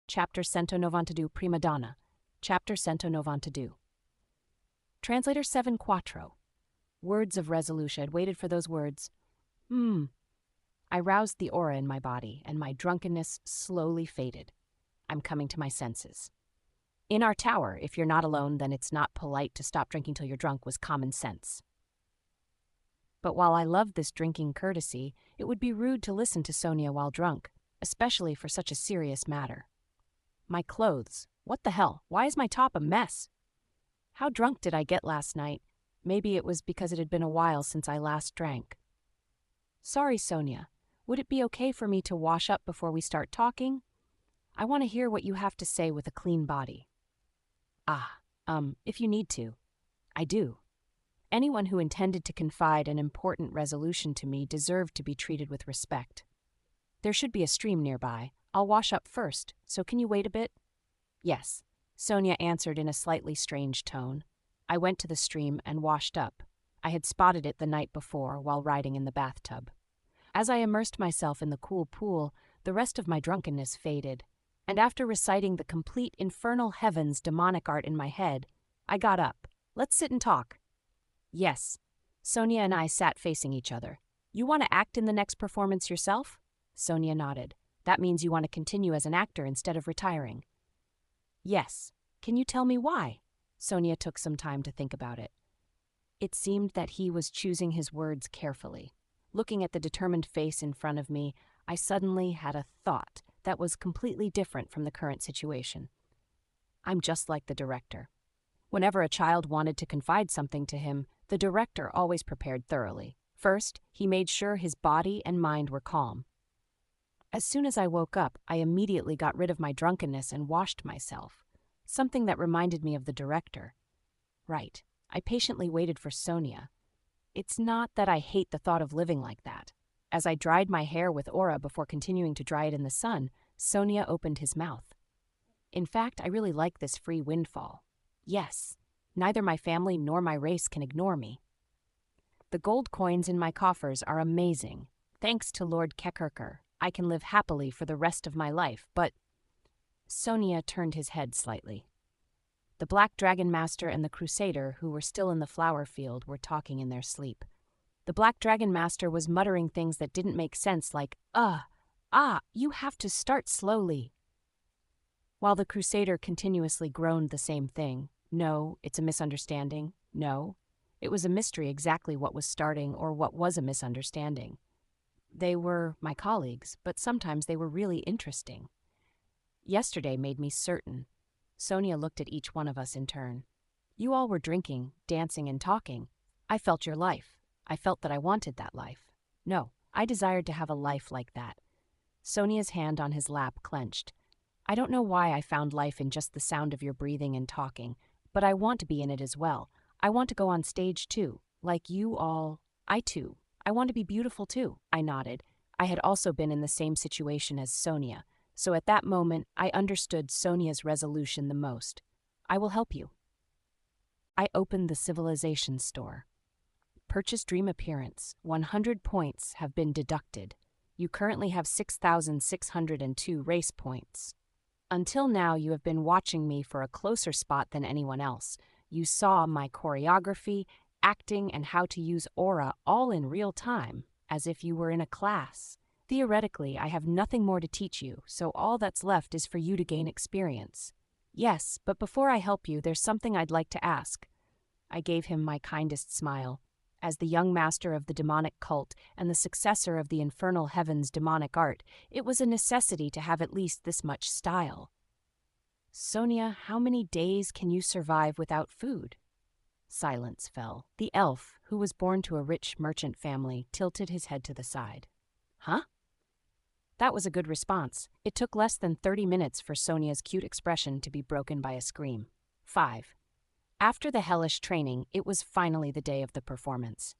Chapter 192 Prima Donna. Chapter 192. Translator 7 Quattro. Words of resolution. I had waited for those words. I roused the aura in my body, and my drunkenness slowly faded. I'm coming to my senses. In our tower, if you're not alone, then it's not polite to stop drinking till you're drunk was common sense. But while I loved this drinking courtesy, it would be rude to listen to Sonia while drunk, especially for such a serious matter. My clothes. What the hell? Why is my top a mess? How drunk did I get last night? Maybe it was because it had been a while since I last drank. Sorry, Sonia. Would it be okay for me to wash up before we start talking? I want to hear what you have to say with a clean body. If you need to. I do. Anyone who intended to confide an important resolution to me deserved to be treated with respect. There should be a stream nearby. I'll wash up first, so can you wait a bit? Yes, Sonia answered in a slightly strange tone. I went to the stream and washed up. I had spotted it the night before while riding in the bathtub. As I immersed myself in the cool pool, the rest of my drunkenness faded, and after reciting the complete infernal heavens demonic art in my head, I got up. Let's sit and talk. Yes. Sonia and I sat facing each other. You want to act in the next performance yourself? Sonia nodded. That means you want to continue as an actor instead of retiring. Yes. Can you tell me why? Sonia took some time to think about it. It seemed that he was choosing his words carefully. Looking at the determined face in front of me, I suddenly had a thought that was completely different from the current situation. I'm just like the director. Whenever a child wanted to confide something to him, the director always prepared thoroughly. First, he made sure his body and mind were calm. As soon as I woke up, I immediately got rid of my drunkenness and washed myself, something that reminded me of the director. Right, I patiently waited for Sonia. It's not that I hate the thought of living like that. As I dried my hair with aura before continuing to dry it in the sun, Sonia opened his mouth. In fact, I really like this free windfall. Yes, neither my family nor my race can ignore me. The gold coins in my coffers are amazing. Thanks to Lord Kekerker, I can live happily for the rest of my life, but... Sonia turned his head slightly. The Black Dragon Master and the Crusader, who were still in the flower field, were talking in their sleep. The Black Dragon Master was muttering things that didn't make sense, like, you have to start slowly. While the Crusader continuously groaned the same thing. No, it's a misunderstanding. No, it was a mystery exactly what was starting or what was a misunderstanding. They were my colleagues, but sometimes they were really interesting. Yesterday made me certain. Sonia looked at each one of us in turn. You all were drinking, dancing, and talking. I felt your life. I felt that I wanted that life. No, I desired to have a life like that. Sonia's hand on his lap clenched. I don't know why I found life in just the sound of your breathing and talking, but I want to be in it as well. I want to go on stage too, like you all. I too. I want to be beautiful too. I nodded. I had also been in the same situation as Sonia, so at that moment I understood Sonia's resolution the most. I will help you. I opened the Civilization store. Purchase dream appearance. 100 points have been deducted. You currently have 6,602 race points. Until now, you have been watching me for a closer spot than anyone else. You saw my choreography, acting, and how to use aura all in real time, as if you were in a class. Theoretically, I have nothing more to teach you, so all that's left is for you to gain experience. Yes, but before I help you, there's something I'd like to ask. I gave him my kindest smile. As the young master of the demonic cult and the successor of the infernal heavens demonic art, it was a necessity to have at least this much style. Sonia, how many days can you survive without food? Silence fell. The elf, who was born to a rich merchant family, tilted his head to the side. Huh? That was a good response. It took less than 30 minutes for Sonia's cute expression to be broken by a scream. 5. After the hellish training, it was finally the day of the performance.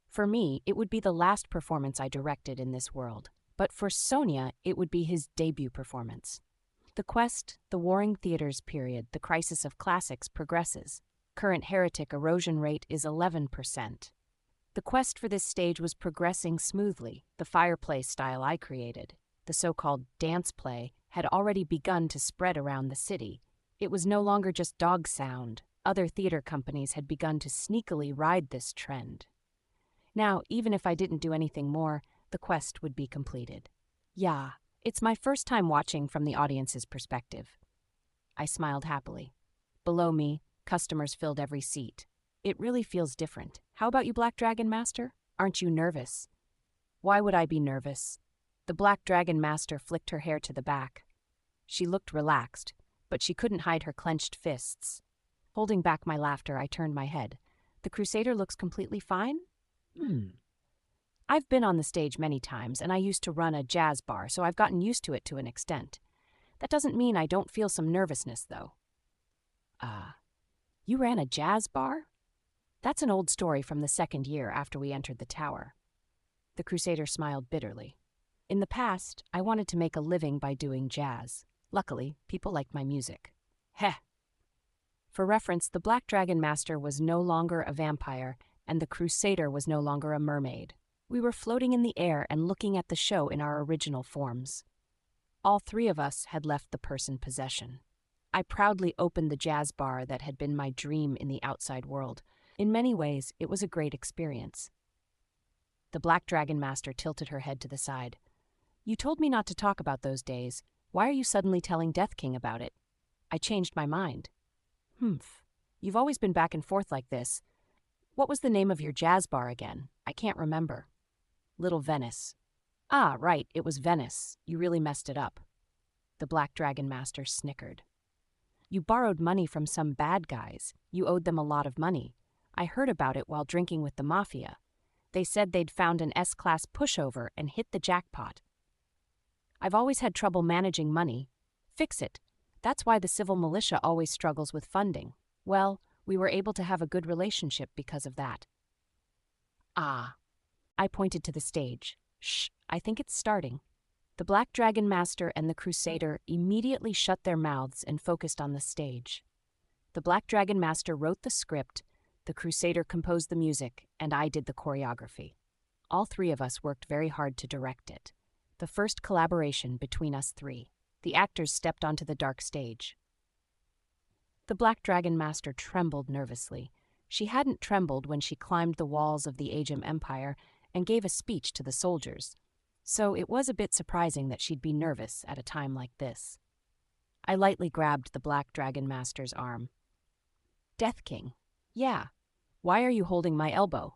For me, it would be the last performance I directed in this world, but for Sonia, it would be his debut performance. The quest, the Warring Theaters period, the crisis of classics progresses. Current heretic erosion rate is 11%. The quest for this stage was progressing smoothly, the fireplay style I created. The so-called dance play had already begun to spread around the city. It was no longer just dog sound. Other theater companies had begun to sneakily ride this trend. Now, even if I didn't do anything more, the quest would be completed. Yeah, it's my first time watching from the audience's perspective. I smiled happily. Below me, customers filled every seat. It really feels different. How about you, Black Dragon Master? Aren't you nervous? Why would I be nervous? The Black Dragon Master flicked her hair to the back. She looked relaxed, but she couldn't hide her clenched fists. Holding back my laughter, I turned my head. The Crusader looks completely fine? I've been on the stage many times, and I used to run a jazz bar, so I've gotten used to it to an extent. That doesn't mean I don't feel some nervousness, though. You ran a jazz bar? That's an old story from the second year after we entered the tower. The Crusader smiled bitterly. In the past, I wanted to make a living by doing jazz. Luckily, people liked my music. Heh! For reference, the Black Dragon Master was no longer a vampire, and the Crusader was no longer a mermaid. We were floating in the air and looking at the show in our original forms. All three of us had left the person possession. I proudly opened the jazz bar that had been my dream in the outside world. In many ways, it was a great experience. The Black Dragon Master tilted her head to the side. You told me not to talk about those days. Why are you suddenly telling Death King about it? I changed my mind. You've always been back and forth like this. What was the name of your jazz bar again? I can't remember. Little Venice. Ah, right, it was Venice. You really messed it up. The Black Dragon Master snickered. You borrowed money from some bad guys. You owed them a lot of money. I heard about it while drinking with the Mafia. They said they'd found an S-Class pushover and hit the jackpot. I've always had trouble managing money. Fix it. That's why the civil militia always struggles with funding. Well, we were able to have a good relationship because of that. I pointed to the stage. Shh, I think it's starting. The Black Dragon Master and the Crusader immediately shut their mouths and focused on the stage. The Black Dragon Master wrote the script, the Crusader composed the music, and I did the choreography. All three of us worked very hard to direct it. The first collaboration between us three. The actors stepped onto the dark stage. The Black Dragon Master trembled nervously. She hadn't trembled when she climbed the walls of the Agem Empire and gave a speech to the soldiers, so it was a bit surprising that she'd be nervous at a time like this. I lightly grabbed the Black Dragon Master's arm. Death King. Yeah. Why are you holding my elbow?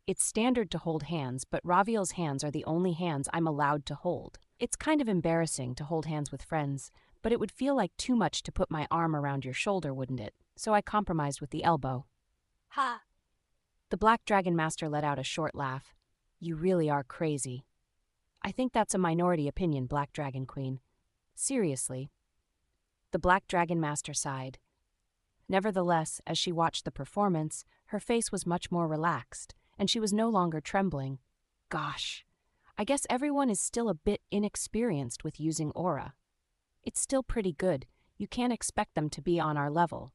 It's standard to hold hands, but Raviel's hands are the only hands I'm allowed to hold. It's kind of embarrassing to hold hands with friends, but it would feel like too much to put my arm around your shoulder, wouldn't it? So I compromised with the elbow. Ha! The Black Dragon Master let out a short laugh. You really are crazy. I think that's a minority opinion, Black Dragon Queen. Seriously. The Black Dragon Master sighed. Nevertheless, as she watched the performance, her face was much more relaxed, and she was no longer trembling. Gosh, I guess everyone is still a bit inexperienced with using aura. It's still pretty good. You can't expect them to be on our level.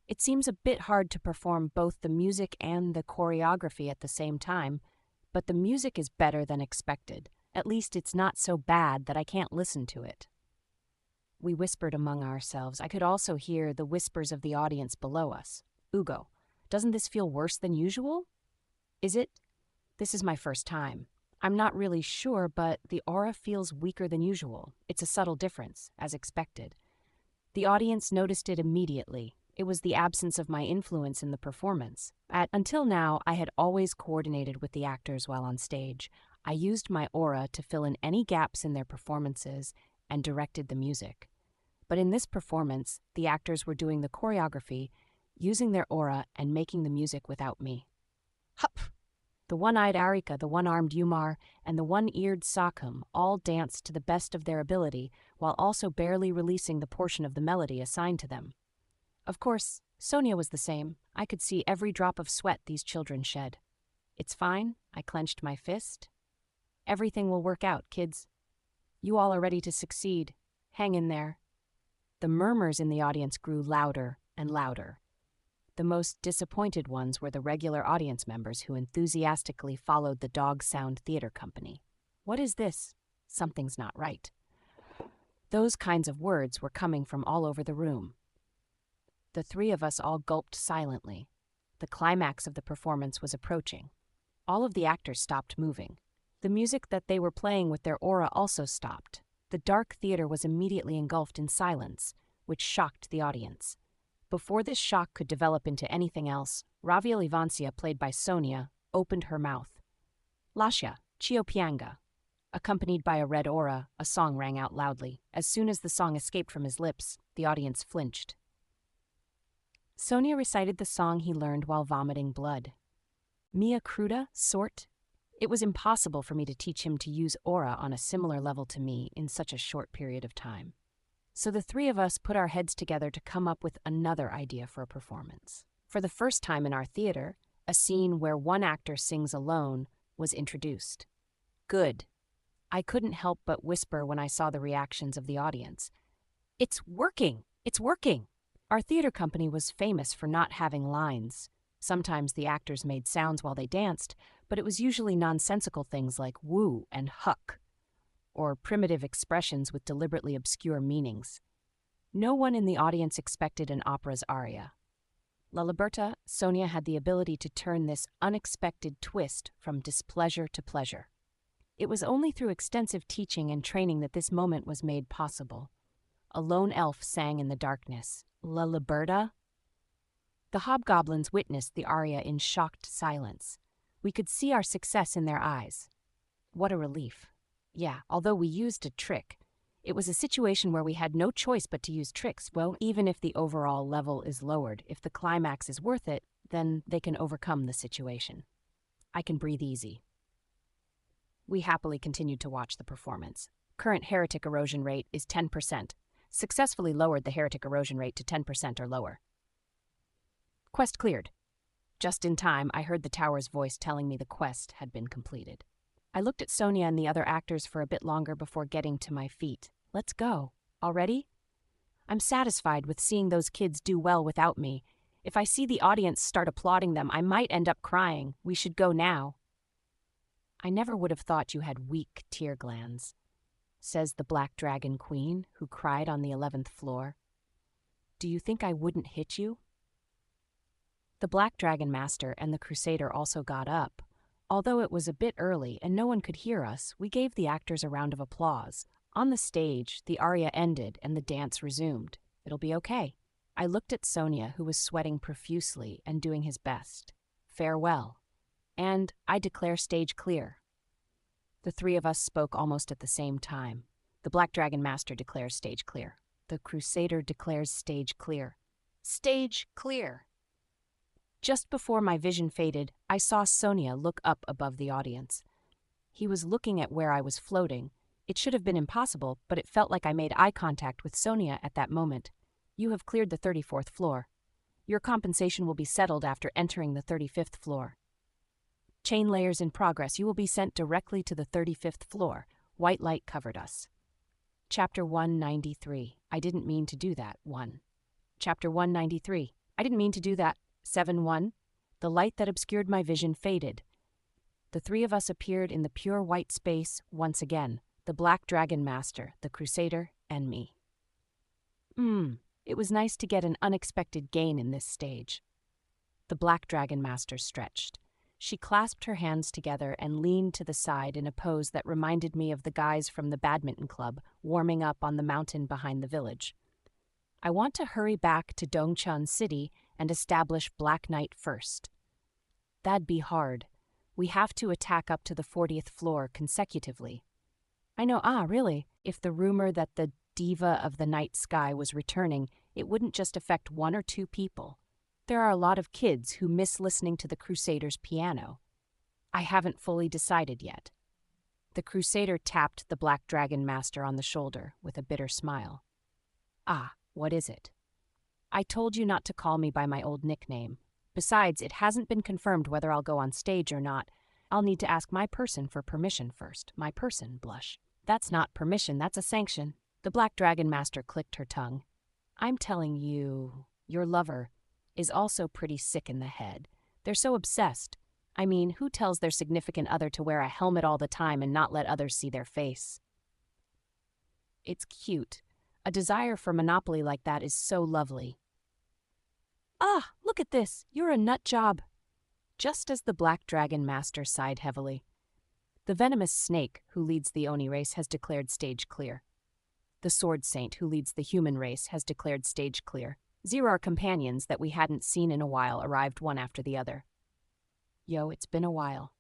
It seems a bit hard to perform both the music and the choreography at the same time, but the music is better than expected. At least it's not so bad that I can't listen to it. We whispered among ourselves. I could also hear the whispers of the audience below us. Ugo, doesn't this feel worse than usual? Is it? This is my first time. I'm not really sure, but the aura feels weaker than usual. It's a subtle difference, as expected. The audience noticed it immediately. It was the absence of my influence in the performance. Until now, I had always coordinated with the actors while on stage. I used my aura to fill in any gaps in their performances and directed the music. But in this performance, the actors were doing the choreography, using their aura, and making the music without me. Hup! The one-eyed Arika, the one-armed Umar, and the one-eared Sakum all danced to the best of their ability while also barely releasing the portion of the melody assigned to them. Of course, Sonia was the same. I could see every drop of sweat these children shed. It's fine. I clenched my fist. Everything will work out, kids. You all are ready to succeed. Hang in there. The murmurs in the audience grew louder and louder. The most disappointed ones were the regular audience members who enthusiastically followed the Dog Sound Theater Company. What is this? Something's not right. Those kinds of words were coming from all over the room. The three of us all gulped silently. The climax of the performance was approaching. All of the actors stopped moving. The music that they were playing with their aura also stopped. The dark theater was immediately engulfed in silence, which shocked the audience. Before this shock could develop into anything else, Raviel Ivancia, played by Sonia, opened her mouth. Lascia, Chio Pianga. Accompanied by a red aura, a song rang out loudly. As soon as the song escaped from his lips, the audience flinched. Sonia recited the song he learned while vomiting blood. Mia cruda, sort. It was impossible for me to teach him to use aura on a similar level to me in such a short period of time. So the three of us put our heads together to come up with another idea for a performance. For the first time in our theater, a scene where one actor sings alone was introduced. Good. I couldn't help but whisper when I saw the reactions of the audience. It's working! It's working! Our theater company was famous for not having lines. Sometimes the actors made sounds while they danced, but it was usually nonsensical things like woo and huck, or primitive expressions with deliberately obscure meanings. No one in the audience expected an opera's aria. La Liberta, Sonia had the ability to turn this unexpected twist from displeasure to pleasure. It was only through extensive teaching and training that this moment was made possible. A lone elf sang in the darkness. La Liberta? The hobgoblins witnessed the aria in shocked silence. We could see our success in their eyes. What a relief. Yeah, although we used a trick, it was a situation where we had no choice but to use tricks. Well, even if the overall level is lowered, if the climax is worth it, then they can overcome the situation. I can breathe easy. We happily continued to watch the performance. Current heretic erosion rate is 10%. Successfully lowered the heretic erosion rate to 10% or lower. Quest cleared. Just in time, I heard the tower's voice telling me the quest had been completed. I looked at Sonia and the other actors for a bit longer before getting to my feet. Let's go. Already? I'm satisfied with seeing those kids do well without me. If I see the audience start applauding them, I might end up crying. We should go now. I never would have thought you had weak tear glands, says the Black Dragon Queen, who cried on the 11th floor. Do you think I wouldn't hit you? The Black Dragon Master and the Crusader also got up. Although it was a bit early and no one could hear us, we gave the actors a round of applause. On the stage, the aria ended and the dance resumed. It'll be okay. I looked at Sonia, who was sweating profusely and doing his best. Farewell. And I declare stage clear. The three of us spoke almost at the same time. The Black Dragon Master declares stage clear. The Crusader declares stage clear. Stage clear! Just before my vision faded, I saw Sonia look up above the audience. He was looking at where I was floating. It should have been impossible, but it felt like I made eye contact with Sonia at that moment. You have cleared the 34th floor. Your compensation will be settled after entering the 35th floor. Chain layers in progress. You will be sent directly to the 35th floor. White light covered us. Chapter 193. I didn't mean to do that. 1. Chapter 193. I didn't mean to do that. 7-1. The light that obscured my vision faded. The three of us appeared in the pure white space once again. The Black Dragon Master, the Crusader, and me. It was nice to get an unexpected gain in this stage. The Black Dragon Master stretched. She clasped her hands together and leaned to the side in a pose that reminded me of the guys from the badminton club warming up on the mountain behind the village. I want to hurry back to Dongchun City and establish Black Knight first. That'd be hard. We have to attack up to the 40th floor consecutively. I know, really, if the rumor that the diva of the night sky was returning, it wouldn't just affect 1 or 2 people. There are a lot of kids who miss listening to the Crusader's piano. I haven't fully decided yet. The Crusader tapped the Black Dragon Master on the shoulder with a bitter smile. What is it? I told you not to call me by my old nickname. Besides, it hasn't been confirmed whether I'll go on stage or not. I'll need to ask my person for permission first. My person, blush. That's not permission, that's a sanction. The Black Dragon Master clicked her tongue. I'm telling you, your lover is also pretty sick in the head. They're so obsessed. I mean, who tells their significant other to wear a helmet all the time and not let others see their face? It's cute. A desire for monopoly like that is so lovely. Ah, look at this. You're a nut job. Just as the Black Dragon Master sighed heavily. The venomous snake, who leads the Oni race, has declared stage clear. The Sword Saint, who leads the human race, has declared stage clear. Our companions that we hadn't seen in a while arrived one after the other. Yo, it's been a while.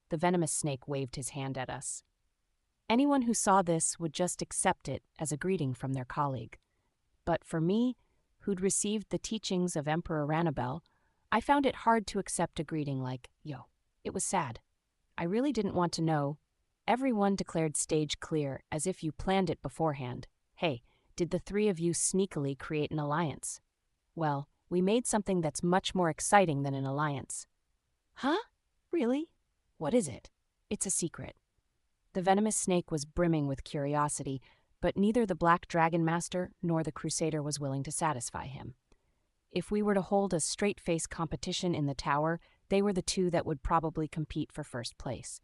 The venomous snake waved his hand at us. Anyone who saw this would just accept it as a greeting from their colleague. But for me, who'd received the teachings of Emperor Ranabel, I found it hard to accept a greeting like, yo. It was sad. I really didn't want to know. Everyone declared stage clear, as if you planned it beforehand. Hey, did the three of you sneakily create an alliance? Well, we made something that's much more exciting than an alliance. Huh? Really? What is it? It's a secret. The venomous snake was brimming with curiosity, but neither the Black Dragon Master nor the Crusader was willing to satisfy him. If we were to hold a straight-face competition in the tower, they were the two that would probably compete for first place.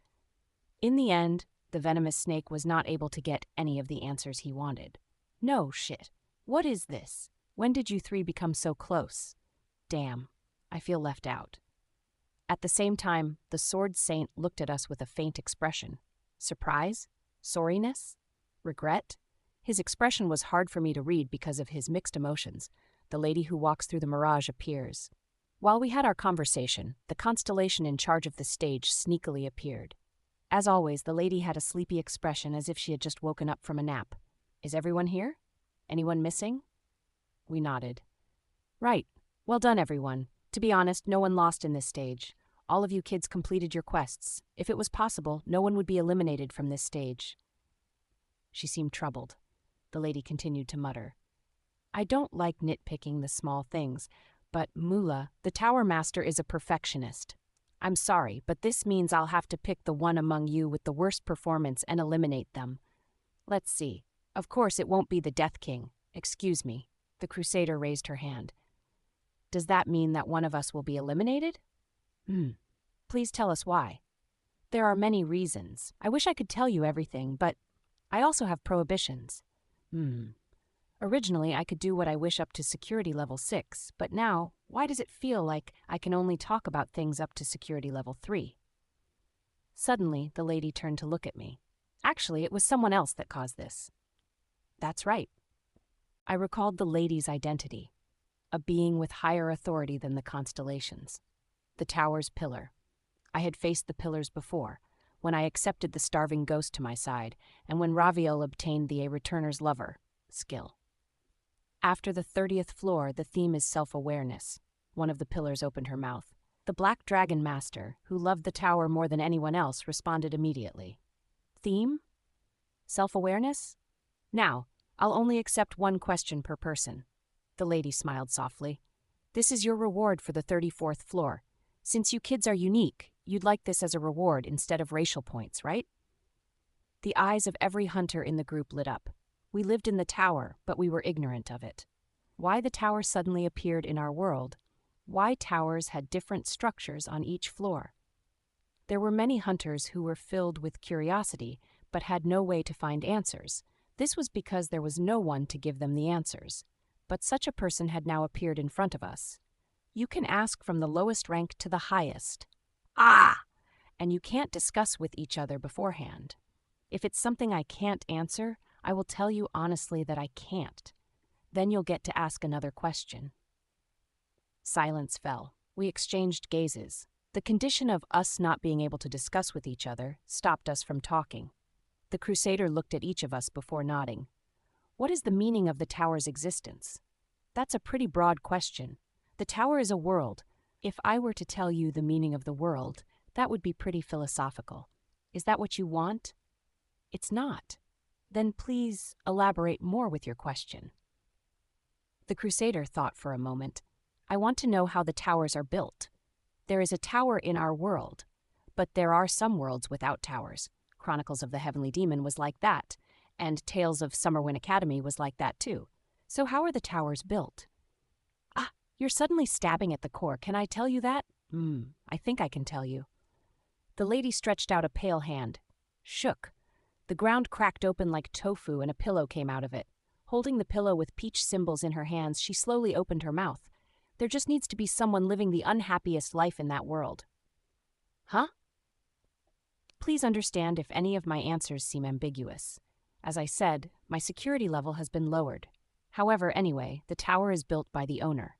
In the end, the venomous snake was not able to get any of the answers he wanted. No shit. What is this? When did you three become so close? Damn, I feel left out. At the same time, the Sword Saint looked at us with a faint expression. Surprise? Sorriness? Regret? His expression was hard for me to read because of his mixed emotions. The lady who walks through the mirage appears. While we had our conversation, the constellation in charge of the stage sneakily appeared. As always, the lady had a sleepy expression as if she had just woken up from a nap. Is everyone here? Anyone missing? We nodded. Right. Well done, everyone. To be honest, no one lost in this stage. All of you kids completed your quests. If it was possible, no one would be eliminated from this stage. She seemed troubled. The lady continued to mutter. I don't like nitpicking the small things, but Mula, the Tower Master, is a perfectionist. I'm sorry, but this means I'll have to pick the one among you with the worst performance and eliminate them. Let's see. Of course, it won't be the Death King. Excuse me. The Crusader raised her hand. Does that mean that one of us will be eliminated? Please tell us why. There are many reasons. I wish I could tell you everything, but I also have prohibitions. Originally, I could do what I wish up to security level 6, but now, why does it feel like I can only talk about things up to security level 3? Suddenly, the lady turned to look at me. Actually, it was someone else that caused this. That's right. I recalled the lady's identity, a being with higher authority than the constellations. The tower's pillar. I had faced the pillars before, when I accepted the starving ghost to my side, and when Raviel obtained the A Returner's Lover skill. After the 30th floor, the theme is self-awareness. One of the pillars opened her mouth. The Black Dragon Master, who loved the tower more than anyone else, responded immediately. Theme? Self-awareness? Now, I'll only accept one question per person. The lady smiled softly. This is your reward for the 34th floor. Since you kids are unique, you'd like this as a reward instead of racial points, right? The eyes of every hunter in the group lit up. We lived in the tower, but we were ignorant of it. Why the tower suddenly appeared in our world. Why towers had different structures on each floor. There were many hunters who were filled with curiosity, but had no way to find answers. This was because there was no one to give them the answers. But such a person had now appeared in front of us. You can ask from the lowest rank to the highest. And you can't discuss with each other beforehand. If it's something I can't answer, I will tell you honestly that I can't. Then you'll get to ask another question. Silence fell. We exchanged gazes. The condition of us not being able to discuss with each other stopped us from talking. The Crusader looked at each of us before nodding. What is the meaning of the tower's existence? That's a pretty broad question. The tower is a world. If I were to tell you the meaning of the world, that would be pretty philosophical. Is that what you want? It's not. Then please elaborate more with your question. The Crusader thought for a moment. I want to know how the towers are built. There is a tower in our world, but there are some worlds without towers. Chronicles of the Heavenly Demon was like that, and Tales of Summerwind Academy was like that too. So how are the towers built? You're suddenly stabbing at the core. Can I tell you that? I think I can tell you. The lady stretched out a pale hand, shook. The ground cracked open like tofu and a pillow came out of it. Holding the pillow with peach symbols in her hands, she slowly opened her mouth. There just needs to be someone living the unhappiest life in that world. Huh? Please understand if any of my answers seem ambiguous. As I said, my security level has been lowered. However, anyway, the tower is built by the owner.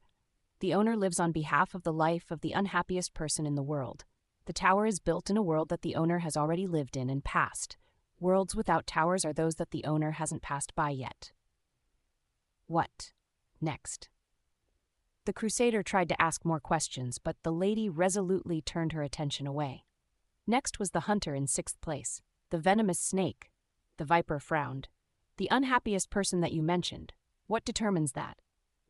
The owner lives on behalf of the life of the unhappiest person in the world. The tower is built in a world that the owner has already lived in and passed. Worlds without towers are those that the owner hasn't passed by yet. What next? The crusader tried to ask more questions, but the lady resolutely turned her attention away. Next was the hunter in 6th place, the venomous snake. The viper frowned. The unhappiest person that you mentioned. What determines that?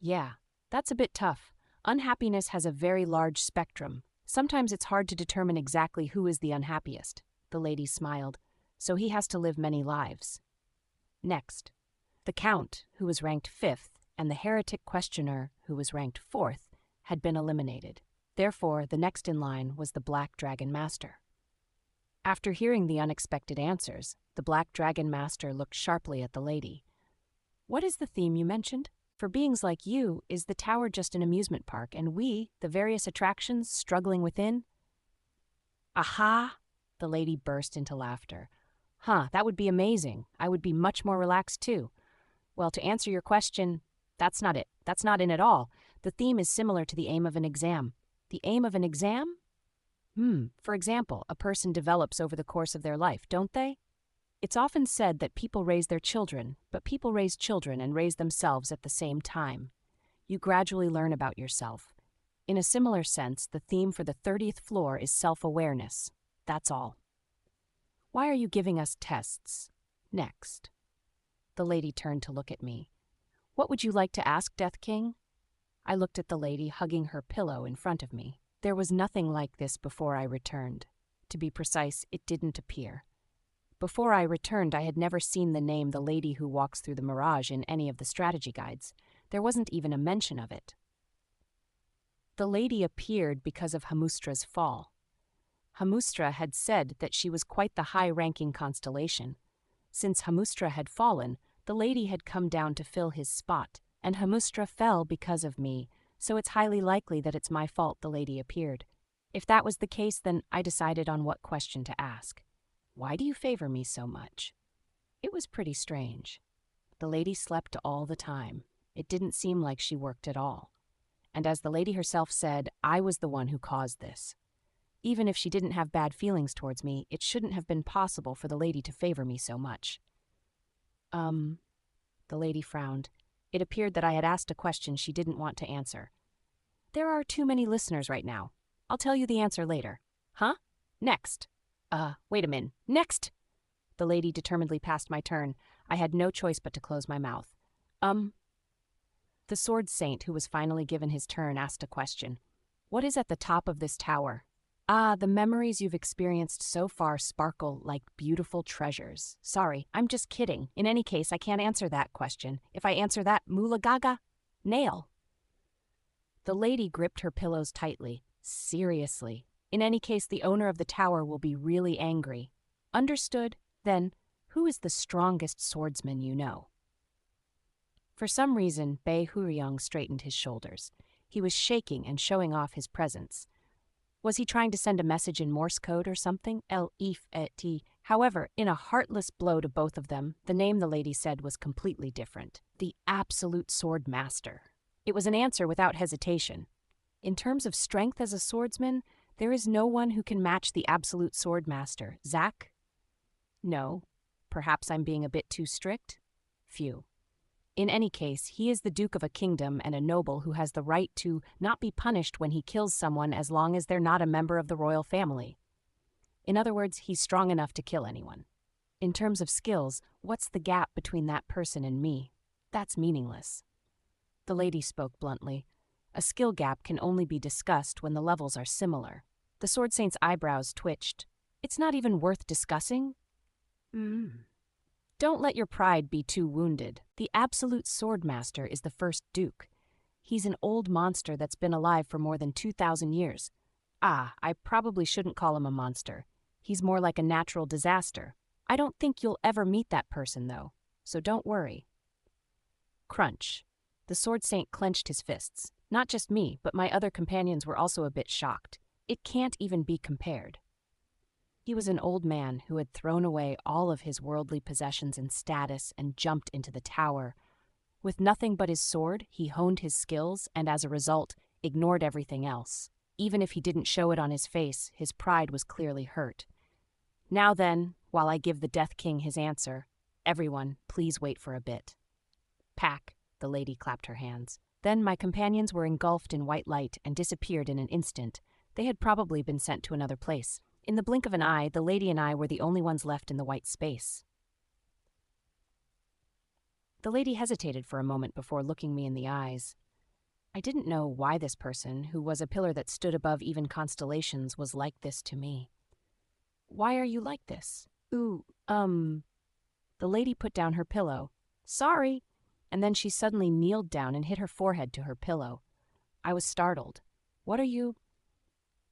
Yeah, that's a bit tough. Unhappiness has a very large spectrum. Sometimes it's hard to determine exactly who is the unhappiest. The lady smiled. So he has to live many lives. Next, the count, who was ranked 5th, and the heretic questioner, who was ranked 4th, had been eliminated. Therefore, the next in line was the Black Dragon Master. After hearing the unexpected answers, the Black Dragon Master looked sharply at the lady. What is the theme you mentioned? For beings like you, is the tower just an amusement park, and we, the various attractions, struggling within? Aha! The lady burst into laughter. Huh, that would be amazing. I would be much more relaxed too. Well, to answer your question, that's not it. That's not in at all. The theme is similar to the aim of an exam. The aim of an exam? For example, a person develops over the course of their life, don't they? It's often said that people raise their children, but people raise children and raise themselves at the same time. You gradually learn about yourself. In a similar sense, the theme for the 30th floor is self-awareness. That's all. Why are you giving us tests? Next. The lady turned to look at me. What would you like to ask, Death King? I looked at the lady hugging her pillow in front of me. There was nothing like this before I returned. To be precise, it didn't appear. Before I returned, I had never seen the name The Lady Who Walks Through the Mirage in any of the strategy guides. There wasn't even a mention of it. The lady appeared because of Hamustra's fall. Hamustra had said that she was quite the high-ranking constellation. Since Hamustra had fallen, the lady had come down to fill his spot, and Hamustra fell because of me, so it's highly likely that it's my fault the lady appeared. If that was the case, then I decided on what question to ask. Why do you favor me so much? It was pretty strange. The lady slept all the time. It didn't seem like she worked at all. And as the lady herself said, I was the one who caused this. Even if she didn't have bad feelings towards me, it shouldn't have been possible for the lady to favor me so much. The lady frowned. It appeared that I had asked a question she didn't want to answer. There are too many listeners right now. I'll tell you the answer later. Huh? Next. Wait a minute. Next! The lady determinedly passed my turn. I had no choice but to close my mouth. The sword saint, who was finally given his turn, asked a question. What is at the top of this tower? The memories you've experienced so far sparkle like beautiful treasures. Sorry, I'm just kidding. In any case, I can't answer that question. If I answer that, Mula Gaga, nail. The lady gripped her pillows tightly. Seriously. In any case, the owner of the tower will be really angry. Understood? Then, who is the strongest swordsman you know? For some reason, Bei Huryong straightened his shoulders. He was shaking and showing off his presence. Was he trying to send a message in Morse code or something? L-if-et-t. However, in a heartless blow to both of them, the name the lady said was completely different. The absolute sword master. It was an answer without hesitation. In terms of strength as a swordsman, there is no one who can match the absolute sword master. Zack? No. Perhaps I'm being a bit too strict? Phew. In any case, he is the Duke of a kingdom and a noble who has the right to not be punished when he kills someone as long as they're not a member of the royal family. In other words, he's strong enough to kill anyone. In terms of skills, what's the gap between that person and me? That's meaningless. The lady spoke bluntly. A skill gap can only be discussed when the levels are similar. The sword saint's eyebrows twitched. It's not even worth discussing? Don't let your pride be too wounded. The absolute sword master is the first duke. He's an old monster that's been alive for more than 2,000 years. I probably shouldn't call him a monster. He's more like a natural disaster. I don't think you'll ever meet that person, though, so don't worry. Crunch. The Sword Saint clenched his fists. Not just me, but my other companions were also a bit shocked. It can't even be compared. He was an old man who had thrown away all of his worldly possessions and status and jumped into the tower. With nothing but his sword, he honed his skills and, as a result, ignored everything else. Even if he didn't show it on his face, his pride was clearly hurt. Now then, while I give the Death King his answer, everyone, please wait for a bit. Pack, the lady clapped her hands. Then my companions were engulfed in white light and disappeared in an instant. They had probably been sent to another place. In the blink of an eye, the lady and I were the only ones left in the white space. The lady hesitated for a moment before looking me in the eyes. I didn't know why this person, who was a pillar that stood above even constellations, was like this to me. Why are you like this? The lady put down her pillow. Sorry. And then she suddenly kneeled down and hit her forehead to her pillow. I was startled. What are you?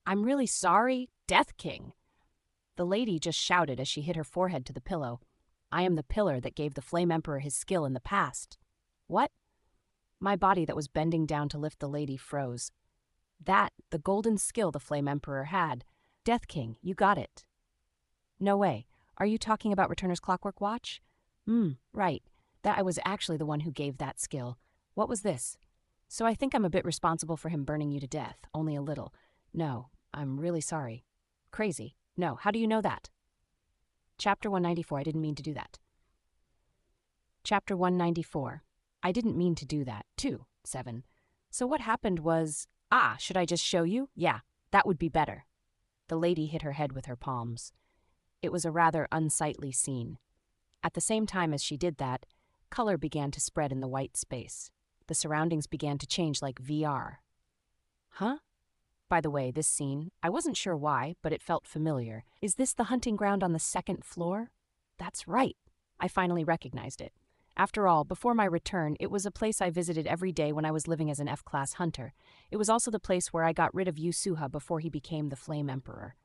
I'm really sorry, Death King. The lady just shouted as she hit her forehead to the pillow. I am the pillar that gave the Flame Emperor his skill in the past. What? My body that was bending down to lift the lady froze. That, the golden skill the Flame Emperor had. Death King, you got it. No way. Are you talking about Returner's Clockwork Watch? Right. That I was actually the one who gave that skill. What was this? So I think I'm a bit responsible for him burning you to death, only a little. No, I'm really sorry. Crazy. No, how do you know that? Chapter 194, I didn't mean to do that. Chapter 194, I didn't mean to do that, too. 7. So what happened was, should I just show you? Yeah, that would be better. The lady hit her head with her palms. It was a rather unsightly scene. At the same time as she did that, color began to spread in the white space. The surroundings began to change like VR. Huh? By the way, this scene, I wasn't sure why, but it felt familiar. Is this the hunting ground on the 2nd floor? That's right. I finally recognized it. After all, before my return, it was a place I visited every day when I was living as an F-class hunter. It was also the place where I got rid of Yusuha before he became the Flame Emperor.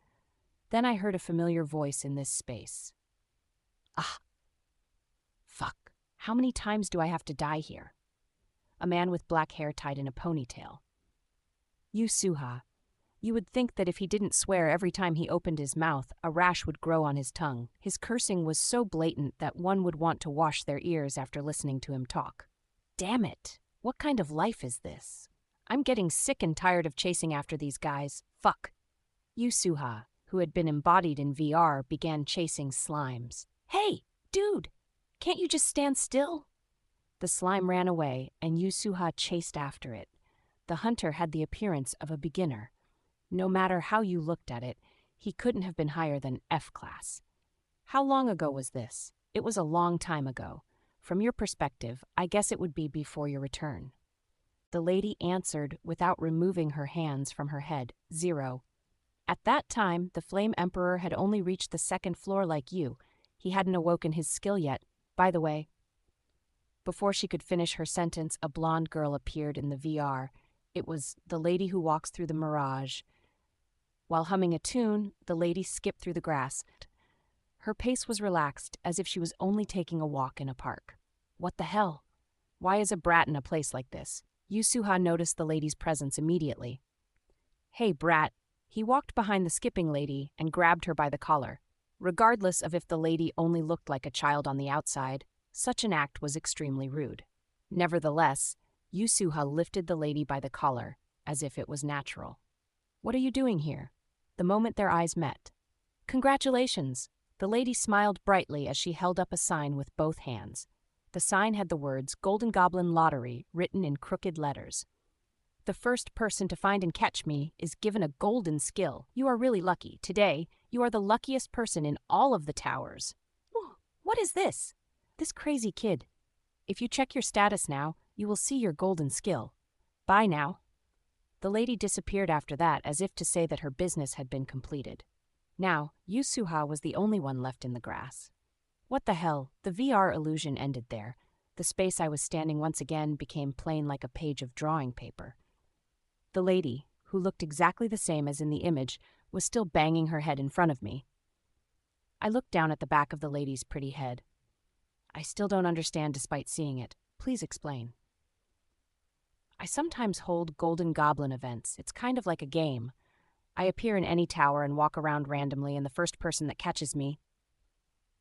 Then I heard a familiar voice in this space. Fuck. How many times do I have to die here? A man with black hair tied in a ponytail. Yusuha. You would think that if he didn't swear every time he opened his mouth, a rash would grow on his tongue. His cursing was so blatant that one would want to wash their ears after listening to him talk. Damn it. What kind of life is this? I'm getting sick and tired of chasing after these guys. Fuck. Yusuha, who had been embodied in VR, began chasing slimes. Hey, dude! Can't you just stand still? The slime ran away, and Yusuha chased after it. The hunter had the appearance of a beginner. No matter how you looked at it, he couldn't have been higher than F-class. How long ago was this? It was a long time ago. From your perspective, I guess it would be before your return. The lady answered without removing her hands from her head, 0. At that time, the Flame Emperor had only reached the 2nd floor like you. He hadn't awoken his skill yet. By the way. Before she could finish her sentence, a blonde girl appeared in the VR. It was the lady who walks through the mirage. While humming a tune, the lady skipped through the grass. Her pace was relaxed, as if she was only taking a walk in a park. What the hell? Why is a brat in a place like this? Yusuha noticed the lady's presence immediately. Hey, brat. He walked behind the skipping lady and grabbed her by the collar. Regardless of if the lady only looked like a child on the outside, such an act was extremely rude. Nevertheless, Yusuha lifted the lady by the collar, as if it was natural. What are you doing here? The moment their eyes met. Congratulations! The lady smiled brightly as she held up a sign with both hands. The sign had the words Golden Goblin Lottery written in crooked letters. The first person to find and catch me is given a golden skill. You are really lucky. Today, you are the luckiest person in all of the towers. What is this? This crazy kid. If you check your status now, you will see your golden skill. Bye now. The lady disappeared after that, as if to say that her business had been completed. Now, Yusuha was the only one left in the grass. What the hell? The VR illusion ended there. The space I was standing once again became plain like a page of drawing paper. The lady, who looked exactly the same as in the image, was still banging her head in front of me. I looked down at the back of the lady's pretty head. I still don't understand despite seeing it. Please explain. I sometimes hold Golden Goblin events. It's kind of like a game. I appear in any tower and walk around randomly, and the first person that catches me.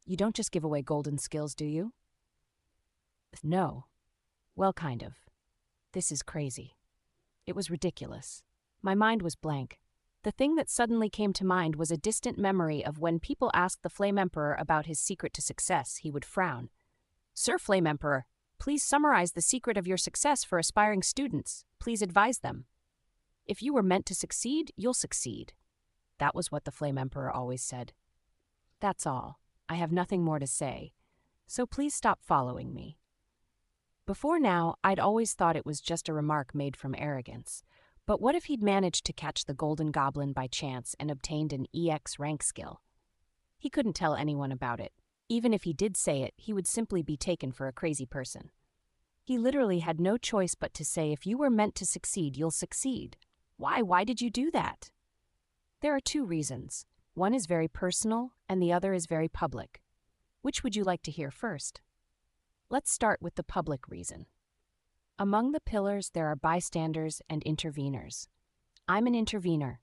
You don't just give away golden skills, do you? No. Well, kind of. This is crazy. It was ridiculous. My mind was blank. The thing that suddenly came to mind was a distant memory of when people asked the Flame Emperor about his secret to success. He would frown. Sir Flame Emperor, please summarize the secret of your success for aspiring students. Please advise them. If you were meant to succeed, you'll succeed. That was what the Flame Emperor always said. That's all. I have nothing more to say. So please stop following me. Before now, I'd always thought it was just a remark made from arrogance. But what if he'd managed to catch the Golden Goblin by chance and obtained an EX rank skill? He couldn't tell anyone about it. Even if he did say it, he would simply be taken for a crazy person. He literally had no choice but to say, if you were meant to succeed, you'll succeed. Why? Why did you do that? There are two reasons. One is very personal, and the other is very public. Which would you like to hear first? Let's start with the public reason. Among the pillars, there are bystanders and interveners. I'm an intervener,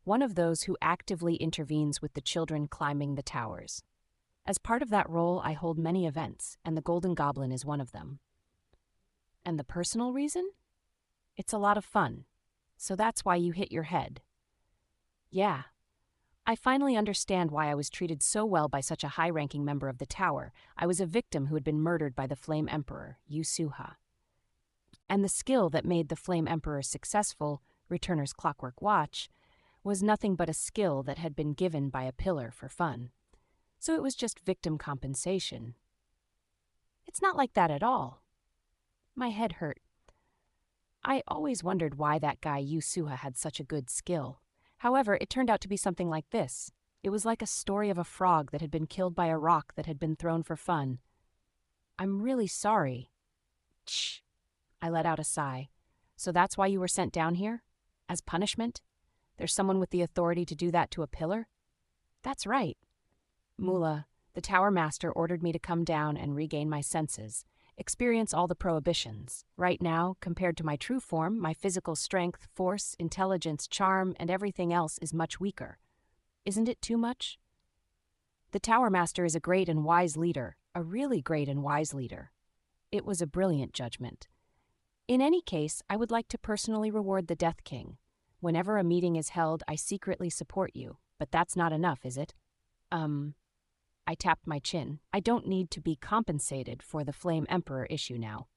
one of those who actively intervenes with the children climbing the towers. As part of that role, I hold many events, and the Golden Goblin is one of them. And the personal reason? It's a lot of fun. So that's why you hit your head. Yeah. I finally understand why I was treated so well by such a high-ranking member of the tower. I was a victim who had been murdered by the Flame Emperor, Yusuha. And the skill that made the Flame Emperor successful, Returner's Clockwork Watch, was nothing but a skill that had been given by a pillar for fun. So it was just victim compensation. It's not like that at all. My head hurt. I always wondered why that guy Yusuha had such a good skill. However, it turned out to be something like this. It was like a story of a frog that had been killed by a rock that had been thrown for fun. I'm really sorry. Shh. I let out a sigh. So that's why you were sent down here? As punishment? There's someone with the authority to do that to a pillar? That's right. Mula, the tower master, ordered me to come down and regain my senses, experience all the prohibitions. Right now, compared to my true form, my physical strength, force, intelligence, charm, and everything else is much weaker. Isn't it too much? The tower master is a great and wise leader, a really great and wise leader. It was a brilliant judgment. In any case, I would like to personally reward the Death King. Whenever a meeting is held, I secretly support you, but that's not enough, is it? I tapped my chin. I don't need to be compensated for the Flame Emperor issue now.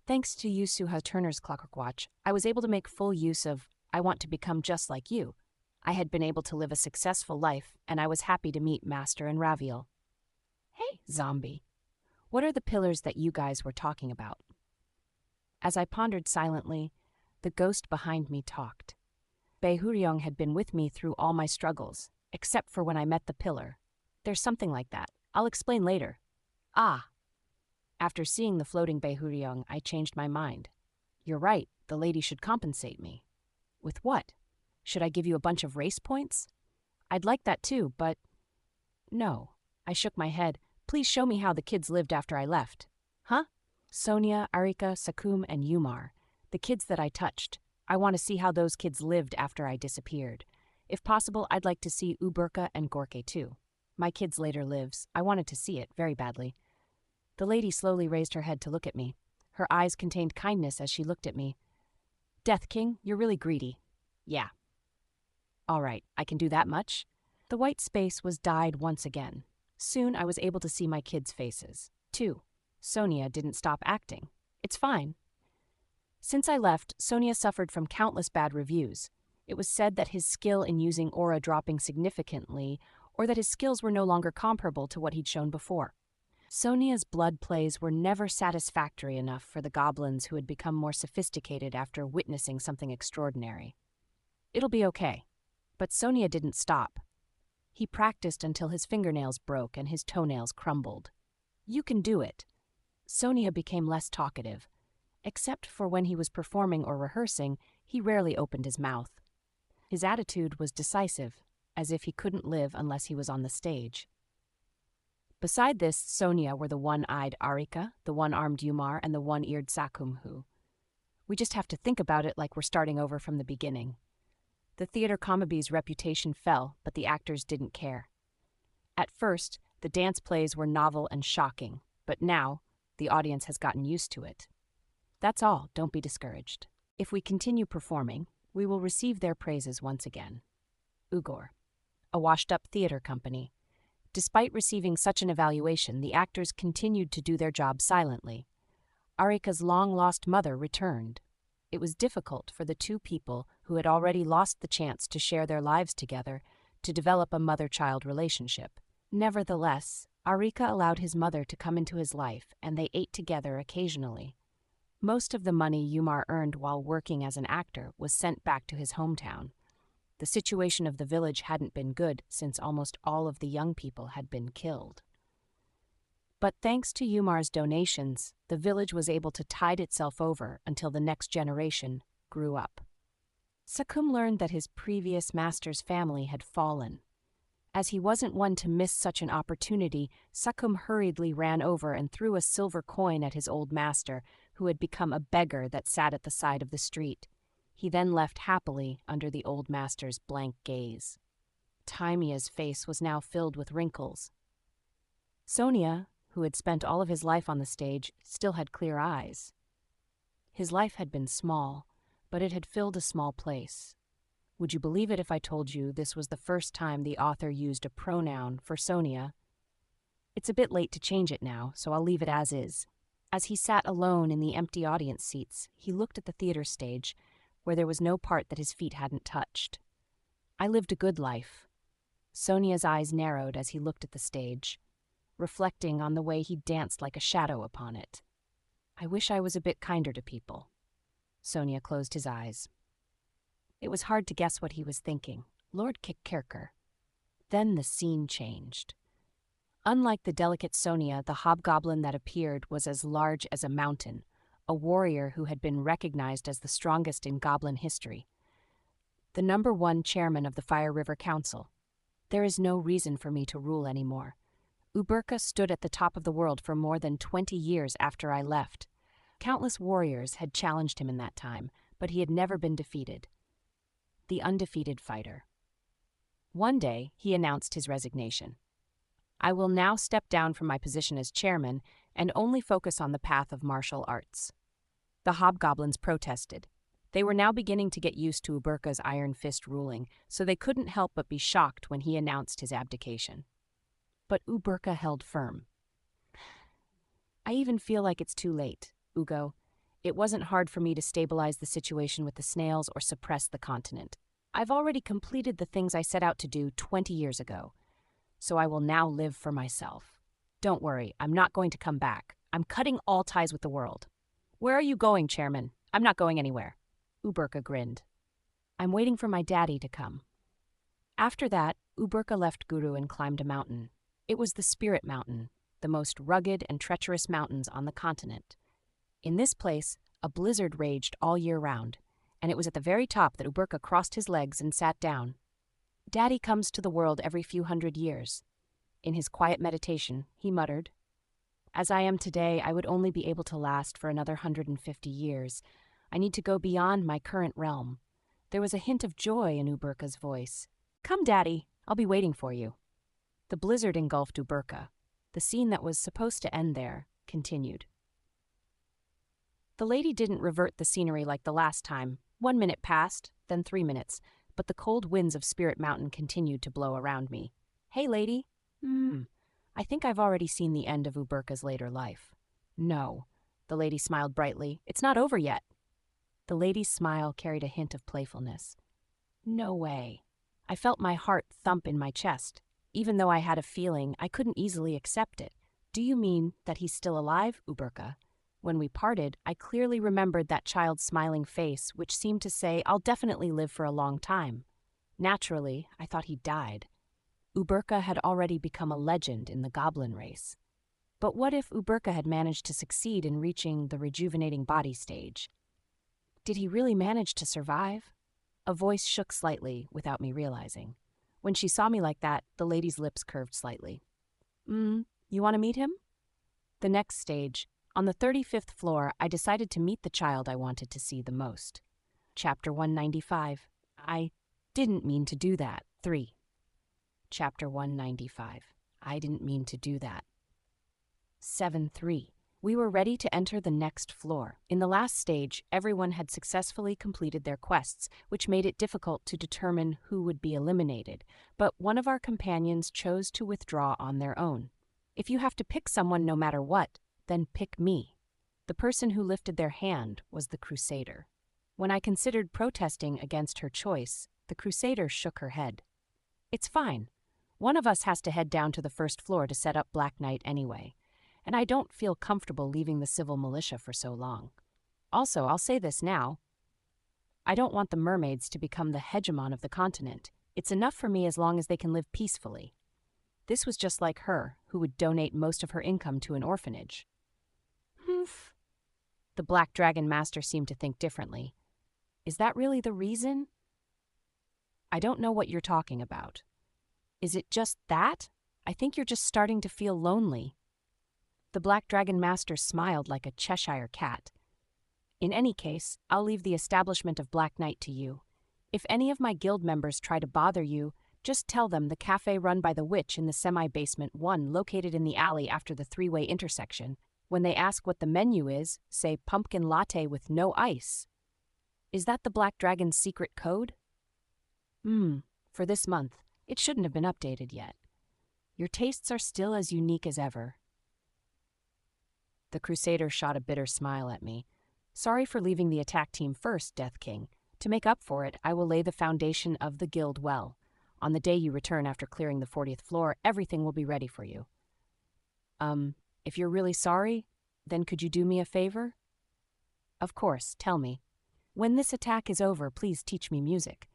Thanks to Yusuha Turner's Clockwork Watch, I was able to make full use of, I want to become just like you. I had been able to live a successful life, and I was happy to meet Master and Raviel. Hey, zombie. What are the pillars that you guys were talking about? As I pondered silently, the ghost behind me talked. Behuryong had been with me through all my struggles, except for when I met the pillar. There's something like that. I'll explain later. Ah. After seeing the floating Behuryong, I changed my mind. You're right, the lady should compensate me. With what? Should I give you a bunch of race points? I'd like that too, but... No. I shook my head. Please show me how the kids lived after I left. Huh? Sonia, Arika, Sakum, and Yumar. The kids that I touched. I want to see how those kids lived after I disappeared. If possible, I'd like to see Uberka and Gorke too. My kids later lives. I wanted to see it very badly. The lady slowly raised her head to look at me. Her eyes contained kindness as she looked at me. Death King, you're really greedy. Yeah. All right, I can do that much. The white space was dyed once again. Soon I was able to see my kids' faces. 2. Sonia didn't stop acting. It's fine. Since I left, Sonia suffered from countless bad reviews. It was said that his skill in using aura dropping significantly, or that his skills were no longer comparable to what he'd shown before. Sonia's blood plays were never satisfactory enough for the goblins who had become more sophisticated after witnessing something extraordinary. It'll be okay. But Sonia didn't stop. He practiced until his fingernails broke and his toenails crumbled. You can do it. Sonia became less talkative. Except for when he was performing or rehearsing, he rarely opened his mouth. His attitude was decisive, as if he couldn't live unless he was on the stage. Beside this Sonia were the one-eyed Arika, the one-armed Umar, and the one-eared Sakumhu. We just have to think about it like we're starting over from the beginning. The theater Kamabi's reputation fell, but the actors didn't care. At first, the dance plays were novel and shocking, but now, the audience has gotten used to it. That's all, don't be discouraged. If we continue performing, we will receive their praises once again. Ugor, a washed-up theater company. Despite receiving such an evaluation, the actors continued to do their job silently. Arika's long-lost mother returned. It was difficult for the two people who had already lost the chance to share their lives together to develop a mother-child relationship. Nevertheless, Arika allowed his mother to come into his life, and they ate together occasionally. Most of the money Umar earned while working as an actor was sent back to his hometown. The situation of the village hadn't been good since almost all of the young people had been killed. But thanks to Umar's donations, the village was able to tide itself over until the next generation grew up. Sakum learned that his previous master's family had fallen. As he wasn't one to miss such an opportunity, Sakum hurriedly ran over and threw a silver coin at his old master, who had become a beggar that sat at the side of the street. He then left happily under the old master's blank gaze. Taimia's face was now filled with wrinkles. Sonia, who had spent all of his life on the stage, still had clear eyes. His life had been small, but it had filled a small place. Would you believe it if I told you this was the first time the author used a pronoun for Sonia? It's a bit late to change it now, so I'll leave it as is. As he sat alone in the empty audience seats, he looked at the theater stage, where there was no part that his feet hadn't touched. I lived a good life. Sonia's eyes narrowed as he looked at the stage, reflecting on the way he danced like a shadow upon it. I wish I was a bit kinder to people. Sonia closed his eyes. It was hard to guess what he was thinking. Lord Kikkerker. Then the scene changed. Unlike the delicate Sonia, the hobgoblin that appeared was as large as a mountain, a warrior who had been recognized as the strongest in goblin history. The #1 chairman of the Fire River Council. There is no reason for me to rule anymore. Uberka stood at the top of the world for more than 20 years after I left. Countless warriors had challenged him in that time, but he had never been defeated. The undefeated fighter. One day, he announced his resignation. I will now step down from my position as chairman and only focus on the path of martial arts. The hobgoblins protested. They were now beginning to get used to Uberka's iron fist ruling, so they couldn't help but be shocked when he announced his abdication. But Uberka held firm. I even feel like it's too late, Ugo. It wasn't hard for me to stabilize the situation with the snails or suppress the continent. I've already completed the things I set out to do 20 years ago, so I will now live for myself. Don't worry, I'm not going to come back. I'm cutting all ties with the world. Where are you going, Chairman? I'm not going anywhere. Uberka grinned. I'm waiting for my daddy to come. After that, Uberka left Guru and climbed a mountain. It was the Spirit Mountain, the most rugged and treacherous mountains on the continent. In this place, a blizzard raged all year round, and it was at the very top that Uberka crossed his legs and sat down. Daddy comes to the world every few hundred years. In his quiet meditation, he muttered, As I am today, I would only be able to last for another 150 years. I need to go beyond my current realm. There was a hint of joy in Uberka's voice. Come, Daddy, I'll be waiting for you. The blizzard engulfed Uberka. The scene that was supposed to end there continued. The lady didn't revert the scenery like the last time. 1 minute passed, then 3 minutes, but the cold winds of Spirit Mountain continued to blow around me. Hey, lady. I think I've already seen the end of Uberka's later life. No. The lady smiled brightly. It's not over yet. The lady's smile carried a hint of playfulness. No way. I felt my heart thump in my chest. Even though I had a feeling, I couldn't easily accept it. Do you mean that he's still alive, Uberka? When we parted, I clearly remembered that child's smiling face, which seemed to say, I'll definitely live for a long time. Naturally, I thought he died. Uberka had already become a legend in the goblin race. But what if Uberka had managed to succeed in reaching the rejuvenating body stage? Did he really manage to survive? A voice shook slightly without me realizing. When she saw me like that, the lady's lips curved slightly. You want to meet him? The next stage. On the 35th floor, I decided to meet the child I wanted to see the most. Chapter 195. I didn't mean to do that. 3. Chapter 195. I didn't mean to do that. 7-3. We were ready to enter the next floor. In the last stage, everyone had successfully completed their quests, which made it difficult to determine who would be eliminated, but one of our companions chose to withdraw on their own. If you have to pick someone no matter what, then pick me. The person who lifted their hand was the Crusader. When I considered protesting against her choice, the Crusader shook her head. It's fine. One of us has to head down to the first floor to set up Black Knight anyway, and I don't feel comfortable leaving the civil militia for so long. Also, I'll say this now. I don't want the mermaids to become the hegemon of the continent. It's enough for me as long as they can live peacefully. This was just like her, who would donate most of her income to an orphanage. Humph. The Black Dragon Master seemed to think differently. Is that really the reason? I don't know what you're talking about. Is it just that? I think you're just starting to feel lonely. The Black Dragon Master smiled like a Cheshire cat. In any case, I'll leave the establishment of Black Knight to you. If any of my guild members try to bother you, just tell them the cafe run by the witch in the semi-basement 1 located in the alley after the 3-way intersection. When they ask what the menu is, say pumpkin latte with no ice. Is that the Black Dragon's secret code? For this month. It shouldn't have been updated yet. Your tastes are still as unique as ever. The Crusader shot a bitter smile at me. Sorry for leaving the attack team first, Death King. To make up for it, I will lay the foundation of the guild well. On the day you return after clearing the 40th floor, everything will be ready for you. If you're really sorry, then could you do me a favor? Of course, tell me. When this attack is over, please teach me music.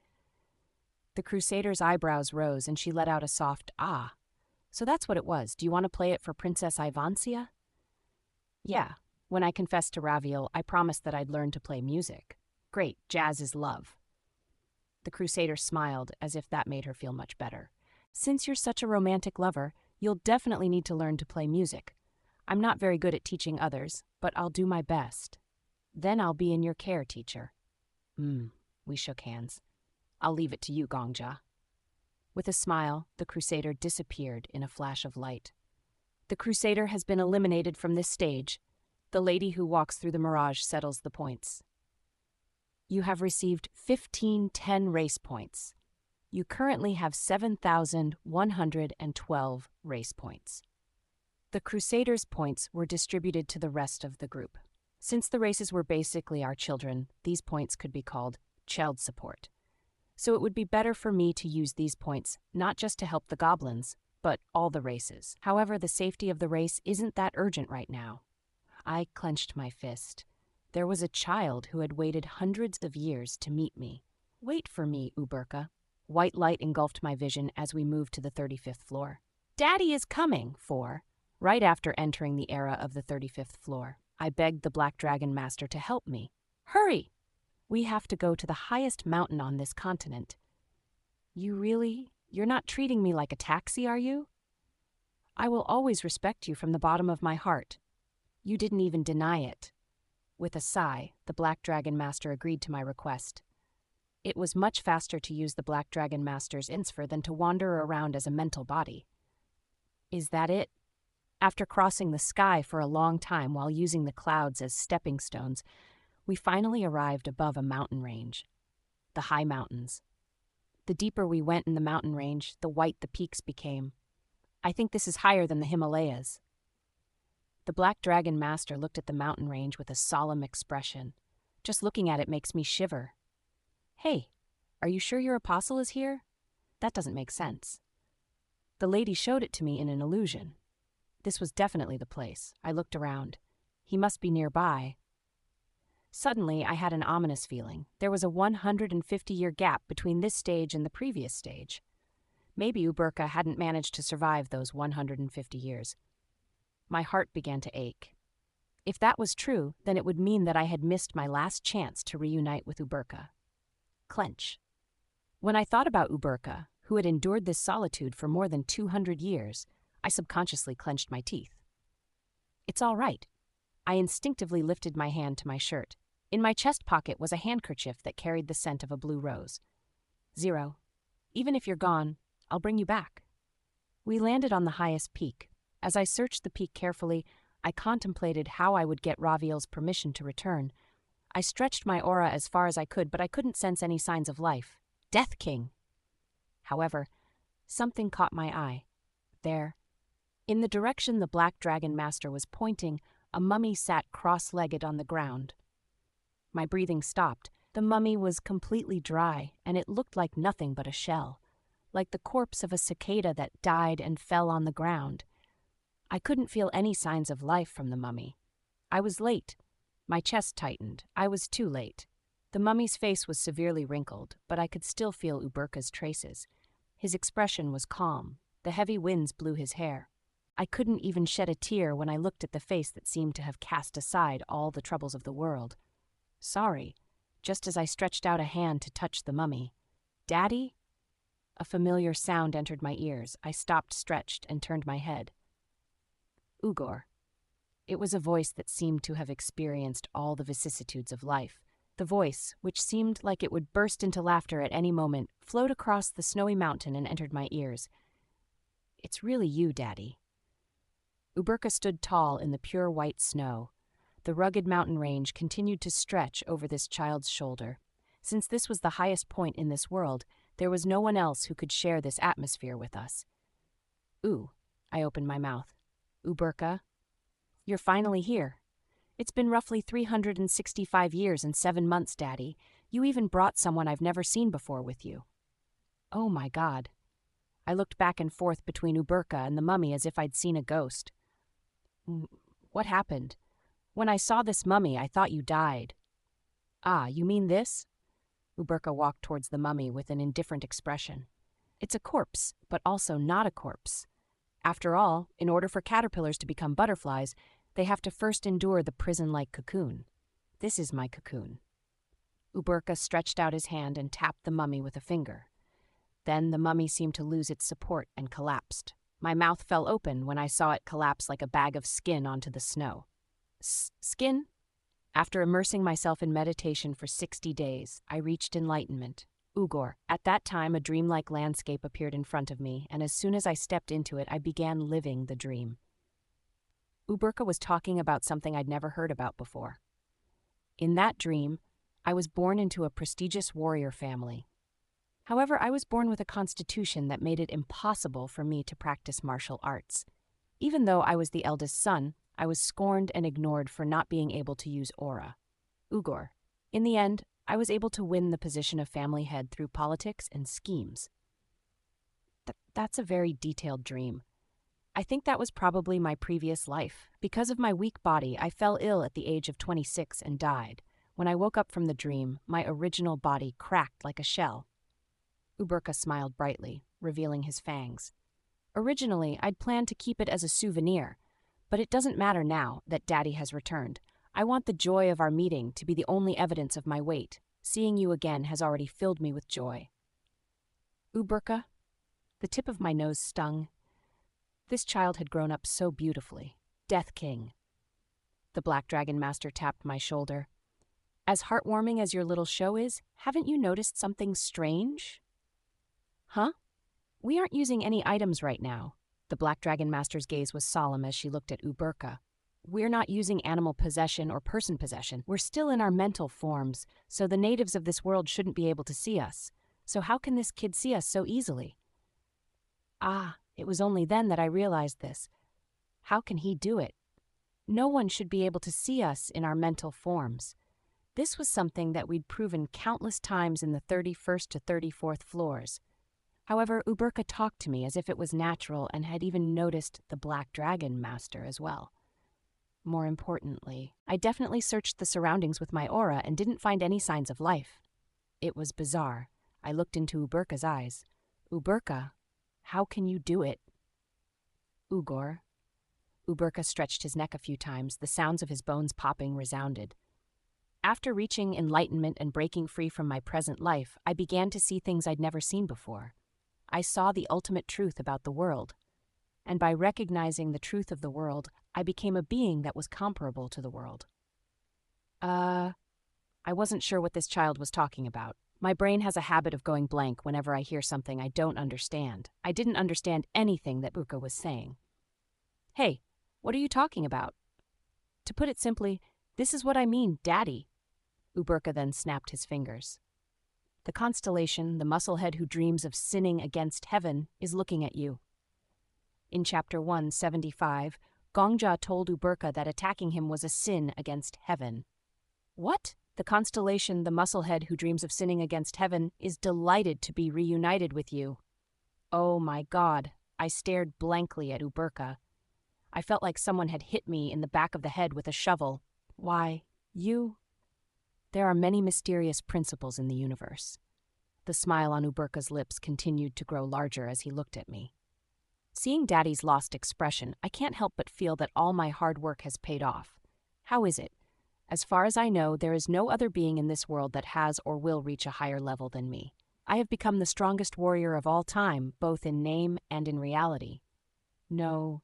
The Crusader's eyebrows rose and she let out a soft ah. So that's what it was. Do you want to play it for Princess Ivancia? Yeah. When I confessed to Raviel, I promised that I'd learn to play music. Great, jazz is love. The Crusader smiled as if that made her feel much better. Since you're such a romantic lover, you'll definitely need to learn to play music. I'm not very good at teaching others, but I'll do my best. Then I'll be in your care, teacher. We shook hands. I'll leave it to you, Gongja. With a smile, the Crusader disappeared in a flash of light. The Crusader has been eliminated from this stage. The lady who walks through the mirage settles the points. You have received 1510 race points. You currently have 7,112 race points. The Crusader's points were distributed to the rest of the group. Since the races were basically our children, these points could be called child support. So it would be better for me to use these points not just to help the goblins, but all the races. However, the safety of the race isn't that urgent right now. I clenched my fist. There was a child who had waited hundreds of years to meet me. Wait for me, Uberka. White light engulfed my vision as we moved to the 35th floor. Daddy is coming, 4. Right after entering the era of the 35th floor, I begged the Black Dragon Master to help me. Hurry! We have to go to the highest mountain on this continent. You're not treating me like a taxi, are you? I will always respect you from the bottom of my heart. You didn't even deny it. With a sigh, the Black Dragon Master agreed to my request. It was much faster to use the Black Dragon Master's insfer than to wander around as a mental body. Is that it? After crossing the sky for a long time while using the clouds as stepping stones, we finally arrived above a mountain range. The high mountains. The deeper we went in the mountain range, the white the peaks became. I think this is higher than the Himalayas. The Black Dragon Master looked at the mountain range with a solemn expression. Just looking at it makes me shiver. Hey, are you sure your apostle is here? That doesn't make sense. The lady showed it to me in an illusion. This was definitely the place. I looked around. He must be nearby. Suddenly, I had an ominous feeling. There was a 150-year gap between this stage and the previous stage. Maybe Uberka hadn't managed to survive those 150 years. My heart began to ache. If that was true, then it would mean that I had missed my last chance to reunite with Uberka. Clench. When I thought about Uberka, who had endured this solitude for more than 200 years, I subconsciously clenched my teeth. It's all right. I instinctively lifted my hand to my shirt. In my chest pocket was a handkerchief that carried the scent of a blue rose. Zero. Even if you're gone, I'll bring you back. We landed on the highest peak. As I searched the peak carefully, I contemplated how I would get Raviel's permission to return. I stretched my aura as far as I could, but I couldn't sense any signs of life. Death King! However, something caught my eye. There, in the direction the Black Dragon Master was pointing, a mummy sat cross-legged on the ground. My breathing stopped. The mummy was completely dry, and it looked like nothing but a shell, like the corpse of a cicada that died and fell on the ground. I couldn't feel any signs of life from the mummy. I was late. My chest tightened. I was too late. The mummy's face was severely wrinkled, but I could still feel Uberka's traces. His expression was calm. The heavy winds blew his hair. I couldn't even shed a tear when I looked at the face that seemed to have cast aside all the troubles of the world. Sorry, just as I stretched out a hand to touch the mummy. Daddy? A familiar sound entered my ears. I stopped, stretched, and turned my head. Ugor. It was a voice that seemed to have experienced all the vicissitudes of life. The voice, which seemed like it would burst into laughter at any moment, flowed across the snowy mountain and entered my ears. It's really you, Daddy. Uberka stood tall in the pure white snow. The rugged mountain range continued to stretch over this child's shoulder. Since this was the highest point in this world, there was no one else who could share this atmosphere with us. Ooh, I opened my mouth. Uberka, you're finally here. It's been roughly 365 years and 7 months, Daddy. You even brought someone I've never seen before with you. Oh my God. I looked back and forth between Uberka and the mummy as if I'd seen a ghost. What happened? When I saw this mummy, I thought you died. Ah, you mean this? Uberka walked towards the mummy with an indifferent expression. It's a corpse, but also not a corpse. After all, in order for caterpillars to become butterflies, they have to first endure the prison-like cocoon. This is my cocoon. Uberka stretched out his hand and tapped the mummy with a finger. Then the mummy seemed to lose its support and collapsed. My mouth fell open when I saw it collapse like a bag of skin onto the snow. Skin? After immersing myself in meditation for 60 days, I reached enlightenment. Ugor. At that time, a dreamlike landscape appeared in front of me, and as soon as I stepped into it, I began living the dream. Uberka was talking about something I'd never heard about before. In that dream, I was born into a prestigious warrior family. However, I was born with a constitution that made it impossible for me to practice martial arts. Even though I was the eldest son, I was scorned and ignored for not being able to use aura. Ugor. In the end, I was able to win the position of family head through politics and schemes. That's a very detailed dream. I think that was probably my previous life. Because of my weak body, I fell ill at the age of 26 and died. When I woke up from the dream, my original body cracked like a shell. Uberka smiled brightly, revealing his fangs. Originally, I'd planned to keep it as a souvenir, but it doesn't matter now that Daddy has returned. I want the joy of our meeting to be the only evidence of my weight. Seeing you again has already filled me with joy. Uberka, the tip of my nose stung. This child had grown up so beautifully. Death King. The Black Dragon Master tapped my shoulder. As heartwarming as your little show is, haven't you noticed something strange? Huh? We aren't using any items right now. The Black Dragon Master's gaze was solemn as she looked at Uberka. We're not using animal possession or person possession. We're still in our mental forms, so the natives of this world shouldn't be able to see us. So how can this kid see us so easily? Ah, it was only then that I realized this. How can he do it? No one should be able to see us in our mental forms. This was something that we'd proven countless times in the 31st to 34th floors. However, Uberka talked to me as if it was natural and had even noticed the Black Dragon Master as well. More importantly, I definitely searched the surroundings with my aura and didn't find any signs of life. It was bizarre. I looked into Uberka's eyes. Uberka, how can you do it? Ugor. Uberka stretched his neck a few times. The sounds of his bones popping resounded. After reaching enlightenment and breaking free from my present life, I began to see things I'd never seen before. I saw the ultimate truth about the world. And by recognizing the truth of the world, I became a being that was comparable to the world. I wasn't sure what this child was talking about. My brain has a habit of going blank whenever I hear something I don't understand. I didn't understand anything that Uka was saying. Hey, what are you talking about? To put it simply, this is what I mean, Daddy. Uberka then snapped his fingers. The constellation, the musclehead who dreams of sinning against heaven, is looking at you. In Chapter 175, Gongja told Uberka that attacking him was a sin against heaven. What? The constellation, the musclehead who dreams of sinning against heaven, is delighted to be reunited with you. Oh my God, I stared blankly at Uberka. I felt like someone had hit me in the back of the head with a shovel. Why, you? There are many mysterious principles in the universe. The smile on Uberka's lips continued to grow larger as he looked at me. Seeing Daddy's lost expression, I can't help but feel that all my hard work has paid off. How is it? As far as I know, there is no other being in this world that has or will reach a higher level than me. I have become the strongest warrior of all time, both in name and in reality. No,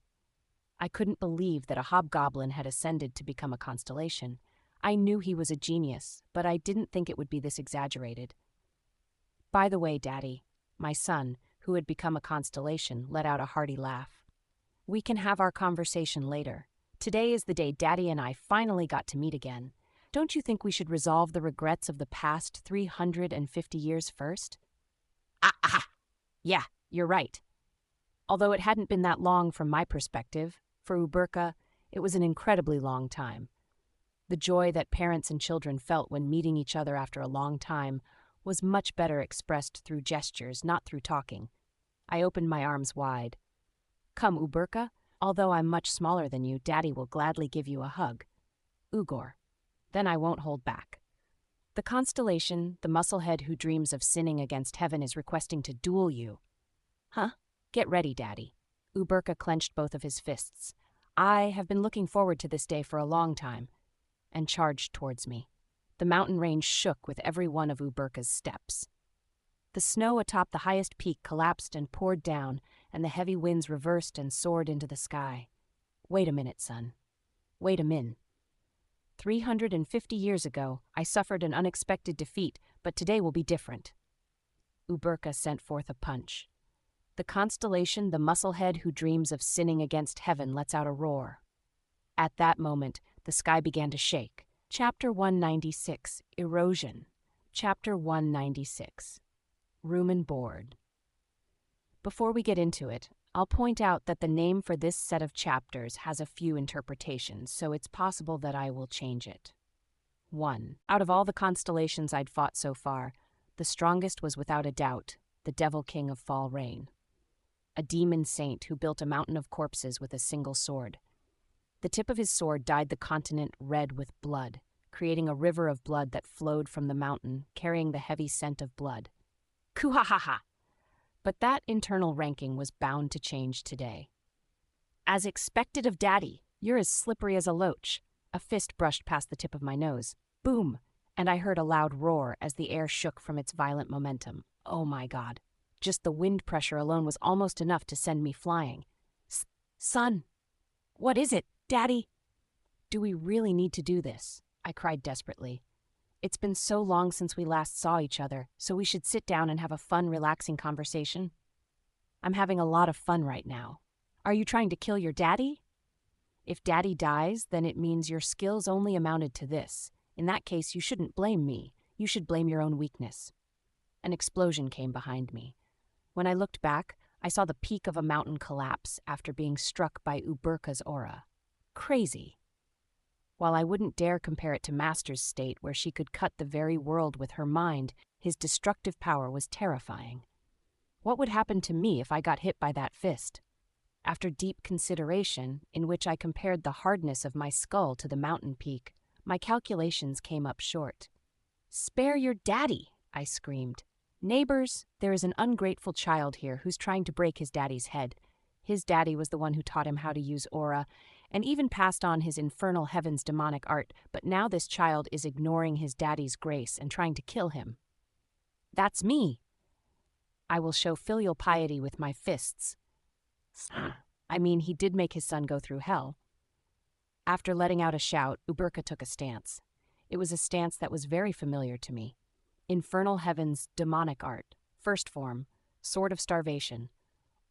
I couldn't believe that a hobgoblin had ascended to become a constellation. I knew he was a genius, but I didn't think it would be this exaggerated. By the way, Daddy, my son, who had become a constellation, let out a hearty laugh. We can have our conversation later. Today is the day Daddy and I finally got to meet again. Don't you think we should resolve the regrets of the past 350 years first? Yeah, you're right. Although it hadn't been that long from my perspective, for Uberka, it was an incredibly long time. The joy that parents and children felt when meeting each other after a long time was much better expressed through gestures, not through talking. I opened my arms wide. Come, Uberka. Although I'm much smaller than you, Daddy will gladly give you a hug. Ugor. Then I won't hold back. The constellation, the musclehead who dreams of sinning against heaven, is requesting to duel you. Huh? Get ready, Daddy. Uberka clenched both of his fists. I have been looking forward to this day for a long time, and charged towards me. The mountain range shook with every one of Uberka's steps. The snow atop the highest peak collapsed and poured down, and the heavy winds reversed and soared into the sky. Wait a minute, son. Wait a min. 350 years ago, I suffered an unexpected defeat, but today will be different. Uberka sent forth a punch. The constellation, the musclehead who dreams of sinning against heaven, lets out a roar. At that moment, the sky began to shake. Chapter 196, Erosion. Chapter 196, Room and Board. Before we get into it, I'll point out that the name for this set of chapters has a few interpretations, so it's possible that I will change it. 1. Out of all the constellations I'd fought so far, the strongest was without a doubt the Devil King of Fall Rain, a demon saint who built a mountain of corpses with a single sword. The tip of his sword dyed the continent red with blood, creating a river of blood that flowed from the mountain, carrying the heavy scent of blood. Kuhahaha! But that internal ranking was bound to change today. As expected of Daddy, you're as slippery as a loach. A fist brushed past the tip of my nose. Boom! And I heard a loud roar as the air shook from its violent momentum. Oh my God. Just the wind pressure alone was almost enough to send me flying. Son! What is it, Daddy? Do we really need to do this? I cried desperately. It's been so long since we last saw each other, so we should sit down and have a fun, relaxing conversation. I'm having a lot of fun right now. Are you trying to kill your daddy? If Daddy dies, then it means your skills only amounted to this. In that case, you shouldn't blame me. You should blame your own weakness. An explosion came behind me. When I looked back, I saw the peak of a mountain collapse after being struck by Uberka's aura. Crazy. While I wouldn't dare compare it to Master's state where she could cut the very world with her mind, his destructive power was terrifying. What would happen to me if I got hit by that fist? After deep consideration, in which I compared the hardness of my skull to the mountain peak, my calculations came up short. "Spare your daddy!" I screamed. "Neighbors, there is an ungrateful child here who's trying to break his daddy's head. His daddy was the one who taught him how to use aura, and even passed on his infernal heaven's demonic art, but now this child is ignoring his daddy's grace and trying to kill him." "That's me." I will show filial piety with my fists. I mean, he did make his son go through hell. After letting out a shout, Uberka took a stance. It was a stance that was very familiar to me. Infernal Heaven's demonic art, first form, sword of starvation.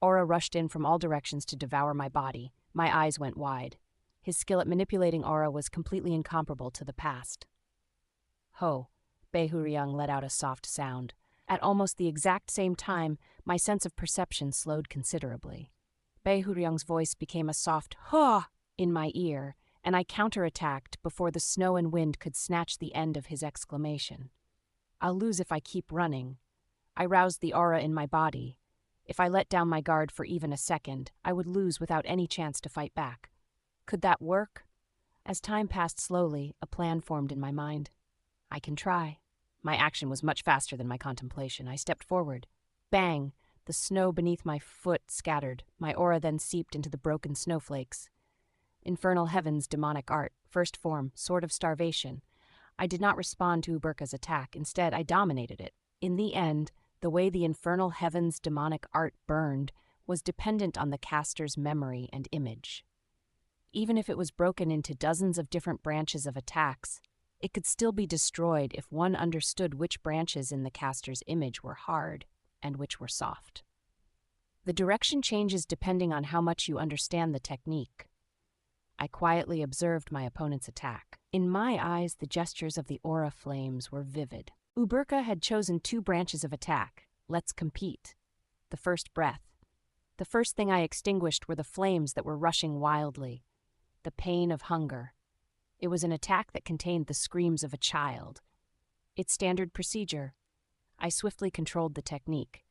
Aura rushed in from all directions to devour my body. My eyes went wide. His skill at manipulating aura was completely incomparable to the past. Ho! Behuryang let out a soft sound. At almost the exact same time, my sense of perception slowed considerably. Behuryang's voice became a soft "huh" in my ear, and I counterattacked before the snow and wind could snatch the end of his exclamation. I'll lose if I keep running. I roused the aura in my body. If I let down my guard for even a second, I would lose without any chance to fight back. Could that work? As time passed slowly, a plan formed in my mind. I can try. My action was much faster than my contemplation. I stepped forward. Bang! The snow beneath my foot scattered. My aura then seeped into the broken snowflakes. Infernal Heaven's demonic art, first form, sword of starvation. I did not respond to Uberka's attack. Instead, I dominated it. In the end, the way the Infernal Heaven's demonic art burned was dependent on the caster's memory and image. Even if it was broken into dozens of different branches of attacks, it could still be destroyed if one understood which branches in the caster's image were hard and which were soft. The direction changes depending on how much you understand the technique. I quietly observed my opponent's attack. In my eyes, the gestures of the aura flames were vivid. Uberka had chosen 2 branches of attack. Let's compete. The first breath. The first thing I extinguished were the flames that were rushing wildly. The pain of hunger. It was an attack that contained the screams of a child. Its standard procedure. I swiftly controlled the technique.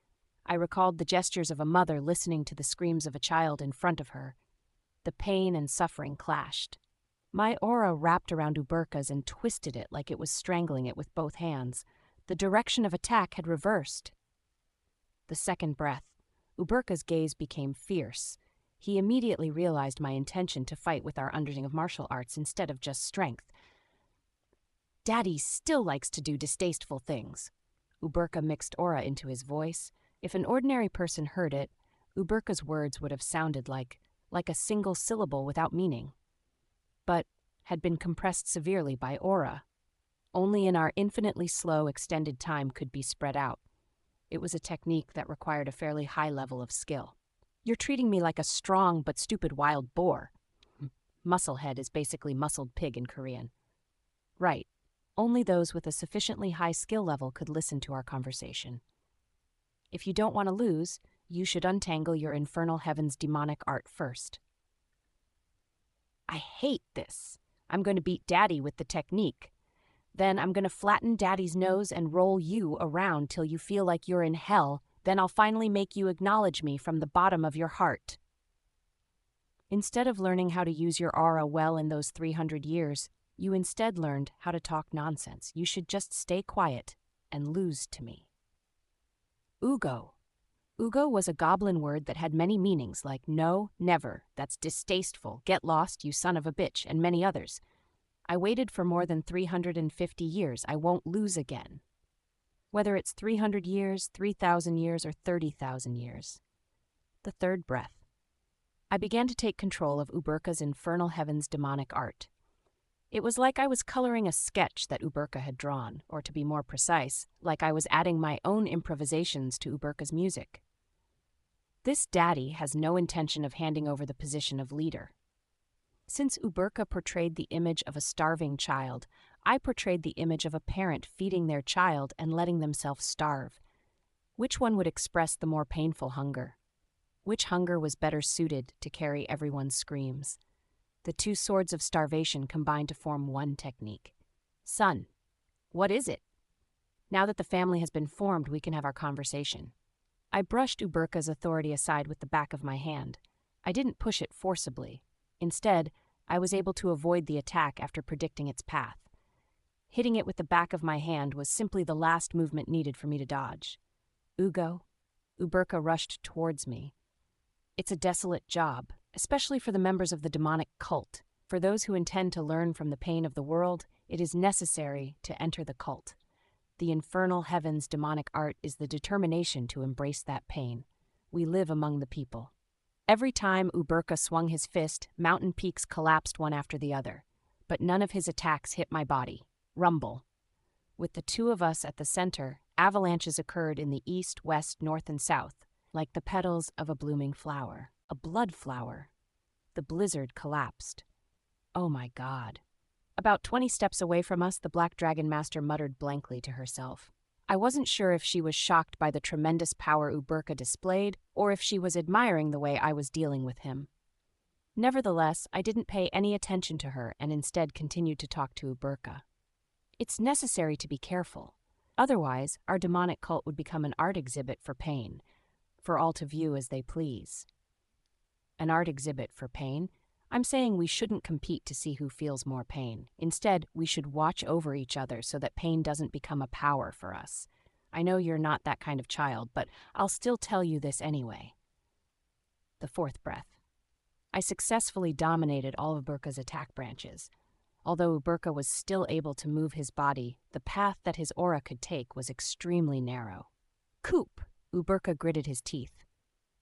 I recalled the gestures of a mother listening to the screams of a child in front of her. The pain and suffering clashed. My aura wrapped around Uberka's and twisted it like it was strangling it with both hands. The direction of attack had reversed. The second breath. Uberka's gaze became fierce. He immediately realized my intention to fight with our understanding of martial arts instead of just strength. Daddy still likes to do distasteful things. Uberka mixed aura into his voice. If an ordinary person heard it, Uberka's words would have sounded like a single syllable without meaning, but had been compressed severely by aura. Only in our infinitely slow, extended time could be spread out. It was a technique that required a fairly high level of skill. You're treating me like a strong but stupid wild boar. Musclehead is basically muscled pig in Korean. Right. Only those with a sufficiently high skill level could listen to our conversation. If you don't want to lose, you should untangle your Infernal Heaven's demonic art first. I hate this. I'm going to beat Daddy with the technique. Then I'm going to flatten Daddy's nose and roll you around till you feel like you're in hell. Then I'll finally make you acknowledge me from the bottom of your heart. Instead of learning how to use your aura well in those 300 years, you instead learned how to talk nonsense. You should just stay quiet and lose to me. Ugo. Ugo was a goblin word that had many meanings like no, never, that's distasteful, get lost, you son of a bitch, and many others. I waited for more than 350 years. I won't lose again. Whether it's 300 years, 3,000 years, or 30,000 years. The third breath. I began to take control of Uberka's Infernal Heaven's demonic art. It was like I was coloring a sketch that Uberka had drawn, or to be more precise, like I was adding my own improvisations to Uberka's music. This daddy has no intention of handing over the position of leader. Since Uberka portrayed the image of a starving child, I portrayed the image of a parent feeding their child and letting themselves starve. Which one would express the more painful hunger? Which hunger was better suited to carry everyone's screams? The 2 swords of starvation combined to form one technique. Son, what is it? Now that the family has been formed, we can have our conversation. I brushed Uberka's authority aside with the back of my hand. I didn't push it forcibly. Instead, I was able to avoid the attack after predicting its path. Hitting it with the back of my hand was simply the last movement needed for me to dodge. Ugo. Uberka rushed towards me. It's a desolate job, especially for the members of the demonic cult. For those who intend to learn from the pain of the world, it is necessary to enter the cult. The infernal heaven's demonic art is the determination to embrace that pain. We live among the people. Every time Uberka swung his fist, mountain peaks collapsed one after the other. But none of his attacks hit my body. Rumble. With the two of us at the center, avalanches occurred in the east, west, north, and south, like the petals of a blooming flower. A blood flower. The blizzard collapsed. Oh my God. About 20 steps away from us, the Black Dragon Master muttered blankly to herself. I wasn't sure if she was shocked by the tremendous power Uberka displayed, or if she was admiring the way I was dealing with him. Nevertheless, I didn't pay any attention to her and instead continued to talk to Uberka. It's necessary to be careful. Otherwise, our demonic cult would become an art exhibit for pain, for all to view as they please. An art exhibit for pain? I'm saying we shouldn't compete to see who feels more pain. Instead, we should watch over each other so that pain doesn't become a power for us. I know you're not that kind of child, but I'll still tell you this anyway. The fourth breath. I successfully dominated all of Uberka's attack branches. Although Uberka was still able to move his body, the path that his aura could take was extremely narrow. Coop! Uberka gritted his teeth.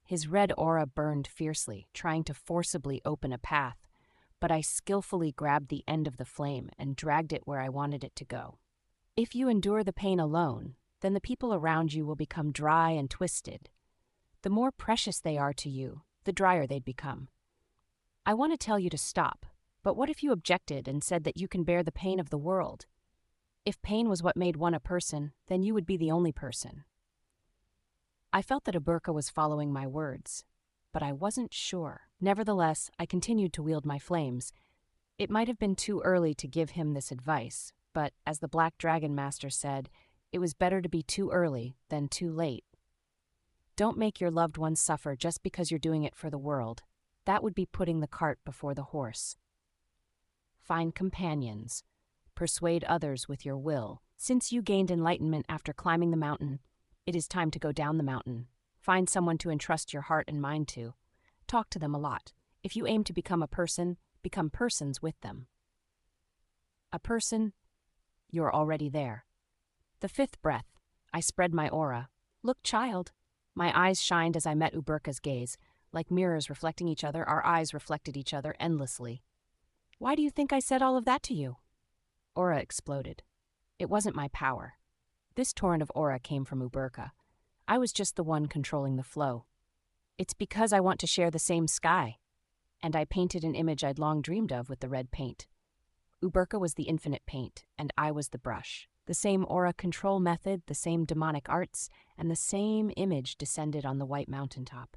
His red aura burned fiercely, trying to forcibly open a path, but I skillfully grabbed the end of the flame and dragged it where I wanted it to go. If you endure the pain alone, then the people around you will become dry and twisted. The more precious they are to you, the drier they'd become. I want to tell you to stop, but what if you objected and said that you can bear the pain of the world? If pain was what made one a person, then you would be the only person. I felt that Uberka was following my words, but I wasn't sure. Nevertheless, I continued to wield my flames. It might have been too early to give him this advice, but as the Black Dragon Master said, it was better to be too early than too late. Don't make your loved ones suffer just because you're doing it for the world. That would be putting the cart before the horse. Find companions. Persuade others with your will. Since you gained enlightenment after climbing the mountain, it is time to go down the mountain. Find someone to entrust your heart and mind to. Talk to them a lot. If you aim to become a person, become persons with them. A person, you're already there. The fifth breath. I spread my aura. Look, child. My eyes shined as I met Uberka's gaze. Like mirrors reflecting each other, our eyes reflected each other endlessly. Why do you think I said all of that to you? Aura exploded. It wasn't my power. This torrent of aura came from Uberka. I was just the one controlling the flow. It's because I want to share the same sky. And I painted an image I'd long dreamed of with the red paint. Uberka was the infinite paint, and I was the brush. The same aura control method, the same demonic arts, and the same image descended on the white mountaintop.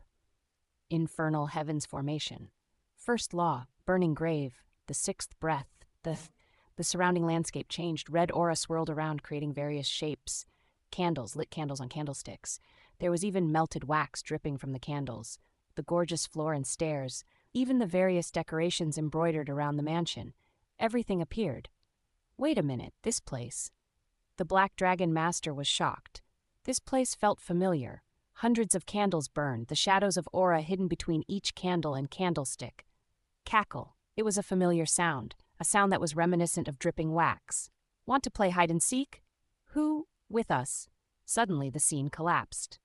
Infernal heavens formation. First law, burning grave, the sixth breath, the surrounding landscape changed. Red aura swirled around, creating various shapes. Candles, lit candles on candlesticks. There was even melted wax dripping from the candles. The gorgeous floor and stairs. Even the various decorations embroidered around the mansion. Everything appeared. Wait a minute, this place. The Black Dragon Master was shocked. This place felt familiar. Hundreds of candles burned, the shadows of aura hidden between each candle and candlestick. Cackle. It was a familiar sound. A sound that was reminiscent of dripping wax. Want to play hide and seek? Who? With us. Suddenly the scene collapsed.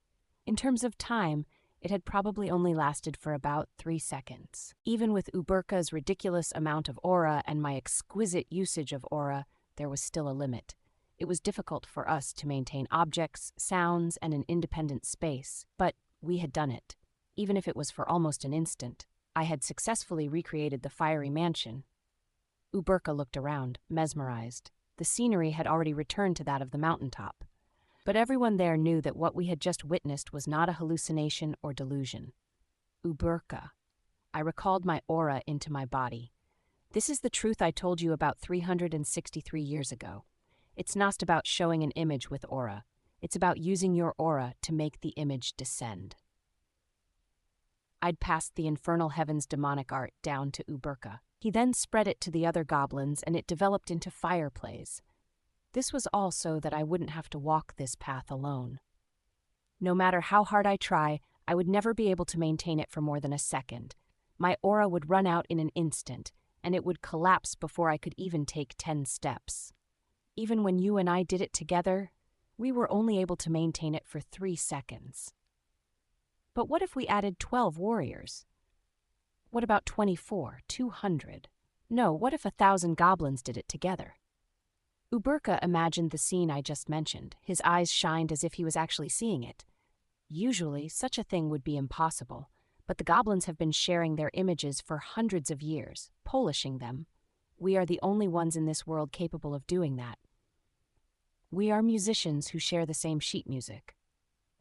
In terms of time, it had probably only lasted for about 3 seconds. Even with Uberka's ridiculous amount of aura and my exquisite usage of aura, there was still a limit. It was difficult for us to maintain objects, sounds, and an independent space, but we had done it. Even if it was for almost an instant, I had successfully recreated the fiery mansion. Uberka looked around, mesmerized. The scenery had already returned to that of the mountaintop. But everyone there knew that what we had just witnessed was not a hallucination or delusion. Uberka. I recalled my aura into my body. This is the truth I told you about 363 years ago. It's not about showing an image with aura. It's about using your aura to make the image descend. I'd passed the infernal heavens demonic art down to Uberka. He then spread it to the other goblins, and it developed into fire plays. This was all so that I wouldn't have to walk this path alone. No matter how hard I try, I would never be able to maintain it for more than a second. My aura would run out in an instant, and it would collapse before I could even take 10 steps. Even when you and I did it together, We were only able to maintain it for 3 seconds. But what if we added 12 warriors? What about 24, 200? No, what if 1,000 goblins did it together? Uberka imagined the scene I just mentioned. His eyes shined as if he was actually seeing it. Usually, such a thing would be impossible, but the goblins have been sharing their images for hundreds of years, polishing them. We are the only ones in this world capable of doing that. We are musicians who share the same sheet music.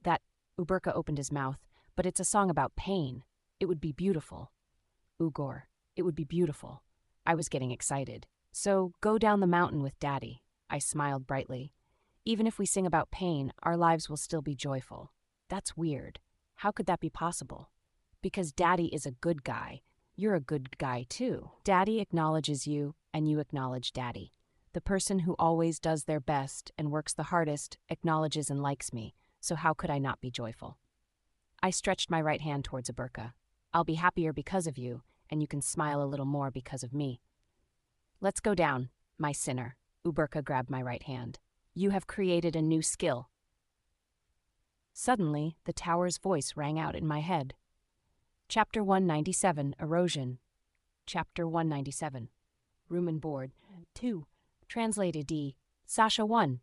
That Uberka opened his mouth, but it's a song about pain. It would be beautiful. Ugor, it would be beautiful. I was getting excited. So go down the mountain with Daddy. I smiled brightly. Even if we sing about pain, our lives will still be joyful. That's weird. How could that be possible? Because Daddy is a good guy. You're a good guy too. Daddy acknowledges you, and you acknowledge Daddy. The person who always does their best and works the hardest acknowledges and likes me, so how could I not be joyful? I stretched my right hand towards Uberka. I'll be happier because of you, and you can smile a little more because of me. Let's go down, my sinner. Uberka grabbed my right hand. You have created a new skill. Suddenly, the tower's voice rang out in my head. Chapter 197, Erosion. Chapter 197. Room and board. 2. Translated D. Sasha 1.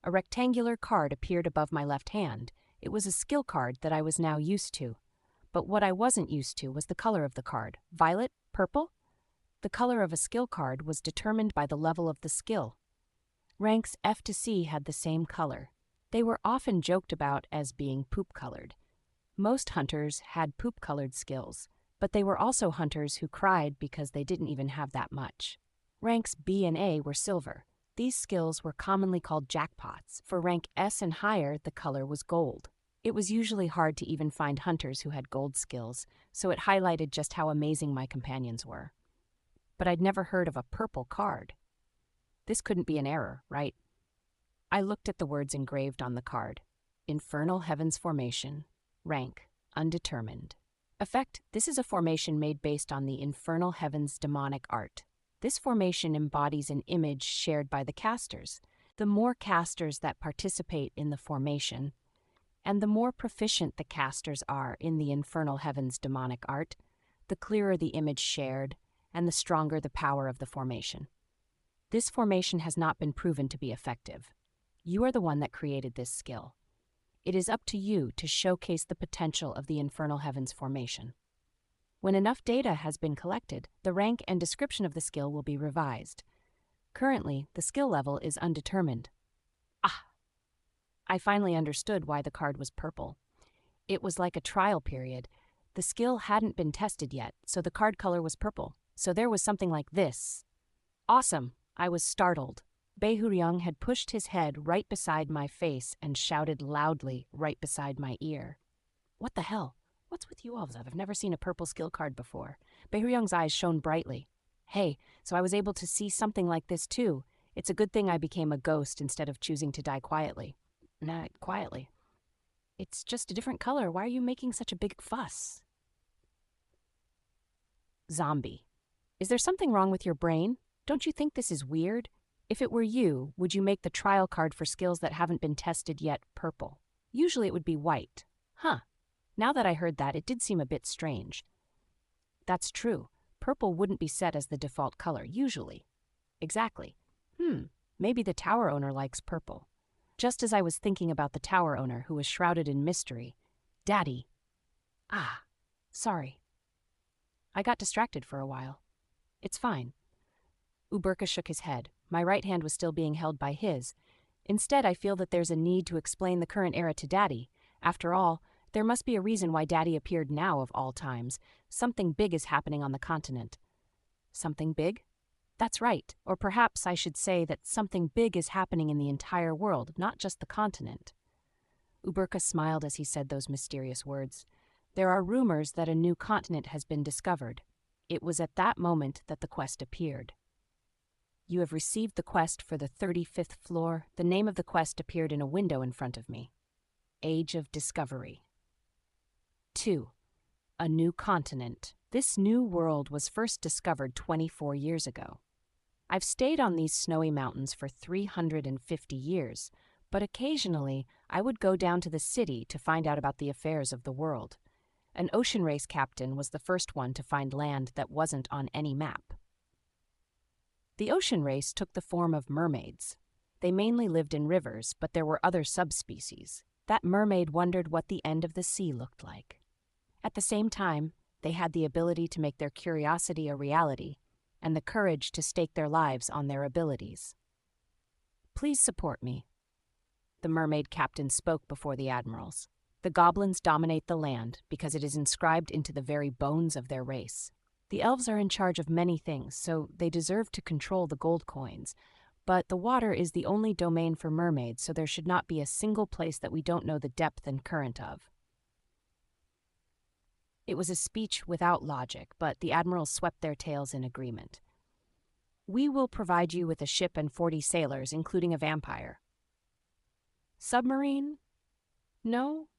A rectangular card appeared above my left hand. It was a skill card that I was now used to. But what I wasn't used to was the color of the card. Violet? Purple? The color of a skill card was determined by the level of the skill. Ranks F to C had the same color. They were often joked about as being poop-colored. Most hunters had poop-colored skills, but they were also hunters who cried because they didn't even have that much. Ranks B and A were silver. These skills were commonly called jackpots. For rank S and higher, the color was gold. It was usually hard to even find hunters who had gold skills, so it highlighted just how amazing my companions were. But I'd never heard of a purple card. This couldn't be an error, right? I looked at the words engraved on the card. Infernal Heavens Formation. Rank, undetermined. Effect, this is a formation made based on the Infernal Heavens demonic art. This formation embodies an image shared by the casters. The more casters that participate in the formation, and the more proficient the casters are in the Infernal Heavens demonic art, the clearer the image shared, and the stronger the power of the formation. This formation has not been proven to be effective. You are the one that created this skill. It is up to you to showcase the potential of the Infernal Heavens formation. When enough data has been collected, the rank and description of the skill will be revised. Currently, the skill level is undetermined. I finally understood why the card was purple. It was like a trial period. The skill hadn't been tested yet, so the card color was purple. So there was something like this. Awesome! I was startled. Behuryung had pushed his head right beside my face and shouted loudly right beside my ear. What the hell? What's with you all? I've never seen a purple skill card before. Behuryung's eyes shone brightly. Hey, so I was able to see something like this too. It's a good thing I became a ghost instead of choosing to die quietly. Not quietly. It's just a different color. Why are you making such a big fuss? Zombie. Is there something wrong with your brain? Don't you think this is weird? If it were you, would you make the trial card for skills that haven't been tested yet purple? Usually it would be white. Huh. Now that I heard that, it did seem a bit strange. That's true. Purple wouldn't be set as the default color, usually. Exactly. Maybe the tower owner likes purple. Just as I was thinking about the tower owner who was shrouded in mystery, Daddy. Sorry. I got distracted for a while. It's fine. Uberka shook his head. My right hand was still being held by his. Instead, I feel that there's a need to explain the current era to Daddy. After all, there must be a reason why Daddy appeared now of all times. Something big is happening on the continent. Something big? That's right. Or perhaps I should say that something big is happening in the entire world, not just the continent. Uberka smiled as he said those mysterious words. There are rumors that a new continent has been discovered. It was at that moment that the quest appeared. You have received the quest for the 35th floor. The name of the quest appeared in a window in front of me. Age of Discovery. 2. A new continent. This new world was first discovered 24 years ago. I've stayed on these snowy mountains for 350 years, But occasionally, I would go down to the city to find out about the affairs of the world. An ocean race captain was the first one to find land that wasn't on any map. The ocean race took the form of mermaids. They mainly lived in rivers, but there were other subspecies. That mermaid wondered what the end of the sea looked like. At the same time, they had the ability to make their curiosity a reality, and the courage to stake their lives on their abilities. "Please support me." The mermaid captain spoke before the admirals. "The goblins dominate the land because it is inscribed into the very bones of their race. The elves are in charge of many things, so they deserve to control the gold coins. But the water is the only domain for mermaids, so there should not be a single place that we don't know the depth and current of." It was a speech without logic, but the admirals swept their tails in agreement. "We will provide you with a ship and 40 sailors, including a vampire." "Submarine? No?"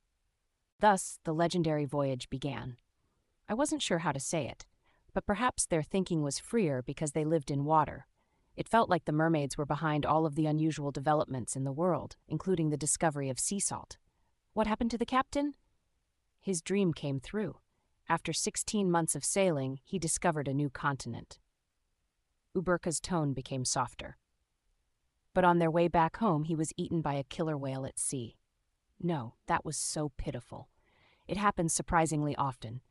Thus, the legendary voyage began. I wasn't sure how to say it, but perhaps their thinking was freer because they lived in water. It felt like the mermaids were behind all of the unusual developments in the world, including the discovery of sea salt. What happened to the captain? His dream came through. After 16 months of sailing, he discovered a new continent. Uberka's tone became softer. But on their way back home, he was eaten by a killer whale at sea. No, that was so pitiful. It happens surprisingly often.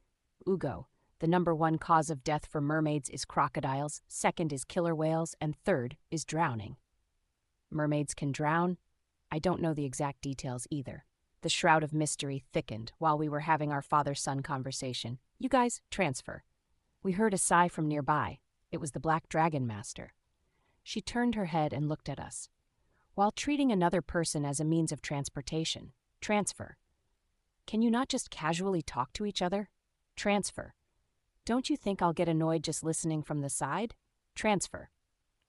Ugo, the #1 cause of death for mermaids is crocodiles, second is killer whales, and third is drowning. Mermaids can drown? I don't know the exact details either. The shroud of mystery thickened while we were having our father-son conversation. "You guys, transfer." We heard a sigh from nearby. It was the Black Dragon Master. She turned her head and looked at us. "While treating another person as a means of transportation, transfer. Can you not just casually talk to each other? Transfer. Don't you think I'll get annoyed just listening from the side? Transfer."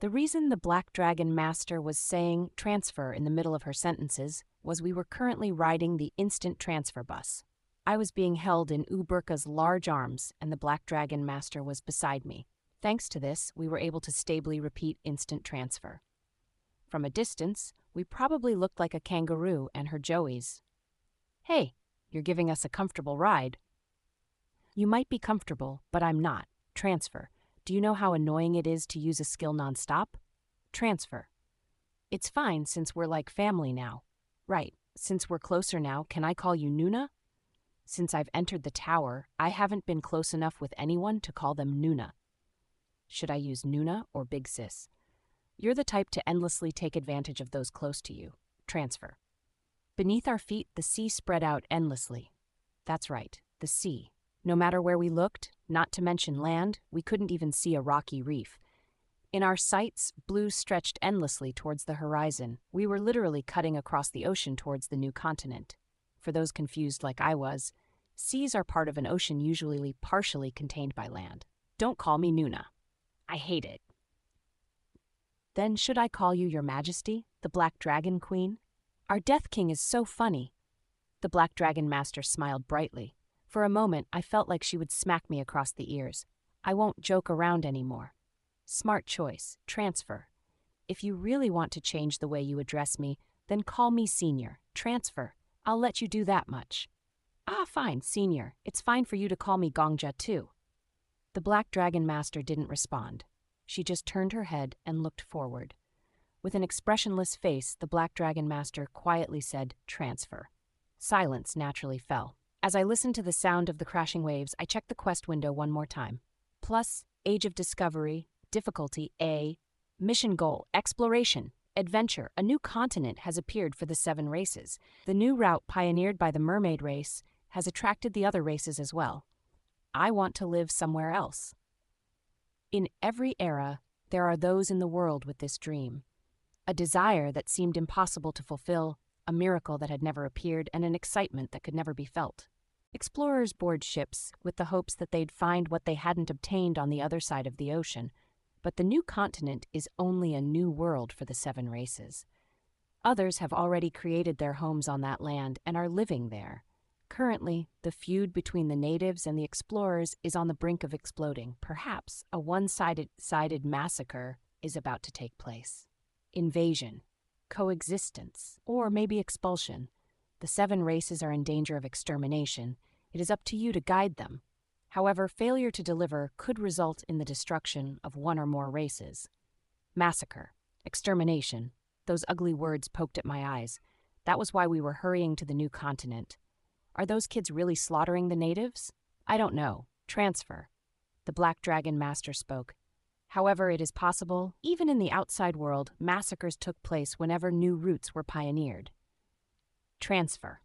The reason the Black Dragon Master was saying transfer in the middle of her sentences was we were currently riding the instant transfer bus. I was being held in Uberka's large arms, and the Black Dragon Master was beside me. Thanks to this, we were able to stably repeat instant transfer. From a distance, we probably looked like a kangaroo and her joeys. "Hey, you're giving us a comfortable ride." "You might be comfortable, but I'm not. Transfer. Do you know how annoying it is to use a skill nonstop? Transfer." "It's fine since we're like family now." "Right. Since we're closer now, can I call you Nuna?" Since I've entered the tower, I haven't been close enough with anyone to call them Nuna. Should I use Nuna or Big Sis? You're the type to endlessly take advantage of those close to you. Transfer. Beneath our feet, the sea spread out endlessly. That's right, the sea. No matter where we looked, not to mention land, we couldn't even see a rocky reef. In our sights, blue stretched endlessly towards the horizon. We were literally cutting across the ocean towards the new continent. For those confused like I was, seas are part of an ocean usually partially contained by land. Don't call me Nuna. I hate it. Then should I call you Your Majesty, the Black Dragon Queen? Our Death King is so funny. The Black Dragon Master smiled brightly. For a moment, I felt like she would smack me across the ears. I won't joke around anymore. Smart choice. Transfer. If you really want to change the way you address me, then call me Senior. Transfer. I'll let you do that much. Ah, fine, Senior. It's fine for you to call me Gongja, too. The Black Dragon Master didn't respond. She just turned her head and looked forward. With an expressionless face, the Black Dragon Master quietly said, "Transfer." Silence naturally fell. As I listened to the sound of the crashing waves, I checked the quest window one more time. Plus, Age of Discovery, difficulty A, mission goal, exploration, adventure. A new continent has appeared for the 7 races. The new route pioneered by the mermaid race has attracted the other races as well. I want to live somewhere else. In every era, there are those in the world with this dream. A desire that seemed impossible to fulfill, a miracle that had never appeared, and an excitement that could never be felt. Explorers board ships with the hopes that they'd find what they hadn't obtained on the other side of the ocean. But the new continent is only a new world for the 7 races. Others have already created their homes on that land and are living there. Currently, the feud between the natives and the explorers is on the brink of exploding. Perhaps a one-sided massacre is about to take place. Invasion. coexistence, or maybe expulsion. The 7 races are in danger of extermination. It is up to you to guide them. However, failure to deliver could result in the destruction of 1 or more races. Massacre, extermination, those ugly words poked at my eyes. That was why we were hurrying to the new continent. Are those kids really slaughtering the natives? I don't know. Transfer. The Black Dragon Master spoke. However, it is possible, even in the outside world, massacres took place whenever new routes were pioneered. Transfer.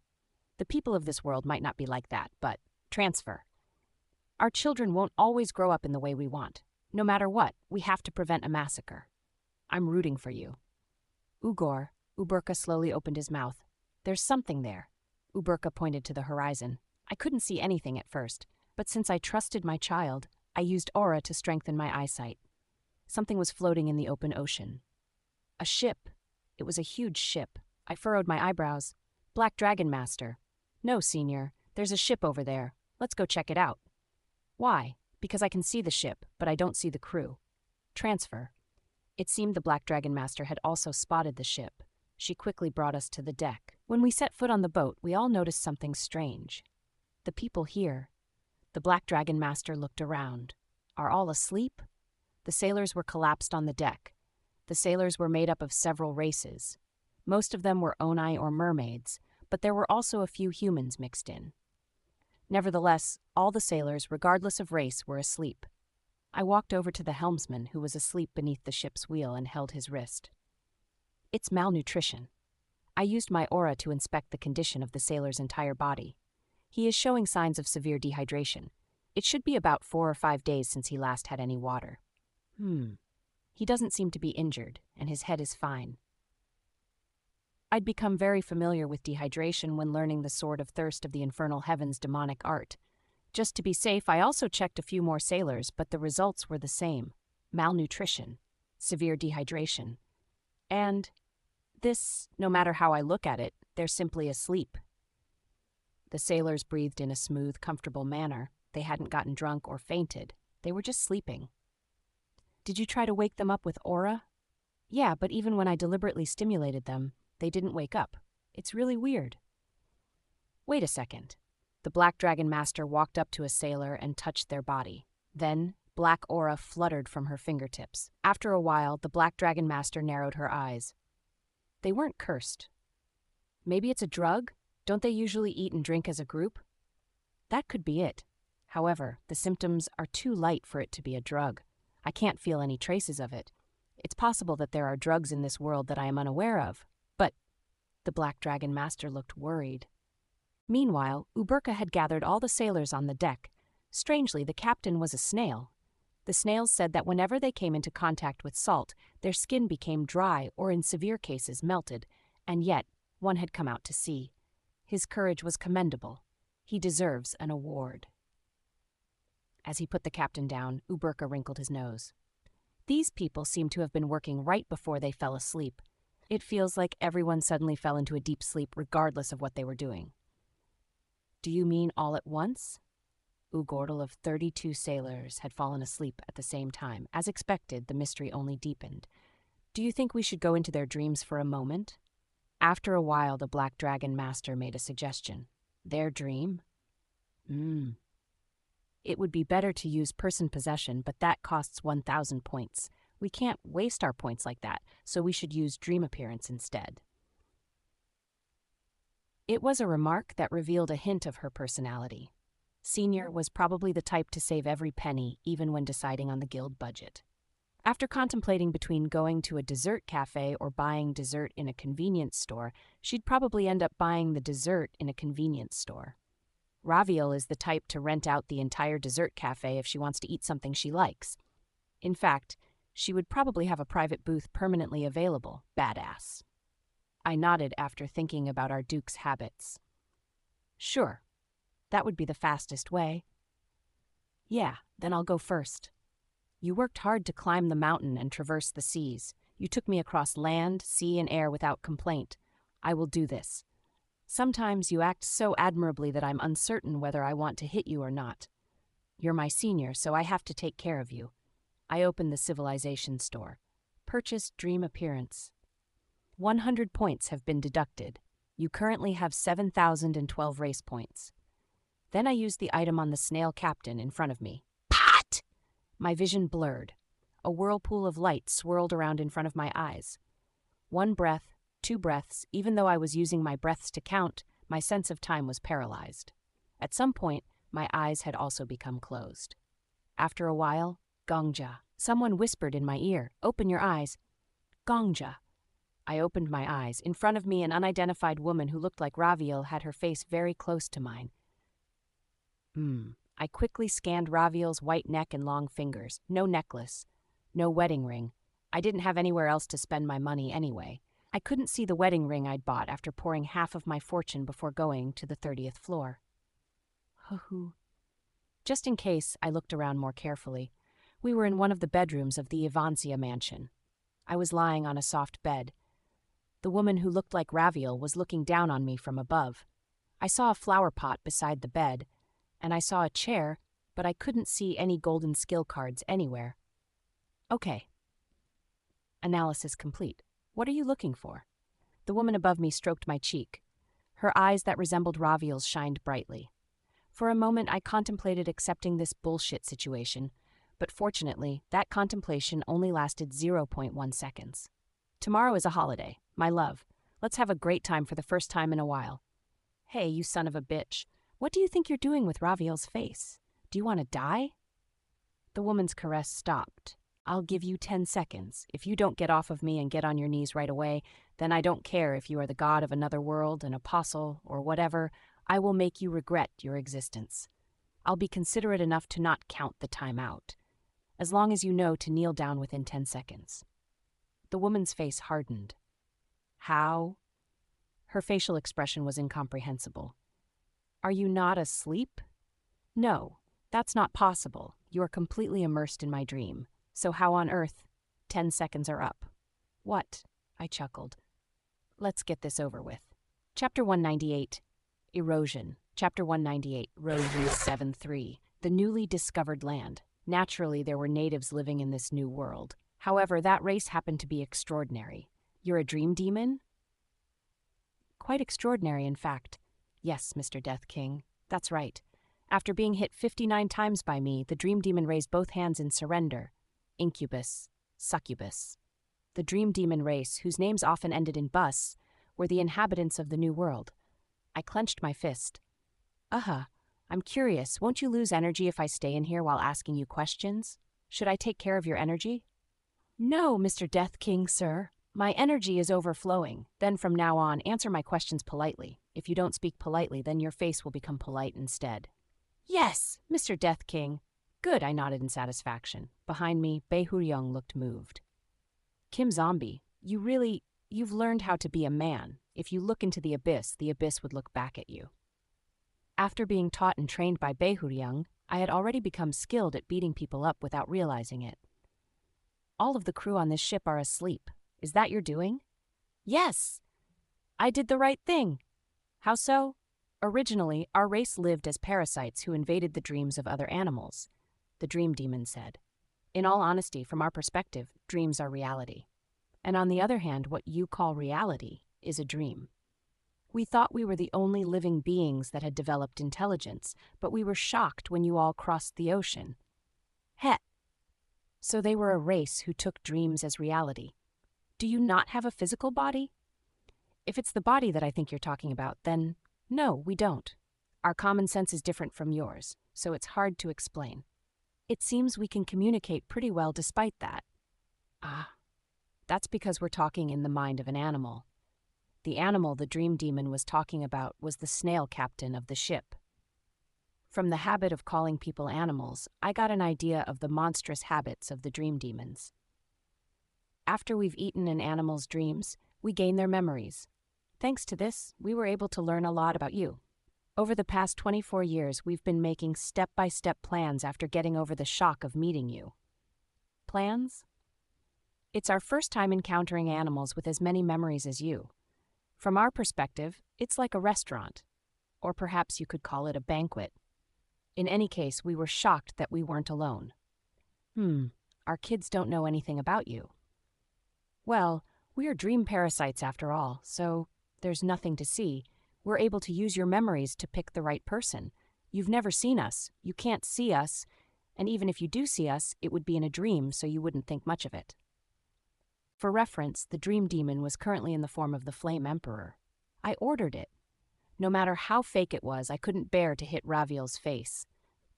The people of this world might not be like that, but transfer. Our children won't always grow up in the way we want. No matter what, we have to prevent a massacre. I'm rooting for you. Ugor, Uberka slowly opened his mouth. There's something there. Uberka pointed to the horizon. I couldn't see anything at first, but since I trusted my child, I used aura to strengthen my eyesight. Something was floating in the open ocean. A ship. It was a huge ship. I furrowed my eyebrows. Black Dragon Master. No, Senior. There's a ship over there. Let's go check it out. Why? Because I can see the ship, but I don't see the crew. Transfer. It seemed the Black Dragon Master had also spotted the ship. She quickly brought us to the deck. When we set foot on the boat, we all noticed something strange. The people here. The Black Dragon Master looked around. Are all asleep? The sailors were collapsed on the deck. The sailors were made up of several races. Most of them were Onai or mermaids, but there were also a few humans mixed in. Nevertheless, all the sailors, regardless of race, were asleep. I walked over to the helmsman, who was asleep beneath the ship's wheel, and held his wrist. It's malnutrition. I used my aura to inspect the condition of the sailor's entire body. He is showing signs of severe dehydration. It should be about 4 or 5 days since he last had any water. He doesn't seem to be injured, and his head is fine. I'd become very familiar with dehydration when learning the Sword of Thirst of the Infernal Heavens demonic art. Just to be safe, I also checked a few more sailors, but the results were the same. Malnutrition, severe dehydration. And this, no matter how I look at it, they're simply asleep. The sailors breathed in a smooth, comfortable manner. They hadn't gotten drunk or fainted. They were just sleeping. Did you try to wake them up with aura? Yeah, but even when I deliberately stimulated them, they didn't wake up. It's really weird. Wait a second. The Black Dragon Master walked up to a sailor and touched their body. Then, black aura fluttered from her fingertips. After a while, the Black Dragon Master narrowed her eyes. They weren't cursed. Maybe it's a drug? Don't they usually eat and drink as a group? That could be it. However, the symptoms are too light for it to be a drug. I can't feel any traces of it. It's possible that there are drugs in this world that I am unaware of. But the Black Dragon Master looked worried. Meanwhile, Uberka had gathered all the sailors on the deck. Strangely, the captain was a snail. The snails said that whenever they came into contact with salt, their skin became dry or in severe cases melted, and yet one had come out to sea. His courage was commendable. He deserves an award. As he put the captain down, Uberka wrinkled his nose. These people seem to have been working right before they fell asleep. It feels like everyone suddenly fell into a deep sleep regardless of what they were doing. Do you mean all at once? Ugordle of 32 sailors had fallen asleep at the same time. As expected, the mystery only deepened. Do you think we should go into their dreams for a moment? After a while, the Black Dragon Master made a suggestion. Their dream? It would be better to use person possession, but that costs 1,000 points. We can't waste our points like that, so we should use dream appearance instead. It was a remark that revealed a hint of her personality. Senior was probably the type to save every penny, even when deciding on the guild budget. After contemplating between going to a dessert cafe or buying dessert in a convenience store, she'd probably end up buying the dessert in a convenience store. Raviel is the type to rent out the entire dessert cafe if she wants to eat something she likes. In fact, she would probably have a private booth permanently available. Badass. I nodded after thinking about our Duke's habits. Sure. That would be the fastest way. Yeah, then I'll go first. You worked hard to climb the mountain and traverse the seas. You took me across land, sea, and air without complaint. I will do this. Sometimes you act so admirably that I'm uncertain whether I want to hit you or not. You're my senior, so I have to take care of you. I opened the civilization store. Purchase dream appearance. 100 points have been deducted. You currently have 7,012 race points. Then I used the item on the snail captain in front of me. Pat! My vision blurred. A whirlpool of light swirled around in front of my eyes. One breath, two breaths, even though I was using my breaths to count, my sense of time was paralyzed. At some point, my eyes had also become closed. After a while, Gongja. Someone whispered in my ear, "Open your eyes." Gongja. I opened my eyes. In front of me, an unidentified woman who looked like Raviel had her face very close to mine. I quickly scanned Raviel's white neck and long fingers. No necklace. No wedding ring. I didn't have anywhere else to spend my money anyway. I couldn't see the wedding ring I'd bought after pouring half of my fortune before going to the 30th floor. Hoo-hoo. Just in case, I looked around more carefully. We were in one of the bedrooms of the Ivancia mansion. I was lying on a soft bed. The woman who looked like Raviel was looking down on me from above. I saw a flower pot beside the bed, and I saw a chair, but I couldn't see any golden skill cards anywhere. Okay. Analysis complete. What are you looking for? The woman above me stroked my cheek. Her eyes that resembled Raviel's shined brightly. For a moment, I contemplated accepting this bullshit situation, but fortunately, that contemplation only lasted 0.1 seconds. Tomorrow is a holiday, my love. Let's have a great time for the first time in a while. Hey, you son of a bitch. What do you think you're doing with Raviel's face? Do you want to die? The woman's caress stopped. I'll give you 10 seconds. If you don't get off of me and get on your knees right away, then I don't care if you are the god of another world, an apostle, or whatever. I will make you regret your existence. I'll be considerate enough to not count the time out, as long as you know to kneel down within 10 seconds. The woman's face hardened. How? Her facial expression was incomprehensible. Are you not asleep? No, that's not possible. You are completely immersed in my dream. So how on earth? 10 seconds are up. What? I chuckled. Let's get this over with. Chapter 198. Erosion. Chapter 198. Erosion 7-3. The newly discovered land. Naturally, there were natives living in this new world. However, that race happened to be extraordinary. You're a dream demon? Quite extraordinary, in fact. Yes, Mr. Death King. That's right. After being hit 59 times by me, the dream demon raised both hands in surrender. Incubus, succubus. The dream demon race, whose names often ended in bus, were the inhabitants of the new world. I clenched my fist. I'm curious. Won't you lose energy if I stay in here while asking you questions? Should I take care of your energy? No, Mr. Death King, sir. My energy is overflowing. Then from now on, answer my questions politely. If you don't speak politely, then your face will become polite instead. Yes, Mr. Death King. Good, I nodded in satisfaction. Behind me, Behuryong looked moved. Kim Zombie, you've learned how to be a man. If you look into the abyss would look back at you. After being taught and trained by Behuryong, I had already become skilled at beating people up without realizing it. All of the crew on this ship are asleep. Is that your doing? Yes. I did the right thing. How so? Originally, our race lived as parasites who invaded the dreams of other animals, the dream demon said. In all honesty, from our perspective, dreams are reality. And on the other hand, what you call reality is a dream. We thought we were the only living beings that had developed intelligence, but we were shocked when you all crossed the ocean. Heh. So they were a race who took dreams as reality. Do you not have a physical body? If it's the body that I think you're talking about, then no, we don't. Our common sense is different from yours, so it's hard to explain. It seems we can communicate pretty well despite that. That's because we're talking in the mind of an animal. The animal the dream demon was talking about was the snail captain of the ship. From the habit of calling people animals, I got an idea of the monstrous habits of the dream demons. After we've eaten an animal's dreams, we gain their memories. Thanks to this, we were able to learn a lot about you. Over the past 24 years, we've been making step-by-step plans after getting over the shock of meeting you. Plans? It's our first time encountering animals with as many memories as you. From our perspective, it's like a restaurant. Or perhaps you could call it a banquet. In any case, we were shocked that we weren't alone. Our kids don't know anything about you. Well, We are dream parasites after all, so there's nothing to see. We're able to use your memories to pick the right person. You've never seen us, you can't see us, and even if you do see us, it would be in a dream, so you wouldn't think much of it. For reference, the dream demon was currently in the form of the Flame Emperor. I ordered it. No matter how fake it was, I couldn't bear to hit Raviel's face.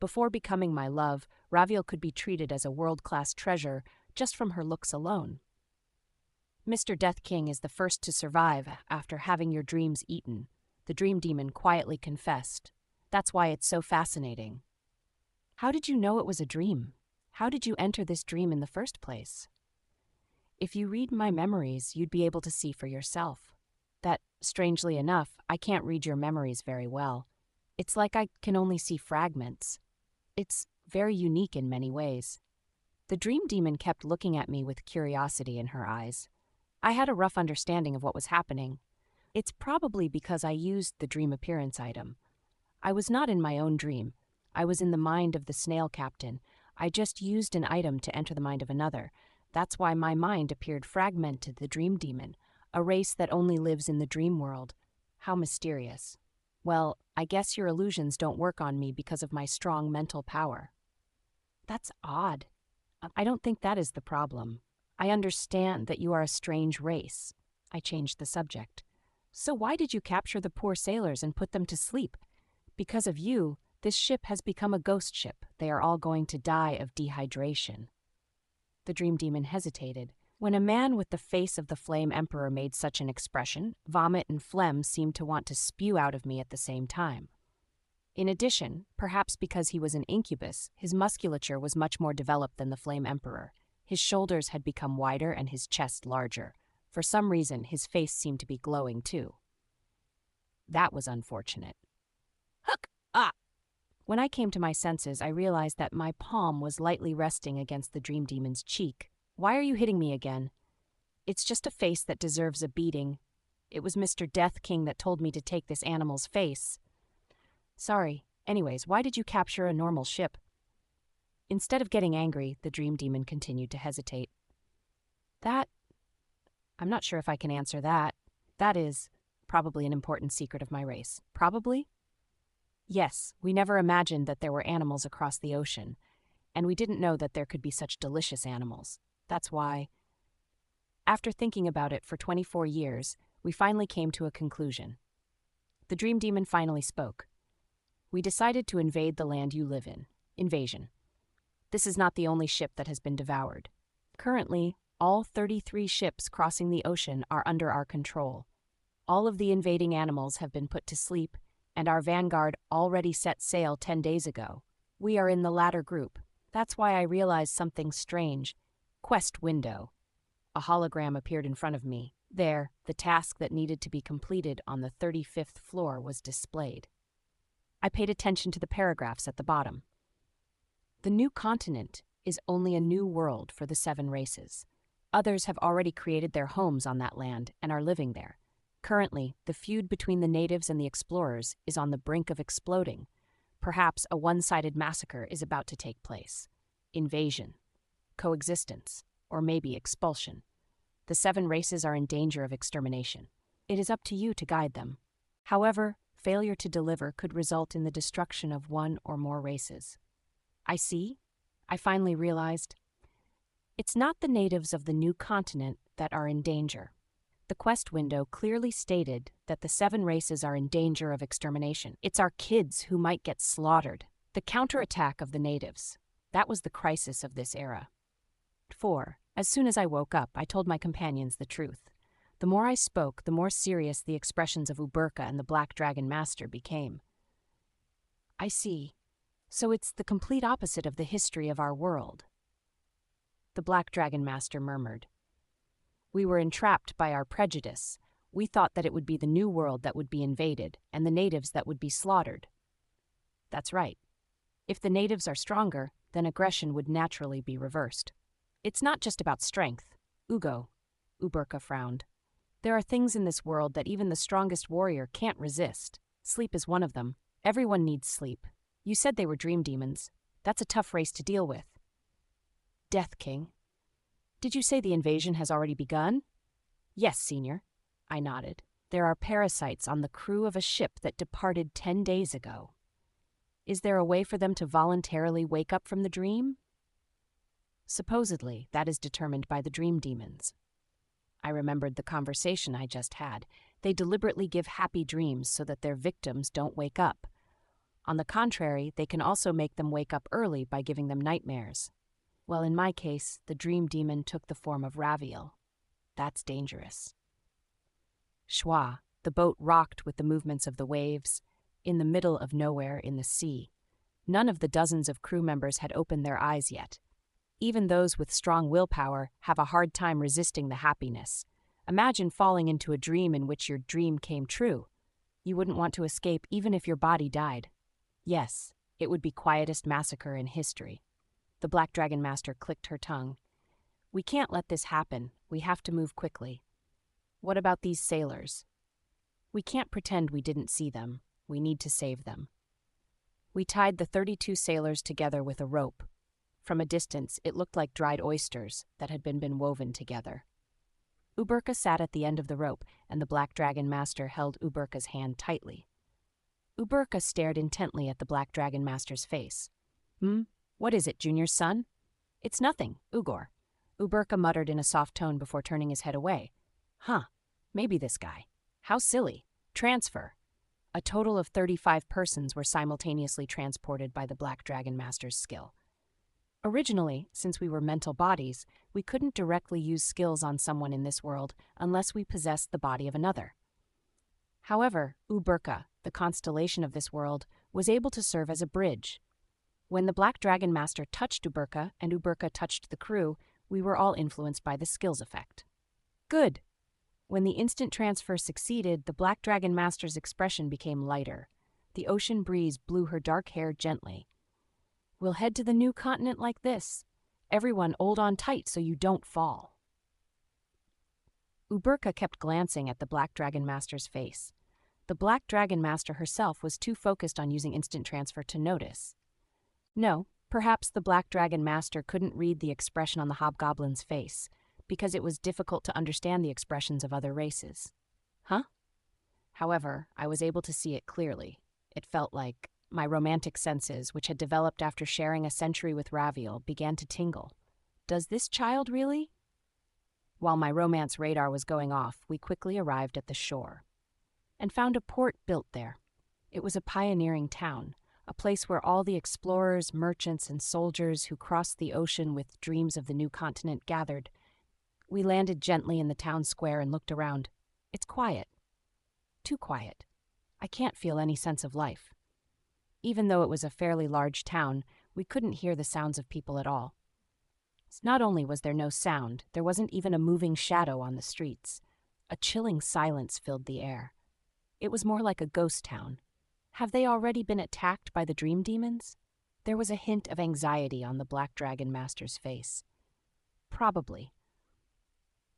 Before becoming my love, Raviel could be treated as a world-class treasure just from her looks alone. Mr. Death King is the first to survive after having your dreams eaten, the dream demon quietly confessed. That's why it's so fascinating. How did you know it was a dream? How did you enter this dream in the first place? If you read my memories, you'd be able to see for yourself that, strangely enough, I can't read your memories very well. It's like I can only see fragments. It's very unique in many ways. The dream demon kept looking at me with curiosity in her eyes. I had a rough understanding of what was happening. It's probably because I used the dream appearance item. I was not in my own dream. I was in the mind of the snail captain. I just used an item to enter the mind of another. That's why my mind appeared fragmented, the dream demon, a race that only lives in the dream world. How mysterious. Well, I guess your illusions don't work on me because of my strong mental power. That's odd. I don't think that is the problem. I understand that you are a strange race. I changed the subject. So why did you capture the poor sailors and put them to sleep? Because of you, this ship has become a ghost ship. They are all going to die of dehydration. The dream demon hesitated. When a man with the face of the Flame Emperor made such an expression, vomit and phlegm seemed to want to spew out of me at the same time. In addition, perhaps because he was an incubus, his musculature was much more developed than the Flame Emperor. His shoulders had become wider and his chest larger. For some reason, his face seemed to be glowing too. That was unfortunate. Huck! Ah! When I came to my senses, I realized that my palm was lightly resting against the dream demon's cheek. Why are you hitting me again? It's just a face that deserves a beating. It was Mr. Death King that told me to take this animal's face. Sorry. Anyways, why did you capture a normal ship? Instead of getting angry, the dream demon continued to hesitate. I'm not sure if I can answer that. That is probably an important secret of my race. Probably? Yes, we never imagined that there were animals across the ocean, and we didn't know that there could be such delicious animals. That's why, after thinking about it for 24 years, we finally came to a conclusion. The dream demon finally spoke. We decided to invade the land you live in. Invasion. This is not the only ship that has been devoured. Currently, all 33 ships crossing the ocean are under our control. All of the invading animals have been put to sleep, and our vanguard already set sail 10 days ago. We are in the latter group. That's why I realized something strange. Quest window. A hologram appeared in front of me. There, the task that needed to be completed on the 35th floor was displayed. I paid attention to the paragraphs at the bottom. The new continent is only a new world for the 7 races. Others have already created their homes on that land and are living there. Currently, the feud between the natives and the explorers is on the brink of exploding. Perhaps a one-sided massacre is about to take place. Invasion, coexistence, or maybe expulsion. The 7 races are in danger of extermination. It is up to you to guide them. However, failure to deliver could result in the destruction of 1 or more races. I finally realized. It's not the natives of the new continent that are in danger. The quest window clearly stated that the 7 races are in danger of extermination. It's our kids who might get slaughtered. The counterattack of the natives. That was the crisis of this era. 4. As soon as I woke up, I told my companions the truth. The more I spoke, the more serious the expressions of Uberka and the Black Dragon Master became. I see. So it's the complete opposite of the history of our world. The Black Dragon Master murmured. We were entrapped by our prejudice. We thought that it would be the new world that would be invaded, and the natives that would be slaughtered. That's right. If the natives are stronger, then aggression would naturally be reversed. It's not just about strength. Uberka frowned. There are things in this world that even the strongest warrior can't resist. Sleep is one of them. Everyone needs sleep. You said they were dream demons. That's a tough race to deal with. Death King. Did you say the invasion has already begun? Yes, Senior. I nodded. There are parasites on the crew of a ship that departed 10 days ago. Is there a way for them to voluntarily wake up from the dream? Supposedly, that is determined by the dream demons. I remembered the conversation I just had. They deliberately give happy dreams so that their victims don't wake up. On the contrary, they can also make them wake up early by giving them nightmares. Well, in my case, the dream demon took the form of Raviel. That's dangerous. Schwa, the boat rocked with the movements of the waves, in the middle of nowhere in the sea. None of the dozens of crew members had opened their eyes yet. Even those with strong willpower have a hard time resisting the happiness. Imagine falling into a dream in which your dream came true. You wouldn't want to escape even if your body died. Yes, it would be quietest massacre in history. The Black Dragon Master clicked her tongue. We can't let this happen. We have to move quickly. What about these sailors? We can't pretend we didn't see them. We need to save them. We tied the 32 sailors together with a rope. From a distance, it looked like dried oysters that had been woven together. Uberka sat at the end of the rope, and the Black Dragon Master held Uberka's hand tightly. Uberka stared intently at the Black Dragon Master's face. What is it, Junior's son? It's nothing, Ugor. Uberka muttered in a soft tone before turning his head away. Maybe this guy. How silly. Transfer. A total of 35 persons were simultaneously transported by the Black Dragon Master's skill. Originally, since we were mental bodies, we couldn't directly use skills on someone in this world unless we possessed the body of another. However, Uberka, the constellation of this world, was able to serve as a bridge. When the Black Dragon Master touched Uberka and Uberka touched the crew, we were all influenced by the skills effect. Good. When the instant transfer succeeded, the Black Dragon Master's expression became lighter. The ocean breeze blew her dark hair gently. We'll head to the new continent like this. Everyone hold on tight so you don't fall. Uberka kept glancing at the Black Dragon Master's face. The Black Dragon Master herself was too focused on using instant transfer to notice. No, perhaps the Black Dragon Master couldn't read the expression on the hobgoblin's face, because it was difficult to understand the expressions of other races. However, I was able to see it clearly. It felt like my romantic senses, which had developed after sharing a century with Raviel, began to tingle. Does this child really? While my romance radar was going off, we quickly arrived at the shore and found a port built there. It was a pioneering town, a place where all the explorers, merchants, and soldiers who crossed the ocean with dreams of the new continent gathered. We landed gently in the town square and looked around. It's quiet. Too quiet. I can't feel any sense of life. Even though it was a fairly large town, we couldn't hear the sounds of people at all. Not only was there no sound, there wasn't even a moving shadow on the streets. A chilling silence filled the air. It was more like a ghost town. Have they already been attacked by the dream demons? There was a hint of anxiety on the Black Dragon Master's face. Probably.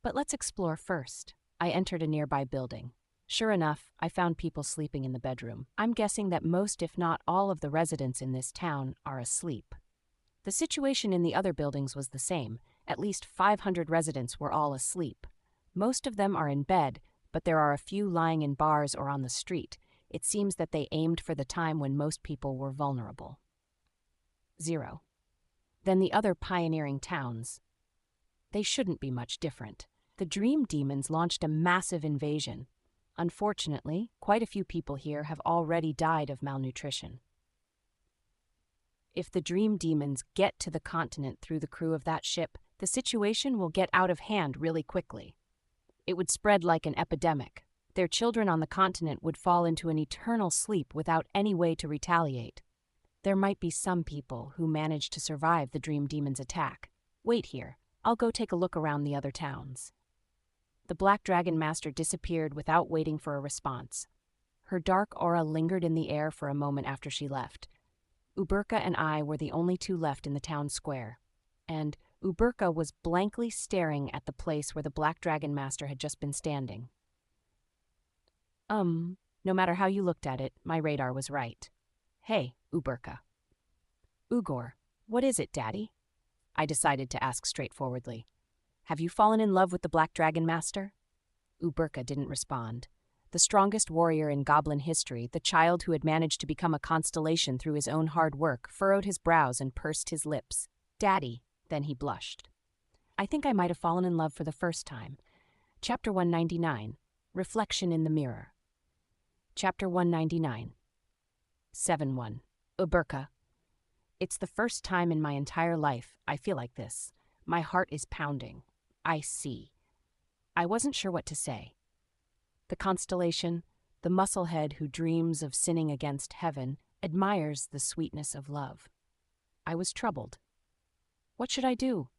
But let's explore first. I entered a nearby building. Sure enough, I found people sleeping in the bedroom. I'm guessing that most, if not all, of the residents in this town are asleep. The situation in the other buildings was the same. At least 500 residents were all asleep. Most of them are in bed, but there are a few lying in bars or on the street. It seems that they aimed for the time when most people were vulnerable. 0. Then the other pioneering towns. They shouldn't be much different. The dream demons launched a massive invasion. Unfortunately, quite a few people here have already died of malnutrition. If the dream demons get to the continent through the crew of that ship, the situation will get out of hand really quickly. It would spread like an epidemic. Their children on the continent would fall into an eternal sleep without any way to retaliate. There might be some people who manage to survive the dream demon's attack. Wait here. I'll go take a look around the other towns. The Black Dragon Master disappeared without waiting for a response. Her dark aura lingered in the air for a moment after she left. Uberka and I were the only two left in the town square, and Uberka was blankly staring at the place where the Black Dragon Master had just been standing. No matter how you looked at it, my radar was right. Hey, Uberka. Ugor, what is it, Daddy? I decided to ask straightforwardly. Have you fallen in love with the Black Dragon Master? Uberka didn't respond. The strongest warrior in goblin history, the child who had managed to become a constellation through his own hard work, furrowed his brows and pursed his lips. "Daddy," then he blushed. "I think I might have fallen in love for the first time." Chapter 199, Reflection in the Mirror. Chapter 199. 7-1. Uberka. It's the first time in my entire life I feel like this. My heart is pounding. I see. I wasn't sure what to say. The constellation, the musclehead who dreams of sinning against heaven, admires the sweetness of love. I was troubled. What should I do?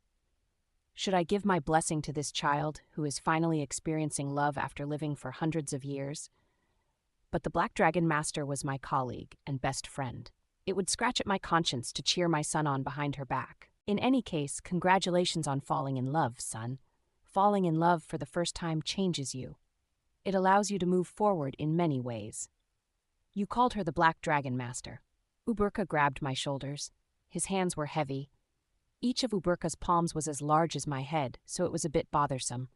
Should I give my blessing to this child who is finally experiencing love after living for hundreds of years? But the Black Dragon Master was my colleague and best friend. It would scratch at my conscience to cheer my son on behind her back. In any case, congratulations on falling in love, son. Falling in love for the first time changes you. It allows you to move forward in many ways. You called her the Black Dragon Master. Uberka grabbed my shoulders. His hands were heavy. Each of Uberka's palms was as large as my head, so it was a bit bothersome.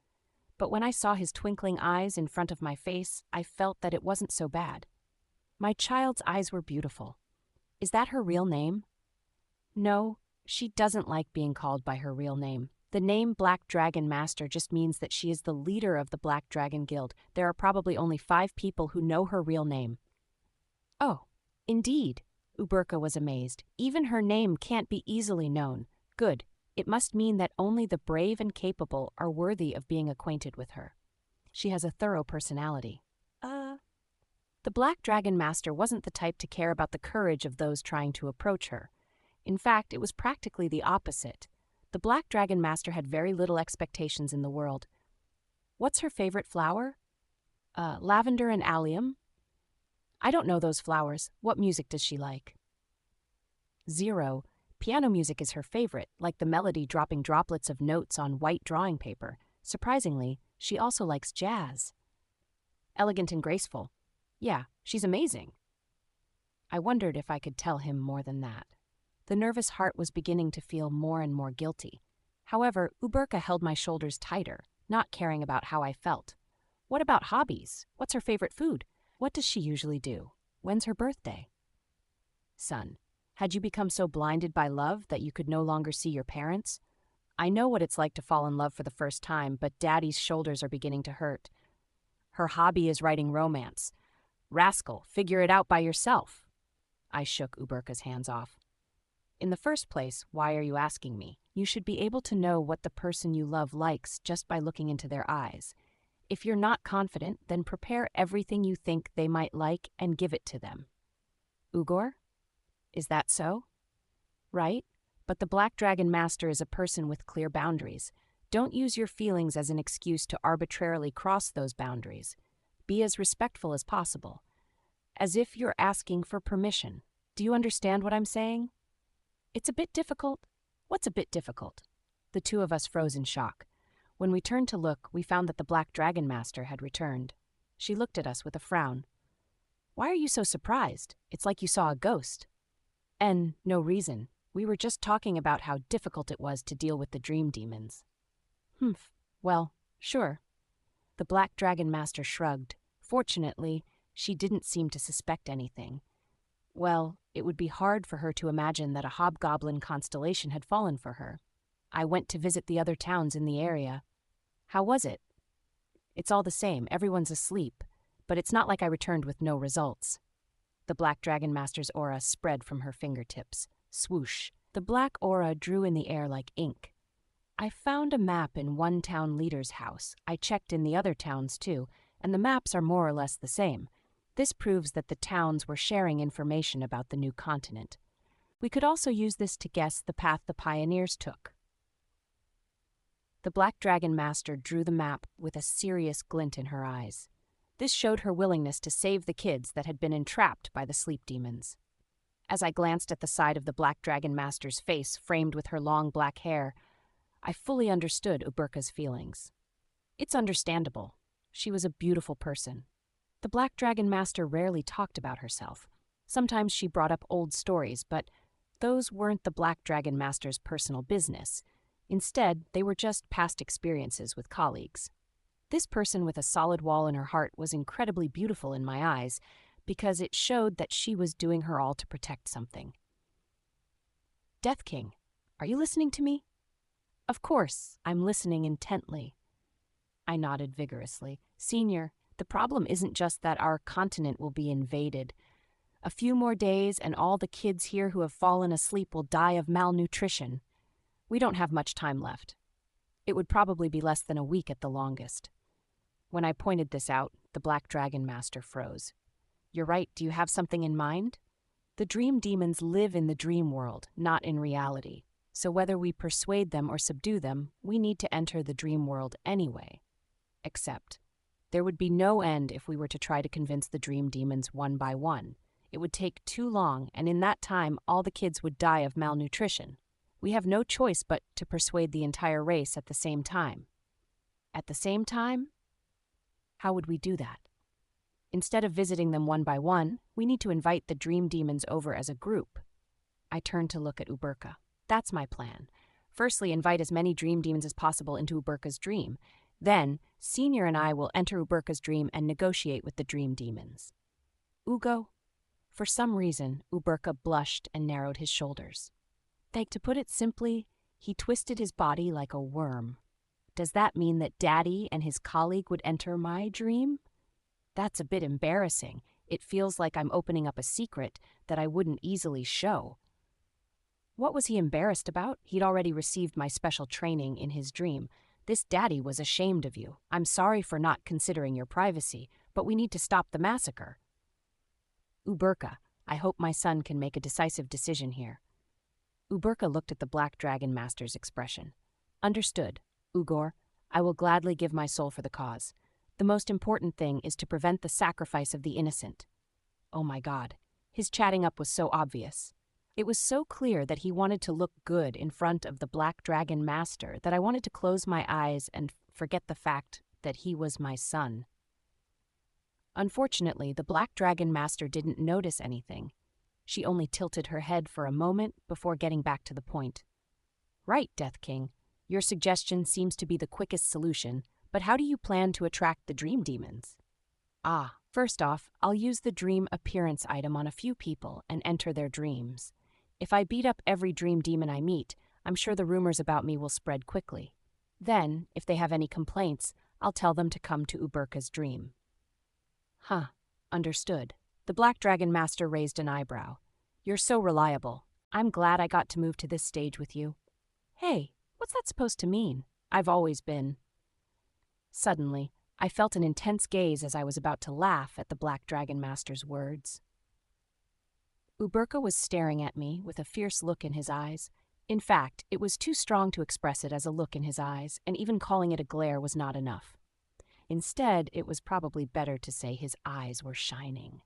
But when I saw his twinkling eyes in front of my face, I felt that it wasn't so bad. My child's eyes were beautiful. Is that her real name? No, she doesn't like being called by her real name. The name Black Dragon Master just means that she is the leader of the Black Dragon Guild. There are probably only 5 people who know her real name. Oh, indeed. Uberka was amazed. Even her name can't be easily known. Good. It must mean that only the brave and capable are worthy of being acquainted with her. She has a thorough personality. The Black Dragon Master wasn't the type to care about the courage of those trying to approach her. In fact, it was practically the opposite. The Black Dragon Master had very little expectations in the world. What's her favorite flower? Lavender and allium? I don't know those flowers. What music does she like? 0. Piano music is her favorite, like the melody dropping droplets of notes on white drawing paper. Surprisingly, she also likes jazz. Elegant and graceful. Yeah, she's amazing. I wondered if I could tell him more than that. The nervous heart was beginning to feel more and more guilty. However, Uberka held my shoulders tighter, not caring about how I felt. What about hobbies? What's her favorite food? What does she usually do? When's her birthday? Son, had you become so blinded by love that you could no longer see your parents? I know what it's like to fall in love for the first time, but Daddy's shoulders are beginning to hurt. Her hobby is writing romance. Rascal, figure it out by yourself. I shook Uberka's hands off. In the first place, why are you asking me? You should be able to know what the person you love likes just by looking into their eyes. If you're not confident, then prepare everything you think they might like and give it to them. Ugor? Is that so? Right? But the Black Dragon Master is a person with clear boundaries. Don't use your feelings as an excuse to arbitrarily cross those boundaries. Be as respectful as possible. As if you're asking for permission. Do you understand what I'm saying? It's a bit difficult. What's a bit difficult? The two of us froze in shock. When we turned to look, we found that the Black Dragon Master had returned. She looked at us with a frown. Why are you so surprised? It's like you saw a ghost. And no reason. We were just talking about how difficult it was to deal with the dream demons. Well, sure. The Black Dragon Master shrugged. Fortunately, she didn't seem to suspect anything. Well, it would be hard for her to imagine that a hobgoblin constellation had fallen for her. I went to visit the other towns in the area. How was it? It's all the same, everyone's asleep, but it's not like I returned with no results. The Black Dragon Master's aura spread from her fingertips. Swoosh. The black aura drew in the air like ink. I found a map in one town leader's house. I checked in the other towns too, and the maps are more or less the same. This proves that the towns were sharing information about the new continent. We could also use this to guess the path the pioneers took. The Black Dragon Master drew the map with a serious glint in her eyes. This showed her willingness to save the kids that had been entrapped by the sleep demons. As I glanced at the side of the Black Dragon Master's face framed with her long black hair, I fully understood Uberka's feelings. It's understandable. She was a beautiful person. The Black Dragon Master rarely talked about herself. Sometimes she brought up old stories, but those weren't the Black Dragon Master's personal business. Instead, they were just past experiences with colleagues. This person with a solid wall in her heart was incredibly beautiful in my eyes because it showed that she was doing her all to protect something. Death King, are you listening to me? Of course, I'm listening intently. I nodded vigorously. Senior, the problem isn't just that our continent will be invaded. A few more days and all the kids here who have fallen asleep will die of malnutrition. We don't have much time left. It would probably be less than a week at the longest. When I pointed this out, the Black Dragon Master froze. You're right, do you have something in mind? The dream demons live in the dream world, not in reality. So whether we persuade them or subdue them, we need to enter the dream world anyway. Except, there would be no end if we were to try to convince the dream demons one by one. It would take too long, and in that time, all the kids would die of malnutrition. We have no choice but to persuade the entire race at the same time. At the same time? How would we do that? Instead of visiting them one by one, we need to invite the dream demons over as a group. I turned to look at Uberka. That's my plan. Firstly, invite as many dream demons as possible into Uberka's dream. Then, Senior and I will enter Uberka's dream and negotiate with the dream demons. Ugo? For some reason, Uberka blushed and narrowed his shoulders. To put it simply, he twisted his body like a worm. Does that mean that Daddy and his colleague would enter my dream? That's a bit embarrassing. It feels like I'm opening up a secret that I wouldn't easily show. What was he embarrassed about? He'd already received my special training in his dream. This Daddy was ashamed of you. I'm sorry for not considering your privacy, but we need to stop the massacre. Uberka, I hope my son can make a decisive decision here. Uberka looked at the Black Dragon Master's expression. Understood. Ugor, I will gladly give my soul for the cause. The most important thing is to prevent the sacrifice of the innocent. Oh my God, his chatting up was so obvious. It was so clear that he wanted to look good in front of the Black Dragon Master that I wanted to close my eyes and forget the fact that he was my son. Unfortunately, the Black Dragon Master didn't notice anything. She only tilted her head for a moment before getting back to the point. Right, Death King. Your suggestion seems to be the quickest solution, but how do you plan to attract the dream demons? First off, I'll use the dream appearance item on a few people and enter their dreams. If I beat up every dream demon I meet, I'm sure the rumors about me will spread quickly. Then, if they have any complaints, I'll tell them to come to Uberka's dream. Understood. The Black Dragon Master raised an eyebrow. You're so reliable. I'm glad I got to move to this stage with you. Hey, what's that supposed to mean? I've always been. Suddenly, I felt an intense gaze as I was about to laugh at the Black Dragon Master's words. Uberka was staring at me with a fierce look in his eyes. In fact, it was too strong to express it as a look in his eyes, and even calling it a glare was not enough. Instead, it was probably better to say his eyes were shining.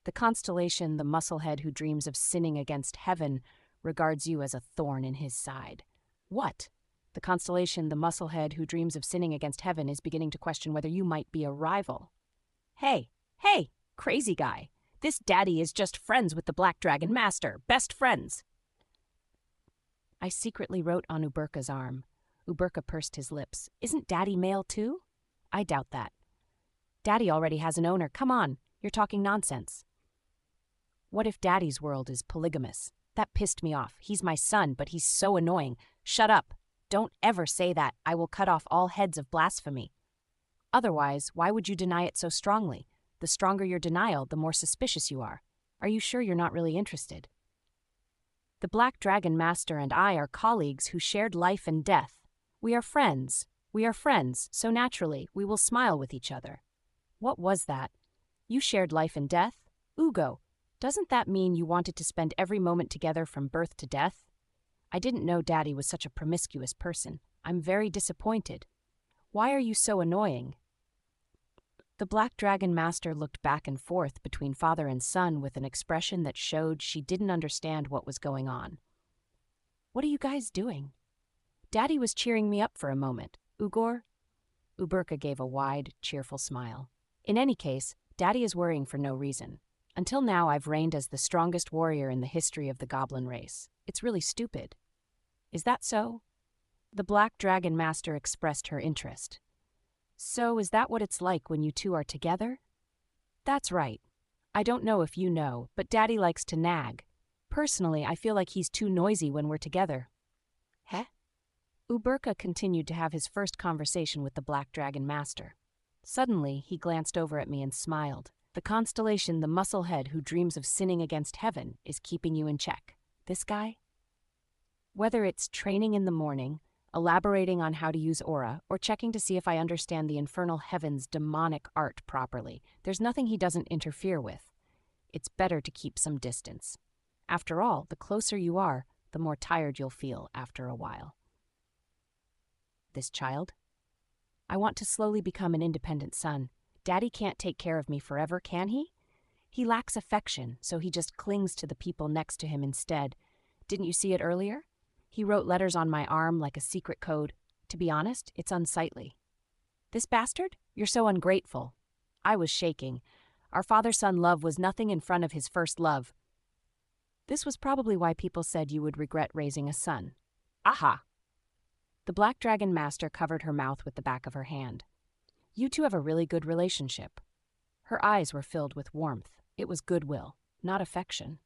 The constellation, the musclehead who dreams of sinning against heaven, regards you as a thorn in his side. What? The constellation, the musclehead who dreams of sinning against heaven, is beginning to question whether you might be a rival. Hey, crazy guy. This Daddy is just friends with the Black Dragon Master. Best friends. I secretly wrote on Uberka's arm. Uberka pursed his lips. Isn't Daddy male too? I doubt that. Daddy already has an owner. Come on, you're talking nonsense. What if Daddy's world is polygamous? That pissed me off. He's my son, but he's so annoying. Shut up. Don't ever say that. I will cut off all heads of blasphemy. Otherwise, why would you deny it so strongly? The stronger your denial, the more suspicious you are. Are you sure you're not really interested? The Black Dragon Master and I are colleagues who shared life and death. We are friends. So naturally, we will smile with each other. What was that? You shared life and death? Ugo, doesn't that mean you wanted to spend every moment together from birth to death? I didn't know Daddy was such a promiscuous person. I'm very disappointed. Why are you so annoying? The Black Dragon Master looked back and forth between father and son with an expression that showed she didn't understand what was going on. What are you guys doing? Daddy was cheering me up for a moment. Ugor? Uberka gave a wide, cheerful smile. In any case, Daddy is worrying for no reason. Until now, I've reigned as the strongest warrior in the history of the goblin race. It's really stupid. Is that so? The Black Dragon Master expressed her interest. So is that what it's like when you two are together? That's right. I don't know if you know, but Daddy likes to nag. Personally, I feel like he's too noisy when we're together. Heh? Uberka continued to have his first conversation with the Black Dragon Master. Suddenly, he glanced over at me and smiled. The constellation, the musclehead who dreams of sinning against heaven, is keeping you in check. This guy? Whether it's training in the morning, elaborating on how to use aura, or checking to see if I understand the infernal heaven's demonic art properly, there's nothing he doesn't interfere with. It's better to keep some distance. After all, the closer you are, the more tired you'll feel after a while. This child? I want to slowly become an independent son. Daddy can't take care of me forever, can he? He lacks affection, so he just clings to the people next to him instead. Didn't you see it earlier? He wrote letters on my arm like a secret code. To be honest, it's unsightly. This bastard? You're so ungrateful. I was shaking. Our father-son love was nothing in front of his first love. This was probably why people said you would regret raising a son. Aha! The Black Dragon Master covered her mouth with the back of her hand. You two have a really good relationship. Her eyes were filled with warmth. It was goodwill, not affection.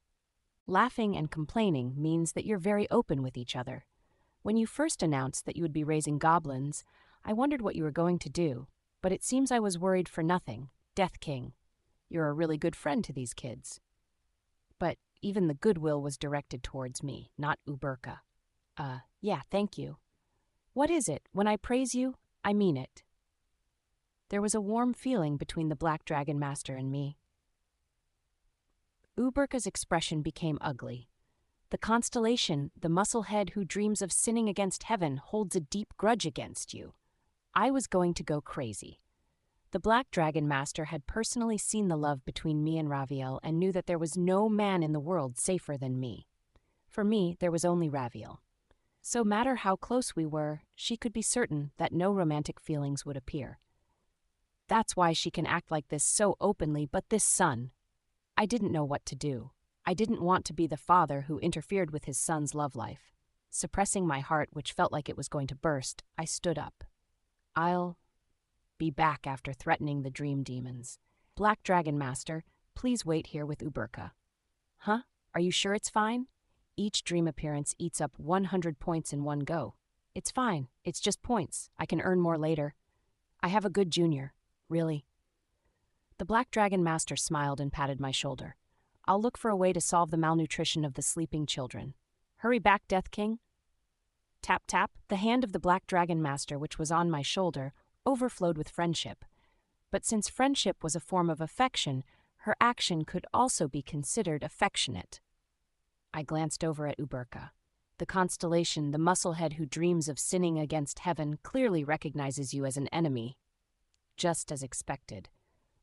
Laughing and complaining means that you're very open with each other. When you first announced that you would be raising goblins, I wondered what you were going to do, but it seems I was worried for nothing. Death King. You're a really good friend to these kids. But even the goodwill was directed towards me, not Uberka. Yeah, thank you. What is it? When I praise you, I mean it. There was a warm feeling between the Black Dragon Master and me. Uberka's expression became ugly. The constellation, the musclehead who dreams of sinning against heaven, holds a deep grudge against you. I was going to go crazy. The Black Dragon Master had personally seen the love between me and Raviel and knew that there was no man in the world safer than me. For me, there was only Raviel. So matter how close we were, she could be certain that no romantic feelings would appear. That's why she can act like this so openly, but this son. I didn't know what to do. I didn't want to be the father who interfered with his son's love life. Suppressing my heart, which felt like it was going to burst, I stood up. I'll be back after threatening the dream demons. Black Dragon Master, please wait here with Uberka. Huh? Are you sure it's fine? Each dream appearance eats up 100 points in one go. It's fine. It's just points. I can earn more later. I have a good junior. Really. The Black Dragon Master smiled and patted my shoulder. I'll look for a way to solve the malnutrition of the sleeping children. Hurry back, Death King. Tap, tap. The hand of the Black Dragon Master, which was on my shoulder, overflowed with friendship. But since friendship was a form of affection, her action could also be considered affectionate. I glanced over at Uberka. The constellation, the musclehead who dreams of sinning against heaven, clearly recognizes you as an enemy. Just as expected.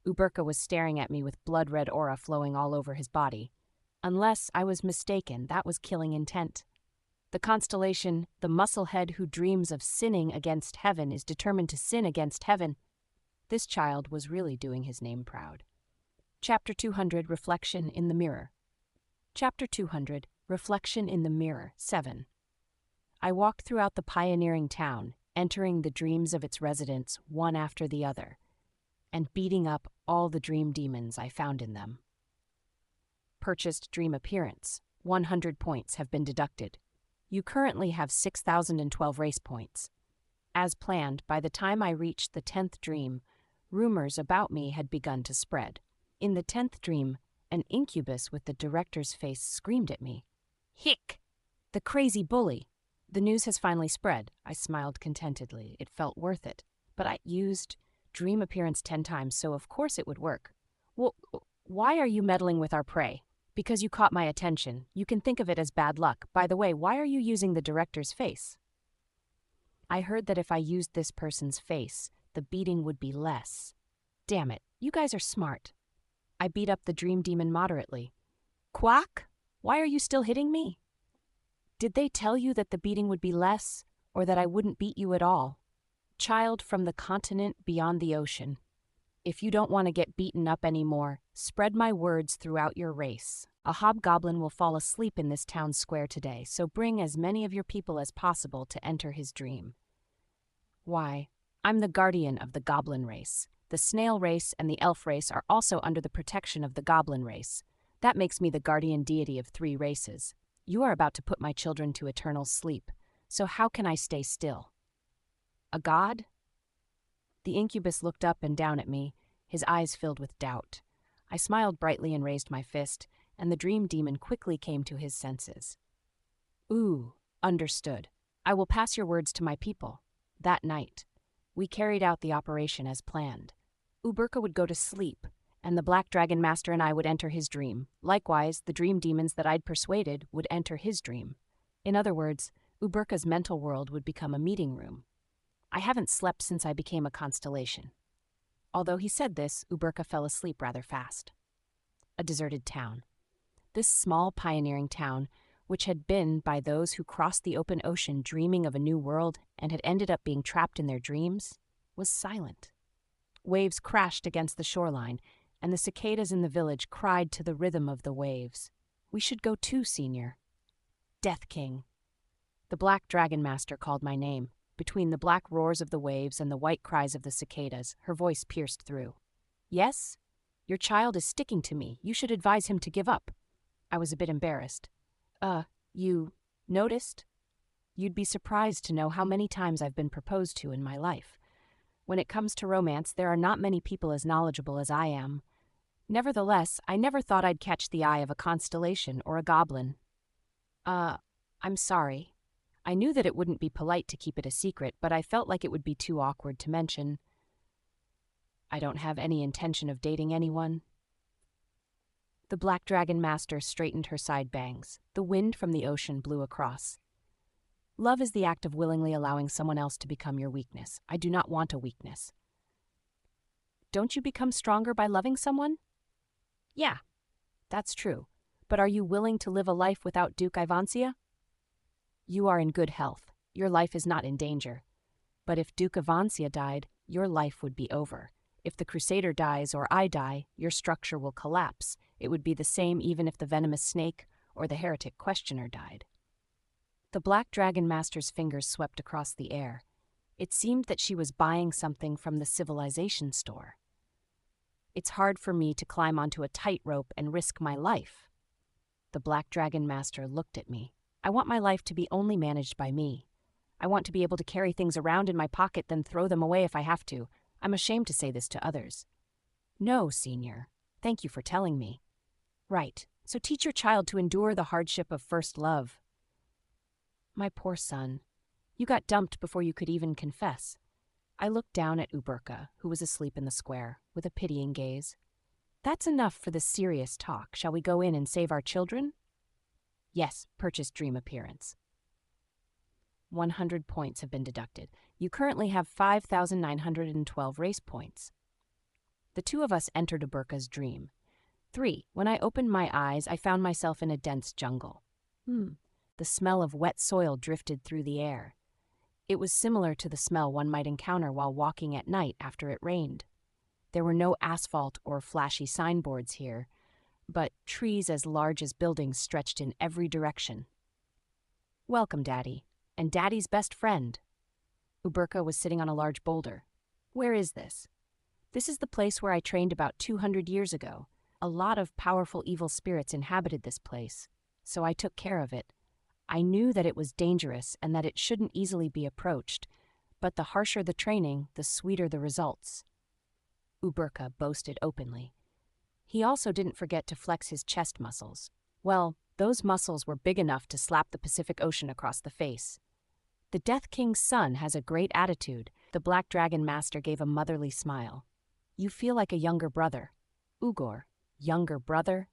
Uberka was staring at me with blood-red aura flowing all over his body. Unless I was mistaken, that was killing intent. The constellation, the musclehead who dreams of sinning against heaven, is determined to sin against heaven. This child was really doing his name proud. Chapter 200, Reflection in the Mirror. Chapter 200, Reflection in the Mirror, 7. I walked throughout the pioneering town, entering the dreams of its residents one after the other, and beating up all the dream demons I found in them. Purchased dream appearance. 100 points have been deducted. You currently have 6,012 race points. As planned, by the time I reached the 10th dream, rumors about me had begun to spread. In the 10th dream, an incubus with the director's face screamed at me. Hick! The crazy bully! The news has finally spread. I smiled contentedly. It felt worth it. But I used dream appearance 10 times, so of course it would work. Well, why are you meddling with our prey? Because you caught my attention. You can think of it as bad luck. By the way, why are you using the director's face? I heard that if I used this person's face, the beating would be less. Damn it, you guys are smart. I beat up the dream demon moderately. Quack? Why are you still hitting me? Did they tell you that the beating would be less, or that I wouldn't beat you at all? Child from the continent beyond the ocean. If you don't want to get beaten up anymore, spread my words throughout your race. A hobgoblin will fall asleep in this town square today, so bring as many of your people as possible to enter his dream. Why, I'm the guardian of the goblin race. The snail race and the elf race are also under the protection of the goblin race. That makes me the guardian deity of 3 races. You are about to put my children to eternal sleep, so how can I stay still? A god? The incubus looked up and down at me, his eyes filled with doubt. I smiled brightly and raised my fist, and the dream demon quickly came to his senses. Ooh, understood. I will pass your words to my people. That night, we carried out the operation as planned. Uberka would go to sleep, and the Black Dragon Master and I would enter his dream. Likewise, the dream demons that I'd persuaded would enter his dream. In other words, Uberka's mental world would become a meeting room. I haven't slept since I became a constellation. Although he said this, Uberka fell asleep rather fast. A deserted town. This small pioneering town, which had been by those who crossed the open ocean dreaming of a new world and had ended up being trapped in their dreams, was silent. Waves crashed against the shoreline, and the cicadas in the village cried to the rhythm of the waves. We should go too, Senior. Death King. The Black Dragon Master called my name. Between the black roars of the waves and the white cries of the cicadas, her voice pierced through. Yes? Your child is sticking to me. You should advise him to give up. I was a bit embarrassed. You noticed? You'd be surprised to know how many times I've been proposed to in my life. When it comes to romance, there are not many people as knowledgeable as I am. Nevertheless, I never thought I'd catch the eye of a constellation or a goblin. I'm sorry. I knew that it wouldn't be polite to keep it a secret, but I felt like it would be too awkward to mention. I don't have any intention of dating anyone. The Black Dragon Master straightened her side bangs. The wind from the ocean blew across. Love is the act of willingly allowing someone else to become your weakness. I do not want a weakness. Don't you become stronger by loving someone? Yeah, that's true. But are you willing to live a life without Duke Ivancia? You are in good health. Your life is not in danger. But if Duke Ivancia died, your life would be over. If the Crusader dies or I die, your structure will collapse. It would be the same even if the venomous snake or the heretic questioner died. The Black Dragon Master's fingers swept across the air. It seemed that she was buying something from the civilization store. It's hard for me to climb onto a tightrope and risk my life. The Black Dragon Master looked at me. I want my life to be only managed by me. I want to be able to carry things around in my pocket, then throw them away if I have to. I'm ashamed to say this to others. No, Senior. Thank you for telling me. Right. So teach your child to endure the hardship of first love. My poor son. You got dumped before you could even confess. I looked down at Uberka, who was asleep in the square, with a pitying gaze. That's enough for this serious talk. Shall we go in and save our children? Yes, purchase dream appearance. 100 points have been deducted. You currently have 5,912 race points. The two of us entered Uberka's dream. 3. When I opened my eyes, I found myself in a dense jungle. The smell of wet soil drifted through the air. It was similar to the smell one might encounter while walking at night after it rained. There were no asphalt or flashy signboards here, but trees as large as buildings stretched in every direction. Welcome, Daddy, and Daddy's best friend. Uberka was sitting on a large boulder. Where is this? This is the place where I trained about 200 years ago. A lot of powerful evil spirits inhabited this place, so I took care of it. I knew that it was dangerous and that it shouldn't easily be approached, but the harsher the training, the sweeter the results. Uberka boasted openly. He also didn't forget to flex his chest muscles. Well, those muscles were big enough to slap the Pacific Ocean across the face. The Death King's son has a great attitude. The Black Dragon Master gave a motherly smile. You feel like a younger brother. Ugor, younger brother?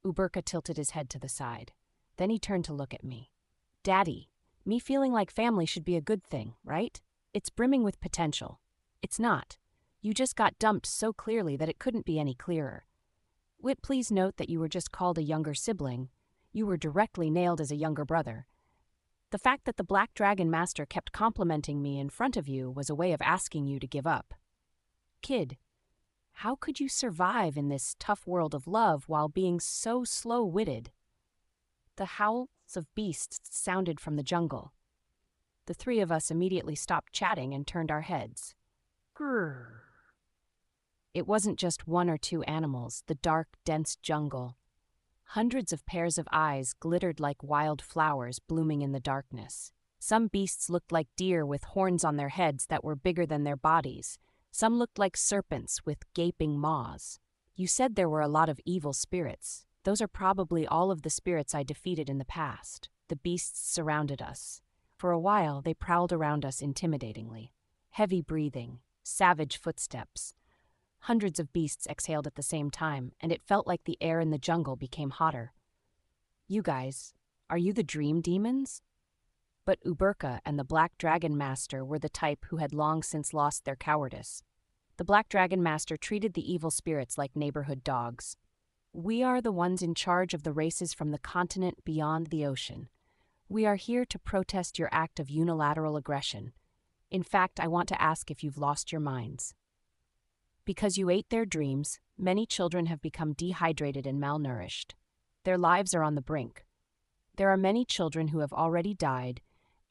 Uberka tilted his head to the side. Then he turned to look at me. Daddy, me feeling like family should be a good thing, right? It's brimming with potential. It's not. You just got dumped so clearly that it couldn't be any clearer. Wit, please note that you were just called a younger sibling. You were directly nailed as a younger brother. The fact that the Black Dragon Master kept complimenting me in front of you was a way of asking you to give up. Kid, how could you survive in this tough world of love while being so slow-witted? The howls of beasts sounded from the jungle. The three of us immediately stopped chatting and turned our heads. Grrr. It wasn't just one or two animals, the dark, dense jungle. Hundreds of pairs of eyes glittered like wild flowers blooming in the darkness. Some beasts looked like deer with horns on their heads that were bigger than their bodies. Some looked like serpents with gaping maws. You said there were a lot of evil spirits. Those are probably all of the spirits I defeated in the past. The beasts surrounded us. For a while, they prowled around us intimidatingly. Heavy breathing, savage footsteps. Hundreds of beasts exhaled at the same time, and it felt like the air in the jungle became hotter. You guys, are you the dream demons? But Uberka and the Black Dragon Master were the type who had long since lost their cowardice. The Black Dragon Master treated the evil spirits like neighborhood dogs. We are the ones in charge of the races from the continent beyond the ocean. We are here to protest your act of unilateral aggression. In fact, I want to ask if you've lost your minds. Because you ate their dreams, many children have become dehydrated and malnourished. Their lives are on the brink. There are many children who have already died,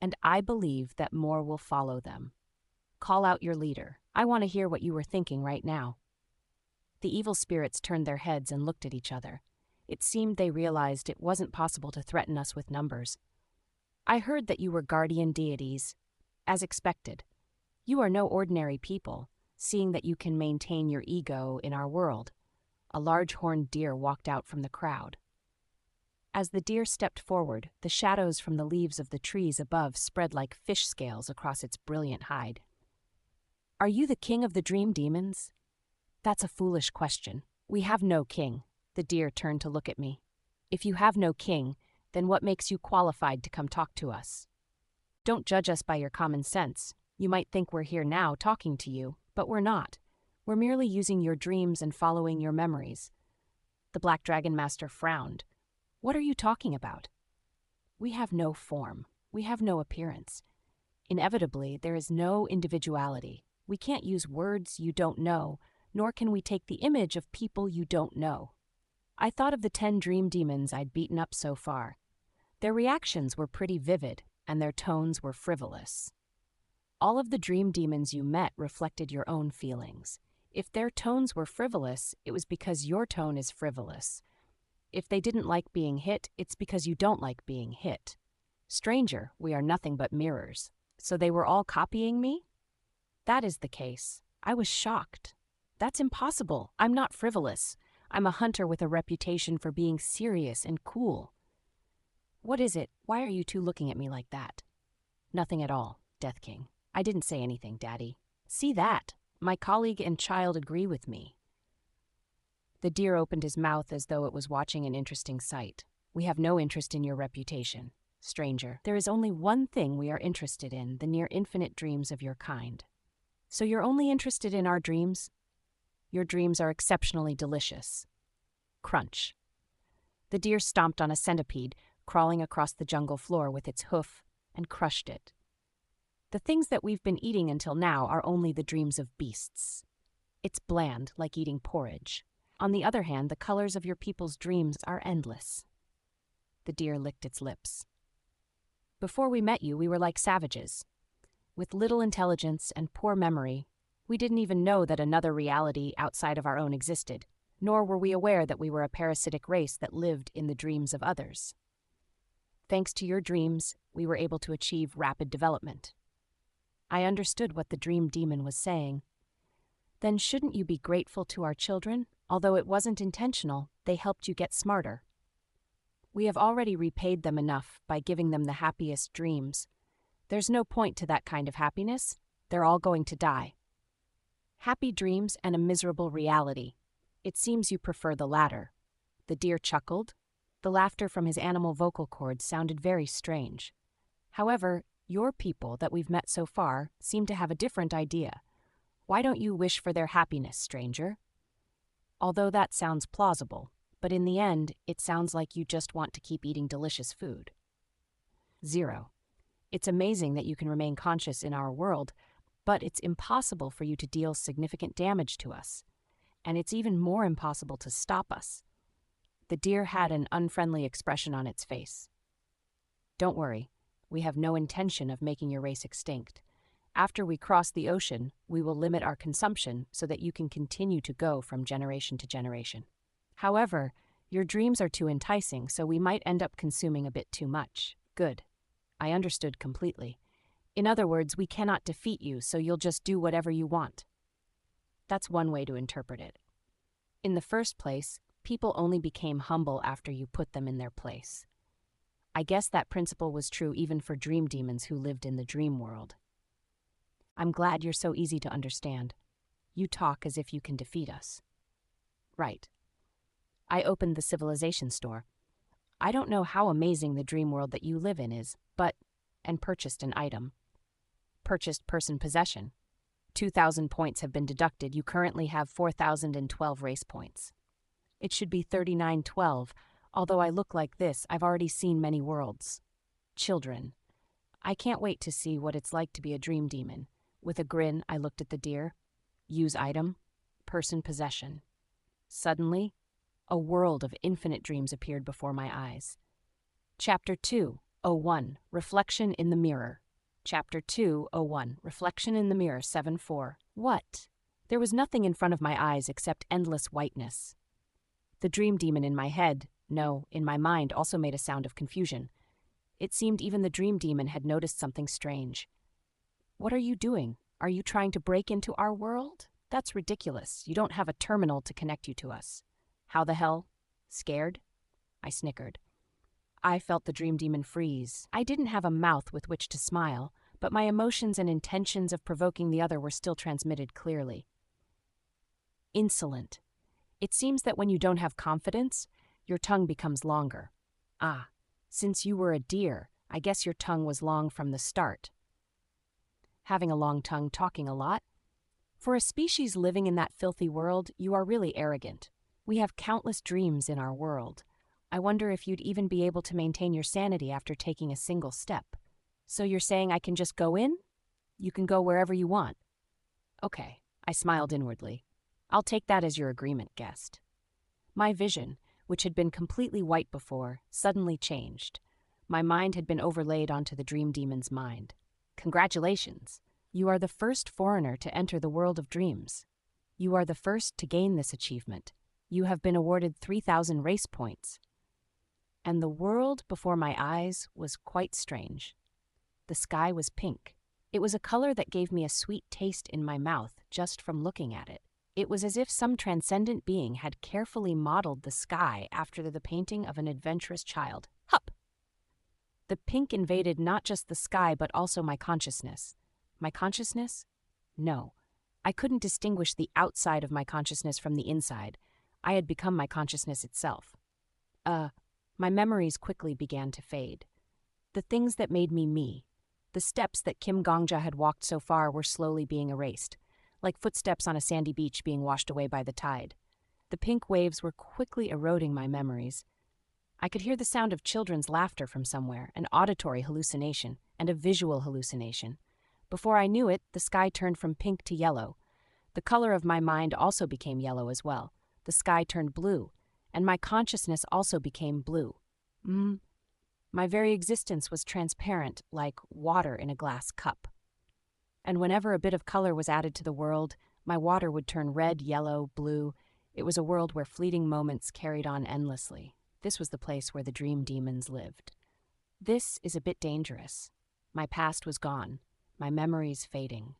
and I believe that more will follow them. Call out your leader. I want to hear what you were thinking right now. The evil spirits turned their heads and looked at each other. It seemed they realized it wasn't possible to threaten us with numbers. I heard that you were guardian deities. As expected. You are no ordinary people, seeing that you can maintain your ego in our world. A large horned deer walked out from the crowd. As the deer stepped forward, the shadows from the leaves of the trees above spread like fish scales across its brilliant hide. Are you the king of the dream demons? That's a foolish question. We have no king. The deer turned to look at me. If you have no king, then what makes you qualified to come talk to us? Don't judge us by your common sense. You might think we're here now talking to you, but we're not. We're merely using your dreams and following your memories. The Black Dragon Master frowned. What are you talking about? We have no form. We have no appearance. Inevitably, there is no individuality. We can't use words you don't know, nor can we take the image of people you don't know. I thought of the 10 dream demons I'd beaten up so far. Their reactions were pretty vivid, and their tones were frivolous. All of the dream demons you met reflected your own feelings. If their tones were frivolous, it was because your tone is frivolous. If they didn't like being hit, it's because you don't like being hit. Stranger, we are nothing but mirrors. So they were all copying me? That is the case. I was shocked. That's impossible. I'm not frivolous. I'm a hunter with a reputation for being serious and cool. What is it? Why are you two looking at me like that? Nothing at all, Death King. I didn't say anything, Daddy. See that? My colleague and child agree with me. The deer opened his mouth as though it was watching an interesting sight. We have no interest in your reputation, stranger. There is only one thing we are interested in, the near-infinite dreams of your kind. So you're only interested in our dreams? Your dreams are exceptionally delicious. Crunch. The deer stomped on a centipede, crawling across the jungle floor with its hoof, and crushed it. The things that we've been eating until now are only the dreams of beasts. It's bland, like eating porridge. On the other hand, the colors of your people's dreams are endless. The deer licked its lips. Before we met you, we were like savages. With little intelligence and poor memory, we didn't even know that another reality outside of our own existed, nor were we aware that we were a parasitic race that lived in the dreams of others. Thanks to your dreams, we were able to achieve rapid development. I understood what the dream demon was saying. Then shouldn't you be grateful to our children? Although it wasn't intentional, they helped you get smarter. We have already repaid them enough by giving them the happiest dreams. There's no point to that kind of happiness. They're all going to die. Happy dreams and a miserable reality. It seems you prefer the latter. The deer chuckled. The laughter from his animal vocal cords sounded very strange. However, your people that we've met so far seem to have a different idea. Why don't you wish for their happiness, stranger? Although that sounds plausible, but in the end, it sounds like you just want to keep eating delicious food. 0. It's amazing that you can remain conscious in our world, but it's impossible for you to deal significant damage to us. And it's even more impossible to stop us. The deer had an unfriendly expression on its face. Don't worry, we have no intention of making your race extinct. After we cross the ocean, we will limit our consumption so that you can continue to go from generation to generation. However, your dreams are too enticing, so we might end up consuming a bit too much. Good. I understood completely. In other words, we cannot defeat you, so you'll just do whatever you want. That's one way to interpret it. In the first place, people only became humble after you put them in their place. I guess that principle was true even for dream demons who lived in the dream world. I'm glad you're so easy to understand. You talk as if you can defeat us. Right. I opened the civilization store. I don't know how amazing the dream world that you live in is, and purchased an item. Purchased person possession. 2,000 points have been deducted. You currently have 4,012 race points. It should be 3912. Although I look like this, I've already seen many worlds. Children. I can't wait to see what it's like to be a dream demon. With a grin, I looked at the deer. Use item. Person possession. Suddenly, a world of infinite dreams appeared before my eyes. Chapter 2:01 Reflection in the Mirror. Chapter 2:01 Reflection in the Mirror 7:4. What? There was nothing in front of my eyes except endless whiteness. The dream demon in my head, no, in my mind, also made a sound of confusion. It seemed even the dream demon had noticed something strange. What are you doing? Are you trying to break into our world? That's ridiculous. You don't have a terminal to connect you to us. How the hell? Scared? I snickered. I felt the dream demon freeze. I didn't have a mouth with which to smile, but my emotions and intentions of provoking the other were still transmitted clearly. Insolent. It seems that when you don't have confidence, your tongue becomes longer. Ah, since you were a deer, I guess your tongue was long from the start. Having a long tongue, talking a lot? For a species living in that filthy world, you are really arrogant. We have countless dreams in our world. I wonder if you'd even be able to maintain your sanity after taking a single step. So you're saying I can just go in? You can go wherever you want. Okay, I smiled inwardly. I'll take that as your agreement, guest. My vision, which had been completely white before, suddenly changed. My mind had been overlaid onto the dream demon's mind. Congratulations! You are the first foreigner to enter the world of dreams. You are the first to gain this achievement. You have been awarded 3,000 race points. And the world before my eyes was quite strange. The sky was pink. It was a color that gave me a sweet taste in my mouth just from looking at it. It was as if some transcendent being had carefully modeled the sky after the painting of an adventurous child. Hup! The pink invaded not just the sky but also my consciousness. My consciousness? No. I couldn't distinguish the outside of my consciousness from the inside. I had become my consciousness itself. My memories quickly began to fade. The things that made me me, the steps that Kim Gongja had walked so far were slowly being erased, like footsteps on a sandy beach being washed away by the tide. The pink waves were quickly eroding my memories. I could hear the sound of children's laughter from somewhere, an auditory hallucination, and a visual hallucination. Before I knew it, the sky turned from pink to yellow. The color of my mind also became yellow as well. The sky turned blue, and my consciousness also became blue. My very existence was transparent, like water in a glass cup. And whenever a bit of color was added to the world, my water would turn red, yellow, blue. It was a world where fleeting moments carried on endlessly. This was the place where the dream demons lived. This is a bit dangerous. My past was gone, my memories fading.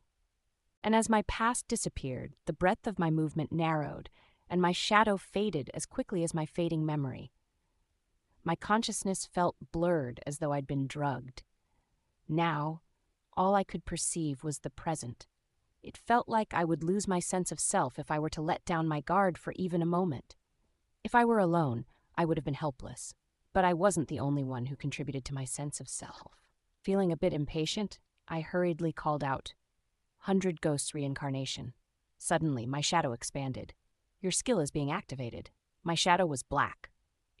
And as my past disappeared, the breadth of my movement narrowed, and my shadow faded as quickly as my fading memory. My consciousness felt blurred as though I'd been drugged. Now, all I could perceive was the present. It felt like I would lose my sense of self if I were to let down my guard for even a moment. If I were alone, I would have been helpless. But I wasn't the only one who contributed to my sense of self. Feeling a bit impatient, I hurriedly called out, 100 Ghosts Reincarnation. Suddenly, my shadow expanded. Your skill is being activated. My shadow was black.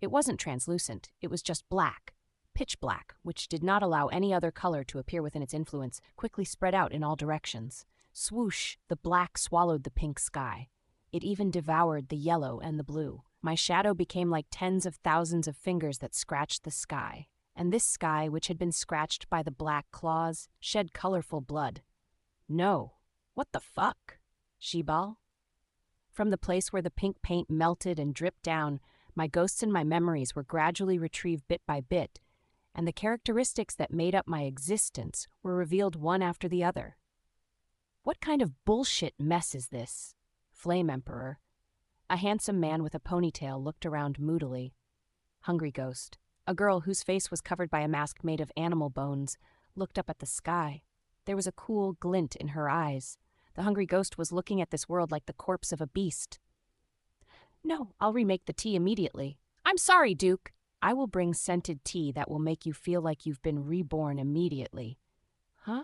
It wasn't translucent, it was just black. Pitch black, which did not allow any other color to appear within its influence, quickly spread out in all directions. Swoosh, the black swallowed the pink sky. It even devoured the yellow and the blue. My shadow became like tens of thousands of fingers that scratched the sky. And this sky, which had been scratched by the black claws, shed colorful blood. No. What the fuck? Shibal? From the place where the pink paint melted and dripped down, my ghosts and my memories were gradually retrieved bit by bit, and the characteristics that made up my existence were revealed one after the other. What kind of bullshit mess is this? Flame Emperor. A handsome man with a ponytail looked around moodily. Hungry Ghost. A girl whose face was covered by a mask made of animal bones looked up at the sky. There was a cool glint in her eyes. The Hungry Ghost was looking at this world like the corpse of a beast. No, I'll remake the tea immediately. I'm sorry, Duke. I will bring scented tea that will make you feel like you've been reborn immediately. Huh?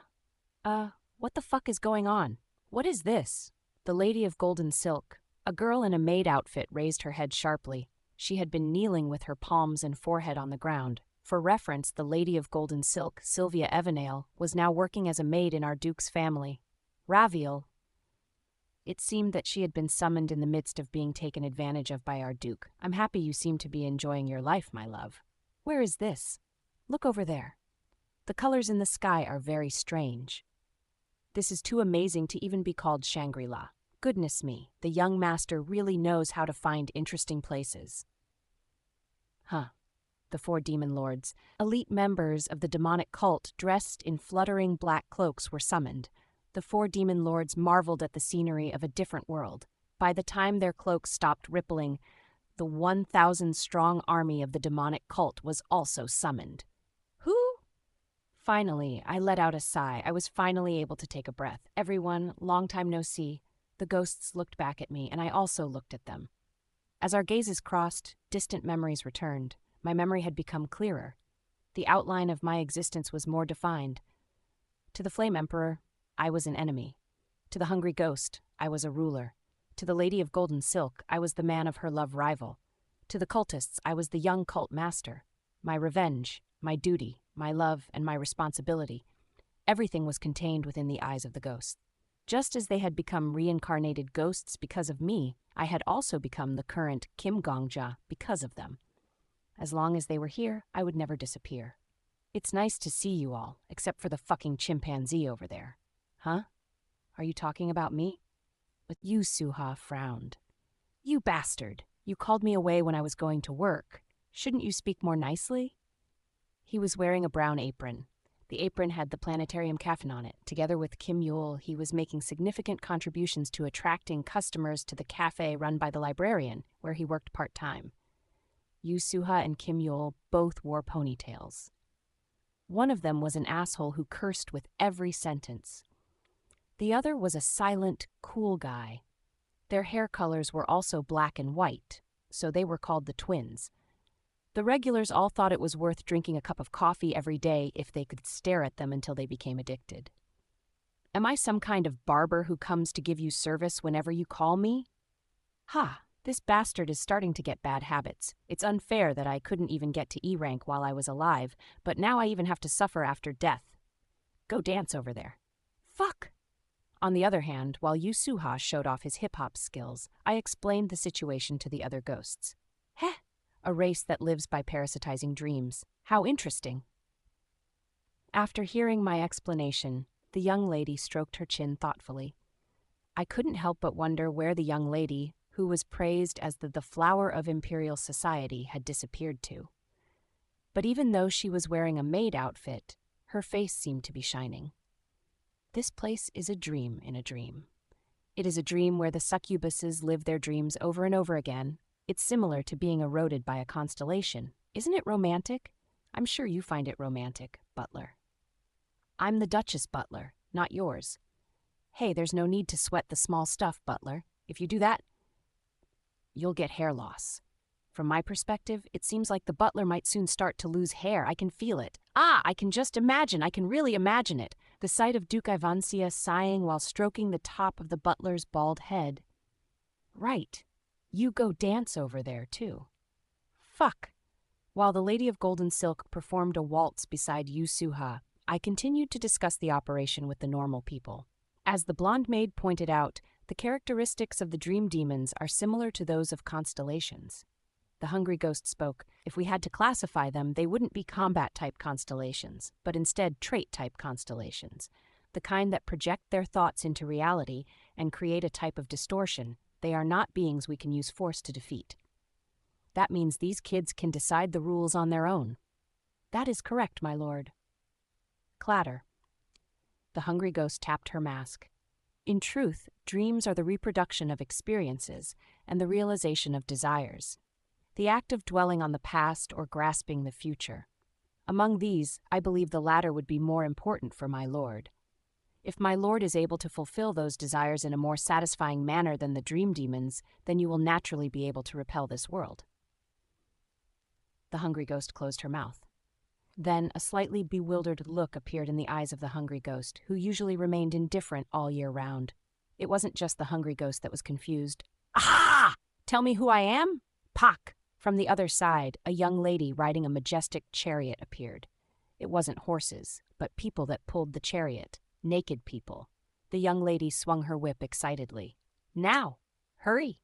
What the fuck is going on? What is this? The Lady of Golden Silk. A girl in a maid outfit raised her head sharply. She had been kneeling with her palms and forehead on the ground. For reference, the Lady of Golden Silk, Sylvia Evanale, was now working as a maid in our Duke's family. Raviel. It seemed that she had been summoned in the midst of being taken advantage of by our Duke. I'm happy you seem to be enjoying your life, my love. Where is this? Look over there. The colors in the sky are very strange. This is too amazing to even be called Shangri-La. Goodness me, the young master really knows how to find interesting places. Huh. The 4 demon lords, elite members of the demonic cult dressed in fluttering black cloaks, were summoned. The 4 demon lords marveled at the scenery of a different world. By the time their cloaks stopped rippling, the 1,000-strong army of the demonic cult was also summoned. Who? Finally, I let out a sigh. I was finally able to take a breath. Everyone, long time no see. The ghosts looked back at me, and I also looked at them. As our gazes crossed, distant memories returned. My memory had become clearer. The outline of my existence was more defined. To the Flame Emperor, I was an enemy. To the Hungry Ghost, I was a ruler. To the Lady of Golden Silk, I was the man of her love rival. To the cultists, I was the young cult master. My revenge, my duty, my love, and my responsibility. Everything was contained within the eyes of the ghosts. Just as they had become reincarnated ghosts because of me, I had also become the current Kim Gongja because of them. As long as they were here, I would never disappear. It's nice to see you all, except for the fucking chimpanzee over there. Huh? Are you talking about me? But Yu Suha frowned. You bastard! You called me away when I was going to work. Shouldn't you speak more nicely? He was wearing a brown apron. The apron had the planetarium caffeine on it. Together with Kim Yule, he was making significant contributions to attracting customers to the cafe run by the librarian, where he worked part-time. Yu Suha and Kim Yule both wore ponytails. One of them was an asshole who cursed with every sentence. The other was a silent, cool guy. Their hair colors were also black and white, so they were called the twins. The regulars all thought it was worth drinking a cup of coffee every day if they could stare at them until they became addicted. Am I some kind of barber who comes to give you service whenever you call me? Ha! This bastard is starting to get bad habits. It's unfair that I couldn't even get to E rank while I was alive, but now I even have to suffer after death. Go dance over there. Fuck! On the other hand, while Yu Suha showed off his hip-hop skills, I explained the situation to the other ghosts. Heh! A race that lives by parasitizing dreams. How interesting. After hearing my explanation, the young lady stroked her chin thoughtfully. I couldn't help but wonder where the young lady, who was praised as the flower of imperial society, had disappeared to. But even though she was wearing a maid outfit, her face seemed to be shining. This place is a dream in a dream. It is a dream where the succubuses live their dreams over and over again. It's similar to being eroded by a constellation. Isn't it romantic? I'm sure you find it romantic, Butler. I'm the Duchess, Butler, not yours. Hey, there's no need to sweat the small stuff, Butler. If you do that, you'll get hair loss. From my perspective, it seems like the butler might soon start to lose hair. I can feel it. I can just imagine. I can really imagine it. The sight of Duke Ivancia sighing while stroking the top of the butler's bald head. Right. You go dance over there, too. Fuck. While the Lady of Golden Silk performed a waltz beside Yu Suha, I continued to discuss the operation with the normal people. As the blonde maid pointed out, the characteristics of the dream demons are similar to those of constellations. The Hungry Ghost spoke. If we had to classify them, they wouldn't be combat-type constellations, but instead trait-type constellations. the kind that project their thoughts into reality and create a type of distortion. They are not beings we can use force to defeat. That means these kids can decide the rules on their own. That is correct, my lord. Clatter. The hungry ghost tapped her mask. In truth, dreams are the reproduction of experiences and the realization of desires. The act of dwelling on the past or grasping the future. Among these, I believe the latter would be more important for my lord. If my lord is able to fulfill those desires in a more satisfying manner than the dream demons, then you will naturally be able to repel this world. The hungry ghost closed her mouth. Then a slightly bewildered look appeared in the eyes of the hungry ghost, who usually remained indifferent all year round. It wasn't just the hungry ghost that was confused. Aha! Tell me who I am? Pak! From the other side, a young lady riding a majestic chariot appeared. It wasn't horses, but people that pulled the chariot. Naked people. The young lady swung her whip excitedly. Now! Hurry!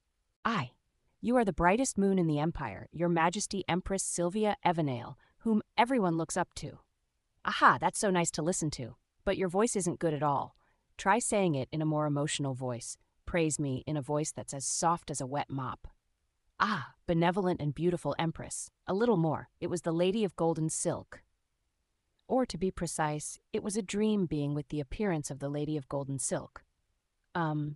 Aye. You are the brightest moon in the empire, Your Majesty Empress Sylvia Evanale, whom everyone looks up to. Aha, that's so nice to listen to. But your voice isn't good at all. Try saying it in a more emotional voice. Praise me in a voice that's as soft as a wet mop. Ah, benevolent and beautiful Empress. A little more. It was the Lady of Golden Silk. Or, to be precise, it was a dream being with the appearance of the Lady of Golden Silk. In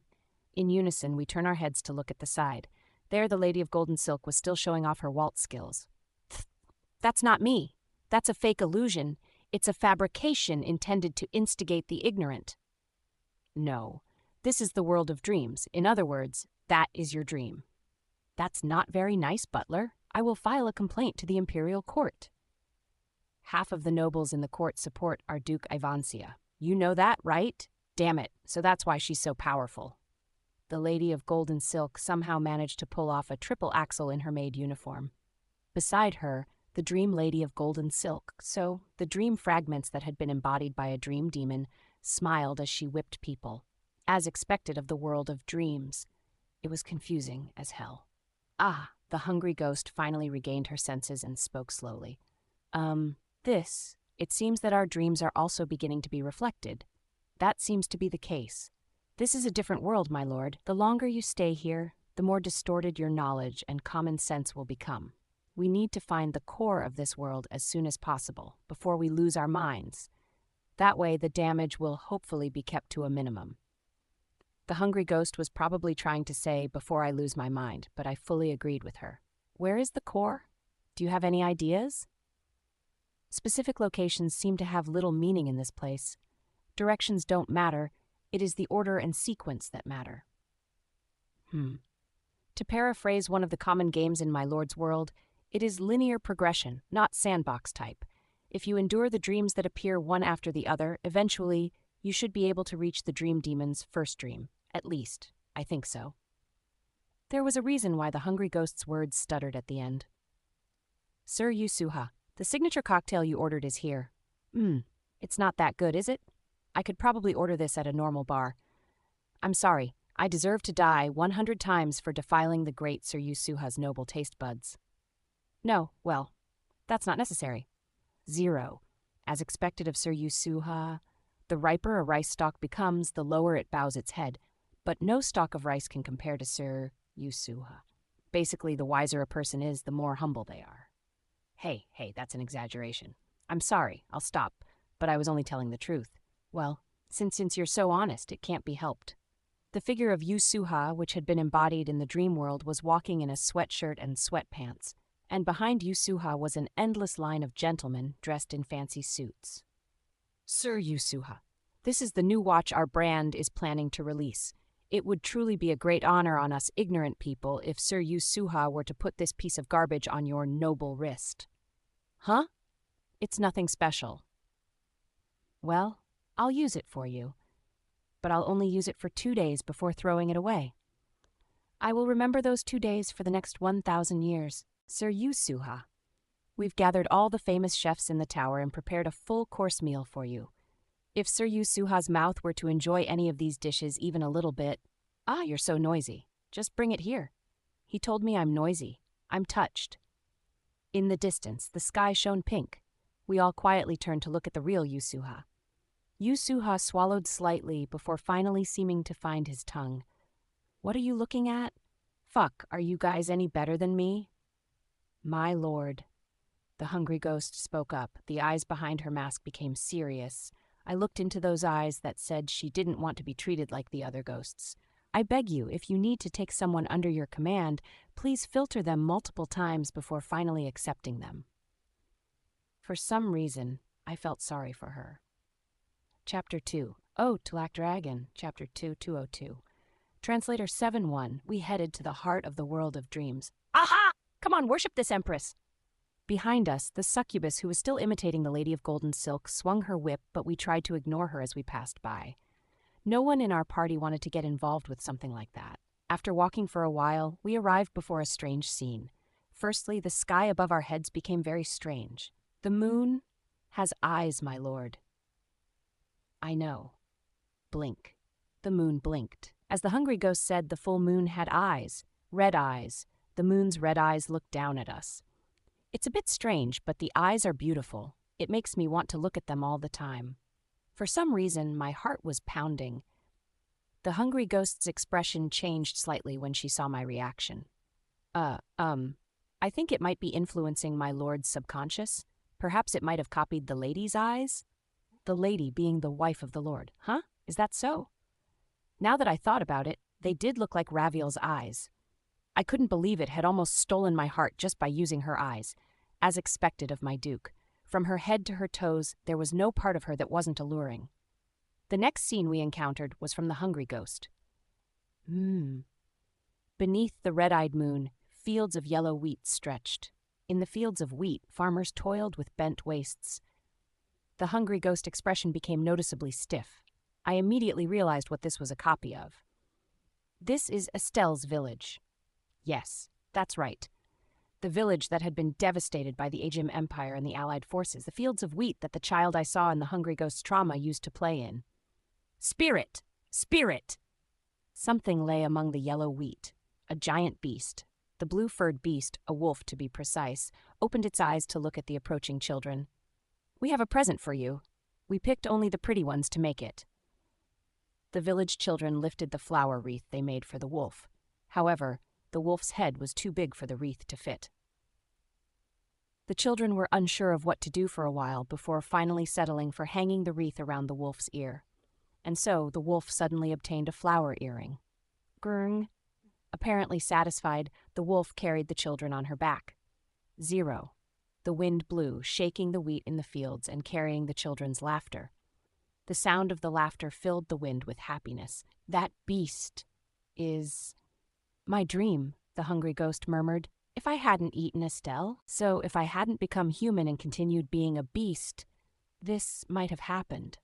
unison, we turn our heads to look at the side. There, the Lady of Golden Silk was still showing off her waltz skills. That's not me. That's a fake illusion. It's a fabrication intended to instigate the ignorant. No, this is the world of dreams. In other words, that is your dream. That's not very nice, butler. I will file a complaint to the imperial court. Half of the nobles in the court support our Duke Ivancia. You know that, right? Damn it, so that's why she's so powerful. The Lady of Golden Silk somehow managed to pull off a triple axel in her maid uniform. Beside her, the Dream Lady of Golden Silk, so the dream fragments that had been embodied by a dream demon, smiled as she whipped people, as expected of the world of dreams. It was confusing as hell. Ah, the hungry ghost finally regained her senses and spoke slowly. It seems that our dreams are also beginning to be reflected. That seems to be the case. This is a different world, my lord. The longer you stay here, the more distorted your knowledge and common sense will become. We need to find the core of this world as soon as possible, before we lose our minds. That way, the damage will hopefully be kept to a minimum. The hungry ghost was probably trying to say, before I lose my mind, but I fully agreed with her. Where is the core? Do you have any ideas? Specific locations seem to have little meaning in this place. Directions don't matter. It is the order and sequence that matter. To paraphrase one of the common games in my lord's world, it is linear progression, not sandbox type. If you endure the dreams that appear one after the other, eventually, you should be able to reach the dream demon's first dream. At least, I think so. There was a reason why the hungry ghost's words stuttered at the end. Sir Yusuha, the signature cocktail you ordered is here. It's not that good, is it? I could probably order this at a normal bar. I'm sorry, I deserve to die 100 times for defiling the great Sir Yusuha's noble taste buds. No, well, that's not necessary. 0. As expected of Sir Yusuha, the riper a rice stalk becomes, the lower it bows its head. But no stalk of rice can compare to Sir Yusuha. Basically, the wiser a person is, the more humble they are. Hey, that's an exaggeration. I'm sorry, I'll stop, but I was only telling the truth. Well, since you're so honest, it can't be helped. The figure of Yusuha, which had been embodied in the dream world, was walking in a sweatshirt and sweatpants, and behind Yusuha was an endless line of gentlemen dressed in fancy suits. Sir Yusuha, this is the new watch our brand is planning to release. It would truly be a great honor on us ignorant people if Sir Yusuha were to put this piece of garbage on your noble wrist. Huh? It's nothing special. Well, I'll use it for you, but I'll only use it for 2 days before throwing it away. I will remember those 2 days for the next 1,000 years. Sir Yusuha, we've gathered all the famous chefs in the tower and prepared a full-course meal for you. If Sir Yusuha's mouth were to enjoy any of these dishes even a little bit... Ah, you're so noisy. Just bring it here. He told me I'm noisy. I'm touched. In the distance, the sky shone pink. We all quietly turned to look at the real Yusuha. Yusuha swallowed slightly before finally seeming to find his tongue. What are you looking at? Fuck, are you guys any better than me? My lord. The hungry ghost spoke up. The eyes behind her mask became serious. I looked into those eyes that said she didn't want to be treated like the other ghosts. I beg you, if you need to take someone under your command, please filter them multiple times before finally accepting them. For some reason, I felt sorry for her. Chapter 2. Oh, Black Dragon. Chapter 2, 202. Translator 7-1. We headed to the heart of the world of dreams. Aha! Come on, worship this empress! Behind us, the succubus, who was still imitating the lady of golden silk, swung her whip, but we tried to ignore her as we passed by. No one in our party wanted to get involved with something like that. After walking for a while, we arrived before a strange scene. Firstly, the sky above our heads became very strange. The moon has eyes, my lord. I know. Blink. The moon blinked. As the hungry ghost said, the full moon had eyes. Red eyes. The moon's red eyes looked down at us. It's a bit strange, but the eyes are beautiful. It makes me want to look at them all the time. For some reason, my heart was pounding. The hungry ghost's expression changed slightly when she saw my reaction. I think it might be influencing my lord's subconscious. Perhaps it might have copied the lady's eyes? The lady being the wife of the lord. Huh? Is that so? Now that I thought about it, they did look like Raviel's eyes. I couldn't believe it had almost stolen my heart just by using her eyes, as expected of my duke. From her head to her toes, there was no part of her that wasn't alluring. The next scene we encountered was from the hungry ghost. Beneath the red-eyed moon, fields of yellow wheat stretched. In the fields of wheat, farmers toiled with bent waists. The hungry ghost expression became noticeably stiff. I immediately realized what this was a copy of. This is Estelle's village. Yes, that's right. The village that had been devastated by the Ajim Empire and the Allied forces, the fields of wheat that the child I saw in the hungry ghost's trauma used to play in. Spirit! Spirit! Something lay among the yellow wheat, a giant beast. The blue-furred beast, a wolf to be precise, opened its eyes to look at the approaching children. We have a present for you. We picked only the pretty ones to make it. The village children lifted the flower wreath they made for the wolf. However, the wolf's head was too big for the wreath to fit. The children were unsure of what to do for a while before finally settling for hanging the wreath around the wolf's ear. And so the wolf suddenly obtained a flower earring. Grrng. Apparently satisfied, the wolf carried the children on her back. 0. The wind blew, shaking the wheat in the fields and carrying the children's laughter. The sound of the laughter filled the wind with happiness. That beast is... My dream, the hungry ghost murmured. If I hadn't eaten Estelle, so if I hadn't become human and continued being a beast, this might have happened.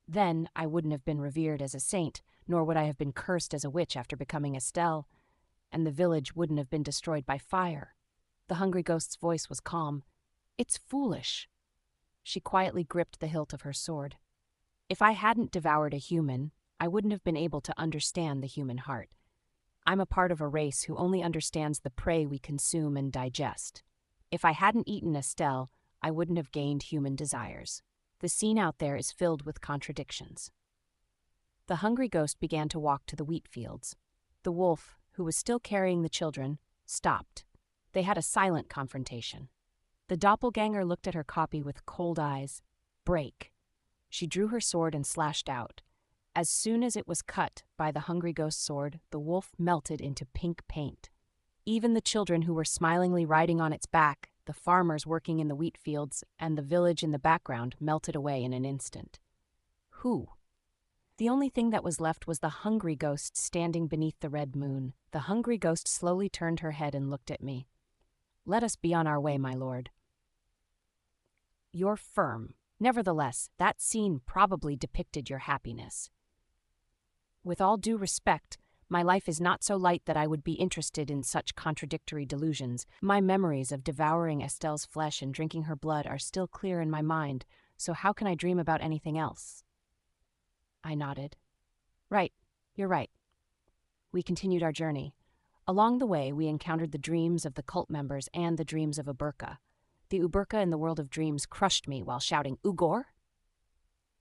Then I wouldn't have been revered as a saint, nor would I have been cursed as a witch after becoming Estelle, and the village wouldn't have been destroyed by fire. The hungry ghost's voice was calm. It's foolish. She quietly gripped the hilt of her sword. If I hadn't devoured a human, I wouldn't have been able to understand the human heart. I'm a part of a race who only understands the prey we consume and digest. If I hadn't eaten Estelle, I wouldn't have gained human desires. The scene out there is filled with contradictions. The hungry ghost began to walk to the wheat fields. The wolf, who was still carrying the children, stopped. They had a silent confrontation. The doppelganger looked at her copy with cold eyes. Break. She drew her sword and slashed out. As soon as it was cut by the hungry ghost's sword, the wolf melted into pink paint. Even the children who were smilingly riding on its back, the farmers working in the wheat fields, and the village in the background melted away in an instant. Who? The only thing that was left was the hungry ghost standing beneath the red moon. The hungry ghost slowly turned her head and looked at me. Let us be on our way, my lord. You're firm. Nevertheless, that scene probably depicted your happiness. With all due respect, my life is not so light that I would be interested in such contradictory delusions. My memories of devouring Estelle's flesh and drinking her blood are still clear in my mind, so how can I dream about anything else? I nodded. Right, you're right. We continued our journey. Along the way, we encountered the dreams of the cult members and the dreams of Uburka. The Uburka in the world of dreams crushed me while shouting, Ugor?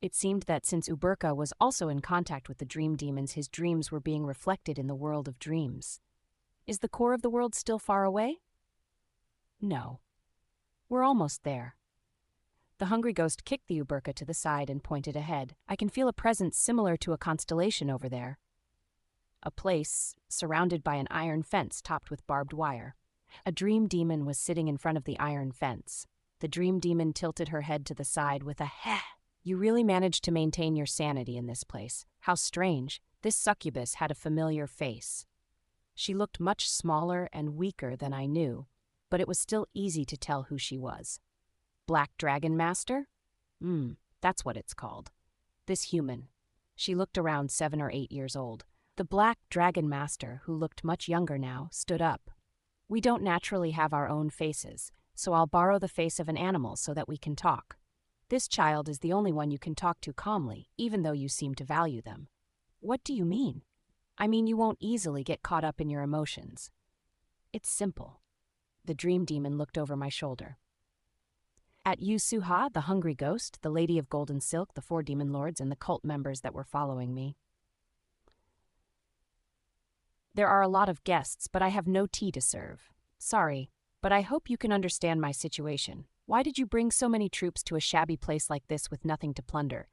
It seemed that since Uberka was also in contact with the dream demons, his dreams were being reflected in the world of dreams. Is the core of the world still far away? No. We're almost there. The hungry ghost kicked the Uberka to the side and pointed ahead. I can feel a presence similar to a constellation over there. A place surrounded by an iron fence topped with barbed wire. A dream demon was sitting in front of the iron fence. The dream demon tilted her head to the side with a heh. You really managed to maintain your sanity in this place. How strange. This succubus had a familiar face. She looked much smaller and weaker than I knew, but it was still easy to tell who she was. Black Dragon Master? That's what it's called. This human. She looked around 7 or 8 years old. The Black Dragon Master, who looked much younger now, stood up. We don't naturally have our own faces, so I'll borrow the face of an animal so that we can talk. This child is the only one you can talk to calmly, even though you seem to value them. What do you mean? I mean you won't easily get caught up in your emotions. It's simple. The dream demon looked over my shoulder. At Yusuha, the hungry ghost, the lady of golden silk, the 4 demon lords, and the cult members that were following me. There are a lot of guests, but I have no tea to serve. Sorry, but I hope you can understand my situation. Why did you bring so many troops to a shabby place like this with nothing to plunder?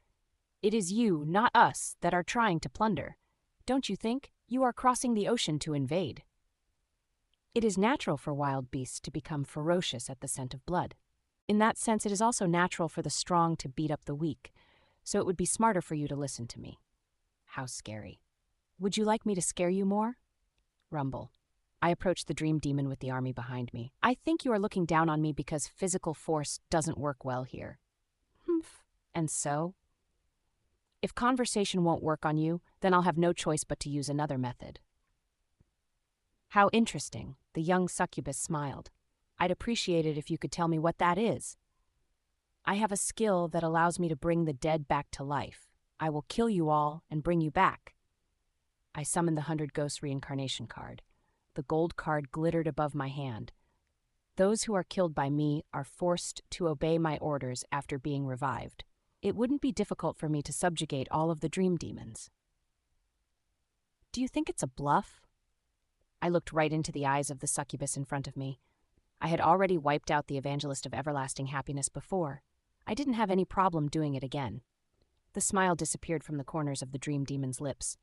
It is you, not us, that are trying to plunder. Don't you think? You are crossing the ocean to invade. It is natural for wild beasts to become ferocious at the scent of blood. In that sense, it is also natural for the strong to beat up the weak, so it would be smarter for you to listen to me. How scary. Would you like me to scare you more? Rumble. I approached the dream demon with the army behind me. I think you are looking down on me because physical force doesn't work well here. Humph. And so? If conversation won't work on you, then I'll have no choice but to use another method. How interesting. The young succubus smiled. I'd appreciate it if you could tell me what that is. I have a skill that allows me to bring the dead back to life. I will kill you all and bring you back. I summoned the 100 Ghosts reincarnation card. The gold card glittered above my hand. Those who are killed by me are forced to obey my orders after being revived. It wouldn't be difficult for me to subjugate all of the dream demons. Do you think it's a bluff? I looked right into the eyes of the succubus in front of me. I had already wiped out the evangelist of everlasting happiness before. I didn't have any problem doing it again. The smile disappeared from the corners of the dream demon's lips.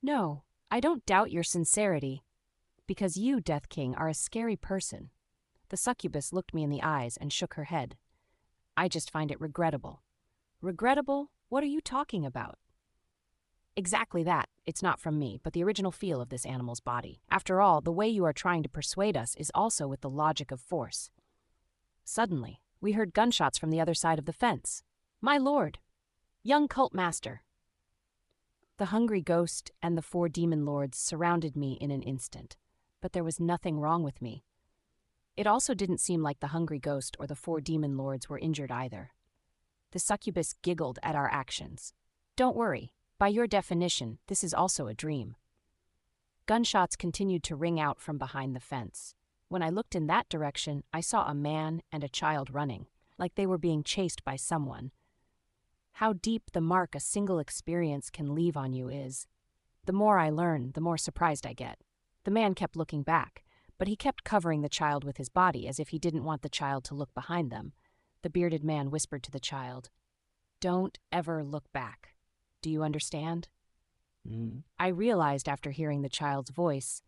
No, I don't doubt your sincerity, because you, Death King, are a scary person. The succubus looked me in the eyes and shook her head. I just find it regrettable. Regrettable? What are you talking about? Exactly that. It's not from me, but the original feel of this animal's body. After all, the way you are trying to persuade us is also with the logic of force. Suddenly, we heard gunshots from the other side of the fence. My lord! Young cult master! The hungry ghost and the 4 demon lords surrounded me in an instant, but there was nothing wrong with me. It also didn't seem like the hungry ghost or the 4 demon lords were injured either. The succubus giggled at our actions. Don't worry. By your definition, this is also a dream. Gunshots continued to ring out from behind the fence. When I looked in that direction, I saw a man and a child running, like they were being chased by someone. How deep the mark a single experience can leave on you is. The more I learn, the more surprised I get. The man kept looking back, but he kept covering the child with his body as if he didn't want the child to look behind them. The bearded man whispered to the child, "Don't ever look back. Do you understand?" I realized after hearing the child's voice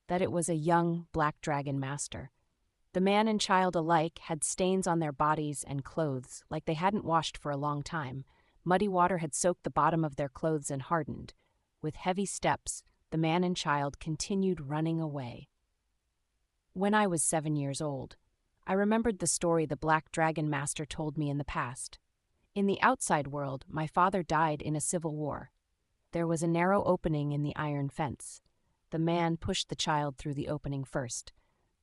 that it was a young black dragon master. The man and child alike had stains on their bodies and clothes like they hadn't washed for a long time. Muddy water had soaked the bottom of their clothes and hardened. With heavy steps, the man and child continued running away. When I was 7 years old, I remembered the story the Black Dragon Master told me in the past. In the outside world, my father died in a civil war. There was a narrow opening in the iron fence. The man pushed the child through the opening first.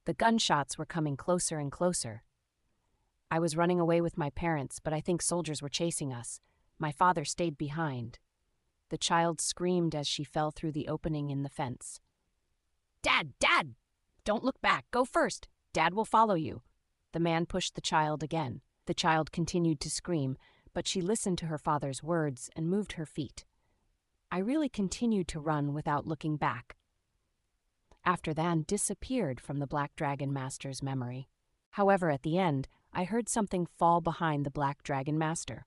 The gunshots were coming closer and closer. I was running away with my parents, but I think soldiers were chasing us. My father stayed behind. The child screamed as she fell through the opening in the fence. "Dad! Dad! Don't look back. Go first. Dad will follow you." The man pushed the child again. The child continued to scream, but she listened to her father's words and moved her feet. I really continued to run without looking back. After that, disappeared from the Black Dragon Master's memory. However, at the end, I heard something fall behind the Black Dragon Master.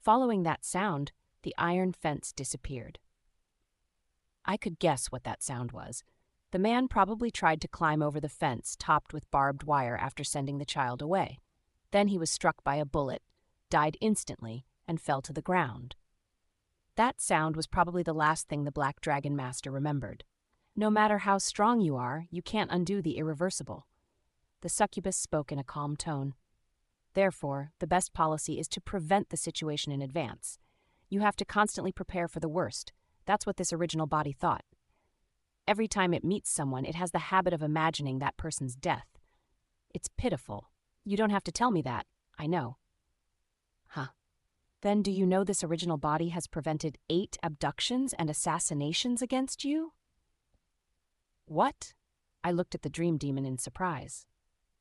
Following that sound, the iron fence disappeared. I could guess what that sound was. The man probably tried to climb over the fence topped with barbed wire after sending the child away. Then he was struck by a bullet, died instantly, and fell to the ground. That sound was probably the last thing the Black Dragon Master remembered. No matter how strong you are, you can't undo the irreversible. The succubus spoke in a calm tone. Therefore, the best policy is to prevent the situation in advance. You have to constantly prepare for the worst. That's what this original body thought. Every time it meets someone, it has the habit of imagining that person's death. It's pitiful. You don't have to tell me that. I know. Huh. Then do you know this original body has prevented 8 abductions and assassinations against you? What? I looked at the dream demon in surprise.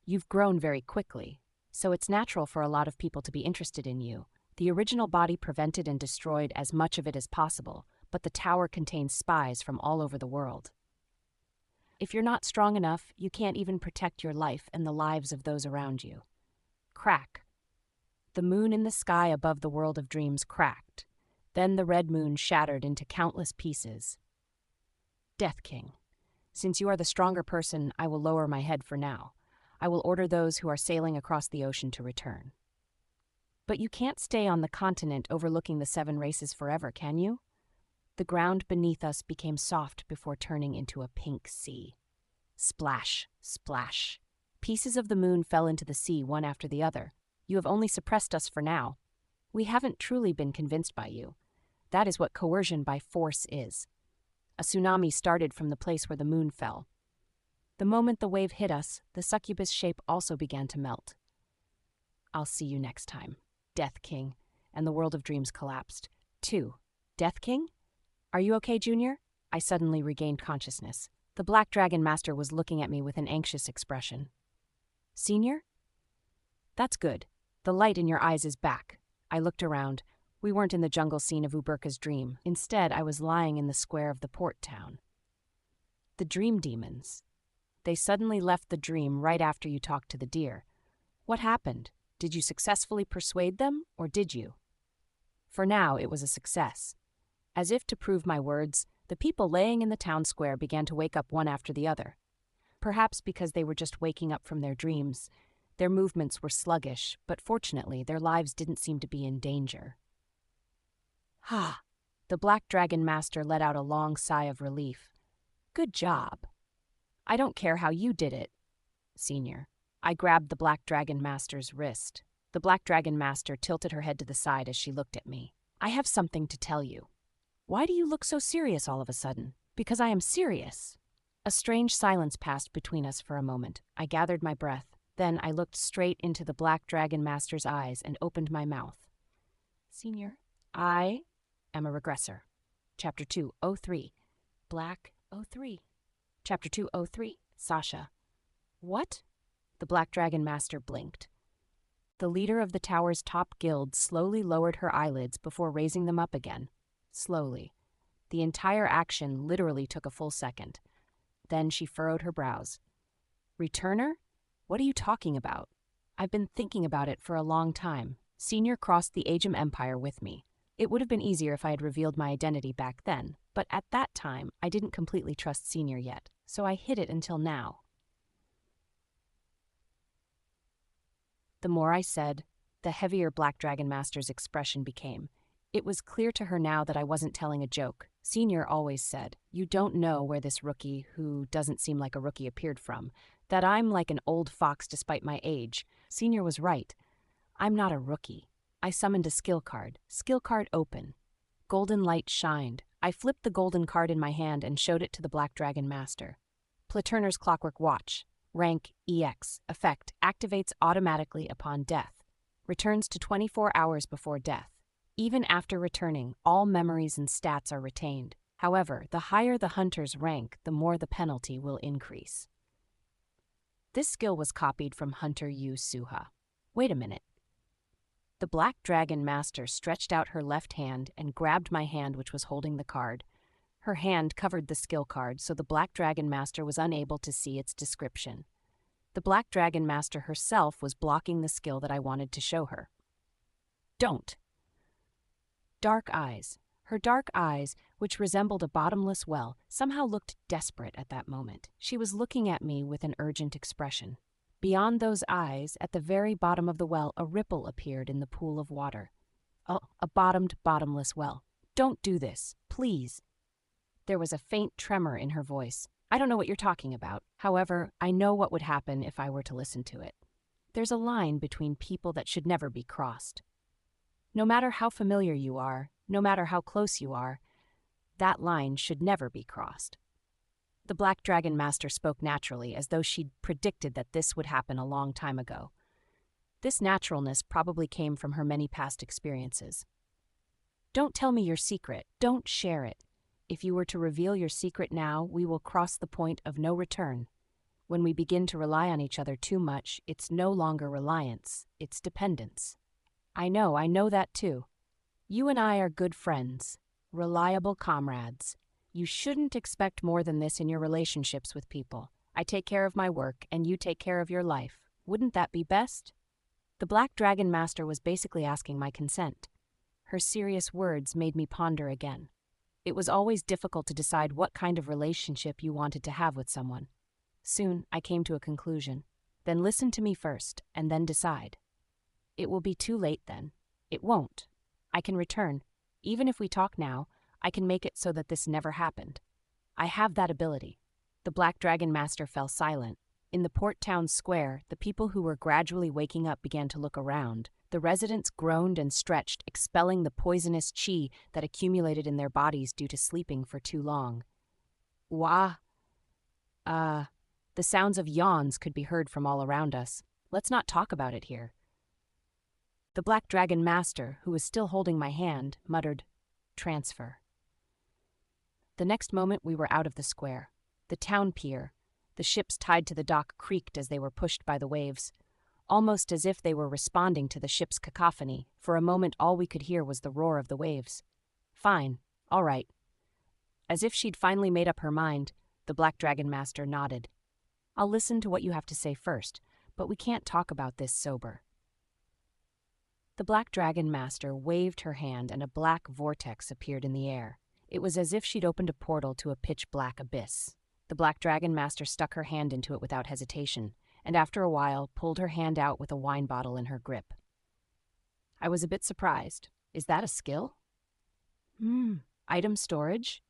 You've grown very quickly, so it's natural for a lot of people to be interested in you. The original body prevented and destroyed as much of it as possible, but the tower contains spies from all over the world. If you're not strong enough, you can't even protect your life and the lives of those around you. Crack. The moon in the sky above the world of dreams cracked. Then the red moon shattered into countless pieces. Death King. Since you are the stronger person, I will lower my head for now. I will order those who are sailing across the ocean to return. But you can't stay on the continent overlooking the 7 races forever, can you? The ground beneath us became soft before turning into a pink sea. Splash, splash. Pieces of the moon fell into the sea one after the other. You have only suppressed us for now. We haven't truly been convinced by you. That is what coercion by force is. A tsunami started from the place where the moon fell. The moment the wave hit us, the succubus shape also began to melt. I'll see you next time, Death King, and the world of dreams collapsed. 2. Death King? Are you okay, Junior? I suddenly regained consciousness. The Black Dragon Master was looking at me with an anxious expression. Senior? That's good. The light in your eyes is back. I looked around. We weren't in the jungle scene of Uberka's dream. Instead, I was lying in the square of the port town. The dream demons. They suddenly left the dream right after you talked to the deer. What happened? Did you successfully persuade them, or did you? For now, it was a success. As if to prove my words, the people laying in the town square began to wake up one after the other. Perhaps because they were just waking up from their dreams. Their movements were sluggish, but fortunately, their lives didn't seem to be in danger. Ha! The Black Dragon Master let out a long sigh of relief. Good job. I don't care how you did it, Senior. I grabbed the Black Dragon Master's wrist. The Black Dragon Master tilted her head to the side as she looked at me. I have something to tell you. Why do you look so serious all of a sudden? Because I am serious. A strange silence passed between us for a moment. I gathered my breath. Then I looked straight into the Black Dragon Master's eyes and opened my mouth. Senior, I am a regressor. Chapter 203. Black 03. Chapter 203. Sasha. What? The Black Dragon Master blinked. The leader of the tower's top guild slowly lowered her eyelids before raising them up again. Slowly. The entire action literally took a full second. Then she furrowed her brows. Returner? What are you talking about? I've been thinking about it for a long time. Senior crossed the Aegim Empire with me. It would have been easier if I had revealed my identity back then, but at that time, I didn't completely trust Senior yet, so I hid it until now. The more I said, the heavier Black Dragon Master's expression became. It was clear to her now that I wasn't telling a joke. Senior always said, "You don't know where this rookie, who doesn't seem like a rookie, appeared from. That I'm like an old fox despite my age." Senior was right. I'm not a rookie. I summoned a skill card. Skill card open. Golden light shined. I flipped the golden card in my hand and showed it to the Black Dragon Master. Platurner's Clockwork Watch. Rank EX. Effect activates automatically upon death. Returns to 24 hours before death. Even after returning, all memories and stats are retained. However, the higher the hunter's rank, the more the penalty will increase. This skill was copied from Hunter Yu Suha. Wait a minute. The Black Dragon Master stretched out her left hand and grabbed my hand, which was holding the card. Her hand covered the skill card, so the Black Dragon Master was unable to see its description. The Black Dragon Master herself was blocking the skill that I wanted to show her. Don't! Dark eyes. Her dark eyes, which resembled a bottomless well, somehow looked desperate at that moment. She was looking at me with an urgent expression. Beyond those eyes, at the very bottom of the well, a ripple appeared in the pool of water. A bottomed, bottomless well. Don't do this, please. There was a faint tremor in her voice. I don't know what you're talking about. However, I know what would happen if I were to listen to it. There's a line between people that should never be crossed. No matter how familiar you are, no matter how close you are, that line should never be crossed. The Black Dragon Master spoke naturally, as though she'd predicted that this would happen a long time ago. This naturalness probably came from her many past experiences. Don't tell me your secret. Don't share it. If you were to reveal your secret now, we will cross the point of no return. When we begin to rely on each other too much, it's no longer reliance, it's dependence. I know that too. You and I are good friends, reliable comrades. You shouldn't expect more than this in your relationships with people. I take care of my work, and you take care of your life. Wouldn't that be best? The Black Dragon Master was basically asking my consent. Her serious words made me ponder again. It was always difficult to decide what kind of relationship you wanted to have with someone. Soon, I came to a conclusion. Then listen to me first, and then decide. It will be too late then. It won't. I can return. Even if we talk now, I can make it so that this never happened. I have that ability. The Black Dragon Master fell silent. In the port town square, the people who were gradually waking up began to look around. The residents groaned and stretched, expelling the poisonous chi that accumulated in their bodies due to sleeping for too long. Wah! The sounds of yawns could be heard from all around us. Let's not talk about it here. The Black Dragon Master, who was still holding my hand, muttered, "Transfer." The next moment we were out of the square. The town pier. The ships tied to the dock creaked as they were pushed by the waves. Almost as if they were responding to the ship's cacophony, for a moment all we could hear was the roar of the waves. Fine, all right. As if she'd finally made up her mind, the Black Dragon Master nodded. I'll listen to what you have to say first, but we can't talk about this sober. The Black Dragon Master waved her hand and a black vortex appeared in the air. It was as if she'd opened a portal to a pitch-black abyss. The Black Dragon Master stuck her hand into it without hesitation, and after a while pulled her hand out with a wine bottle in her grip. I was a bit surprised. Is that a skill? Item storage?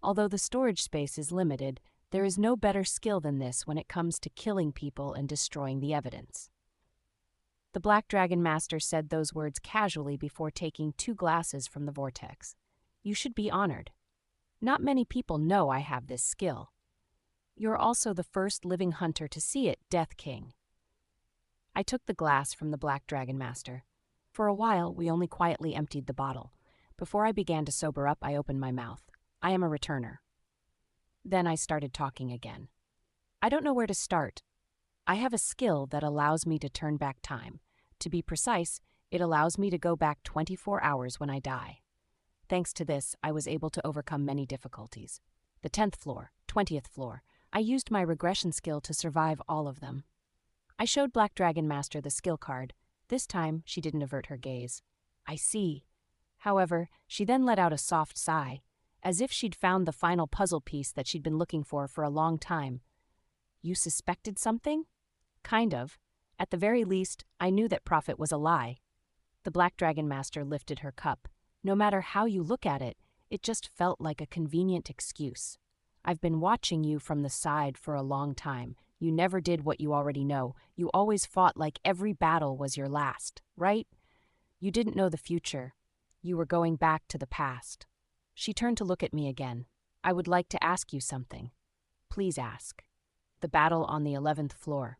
Although the storage space is limited, there is no better skill than this when it comes to killing people and destroying the evidence. The Black Dragon Master said those words casually before taking 2 glasses from the vortex. You should be honored. Not many people know I have this skill. You're also the first living hunter to see it, Death King. I took the glass from the Black Dragon Master. For a while, we only quietly emptied the bottle. Before I began to sober up, I opened my mouth. I am a returner. Then I started talking again. I don't know where to start. I have a skill that allows me to turn back time. To be precise, it allows me to go back 24 hours when I die. Thanks to this, I was able to overcome many difficulties. The 10th floor, 20th floor, I used my regression skill to survive all of them. I showed Black Dragon Master the skill card. This time, she didn't avert her gaze. I see. However, she then let out a soft sigh, as if she'd found the final puzzle piece that she'd been looking for a long time. You suspected something? Kind of. At the very least, I knew that Prophet was a lie. The Black Dragon Master lifted her cup. No matter how you look at it, it just felt like a convenient excuse. I've been watching you from the side for a long time. You never did what you already know. You always fought like every battle was your last, right? You didn't know the future. You were going back to the past. She turned to look at me again. I would like to ask you something. Please ask. The battle on the 11th floor.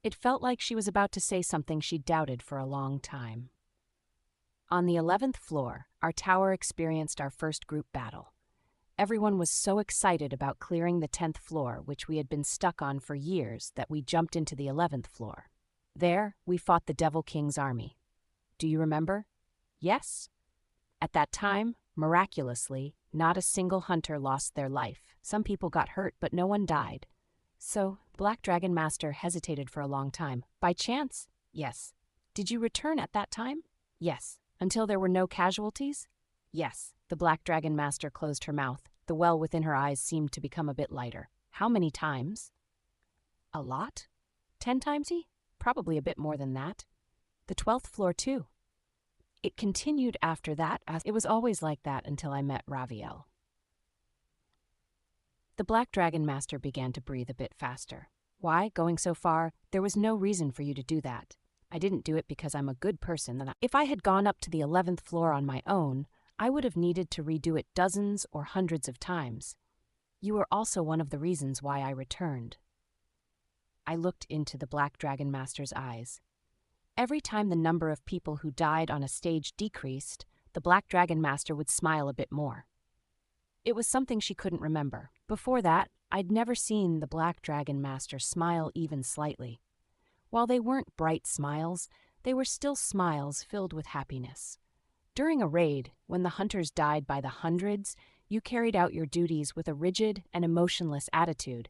It felt like she was about to say something she'd doubted for a long time. On the 11th floor, our tower experienced our first group battle. Everyone was so excited about clearing the 10th floor, which we had been stuck on for years, that we jumped into the 11th floor. There, we fought the Devil King's army. Do you remember? Yes. At that time, miraculously, not a single hunter lost their life. Some people got hurt, but no one died. So, Black Dragon Master hesitated for a long time. By chance? Yes. Did you return at that time? Yes. Until there were no casualties? Yes. The Black Dragon Master closed her mouth. The well within her eyes seemed to become a bit lighter. How many times? A lot? 10 timesy? Probably a bit more than that. The 12th floor, too. It continued after that, as it was always like that until I met Raviel. The Black Dragon Master began to breathe a bit faster. Why, going so far? There was no reason for you to do that. I didn't do it because I'm a good person. If I had gone up to the 11th floor on my own, I would have needed to redo it dozens or hundreds of times. You were also one of the reasons why I returned. I looked into the Black Dragon Master's eyes. Every time the number of people who died on a stage decreased, the Black Dragon Master would smile a bit more. It was something she couldn't remember. Before that, I'd never seen the Black Dragon Master smile even slightly. While they weren't bright smiles, they were still smiles filled with happiness. During a raid, when the hunters died by the hundreds, you carried out your duties with a rigid and emotionless attitude.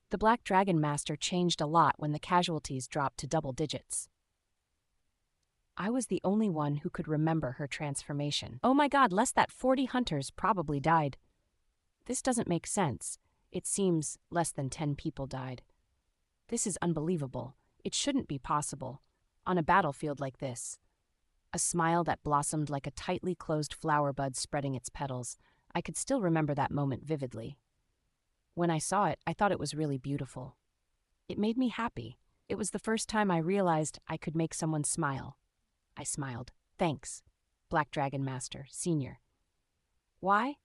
The Black Dragon Master changed a lot when the casualties dropped to double digits. I was the only one who could remember her transformation. Oh my God, less than 40 hunters probably died. This doesn't make sense. It seems less than 10 people died. This is unbelievable. It shouldn't be possible. On a battlefield like this. A smile that blossomed like a tightly closed flower bud spreading its petals. I could still remember that moment vividly. When I saw it, I thought it was really beautiful. It made me happy. It was the first time I realized I could make someone smile. I smiled. Thanks, Black Dragon Master, Senior. Why?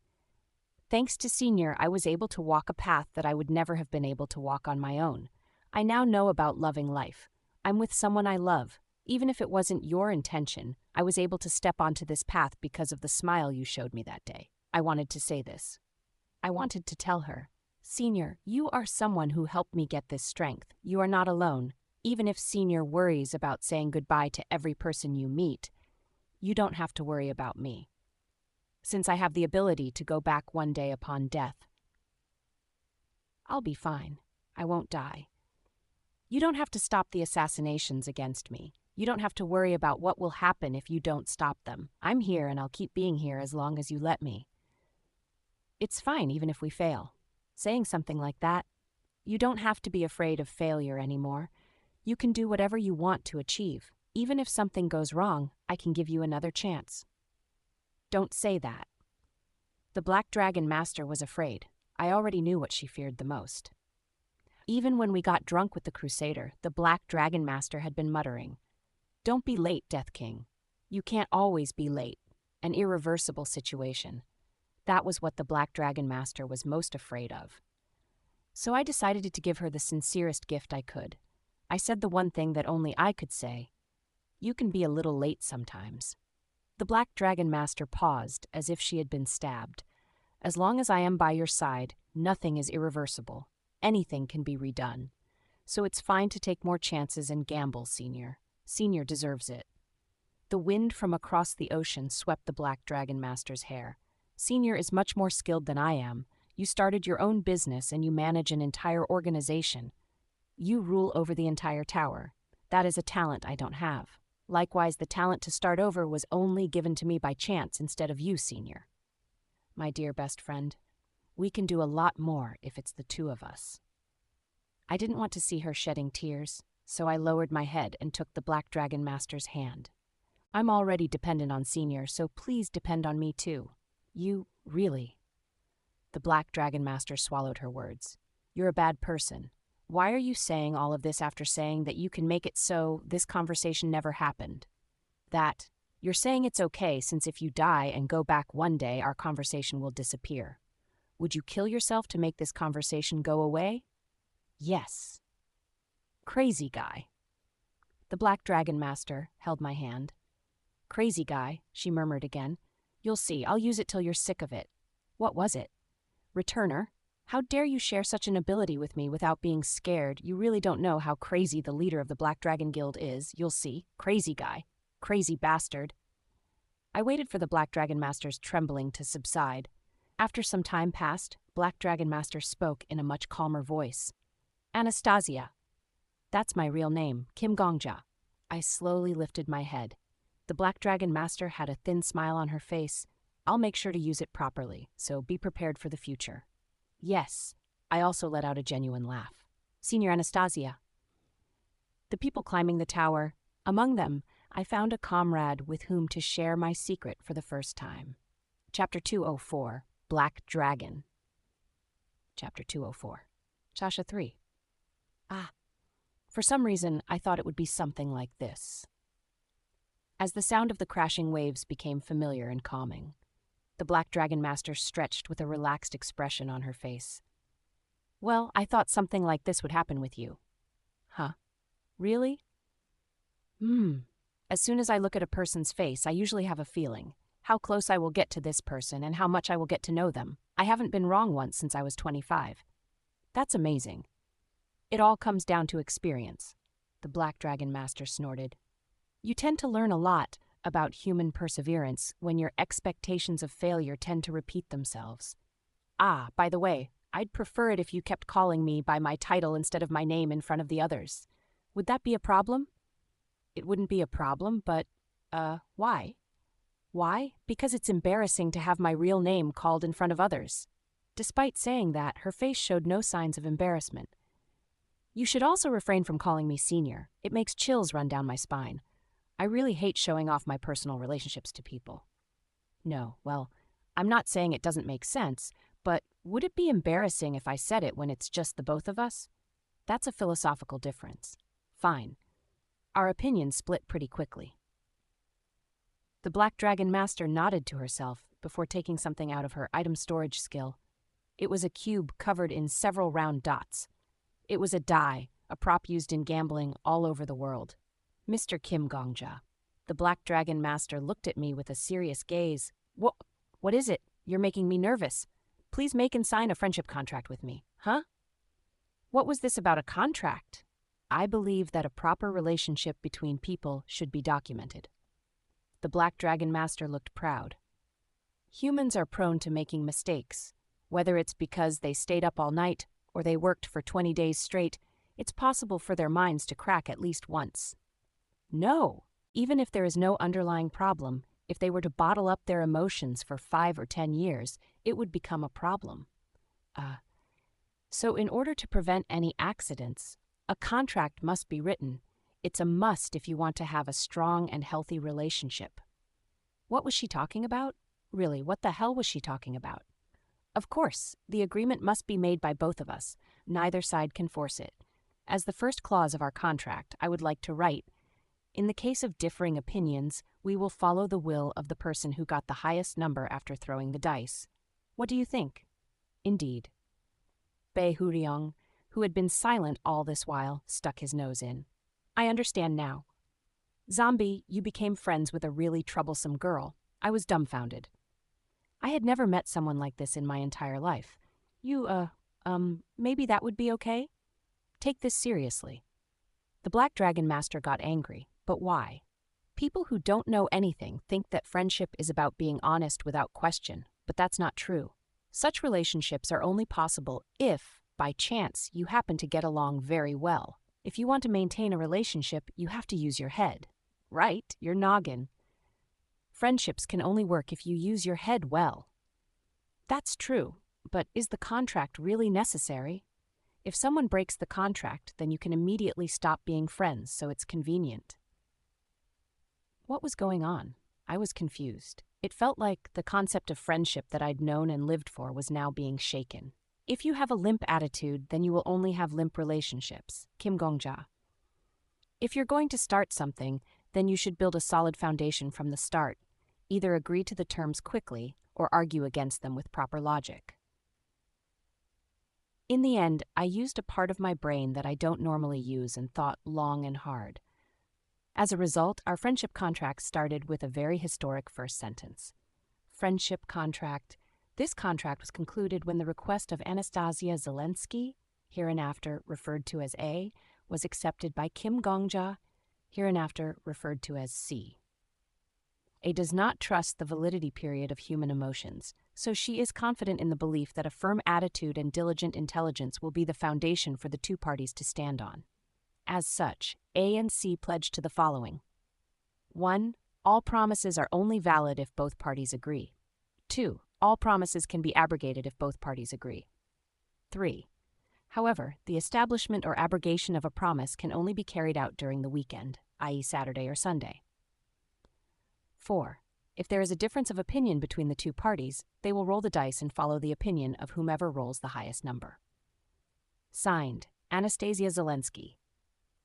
Thanks to Senior, I was able to walk a path that I would never have been able to walk on my own. I now know about loving life. I'm with someone I love. Even if it wasn't your intention, I was able to step onto this path because of the smile you showed me that day. I wanted to say this. I wanted to tell her, Senior, you are someone who helped me get this strength. You are not alone. Even if Senior worries about saying goodbye to every person you meet, you don't have to worry about me. Since I have the ability to go back one day upon death, I'll be fine. I won't die. You don't have to stop the assassinations against me. You don't have to worry about what will happen if you don't stop them. I'm here and I'll keep being here as long as you let me. It's fine even if we fail. Saying something like that, you don't have to be afraid of failure anymore. You can do whatever you want to achieve. Even if something goes wrong, I can give you another chance. Don't say that. The Black Dragon Master was afraid. I already knew what she feared the most. Even when we got drunk with the Crusader, the Black Dragon Master had been muttering, Don't be late, Death King. You can't always be late. An irreversible situation. That was what the Black Dragon Master was most afraid of. So I decided to give her the sincerest gift I could. I said the one thing that only I could say. You can be a little late sometimes. The Black Dragon Master paused, as if she had been stabbed. As long as I am by your side, nothing is irreversible. Anything can be redone. So it's fine to take more chances and gamble, Senior. Senior deserves it. The wind from across the ocean swept the Black Dragon Master's hair. Senior is much more skilled than I am. You started your own business and you manage an entire organization. You rule over the entire tower. That is a talent I don't have. Likewise, the talent to start over was only given to me by chance instead of you, Senior. My dear best friend, we can do a lot more if it's the two of us. I didn't want to see her shedding tears, so I lowered my head and took the Black Dragon Master's hand. I'm already dependent on Senior, so please depend on me too. You, really. The Black Dragon Master swallowed her words. You're a bad person. Why are you saying all of this after saying that you can make it so this conversation never happened? That, you're saying it's okay since if you die and go back one day, our conversation will disappear. Would you kill yourself to make this conversation go away? Yes. Crazy guy. The Black Dragon Master held my hand. Crazy guy, she murmured again. You'll see, I'll use it till you're sick of it. What was it? Returner? How dare you share such an ability with me without being scared? You really don't know how crazy the leader of the Black Dragon Guild is. You'll see. Crazy guy. Crazy bastard. I waited for the Black Dragon Master's trembling to subside. After some time passed, Black Dragon Master spoke in a much calmer voice. Anastasia. That's my real name, Kim Gongja. I slowly lifted my head. The Black Dragon Master had a thin smile on her face. I'll make sure to use it properly, so be prepared for the future. Yes. I also let out a genuine laugh. Senior Anastasia. The people climbing the tower, among them, I found a comrade with whom to share my secret for the first time. Chapter 204, Black Dragon. Chapter 204, Sasha 3. For some reason, I thought it would be something like this. As the sound of the crashing waves became familiar and calming, the Black Dragon Master stretched with a relaxed expression on her face. Well, I thought something like this would happen with you. Huh? Really? As soon as I look at a person's face, I usually have a feeling. How close I will get to this person and how much I will get to know them. I haven't been wrong once since I was 25. That's amazing. It all comes down to experience, the Black Dragon Master snorted. You tend to learn a lot about human perseverance when your expectations of failure tend to repeat themselves. By the way, I'd prefer it if you kept calling me by my title instead of my name in front of the others. Would that be a problem? It wouldn't be a problem, but, why? Why? Because it's embarrassing to have my real name called in front of others. Despite saying that, her face showed no signs of embarrassment. You should also refrain from calling me senior. It makes chills run down my spine. I really hate showing off my personal relationships to people. No, well, I'm not saying it doesn't make sense, but would it be embarrassing if I said it when it's just the both of us? That's a philosophical difference. Fine. Our opinions split pretty quickly. The Black Dragon Master nodded to herself before taking something out of her item storage skill. It was a cube covered in several round dots. It was a die, a prop used in gambling all over the world. Mr. Kim Gongja. The Black Dragon Master looked at me with a serious gaze. What is it? You're making me nervous. Please make and sign a friendship contract with me. Huh? What was this about a contract? I believe that a proper relationship between people should be documented. The Black Dragon Master looked proud. Humans are prone to making mistakes. Whether it's because they stayed up all night or they worked for 20 days straight, it's possible for their minds to crack at least once. No, even if there is no underlying problem, if they were to bottle up their emotions for 5 or 10 years, it would become a problem. So in order to prevent any accidents, a contract must be written. It's a must if you want to have a strong and healthy relationship. What was she talking about? Really, what the hell was she talking about? Of course, the agreement must be made by both of us. Neither side can force it. As the first clause of our contract, I would like to write, in the case of differing opinions, we will follow the will of the person who got the highest number after throwing the dice. What do you think? Indeed. Bei Huryong, who had been silent all this while, stuck his nose in. I understand now. Zombie, you became friends with a really troublesome girl. I was dumbfounded. I had never met someone like this in my entire life. Maybe that would be okay? Take this seriously. The Black Dragon Master got angry, but why? People who don't know anything think that friendship is about being honest without question, but that's not true. Such relationships are only possible if, by chance, you happen to get along very well. If you want to maintain a relationship, you have to use your head. Right, your noggin. Friendships can only work if you use your head well. That's true, but is the contract really necessary? If someone breaks the contract, then you can immediately stop being friends, so it's convenient. What was going on? I was confused. It felt like the concept of friendship that I'd known and lived for was now being shaken. If you have a limp attitude, then you will only have limp relationships. Kim Gongja. If you're going to start something, then you should build a solid foundation from the start. Either agree to the terms quickly or argue against them with proper logic. In the end, I used a part of my brain that I don't normally use and thought long and hard. As a result, our friendship contract started with a very historic first sentence. Friendship contract. This contract was concluded when the request of Anastasia Zelensky, hereinafter referred to as A, was accepted by Kim Gongja, hereinafter referred to as C. A does not trust the validity period of human emotions, so she is confident in the belief that a firm attitude and diligent intelligence will be the foundation for the two parties to stand on. As such, A and C pledge to the following. 1. All promises are only valid if both parties agree. 2. All promises can be abrogated if both parties agree. 3. However, the establishment or abrogation of a promise can only be carried out during the weekend, i.e. Saturday or Sunday. 4. If there is a difference of opinion between the two parties, they will roll the dice and follow the opinion of whomever rolls the highest number. Signed, Anastasia Zelensky.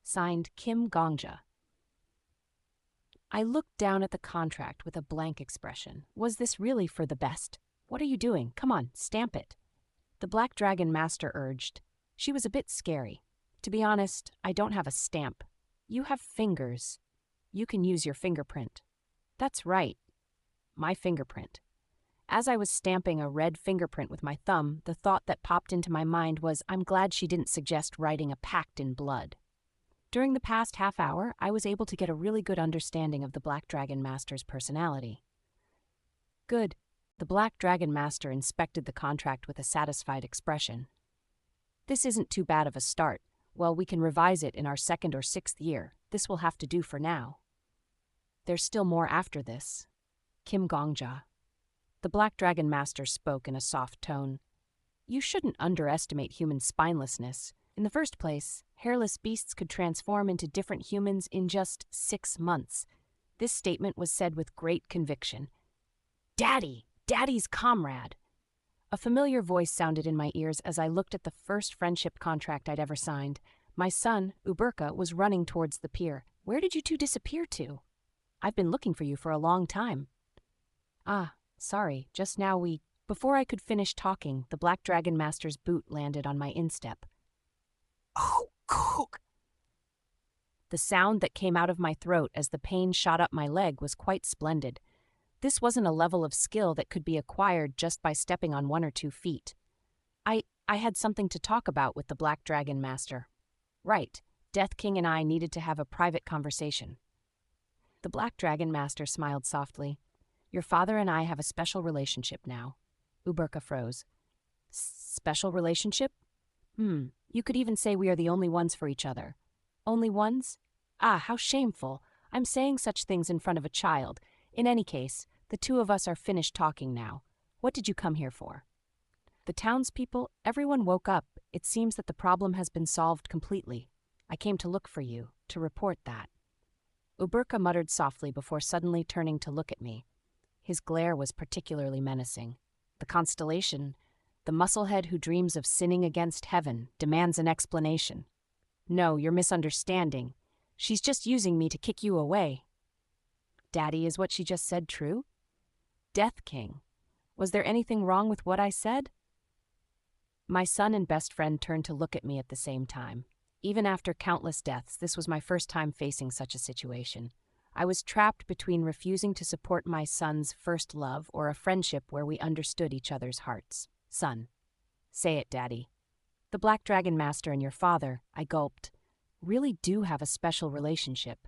Signed, Kim Gongja. I looked down at the contract with a blank expression. Was this really for the best? What are you doing? Come on, stamp it. The Black Dragon Master urged. She was a bit scary. To be honest, I don't have a stamp. You have fingers. You can use your fingerprint. That's right. My fingerprint. As I was stamping a red fingerprint with my thumb, the thought that popped into my mind was, I'm glad she didn't suggest writing a pact in blood. During the past half hour, I was able to get a really good understanding of the Black Dragon Master's personality. Good. The Black Dragon Master inspected the contract with a satisfied expression. This isn't too bad of a start. Well, we can revise it in our 2nd or 6th year. This will have to do for now. There's still more after this. Kim Gongja. The Black Dragon Master spoke in a soft tone. You shouldn't underestimate human spinelessness. In the first place, hairless beasts could transform into different humans in just 6 months. This statement was said with great conviction. Daddy! Daddy's comrade! A familiar voice sounded in my ears as I looked at the first friendship contract I'd ever signed. My son, Uberka, was running towards the pier. Where did you two disappear to? I've been looking for you for a long time. Ah, sorry, just now we... Before I could finish talking, the Black Dragon Master's boot landed on my instep. Oh, cook! The sound that came out of my throat as the pain shot up my leg was quite splendid. This wasn't a level of skill that could be acquired just by stepping on 1 or 2 feet. I had something to talk about with the Black Dragon Master. Right, Death King and I needed to have a private conversation. The Black Dragon Master smiled softly. Your father and I have a special relationship now. Uberka froze. Special relationship? You could even say we are the only ones for each other. Only ones? Ah, how shameful. I'm saying such things in front of a child. In any case, the two of us are finished talking now. What did you come here for? The townspeople, everyone woke up. It seems that the problem has been solved completely. I came to look for you, to report that. Uberka muttered softly before suddenly turning to look at me. His glare was particularly menacing. The constellation, the musclehead who dreams of sinning against heaven, demands an explanation. No, you're misunderstanding. She's just using me to kick you away. Daddy, is what she just said true? Death King. Was there anything wrong with what I said? My son and best friend turned to look at me at the same time. Even after countless deaths, this was my first time facing such a situation. I was trapped between refusing to support my son's first love or a friendship where we understood each other's hearts. Son. Say it, Daddy. The Black Dragon Master and your father, I gulped, really do have a special relationship.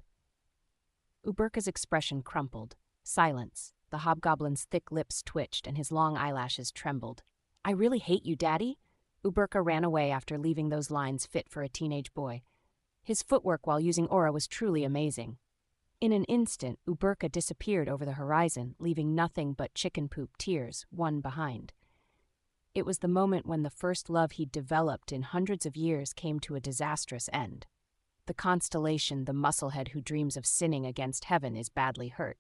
Uberka's expression crumpled. Silence. The hobgoblin's thick lips twitched and his long eyelashes trembled. I really hate you, Daddy. Uberka ran away after leaving those lines fit for a teenage boy. His footwork while using aura was truly amazing. In an instant, Uberka disappeared over the horizon, leaving nothing but chicken poop tears, one behind. It was the moment when the first love he'd developed in hundreds of years came to a disastrous end. The constellation, the musclehead who dreams of sinning against heaven, is badly hurt.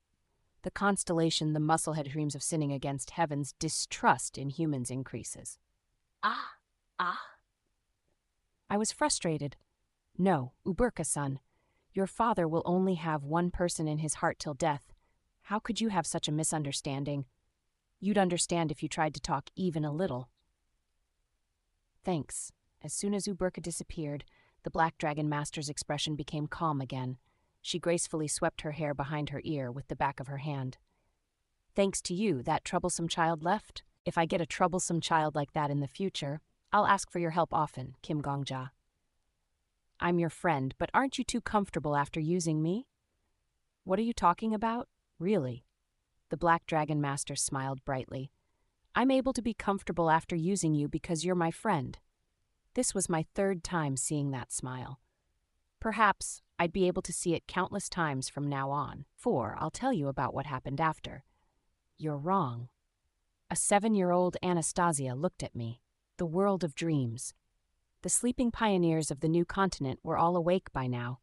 The constellation, the musclehead who dreams of sinning against heaven's distrust in humans increases. Ah! I was frustrated. No, Uberka-san, your father will only have one person in his heart till death. How could you have such a misunderstanding? You'd understand if you tried to talk even a little. Thanks. As soon as Uberka disappeared, the Black Dragon Master's expression became calm again. She gracefully swept her hair behind her ear with the back of her hand. Thanks to you, that troublesome child left. If I get a troublesome child like that in the future, I'll ask for your help often, Kim Gongja. I'm your friend, but aren't you too comfortable after using me? What are you talking about? Really? The Black Dragon Master smiled brightly. I'm able to be comfortable after using you because you're my friend. This was my third time seeing that smile. Perhaps I'd be able to see it countless times from now on, for I'll tell you about what happened after. You're wrong. A 7-year-old Anastasia looked at me. The world of dreams. The sleeping pioneers of the new continent were all awake by now.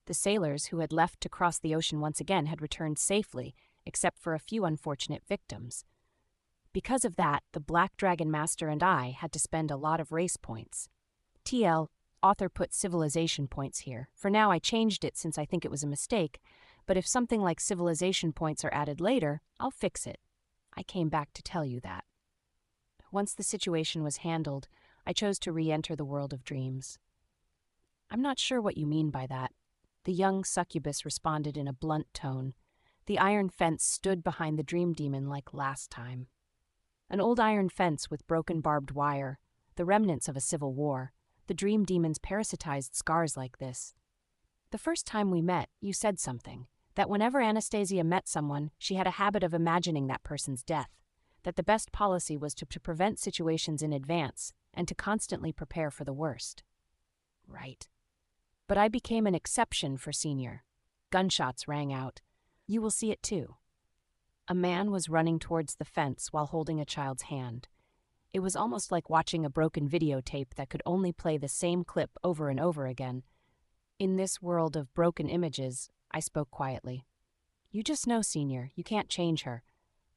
The sailors who had left to cross the ocean once again had returned safely, except for a few unfortunate victims. Because of that, the Black Dragon Master and I had to spend a lot of race points. TL, author put civilization points here. For now, I changed it since I think it was a mistake, but if something like civilization points are added later, I'll fix it. I came back to tell you that. Once the situation was handled, I chose to re-enter the world of dreams. I'm not sure what you mean by that. The young succubus responded in a blunt tone. The iron fence stood behind the dream demon like last time. An old iron fence with broken barbed wire, the remnants of a civil war. The dream demons parasitized scars like this. The first time we met, you said something, that whenever Anastasia met someone, she had a habit of imagining that person's death, that the best policy was to prevent situations in advance and to constantly prepare for the worst. Right. But I became an exception for Senior. Gunshots rang out. You will see it too. A man was running towards the fence while holding a child's hand. It was almost like watching a broken videotape that could only play the same clip over and over again. In this world of broken images, I spoke quietly. You just know, Senior, you can't change her.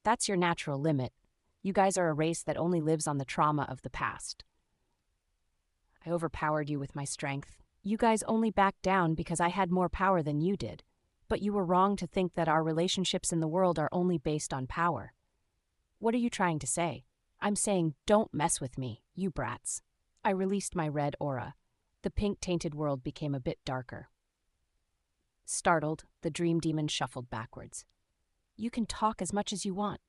That's your natural limit. You guys are a race that only lives on the trauma of the past. I overpowered you with my strength. You guys only backed down because I had more power than you did. But you were wrong to think that our relationships in the world are only based on power. What are you trying to say? I'm saying don't mess with me, you brats. I released my red aura. The pink-tainted world became a bit darker. Startled, the dream demon shuffled backwards. You can talk as much as you want.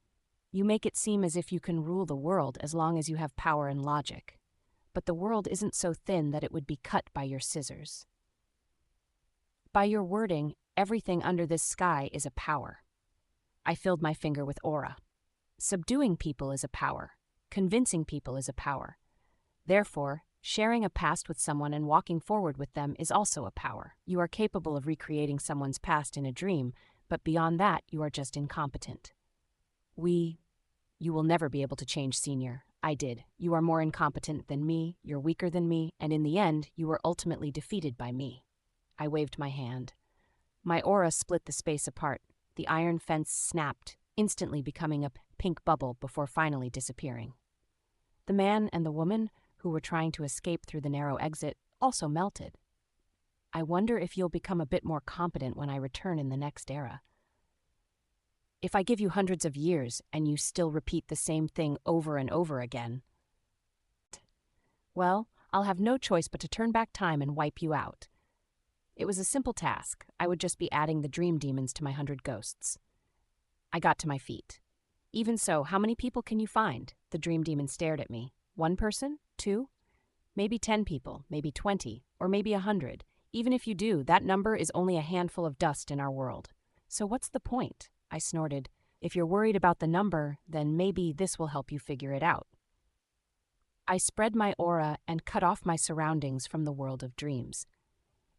You make it seem as if you can rule the world as long as you have power and logic. But the world isn't so thin that it would be cut by your scissors. By your wording, everything under this sky is a power. I filled my finger with aura. Subduing people is a power. Convincing people is a power. Therefore, sharing a past with someone and walking forward with them is also a power. You are capable of recreating someone's past in a dream, but beyond that, you are just incompetent. You will never be able to change, Senior. I did. You are more incompetent than me, you're weaker than me, and in the end, you were ultimately defeated by me. I waved my hand. My aura split the space apart. The iron fence snapped, instantly becoming a pink bubble before finally disappearing. The man and the woman, who were trying to escape through the narrow exit, also melted. I wonder if you'll become a bit more competent when I return in the next era. If I give you hundreds of years and you still repeat the same thing over and over again, well, I'll have no choice but to turn back time and wipe you out. It was a simple task. I would just be adding the dream demons to my 100 ghosts. I got to my feet. Even so, how many people can you find? The dream demon stared at me. 1 person? 2? Maybe 10 people, maybe 20, or maybe 100. Even if you do, that number is only a handful of dust in our world. So what's the point? I snorted. If you're worried about the number, then maybe this will help you figure it out. I spread my aura and cut off my surroundings from the world of dreams.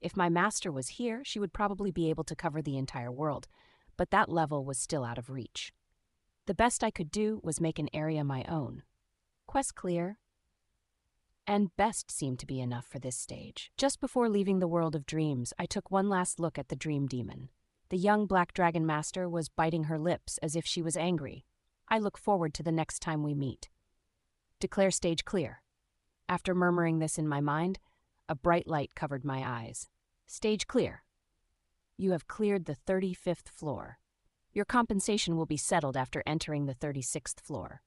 If my master was here, she would probably be able to cover the entire world, but that level was still out of reach. The best I could do was make an area my own. Quest clear. And best seemed to be enough for this stage. Just before leaving the world of dreams, I took one last look at the dream demon. The young Black Dragon Master was biting her lips as if she was angry. I look forward to the next time we meet. Declare stage clear. After murmuring this in my mind, a bright light covered my eyes. Stage clear. You have cleared the 35th floor. Your compensation will be settled after entering the 36th floor.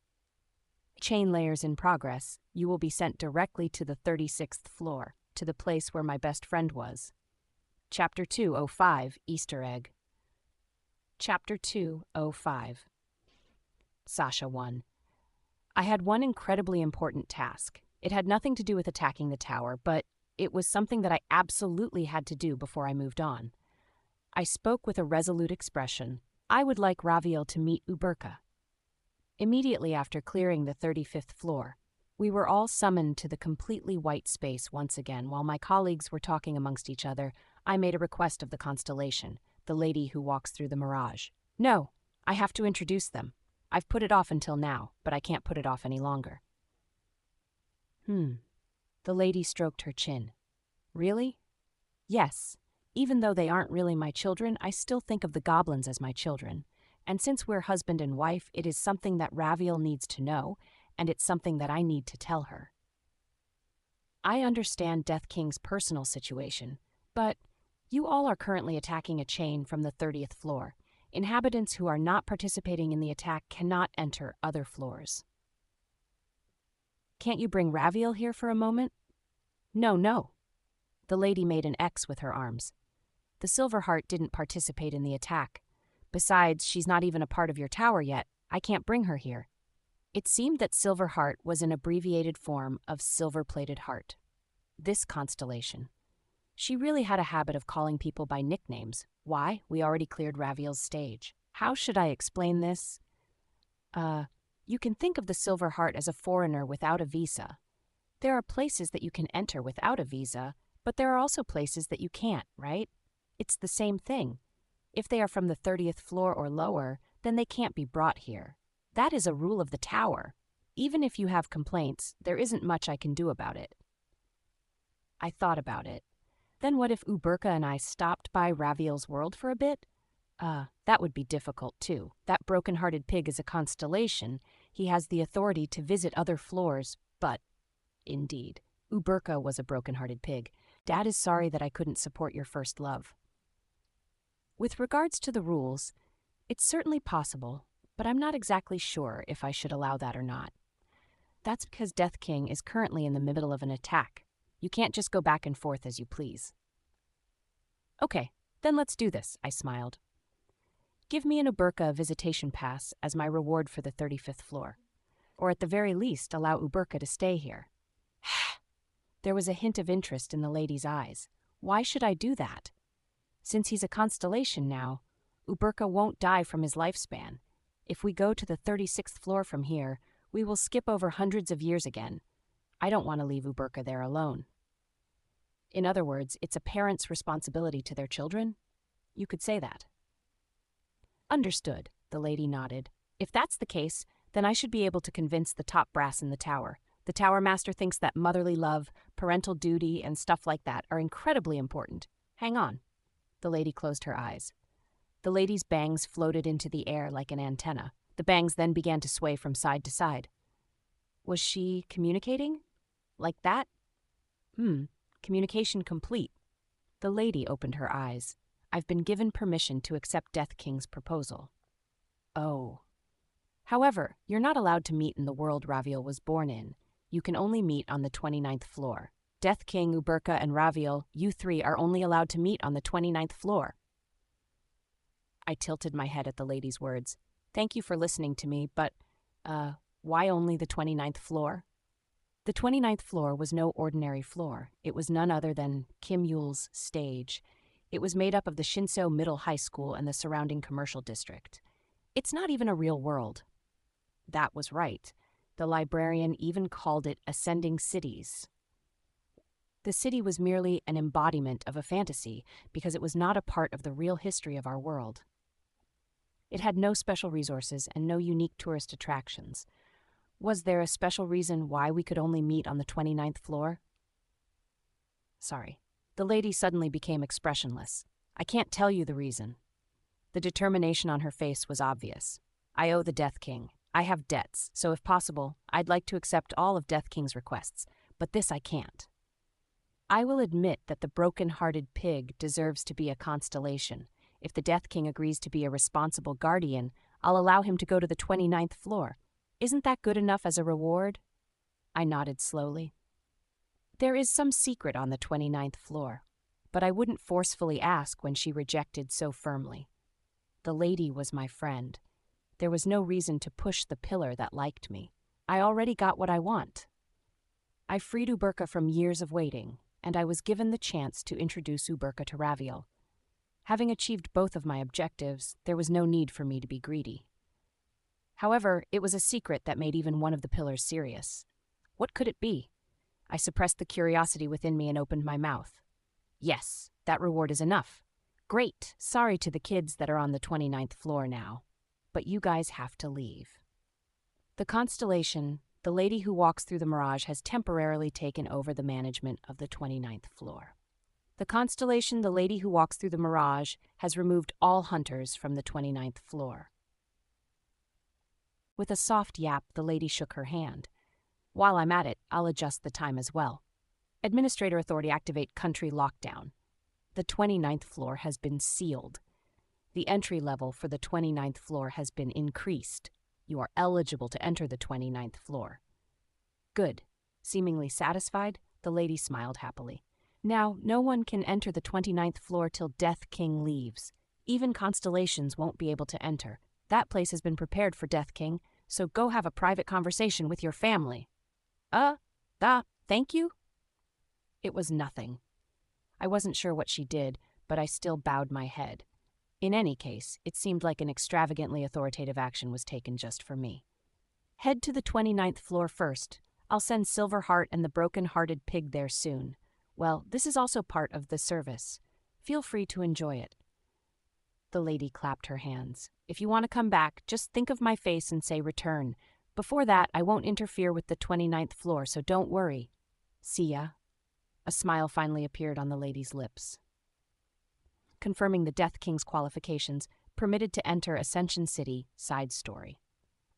Chain layers in progress. You will be sent directly to the 36th floor, to the place where my best friend was. Chapter 205, Easter Egg. Chapter 205. Sasha 1. I had one incredibly important task. It had nothing to do with attacking the tower, but it was something that I absolutely had to do before I moved on. I spoke with a resolute expression. I would like Raviel to meet Uberka. Immediately after clearing the 35th floor, we were all summoned to the completely white space once again. While my colleagues were talking amongst each other, I made a request of the constellation, the lady who walks through the mirage. No, I have to introduce them. I've put it off until now, but I can't put it off any longer. The lady stroked her chin. Really? Yes. Even though they aren't really my children, I still think of the goblins as my children. And since we're husband and wife, it is something that Raviel needs to know, and it's something that I need to tell her. I understand Death King's personal situation, but you all are currently attacking a chain from the 30th floor. Inhabitants who are not participating in the attack cannot enter other floors. Can't you bring Raviel here for a moment? No. The lady made an X with her arms. The Silverheart didn't participate in the attack. Besides, she's not even a part of your tower yet. I can't bring her here. It seemed that Silverheart was an abbreviated form of Silver-Plated Heart. This constellation. She really had a habit of calling people by nicknames. Why? We already cleared Raviel's stage. How should I explain this? You can think of the Silverheart as a foreigner without a visa. There are places that you can enter without a visa, but there are also places that you can't, right? It's the same thing. If they are from the 30th floor or lower, then they can't be brought here. That is a rule of the tower. Even if you have complaints, there isn't much I can do about it. I thought about it. Then what if Uberka and I stopped by Raviel's world for a bit? That would be difficult too. That broken-hearted pig is a constellation. He has the authority to visit other floors, but, indeed, Uberka was a broken-hearted pig. Dad is sorry that I couldn't support your first love. With regards to the rules, it's certainly possible, but I'm not exactly sure if I should allow that or not. That's because Death King is currently in the middle of an attack. You can't just go back and forth as you please. Okay, then let's do this, I smiled. Give me and Uberka a visitation pass as my reward for the 35th floor. Or at the very least, allow Uberka to stay here. There was a hint of interest in the lady's eyes. Why should I do that? Since he's a constellation now, Uberka won't die from his lifespan. If we go to the 36th floor from here, we will skip over hundreds of years again. I don't want to leave Uberka there alone. In other words, it's a parent's responsibility to their children? You could say that. Understood, the lady nodded. If that's the case, then I should be able to convince the top brass in the tower. The tower master thinks that motherly love, parental duty, and stuff like that are incredibly important. Hang on. The lady closed her eyes. The lady's bangs floated into the air like an antenna. The bangs then began to sway from side to side. Was she communicating? Like that? Communication complete. The lady opened her eyes. I've been given permission to accept Death King's proposal. Oh. However, you're not allowed to meet in the world Raviel was born in. You can only meet on the 29th floor. Death King, Uberka, and Raviel, you three are only allowed to meet on the 29th floor. I tilted my head at the lady's words. Thank you for listening to me, but, why only the 29th floor? The 29th floor was no ordinary floor. It was none other than Kim Yule's stage. It was made up of the Shinso Middle High School and the surrounding commercial district. It's not even a real world. That was right. The librarian even called it Ascending Cities. The city was merely an embodiment of a fantasy because it was not a part of the real history of our world. It had no special resources and no unique tourist attractions. Was there a special reason why we could only meet on the 29th floor? Sorry. The lady suddenly became expressionless. I can't tell you the reason. The determination on her face was obvious. I owe the Death King. I have debts, so if possible, I'd like to accept all of Death King's requests, but this I can't. I will admit that the broken-hearted pig deserves to be a constellation. If the Death King agrees to be a responsible guardian, I'll allow him to go to the 29th floor. Isn't that good enough as a reward? I nodded slowly. There is some secret on the 29th floor, but I wouldn't forcefully ask when she rejected so firmly. The lady was my friend. There was no reason to push the pillar that liked me. I already got what I want. I freed Uberka from years of waiting, and I was given the chance to introduce Uberka to Raviel. Having achieved both of my objectives, there was no need for me to be greedy. However, it was a secret that made even one of the pillars serious. What could it be? I suppressed the curiosity within me and opened my mouth. Yes, that reward is enough. Great, sorry to the kids that are on the 29th floor now. But you guys have to leave. The constellation, the lady who walks through the mirage, has temporarily taken over the management of the 29th floor. The constellation, the lady who walks through the mirage, has removed all hunters from the 29th floor. With a soft yap, the lady shook her hand. While I'm at it, I'll adjust the time as well. Administrator authority, activate country lockdown. The 29th floor has been sealed. The entry level for the 29th floor has been increased. You are eligible to enter the 29th floor. Good. Seemingly satisfied, the lady smiled happily. Now, no one can enter the 29th floor till Death King leaves. Even constellations won't be able to enter. That place has been prepared for Death King, so go have a private conversation with your family. Thank you? It was nothing. I wasn't sure what she did, but I still bowed my head. In any case, it seemed like an extravagantly authoritative action was taken just for me. Head to the 29th floor first. I'll send Silverheart and the broken-hearted pig there soon. Well, this is also part of the service. Feel free to enjoy it. The lady clapped her hands. If you want to come back, just think of my face and say return. Before that, I won't interfere with the 29th floor, so don't worry. See ya. A smile finally appeared on the lady's lips. Confirming the Death King's qualifications, permitted to enter Ascension City, side story.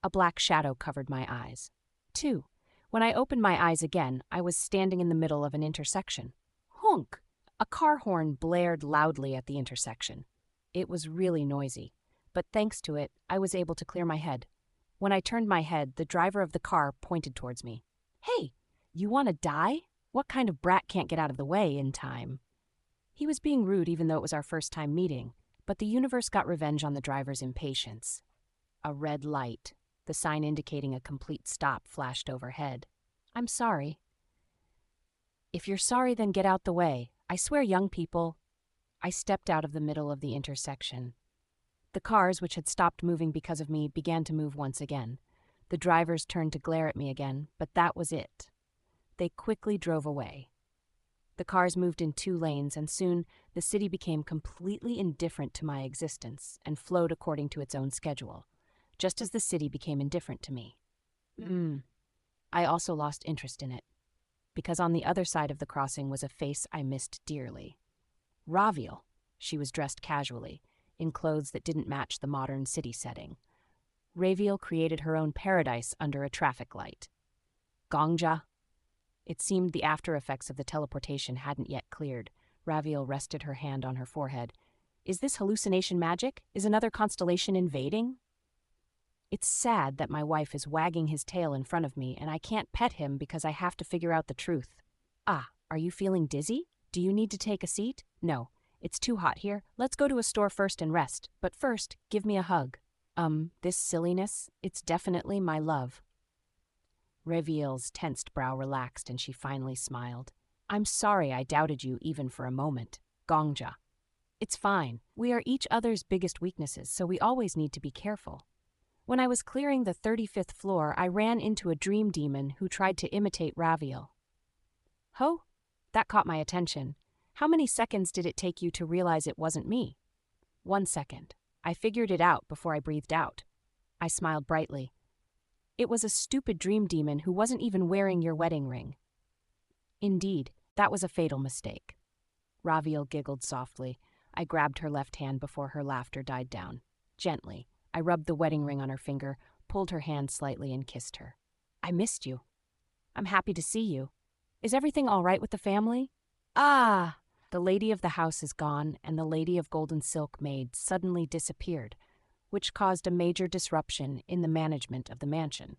A black shadow covered my eyes. 2. When I opened my eyes again, I was standing in the middle of an intersection. Honk! A car horn blared loudly at the intersection. It was really noisy, but thanks to it, I was able to clear my head. When I turned my head, the driver of the car pointed towards me. Hey, you want to die? What kind of brat can't get out of the way in time? He was being rude even though it was our first time meeting, but the universe got revenge on the driver's impatience. A red light, the sign indicating a complete stop, flashed overhead. I'm sorry. If you're sorry, then get out the way. I swear, young people. I stepped out of the middle of the intersection. The cars, which had stopped moving because of me, began to move once again. The drivers turned to glare at me again, but that was it. They quickly drove away. The cars moved in 2 lanes, and soon the city became completely indifferent to my existence and flowed according to its own schedule, just as the city became indifferent to me. I also lost interest in it, because on the other side of the crossing was a face I missed dearly. Raviel. She was dressed casually, in clothes that didn't match the modern city setting. Raviel created her own paradise under a traffic light. Gongja. It seemed the after effects of the teleportation hadn't yet cleared. Raviel rested her hand on her forehead. Is this hallucination magic? Is another constellation invading? It's sad that my wife is wagging his tail in front of me and I can't pet him because I have to figure out the truth. Ah, are you feeling dizzy? Do you need to take a seat? No, it's too hot here. Let's go to a store first and rest. But first, give me a hug. This silliness, it's definitely my love. Raviel's tensed brow relaxed and she finally smiled. I'm sorry I doubted you even for a moment. Gongja. It's fine. We are each other's biggest weaknesses, so we always need to be careful. When I was clearing the 35th floor, I ran into a dream demon who tried to imitate Raviel. Ho? That caught my attention. How many seconds did it take you to realize it wasn't me? 1 second. I figured it out before I breathed out. I smiled brightly. It was a stupid dream demon who wasn't even wearing your wedding ring. Indeed, that was a fatal mistake. Raviel giggled softly. I grabbed her left hand before her laughter died down. Gently, I rubbed the wedding ring on her finger, pulled her hand slightly, and kissed her. I missed you. I'm happy to see you. Is everything all right with the family? Ah! The lady of the house is gone, and the lady of golden silk maid suddenly disappeared, which caused a major disruption in the management of the mansion.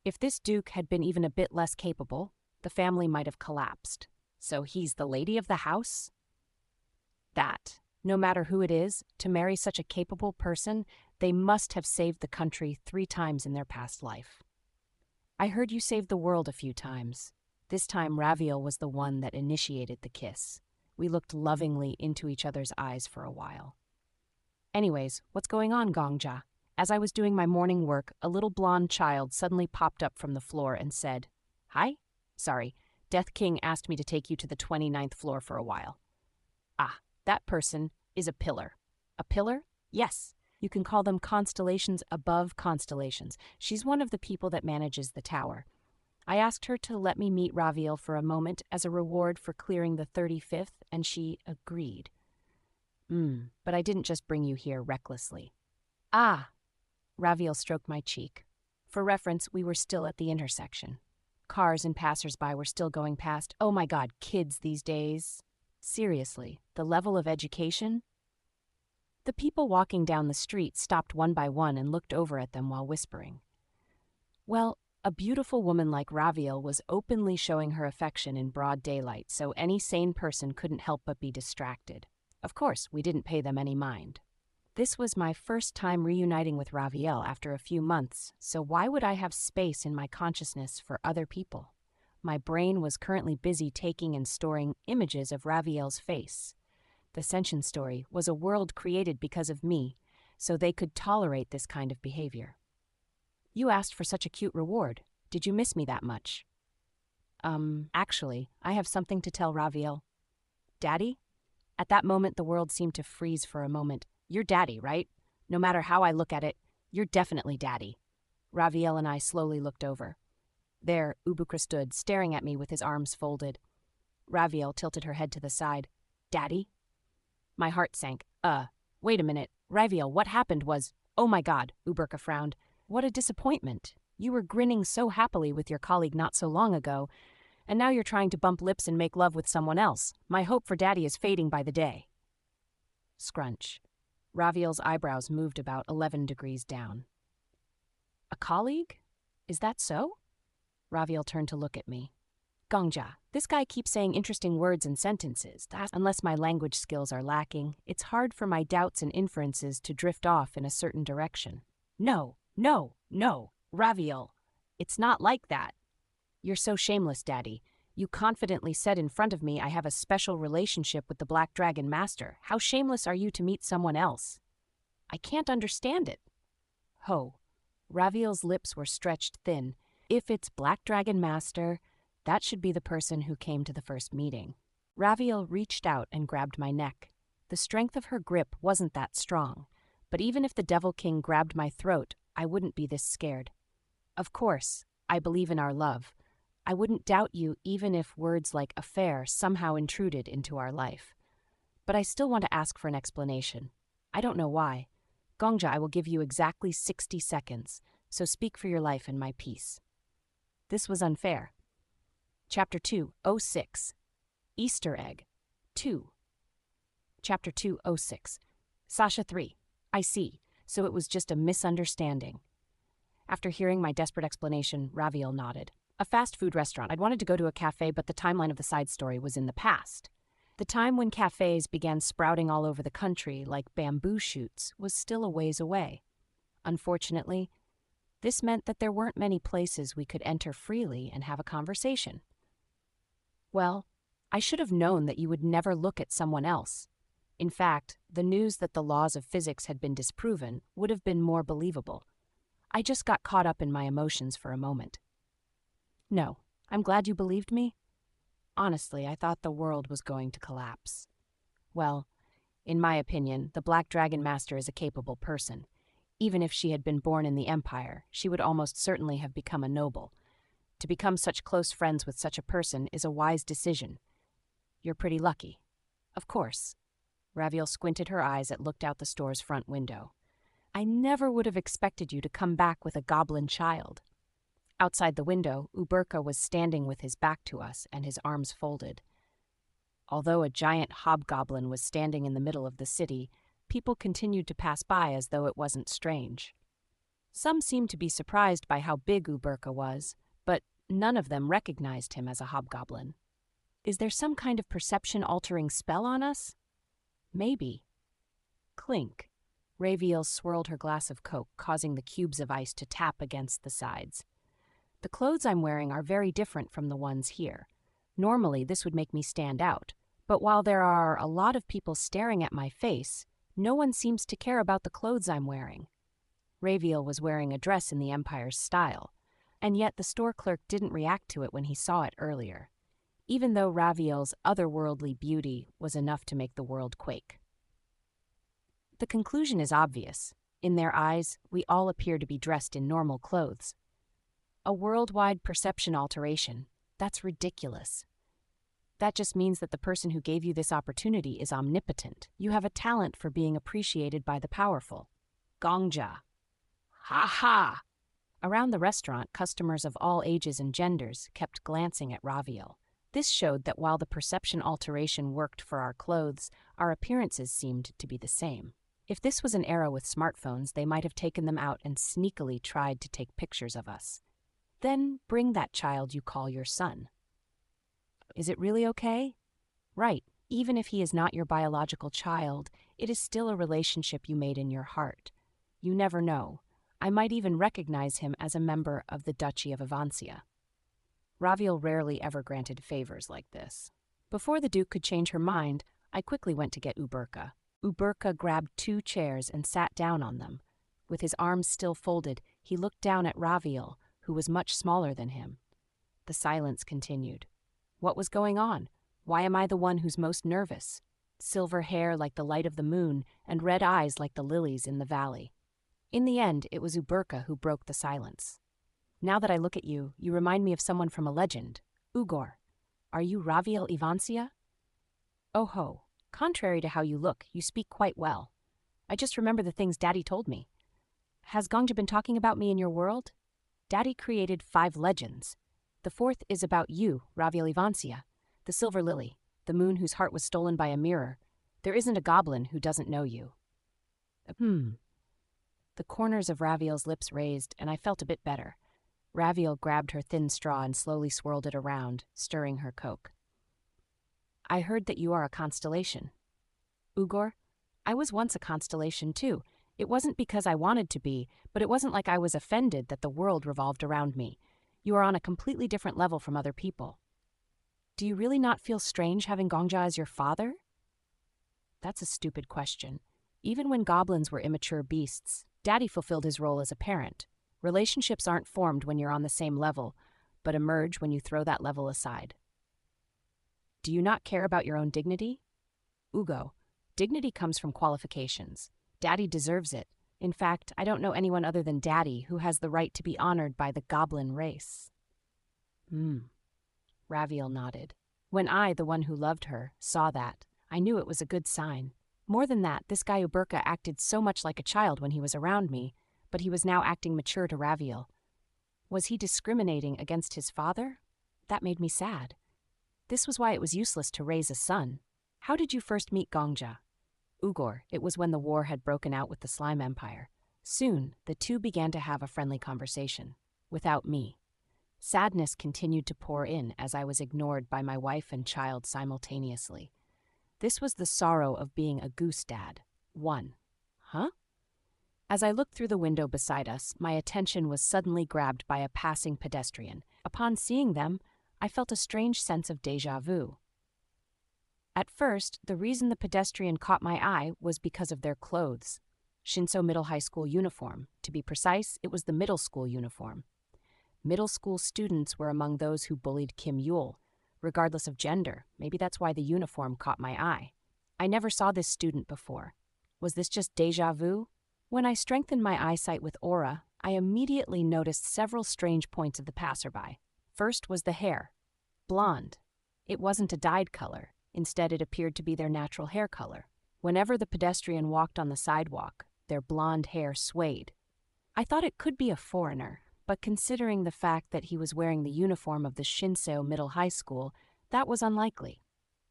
If this duke had been even a bit less capable, the family might have collapsed. So he's the lady of the house? That, no matter who it is, to marry such a capable person, they must have saved the country 3 times in their past life. I heard you saved the world a few times. This time Raviel was the one that initiated the kiss. We looked lovingly into each other's eyes for a while. Anyways, what's going on, Gongja? As I was doing my morning work, a little blonde child suddenly popped up from the floor and said, "Hi? Sorry, Death King asked me to take you to the 29th floor for a while." Ah, that person is a pillar. A pillar? Yes. You can call them constellations above constellations. She's one of the people that manages the tower. I asked her to let me meet Raviel for a moment as a reward for clearing the 35th, and she agreed. But I didn't just bring you here recklessly. Ah! Raviel stroked my cheek. For reference, we were still at the intersection. Cars and passers-by were still going past. Oh my God, kids these days. Seriously, the level of education? The people walking down the street stopped one by one and looked over at them while whispering. Well, a beautiful woman like Raviel was openly showing her affection in broad daylight, so any sane person couldn't help but be distracted. Of course, we didn't pay them any mind. This was my first time reuniting with Raviel after a few months, so why would I have space in my consciousness for other people? My brain was currently busy taking and storing images of Raviel's face. The Senshin story was a world created because of me, so they could tolerate this kind of behavior. You asked for such a cute reward. Did you miss me that much? Actually, I have something to tell Raviel. Daddy? At that moment, the world seemed to freeze for a moment. You're Daddy, right? No matter how I look at it, you're definitely Daddy. Raviel and I slowly looked over. There, Ubukra stood, staring at me with his arms folded. Raviel tilted her head to the side. Daddy? My heart sank. Wait a minute. Raviel, what happened was... Oh my God, Uberka frowned. What a disappointment. You were grinning so happily with your colleague not so long ago, and now you're trying to bump lips and make love with someone else. My hope for Daddy is fading by the day. Scrunch. Raviel's eyebrows moved about 11 degrees down. A colleague? Is that so? Raviel turned to look at me. Gongja, this guy keeps saying interesting words and sentences. Unless my language skills are lacking, it's hard for my doubts and inferences to drift off in a certain direction. No, Raviel. It's not like that. You're so shameless, Daddy. You confidently said in front of me I have a special relationship with the Black Dragon Master. How shameless are you to meet someone else? I can't understand it. Ho. Raviel's lips were stretched thin. If it's Black Dragon Master, that should be the person who came to the first meeting. Raviel reached out and grabbed my neck. The strength of her grip wasn't that strong, but even if the Devil King grabbed my throat, I wouldn't be this scared. Of course, I believe in our love. I wouldn't doubt you even if words like affair somehow intruded into our life. But I still want to ask for an explanation. I don't know why. Gongja, I will give you exactly 60 seconds, so speak for your life and my peace. This was unfair. Chapter 206. Easter Egg 2. Chapter 206. Sasha 3. I see, so it was just a misunderstanding. After hearing my desperate explanation, Raviel nodded. A fast food restaurant. I'd wanted to go to a cafe, but the timeline of the side story was in the past. The time when cafes began sprouting all over the country like bamboo shoots was still a ways away. Unfortunately, this meant that there weren't many places we could enter freely and have a conversation. Well, I should have known that you would never look at someone else. In fact, the news that the laws of physics had been disproven would have been more believable. I just got caught up in my emotions for a moment. No, I'm glad you believed me. Honestly, I thought the world was going to collapse. Well, in my opinion, the Black Dragon Master is a capable person. Even if she had been born in the Empire, she would almost certainly have become a noble. To become such close friends with such a person is a wise decision. You're pretty lucky. Of course. Raviel squinted her eyes and looked out the store's front window. I never would have expected you to come back with a goblin child. Outside the window, Uberka was standing with his back to us and his arms folded. Although a giant hobgoblin was standing in the middle of the city, people continued to pass by as though it wasn't strange. Some seemed to be surprised by how big Uberka was, but none of them recognized him as a hobgoblin. Is there some kind of perception-altering spell on us? Maybe. Clink. Raviel swirled her glass of Coke, causing the cubes of ice to tap against the sides. The clothes I'm wearing are very different from the ones here. Normally, this would make me stand out, But while there are a lot of people staring at my face, no one seems to care about the clothes I'm wearing. Raviel was wearing a dress in the Empire's style, and yet the store clerk didn't react to it when he saw it earlier, even though Raviel's otherworldly beauty was enough to make the world quake. The conclusion is obvious. In their eyes, we all appear to be dressed in normal clothes. A worldwide perception alteration. That's ridiculous. That just means that the person who gave you this opportunity is omnipotent. You have a talent for being appreciated by the powerful. Gongja. Ha ha! Around the restaurant, customers of all ages and genders kept glancing at Raviel. This showed that while the perception alteration worked for our clothes, our appearances seemed to be the same. If this was an era with smartphones, they might have taken them out and sneakily tried to take pictures of us. Then bring that child you call your son. Is it really okay? Right, even if he is not your biological child, it is still a relationship you made in your heart. You never know. I might even recognize him as a member of the Duchy of Avancia. Raviel rarely ever granted favors like this. Before the Duke could change her mind, I quickly went to get Uberka. Uberka grabbed 2 chairs and sat down on them. With his arms still folded, he looked down at Raviel, who was much smaller than him. The silence continued. What was going on? Why am I the one who's most nervous? Silver hair like the light of the moon and red eyes like the lilies in the valley. In the end, it was Uberka who broke the silence. Now that I look at you, you remind me of someone from a legend. Ugor. Are you Raviel Ivancia? Oh ho. Contrary to how you look, you speak quite well. I just remember the things Daddy told me. Has Gongja been talking about me in your world? Daddy created 5 legends. The 4th is about you, Raviel Ivancia, the silver lily, the moon whose heart was stolen by a mirror. There isn't a goblin who doesn't know you. The corners of Raviel's lips raised, and I felt a bit better. Raviel grabbed her thin straw and slowly swirled it around, stirring her coke. I heard that you are a constellation. Ugor, I was once a constellation too. It wasn't because I wanted to be, but it wasn't like I was offended that the world revolved around me. You are on a completely different level from other people. Do you really not feel strange having Gongja as your father? That's a stupid question. Even when goblins were immature beasts, Daddy fulfilled his role as a parent. Relationships aren't formed when you're on the same level, but emerge when you throw that level aside. Do you not care about your own dignity? Ugo, dignity comes from qualifications. Daddy deserves it. In fact, I don't know anyone other than Daddy who has the right to be honored by the goblin race. Raviel nodded. When I, the one who loved her, saw that, I knew it was a good sign. More than that, this guy Uberka acted so much like a child when he was around me, but he was now acting mature to Raviel. Was he discriminating against his father? That made me sad. This was why it was useless to raise a son. How did you first meet Gongja? Ugor, it was when the war had broken out with the Slime Empire. Soon, the two began to have a friendly conversation. Without me. Sadness continued to pour in as I was ignored by my wife and child simultaneously. This was the sorrow of being a goose dad. 1. Huh? As I looked through the window beside us, my attention was suddenly grabbed by a passing pedestrian. Upon seeing them, I felt a strange sense of déjà vu. At first, the reason the pedestrian caught my eye was because of their clothes. Shinso Middle High School uniform. To be precise, it was the middle school uniform. Middle school students were among those who bullied Kim Yule. Regardless of gender, maybe that's why the uniform caught my eye. I never saw this student before. Was this just déjà vu? When I strengthened my eyesight with aura, I immediately noticed several strange points of the passerby. First was the hair. Blonde. It wasn't a dyed color. Instead, it appeared to be their natural hair color. Whenever the pedestrian walked on the sidewalk, their blonde hair swayed. I thought it could be a foreigner, but considering the fact that he was wearing the uniform of the Shinseo Middle High School, that was unlikely.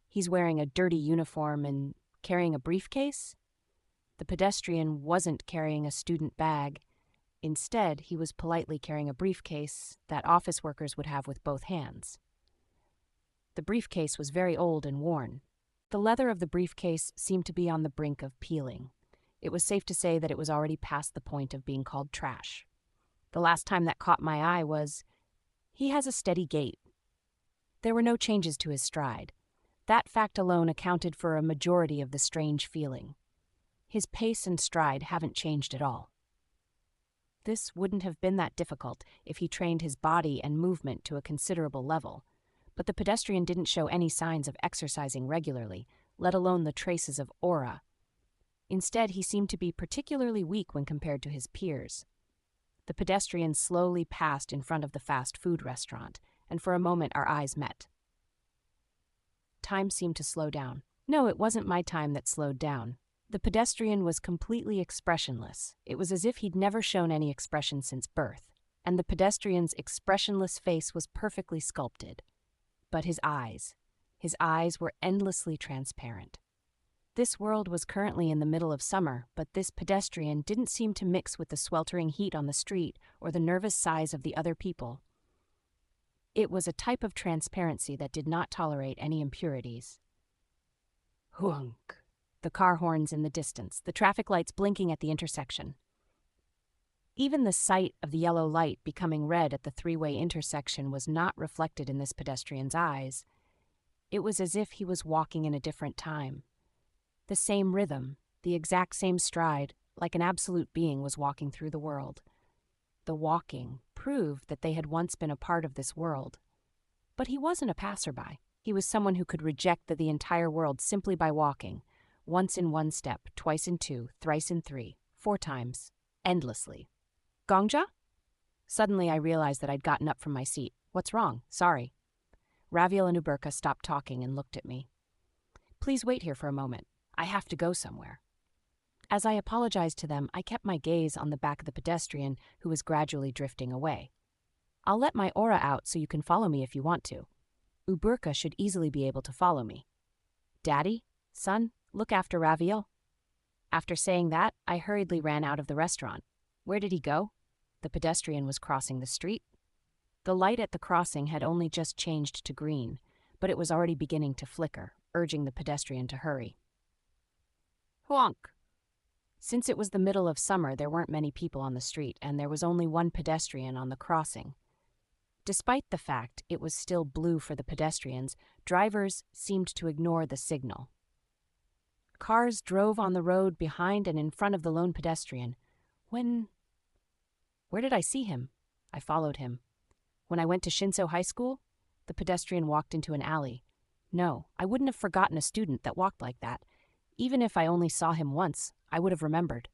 He's wearing a dirty uniform and carrying a briefcase? The pedestrian wasn't carrying a student bag. Instead, he was politely carrying a briefcase that office workers would have with both hands. The briefcase was very old and worn. The leather of the briefcase seemed to be on the brink of peeling. It was safe to say that it was already past the point of being called trash. The last time that caught my eye was, he has a steady gait. There were no changes to his stride. That fact alone accounted for a majority of the strange feeling. His pace and stride haven't changed at all. This wouldn't have been that difficult if he trained his body and movement to a considerable level, but the pedestrian didn't show any signs of exercising regularly, let alone the traces of aura. Instead, he seemed to be particularly weak when compared to his peers. The pedestrian slowly passed in front of the fast food restaurant, and for a moment our eyes met. Time seemed to slow down. No, it wasn't my time that slowed down. The pedestrian was completely expressionless. It was as if he'd never shown any expression since birth, and the pedestrian's expressionless face was perfectly sculpted. But his eyes were endlessly transparent. This world was currently in the middle of summer, but this pedestrian didn't seem to mix with the sweltering heat on the street or the nervous sighs of the other people. It was a type of transparency that did not tolerate any impurities. Hunk. The car horns in the distance, the traffic lights blinking at the intersection. Even the sight of the yellow light becoming red at the three-way intersection was not reflected in this pedestrian's eyes. It was as if he was walking in a different time. The same rhythm, the exact same stride, like an absolute being was walking through the world. The walking proved that they had once been a part of this world. But he wasn't a passerby. He was someone who could reject the entire world simply by walking. Once in one step, twice in two, thrice in three, 4 times, endlessly. Gongja? Suddenly I realized that I'd gotten up from my seat. What's wrong? Sorry. Raviel and Uberka stopped talking and looked at me. Please wait here for a moment. I have to go somewhere. As I apologized to them, I kept my gaze on the back of the pedestrian who was gradually drifting away. I'll let my aura out so you can follow me if you want to. Uberka should easily be able to follow me. Daddy? Son? Look after Raviel. After saying that, I hurriedly ran out of the restaurant. Where did he go? The pedestrian was crossing the street. The light at the crossing had only just changed to green, but it was already beginning to flicker, urging the pedestrian to hurry. Honk! Since it was the middle of summer, there weren't many people on the street, and there was only one pedestrian on the crossing. Despite the fact it was still blue for the pedestrians, drivers seemed to ignore the signal. Cars drove on the road behind and in front of the lone pedestrian. Where did I see him? I followed him. When I went to Shinso High School, the pedestrian walked into an alley. No, I wouldn't have forgotten a student that walked like that. Even if I only saw him once, I would have remembered.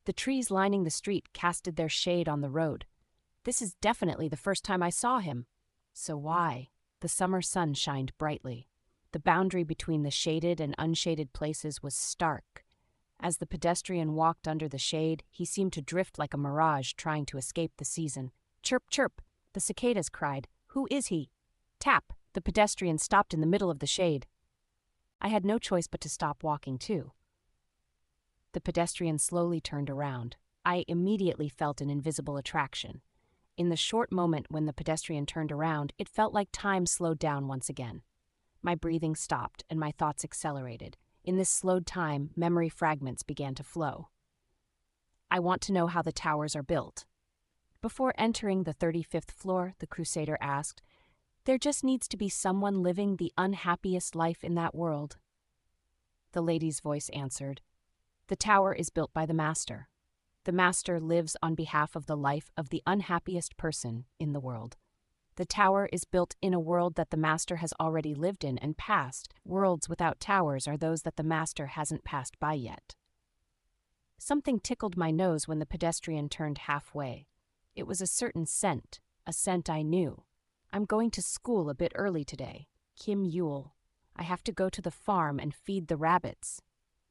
The trees lining the street casted their shade on the road. This is definitely the first time I saw him. So why? The summer sun shined brightly. The boundary between the shaded and unshaded places was stark. As the pedestrian walked under the shade, he seemed to drift like a mirage trying to escape the season. Chirp, chirp! The cicadas cried. Who is he? Tap! The pedestrian stopped in the middle of the shade. I had no choice but to stop walking too. The pedestrian slowly turned around. I immediately felt an invisible attraction. In the short moment when the pedestrian turned around, it felt like time slowed down once again. My breathing stopped and my thoughts accelerated. In this slowed time, memory fragments began to flow. I want to know how the towers are built. Before entering the 35th floor, the Crusader asked, there just needs to be someone living the unhappiest life in that world. The lady's voice answered, the tower is built by the Master. The Master lives on behalf of the life of the unhappiest person in the world. The tower is built in a world that the Master has already lived in and passed. Worlds without towers are those that the Master hasn't passed by yet. Something tickled my nose when the pedestrian turned halfway. It was a certain scent, a scent I knew. I'm going to school a bit early today. Kim Yule. I have to go to the farm and feed the rabbits.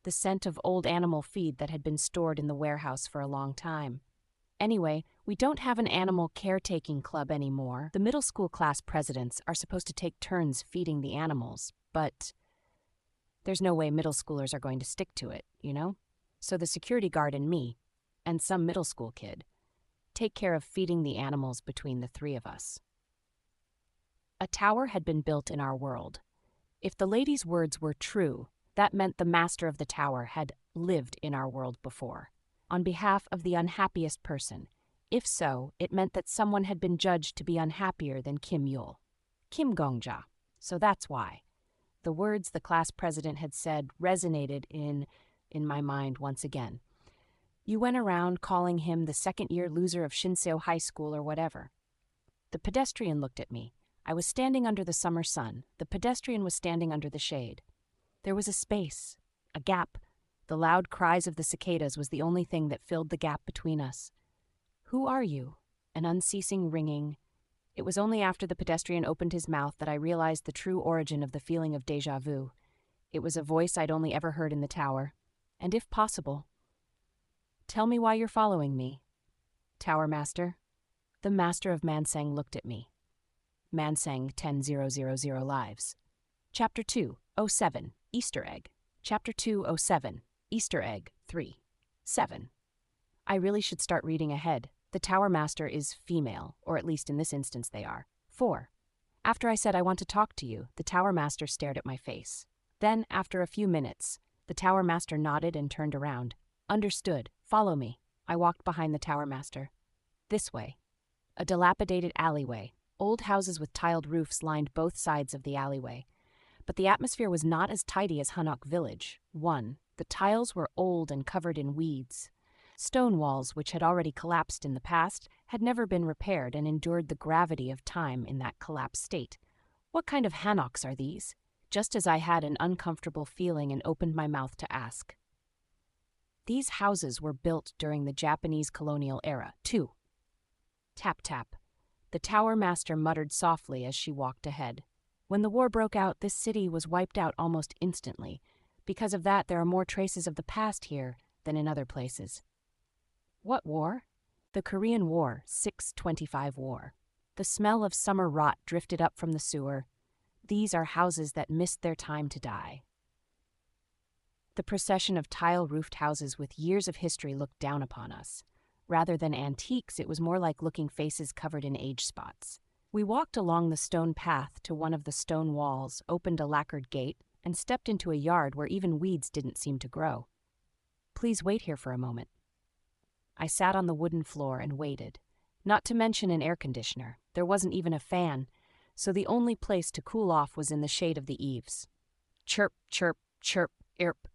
The scent of old animal feed that had been stored in the warehouse for a long time. Anyway, we don't have an animal caretaking club anymore. The middle school class presidents are supposed to take turns feeding the animals, but there's no way middle schoolers are going to stick to it, you know? So the security guard and me, and some middle school kid, take care of feeding the animals between the 3 of us. A tower had been built in our world. If the lady's words were true, that meant the Master of the tower had lived in our world before, on behalf of the unhappiest person. If so, it meant that someone had been judged to be unhappier than Kim Yule. Kim Gongja. So that's why. The words the class president had said resonated in my mind once again. You went around calling him the second-year loser of Shinseo High School or whatever. The pedestrian looked at me. I was standing under the summer sun. The pedestrian was standing under the shade. There was a space, a gap. The loud cries of the cicadas was the only thing that filled the gap between us. Who are you? An unceasing ringing. It was only after the pedestrian opened his mouth that I realized the true origin of the feeling of déjà vu. It was a voice I'd only ever heard in the tower. And if possible, tell me why you're following me. Tower Master. The Master of Mansang looked at me. Mansang 10000 lives. Chapter 207, Easter Egg. Chapter 207, Easter Egg 3. 7. I really should start reading ahead. The Tower Master is female, or at least in this instance they are. 4. After I said I want to talk to you, the Tower Master stared at my face. Then, after a few minutes, the Tower Master nodded and turned around. Understood. Follow me. I walked behind the Tower Master. This way. A dilapidated alleyway. Old houses with tiled roofs lined both sides of the alleyway. But the atmosphere was not as tidy as Hanok Village. 1. The tiles were old and covered in weeds. Stone walls, which had already collapsed in the past, had never been repaired and endured the gravity of time in that collapsed state. What kind of Hanoks are these? Just as I had an uncomfortable feeling and opened my mouth to ask. These houses were built during the Japanese colonial era. 2. Tap tap. The Tower Master muttered softly as she walked ahead. When the war broke out, this city was wiped out almost instantly. Because of that, there are more traces of the past here than in other places. What war? The Korean War, 625 War. The smell of summer rot drifted up from the sewer. These are houses that missed their time to die. The procession of tile-roofed houses with years of history looked down upon us. Rather than antiques, it was more like looking faces covered in age spots. We walked along the stone path to one of the stone walls, opened a lacquered gate, and stepped into a yard where even weeds didn't seem to grow. Please wait here for a moment. I sat on the wooden floor and waited. Not to mention an air conditioner. There wasn't even a fan, so the only place to cool off was in the shade of the eaves. Chirp, chirp, chirp, irp.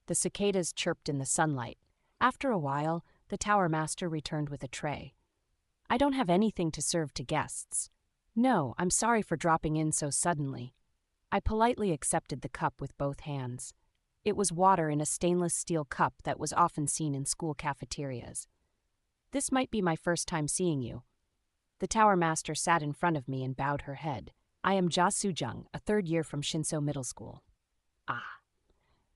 The cicadas chirped in the sunlight. After a while, the Tower Master returned with a tray. I don't have anything to serve to guests. No, I'm sorry for dropping in so suddenly. I politely accepted the cup with both hands. It was water in a stainless steel cup that was often seen in school cafeterias. This might be my first time seeing you. The Tower Master sat in front of me and bowed her head. I am Ja Soo-jung, a third year from Shinso Middle School. Ah.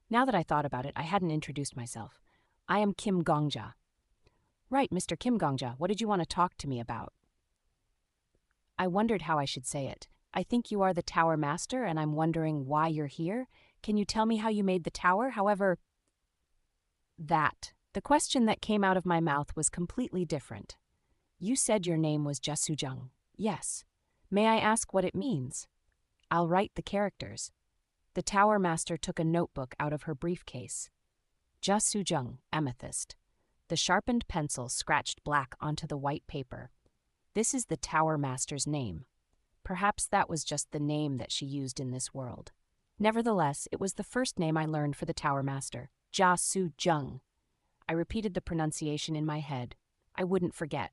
Now that I thought about it, I hadn't introduced myself. I am Kim Gongja. Right, Mr. Kim Gongja, what did you want to talk to me about? I wondered how I should say it. I think you are the Tower Master, and I'm wondering why you're here. Can you tell me how you made the tower? However, the question that came out of my mouth was completely different. You said your name was Ja Soo-jung. Yes. May I ask what it means? I'll write the characters. The Tower Master took a notebook out of her briefcase. Ja Soo-jung, amethyst. The sharpened pencil scratched black onto the white paper. This is the Tower Master's name. Perhaps that was just the name that she used in this world. Nevertheless, it was the first name I learned for the Tower Master, Ja Soo-jung. I repeated the pronunciation in my head. I wouldn't forget.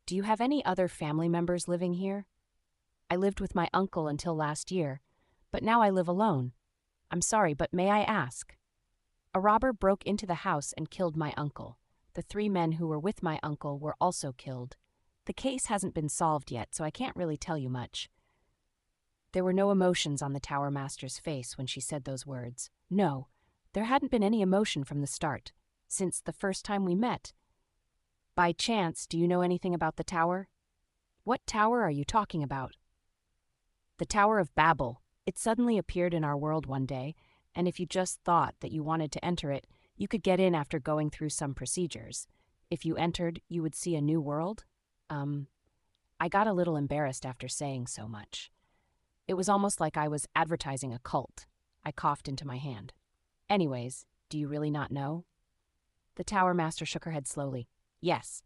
Do you have any other family members living here? I lived with my uncle until last year, but now I live alone. I'm sorry, but may I ask? A robber broke into the house and killed my uncle. The 3 men who were with my uncle were also killed. The case hasn't been solved yet, so I can't really tell you much. There were no emotions on the Tower Master's face when she said those words. No, there hadn't been any emotion from the start, since the first time we met. By chance, do you know anything about the tower? What tower are you talking about? The Tower of Babel. It suddenly appeared in our world one day, and if you just thought that you wanted to enter it, you could get in after going through some procedures. If you entered, you would see a new world? I got a little embarrassed after saying so much. It was almost like I was advertising a cult. I coughed into my hand. Anyways, do you really not know? The Tower Master shook her head slowly. Yes,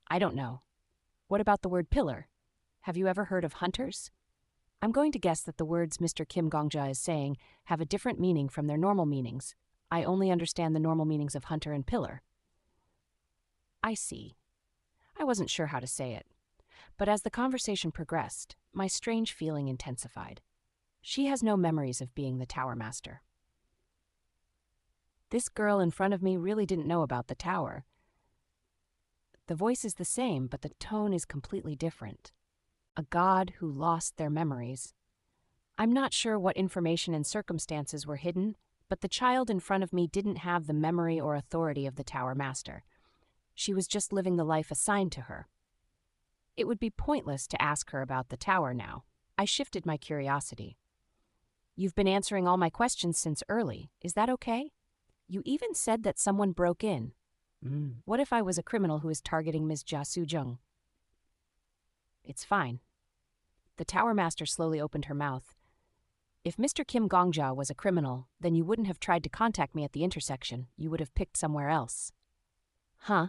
I don't know. What about the word pillar? Have you ever heard of hunters? I'm going to guess that the words Mr. Kim Gongja is saying have a different meaning from their normal meanings. I only understand the normal meanings of hunter and pillar. I see. I wasn't sure how to say it. But as the conversation progressed, my strange feeling intensified. She has no memories of being the Tower Master. This girl in front of me really didn't know about the tower. The voice is the same, but the tone is completely different. A god who lost their memories. I'm not sure what information and circumstances were hidden, but the child in front of me didn't have the memory or authority of the Tower Master. She was just living the life assigned to her. It would be pointless to ask her about the tower now. I shifted my curiosity. You've been answering all my questions since early. Is that okay? You even said that someone broke in. What if I was a criminal who is targeting Ms. Jia Sujung? It's fine. The Tower Master slowly opened her mouth. If Mr. Kim Gongja was a criminal, then you wouldn't have tried to contact me at the intersection. You would have picked somewhere else. Huh?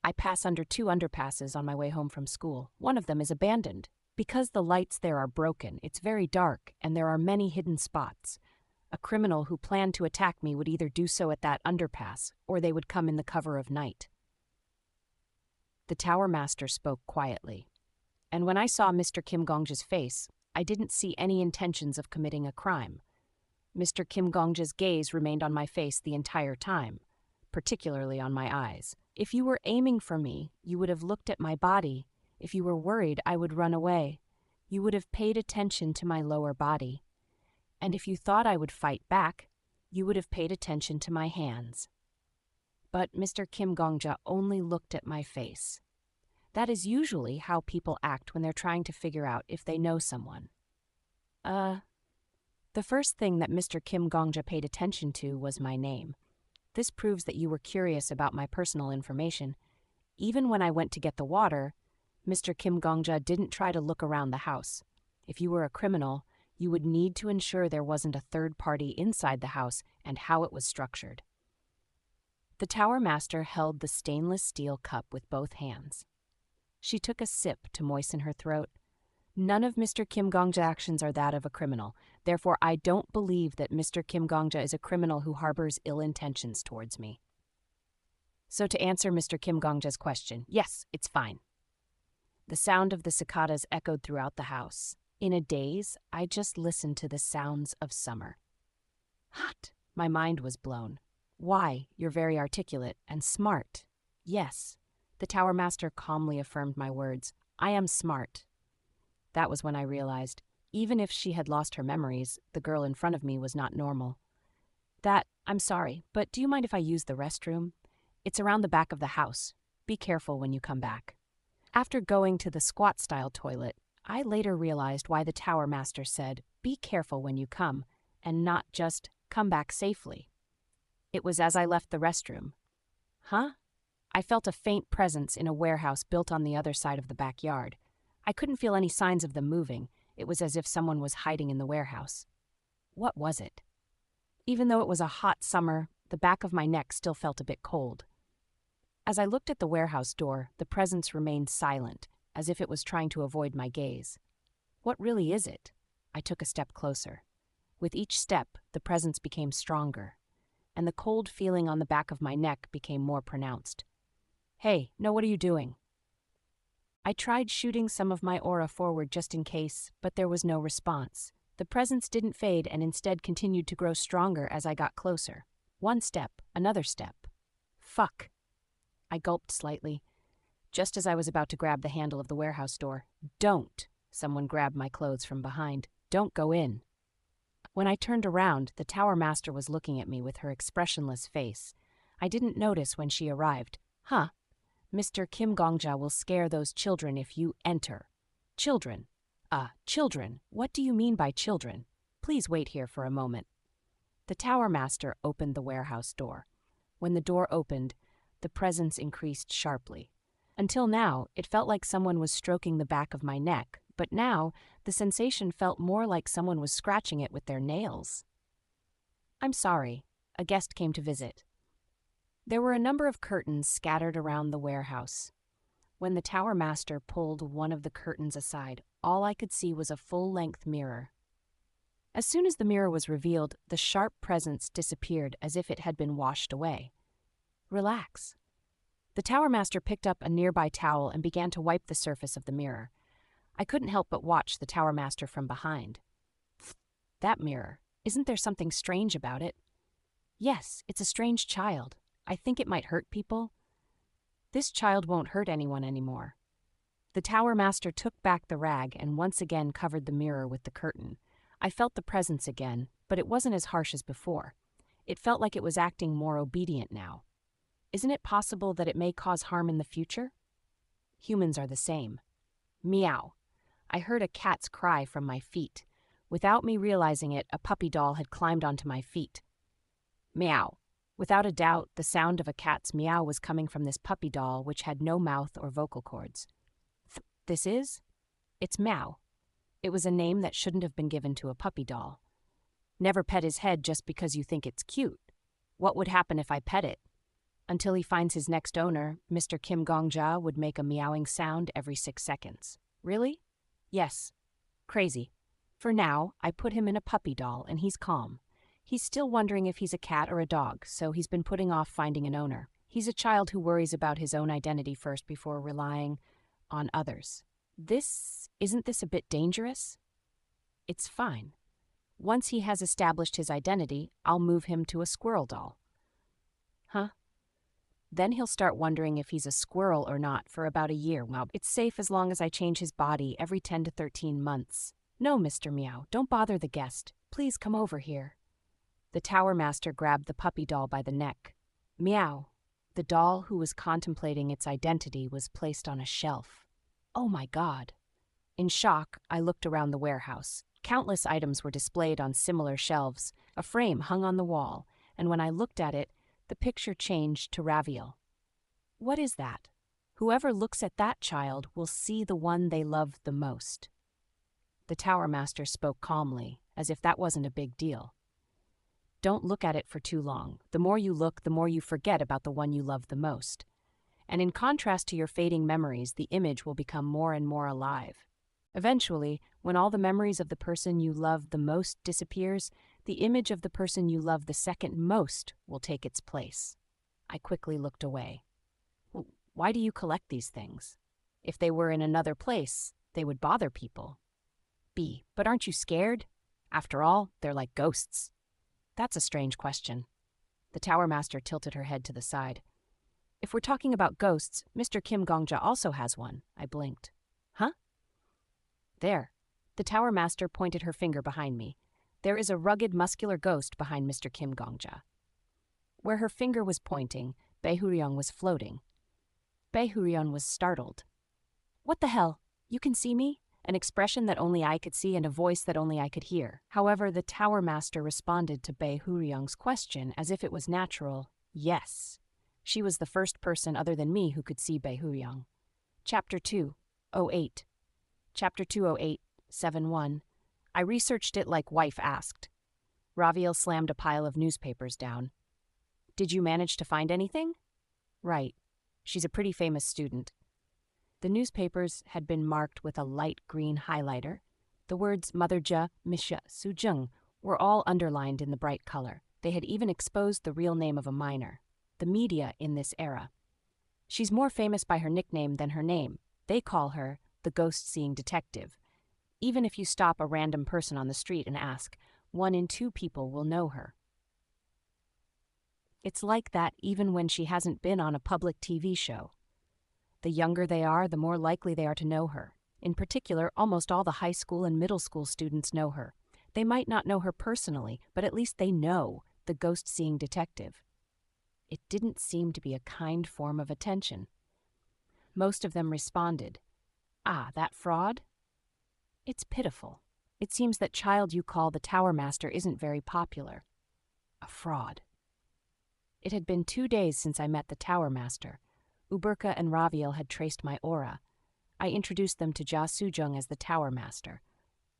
I pass under 2 underpasses on my way home from school. One of them is abandoned. Because the lights there are broken, it's very dark, and there are many hidden spots. A criminal who planned to attack me would either do so at that underpass, or they would come in the cover of night. The Tower Master spoke quietly, and when I saw Mr. Kim Gongja's face, I didn't see any intentions of committing a crime. Mr. Kim Gongja's gaze remained on my face the entire time, particularly on my eyes. If you were aiming for me, you would have looked at my body. If you were worried I would run away, you would have paid attention to my lower body. And if you thought I would fight back, you would have paid attention to my hands. But Mr. Kim Gongja only looked at my face. That is usually how people act when they're trying to figure out if they know someone. The first thing that Mr. Kim Gongja paid attention to was my name. This proves that you were curious about my personal information. Even when I went to get the water, Mr. Kim Gongja didn't try to look around the house. If you were a criminal, you would need to ensure there wasn't a third party inside the house and how it was structured. The Tower Master held the stainless steel cup with both hands. She took a sip to moisten her throat. None of Mr. Kim Gongja's actions are that of a criminal. Therefore, I don't believe that Mr. Kim Gongja is a criminal who harbors ill intentions towards me. So to answer Mr. Kim Gongja's question, yes, it's fine. The sound of the cicadas echoed throughout the house. In a daze, I just listened to the sounds of summer. Hot! My mind was blown. Why? You're very articulate and smart. Yes. The Tower Master calmly affirmed my words. I am smart. That was when I realized, even if she had lost her memories, the girl in front of me was not normal. I'm sorry, but do you mind if I use the restroom? It's around the back of the house. Be careful when you come back. After going to the squat-style toilet, I later realized why the Tower Master said, be careful when you come, and not just come back safely. It was as I left the restroom. Huh? I felt a faint presence in a warehouse built on the other side of the backyard. I couldn't feel any signs of them moving. It was as if someone was hiding in the warehouse. What was it? Even though it was a hot summer, the back of my neck still felt a bit cold. As I looked at the warehouse door, the presence remained silent, as if it was trying to avoid my gaze. What really is it? I took a step closer. With each step, the presence became stronger, and the cold feeling on the back of my neck became more pronounced. Hey, no, what are you doing? I tried shooting some of my aura forward just in case, but there was no response. The presence didn't fade and instead continued to grow stronger as I got closer. One step, another step. Fuck. I gulped slightly, just as I was about to grab the handle of the warehouse door. Don't! Someone grabbed my clothes from behind. Don't go in. When I turned around, the Tower Master was looking at me with her expressionless face. I didn't notice when she arrived. Huh. Mr. Kim Gongja will scare those children if you enter. Children? Children. What do you mean by children? Please wait here for a moment. The Tower Master opened the warehouse door. When the door opened, the presence increased sharply. Until now, it felt like someone was stroking the back of my neck, but now the sensation felt more like someone was scratching it with their nails. I'm sorry. A guest came to visit. There were a number of curtains scattered around the warehouse. When the Tower Master pulled one of the curtains aside, All I could see was a full-length mirror. As soon as the mirror was revealed, the sharp presence disappeared as if it had been washed away. Relax. The tower master picked up a nearby towel and began to wipe the surface of the mirror. I couldn't help but watch the tower master from behind. That mirror. Isn't there something strange about it? Yes, it's a strange child. I think it might hurt people. This child won't hurt anyone anymore. The tower master took back the rag and once again covered the mirror with the curtain. I felt the presence again, but it wasn't as harsh as before. It felt like it was acting more obedient now. Isn't it possible that it may cause harm in the future? Humans are the same. Meow. I heard a cat's cry from my feet. Without me realizing it, a puppy doll had climbed onto my feet. Meow. Without a doubt, the sound of a cat's meow was coming from this puppy doll, which had no mouth or vocal cords. This is? It's Meow. It was a name that shouldn't have been given to a puppy doll. Never pet his head just because you think it's cute. What would happen if I pet it? Until he finds his next owner, Mr. Kim Gongja would make a meowing sound every 6 seconds. Really? Yes. Crazy. For now, I put him in a puppy doll and he's calm. He's still wondering if he's a cat or a dog, so he's been putting off finding an owner. He's a child who worries about his own identity first before relying on others. Isn't this a bit dangerous? It's fine. Once he has established his identity, I'll move him to a squirrel doll. Huh? Then he'll start wondering if he's a squirrel or not for about a year. Well, it's safe as long as I change his body every 10 to 13 months. No, Mr. Meow, don't bother the guest. Please come over here. The tower master grabbed the puppy doll by the neck. Meow. The doll, who was contemplating its identity, was placed on a shelf. Oh my God. In shock, I looked around the warehouse. Countless items were displayed on similar shelves. A frame hung on the wall, and when I looked at it, the picture changed to Raviel. What is that? Whoever looks at that child will see the one they love the most. The tower master spoke calmly, as if that wasn't a big deal. Don't look at it for too long. The more you look, the more you forget about the one you love the most. And in contrast to your fading memories, the image will become more and more alive. Eventually, when all the memories of the person you love the most disappears, the image of the person you love the second most will take its place. I quickly looked away. Why do you collect these things? If they were in another place, they would bother people. B, but aren't you scared? After all, they're like ghosts. That's a strange question. The tower master tilted her head to the side. If we're talking about ghosts, Mr. Kim Gongja also has one. I blinked. Huh? There. The tower master pointed her finger behind me. There is a rugged, muscular ghost behind Mr. Kim Gongja. Where her finger was pointing, Bae-Huryeong was floating. Bae-Huryeong was startled. What the hell? You can see me? An expression that only I could see and a voice that only I could hear. However, the tower master responded to Bae-Huryeong's question as if it was natural. Yes. She was the first person other than me who could see Bae-Huryeong. Chapter 208. Chapter 208-71. I researched it like wife asked. Raviel slammed a pile of newspapers down. Did you manage to find anything? Right. She's a pretty famous student. The newspapers had been marked with a light green highlighter. The words Mother Ja, Misha, Sujung were all underlined in the bright color. They had even exposed the real name of a minor. The media in this era. She's more famous by her nickname than her name. They call her the ghost-seeing detective. Even if you stop a random person on the street and ask, 1 in 2 people will know her. It's like that even when she hasn't been on a public TV show. The younger they are, the more likely they are to know her. In particular, almost all the high school and middle school students know her. They might not know her personally, but at least they know the ghost-seeing detective. It didn't seem to be a kind form of attention. Most of them responded, "Ah, that fraud?" It's pitiful. It seems that child you call the tower master isn't very popular. A fraud. It had been 2 days since I met the tower master. Uberka and Raviel had traced my aura. I introduced them to Ja Sujung as the tower master.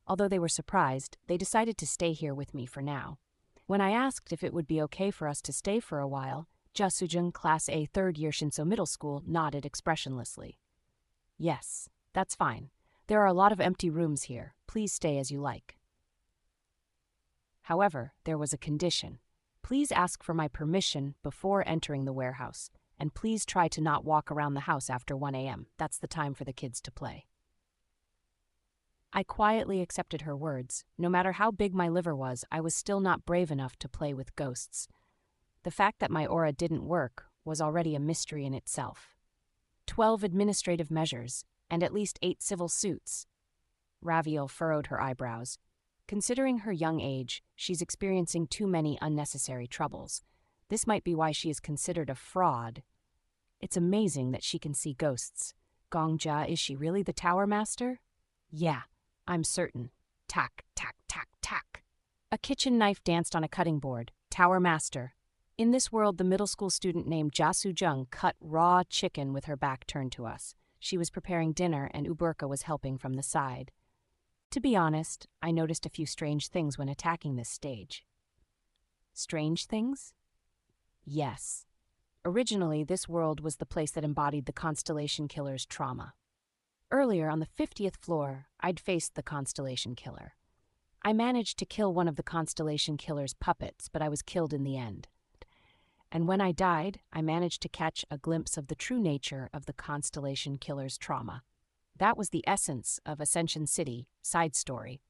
Although they were surprised, they decided to stay here with me for now. When I asked if it would be okay for us to stay for a while, Ja Sujung, Class A 3rd year Shinso Middle School, nodded expressionlessly. Yes, that's fine. There are a lot of empty rooms here. Please stay as you like. However, there was a condition. Please ask for my permission before entering the warehouse, and please try to not walk around the house after 1 a.m. That's the time for the kids to play. I quietly accepted her words. No matter how big my liver was, I was still not brave enough to play with ghosts. The fact that my aura didn't work was already a mystery in itself. 12 administrative measures, and at least 8 civil suits. Raviel furrowed her eyebrows. Considering her young age, she's experiencing too many unnecessary troubles. This might be why she is considered a fraud. It's amazing that she can see ghosts. Gongjia, is she really the Tower Master? Yeah, I'm certain. Tack, tack, tack, tack. A kitchen knife danced on a cutting board. Tower Master. In this world, the middle school student named Jia Sujung cut raw chicken with her back turned to us. She was preparing dinner, and Uberka was helping from the side. To be honest, I noticed a few strange things when attacking this stage. Strange things? Yes. Originally, this world was the place that embodied the Constellation Killer's trauma. Earlier, on the 50th floor, I'd faced the Constellation Killer. I managed to kill one of the Constellation Killer's puppets, but I was killed in the end. And when I died, I managed to catch a glimpse of the true nature of the Constellation Killer's trauma. That was the essence of Ascension City, side story.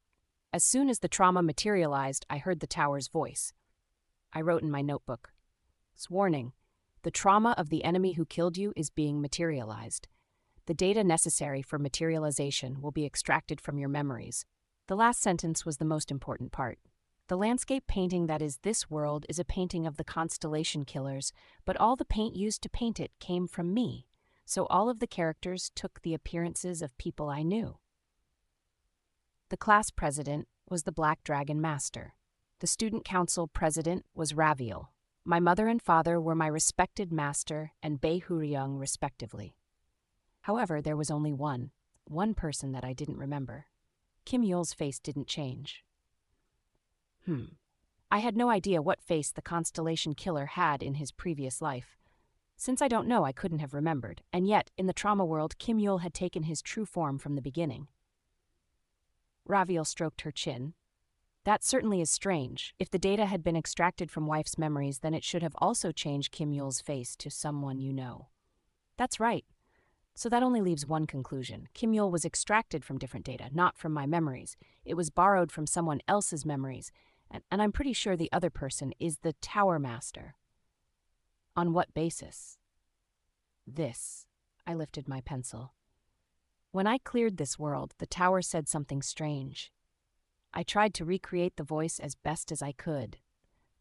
As soon as the trauma materialized, I heard the tower's voice. I wrote in my notebook, "Warning, the trauma of the enemy who killed you is being materialized. The data necessary for materialization will be extracted from your memories." The last sentence was the most important part. The landscape painting that is this world is a painting of the Constellation Killers, but all the paint used to paint it came from me, so all of the characters took the appearances of people I knew. The class president was the Black Dragon Master. The student council president was Raviel. My mother and father were my respected master and Bei Huryung respectively. However, there was only one person that I didn't remember. Kim Yul's face didn't change. I had no idea what face the Constellation Killer had in his previous life. Since I don't know, I couldn't have remembered, and yet, in the trauma world, Kim Yul had taken his true form from the beginning. Raviel stroked her chin. That certainly is strange. If the data had been extracted from wife's memories, then it should have also changed Kim Yul's face to someone you know. That's right. So that only leaves one conclusion. Kim Yul was extracted from different data, not from my memories. It was borrowed from someone else's memories, and I'm pretty sure the other person is the Tower Master. On what basis? This. I lifted my pencil. When I cleared this world, the tower said something strange. I tried to recreate the voice as best as I could.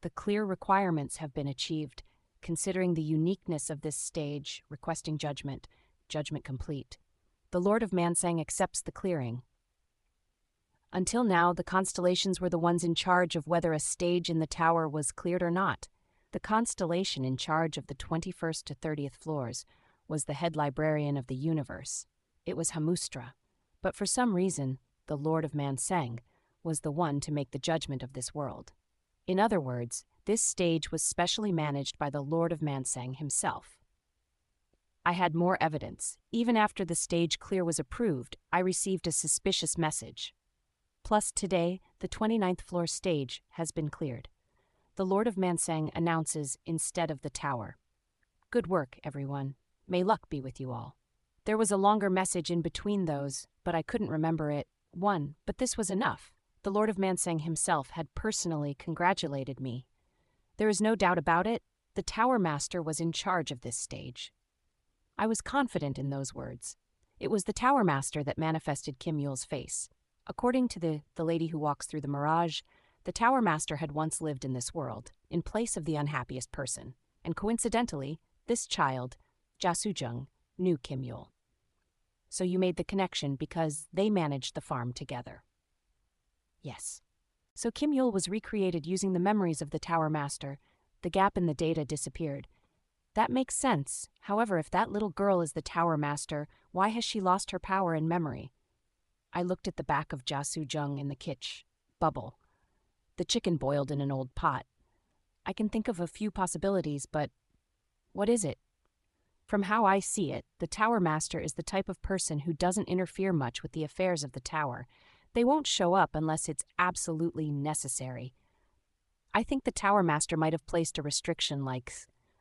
The clear requirements have been achieved, considering the uniqueness of this stage, requesting judgment. Judgment complete. The Lord of Mansang accepts the clearing. Until now, the constellations were the ones in charge of whether a stage in the tower was cleared or not. The constellation in charge of the 21st to 30th floors was the head librarian of the universe. It was Hamustra. But for some reason, the Lord of Mansang was the one to make the judgment of this world. In other words, this stage was specially managed by the Lord of Mansang himself. I had more evidence. Even after the stage clear was approved, I received a suspicious message. Plus, today, the 29th floor stage has been cleared. The Lord of Mansang announces instead of the tower. Good work, everyone. May luck be with you all. There was a longer message in between those, but I couldn't remember it. But this was enough. The Lord of Mansang himself had personally congratulated me. There is no doubt about it, the Tower Master was in charge of this stage. I was confident in those words. It was the Tower Master that manifested Kim Yul's face. According to the lady who walks through the mirage, the Tower Master had once lived in this world, in place of the unhappiest person, and coincidentally, this child, Jia Sujung, knew Kim Yul. So you made the connection because they managed the farm together. Yes. So Kim Yul was recreated using the memories of the Tower Master. The gap in the data disappeared. That makes sense. However, if that little girl is the Tower Master, why has she lost her power and memory? I looked at the back of Jia Sujung in the kitchen bubble. The chicken boiled in an old pot. I can think of a few possibilities, but what is it? From how I see it, the Tower Master is the type of person who doesn't interfere much with the affairs of the tower. They won't show up unless it's absolutely necessary. I think the Tower Master might have placed a restriction like,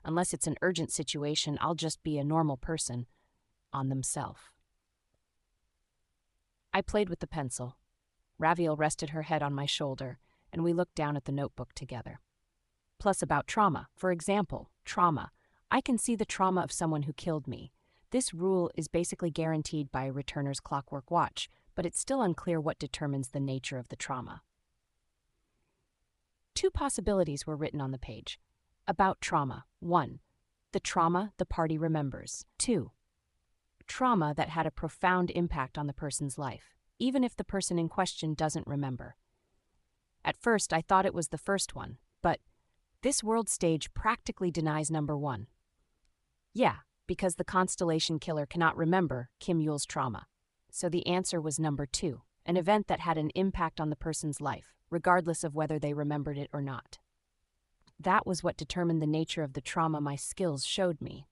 unless it's an urgent situation, I'll just be a normal person, on themselves. I played with the pencil. Raviel rested her head on my shoulder, and we looked down at the notebook together. Plus about trauma. For example, trauma. I can see the trauma of someone who killed me. This rule is basically guaranteed by Returner's clockwork watch, but it's still unclear what determines the nature of the trauma. 2 possibilities were written on the page. About trauma. 1. The trauma the party remembers. 2. Trauma that had a profound impact on the person's life, even if the person in question doesn't remember. At first, I thought it was the first one, but this world stage practically denies number 1. Yeah, because the Constellation Killer cannot remember Kim Yule's trauma. So the answer was number 2, an event that had an impact on the person's life, regardless of whether they remembered it or not. That was what determined the nature of the trauma my skills showed me.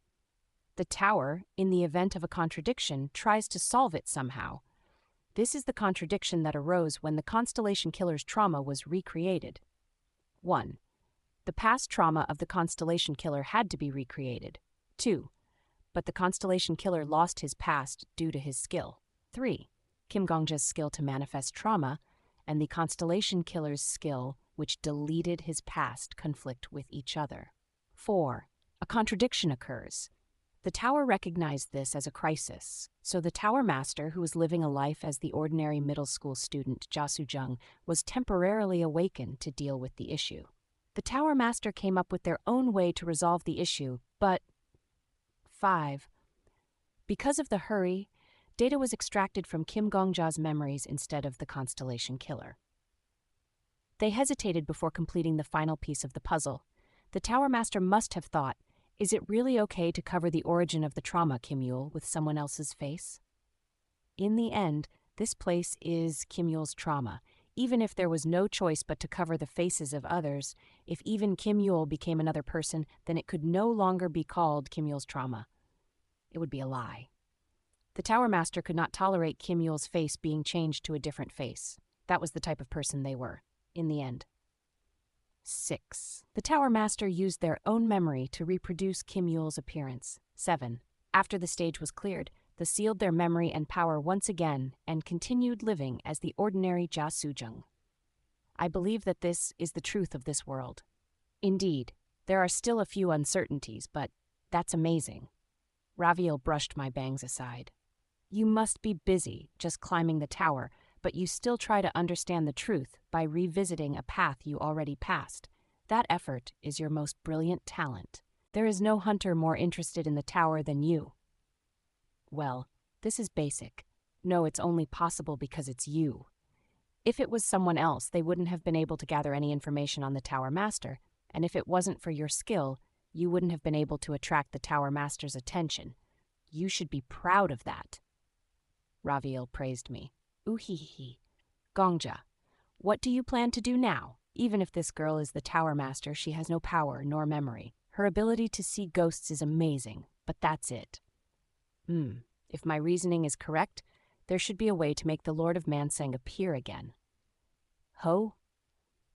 The tower, in the event of a contradiction, tries to solve it somehow. This is the contradiction that arose when the Constellation Killer's trauma was recreated. 1. The past trauma of the Constellation Killer had to be recreated. 2. But the Constellation Killer lost his past due to his skill. 3. Kim Gongja's skill to manifest trauma and the Constellation Killer's skill, which deleted his past, conflict with each other. 4. A contradiction occurs. The tower recognized this as a crisis, so the Tower Master, who was living a life as the ordinary middle school student Jia Sujung, was temporarily awakened to deal with the issue. The Tower Master came up with their own way to resolve the issue, but 5. Because of the hurry, data was extracted from Kim Gongja's memories instead of the Constellation Killer. They hesitated before completing the final piece of the puzzle. The Tower Master must have thought, is it really okay to cover the origin of the trauma, Kim Yule, with someone else's face? In the end, this place is Kim Yule's trauma. Even if there was no choice but to cover the faces of others, if even Kim Yule became another person, then it could no longer be called Kim Yule's trauma. It would be a lie. The Tower Master could not tolerate Kim Yule's face being changed to a different face. That was the type of person they were, in the end. 6. The Tower Master used their own memory to reproduce Kim Yule's appearance. 7. After the stage was cleared, they sealed their memory and power once again and continued living as the ordinary Jia Sujung. I believe that this is the truth of this world. Indeed, there are still a few uncertainties, but that's amazing. Raviel brushed my bangs aside. You must be busy just climbing the tower, but you still try to understand the truth by revisiting a path you already passed. That effort is your most brilliant talent. There is no hunter more interested in the tower than you. Well, this is basic. No, it's only possible because it's you. If it was someone else, they wouldn't have been able to gather any information on the Tower Master, and if it wasn't for your skill, you wouldn't have been able to attract the Tower Master's attention. You should be proud of that. Raviel praised me. Ooh-hee-hee. Gongja, what do you plan to do now? Even if this girl is the Tower Master, she has no power nor memory. Her ability to see ghosts is amazing, but that's it. If my reasoning is correct, there should be a way to make the Lord of Manseng appear again. Ho?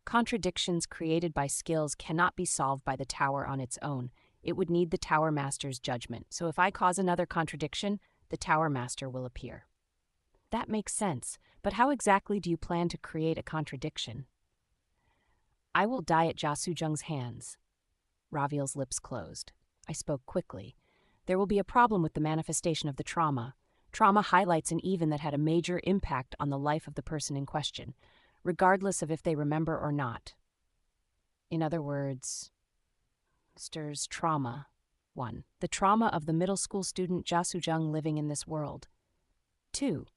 Contradictions created by skills cannot be solved by the tower on its own. It would need the Tower Master's judgment, so if I cause another contradiction, the Tower Master will appear. That makes sense, but how exactly do you plan to create a contradiction? I will die at Jia Sujung's hands. Raviel's lips closed. I spoke quickly. There will be a problem with the manifestation of the trauma. Trauma highlights an event that had a major impact on the life of the person in question, regardless of if they remember or not. In other words, stirs trauma. 1. The trauma of the middle school student Jia Sujung living in this world. 2.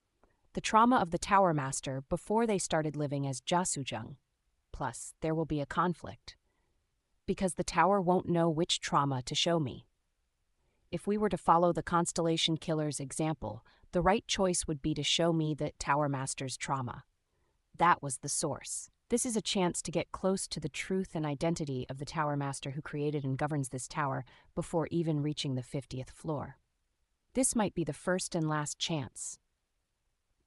The trauma of the Tower Master before they started living as Jia Sujung. Plus, there will be a conflict. Because the tower won't know which trauma to show me. If we were to follow the Constellation Killer's example, the right choice would be to show me the Tower Master's trauma. That was the source. This is a chance to get close to the truth and identity of the Tower Master who created and governs this tower before even reaching the 50th floor. This might be the first and last chance.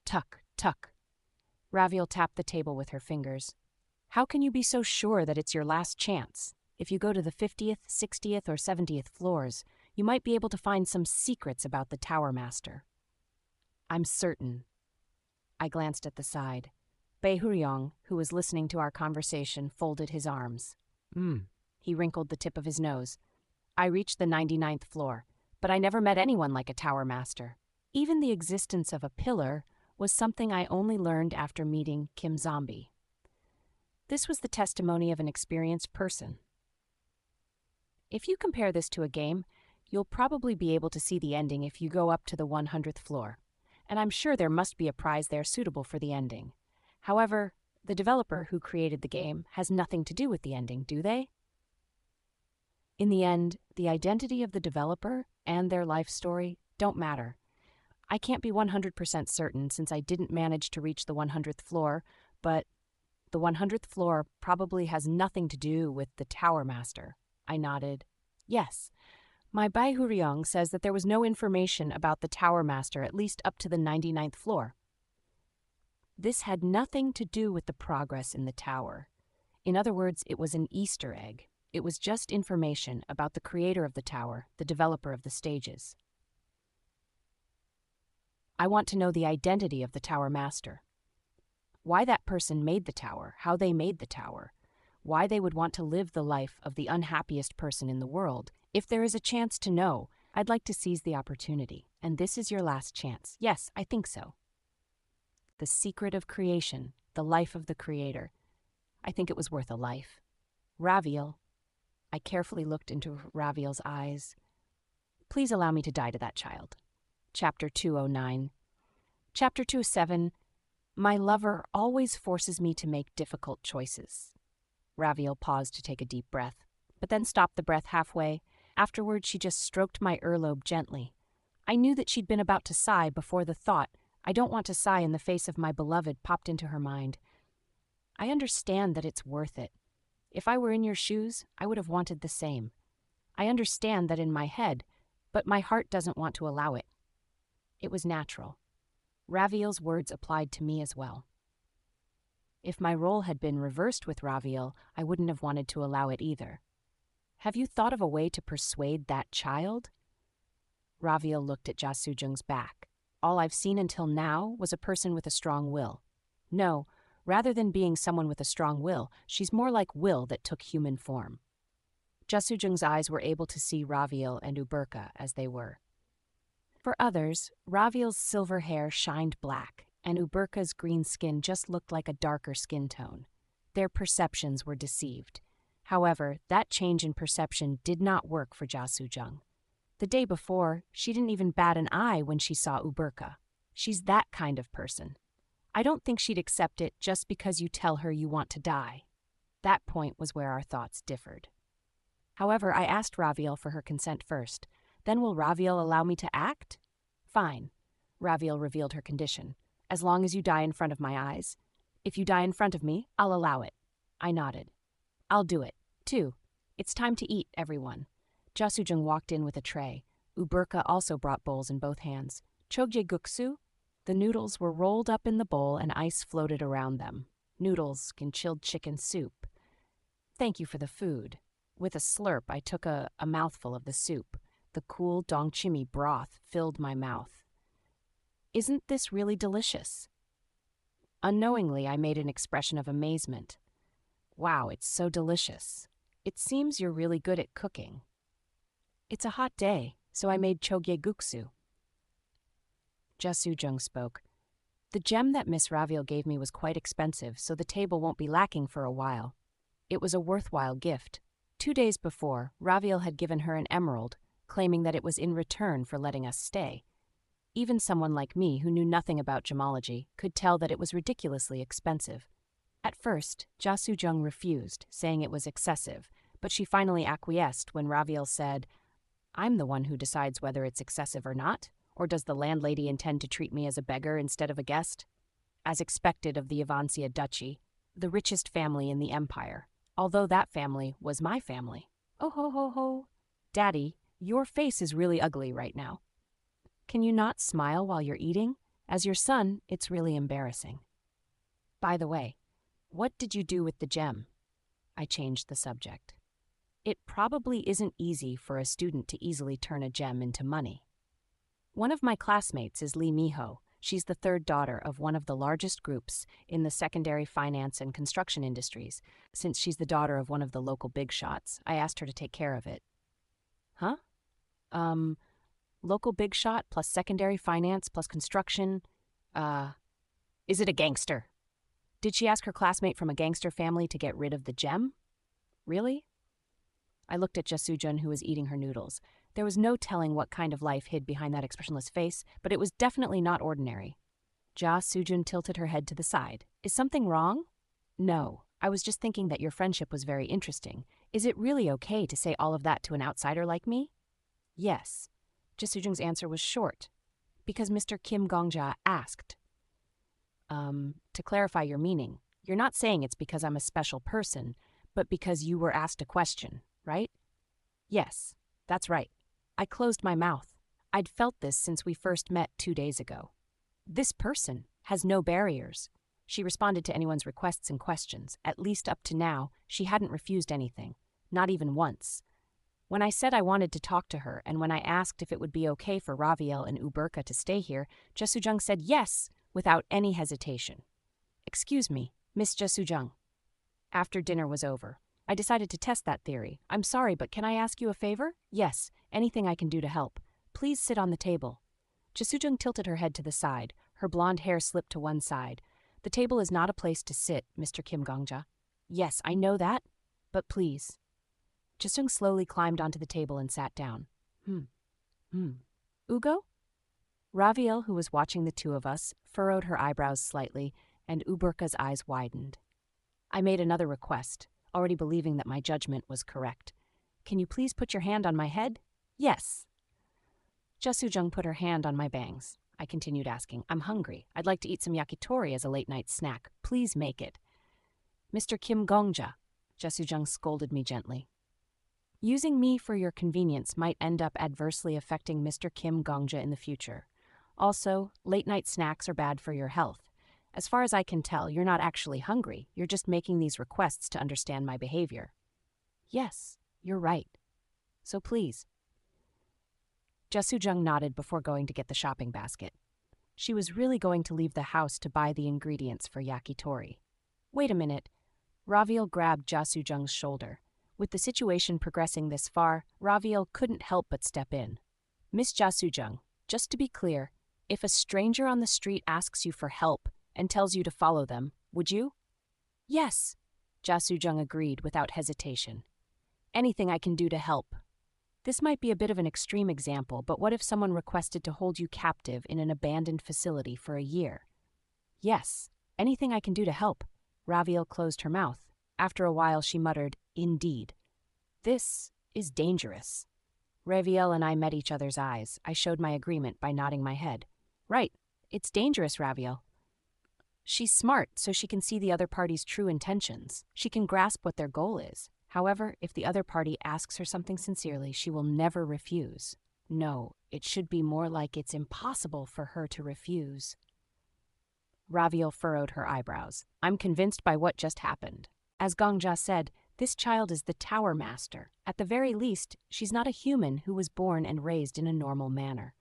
Tuck, tuck. Raviel tapped the table with her fingers. How can you be so sure that it's your last chance? If you go to the 50th, 60th, or 70th floors, you might be able to find some secrets about the Tower Master. I'm certain. I glanced at the side. Bei Huryong, who was listening to our conversation, folded his arms. He wrinkled the tip of his nose. I reached the 99th floor, but I never met anyone like a Tower Master. Even the existence of a pillar was something I only learned after meeting Kim Zombie. This was the testimony of an experienced person. If you compare this to a game, you'll probably be able to see the ending if you go up to the 100th floor, and I'm sure there must be a prize there suitable for the ending. However, the developer who created the game has nothing to do with the ending, do they? In the end, the identity of the developer and their life story don't matter. I can't be 100% certain since I didn't manage to reach the 100th floor, but the 100th floor probably has nothing to do with the Tower Master. I nodded. Yes. My Bai Huryong says that there was no information about the Tower Master at least up to the 99th floor. This had nothing to do with the progress in the tower. In other words, it was an Easter egg. It was just information about the creator of the tower, the developer of the stages. I want to know the identity of the Tower Master. Why that person made the tower, how they made the tower, why they would want to live the life of the unhappiest person in the world. If there is a chance to know, I'd like to seize the opportunity, and this is your last chance. Yes, I think so. The secret of creation, the life of the creator. I think it was worth a life. Raviel. I carefully looked into Raviel's eyes. Please allow me to die to that child. Chapter 209. Chapter 207. My lover always forces me to make difficult choices. Raviel paused to take a deep breath, but then stopped the breath halfway. Afterward, she just stroked my earlobe gently. I knew that she'd been about to sigh before the thought, I don't want to sigh in the face of my beloved, popped into her mind. I understand that it's worth it. If I were in your shoes, I would have wanted the same. I understand that in my head, but my heart doesn't want to allow it. It was natural. Raviel's words applied to me as well. If my role had been reversed with Raviel, I wouldn't have wanted to allow it either. Have you thought of a way to persuade that child? Raviel looked at Ja Sujung's back. All I've seen until now was a person with a strong will. No, rather than being someone with a strong will, she's more like will that took human form. Ja Sujung's eyes were able to see Raviel and Uberka as they were. For others, Raviel's silver hair shined black, and Uberka's green skin just looked like a darker skin tone. Their perceptions were deceived. However, that change in perception did not work for Ja Sujung. The day before, she didn't even bat an eye when she saw Uberka. She's that kind of person. I don't think she'd accept it just because you tell her you want to die. That point was where our thoughts differed. However, I asked Raviel for her consent first. Then will Raviel allow me to act? Fine. Raviel revealed her condition. As long as you die in front of my eyes. If you die in front of me, I'll allow it. I nodded. I'll do it. 2. It's time to eat, everyone. Ja Sujung walked in with a tray. Uberka also brought bowls in both hands. Chogye guksu? The noodles were rolled up in the bowl and ice floated around them. Noodles and chilled chicken soup. Thank you for the food. With a slurp, I took a mouthful of the soup. The cool dongchimi broth filled my mouth. Isn't this really delicious? Unknowingly, I made an expression of amazement. Wow, it's so delicious. It seems you're really good at cooking. It's a hot day, so I made chogye guksu. Ja Sujung spoke. The gem that Miss Raviel gave me was quite expensive, so the table won't be lacking for a while. It was a worthwhile gift. 2 days before, Raviel had given her an emerald, claiming that it was in return for letting us stay. Even someone like me, who knew nothing about gemology, could tell that it was ridiculously expensive. At first, Ja Sujung refused, saying it was excessive, but she finally acquiesced when Raviel said, I'm the one who decides whether it's excessive or not, or does the landlady intend to treat me as a beggar instead of a guest? As expected of the Avancia Duchy, the richest family in the empire, although that family was my family. Oh ho ho ho. Daddy, your face is really ugly right now. Can you not smile while you're eating? As your son, it's really embarrassing. By the way, what did you do with the gem? I changed the subject. It probably isn't easy for a student to easily turn a gem into money. One of my classmates is Lee Miho. She's the third daughter of one of the largest groups in the secondary finance and construction industries. Since she's the daughter of one of the local big shots, I asked her to take care of it. Huh? Local big shot plus secondary finance plus construction. Is it a gangster? Did she ask her classmate from a gangster family to get rid of the gem? Really? I looked at Jasujun, who was eating her noodles. There was no telling what kind of life hid behind that expressionless face, but it was definitely not ordinary. Jasujun tilted her head to the side. Is something wrong? No, I was just thinking that your friendship was very interesting. Is it really okay to say all of that to an outsider like me? Yes. Jasujun's answer was short. Because Mr. Kim Gongja asked. To clarify your meaning, you're not saying it's because I'm a special person, but because you were asked a question, right? Yes, that's right. I closed my mouth. I'd felt this since we first met 2 days ago. This person has no barriers. She responded to anyone's requests and questions. At least up to now, she hadn't refused anything, not even once. When I said I wanted to talk to her, and when I asked if it would be okay for Raviel and Uberka to stay here, Jasujung said yes, without any hesitation. Excuse me, Miss Jasujung. After dinner was over, I decided to test that theory. I'm sorry, but can I ask you a favor? Yes, anything I can do to help. Please sit on the table. Jasujung tilted her head to the side. Her blonde hair slipped to one side. The table is not a place to sit, Mr. Kim Gongja. Yes, I know that, but please. Jasung slowly climbed onto the table and sat down. Ugo? Raviel, who was watching the two of us, furrowed her eyebrows slightly, and Uberka's eyes widened. I made another request, already believing that my judgment was correct. Can you please put your hand on my head? Yes. Jasujung put her hand on my bangs. I continued asking, I'm hungry. I'd like to eat some yakitori as a late-night snack. Please make it. Mr. Kim Gongja, Jasujung scolded me gently. Using me for your convenience might end up adversely affecting Mr. Kim Gongja in the future. Also, late-night snacks are bad for your health. As far as I can tell, you're not actually hungry. You're just making these requests to understand my behavior. Yes, you're right. So please. Jasujung nodded before going to get the shopping basket. She was really going to leave the house to buy the ingredients for yakitori. Wait a minute. Raviel grabbed Jasujung's shoulder. With the situation progressing this far, Raviel couldn't help but step in. Miss Jasujung, just to be clear, if a stranger on the street asks you for help and tells you to follow them, would you? Yes, Jasujung agreed without hesitation. Anything I can do to help. This might be a bit of an extreme example, but what if someone requested to hold you captive in an abandoned facility for a year? Yes, anything I can do to help. Raviel closed her mouth. After a while, she muttered, Indeed. This is dangerous. Raviel and I met each other's eyes. I showed my agreement by nodding my head. Right, it's dangerous, Raviel. She's smart, so she can see the other party's true intentions. She can grasp what their goal is. However, if the other party asks her something sincerely, she will never refuse. No, it should be more like it's impossible for her to refuse. Raviel furrowed her eyebrows. I'm convinced by what just happened. As Gongja said, this child is the Tower Master. At the very least, she's not a human who was born and raised in a normal manner.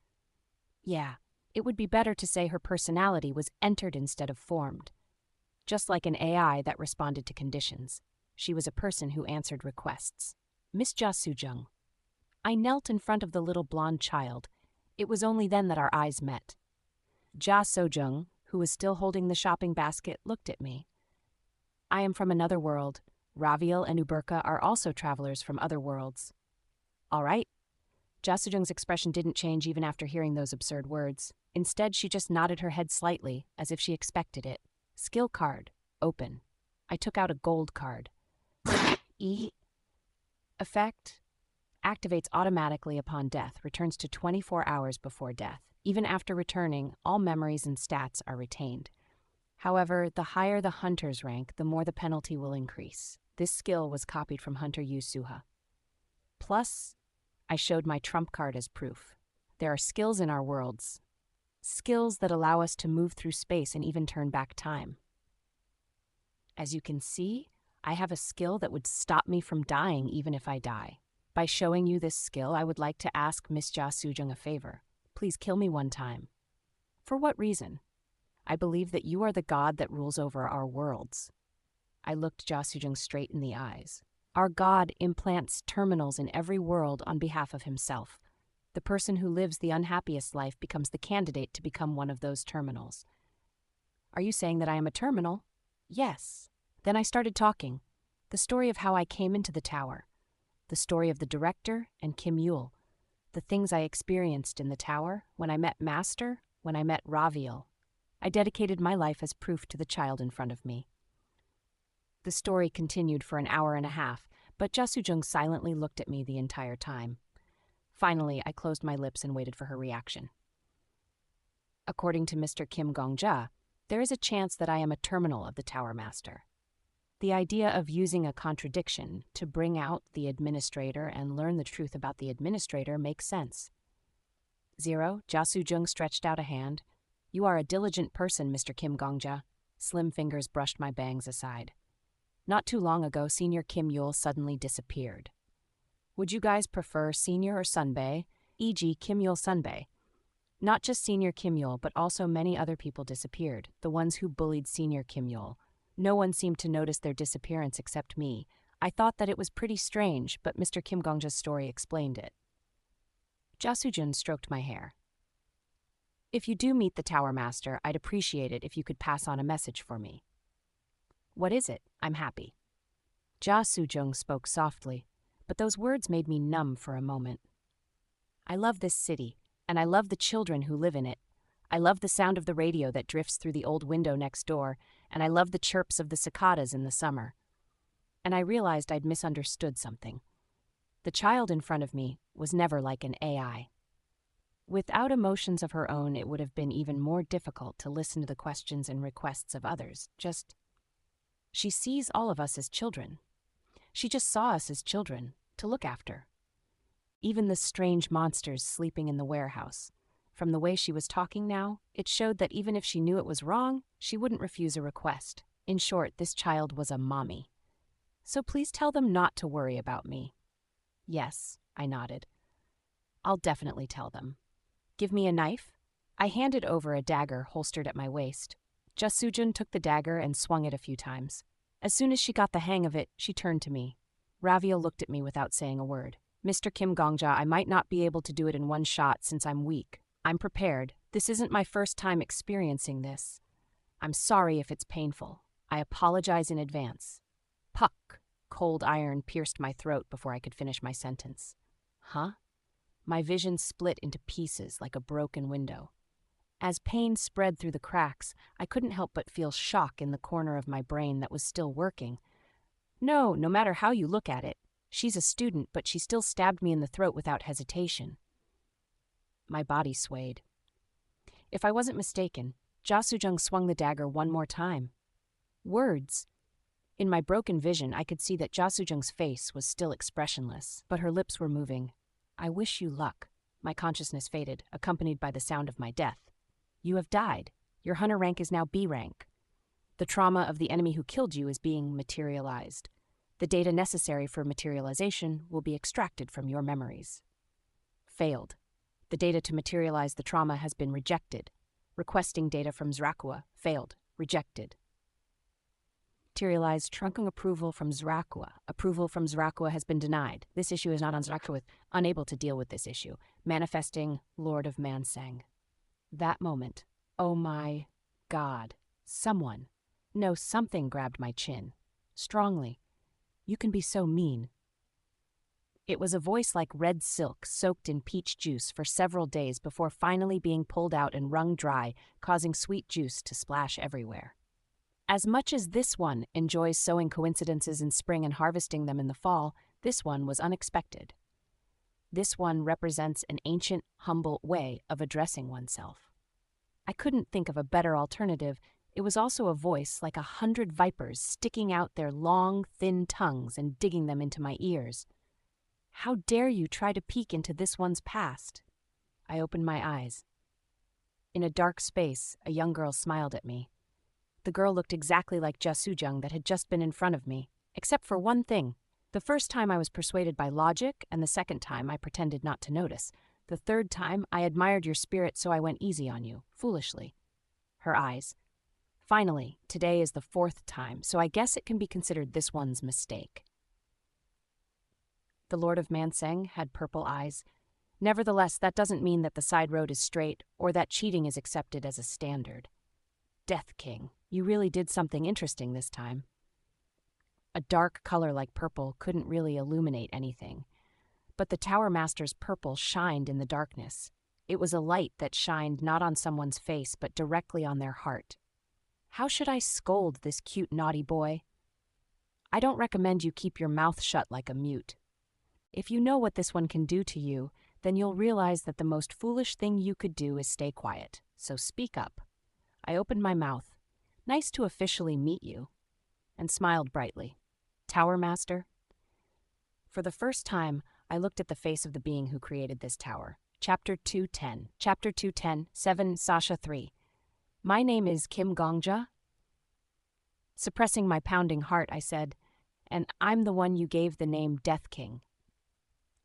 Yeah, it would be better to say her personality was entered instead of formed. Just like an AI that responded to conditions. She was a person who answered requests. Miss Jasujung. I knelt in front of the little blonde child. It was only then that our eyes met. Jasujung, who was still holding the shopping basket, looked at me. I am from another world. Raviel and Uberka are also travelers from other worlds. All right. Jasujung's expression didn't change even after hearing those absurd words. Instead, she just nodded her head slightly, as if she expected it. Skill card. Open. I took out a gold card. Effect. Activates automatically upon death. Returns to 24 hours before death. Even after returning, all memories and stats are retained. However, the higher the hunter's rank, the more the penalty will increase. This skill was copied from Hunter Yu Suha. Plus, I showed my trump card as proof. There are skills in our worlds. Skills that allow us to move through space and even turn back time. As you can see, I have a skill that would stop me from dying even if I die. By showing you this skill, I would like to ask Miss Jia Sujung a favor. Please kill me one time. For what reason? I believe that you are the god that rules over our worlds. I looked Jia Sujung straight in the eyes. Our god implants terminals in every world on behalf of himself. The person who lives the unhappiest life becomes the candidate to become one of those terminals. Are you saying that I am a terminal? Yes. Then I started talking. The story of how I came into the tower. The story of the director and Kim Yul. The things I experienced in the tower, when I met Master, when I met Raviel. I dedicated my life as proof to the child in front of me. The story continued for an hour and a half, but Jia Sujung silently looked at me the entire time. Finally, I closed my lips and waited for her reaction. According to Mr. Kim Gongjia, there is a chance that I am a terminal of the Tower Master. The idea of using a contradiction to bring out the administrator and learn the truth about the administrator makes sense. Zero, Jia Sujung stretched out a hand. You are a diligent person, Mr. Kim Gongjia. Slim fingers brushed my bangs aside. Not too long ago, Senior Kim Yul suddenly disappeared. Would you guys prefer Senior or Sunbae, e.g. Kim Yul Sunbae? Not just Senior Kim Yul, but also many other people disappeared, the ones who bullied Senior Kim Yul. No one seemed to notice their disappearance except me. I thought that it was pretty strange, but Mr. Kim Gongja's story explained it. Jia Sujun stroked my hair. If you do meet the Tower Master, I'd appreciate it if you could pass on a message for me. What is it? I'm happy. Jia Sujung spoke softly, but those words made me numb for a moment. I love this city, and I love the children who live in it. I love the sound of the radio that drifts through the old window next door, and I love the chirps of the cicadas in the summer. And I realized I'd misunderstood something. The child in front of me was never like an AI. Without emotions of her own, it would have been even more difficult to listen to the questions and requests of others. She sees all of us as children. She just saw us as children, to look after. Even the strange monsters sleeping in the warehouse. From the way she was talking now, it showed that even if she knew it was wrong, she wouldn't refuse a request. In short, this child was a mommy. So please tell them not to worry about me. Yes, I nodded. I'll definitely tell them. Give me a knife? I handed over a dagger holstered at my waist. Jia Sujun took the dagger and swung it a few times. As soon as she got the hang of it, she turned to me. Raviel looked at me without saying a word. Mr. Kim Gongjia, I might not be able to do it in one shot since I'm weak. I'm prepared. This isn't my first time experiencing this. I'm sorry if it's painful. I apologize in advance. Puck! Cold iron pierced my throat before I could finish my sentence. Huh? My vision split into pieces like a broken window. As pain spread through the cracks, I couldn't help but feel shock in the corner of my brain that was still working. No matter how you look at it, she's a student, but she still stabbed me in the throat without hesitation. My body swayed. If I wasn't mistaken, Jia Sujung swung the dagger one more time. Words. In my broken vision, I could see that Jia Sujung's face was still expressionless, but her lips were moving. I wish you luck. My consciousness faded, accompanied by the sound of my death. You have died. Your hunter rank is now B rank. The trauma of the enemy who killed you is being materialized. The data necessary for materialization will be extracted from your memories. Failed. The data to materialize the trauma has been rejected. Requesting data from Zrakua. Failed. Rejected. Materialized trunking approval from Zrakua. Approval from Zrakua has been denied. This issue is not on Zrakua. Unable to deal with this issue. Manifesting Lord of Mansang. That moment. Oh my God. Someone. No, something grabbed my chin. Strongly. You can be so mean. It was a voice like red silk soaked in peach juice for several days before finally being pulled out and wrung dry, causing sweet juice to splash everywhere. As much as this one enjoys sowing coincidences in spring and harvesting them in the fall, this one was unexpected. This one represents an ancient, humble way of addressing oneself. I couldn't think of a better alternative. It was also a voice like 100 vipers sticking out their long, thin tongues and digging them into my ears. How dare you try to peek into this one's past? I opened my eyes. In a dark space, a young girl smiled at me. The girl looked exactly like Ja Soo-jung that had just been in front of me, except for one thing. The first time I was persuaded by logic, and the second time I pretended not to notice. The third time I admired your spirit, so I went easy on you, foolishly. Her eyes. Finally, today is the fourth time, so I guess it can be considered this one's mistake. The Lord of Manseng had purple eyes. Nevertheless, that doesn't mean that the side road is straight or that cheating is accepted as a standard. Death King, you really did something interesting this time. A dark color like purple couldn't really illuminate anything, but the Tower Master's purple shined in the darkness. It was a light that shined not on someone's face but directly on their heart. How should I scold this cute naughty boy? I don't recommend you keep your mouth shut like a mute. If you know what this one can do to you, then you'll realize that the most foolish thing you could do is stay quiet, so speak up. I opened my mouth. Nice to officially meet you, and smiled brightly. Tower Master? For the first time, I looked at the face of the being who created this tower. Chapter 210. Chapter 210, 7 Sasha 3. My name is Kim Gongja. Suppressing my pounding heart, I said, and I'm the one you gave the name Death King.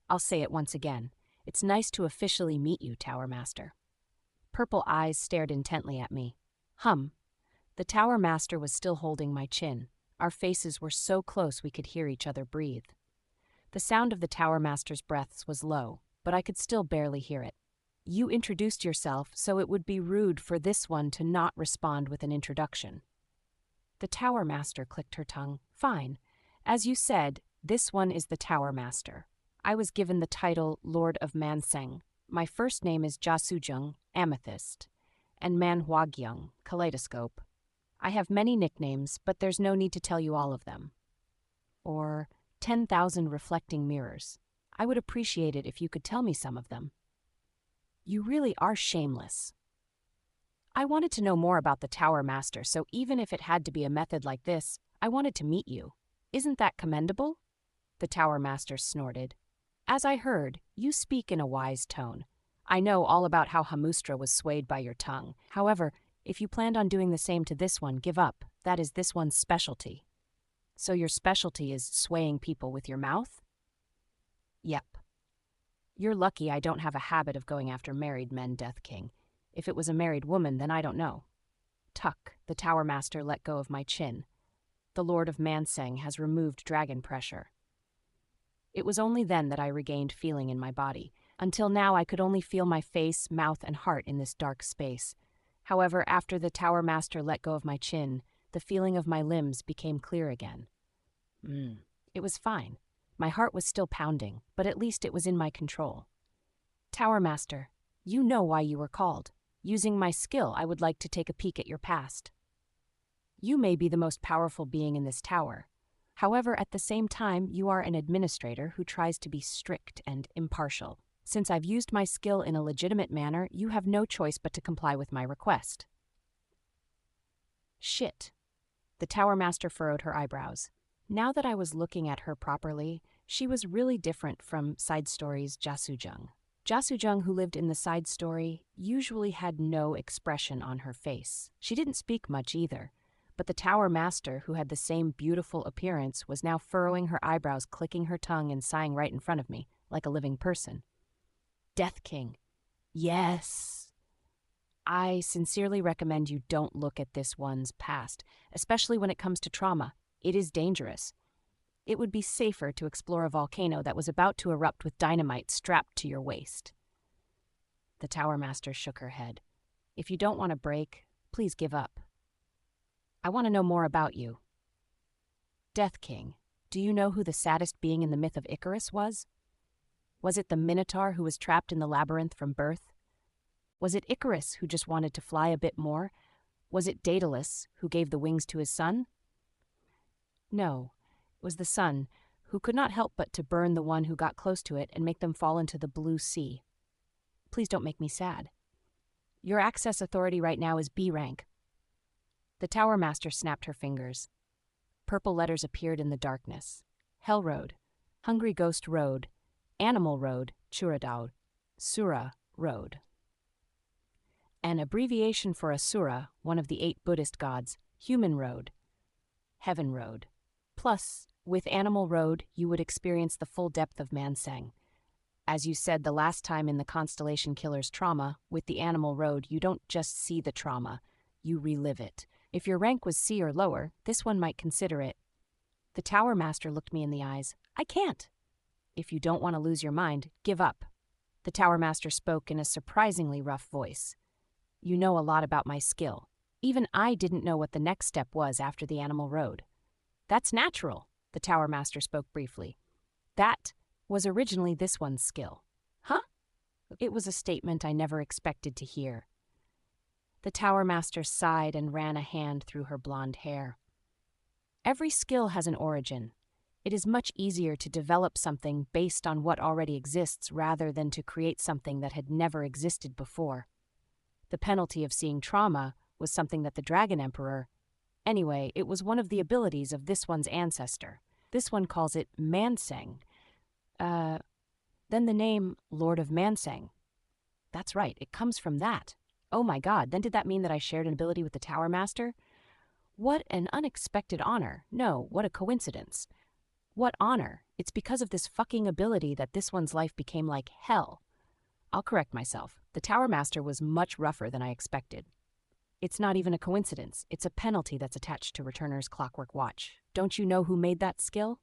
I'll say it once again. It's nice to officially meet you, Tower Master. Purple eyes stared intently at me. The Tower Master was still holding my chin. Our faces were so close we could hear each other breathe. The sound of the Tower Master's breaths was low, but I could still barely hear it. You introduced yourself, so it would be rude for this one to not respond with an introduction. The Tower Master clicked her tongue. Fine. As you said, this one is the Tower Master. I was given the title Lord of Manseng. My first name is Ja Soo-jung, Amethyst, and Man Hwa-gyung, Kaleidoscope. I have many nicknames, but there's no need to tell you all of them. Or 10,000 reflecting mirrors. I would appreciate it if you could tell me some of them. You really are shameless. I wanted to know more about the Tower Master, so even if it had to be a method like this, I wanted to meet you. Isn't that commendable? The Tower Master snorted. As I heard, you speak in a wise tone. I know all about how Hamustra was swayed by your tongue. However, if you planned on doing the same to this one, give up. That is this one's specialty. So your specialty is swaying people with your mouth? Yep. You're lucky I don't have a habit of going after married men, Death King. If it was a married woman, then I don't know. Tuck, the Tower Master let go of my chin. The Lord of Manseng has removed dragon pressure. It was only then that I regained feeling in my body. Until now, I could only feel my face, mouth, and heart in this dark space. However, after the Tower Master let go of my chin, the feeling of my limbs became clear again. It was fine. My heart was still pounding, but at least it was in my control. Tower Master, you know why you were called. Using my skill, I would like to take a peek at your past. You may be the most powerful being in this tower. However, at the same time, you are an administrator who tries to be strict and impartial. Since I've used my skill in a legitimate manner, you have no choice but to comply with my request. Shit. The Tower Master furrowed her eyebrows. Now that I was looking at her properly, she was really different from Side Story's Ja Soo-jung. Ja Soo-jung, who lived in the side story, usually had no expression on her face. She didn't speak much either. But the Tower Master, who had the same beautiful appearance, was now furrowing her eyebrows, clicking her tongue, and sighing right in front of me, like a living person. Death King. Yes. I sincerely recommend you don't look at this one's past, especially when it comes to trauma. It is dangerous. It would be safer to explore a volcano that was about to erupt with dynamite strapped to your waist. The Tower Master shook her head. If you don't want to break, please give up. I want to know more about you. Death King, do you know who the saddest being in the myth of Icarus was? Was it the Minotaur who was trapped in the labyrinth from birth? Was it Icarus who just wanted to fly a bit more? Was it Daedalus who gave the wings to his son? No, it was the sun, who could not help but to burn the one who got close to it and make them fall into the blue sea. Please don't make me sad. Your access authority right now is B rank. The Tower Master snapped her fingers. Purple letters appeared in the darkness. Hell Road, Hungry Ghost Road, Animal Road, Churadao, Sura Road. An abbreviation for Asura, one of the 8 Buddhist gods, Human Road, Heaven Road. Plus, with Animal Road, you would experience the full depth of Manseng. As you said the last time in the Constellation Killer's trauma, with the Animal Road, you don't just see the trauma, you relive it. If your rank was C or lower, this one might consider it. The Tower Master looked me in the eyes. I can't. If you don't want to lose your mind, give up. The Tower Master spoke in a surprisingly rough voice. You know a lot about my skill. Even I didn't know what the next step was after the Animal Road. That's natural, the Tower Master spoke briefly. That was originally this one's skill. Huh? It was a statement I never expected to hear. The Tower Master sighed and ran a hand through her blonde hair. Every skill has an origin. It is much easier to develop something based on what already exists rather than to create something that had never existed before. The penalty of seeing trauma was something that the Dragon Emperor... Anyway, it was one of the abilities of this one's ancestor. This one calls it Manseng. Then the name Lord of Manseng. That's right, it comes from that. Oh my god, then did that mean that I shared an ability with the Tower Master? What an unexpected honor. No, what a coincidence. What honor? It's because of this fucking ability that this one's life became like hell. I'll correct myself. The Tower Master was much rougher than I expected. It's not even a coincidence. It's a penalty that's attached to Returner's Clockwork Watch. Don't you know who made that skill?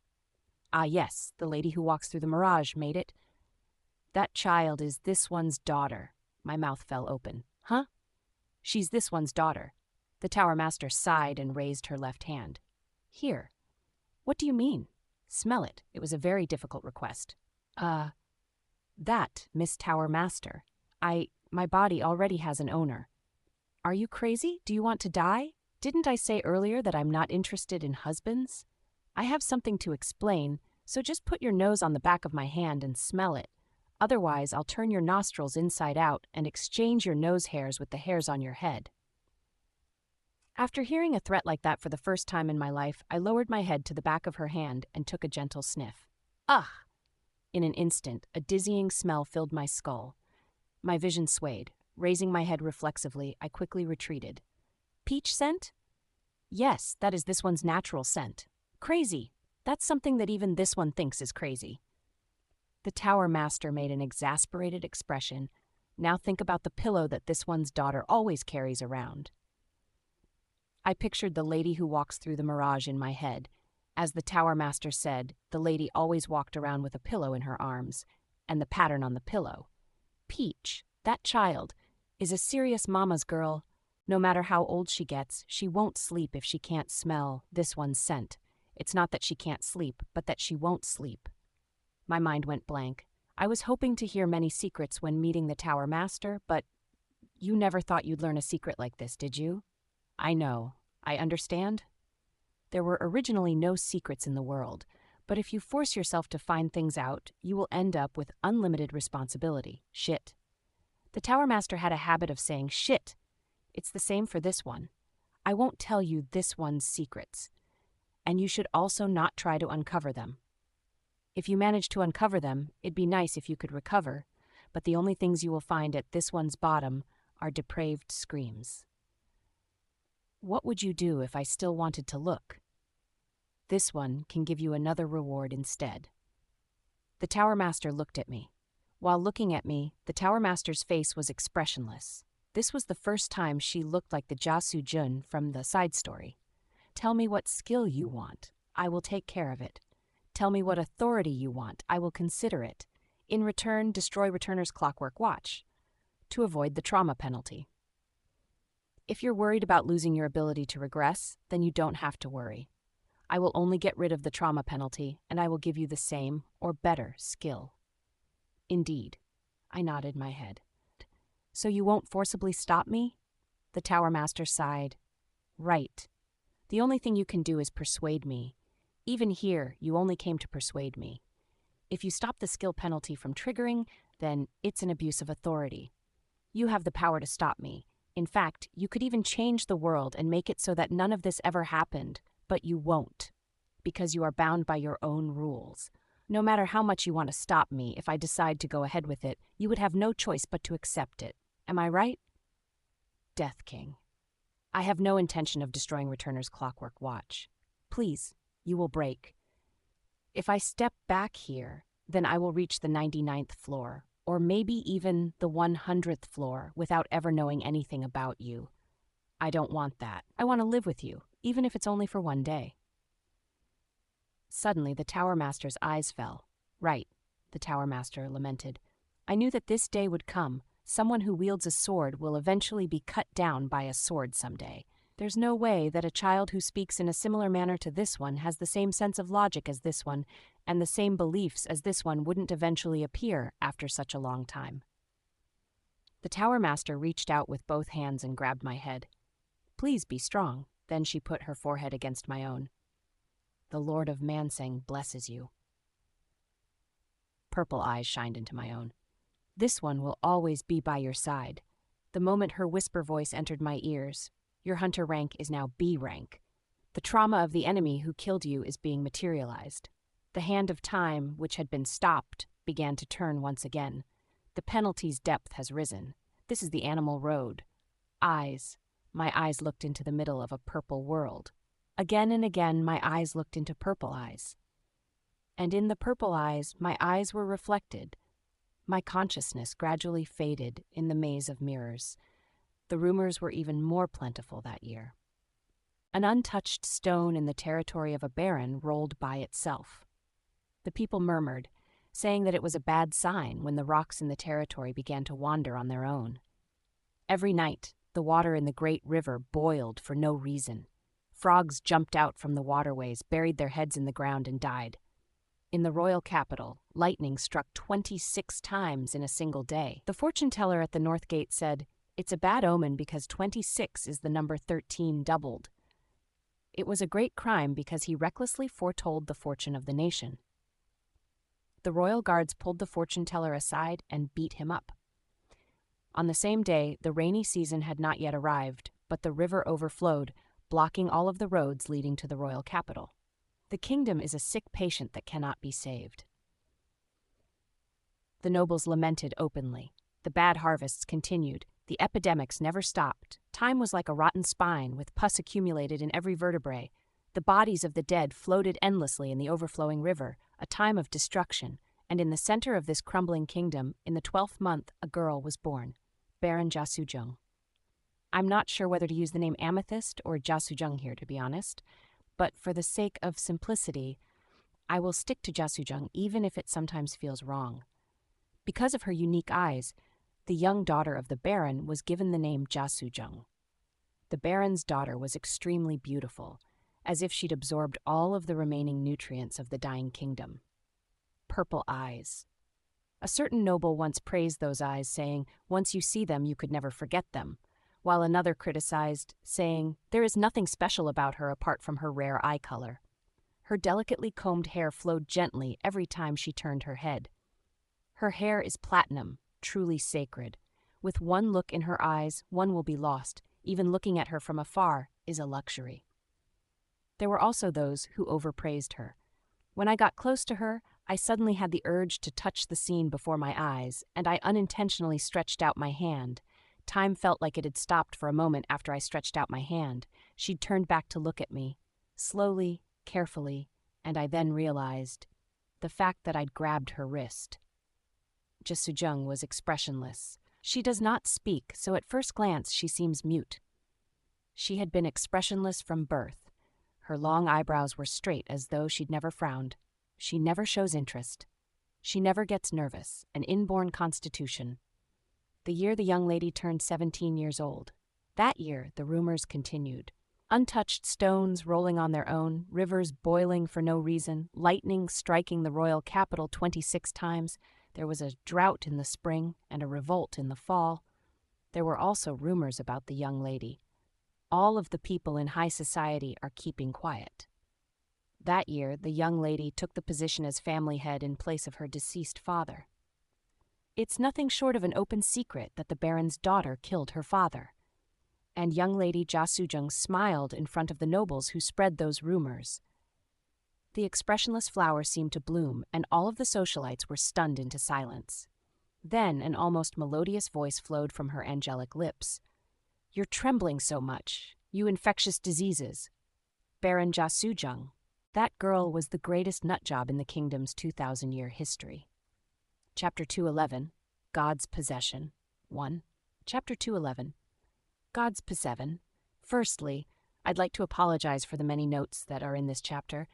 Ah, yes, the lady who walks through the mirage made it. That child is this one's daughter. My mouth fell open. Huh? She's this one's daughter. The Tower Master sighed and raised her left hand. Here. What do you mean? Smell it. It was a very difficult request. That, Miss Tower Master. My body already has an owner. Are you crazy? Do you want to die? Didn't I say earlier that I'm not interested in husbands? I have something to explain, so just put your nose on the back of my hand and smell it. Otherwise, I'll turn your nostrils inside out and exchange your nose hairs with the hairs on your head. After hearing a threat like that for the first time in my life, I lowered my head to the back of her hand and took a gentle sniff. Ugh! In an instant, a dizzying smell filled my skull. My vision swayed. Raising my head reflexively, I quickly retreated. Peach scent? Yes, that is this one's natural scent. Crazy. That's something that even this one thinks is crazy. The Tower Master made an exasperated expression. Now think about the pillow that this one's daughter always carries around. I pictured the lady who walks through the mirage in my head. As the Tower Master said, the lady always walked around with a pillow in her arms, and the pattern on the pillow. Peach, that child, is a serious mama's girl. No matter how old she gets, she won't sleep if she can't smell this one's scent. It's not that she can't sleep, but that she won't sleep. My mind went blank. I was hoping to hear many secrets when meeting the Tower Master, but you never thought you'd learn a secret like this, did you? I know. I understand. There were originally no secrets in the world, but if you force yourself to find things out, you will end up with unlimited responsibility. Shit. The Tower Master had a habit of saying shit. It's the same for this one. I won't tell you this one's secrets, and you should also not try to uncover them. If you manage to uncover them, it'd be nice if you could recover, but the only things you will find at this one's bottom are depraved screams. What would you do if I still wanted to look? This one can give you another reward instead. The Tower Master looked at me. While looking at me, the Tower Master's face was expressionless. This was the first time she looked like the Jasu Jun from the side story. Tell me what skill you want. I will take care of it. Tell me what authority you want. I will consider it. In return, destroy Returner's Clockwork Watch to avoid the trauma penalty. If you're worried about losing your ability to regress, then you don't have to worry. I will only get rid of the trauma penalty, and I will give you the same or better skill. Indeed. I nodded my head. So you won't forcibly stop me? The Tower Master sighed. Right. The only thing you can do is persuade me. Even here, you only came to persuade me. If you stop the skill penalty from triggering, then it's an abuse of authority. You have the power to stop me. In fact, you could even change the world and make it so that none of this ever happened, but you won't, because you are bound by your own rules. No matter how much you want to stop me, if I decide to go ahead with it, you would have no choice but to accept it. Am I right? Death King. I have no intention of destroying Returner's clockwork watch. Please, you will break. If I step back here, then I will reach the 99th floor, or maybe even the 100th floor, without ever knowing anything about you. I don't want that. I want to live with you, even if it's only for one day. Suddenly, the Tower Master's eyes fell. Right, the Tower Master lamented. I knew that this day would come. Someone who wields a sword will eventually be cut down by a sword someday. There's no way that a child who speaks in a similar manner to this one has the same sense of logic as this one, and the same beliefs as this one wouldn't eventually appear after such a long time. The Tower Master reached out with both hands and grabbed my head. Please be strong. Then she put her forehead against my own. The Lord of Manseng blesses you. Purple eyes shined into my own. This one will always be by your side. The moment her whisper voice entered my ears, your hunter rank is now B rank. The trauma of the enemy who killed you is being materialized. The hand of time, which had been stopped, began to turn once again. The penalty's depth has risen. This is the animal road. Eyes. My eyes looked into the middle of a purple world. Again and again, my eyes looked into purple eyes. And in the purple eyes, my eyes were reflected. My consciousness gradually faded in the maze of mirrors. The rumors were even more plentiful that year. An untouched stone in the territory of a baron rolled by itself. The people murmured, saying that it was a bad sign when the rocks in the territory began to wander on their own. Every night, the water in the great river boiled for no reason. Frogs jumped out from the waterways, buried their heads in the ground, and died. In the royal capital, lightning struck 26 times in a single day. The fortune teller at the North Gate said, "It's a bad omen because 26 is the number 13 doubled." It was a great crime because he recklessly foretold the fortune of the nation. The royal guards pulled the fortune teller aside and beat him up. On the same day, the rainy season had not yet arrived, but the river overflowed, blocking all of the roads leading to the royal capital. The kingdom is a sick patient that cannot be saved. The nobles lamented openly. The bad harvests continued. The epidemics never stopped. Time was like a rotten spine, with pus accumulated in every vertebrae. The bodies of the dead floated endlessly in the overflowing river, a time of destruction, and in the center of this crumbling kingdom, in the 12th month, a girl was born, Baron Jasujung. I'm not sure whether to use the name Amethyst or Jasujung here, to be honest, but for the sake of simplicity, I will stick to Jasujung even if it sometimes feels wrong. Because of her unique eyes, the young daughter of the Baron was given the name Jasujung. The Baron's daughter was extremely beautiful, as if she'd absorbed all of the remaining nutrients of the dying kingdom. Purple eyes. A certain noble once praised those eyes, saying, "Once you see them, you could never forget them," while another criticized, saying, "There is nothing special about her apart from her rare eye color." Her delicately combed hair flowed gently every time she turned her head. Her hair is platinum, truly sacred. With one look in her eyes, one will be lost. Even looking at her from afar is a luxury. There were also those who overpraised her. When I got close to her, I suddenly had the urge to touch the scene before my eyes, and I unintentionally stretched out my hand. Time felt like it had stopped for a moment after I stretched out my hand. She'd turned back to look at me, slowly, carefully, and I then realized the fact that I'd grabbed her wrist. Jasujung was expressionless. She does not speak, so at first glance she seems mute. She had been expressionless from birth. Her long eyebrows were straight as though she'd never frowned. She never shows interest. She never gets nervous, an inborn constitution. The year the young lady turned 17 years old. That year, the rumors continued. Untouched stones rolling on their own, rivers boiling for no reason, lightning striking the royal capital 26 times. There was a drought in the spring and a revolt in the fall. There were also rumors about the young lady. All of the people in high society are keeping quiet. That year, the young lady took the position as family head in place of her deceased father. It's nothing short of an open secret that the Baron's daughter killed her father. and young lady Jia Sujung smiled in front of the nobles who spread those rumors. The expressionless flower seemed to bloom, and all of the socialites were stunned into silence. Then an almost melodious voice flowed from her angelic lips. "You're trembling so much. You infectious diseases. Baron Jia Sujung." That girl was the greatest nutjob in the kingdom's 2,000-year history. Chapter 211, God's Possession. 1. Chapter 211, God's Possession. Firstly, I'd like to apologize for the many notes that are in this chapter.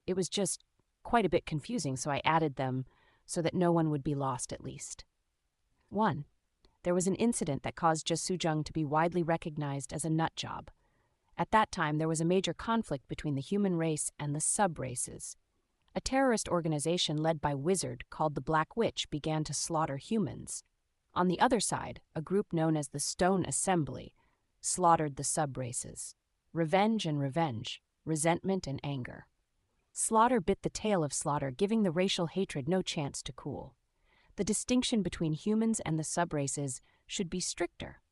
It was just quite a bit confusing, so I added them so that no one would be lost at least. 1. There was an incident that caused Jia Sujung to be widely recognized as a nutjob. At that time, there was a major conflict between the human race and the sub-races. A terrorist organization led by Wizard called the Black Witch began to slaughter humans. On the other side, a group known as the Stone Assembly slaughtered the sub-races. Revenge and revenge, resentment and anger. Slaughter bit the tail of slaughter, giving the racial hatred no chance to cool. The distinction between humans and the sub-races should be stricter.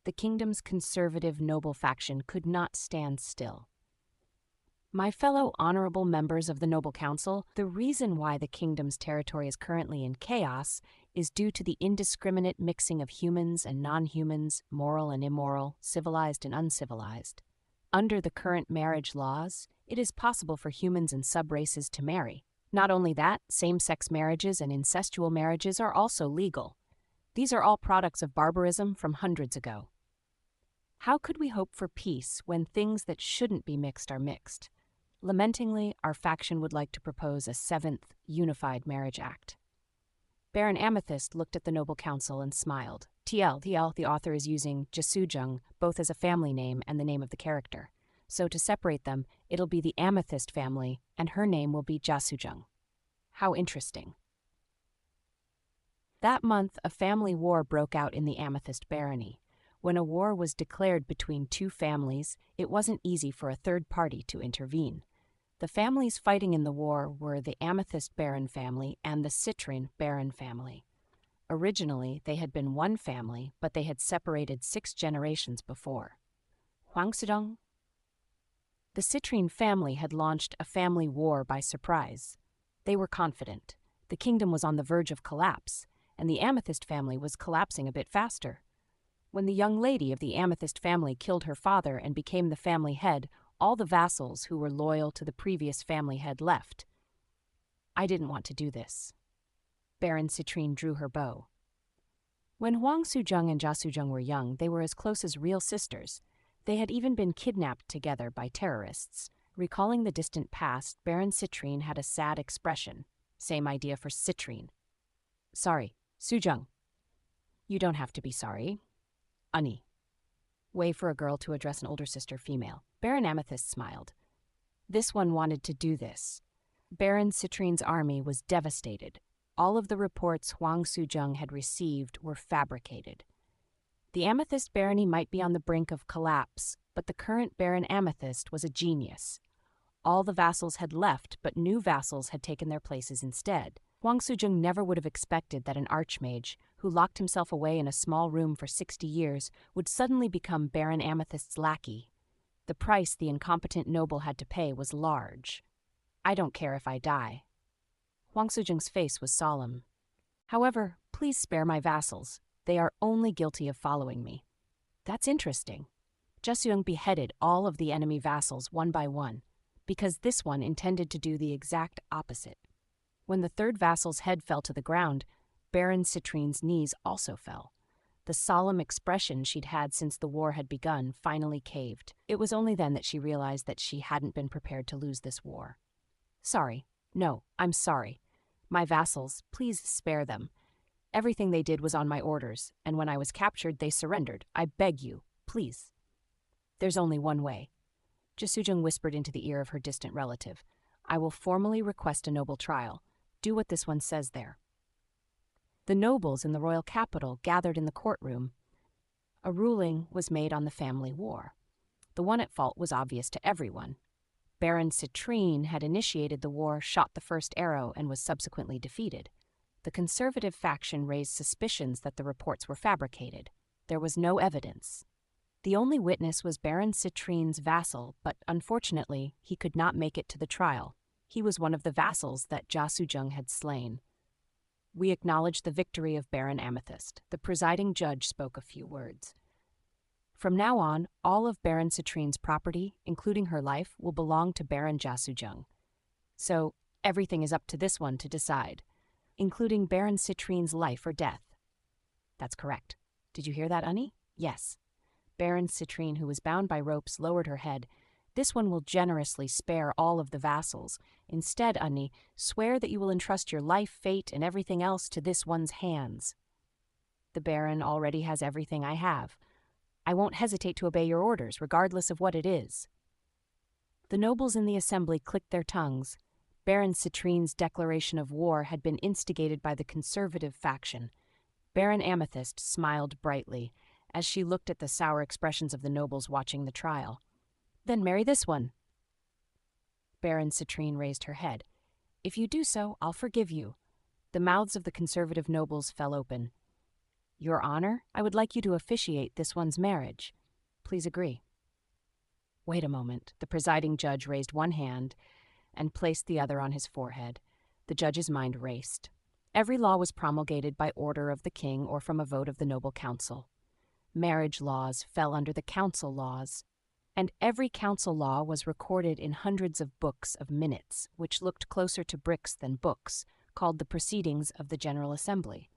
The kingdom's conservative noble faction could not stand still. My fellow honorable members of the Noble Council, the reason why the kingdom's territory is currently in chaos is due to the indiscriminate mixing of humans and non-humans, moral and immoral, civilized and uncivilized. Under the current marriage laws, it is possible for humans and sub-races to marry. Not only that, same-sex marriages and incestual marriages are also legal. These are all products of barbarism from hundreds ago. How could we hope for peace when things that shouldn't be mixed are mixed? Lamentingly, our faction would like to propose a 7th Unified Marriage Act. Baron Amethyst looked at the Noble Council and smiled. TL, the author is using Jia Sujung both as a family name and the name of the character. So to separate them, it'll be the Amethyst family, and her name will be Jia Sujung. How interesting. That month, a family war broke out in the Amethyst barony. When a war was declared between two families, it wasn't easy for a third party to intervene. The families fighting in the war were the Amethyst Baron family and the Citrine Baron family. Originally, they had been one family, but they had separated 6 generations before. Huang Sudong. The Citrine family had launched a family war by surprise. They were confident. The kingdom was on the verge of collapse, and the Amethyst family was collapsing a bit faster. When the young lady of the Amethyst family killed her father and became the family head, all the vassals who were loyal to the previous family head left. I didn't want to do this. Baron Citrine drew her bow. When Huang Sujung and Jia Sujung were young, they were as close as real sisters. They had even been kidnapped together by terrorists. Recalling the distant past, Baron Citrine had a sad expression. Same idea for Citrine. Sorry, Sujung. You don't have to be sorry. Ani. Way for a girl to address an older sister, female. Baron Amethyst smiled. This one wanted to do this. Baron Citrine's army was devastated. All of the reports Huang Sujung had received were fabricated. The Amethyst barony might be on the brink of collapse, but the current Baron Amethyst was a genius. All the vassals had left, but new vassals had taken their places instead. Huang Sujung never would have expected that an archmage, who locked himself away in a small room for 60 years, would suddenly become Baron Amethyst's lackey. The price the incompetent noble had to pay was large. I don't care if I die. Huang Sujung's face was solemn. However, please spare my vassals. They are only guilty of following me. That's interesting. Jia Sujung beheaded all of the enemy vassals one by one, because this one intended to do the exact opposite. When the third vassal's head fell to the ground, Baron Citrine's knees also fell. The solemn expression she'd had since the war had begun finally caved. It was only then that she realized that she hadn't been prepared to lose this war. Sorry. No, I'm sorry. My vassals, please spare them. Everything they did was on my orders, and when I was captured, they surrendered. I beg you, please. There's only one way. Jia Sujung whispered into the ear of her distant relative. I will formally request a noble trial. Do what this one says there. The nobles in the royal capital gathered in the courtroom. A ruling was made on the family war. The one at fault was obvious to everyone. Baron Citrine had initiated the war, shot the first arrow, and was subsequently defeated. The conservative faction raised suspicions that the reports were fabricated. There was no evidence. The only witness was Baron Citrine's vassal, but unfortunately, he could not make it to the trial. He was one of the vassals that Jia Sujung had slain. We acknowledge the victory of Baron Amethyst. The presiding judge spoke a few words. From now on, all of Baron Citrine's property, including her life, will belong to Baron Jia Sujung. So, everything is up to this one to decide, including Baron Citrine's life or death. That's correct. Did you hear that, Unny? Yes. Baron Citrine, who was bound by ropes, lowered her head. This one will generously spare all of the vassals. Instead, Unny, swear that you will entrust your life, fate, and everything else to this one's hands. The Baron already has everything I have. I won't hesitate to obey your orders, regardless of what it is. The nobles in the assembly clicked their tongues. Baron Citrine's declaration of war had been instigated by the conservative faction. Baron Amethyst smiled brightly as she looked at the sour expressions of the nobles watching the trial. Then marry this one. Baron Citrine raised her head. If you do so, I'll forgive you. The mouths of the conservative nobles fell open. Your Honor, I would like you to officiate this one's marriage. Please agree. Wait a moment. The presiding judge raised one hand and placed the other on his forehead. The judge's mind raced. Every law was promulgated by order of the king or from a vote of the noble council. Marriage laws fell under the council laws, and every council law was recorded in hundreds of books of minutes, which looked closer to bricks than books, called the Proceedings of the General Assembly.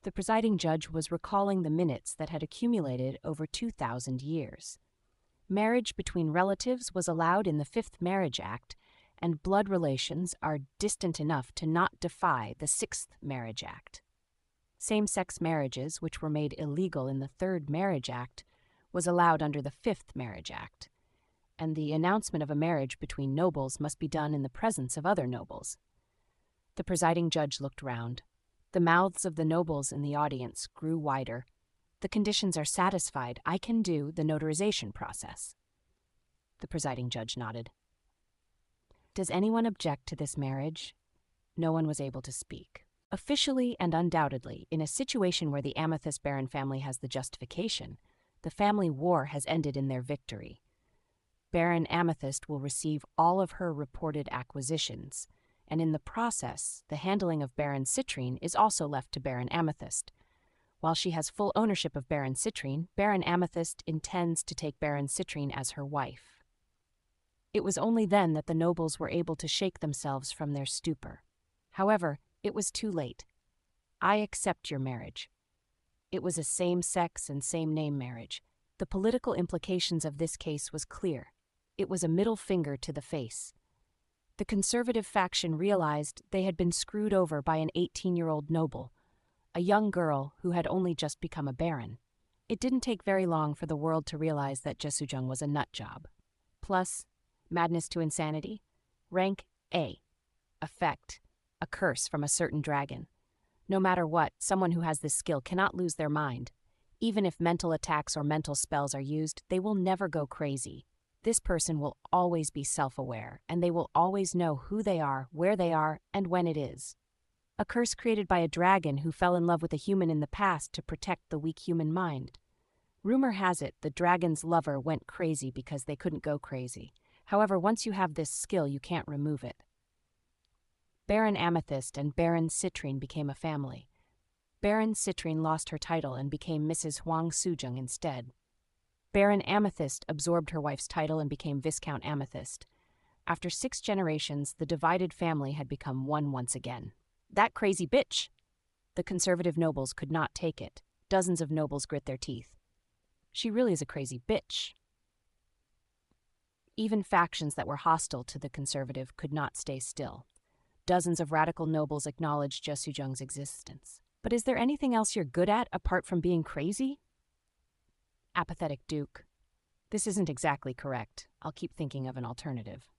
The presiding judge was recalling the minutes that had accumulated over 2,000 years. Marriage between relatives was allowed in the Fifth Marriage Act, and blood relations are distant enough to not defy the Sixth Marriage Act. Same-sex marriages, which were made illegal in the Third Marriage Act, was allowed under the Fifth Marriage Act, and the announcement of a marriage between nobles must be done in the presence of other nobles. The presiding judge looked round. The mouths of the nobles in the audience grew wider. The conditions are satisfied. I can do the notarization process. The presiding judge nodded. Does anyone object to this marriage? No one was able to speak. Officially and undoubtedly, in a situation where the Amethyst Baron family has the justification, the family war has ended in their victory. Baron Amethyst will receive all of her reported acquisitions, and in the process, the handling of Baron Citrine is also left to Baron Amethyst. While she has full ownership of Baron Citrine, Baron Amethyst intends to take Baron Citrine as her wife. It was only then that the nobles were able to shake themselves from their stupor. However, it was too late. I accept your marriage. It was a same-sex and same-name marriage. The political implications of this case was clear. It was a middle finger to the face. The conservative faction realized they had been screwed over by an 18-year-old noble, a young girl who had only just become a baron. It didn't take very long for the world to realize that Jia Sujung was a nut job. Plus, madness to insanity, rank A, effect, a curse from a certain dragon. No matter what, someone who has this skill cannot lose their mind. Even if mental attacks or mental spells are used, they will never go crazy. This person will always be self-aware, and they will always know who they are, where they are, and when it is. A curse created by a dragon who fell in love with a human in the past to protect the weak human mind. Rumor has it the dragon's lover went crazy because they couldn't go crazy. However, once you have this skill, you can't remove it. Baron Amethyst and Baron Citrine became a family. Baron Citrine lost her title and became Mrs. Huang Sujung instead. Baron Amethyst absorbed her wife's title and became Viscount Amethyst. After 6 generations, the divided family had become one once again. That crazy bitch! The conservative nobles could not take it. Dozens of nobles grit their teeth. She really is a crazy bitch. Even factions that were hostile to the conservative could not stay still. Dozens of radical nobles acknowledged Jia Sujung's existence. But is there anything else you're good at apart from being crazy? Apathetic Duke. This isn't exactly correct. I'll keep thinking of an alternative.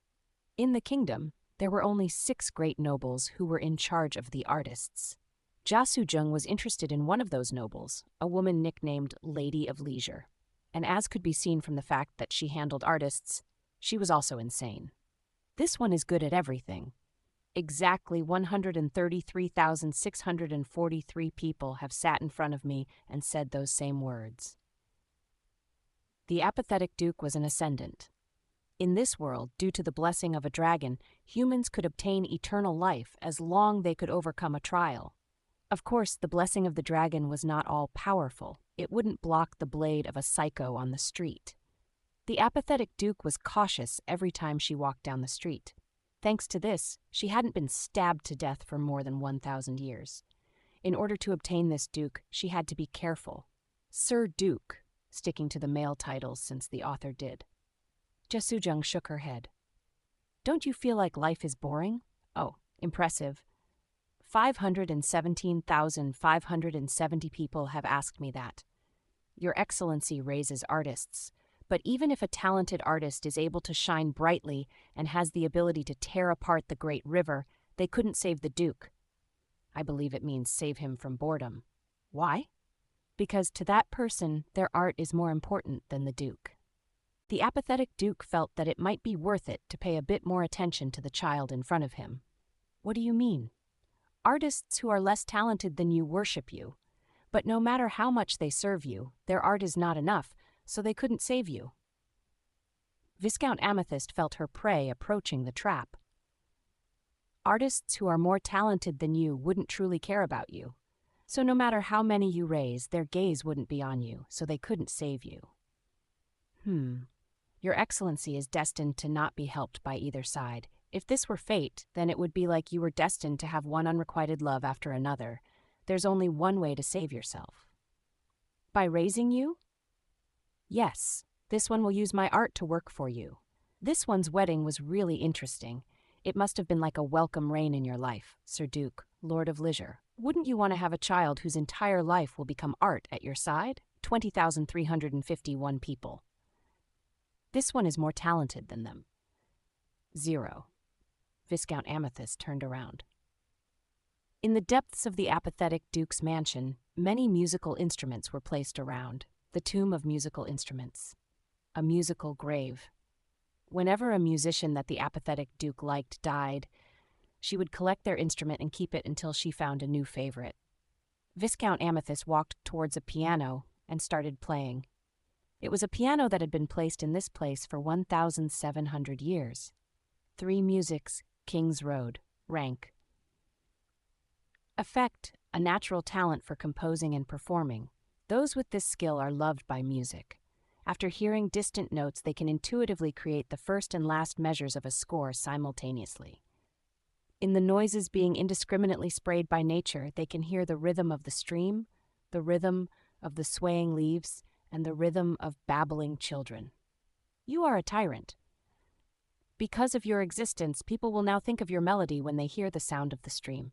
In the kingdom, there were only 6 great nobles who were in charge of the artists. Jia Sujung was interested in one of those nobles, a woman nicknamed Lady of Leisure. And as could be seen from the fact that she handled artists, she was also insane. This one is good at everything. Exactly 133,643 people have sat in front of me and said those same words. The apathetic duke was an ascendant. In this world, due to the blessing of a dragon, humans could obtain eternal life as long they could overcome a trial. Of course, the blessing of the dragon was not all-powerful. It wouldn't block the blade of a psycho on the street. The apathetic duke was cautious every time she walked down the street. Thanks to this, she hadn't been stabbed to death for more than 1,000 years. In order to obtain this duke, she had to be careful. Sir Duke, sticking to the male titles since the author did. Jasujung shook her head. Don't you feel like life is boring? Oh, impressive. 517,570 people have asked me that. Your Excellency raises artists, but even if a talented artist is able to shine brightly and has the ability to tear apart the great river, they couldn't save the Duke. I believe it means save him from boredom. Why? Because to that person, their art is more important than the Duke. The apathetic Duke felt that it might be worth it to pay a bit more attention to the child in front of him. What do you mean? Artists who are less talented than you worship you. But no matter how much they serve you, their art is not enough, so they couldn't save you. Viscount Amethyst felt her prey approaching the trap. Artists who are more talented than you wouldn't truly care about you. So no matter how many you raise, their gaze wouldn't be on you, so they couldn't save you. Your Excellency is destined to not be helped by either side. If this were fate, then it would be like you were destined to have one unrequited love after another. There's only one way to save yourself. By raising you? Yes, this one will use my art to work for you. This one's wedding was really interesting. It must have been like a welcome rain in your life, Sir Duke, Lord of Leisure. Wouldn't you want to have a child whose entire life will become art at your side? 20,351 people. This one is more talented than them. 0. Viscount Amethyst turned around. In the depths of the apathetic Duke's mansion, many musical instruments were placed around, the tomb of musical instruments. A musical grave. Whenever a musician that the apathetic Duke liked died, she would collect their instrument and keep it until she found a new favorite. Viscount Amethyst walked towards a piano and started playing. It was a piano that had been placed in this place for 1,700 years. 3 musics, King's Road, rank. Effect, a natural talent for composing and performing. Those with this skill are loved by music. After hearing distant notes, they can intuitively create the first and last measures of a score simultaneously. In the noises being indiscriminately sprayed by nature, they can hear the rhythm of the stream, the rhythm of the swaying leaves, and the rhythm of babbling children. You are a tyrant. Because of your existence, people will now think of your melody when they hear the sound of the stream.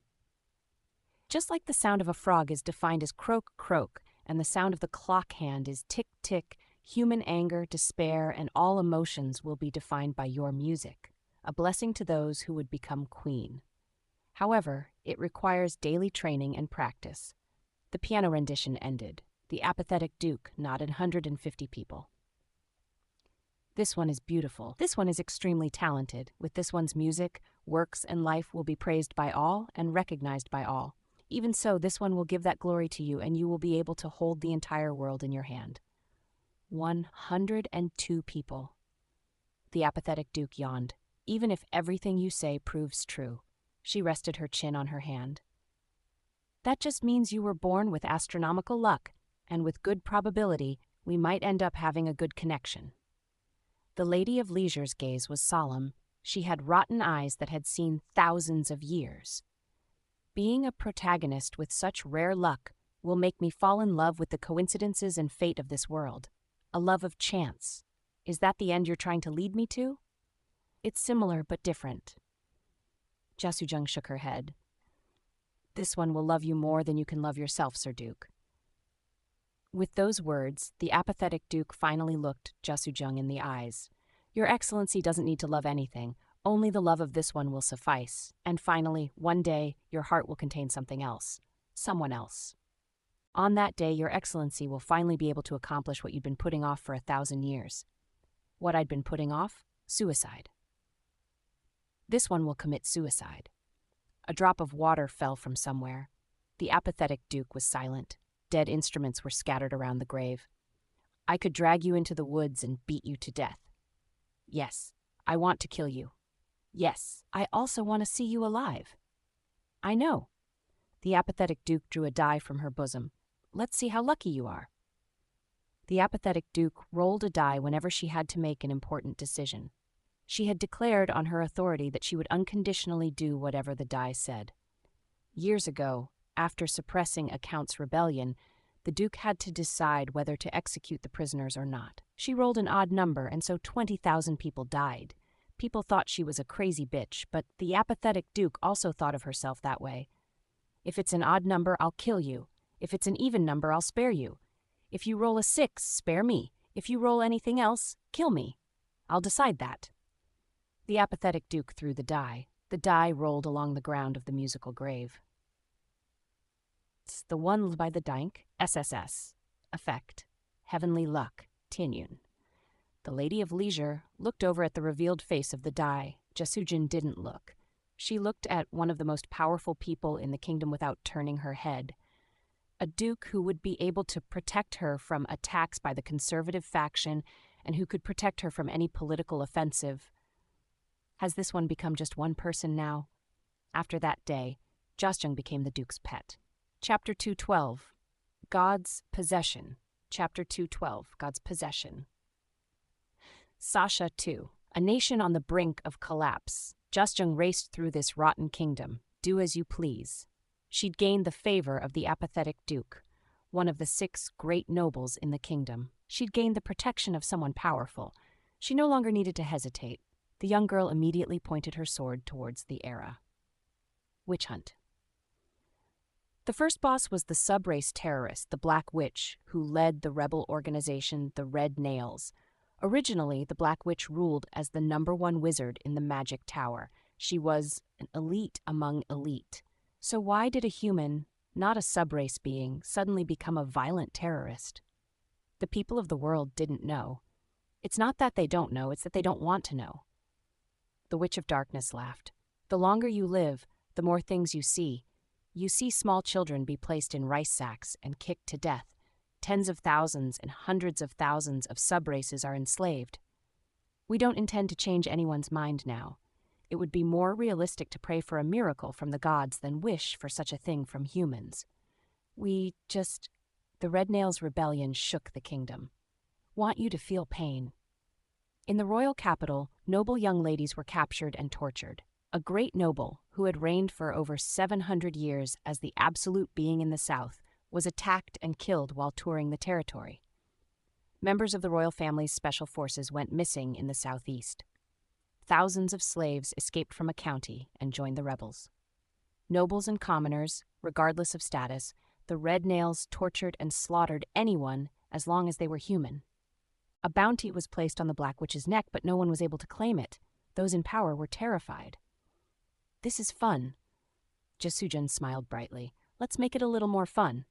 Just like the sound of a frog is defined as croak, croak, and the sound of the clock hand is tick, tick, human anger, despair, and all emotions will be defined by your music, a blessing to those who would become queen. However, it requires daily training and practice. The piano rendition ended. The apathetic Duke nodded 150 people. This one is beautiful. This one is extremely talented. With this one's music, works, and life will be praised by all and recognized by all. Even so, this one will give that glory to you, and you will be able to hold the entire world in your hand. 102 people. The apathetic Duke yawned. Even if everything you say proves true. She rested her chin on her hand. That just means you were born with astronomical luck, and with good probability, we might end up having a good connection. The Lady of Leisure's gaze was solemn. She had rotten eyes that had seen thousands of years. Being a protagonist with such rare luck will make me fall in love with the coincidences and fate of this world. A love of chance. Is that the end you're trying to lead me to? It's similar but different. Jasujung shook her head. This one will love you more than you can love yourself, Sir Duke. With those words, the apathetic Duke finally looked Jasujung in the eyes. Your Excellency doesn't need to love anything. Only the love of this one will suffice. And finally, one day, your heart will contain something else. Someone else. On that day, Your Excellency will finally be able to accomplish what you'd been putting off for 1,000 years. What I'd been putting off? Suicide. This one will commit suicide. A drop of water fell from somewhere. The apathetic Duke was silent. Dead instruments were scattered around the grave. I could drag you into the woods and beat you to death. Yes, I want to kill you. Yes, I also want to see you alive. I know. The apathetic Duke drew a die from her bosom. Let's see how lucky you are. The apathetic Duke rolled a die whenever she had to make an important decision. She had declared on her authority that she would unconditionally do whatever the die said. Years ago, after suppressing a Count's rebellion, the Duke had to decide whether to execute the prisoners or not. She rolled an odd number, and so 20,000 people died. People thought she was a crazy bitch, but the apathetic Duke also thought of herself that way. If it's an odd number, I'll kill you. If it's an even number, I'll spare you. If you roll a 6, spare me. If you roll anything else, kill me. I'll decide that. The apathetic Duke threw the die. The die rolled along the ground of the musical grave. It's the one by the Dank, SSS. Effect. Heavenly luck. Tinyun. The Lady of Leisure looked over at the revealed face of the die. Jasujin didn't look. She looked at one of the most powerful people in the kingdom without turning her head. A duke who would be able to protect her from attacks by the conservative faction and who could protect her from any political offensive. Has this one become just one person now? After that day, Jasjung became the duke's pet. Chapter 212, God's Possession. Chapter 212, God's Possession. Sasha 2, a nation on the brink of collapse. Jasjung raced through this rotten kingdom. Do as you please. She'd gained the favor of the apathetic duke, one of the 6 great nobles in the kingdom. She'd gained the protection of someone powerful. She no longer needed to hesitate. The young girl immediately pointed her sword towards the era. Witch hunt. The first boss was the sub-race terrorist, the Black Witch, who led the rebel organization, the Red Nails. Originally, the Black Witch ruled as the #1 wizard in the Magic Tower. She was an elite among elite. So why did a human, not a sub-race being, suddenly become a violent terrorist? The people of the world didn't know. It's not that they don't know, it's that they don't want to know. The Witch of Darkness laughed. The longer you live, the more things you see. You see small children be placed in rice sacks and kicked to death. Tens of thousands and hundreds of thousands of sub-races are enslaved. We don't intend to change anyone's mind now. It would be more realistic to pray for a miracle from the gods than wish for such a thing from humans. The Red Nails rebellion shook the kingdom. Want you to feel pain. In the royal capital, noble young ladies were captured and tortured. A great noble, who had reigned for over 700 years as the absolute being in the south, was attacked and killed while touring the territory. Members of the royal family's special forces went missing in the southeast. Thousands of slaves escaped from a county and joined the rebels. Nobles and commoners, regardless of status, the Red Nails tortured and slaughtered anyone as long as they were human. A bounty was placed on the Black Witch's neck, but no one was able to claim it. Those in power were terrified. This is fun. Jasujin smiled brightly. Let's make it a little more fun.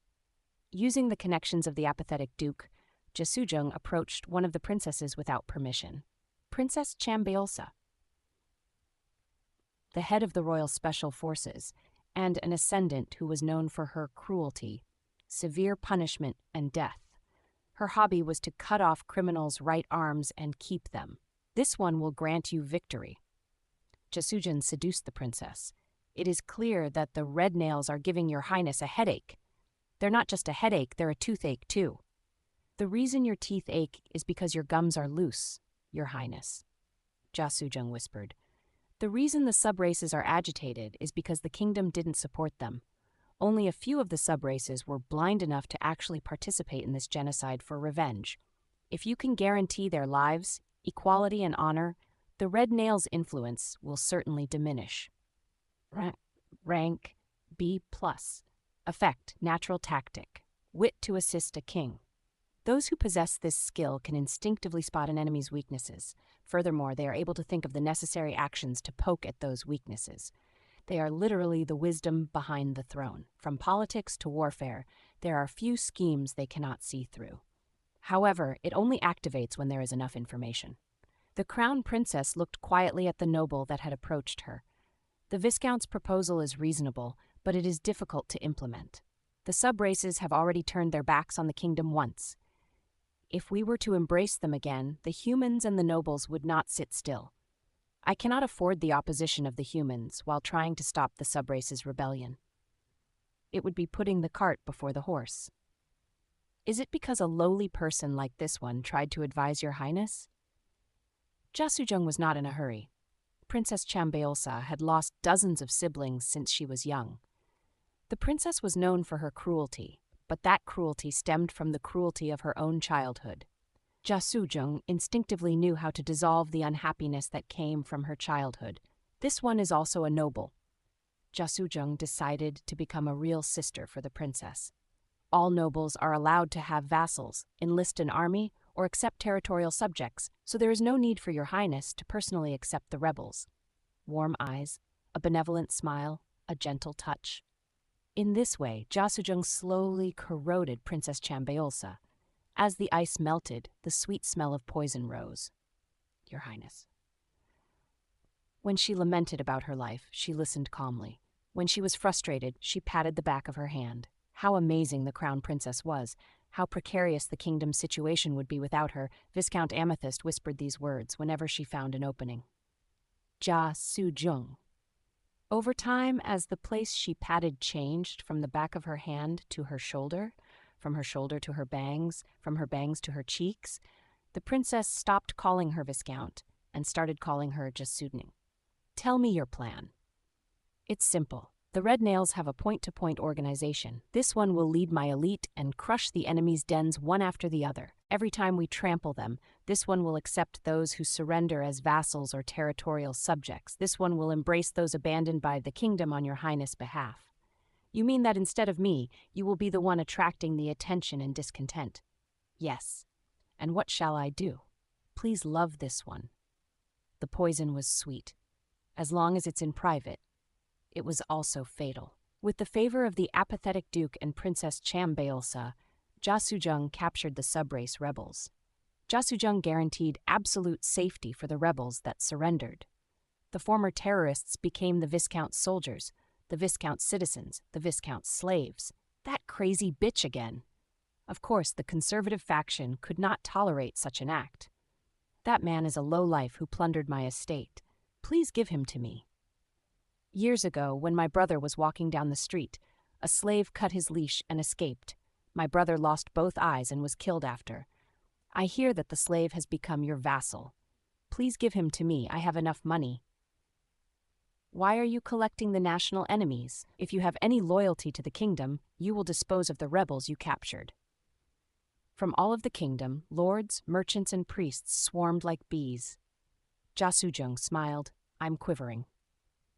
Using the connections of the apathetic duke, Jasujung approached one of the princesses without permission. Princess Chambeolsa, the head of the royal special forces, and an ascendant who was known for her cruelty, severe punishment, and death. Her hobby was to cut off criminals' right arms and keep them. This one will grant you victory. Jasujin seduced the princess. It is clear that the Red Nails are giving your highness a headache. They're not just a headache, they're a toothache too. The reason your teeth ache is because your gums are loose, your highness, Jasujung whispered. The reason the sub-races are agitated is because the kingdom didn't support them. Only a few of the sub-races were blind enough to actually participate in this genocide for revenge. If you can guarantee their lives, equality, and honor, the Red Nails' influence will certainly diminish. Rank B+. Effect, natural tactic. Wit to assist a king. Those who possess this skill can instinctively spot an enemy's weaknesses. Furthermore, they are able to think of the necessary actions to poke at those weaknesses. They are literally the wisdom behind the throne. From politics to warfare, there are few schemes they cannot see through. However, it only activates when there is enough information. The crown princess looked quietly at the noble that had approached her. The Viscount's proposal is reasonable, but it is difficult to implement. The sub-races have already turned their backs on the kingdom once. If we were to embrace them again, the humans and the nobles would not sit still. I cannot afford the opposition of the humans while trying to stop the subrace's rebellion. It would be putting the cart before the horse. Is it because a lowly person like this one tried to advise your highness? Jasujung was not in a hurry. Princess Chambeolsa had lost dozens of siblings since she was young. The princess was known for her cruelty, but that cruelty stemmed from the cruelty of her own childhood. Jasujung instinctively knew how to dissolve the unhappiness that came from her childhood. This one is also a noble. Jasujung decided to become a real sister for the princess. All nobles are allowed to have vassals, enlist an army, or accept territorial subjects, so there is no need for your highness to personally accept the rebels. Warm eyes, a benevolent smile, a gentle touch. In this way, Jasujung slowly corroded Princess Chambeolsa. As the ice melted, the sweet smell of poison rose. Your highness. When she lamented about her life, she listened calmly. When she was frustrated, she patted the back of her hand. How amazing the crown princess was. How precarious the kingdom's situation would be without her. Viscount Amethyst whispered these words whenever she found an opening. Jasujung. Over time, as the place she patted changed from the back of her hand to her shoulder, from her shoulder to her bangs, from her bangs to her cheeks, the princess stopped calling her Viscount and started calling her Jasujung. Tell me your plan. It's simple. The Red Nails have a point-to-point organization. This one will lead my elite and crush the enemy's dens one after the other. Every time we trample them, this one will accept those who surrender as vassals or territorial subjects. This one will embrace those abandoned by the kingdom on your highness' behalf. You mean that instead of me, you will be the one attracting the attention and discontent? Yes. And what shall I do? Please love this one. The poison was sweet. As long as it's in private, it was also fatal. With the favor of the apathetic Duke and Princess Chambeolsa, Jasujung captured the subrace rebels. Jasujung guaranteed absolute safety for the rebels that surrendered. The former terrorists became the Viscount's soldiers, the Viscount's citizens, the Viscount's slaves. That crazy bitch again. Of course, the conservative faction could not tolerate such an act. That man is a lowlife who plundered my estate. Please give him to me. Years ago, when my brother was walking down the street, a slave cut his leash and escaped. My brother lost both eyes and was killed after. I hear that the slave has become your vassal. Please give him to me. I have enough money. Why are you collecting the national enemies? If you have any loyalty to the kingdom, you will dispose of the rebels you captured. From all of the kingdom, lords, merchants, and priests swarmed like bees. Jasujung smiled. I'm quivering.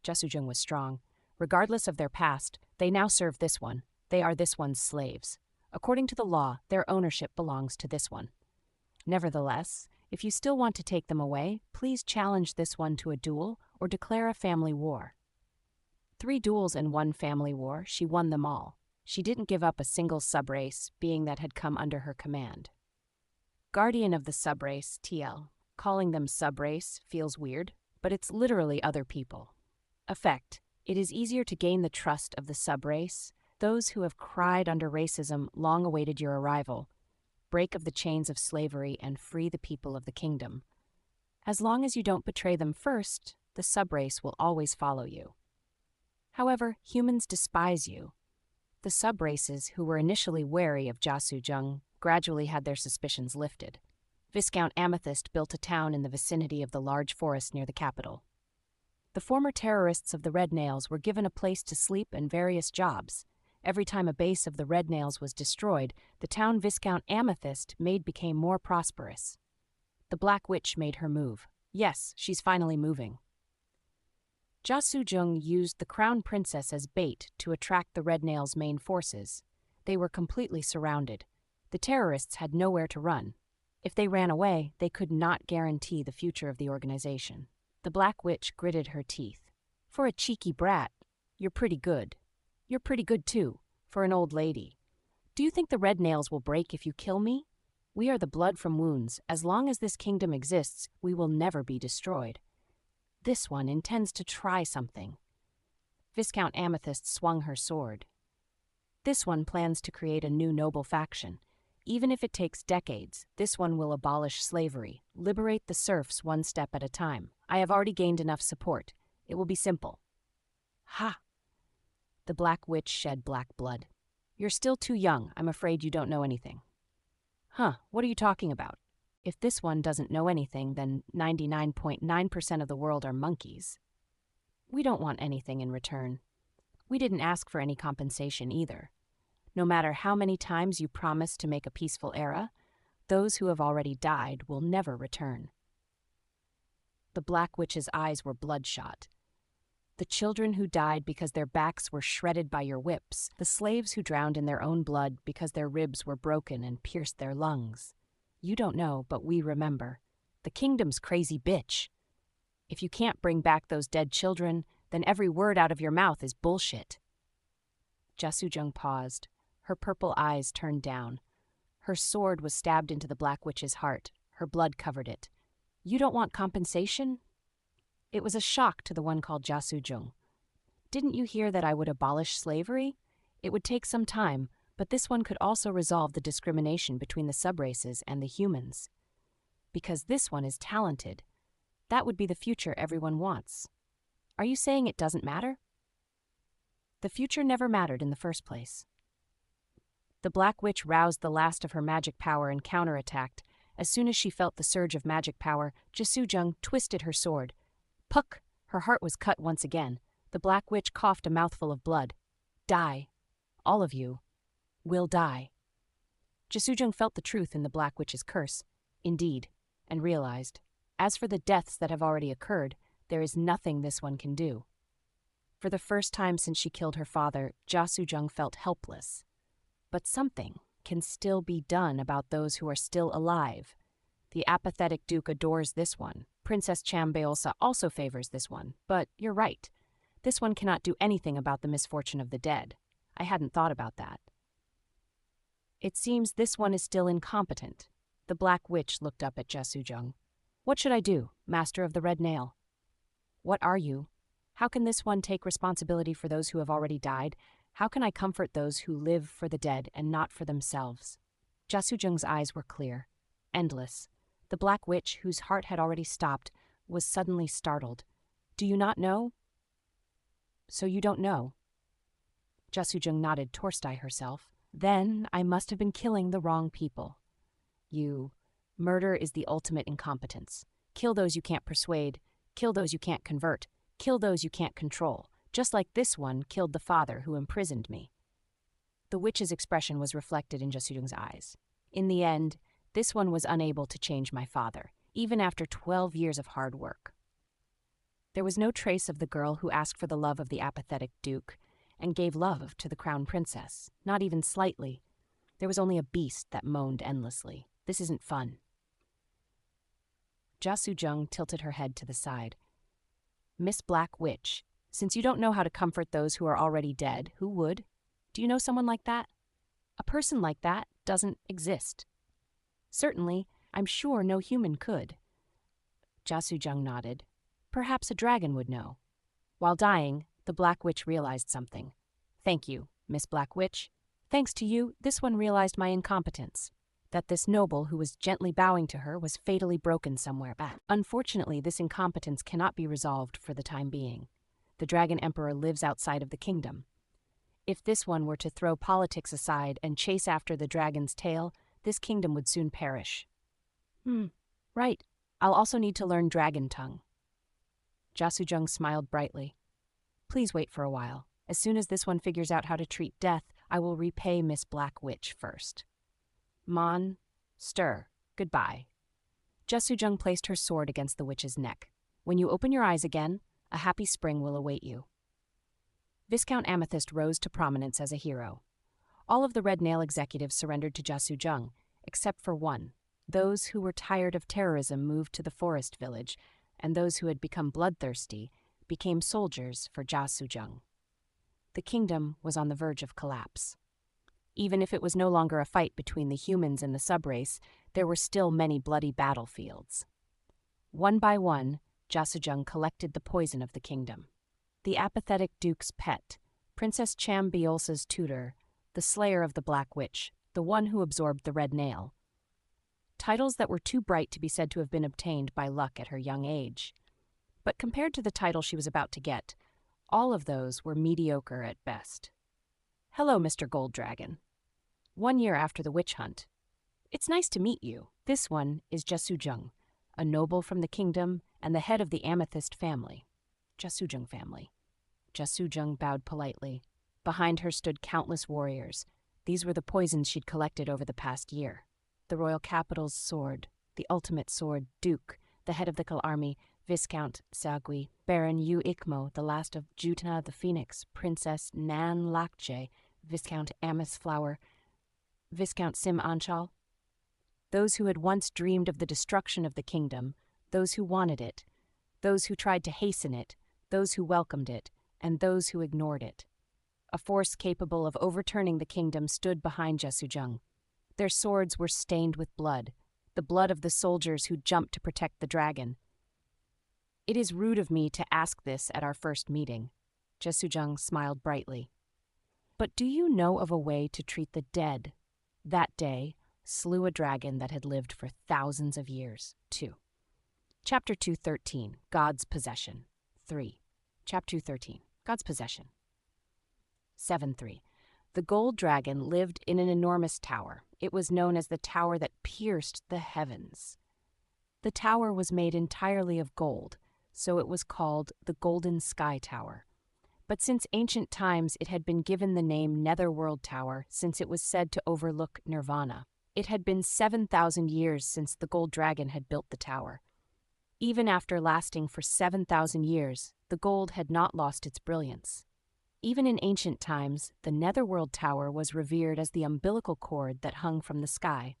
Jasujung was strong. Regardless of their past, they now serve this one. They are this one's slaves. According to the law, their ownership belongs to this one. Nevertheless, if you still want to take them away, please challenge this one to a duel or declare a family war. 3 duels and 1 family war, she won them all. She didn't give up a single subrace, being that had come under her command. Guardian of the subrace, TL. Calling them subrace feels weird, but it's literally other people. Effect. It is easier to gain the trust of the subrace. Those who have cried under racism long awaited your arrival. Break of the chains of slavery and free the people of the kingdom. As long as you don't betray them first, the subrace will always follow you. However, humans despise you. The subraces who were initially wary of Jasujung gradually had their suspicions lifted. Viscount Amethyst built a town in the vicinity of the large forest near the capital. The former terrorists of the Red Nails were given a place to sleep and various jobs. Every time a base of the Red Nails was destroyed, the town Viscount Amethyst made became more prosperous. The Black Witch made her move. Yes, she's finally moving. Jasujung used the Crown Princess as bait to attract the Red Nails' main forces. They were completely surrounded. The terrorists had nowhere to run. If they ran away, they could not guarantee the future of the organization. The Black Witch gritted her teeth. For a cheeky brat, you're pretty good. You're pretty good, too, for an old lady. Do you think the Red Nails will break if you kill me? We are the blood from wounds. As long as this kingdom exists, we will never be destroyed. This one intends to try something. Viscount Amethyst swung her sword. This one plans to create a new noble faction. Even if it takes decades, this one will abolish slavery, liberate the serfs one step at a time. I have already gained enough support. It will be simple. Ha! The Black Witch shed black blood. You're still too young. I'm afraid you don't know anything. Huh, what are you talking about? If this one doesn't know anything, then 99.9% of the world are monkeys. We don't want anything in return. We didn't ask for any compensation either. No matter how many times you promise to make a peaceful era, those who have already died will never return. The Black Witch's eyes were bloodshot. The children who died because their backs were shredded by your whips, the slaves who drowned in their own blood because their ribs were broken and pierced their lungs. You don't know, but we remember. The kingdom's crazy bitch. If you can't bring back those dead children, then every word out of your mouth is bullshit. Jasujung paused. Her purple eyes turned down. Her sword was stabbed into the Black Witch's heart. Her blood covered it. You don't want compensation? It was a shock to the one called Jasujung. Didn't you hear that I would abolish slavery? It would take some time, but this one could also resolve the discrimination between the subraces and the humans. Because this one is talented. That would be the future everyone wants. Are you saying it doesn't matter? The future never mattered in the first place. The Black Witch roused the last of her magic power and counterattacked. As soon as she felt the surge of magic power, Jasujung twisted her sword. Puck! Her heart was cut once again. The Black Witch coughed a mouthful of blood. Die. All of you will die. Jasujung felt the truth in the Black Witch's curse, indeed, and realized, as for the deaths that have already occurred, there is nothing this one can do. For the first time since she killed her father, Jasujung felt helpless. But something can still be done about those who are still alive. The apathetic Duke adores this one. Princess Chambeolsa also favors this one. But you're right. This one cannot do anything about the misfortune of the dead. I hadn't thought about that. It seems this one is still incompetent. The Black Witch looked up at Jasujung. What should I do, Master of the Red Nail? What are you? How can this one take responsibility for those who have already died? How can I comfort those who live for the dead and not for themselves? Jasujung's eyes were clear, endless. The Black Witch, whose heart had already stopped, was suddenly startled. Do you not know? So you don't know. Jasujung nodded Torstai herself. Then I must have been killing the wrong people. Murder is the ultimate incompetence. Kill those you can't persuade. Kill those you can't convert. Kill those you can't control. Just like this one killed the father who imprisoned me. The witch's expression was reflected in Jasujung's eyes. In the end, this one was unable to change my father, even after 12 years of hard work. There was no trace of the girl who asked for the love of the apathetic duke and gave love to the crown princess, not even slightly. There was only a beast that moaned endlessly. This isn't fun. Jasujung tilted her head to the side. Miss Black Witch, since you don't know how to comfort those who are already dead, who would? Do you know someone like that? A person like that doesn't exist. Certainly, I'm sure no human could. Jasujung nodded. Perhaps a dragon would know. While dying, the Black Witch realized something. Thank you, Miss Black Witch. Thanks to you, this one realized my incompetence. That this noble who was gently bowing to her was fatally broken somewhere back. Unfortunately, this incompetence cannot be resolved for the time being. The Dragon Emperor lives outside of the kingdom. If this one were to throw politics aside and chase after the dragon's tail, this kingdom would soon perish. Right. I'll also need to learn Dragon Tongue. Jasujung smiled brightly. Please wait for a while. As soon as this one figures out how to treat death, I will repay Miss Black Witch first. Mon, stir. Goodbye. Jasujung placed her sword against the witch's neck. When you open your eyes again, a happy spring will await you. Viscount Amethyst rose to prominence as a hero. All of the Red Nail executives surrendered to Jasujung, except for one. Those who were tired of terrorism moved to the forest village, and those who had become bloodthirsty became soldiers for Jasujung. The kingdom was on the verge of collapse. Even if it was no longer a fight between the humans and the subrace, there were still many bloody battlefields. One by one, Jasujung collected the poison of the kingdom. The apathetic duke's pet, Princess Chambeolsa's tutor, the slayer of the Black Witch, the one who absorbed the red nail. Titles that were too bright to be said to have been obtained by luck at her young age. But compared to the title she was about to get, all of those were mediocre at best. Hello, Mr. Gold Dragon. 1 year after the witch hunt. It's nice to meet you. This one is Jasujung, a noble from the kingdom and the head of the Amethyst family. Jasujung family. Jasujung bowed politely. Behind her stood countless warriors. These were the poisons she'd collected over the past year. The royal capital's sword, the ultimate sword, Duke, the head of the Kal army, Viscount Sagui, Baron Yu Ikmo, the last of Jutna the Phoenix, Princess Nan Lakje, Viscount Amos Flower, Viscount Sim Anchal. Those who had once dreamed of the destruction of the kingdom, those who wanted it, those who tried to hasten it, those who welcomed it, and those who ignored it. A force capable of overturning the kingdom stood behind Jasujung. Their swords were stained with blood, the blood of the soldiers who jumped to protect the dragon. It is rude of me to ask this at our first meeting. Jasujung smiled brightly. But do you know of a way to treat the dead? That day, slew a dragon that had lived for thousands of years. 2. Chapter 213, God's Possession. 3. Chapter 213, God's Possession. 7.3. The gold dragon lived in an enormous tower. It was known as the tower that pierced the heavens. The tower was made entirely of gold, so it was called the Golden Sky Tower. But since ancient times it had been given the name Netherworld Tower since it was said to overlook Nirvana. It had been 7,000 years since the gold dragon had built the tower. Even after lasting for 7,000 years, the gold had not lost its brilliance. Even in ancient times, the Netherworld Tower was revered as the umbilical cord that hung from the sky.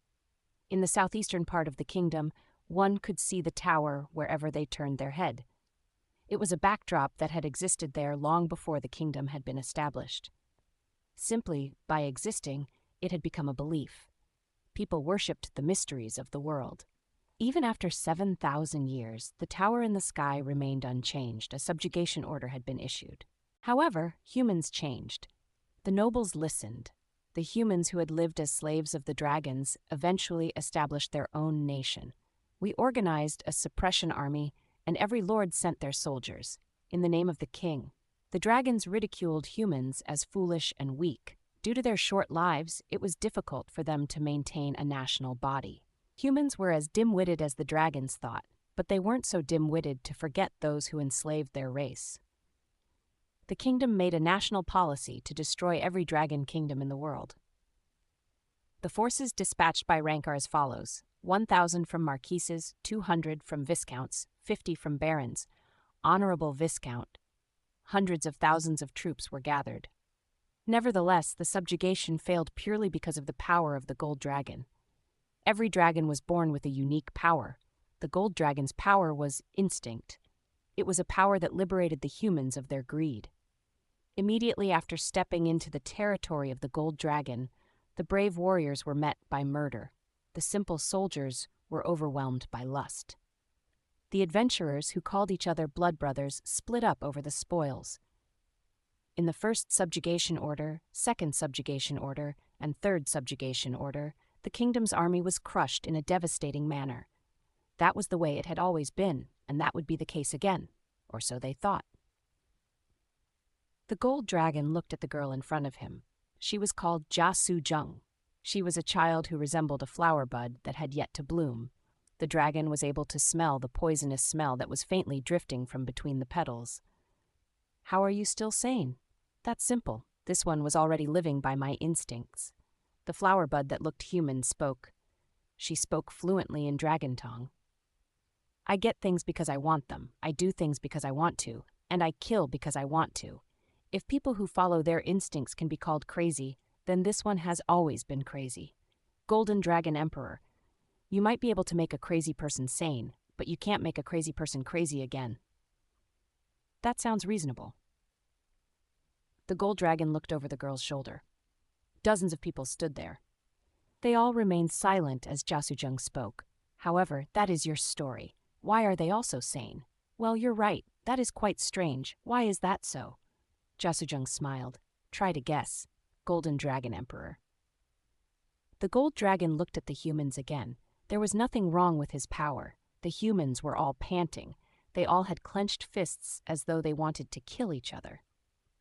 In the southeastern part of the kingdom, one could see the tower wherever they turned their head. It was a backdrop that had existed there long before the kingdom had been established. Simply by existing, it had become a belief. People worshipped the mysteries of the world. Even after 7,000 years, the tower in the sky remained unchanged. A subjugation order had been issued. However, humans changed. The nobles listened. The humans who had lived as slaves of the dragons eventually established their own nation. We organized a suppression army, and every lord sent their soldiers, in the name of the king. The dragons ridiculed humans as foolish and weak. Due to their short lives, it was difficult for them to maintain a national body. Humans were as dim-witted as the dragons thought, but they weren't so dim-witted to forget those who enslaved their race. The kingdom made a national policy to destroy every dragon kingdom in the world. The forces dispatched by rank are as follows: 1,000 from marquises, 200 from viscounts, 50 from barons, honorable viscount. Hundreds of thousands of troops were gathered. Nevertheless, the subjugation failed purely because of the power of the gold dragon. Every dragon was born with a unique power. The gold dragon's power was instinct. It was a power that liberated the humans of their greed. Immediately after stepping into the territory of the gold dragon, the brave warriors were met by murder. The simple soldiers were overwhelmed by lust. The adventurers, who called each other blood brothers, split up over the spoils. In the first subjugation order, second subjugation order, and third subjugation order, the kingdom's army was crushed in a devastating manner. That was the way it had always been, and that would be the case again, or so they thought. The gold dragon looked at the girl in front of him. She was called Jasujung. She was a child who resembled a flower bud that had yet to bloom. The dragon was able to smell the poisonous smell that was faintly drifting from between the petals. "How are you still sane?" "That's simple. This one was already living by my instincts." The flower bud that looked human spoke. She spoke fluently in dragon tongue. "I get things because I want them. I do things because I want to. And I kill because I want to. If people who follow their instincts can be called crazy, then this one has always been crazy. Golden Dragon Emperor. You might be able to make a crazy person sane, but you can't make a crazy person crazy again." "That sounds reasonable." The gold dragon looked over the girl's shoulder. Dozens of people stood there. They all remained silent as Jasujung spoke. "However, that is your story. Why are they also sane?" "Well, you're right. That is quite strange. Why is that so?" Jasujung smiled. "Try to guess." "Golden Dragon Emperor." The gold dragon looked at the humans again. There was nothing wrong with his power. The humans were all panting. They all had clenched fists as though they wanted to kill each other.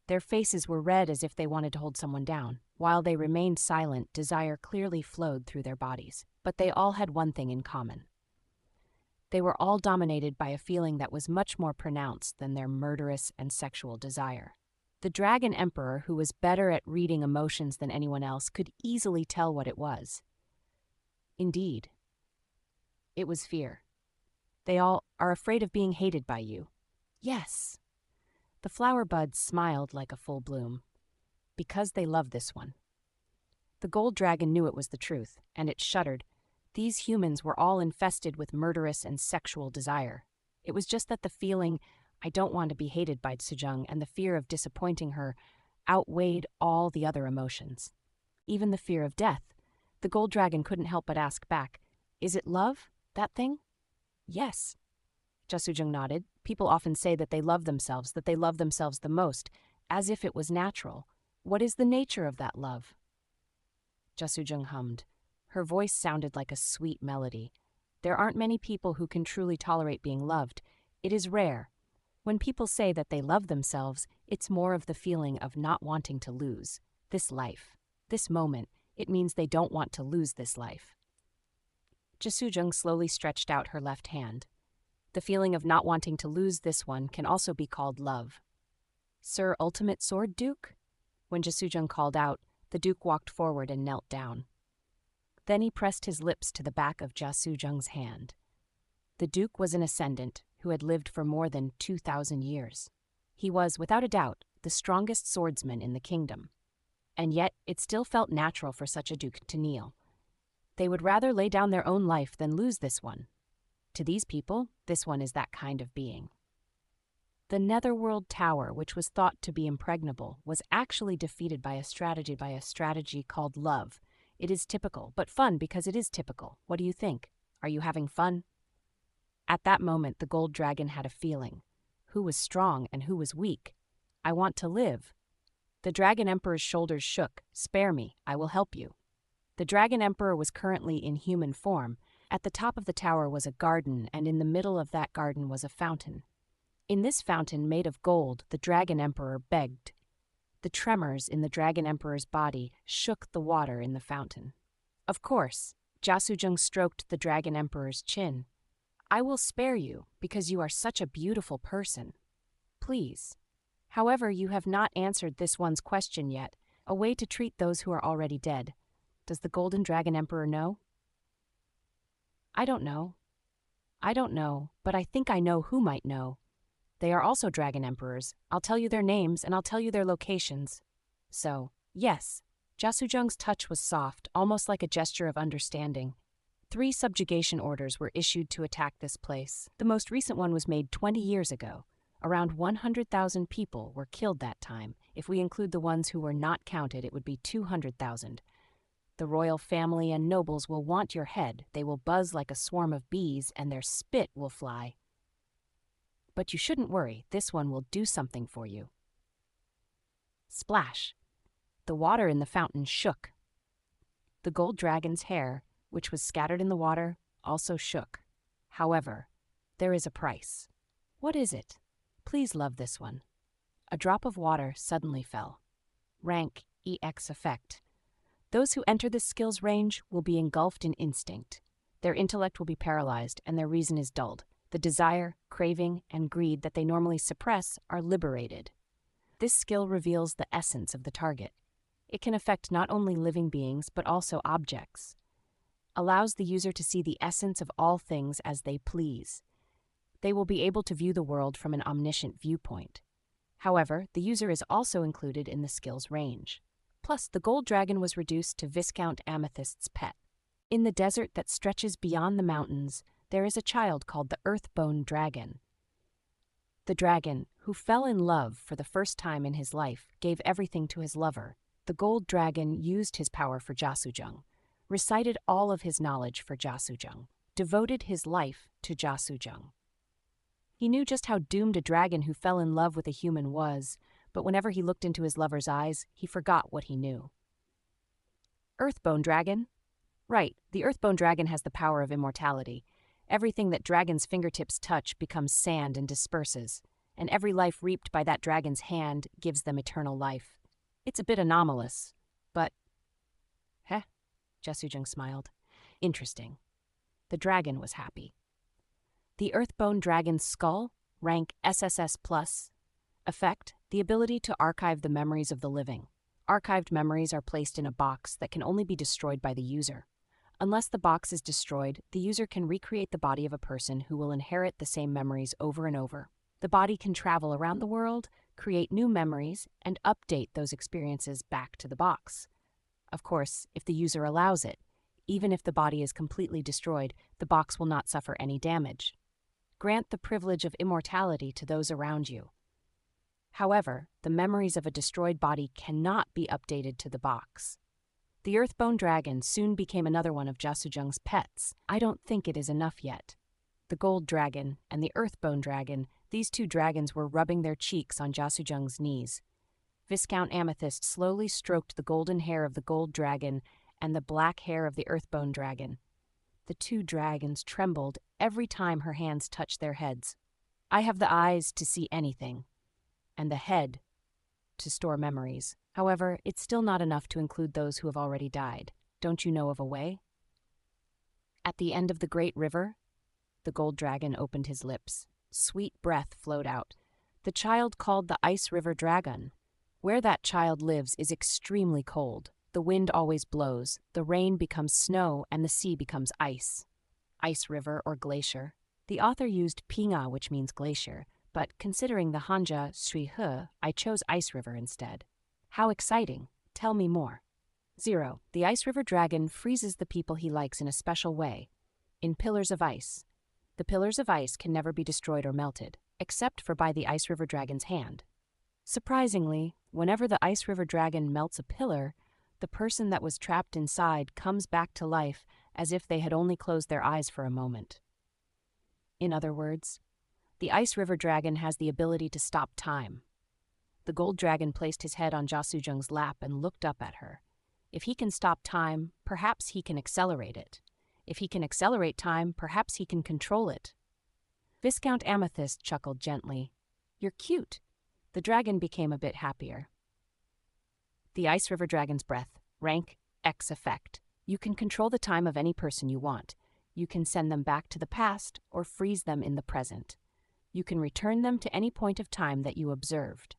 Their faces were red as if they wanted to hold someone down. While they remained silent, desire clearly flowed through their bodies. But they all had one thing in common. They were all dominated by a feeling that was much more pronounced than their murderous and sexual desire. The Dragon Emperor, who was better at reading emotions than anyone else, could easily tell what it was. Indeed, it was fear. They all are afraid of being hated by you. Yes. The flower buds smiled like a full bloom. Because they love this one. The gold dragon knew it was the truth, and it shuddered. These humans were all infested with murderous and sexual desire. It was just that the feeling, I don't want to be hated by Sujung, and the fear of disappointing her outweighed all the other emotions. Even the fear of death. The gold dragon couldn't help but ask back, is it love, that thing? Yes. Jasujung nodded. People often say that they love themselves the most, as if it was natural. What is the nature of that love? Jasujung hummed. Her voice sounded like a sweet melody. There aren't many people who can truly tolerate being loved. It is rare. When people say that they love themselves, it's more of the feeling of not wanting to lose this life. This moment, it means they don't want to lose this life. Jasujung slowly stretched out her left hand. The feeling of not wanting to lose this one can also be called love. Sir Ultimate Sword Duke? When Jasujung called out, the Duke walked forward and knelt down. Then he pressed his lips to the back of Jasujung's hand. The Duke was an ascendant who had lived for more than 2,000 years. He was, without a doubt, the strongest swordsman in the kingdom. And yet, it still felt natural for such a duke to kneel. They would rather lay down their own life than lose this one. To these people, this one is that kind of being. The Netherworld Tower, which was thought to be impregnable, was actually defeated by a strategy called love. It is typical, but fun because it is typical. What do you think? Are you having fun? At that moment, the gold dragon had a feeling. Who was strong and who was weak? I want to live. The Dragon Emperor's shoulders shook. Spare me, I will help you. The Dragon Emperor was currently in human form. At the top of the tower was a garden, and in the middle of that garden was a fountain. In this fountain made of gold, the Dragon Emperor begged. The tremors in the Dragon Emperor's body shook the water in the fountain. Of course, Jasujung stroked the Dragon Emperor's chin. I will spare you, because you are such a beautiful person. Please. However, you have not answered this one's question yet, a way to treat those who are already dead. Does the Golden Dragon Emperor know? I don't know, but I think I know who might know. They are also Dragon Emperors. I'll tell you their names, and I'll tell you their locations. So, yes, Jasujung's touch was soft, almost like a gesture of understanding. 3 subjugation orders were issued to attack this place. The most recent one was made 20 years ago. Around 100,000 people were killed that time. If we include the ones who were not counted, it would be 200,000. The royal family and nobles will want your head. They will buzz like a swarm of bees, and their spit will fly. But you shouldn't worry, this one will do something for you. Splash! The water in the fountain shook. The gold dragon's hair, which was scattered in the water, also shook. However, there is a price. What is it? Please love this one. A drop of water suddenly fell. Rank EX effect. Those who enter this skill's range will be engulfed in instinct. Their intellect will be paralyzed, and their reason is dulled. The desire, craving, and greed that they normally suppress are liberated. This skill reveals the essence of the target. It can affect not only living beings, but also objects. Allows the user to see the essence of all things as they please. They will be able to view the world from an omniscient viewpoint. However, the user is also included in the skill's range. Plus, the gold dragon was reduced to Viscount Amethyst's pet. In the desert that stretches beyond the mountains, there is a child called the Earthbone Dragon. The dragon, who fell in love for the first time in his life, gave everything to his lover. The gold dragon used his power for Jasujung, recited all of his knowledge for Jasujung, devoted his life to Jasujung. He knew just how doomed a dragon who fell in love with a human was, but whenever he looked into his lover's eyes, he forgot what he knew. Earthbone Dragon, Right, the Earthbone dragon has the power of immortality. Everything that dragon's fingertips touch becomes sand and disperses, and every life reaped by that dragon's hand gives them eternal life. It's a bit anomalous, but... Heh, Jasujung smiled. Interesting. The dragon was happy. The Earthbone dragon's skull, rank SSS-Class. Effect, the ability to archive the memories of the living. Archived memories are placed in a box that can only be destroyed by the user. Unless the box is destroyed, the user can recreate the body of a person who will inherit the same memories over and over. The body can travel around the world, create new memories, and update those experiences back to the box. Of course, if the user allows it, even if the body is completely destroyed, the box will not suffer any damage. Grant the privilege of immortality to those around you. However, the memories of a destroyed body cannot be updated to the box. The Earthbone dragon soon became another one of Jasujung's pets. I don't think it is enough yet. The gold dragon and the Earthbone dragon, these two dragons were rubbing their cheeks on Jasujung's knees. Viscount Amethyst slowly stroked the golden hair of the gold dragon and the black hair of the Earthbone dragon. The two dragons trembled every time her hands touched their heads. I have the eyes to see anything, and the head to store memories. However, it's still not enough to include those who have already died. Don't you know of a way? At the end of the great river, the gold dragon opened his lips. Sweet breath flowed out. The child called the Ice River Dragon. Where that child lives is extremely cold. The wind always blows, the rain becomes snow, and the sea becomes ice. Ice river or glacier. The author used Pinga, which means glacier, but considering the Hanja Sui He, I chose Ice River instead. How exciting! Tell me more. 0. The Ice River Dragon freezes the people he likes in a special way, in pillars of ice. The pillars of ice can never be destroyed or melted, except for by the Ice River Dragon's hand. Surprisingly, whenever the Ice River Dragon melts a pillar, the person that was trapped inside comes back to life as if they had only closed their eyes for a moment. In other words, the Ice River Dragon has the ability to stop time. The gold dragon placed his head on Jasujung's lap and looked up at her. If he can stop time, perhaps he can accelerate it. If he can accelerate time, perhaps he can control it. Viscount Amethyst chuckled gently. You're cute. The dragon became a bit happier. The Ice River Dragon's breath, rank X effect. You can control the time of any person you want. You can send them back to the past or freeze them in the present. You can return them to any point of time that you observed.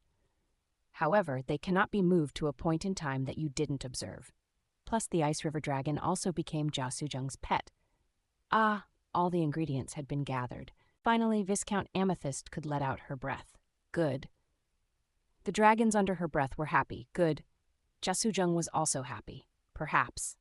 However, they cannot be moved to a point in time that you didn't observe. Plus, the Ice River Dragon also became Jasujung's pet. Ah, all the ingredients had been gathered. Finally, Viscount Amethyst could let out her breath. Good. The dragons under her breath were happy. Good. Jasujung was also happy. Perhaps.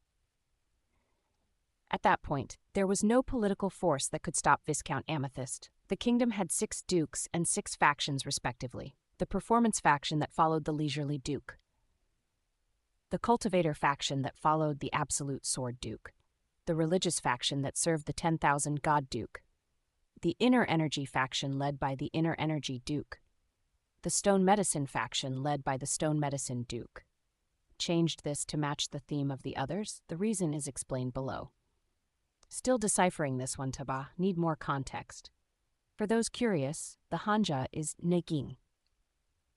At that point, there was no political force that could stop Viscount Amethyst. The kingdom had 6 dukes and 6 factions respectively. The performance faction that followed the leisurely duke. The cultivator faction that followed the absolute sword duke. The religious faction that served the 10,000 god duke. The inner energy faction led by the inner energy duke. The stone medicine faction led by the stone medicine duke. Changed this to match the theme of the others. The reason is explained below. Still deciphering this one, Taba. Need more context. For those curious, the Hanja is Neging,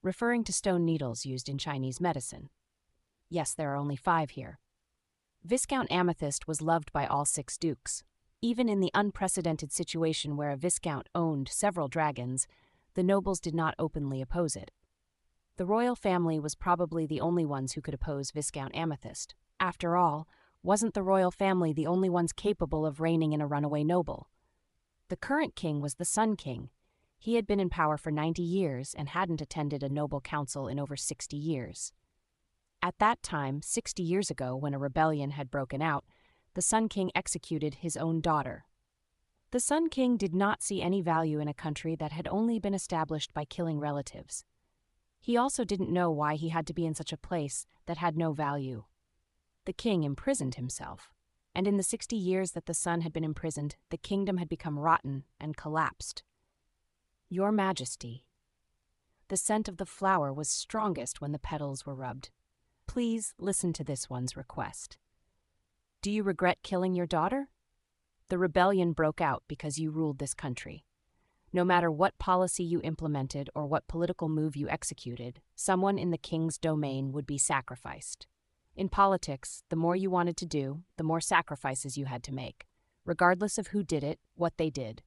referring to stone needles used in Chinese medicine. Yes, there are only 5 here. Viscount Amethyst was loved by all 6 dukes. Even in the unprecedented situation where a viscount owned several dragons, the nobles did not openly oppose it. The royal family was probably the only ones who could oppose Viscount Amethyst. After all, wasn't the royal family the only ones capable of reigning in a runaway noble? The current king was the Sun King. He had been in power for 90 years and hadn't attended a noble council in over 60 years. At that time, 60 years ago, when a rebellion had broken out, the Sun King executed his own daughter. The Sun King did not see any value in a country that had only been established by killing relatives. He also didn't know why he had to be in such a place that had no value. The king imprisoned himself, and in the 60 years that the sun had been imprisoned, the kingdom had become rotten and collapsed. Your Majesty, the scent of the flower was strongest when the petals were rubbed. Please listen to this one's request. Do you regret killing your daughter? The rebellion broke out because you ruled this country. No matter what policy you implemented or what political move you executed, someone in the king's domain would be sacrificed. In politics, the more you wanted to do, the more sacrifices you had to make, regardless of who did it, what they did.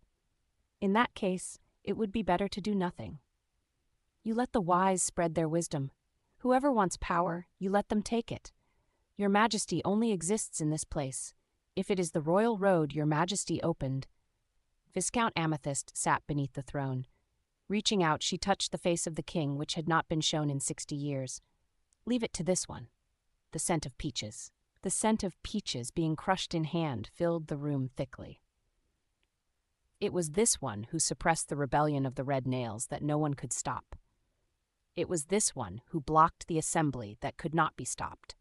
In that case, it would be better to do nothing. You let the wise spread their wisdom. Whoever wants power, you let them take it. Your Majesty only exists in this place. If it is the royal road your Majesty opened. Viscount Amethyst sat beneath the throne. Reaching out, she touched the face of the king, which had not been shown in 60 years. Leave it to this one. The scent of peaches. The scent of peaches being crushed in hand filled the room thickly. It was this one who suppressed the rebellion of the Red Nails that no one could stop. It was this one who blocked the assembly that could not be stopped.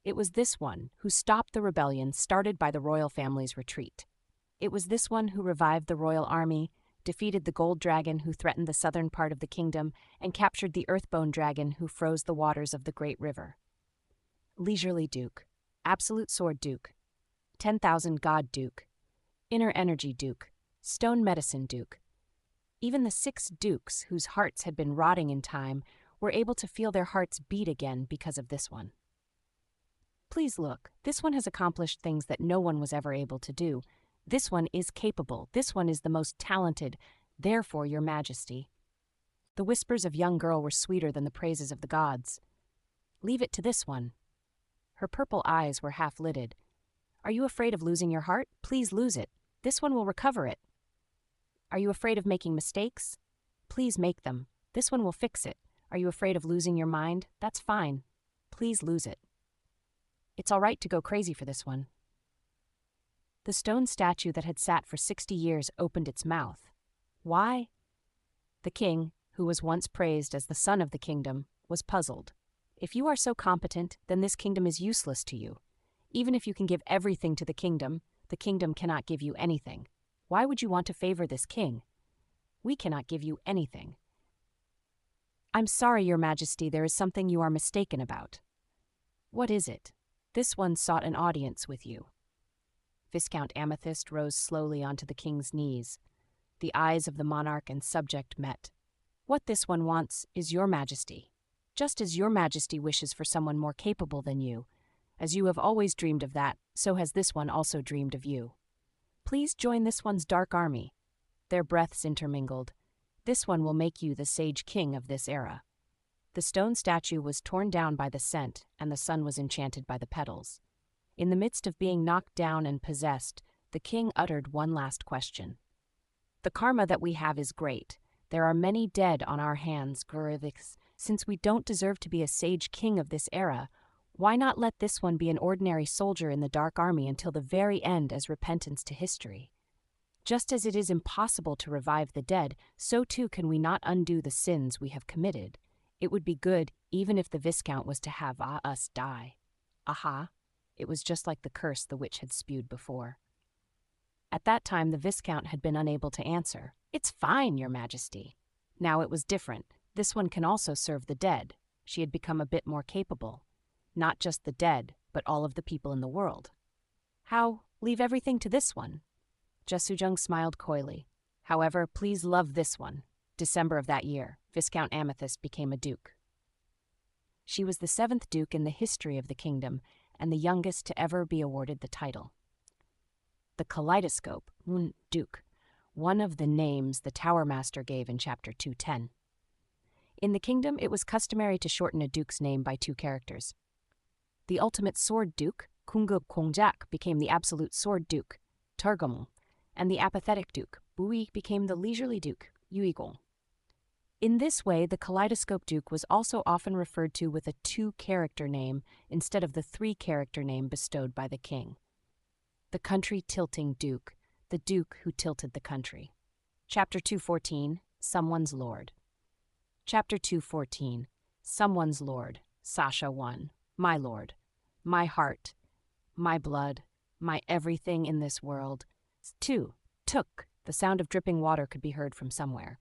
It was this one who stopped the rebellion started by the royal family's retreat. It was this one who revived the royal army, defeated the gold dragon who threatened the southern part of the kingdom, and captured the earthbone dragon who froze the waters of the great river. Leisurely Duke, Absolute Sword Duke, 10,000 God Duke, Inner Energy Duke, Stone Medicine Duke. Even the 6 dukes whose hearts had been rotting in time were able to feel their hearts beat again because of this one. Please look, this one has accomplished things that no one was ever able to do. This one is capable. This one is the most talented. Therefore, Your Majesty. The whispers of young girl were sweeter than the praises of the gods. Leave it to this one. Her purple eyes were half-lidded. Are you afraid of losing your heart? Please lose it. This one will recover it. Are you afraid of making mistakes? Please make them. This one will fix it. Are you afraid of losing your mind? That's fine. Please lose it. It's all right to go crazy for this one. The stone statue that had sat for 60 years opened its mouth. Why? The king, who was once praised as the son of the kingdom, was puzzled. If you are so competent, then this kingdom is useless to you. Even if you can give everything to the kingdom cannot give you anything. Why would you want to favor this king? We cannot give you anything. I'm sorry, Your Majesty, there is something you are mistaken about. What is it? This one sought an audience with you. Viscount Amethyst rose slowly onto the king's knees. The eyes of the monarch and subject met. What this one wants is Your Majesty. Just as Your Majesty wishes for someone more capable than you. As you have always dreamed of that, so has this one also dreamed of you. Please join this one's dark army. Their breaths intermingled. This one will make you the sage king of this era. The stone statue was torn down by the scent, and the sun was enchanted by the petals. In the midst of being knocked down and possessed, the king uttered one last question. The karma that we have is great. There are many dead on our hands, Guruvix. Since we don't deserve to be a sage king of this era, why not let this one be an ordinary soldier in the Dark Army until the very end as repentance to history? Just as it is impossible to revive the dead, so too can we not undo the sins we have committed. It would be good even if the Viscount was to have us die. Aha! It was just like the curse the witch had spewed before. At that time, the Viscount had been unable to answer. It's fine, Your Majesty. Now it was different. This one can also serve the dead. She had become a bit more capable. Not just the dead, but all of the people in the world. How? Leave everything to this one. Jasujung smiled coyly. However, please love this one. December of that year, Viscount Amethyst became a duke. She was the 7th duke in the history of the kingdom, and the youngest to ever be awarded the title. The kaleidoscope, Duke, one of the names the Tower Master gave in Chapter 210. In the kingdom, it was customary to shorten a duke's name by 2 characters. The ultimate sword duke, Kungub Kongjak, became the absolute sword duke, Targum, and the apathetic duke, Bui, became the leisurely duke, Yuigong. In this way, the kaleidoscope duke was also often referred to with a 2-character name instead of the 3-character name bestowed by the king. The country-tilting duke, the duke who tilted the country. Chapter 214, Someone's Lord. Chapter 214, Someone's Lord, Sasha 1, my lord, my heart, my blood, my everything in this world. 2, Took, the sound of dripping water could be heard from somewhere.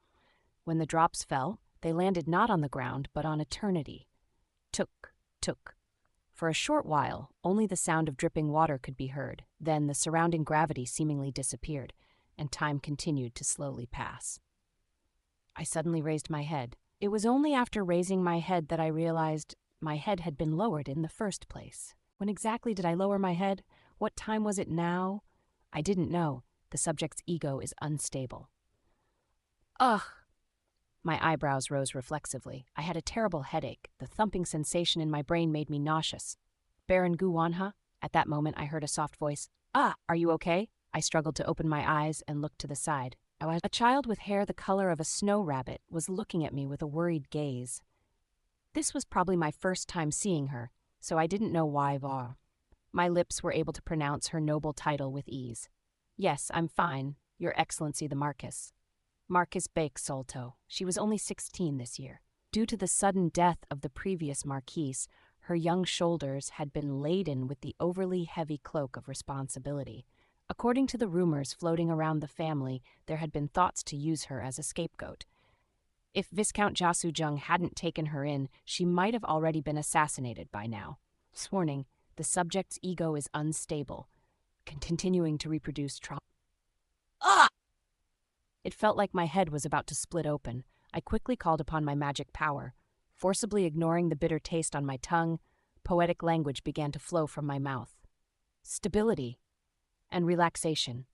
When the drops fell, they landed not on the ground, but on eternity. Took. For a short while, only the sound of dripping water could be heard. Then the surrounding gravity seemingly disappeared, and time continued to slowly pass. I suddenly raised my head. It was only after raising my head that I realized my head had been lowered in the first place. When exactly did I lower my head? What time was it now? I didn't know. The subject's ego is unstable. Ugh! My eyebrows rose reflexively. I had a terrible headache. The thumping sensation in my brain made me nauseous. Baron Guwanha? At that moment, I heard a soft voice. Ah, are you okay? I struggled to open my eyes and looked to the side. A child with hair the color of a snow rabbit was looking at me with a worried gaze. This was probably my first time seeing her, so I didn't know why. My lips were able to pronounce her noble title with ease. Yes, I'm fine, Your Excellency the Marquis. Marquis Bake Solto. She was only 16 this year. Due to the sudden death of the previous Marquise, her young shoulders had been laden with the overly heavy cloak of responsibility. According to the rumors floating around the family, there had been thoughts to use her as a scapegoat. If Viscount Jasujung hadn't taken her in, she might have already been assassinated by now. Warning, the subject's ego is unstable, continuing to reproduce trauma. Ah! It felt like my head was about to split open. I quickly called upon my magic power. Forcibly ignoring the bitter taste on my tongue, poetic language began to flow from my mouth. Stability and relaxation.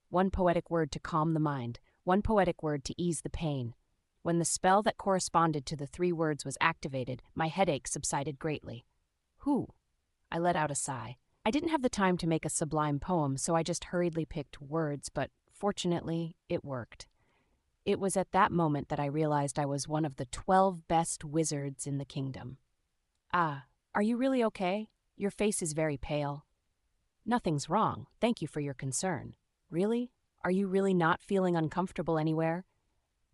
One poetic word to calm the mind, one poetic word to ease the pain. When the spell that corresponded to the 3 words was activated, my headache subsided greatly. Whew! I let out a sigh. I didn't have the time to make a sublime poem, so I just hurriedly picked words, but fortunately, it worked. It was at that moment that I realized I was one of the 12 best wizards in the kingdom. Ah, are you really okay? Your face is very pale. Nothing's wrong. Thank you for your concern. Really? Are you really not feeling uncomfortable anywhere?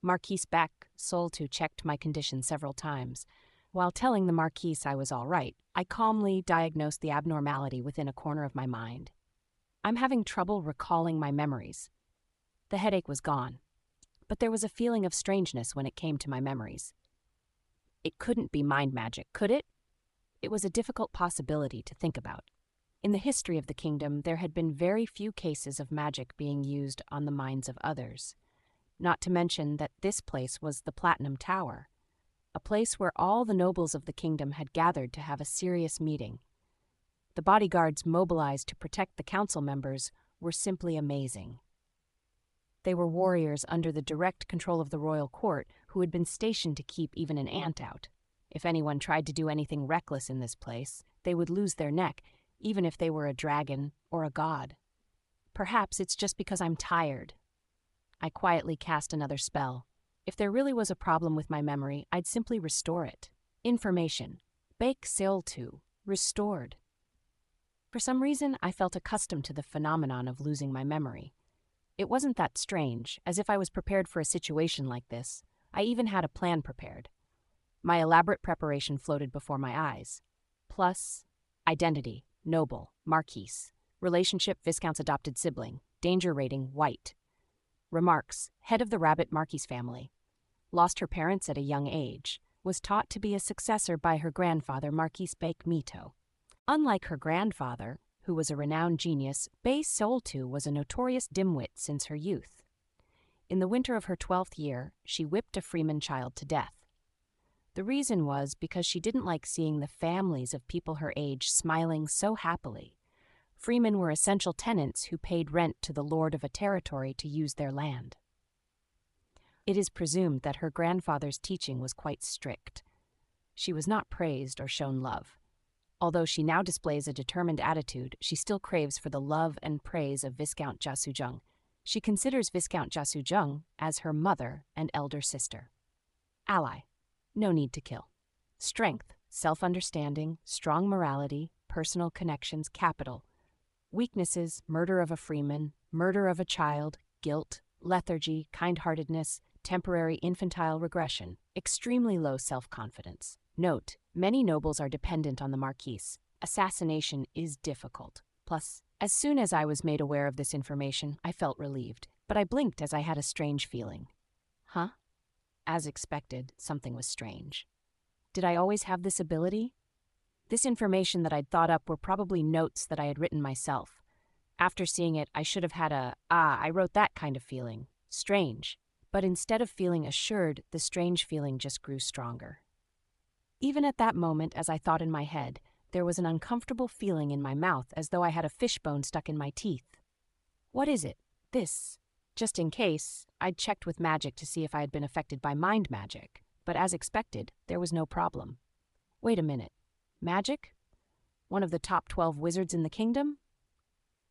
Marquise Bak Soltu checked my condition several times. While telling the Marquise I was all right, I calmly diagnosed the abnormality within a corner of my mind. I'm having trouble recalling my memories. The headache was gone, but there was a feeling of strangeness when it came to my memories. It couldn't be mind magic, could it? It was a difficult possibility to think about. In the history of the kingdom, there had been very few cases of magic being used on the minds of others. Not to mention that this place was the Platinum Tower, a place where all the nobles of the kingdom had gathered to have a serious meeting. The bodyguards mobilized to protect the council members were simply amazing. They were warriors under the direct control of the royal court who had been stationed to keep even an ant out. If anyone tried to do anything reckless in this place, they would lose their neck, even if they were a dragon or a god. Perhaps it's just because I'm tired. I quietly cast another spell. If there really was a problem with my memory, I'd simply restore it. Information. Bake Sil 2. Restored. For some reason, I felt accustomed to the phenomenon of losing my memory. It wasn't that strange, as if I was prepared for a situation like this. I even had a plan prepared. My elaborate preparation floated before my eyes. Plus, identity, noble, Marquise. Relationship, Viscount's adopted sibling. Danger rating, white. Remarks, head of the Rabbit Marquise family. Lost her parents at a young age. Was taught to be a successor by her grandfather, Marquis Bake Mito. Unlike her grandfather, who was a renowned genius, Bei Soltu was a notorious dimwit since her youth. In the winter of her 12th year, she whipped a freeman child to death. The reason was because she didn't like seeing the families of people her age smiling so happily. Freemen were essential tenants who paid rent to the lord of a territory to use their land. It is presumed that her grandfather's teaching was quite strict. She was not praised or shown love. Although she now displays a determined attitude, she still craves for the love and praise of Viscount Jasujung. She considers Viscount Jasujung as her mother and elder sister. Ally. No need to kill. Strength, self-understanding, strong morality, personal connections, capital. Weaknesses, murder of a freeman, murder of a child, guilt, lethargy, kind-heartedness, temporary infantile regression, extremely low self-confidence. Note, many nobles are dependent on the Marquise. Assassination is difficult. Plus, as soon as I was made aware of this information, I felt relieved, but I blinked as I had a strange feeling. Huh? As expected, something was strange. Did I always have this ability? This information that I'd thought up were probably notes that I had written myself. After seeing it, I should have had I wrote that kind of feeling. Strange. But instead of feeling assured, the strange feeling just grew stronger. Even at that moment, as I thought in my head, there was an uncomfortable feeling in my mouth as though I had a fishbone stuck in my teeth. What is it? This. Just in case, I'd checked with magic to see if I had been affected by mind magic, but as expected, there was no problem. Wait a minute. Magic? One of the top 12 wizards in the kingdom?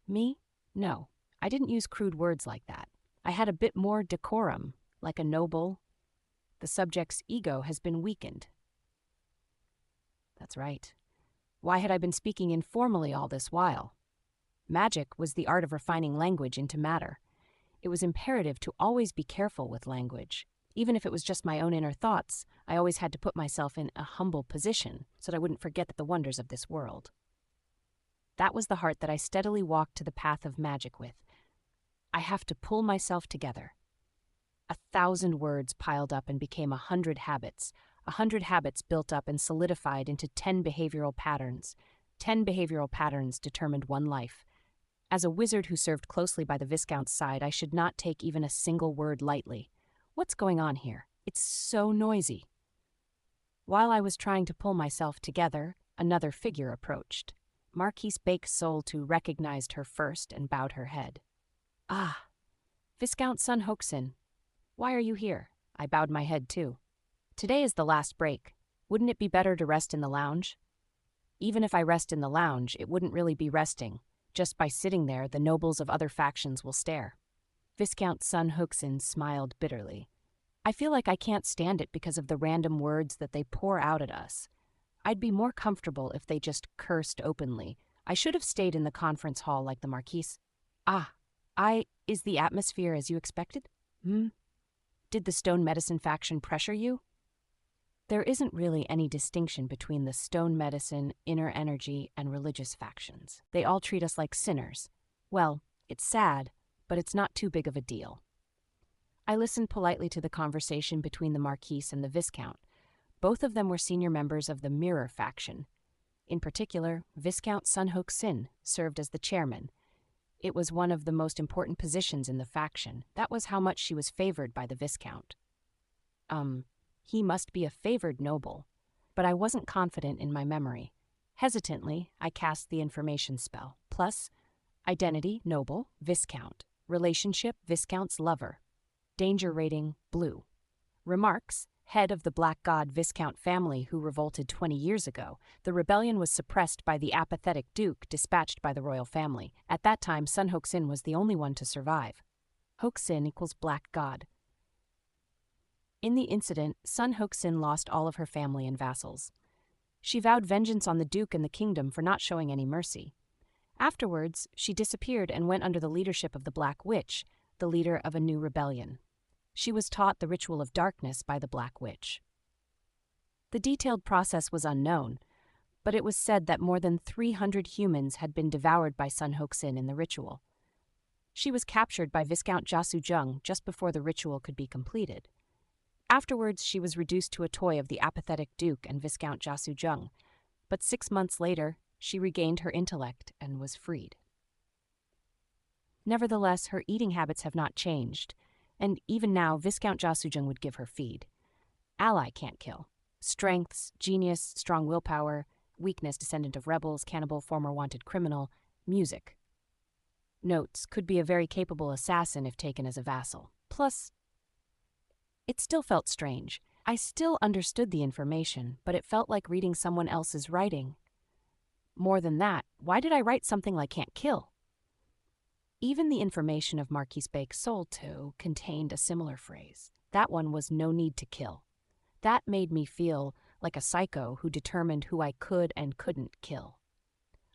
Me? No, I didn't use crude words like that. I had a bit more decorum, like a noble. The subject's ego has been weakened. That's right. Why had I been speaking informally all this while? Magic was the art of refining language into matter. It was imperative to always be careful with language. Even if it was just my own inner thoughts, I always had to put myself in a humble position so that I wouldn't forget the wonders of this world. That was the heart that I steadily walked to the path of magic with. I have to pull myself together. 1,000 words piled up and became 100 habits. 100 habits built up and solidified into 10 behavioral patterns. 10 behavioral patterns determined one life. As a wizard who served closely by the Viscount's side, I should not take even a single word lightly. What's going on here? It's so noisy. While I was trying to pull myself together, another figure approached. Marquise Bake-Soul recognized her first and bowed her head. Ah, Viscount Sun Hoaxin. Why are you here? I bowed my head too. Today is the last break. Wouldn't it be better to rest in the lounge? Even if I rest in the lounge, it wouldn't really be resting. Just by sitting there, the nobles of other factions will stare. Viscount Sun Hoaxin smiled bitterly. I feel like I can't stand it because of the random words that they pour out at us. I'd be more comfortable if they just cursed openly. I should have stayed in the conference hall like the Marquise. Is the atmosphere as you expected? Did the stone medicine faction pressure you? There isn't really any distinction between the stone medicine, inner energy, and religious factions. They all treat us like sinners. Well, it's sad, but it's not too big of a deal. I listened politely to the conversation between the Marquise and the Viscount. Both of them were senior members of the Mirror faction. In particular, Viscount Sun Hoaxin served as the chairman. It was one of the most important positions in the faction. That was how much she was favored by the Viscount. He must be a favored noble. But I wasn't confident in my memory. Hesitantly, I cast the information spell. Plus, identity, noble, Viscount. Relationship, Viscount's lover. Danger rating, blue. Remarks, head of the Black God Viscount family who revolted 20 years ago. The rebellion was suppressed by the apathetic Duke dispatched by the royal family. At that time, Sun Hoaxin was the only one to survive. Hoaxin equals Black God. In the incident, Sun Hoaxin lost all of her family and vassals. She vowed vengeance on the Duke and the kingdom for not showing any mercy. Afterwards, she disappeared and went under the leadership of the Black Witch, the leader of a new rebellion. She was taught the ritual of darkness by the Black Witch. The detailed process was unknown, but it was said that more than 300 humans had been devoured by Sun Hoaxin in the ritual. She was captured by Viscount Jasu Jung just before the ritual could be completed. Afterwards, she was reduced to a toy of the apathetic Duke and Viscount Jasu Jung, but 6 months later, she regained her intellect and was freed. Nevertheless, her eating habits have not changed, and even now, Viscount Jasu Jung would give her feed. Ally can't kill. Strengths, genius, strong willpower, weakness, descendant of rebels, cannibal, former wanted criminal, music. Notes, could be a very capable assassin if taken as a vassal. Plus, it still felt strange. I still understood the information, but it felt like reading someone else's writing. More than that, why did I write something like can't kill? Even the information of Marquise Bake-Soul contained a similar phrase. That one was no need to kill. That made me feel like a psycho who determined who I could and couldn't kill.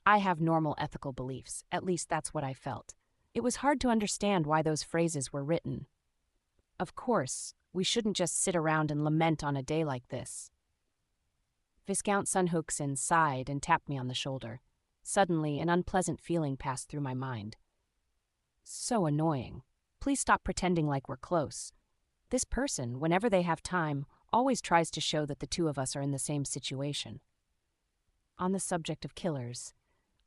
I have normal ethical beliefs, at least that's what I felt. It was hard to understand why those phrases were written. Of course, we shouldn't just sit around and lament on a day like this. Viscount Sun Hoaxin sighed and tapped me on the shoulder. Suddenly, an unpleasant feeling passed through my mind. So annoying. Please stop pretending like we're close. This person, whenever they have time, always tries to show that the two of us are in the same situation. on the subject of killers.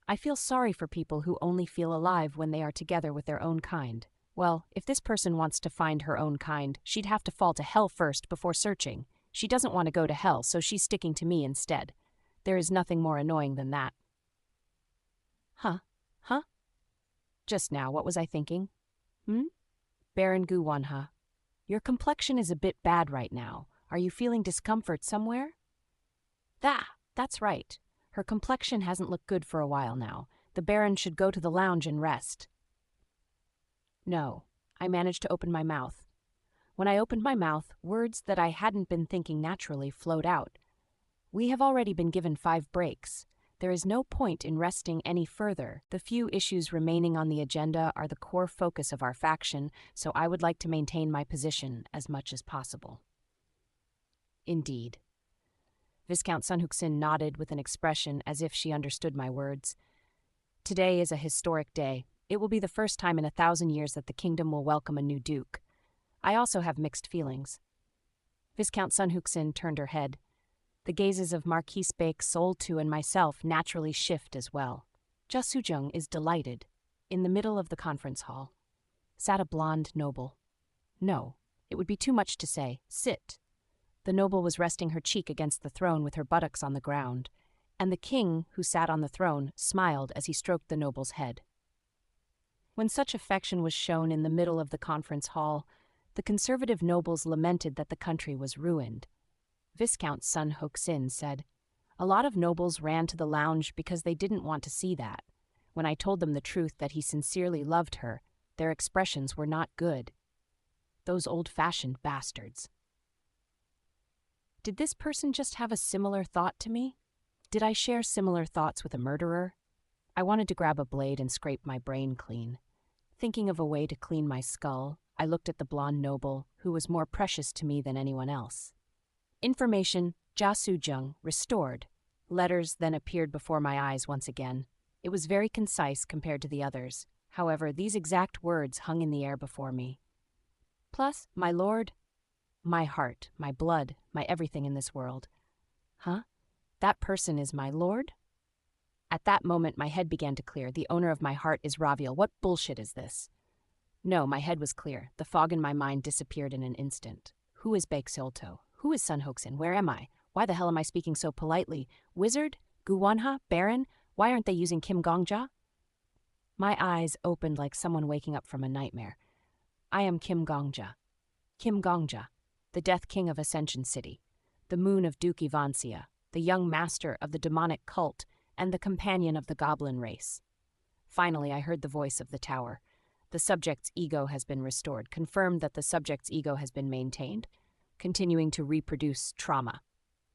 I feel sorry for people who only feel alive when they are together with their own kind. Well, if this person wants to find her own kind, she'd have to fall to hell first before searching. She doesn't want to go to hell, so she's sticking to me instead. There is nothing more annoying than that. Huh? Just now, what was I thinking? Baron Guwanha, your complexion is a bit bad right now. Are you feeling discomfort somewhere? That's right. Her complexion hasn't looked good for a while now. The Baron should go to the lounge and rest. No, I managed to open my mouth. When I opened my mouth, words that I hadn't been thinking naturally flowed out. We have already been given 5 breaks. There is no point in resting any further. The few issues remaining on the agenda are the core focus of our faction, so I would like to maintain my position as much as possible. Indeed. Viscount Sunhuksin nodded with an expression as if she understood my words. Today is a historic day. It will be the first time in 1,000 years that the kingdom will welcome a new duke. I also have mixed feelings. Viscount Sunhuksin turned her head. The gazes of Marquise Bake, Soltu, and myself naturally shift as well. Jia Sujung is delighted. In the middle of the conference hall sat a blonde noble. No, it would be too much to say. Sit. The noble was resting her cheek against the throne with her buttocks on the ground, and the king, who sat on the throne, smiled as he stroked the noble's head. When such affection was shown in the middle of the conference hall, the conservative nobles lamented that the country was ruined. Viscount Sunhuksin said, "A lot of nobles ran to the lounge because they didn't want to see that. When I told them the truth that he sincerely loved her, their expressions were not good. Those old-fashioned bastards." Did this person just have a similar thought to me? Did I share similar thoughts with a murderer? I wanted to grab a blade and scrape my brain clean. Thinking of a way to clean my skull, I looked at the blonde noble, who was more precious to me than anyone else. Information, Jia Sujung, restored. Letters then appeared before my eyes once again. It was very concise compared to the others. However, these exact words hung in the air before me. Plus, my lord, my heart, my blood, my everything in this world. Huh? That person is my lord? At that moment, my head began to clear. The owner of my heart is Raviel. What bullshit is this? No, my head was clear. The fog in my mind disappeared in an instant. Who is Bake Solto? Who is Sunhuksin? Where am I? Why the hell am I speaking so politely? Wizard? Guwanha? Baron? Why aren't they using Kim Gongja? My eyes opened like someone waking up from a nightmare. I am Kim Gongja. Kim Gongja, the Death King of Ascension City, the moon of Duke Ivancia, the young master of the demonic cult, and the companion of the goblin race. Finally, I heard the voice of the tower. The subject's ego has been restored, confirmed that the subject's ego has been maintained, continuing to reproduce trauma.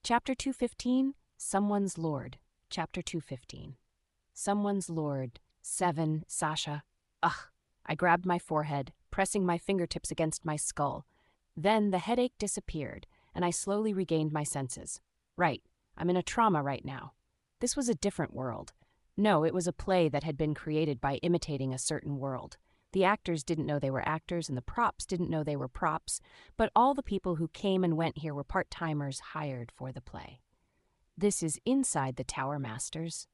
Chapter 215, Someone's Lord. Chapter 215. Someone's Lord. 7, Sasha. Ugh. I grabbed my forehead, pressing my fingertips against my skull. Then the headache disappeared, and I slowly regained my senses. Right, I'm in a trauma right now. This was a different world. No, it was a play that had been created by imitating a certain world. The actors didn't know they were actors, and the props didn't know they were props, but all the people who came and went here were part-timers hired for the play. This is inside the Tower Masters.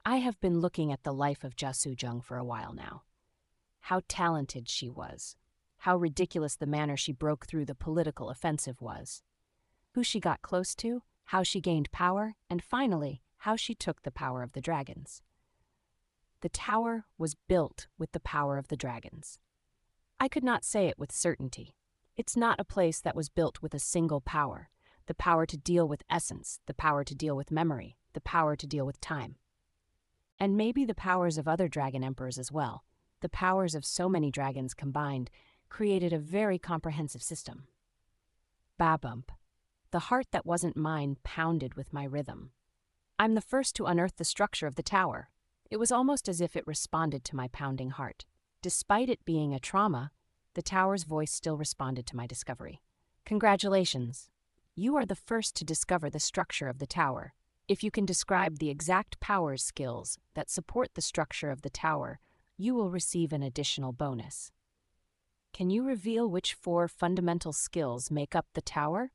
I have been looking at the life of Jia Sujung for a while now. How talented she was. How ridiculous the manner she broke through the political offensive was. Who she got close to, how she gained power, and finally, how she took the power of the dragons. The tower was built with the power of the dragons. I could not say it with certainty. It's not a place that was built with a single power. The power to deal with essence, the power to deal with memory, the power to deal with time. And maybe the powers of other dragon emperors as well. The powers of so many dragons combined created a very comprehensive system. Ba-bump. The heart that wasn't mine pounded with my rhythm. I'm the first to unearth the structure of the tower. It was almost as if it responded to my pounding heart. Despite it being a trauma, the tower's voice still responded to my discovery. Congratulations. You are the first to discover the structure of the tower. If you can describe the exact power skills that support the structure of the tower, you will receive an additional bonus. Can you reveal which 4 fundamental skills make up the tower?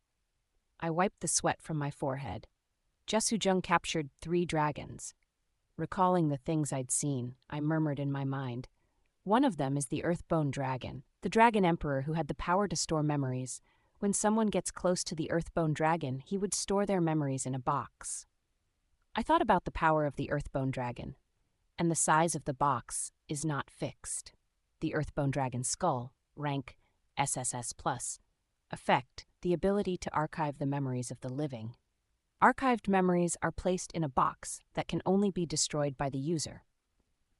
I wiped the sweat from my forehead. Jasujung captured 3 dragons. Recalling the things I'd seen, I murmured in my mind. One of them is the Earthbone Dragon, the Dragon Emperor who had the power to store memories. When someone gets close to the Earthbone Dragon, he would store their memories in a box. I thought about the power of the Earthbone Dragon, and the size of the box is not fixed. The Earthbone Dragon's skull, rank SSS-Plus, effect, the ability to archive the memories of the living. Archived memories are placed in a box that can only be destroyed by the user.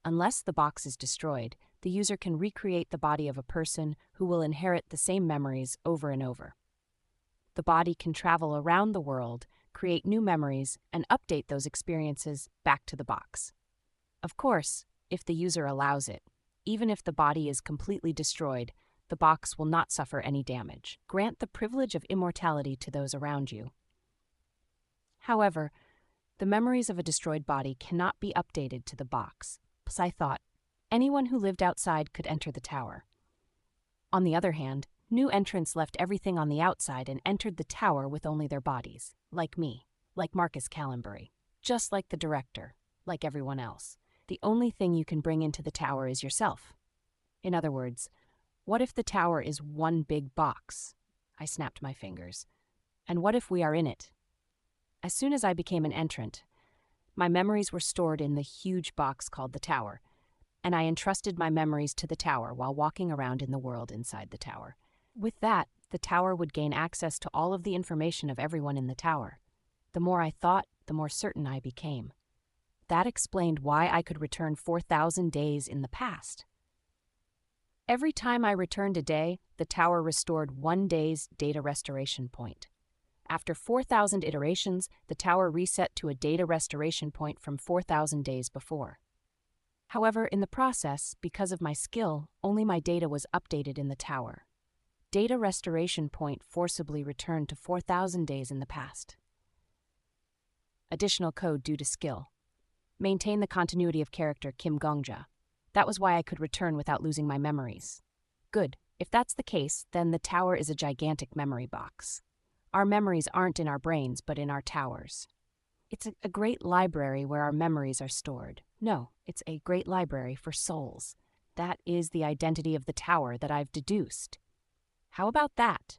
Unless the box is destroyed, the user can recreate the body of a person who will inherit the same memories over and over. The body can travel around the world, create new memories, and update those experiences back to the box. Of course, if the user allows it, even if the body is completely destroyed, the box will not suffer any damage. Grant the privilege of immortality to those around you. However, the memories of a destroyed body cannot be updated to the box, plus I thought anyone who lived outside could enter the tower. On the other hand, new entrants left everything on the outside and entered the tower with only their bodies, like me, like Marcus Callenbury, just like the director, like everyone else. The only thing you can bring into the tower is yourself. In other words, what if the tower is one big box? I snapped my fingers. And what if we are in it? As soon as I became an entrant, my memories were stored in the huge box called the tower, and I entrusted my memories to the tower while walking around in the world inside the tower. With that, the tower would gain access to all of the information of everyone in the tower. The more I thought, the more certain I became. That explained why I could return 4,000 days in the past. Every time I returned a day, the tower restored 1 day's data restoration point. After 4,000 iterations, the tower reset to a data restoration point from 4,000 days before. However, in the process, because of my skill, only my data was updated in the tower. Data restoration point forcibly returned to 4,000 days in the past. Additional code due to skill. Maintain the continuity of character Kim Gongja. That was why I could return without losing my memories. Good. If that's the case, then the tower is a gigantic memory box. Our memories aren't in our brains, but in our towers. It's a great library where our memories are stored. No, it's a great library for souls. That is the identity of the tower that I've deduced. How about that?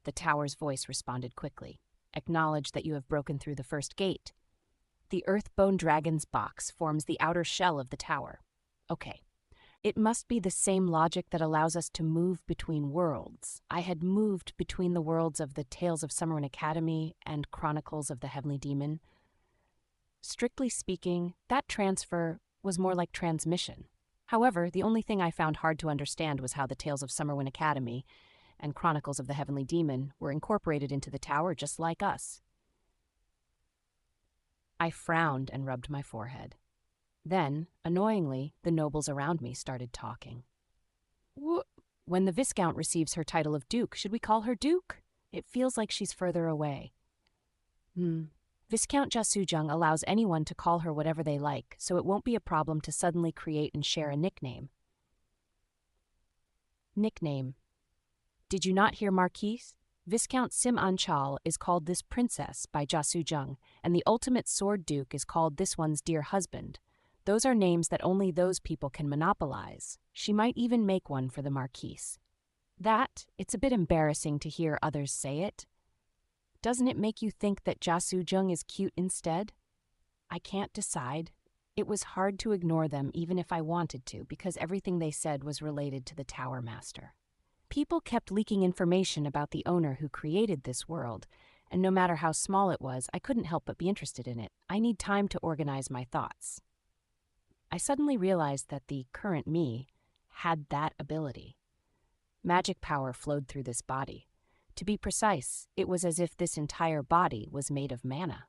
The tower's voice responded quickly. Acknowledge that you have broken through the first gate. The Earthbone Dragon's box forms the outer shell of the tower. Okay. It must be the same logic that allows us to move between worlds. I had moved between the worlds of the Tales of Summerwind Academy and Chronicles of the Heavenly Demon. Strictly speaking, that transfer was more like transmission. However, the only thing I found hard to understand was how the Tales of Summerwind Academy and Chronicles of the Heavenly Demon were incorporated into the tower just like us. I frowned and rubbed my forehead. Then, annoyingly, the nobles around me started talking. When the Viscount receives her title of Duke, should we call her Duke? It feels like she's further away. Viscount Jasujung allows anyone to call her whatever they like, so it won't be a problem to suddenly create and share a nickname. Nickname. Did you not hear Marquise? Viscount Sim Anchal is called this princess by Jasujung, and the ultimate sword duke is called this one's dear husband. Those are names that only those people can monopolize. She might even make one for the Marquise. It's a bit embarrassing to hear others say it. Doesn't it make you think that Jasujung is cute instead? I can't decide. It was hard to ignore them even if I wanted to, because everything they said was related to the Tower Master. People kept leaking information about the owner who created this world, and no matter how small it was, I couldn't help but be interested in it. I need time to organize my thoughts. I suddenly realized that the current me had that ability. Magic power flowed through this body. To be precise, it was as if this entire body was made of mana.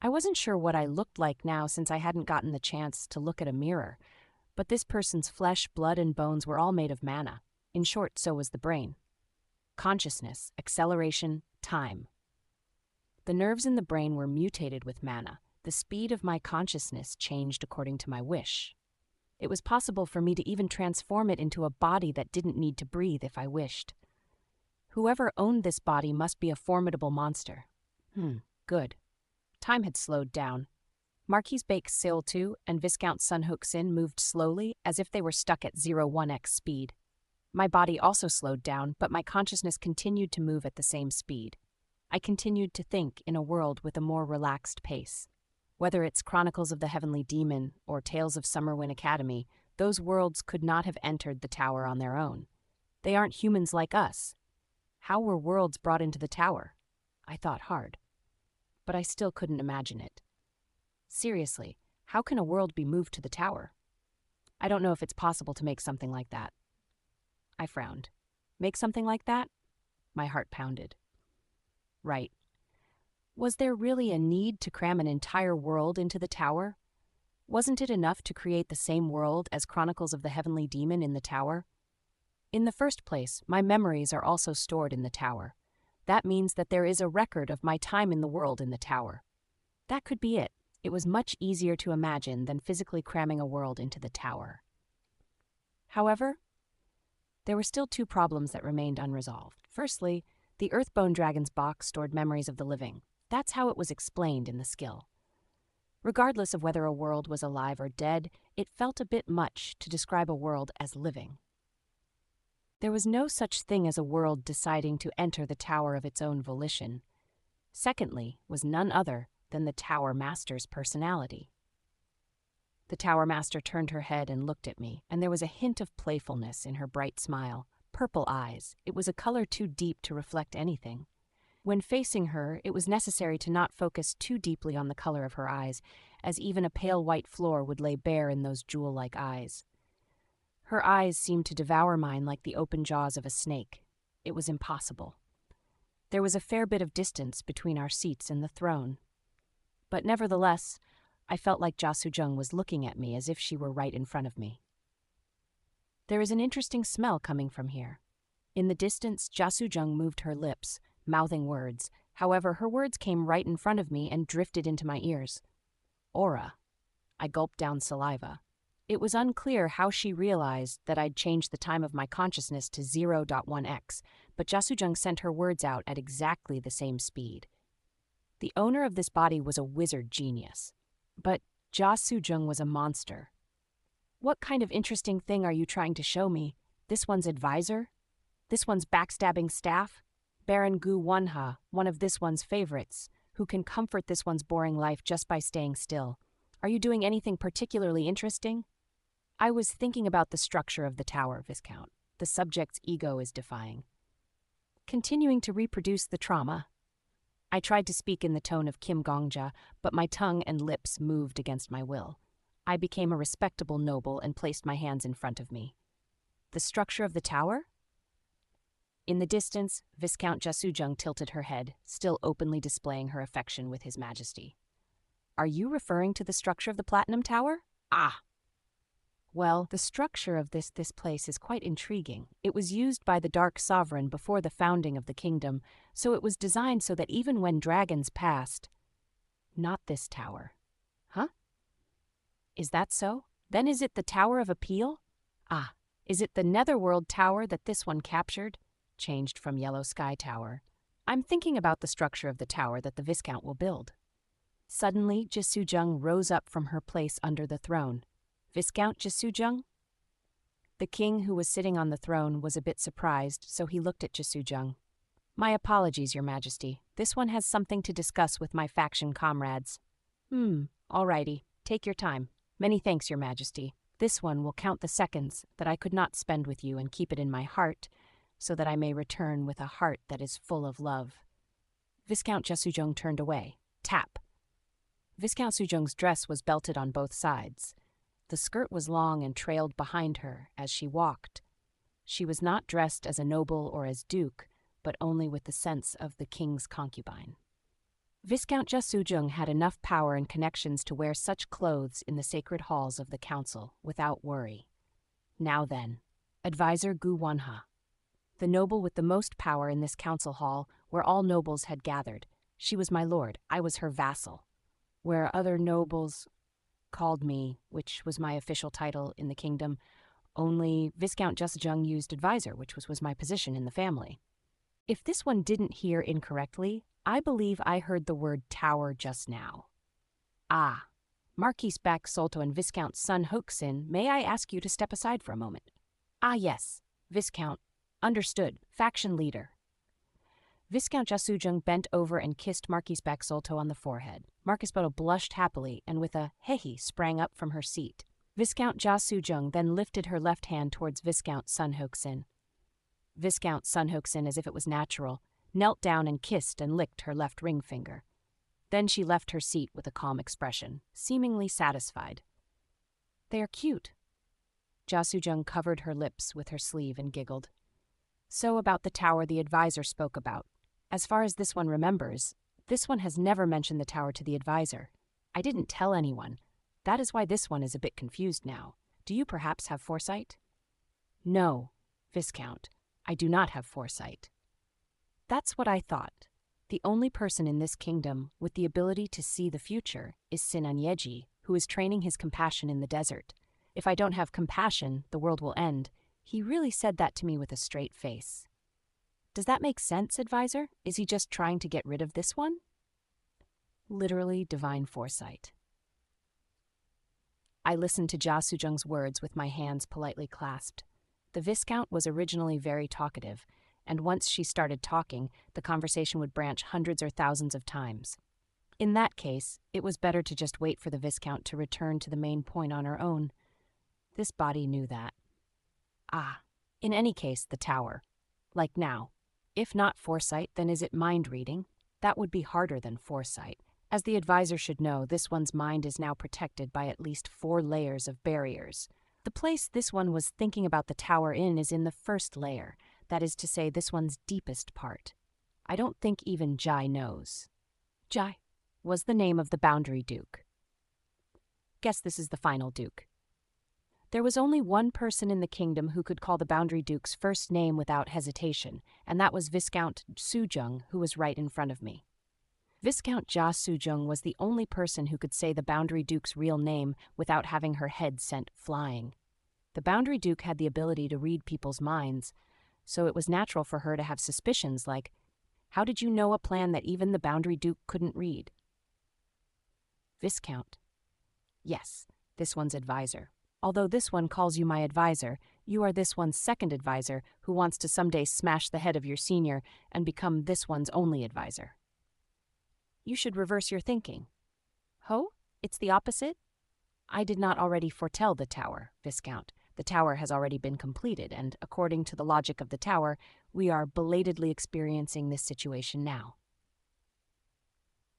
I wasn't sure what I looked like now since I hadn't gotten the chance to look at a mirror, but this person's flesh, blood, and bones were all made of mana. In short, so was the brain. Consciousness, acceleration, time. The nerves in the brain were mutated with mana. The speed of my consciousness changed according to my wish. It was possible for me to even transform it into a body that didn't need to breathe if I wished. Whoever owned this body must be a formidable monster. Good. Time had slowed down. Marquis Bake's Sail-2 and Viscount Sun Hook-Sin moved slowly, as if they were stuck at 01x speed. My body also slowed down, but my consciousness continued to move at the same speed. I continued to think in a world with a more relaxed pace. Whether it's Chronicles of the Heavenly Demon or Tales of Summerwind Academy, those worlds could not have entered the tower on their own. They aren't humans like us. How were worlds brought into the tower? I thought hard. But I still couldn't imagine it. Seriously, how can a world be moved to the tower? I don't know if it's possible to make something like that. I frowned. Make something like that? My heart pounded. Right. Was there really a need to cram an entire world into the tower? Wasn't it enough to create the same world as Chronicles of the Heavenly Demon in the tower? In the first place, my memories are also stored in the tower. That means that there is a record of my time in the world in the tower. That could be it. It was much easier to imagine than physically cramming a world into the tower. However, there were still two problems that remained unresolved. Firstly, the Earthbone Dragon's box stored memories of the living. That's how it was explained in the skill. Regardless of whether a world was alive or dead, it felt a bit much to describe a world as living. There was no such thing as a world deciding to enter the tower of its own volition. Secondly, was none other than the Tower Master's personality. The Tower Master turned her head and looked at me, and there was a hint of playfulness in her bright smile. Purple eyes. It was a color too deep to reflect anything. When facing her, it was necessary to not focus too deeply on the color of her eyes, as even a pale white floor would lay bare in those jewel-like eyes. Her eyes seemed to devour mine like the open jaws of a snake. It was impossible. There was a fair bit of distance between our seats and the throne. But nevertheless, I felt like Jia Suzheng was looking at me as if she were right in front of me. There is an interesting smell coming from here. In the distance, Jia Suzheng moved her lips, mouthing words. However, her words came right in front of me and drifted into my ears. Aura. I gulped down saliva. It was unclear how she realized that I'd changed the time of my consciousness to 0.1x, but Jia Suzheng sent her words out at exactly the same speed. The owner of this body was a wizard genius, but Jia Suzheng was a monster. What kind of interesting thing are you trying to show me? This one's advisor? This one's backstabbing staff? Baron Gu Wanha, one of this one's favorites, who can comfort this one's boring life just by staying still. Are you doing anything particularly interesting? I was thinking about the structure of the tower, Viscount. The subject's ego is defying. Continuing to reproduce the trauma. I tried to speak in the tone of Kim Gongja, but my tongue and lips moved against my will. I became a respectable noble and placed my hands in front of me. The structure of the tower? In the distance, Viscount Jia Suzheng tilted her head, still openly displaying her affection with His Majesty. Are you referring to the structure of the Platinum Tower? Ah! Well, the structure of this place is quite intriguing. It was used by the Dark Sovereign before the founding of the kingdom, so it was designed so that even when dragons passed... Not this tower. Huh? Is that so? Then is it the Tower of Appeal? Ah, is it the Netherworld Tower that this one captured? Changed from Yellow Sky Tower. I'm thinking about the structure of the tower that the Viscount will build. Suddenly, Jia Suzheng rose up from her place under the throne. Viscount Jia Suzheng? The king who was sitting on the throne was a bit surprised, so he looked at Jia Suzheng. My apologies, Your Majesty. This one has something to discuss with my faction comrades. Alrighty. Take your time. Many thanks, Your Majesty. This one will count the seconds that I could not spend with you and keep it in my heart, so that I may return with a heart that is full of love. Viscount Jia Suzheng turned away. Tap. Viscount Suzheng's dress was belted on both sides. The skirt was long and trailed behind her as she walked. She was not dressed as a noble or as duke, but only with the sense of the king's concubine. Viscount Jia Suzheng had enough power and connections to wear such clothes in the sacred halls of the council without worry. Now then, Advisor Gu Wanha, the noble with the most power in this council hall where all nobles had gathered. She was my lord, I was her vassal. Where other nobles called me, which was my official title in the kingdom, only Viscount Jia Suzheng used advisor, which was my position in the family. If this one didn't hear incorrectly, I believe I heard the word tower just now. Ah, Marquis Back Solto and Viscount Sun Hoaxin, may I ask you to step aside for a moment? Ah, yes, Viscount. Understood. Faction leader. Viscount Jasujung bent over and kissed Marquis Back Solto on the forehead. Marquis Boto blushed happily and with a hehe sprang up from her seat. Viscount Jasujung then lifted her left hand towards Viscount Sun Hoaxin. Viscount Sun Hoaxin, as if it was natural, knelt down and kissed and licked her left ring finger. Then she left her seat with a calm expression, seemingly satisfied. They are cute. Jasujung covered her lips with her sleeve and giggled. So about the tower the advisor spoke about. As far as this one remembers, this one has never mentioned the tower to the advisor. I didn't tell anyone. That is why this one is a bit confused now. Do you perhaps have foresight? No, Viscount, I do not have foresight. That's what I thought. The only person in this kingdom with the ability to see the future is Sinanyeji, who is training his compassion in the desert. If I don't have compassion, the world will end. He really said that to me with a straight face. Does that make sense, advisor? Is he just trying to get rid of this one? Literally divine foresight. I listened to Jia Sujung's words with my hands politely clasped. The Viscount was originally very talkative, and once she started talking, the conversation would branch hundreds or thousands of times. In that case, it was better to just wait for the Viscount to return to the main point on her own. This body knew that. Ah, in any case, the tower. Like now. If not foresight, then is it mind reading? That would be harder than foresight. As the advisor should know, this one's mind is now protected by at least 4 layers of barriers. The place this one was thinking about the tower in is in the first layer. That is to say, this one's deepest part. I don't think even Jai knows. Jai was the name of the boundary duke. Guess this is the final duke. There was only one person in the kingdom who could call the boundary duke's first name without hesitation, and that was Viscount Sujung, who was right in front of me. Viscount Jia Sujung was the only person who could say the boundary duke's real name without having her head sent flying. The boundary duke had the ability to read people's minds, so it was natural for her to have suspicions like, how did you know a plan that even the boundary duke couldn't read? Viscount. Yes, this one's advisor. Although this one calls you my advisor, you are this one's second advisor who wants to someday smash the head of your senior and become this one's only advisor. You should reverse your thinking. Ho? It's the opposite? I did not already foretell the tower, Viscount. The tower has already been completed, and according to the logic of the tower, we are belatedly experiencing this situation now.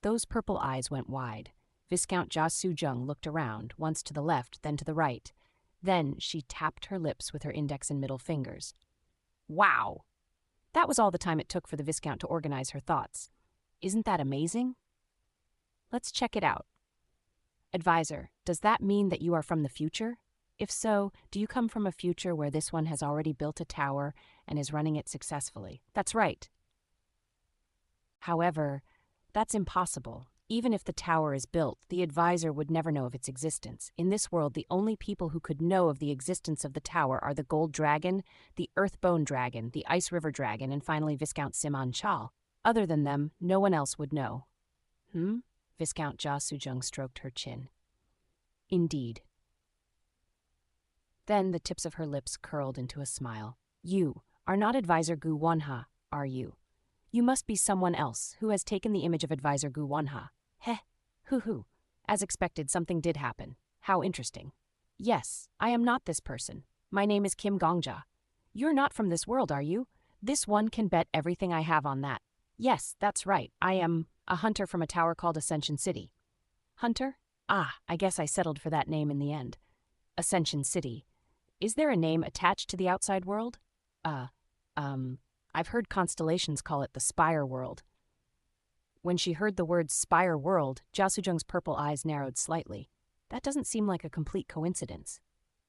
Those purple eyes went wide. Viscount Jia Sujung looked around, once to the left, then to the right. Then she tapped her lips with her index and middle fingers. Wow! That was all the time it took for the Viscount to organize her thoughts. Isn't that amazing? Let's check it out. Advisor, does that mean that you are from the future? If so, do you come from a future where this one has already built a tower and is running it successfully? That's right. However, that's impossible. Even if the tower is built, the advisor would never know of its existence. In this world, the only people who could know of the existence of the tower are the Gold Dragon, the Earthbone Dragon, the Ice River Dragon, and finally Viscount Simon Chal. Other than them, no one else would know. Viscount Jia Sujung stroked her chin. Indeed. Then the tips of her lips curled into a smile. You are not Advisor Gu Wanha, are you? You must be someone else who has taken the image of Advisor Gu Wanha. Heh, hoo-hoo. As expected, something did happen. How interesting. Yes, I am not this person. My name is Kim Gongja. You're not from this world, are you? This one can bet everything I have on that. Yes, that's right. I am a hunter from a tower called Ascension City. Hunter? Ah, I guess I settled for that name in the end. Ascension City. Is there a name attached to the outside world? I've heard constellations call it the Spire World. When she heard the word Spire World, Jia Sujung's purple eyes narrowed slightly. That doesn't seem like a complete coincidence.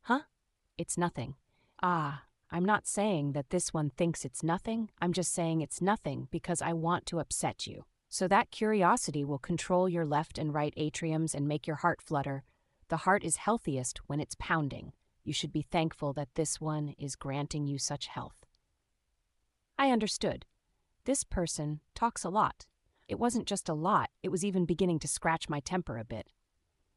Huh? It's nothing. Ah, I'm not saying that this one thinks it's nothing. I'm just saying it's nothing because I want to upset you. So that curiosity will control your left and right atriums and make your heart flutter. The heart is healthiest when it's pounding. You should be thankful that this one is granting you such health. I understood. This person talks a lot. It wasn't just a lot, it was even beginning to scratch my temper a bit.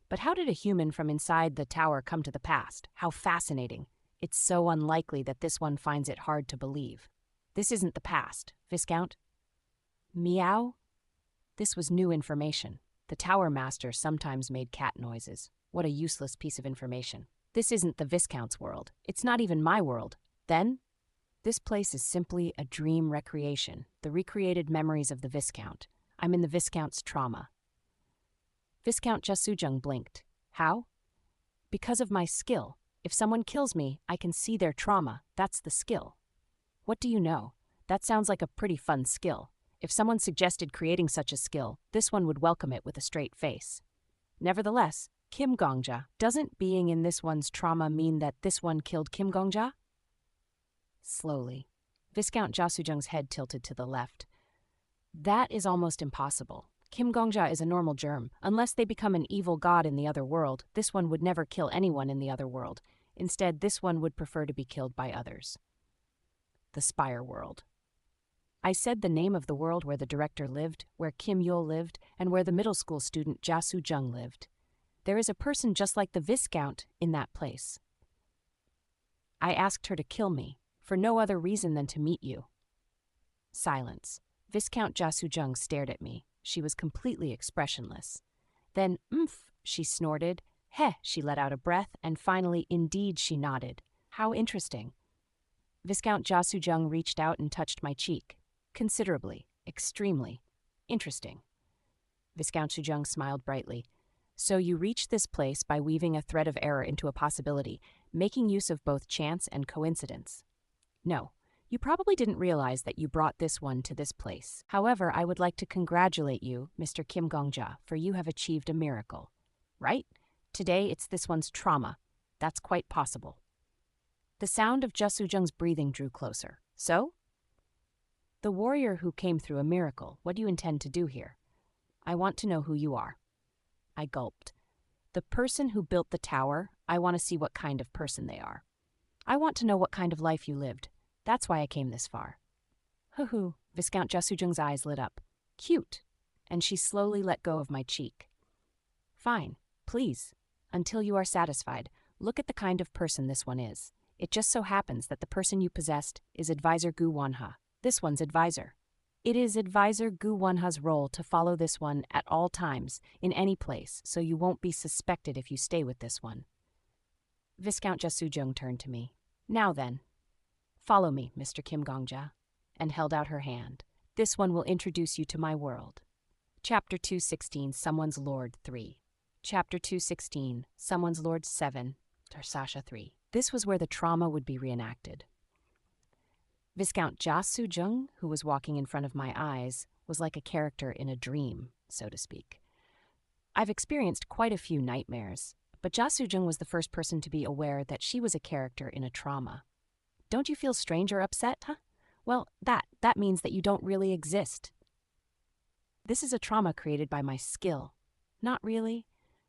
But how did a human from inside the tower come to the past? How fascinating. It's so unlikely that this one finds it hard to believe. This isn't the past, Viscount. Meow? This was new information. The tower master sometimes made cat noises. What a useless piece of information. This isn't the Viscount's world. It's not even my world. Then, this place is simply a dream recreation, the recreated memories of the Viscount. I'm in the Viscount's trauma. Viscount Jasujung blinked. How? Because of my skill. If someone kills me, I can see their trauma. That's the skill. What do you know? That sounds like a pretty fun skill. If someone suggested creating such a skill, this one would welcome it with a straight face. Nevertheless, Kim Gongja, doesn't being in this one's trauma mean that this one killed Kim Gongja? Slowly, Viscount Jasujung's head tilted to the left. That is almost impossible. Kim Gongja is a normal germ. Unless they become an evil god in the other world, this one would never kill anyone in the other world. Instead, this one would prefer to be killed by others. The Spire World. I said the name of the world where the director lived, where Kim Yul lived, and where the middle school student Jasu Jung lived. There is a person just like the Viscount in that place. I asked her to kill me, for no other reason than to meet you. Silence. Viscount Jasu Jung stared at me. She was completely expressionless. Then, she snorted. Heh, she let out a breath, and finally, indeed, she nodded. How interesting. Viscount Jasujung reached out and touched my cheek. Considerably, extremely. Interesting. Viscount Sujung smiled brightly. So you reached this place by weaving a thread of error into a possibility, making use of both chance and coincidence. No, you probably didn't realize that you brought this one to this place. However, I would like to congratulate you, Mr. Kim Gongja, for you have achieved a miracle. Right? Today it's this one's trauma. That's quite possible. The sound of Jasujung's breathing drew closer. So? The warrior who came through a miracle, what do you intend to do here? I want to know who you are. I gulped. The person who built the tower, I want to see what kind of person they are. I want to know what kind of life you lived. That's why I came this far. Hoo-hoo, Viscount Jasujung's eyes lit up. Cute. And she slowly let go of my cheek. Fine, please. Until you are satisfied, look at the kind of person this one is. It just so happens that the person you possessed is Advisor Gu Wanha. This one's advisor. It is Advisor Gu Wanha's role to follow this one at all times, in any place, so you won't be suspected if you stay with this one. Viscount Jasujung turned to me. Now then, follow me, Mr. Kim Gongja, and held out her hand. This one will introduce you to my world. Chapter 216, Someone's Lord 3. Chapter 216, Someone's Lord 7, Tarsasha 3. This was where the trauma would be reenacted. Viscount Jasujung, who was walking in front of my eyes, was like a character in a dream, so to speak. I've experienced quite a few nightmares, but Jasujung was the first person to be aware that she was a character in a trauma. Don't you feel strange or upset, huh? Well, that means that you don't really exist. This is a trauma created by my skill. Not really.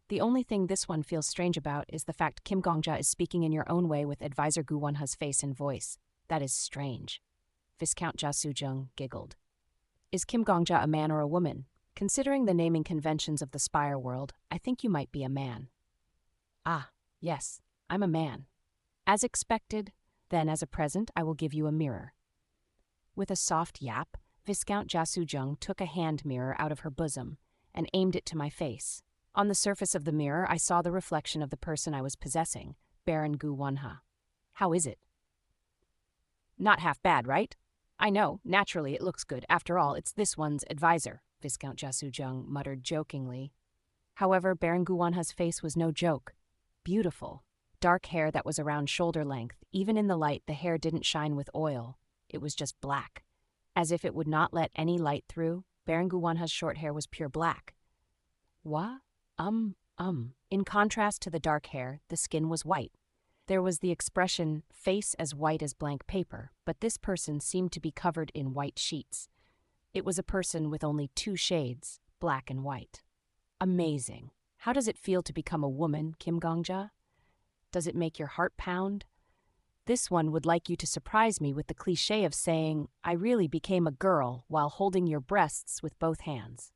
The only thing this one feels strange about is the fact Kim Gongja is speaking in your own way with Advisor Gu Wanha's face and voice. That is strange. Viscount Jasujung giggled. Is Kim Gongja a man or a woman? Considering the naming conventions of the Spire world, I think you might be a man. Ah, yes, I'm a man. As expected, then as a present I will give you a mirror. With a soft yap, Viscount Jasujung took a hand mirror out of her bosom and aimed it to my face. On the surface of the mirror I saw the reflection of the person I was possessing, Baron Gu Wanha. How is it? Not half bad, right? I know, naturally it looks good. After all, it's this one's advisor, Viscount Jasujung muttered jokingly. However, Baron Gu Wanha's face was no joke. Beautiful. Dark hair that was around shoulder length. Even in the light, the hair didn't shine with oil. It was just black. As if it would not let any light through, Baron Gu Wanha's short hair was pure black. What? In contrast to the dark hair, the skin was white. There was the expression, face as white as blank paper, but this person seemed to be covered in white sheets. It was a person with only two shades, black and white. Amazing. How does it feel to become a woman, Kim Gongja? Does it make your heart pound? This one would like you to surprise me with the cliché of saying, I really became a girl while holding your breasts with both hands.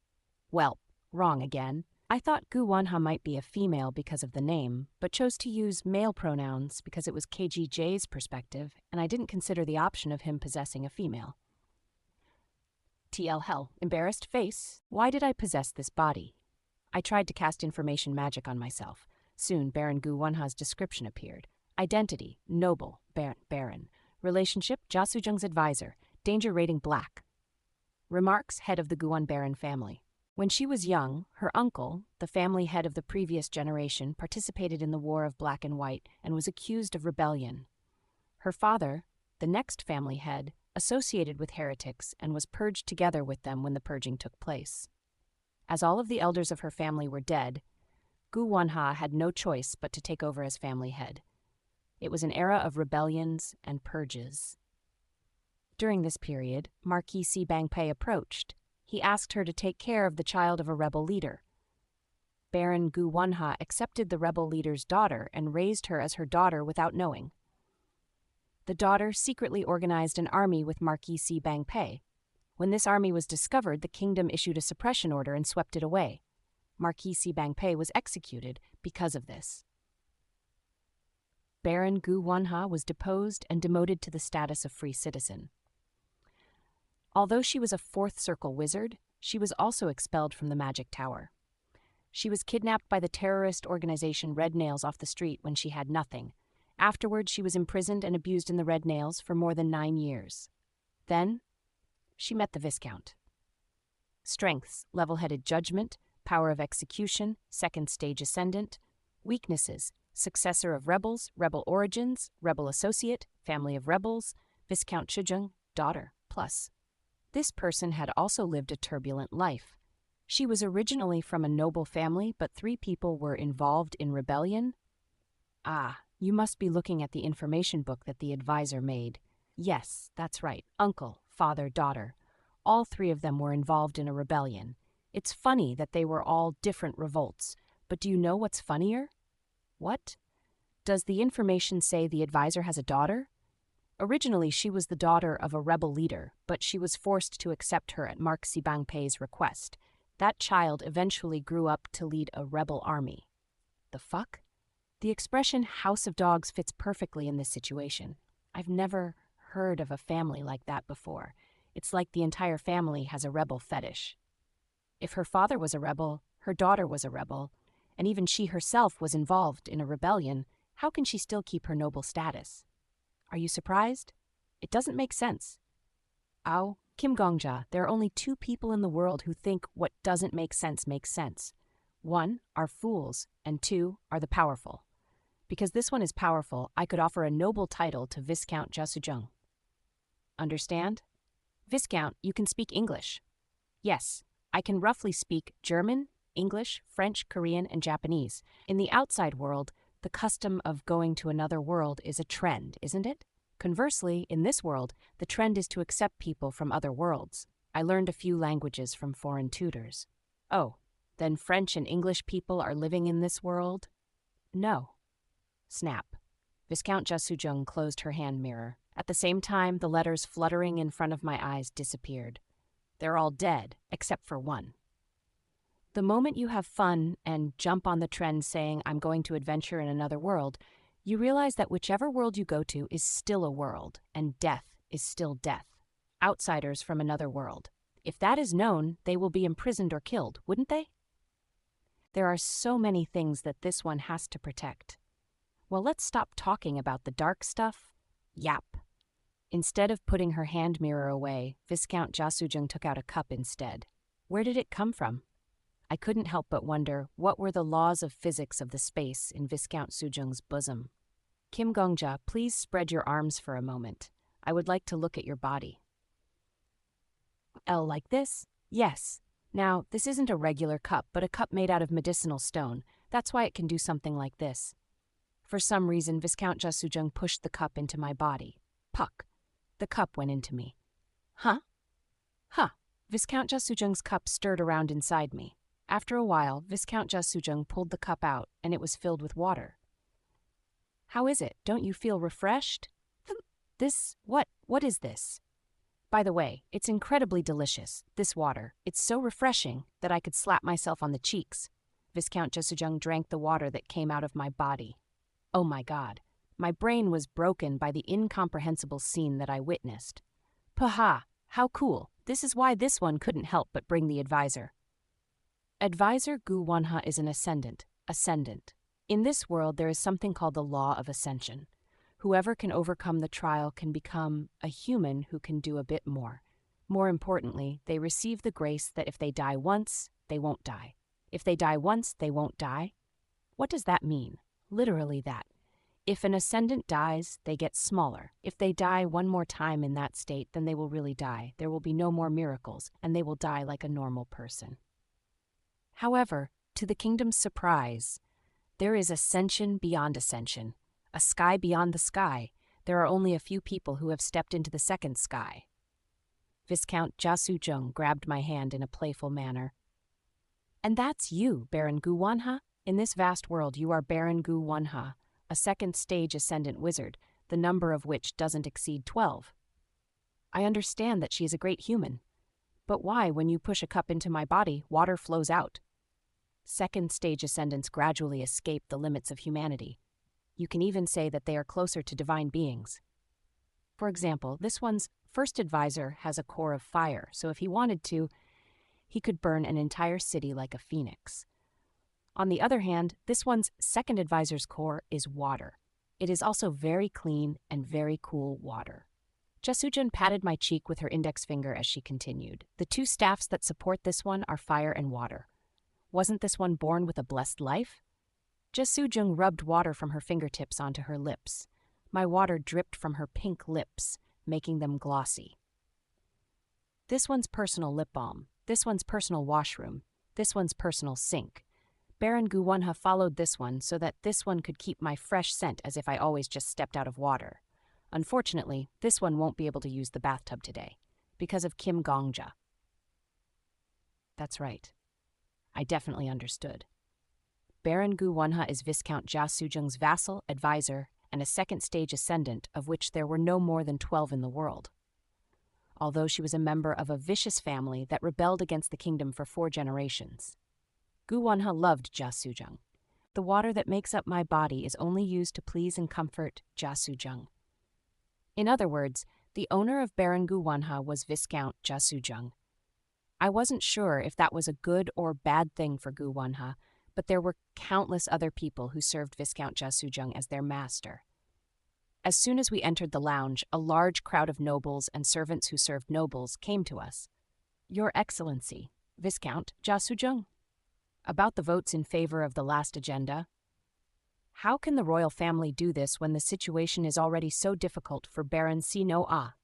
Well, wrong again. I thought Gu Wanha might be a female because of the name, but chose to use male pronouns because it was KGJ's perspective, and I didn't consider the option of him possessing a female. TL hell, embarrassed face. Why did I possess this body? I tried to cast information magic on myself. Soon, Baron Gu Wanha's description appeared. Identity, noble, Baron. Relationship, Jasujung's advisor. Danger rating black. Remarks, head of the Guan Baron family. When she was young, her uncle, the family head of the previous generation, participated in the War of Black and White and was accused of rebellion. Her father, the next family head, associated with heretics and was purged together with them when the purging took place. As all of the elders of her family were dead, Gu Wanha had no choice but to take over as family head. It was an era of rebellions and purges. During this period, Marquis Si Bangpei approached. He asked her to take care of the child of a rebel leader. Baron Gu Wanha accepted the rebel leader's daughter and raised her as her daughter without knowing. The daughter secretly organized an army with Marquis Si Bangpei. When this army was discovered, the kingdom issued a suppression order and swept it away. Marquis Si Bangpei was executed because of this. Baron Gu Wanha was deposed and demoted to the status of free citizen. Although she was a fourth circle wizard, she was also expelled from the magic tower. She was kidnapped by the terrorist organization Red Nails off the street when she had nothing. Afterwards, she was imprisoned and abused in the Red Nails for more than 9 years. Then, she met the Viscount. Strengths, level-headed judgment, power of execution, second stage ascendant. Weaknesses, successor of rebels, rebel origins, rebel associate, family of rebels, Viscount Shujung, daughter, plus. This person had also lived a turbulent life. She was originally from a noble family, but 3 people were involved in rebellion. Ah, you must be looking at the information book that the advisor made. Yes, that's right, uncle, father, daughter. All 3 of them were involved in a rebellion. It's funny that they were all different revolts, but do you know what's funnier? What? Does the information say the advisor has a daughter? Originally, she was the daughter of a rebel leader, but she was forced to accept her at Mark Si Bangpei's request. That child eventually grew up to lead a rebel army. The fuck? The expression House of Dogs fits perfectly in this situation. I've never heard of a family like that before. It's like the entire family has a rebel fetish. If her father was a rebel, her daughter was a rebel, and even she herself was involved in a rebellion, how can she still keep her noble status? Are you surprised? It doesn't make sense. Ao, Kim Gongja, there are only 2 people in the world who think what doesn't make sense makes sense. 1 are fools, and 2 are the powerful. Because this one is powerful, I could offer a noble title to Viscount Jasujung. Understand? Viscount, you can speak English. Yes, I can roughly speak German, English, French, Korean, and Japanese. In the outside world, the custom of going to another world is a trend, isn't it? Conversely, in this world, the trend is to accept people from other worlds. I learned a few languages from foreign tutors. Oh, then French and English people are living in this world? No. Snap. Viscount Jasujung closed her hand mirror. At the same time, the letters fluttering in front of my eyes disappeared. They're all dead, except for 1. The moment you have fun and jump on the trend saying, I'm going to adventure in another world, you realize that whichever world you go to is still a world, and death is still death. Outsiders from another world. If that is known, they will be imprisoned or killed, wouldn't they? There are so many things that this one has to protect. Well, let's stop talking about the dark stuff. Yap. Instead of putting her hand mirror away, Viscount Jasujung took out a cup instead. Where did it come from? I couldn't help but wonder what were the laws of physics of the space in Viscount Sujung's bosom. Kim Gongja, please spread your arms for a moment. I would like to look at your body. L like this? Yes. Now, this isn't a regular cup, but a cup made out of medicinal stone. That's why it can do something like this. For some reason, Viscount Jasujung pushed the cup into my body. Puck. The cup went into me. Huh? Huh. Viscount Jasujung's cup stirred around inside me. After a while, Viscount Jasujung pulled the cup out, and it was filled with water. How is it? Don't you feel refreshed? What is this? By the way, it's incredibly delicious, this water. It's so refreshing that I could slap myself on the cheeks. Viscount Jasujung drank the water that came out of my body. Oh my God. My brain was broken by the incomprehensible scene that I witnessed. Paha, how cool. This is why this one couldn't help but bring the advisor. Advisor Gu Wanha is an ascendant. In this world, there is something called the law of ascension. Whoever can overcome the trial can become a human who can do a bit more. More importantly, they receive the grace that if they die once, they won't die. If they die once, they won't die. What does that mean? Literally that. If an ascendant dies, they get smaller. If they die one more time in that state, then they will really die. There will be no more miracles, and they will die like a normal person. However, to the kingdom's surprise, there is ascension beyond ascension, a sky beyond the sky. There are only a few people who have stepped into the second sky. Viscount Jasujung grabbed my hand in a playful manner. And that's you, Baron Gu Wanha? In this vast world, you are Baron Gu Wanha, a second-stage ascendant wizard, the number of which doesn't exceed 12. I understand that she is a great human. But why, when you push a cup into my body, water flows out? Second-stage ascendants gradually escape the limits of humanity. You can even say that they are closer to divine beings. For example, this one's first advisor has a core of fire, so if he wanted to, he could burn an entire city like a phoenix. On the other hand, this one's second advisor's core is water. It is also very clean and very cool water. Jasujun patted my cheek with her index finger as she continued. The two staffs that support this one are fire and water. Wasn't this one born with a blessed life? Jasujung rubbed water from her fingertips onto her lips. My water dripped from her pink lips, making them glossy. This one's personal lip balm. This one's personal washroom. This one's personal sink. Baron Gu Wanha followed this one so that this one could keep my fresh scent as if I always just stepped out of water. Unfortunately, this one won't be able to use the bathtub today, because of Kim Gongja. That's right. I definitely understood. Baron Gu Wanha is Viscount Jasujung's vassal, advisor, and a second-stage ascendant, of which there were no more than 12 in the world. Although she was a member of a vicious family that rebelled against the kingdom for 4 generations. Gu Wanha loved Jasujung. The water that makes up my body is only used to please and comfort Jasujung. In other words, the owner of Baron Gu Wanha was Viscount Jasujung. I wasn't sure if that was a good or bad thing for Gu Wanha, but there were countless other people who served Viscount Jasujung as their master. As soon as we entered the lounge, a large crowd of nobles and servants who served nobles came to us. Your Excellency, Viscount Jasujung. About the votes in favor of the last agenda. How can the royal family do this when the situation is already so difficult for Baron Si-No-Ah?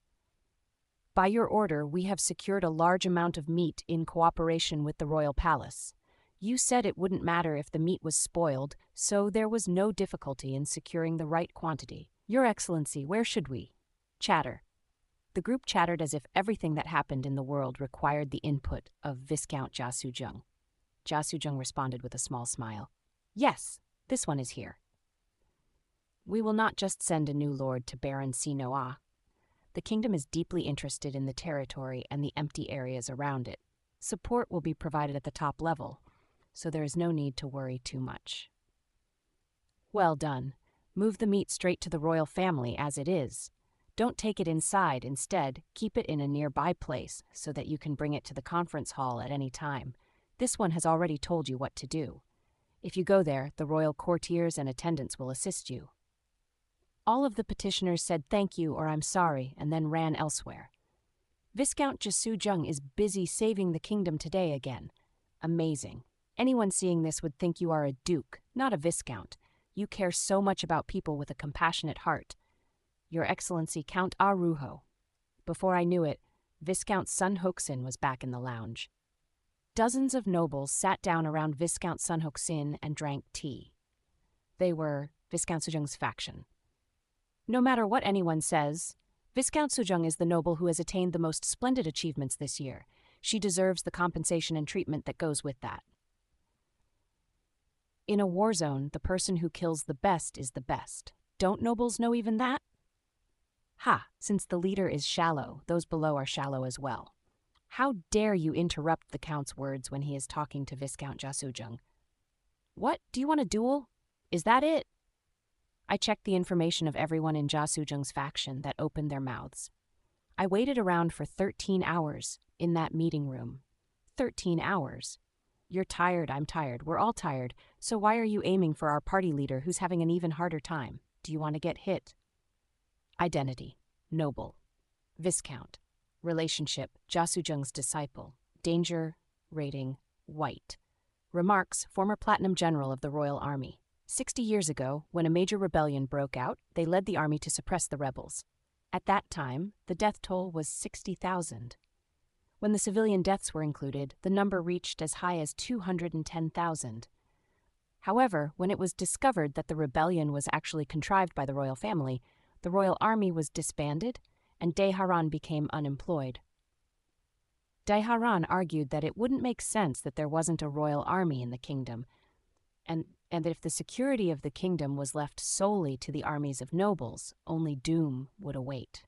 By your order, we have secured a large amount of meat in cooperation with the royal palace. You said it wouldn't matter if the meat was spoiled, so there was no difficulty in securing the right quantity. Your Excellency, where should we? Chatter. The group chattered as if everything that happened in the world required the input of Viscount Jasujung. Jasujung responded with a small smile. Yes, this one is here. We will not just send a new lord to Baron Si-No-Ah. The kingdom is deeply interested in the territory and the empty areas around it. Support will be provided at the top level, so there is no need to worry too much. Well done. Move the meat straight to the royal family as it is. Don't take it inside. Instead, keep it in a nearby place so that you can bring it to the conference hall at any time. This one has already told you what to do. If you go there, the royal courtiers and attendants will assist you. All of the petitioners said thank you or I'm sorry and then ran elsewhere. Viscount Jasujung is busy saving the kingdom today again. Amazing. Anyone seeing this would think you are a duke, not a viscount. You care so much about people with a compassionate heart. Your Excellency, Count Aruho. Before I knew it, Viscount Sun Hoxin was back in the lounge. Dozens of nobles sat down around Viscount Sun Hoxin and drank tea. They were Viscount Sujung's faction. No matter what anyone says, Viscount Sujung is the noble who has attained the most splendid achievements this year. She deserves the compensation and treatment that goes with that. In a war zone, the person who kills the best is the best. Don't nobles know even that? Ha, since the leader is shallow, those below are shallow as well. How dare you interrupt the Count's words when he is talking to Viscount Jasujung? What, do you want a duel? Is that it? I checked the information of everyone in Jasujung's faction that opened their mouths. I waited around for 13 hours in that meeting room. 13 hours. You're tired, I'm tired, we're all tired, so why are you aiming for our party leader who's having an even harder time? Do you want to get hit? Identity, noble. Viscount. Relationship, Jasujung's disciple. Danger, rating, white. Remarks, former platinum general of the Royal Army. 60 years ago, when a major rebellion broke out, they led the army to suppress the rebels. At that time, the death toll was 60,000. When the civilian deaths were included, the number reached as high as 210,000. However, when it was discovered that the rebellion was actually contrived by the royal family, the royal army was disbanded, and Deharan became unemployed. Deharan argued that it wouldn't make sense that there wasn't a royal army in the kingdom, and that if the security of the kingdom was left solely to the armies of nobles, only doom would await.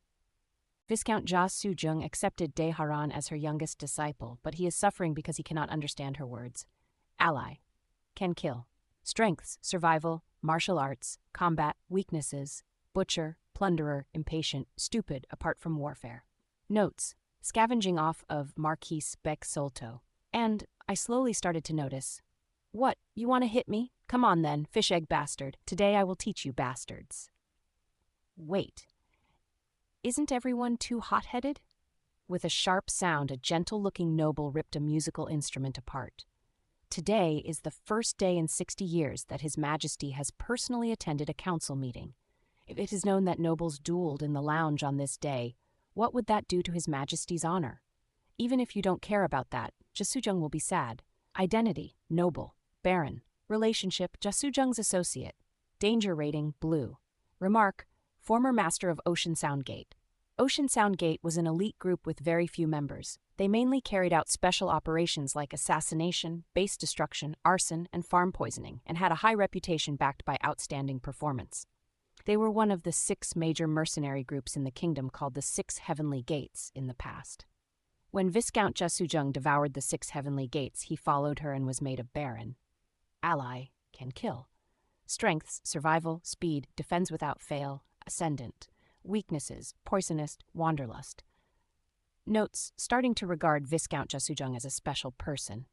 Viscount Jasujung accepted Deharan as her youngest disciple, but he is suffering because he cannot understand her words. Ally. Can kill. Strengths, survival, martial arts, combat, weaknesses, butcher, plunderer, impatient, stupid apart from warfare. Notes. Scavenging off of Marquis Bec Solto. And I slowly started to notice. What, you want to hit me? Come on then, fish egg bastard. Today I will teach you bastards. Wait. Isn't everyone too hot-headed? With a sharp sound, a gentle-looking noble ripped a musical instrument apart. Today is the first day in 60 years that His Majesty has personally attended a council meeting. If it is known that nobles dueled in the lounge on this day, what would that do to His Majesty's honor? Even if you don't care about that, Jasujung will be sad. Identity, noble. Baron. Relationship, Jasujung's associate. Danger rating, blue. Remark, former master of Ocean Sound Gate. Ocean Sound Gate was an elite group with very few members. They mainly carried out special operations like assassination, base destruction, arson, and farm poisoning, and had a high reputation backed by outstanding performance. They were one of the 6 major mercenary groups in the kingdom called the 6 Heavenly Gates in the past. When Viscount Jasujung devoured the 6 Heavenly Gates, he followed her and was made a baron. Ally, can kill. Strengths, survival, speed, defends without fail, ascendant. Weaknesses, poisonous, wanderlust. Notes, starting to regard Viscount Jasujung as a special person.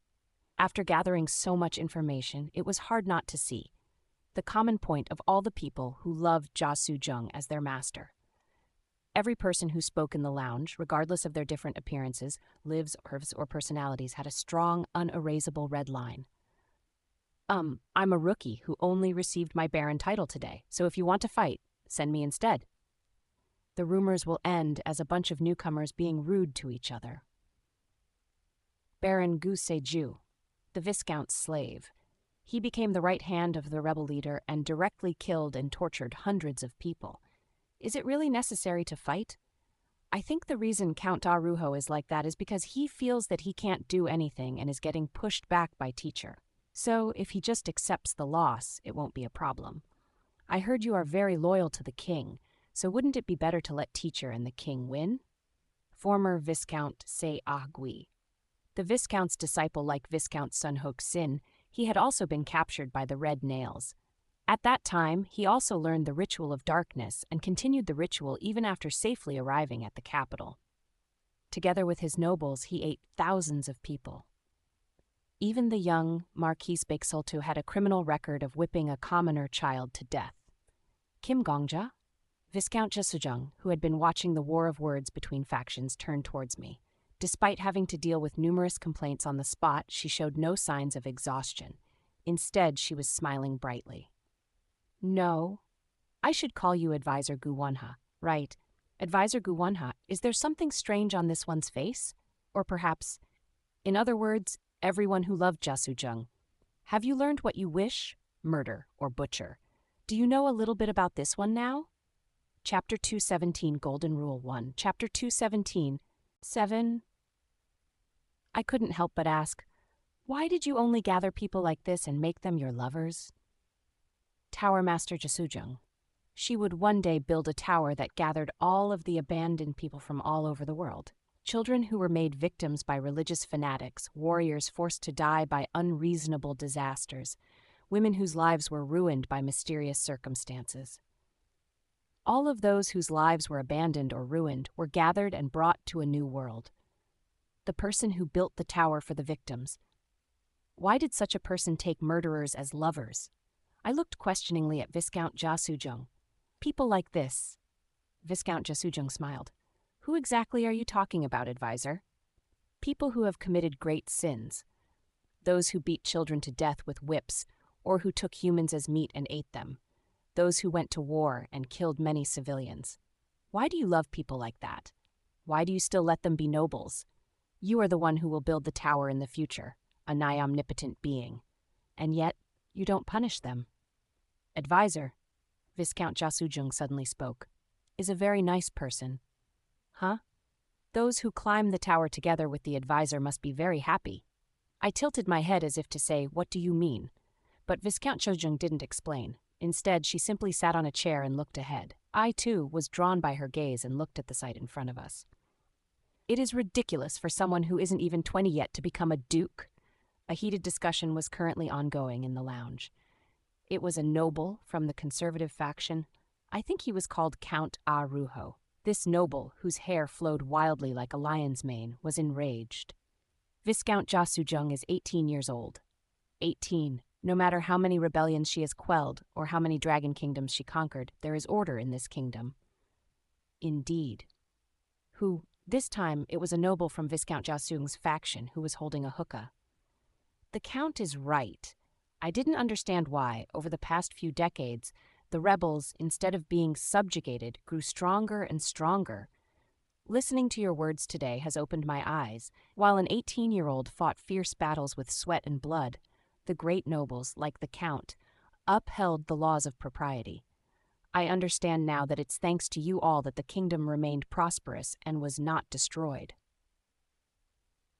After gathering so much information, it was hard not to see the common point of all the people who loved Jasujung as their master. Every person who spoke in the lounge, regardless of their different appearances, lives, or personalities, had a strong, unerasable red line. I'm a rookie who only received my baron title today, so if you want to fight, send me instead. The rumors will end as a bunch of newcomers being rude to each other. Baron Gu Seju, the Viscount's slave. He became the right hand of the rebel leader and directly killed and tortured hundreds of people. Is it really necessary to fight? I think the reason Count Darujo is like that is because he feels that he can't do anything and is getting pushed back by teacher. So if he just accepts the loss, it won't be a problem. I heard you are very loyal to the king, so wouldn't it be better to let teacher and the king win? Former Viscount Se Agui. The Viscount's disciple like Viscount Sun Hook Sin, he had also been captured by the Red Nails. At that time, he also learned the ritual of darkness and continued the ritual even after safely arriving at the capital. Together with his nobles, he ate thousands of people. Even the young Marquis Baeksultu had a criminal record of whipping a commoner child to death. Kim Gongja, Viscount Jasujung, who had been watching the war of words between factions, turned towards me. Despite having to deal with numerous complaints on the spot, she showed no signs of exhaustion. Instead, she was smiling brightly. No, I should call you Advisor Guwonha. Right. Advisor Guwonha, is there something strange on this one's face? Or perhaps, in other words, everyone who loved Jasujung. Have you learned what you wish? Murder or butcher. Do you know a little bit about this one now? Chapter 217, Golden Rule 1. Chapter 217, 7. I couldn't help but ask, why did you only gather people like this and make them your lovers? Tower Master Jasujung. She would one day build a tower that gathered all of the abandoned people from all over the world. Children who were made victims by religious fanatics, warriors forced to die by unreasonable disasters, women whose lives were ruined by mysterious circumstances. All of those whose lives were abandoned or ruined were gathered and brought to a new world. The person who built the tower for the victims. Why did such a person take murderers as lovers? I looked questioningly at Viscount Jasujung. People like this. Viscount Jasujung smiled. Who exactly are you talking about, advisor? People who have committed great sins. Those who beat children to death with whips, or who took humans as meat and ate them. Those who went to war and killed many civilians. Why do you love people like that? Why do you still let them be nobles? You are the one who will build the tower in the future, a nigh omnipotent being. And yet, you don't punish them. Advisor, Viscount Jasujung suddenly spoke, is a very nice person. Huh? Those who climb the tower together with the advisor must be very happy. I tilted my head as if to say, what do you mean? But Viscount Jasujung didn't explain. Instead, she simply sat on a chair and looked ahead. I, too, was drawn by her gaze and looked at the sight in front of us. It is ridiculous for someone who isn't even 20 yet to become a duke. A heated discussion was currently ongoing in the lounge. It was a noble from the conservative faction. I think he was called Count Aruho. This noble, whose hair flowed wildly like a lion's mane, was enraged. Viscount Jasujung is 18 years old. 18. No matter how many rebellions she has quelled or how many dragon kingdoms she conquered, there is order in this kingdom. Indeed. Who, this time, it was a noble from Viscount Jasujung's faction who was holding a hookah. The Count is right. I didn't understand why, over the past few decades, the rebels, instead of being subjugated, grew stronger and stronger. Listening to your words today has opened my eyes. While an 18-year-old fought fierce battles with sweat and blood, the great nobles, like the Count, upheld the laws of propriety. I understand now that it's thanks to you all that the kingdom remained prosperous and was not destroyed.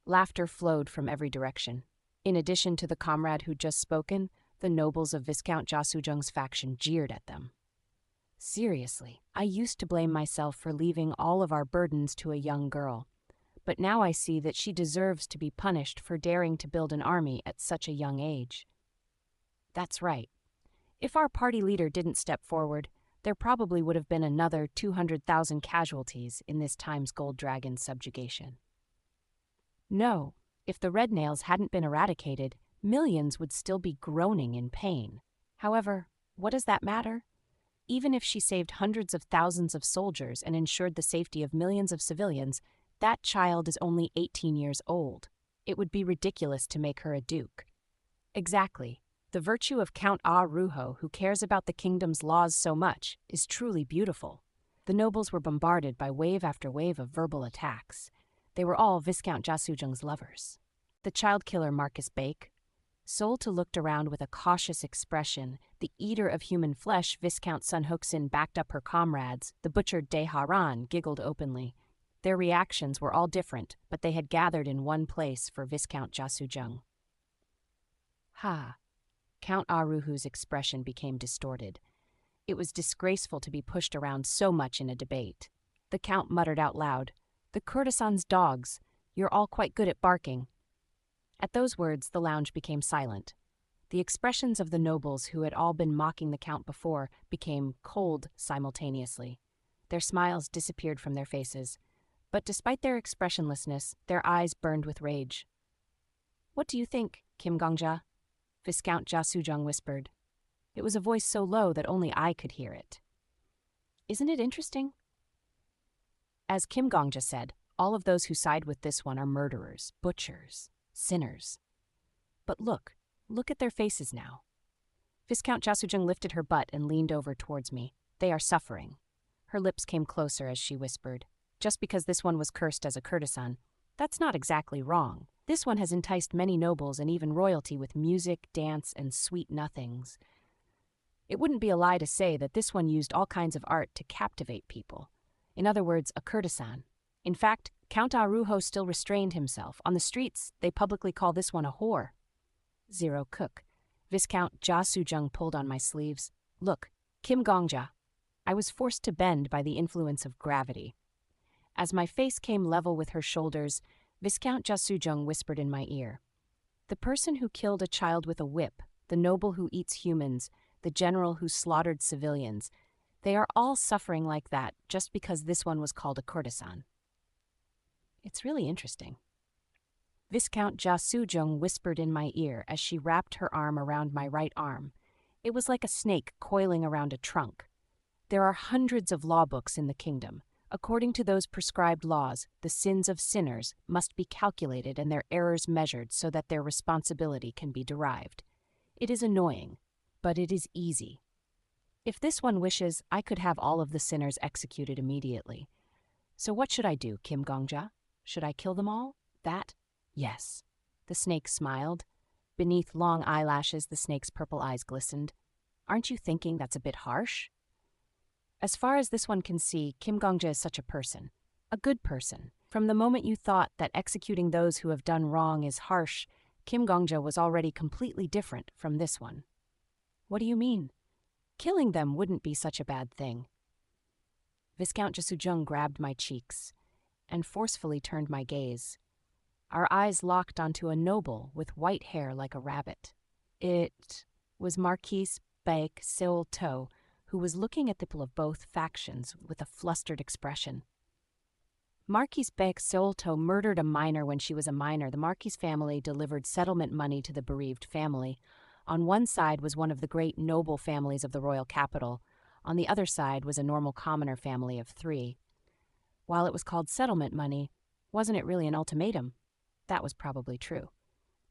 Laughter flowed from every direction. In addition to the comrade who'd just spoken, the nobles of Viscount Jasujung's faction jeered at them. Seriously, I used to blame myself for leaving all of our burdens to a young girl, but now I see that she deserves to be punished for daring to build an army at such a young age. That's right. If our party leader didn't step forward, there probably would have been another 200,000 casualties in this time's Gold Dragon subjugation. No, if the red nails hadn't been eradicated, millions would still be groaning in pain. However, what does that matter? Even if she saved hundreds of thousands of soldiers and ensured the safety of millions of civilians, that child is only 18 years old. It would be ridiculous to make her a duke. Exactly. The virtue of Count Aruho, who cares about the kingdom's laws so much, is truly beautiful. The nobles were bombarded by wave after wave of verbal attacks. They were all Viscount Jasujung's lovers. The child killer Marcus Bake. Solta looked around with a cautious expression. The eater of human flesh, Viscount Sun Hoxin, backed up her comrades. The butchered Deharan giggled openly. Their reactions were all different, but they had gathered in one place for Viscount Jasujung. Ha! Count Aruhu's expression became distorted. It was disgraceful to be pushed around so much in a debate. The Count muttered out loud, "The courtesan's dogs. You're all quite good at barking." At those words, the lounge became silent. The expressions of the nobles who had all been mocking the Count before became cold simultaneously. Their smiles disappeared from their faces, but despite their expressionlessness, their eyes burned with rage. "What do you think, Kim Gongja?" Viscount Jasujung whispered. It was a voice so low that only I could hear it. "Isn't it interesting?" As Kim Gongja said, all of those who side with this one are murderers, butchers, sinners. But look at their faces now. Viscount Jasujung lifted her butt and leaned over towards me. They are suffering. Her lips came closer as she whispered, "Just because this one was cursed as a courtesan, that's not exactly wrong. This one has enticed many nobles and even royalty with music, dance, and sweet nothings. It wouldn't be a lie to say that this one used all kinds of art to captivate people. In other words, a courtesan. In fact, Count Aruho still restrained himself. On the streets, they publicly call this one a whore." Zero Cook. Viscount Jasujung pulled on my sleeves. "Look, Kim Gongja." I was forced to bend by the influence of gravity. As my face came level with her shoulders, Viscount Jasujung whispered in my ear, "The person who killed a child with a whip, the noble who eats humans, the general who slaughtered civilians, they are all suffering like that just because this one was called a courtesan." It's really interesting. Viscount Jasujung whispered in my ear as she wrapped her arm around my right arm. It was like a snake coiling around a trunk. There are hundreds of law books in the kingdom. According to those prescribed laws, the sins of sinners must be calculated and their errors measured so that their responsibility can be derived. It is annoying, but it is easy. If this one wishes, I could have all of the sinners executed immediately. So what should I do, Kim Gongja? Should I kill them all? That? Yes. The snake smiled. Beneath long eyelashes, the snake's purple eyes glistened. Aren't you thinking that's a bit harsh? As far as this one can see, Kim Gongja is such a person. A good person. From the moment you thought that executing those who have done wrong is harsh, Kim Gongja was already completely different from this one. What do you mean? Killing them wouldn't be such a bad thing. Viscount Jasujung grabbed my cheeks and forcefully turned my gaze. Our eyes locked onto a noble with white hair like a rabbit. It was Marquis Baek Seol-to, who was looking at the people of both factions with a flustered expression. Marquis Baek Seol-to murdered a minor when she was a minor. The Marquis family delivered settlement money to the bereaved family. On one side was one of the great noble families of the royal capital. On the other side was a normal commoner family of 3. While it was called settlement money, wasn't it really an ultimatum? That was probably true.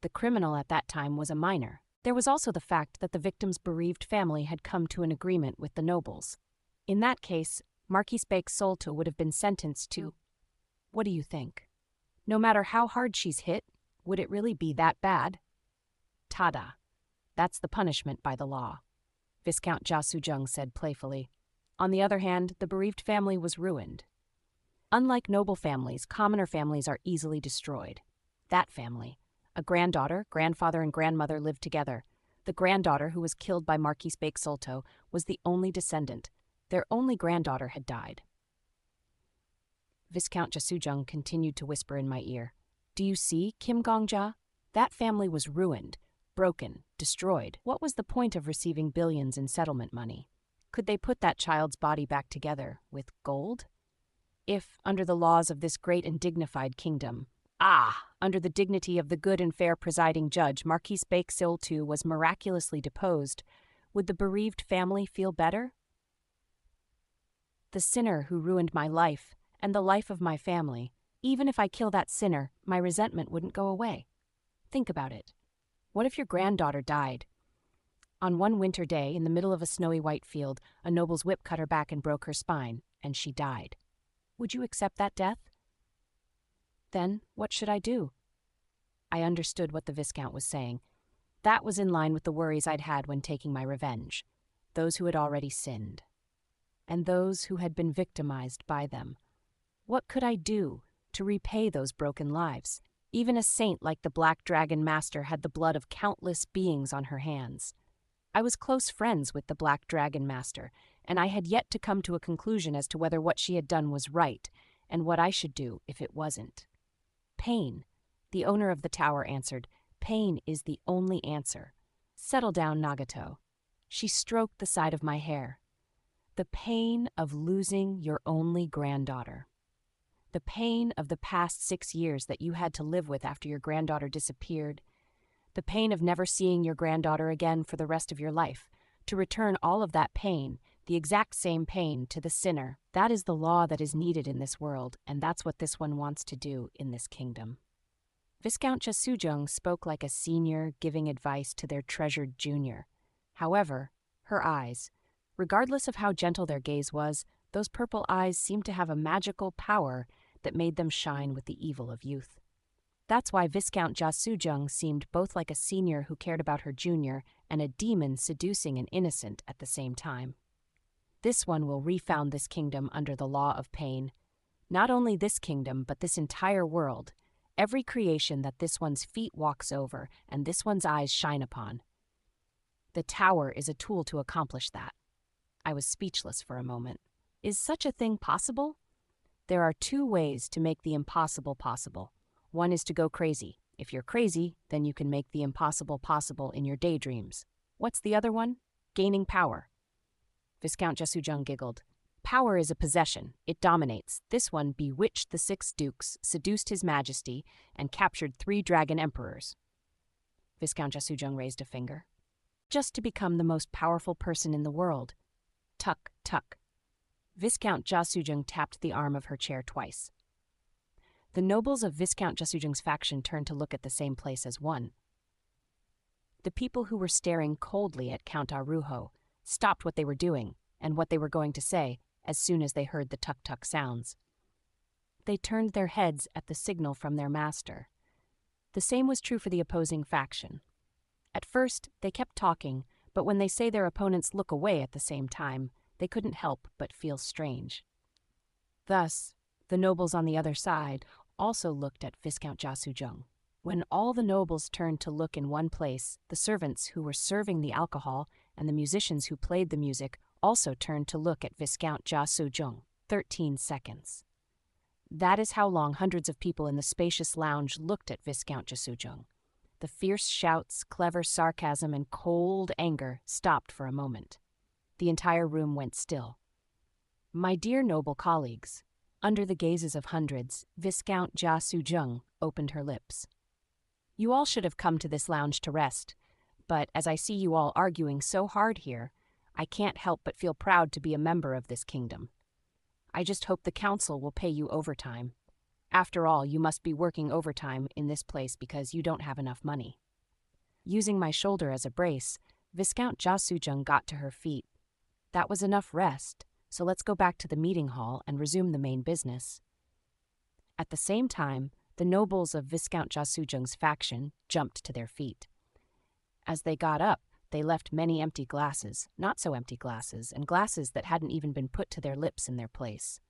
The criminal at that time was a minor. There was also the fact that the victim's bereaved family had come to an agreement with the nobles. In that case, Marquis Baek Seol-to would have been sentenced to... What do you think? No matter how hard she's hit, would it really be that bad? Tada. That's the punishment by the law, Viscount Jasujung said playfully. On the other hand, the bereaved family was ruined. Unlike noble families, commoner families are easily destroyed. That family, a granddaughter, grandfather, and grandmother lived together. The granddaughter, who was killed by Marquis Baek Seol-to, was the only descendant. Their only granddaughter had died. Viscount Jasujung continued to whisper in my ear. Do you see, Kim Gongja? That family was ruined, broken, destroyed. What was the point of receiving billions in settlement money? Could they put that child's body back together with gold? If, under the laws of this great and dignified kingdom, under the dignity of the good and fair presiding judge, Marquis Baek Seol-to was miraculously deposed, would the bereaved family feel better? The sinner who ruined my life and the life of my family, even if I kill that sinner, my resentment wouldn't go away. Think about it. What if your granddaughter died? On one winter day, in the middle of a snowy white field, a noble's whip cut her back and broke her spine, and she died. Would you accept that death? Then, what should I do? I understood what the Viscount was saying. That was in line with the worries I'd had when taking my revenge. Those who had already sinned. And those who had been victimized by them. What could I do to repay those broken lives? Even a saint like the Black Dragon Master had the blood of countless beings on her hands. I was close friends with the Black Dragon Master, and I had yet to come to a conclusion as to whether what she had done was right, and what I should do if it wasn't. Pain, the owner of the tower answered. Pain is the only answer. Settle down, Nagato. She stroked the side of my hair. The pain of losing your only granddaughter. The pain of the past 6 years that you had to live with after your granddaughter disappeared. The pain of never seeing your granddaughter again for the rest of your life. To return all of that pain, the exact same pain, to the sinner. That is the law that is needed in this world, and that's what this one wants to do in this kingdom. Viscount Jasujung spoke like a senior giving advice to their treasured junior. However, her eyes, regardless of how gentle their gaze was, those purple eyes seemed to have a magical power that made them shine with the evil of youth. That's why Viscount Jasujung seemed both like a senior who cared about her junior and a demon seducing an innocent at the same time. This one will refound this kingdom under the law of pain. Not only this kingdom, but this entire world. Every creation that this one's feet walks over and this one's eyes shine upon. The tower is a tool to accomplish that. I was speechless for a moment. Is such a thing possible? There are two ways to make the impossible possible. One is to go crazy. If you're crazy, then you can make the impossible possible in your daydreams. What's the other one? Gaining power. Viscount Jasujung giggled. Power is a possession. It dominates. This one bewitched the 6 dukes, seduced his majesty, and captured 3 dragon emperors. Viscount Jasujung raised a finger. Just to become the most powerful person in the world. Tuck, tuck. Viscount Jasujung tapped the arm of her chair twice. The nobles of Viscount Jasujung's faction turned to look at the same place as one. The people who were staring coldly at Count Arujo stopped what they were doing and what they were going to say as soon as they heard the tuk-tuk sounds. They turned their heads at the signal from their master. The same was true for the opposing faction. At first, they kept talking, but when they say their opponents look away at the same time, they couldn't help but feel strange. Thus, the nobles on the other side also looked at Viscount Jasujung. When all the nobles turned to look in one place, the servants who were serving the alcohol and the musicians who played the music also turned to look at Viscount Jasujung. 13 seconds. That is how long hundreds of people in the spacious lounge looked at Viscount Jasujung. The fierce shouts, clever sarcasm, and cold anger stopped for a moment. The entire room went still. My dear noble colleagues, under the gazes of hundreds, Viscount Jasujung opened her lips. You all should have come to this lounge to rest, but as I see you all arguing so hard here, I can't help but feel proud to be a member of this kingdom. I just hope the council will pay you overtime. After all, you must be working overtime in this place because you don't have enough money. Using my shoulder as a brace, Viscount Jasujung got to her feet. That was enough rest, so let's go back to the meeting hall and resume the main business. At the same time, the nobles of Viscount Jasujung's faction jumped to their feet. As they got up, they left many empty glasses, not so empty glasses, and glasses that hadn't even been put to their lips in their place.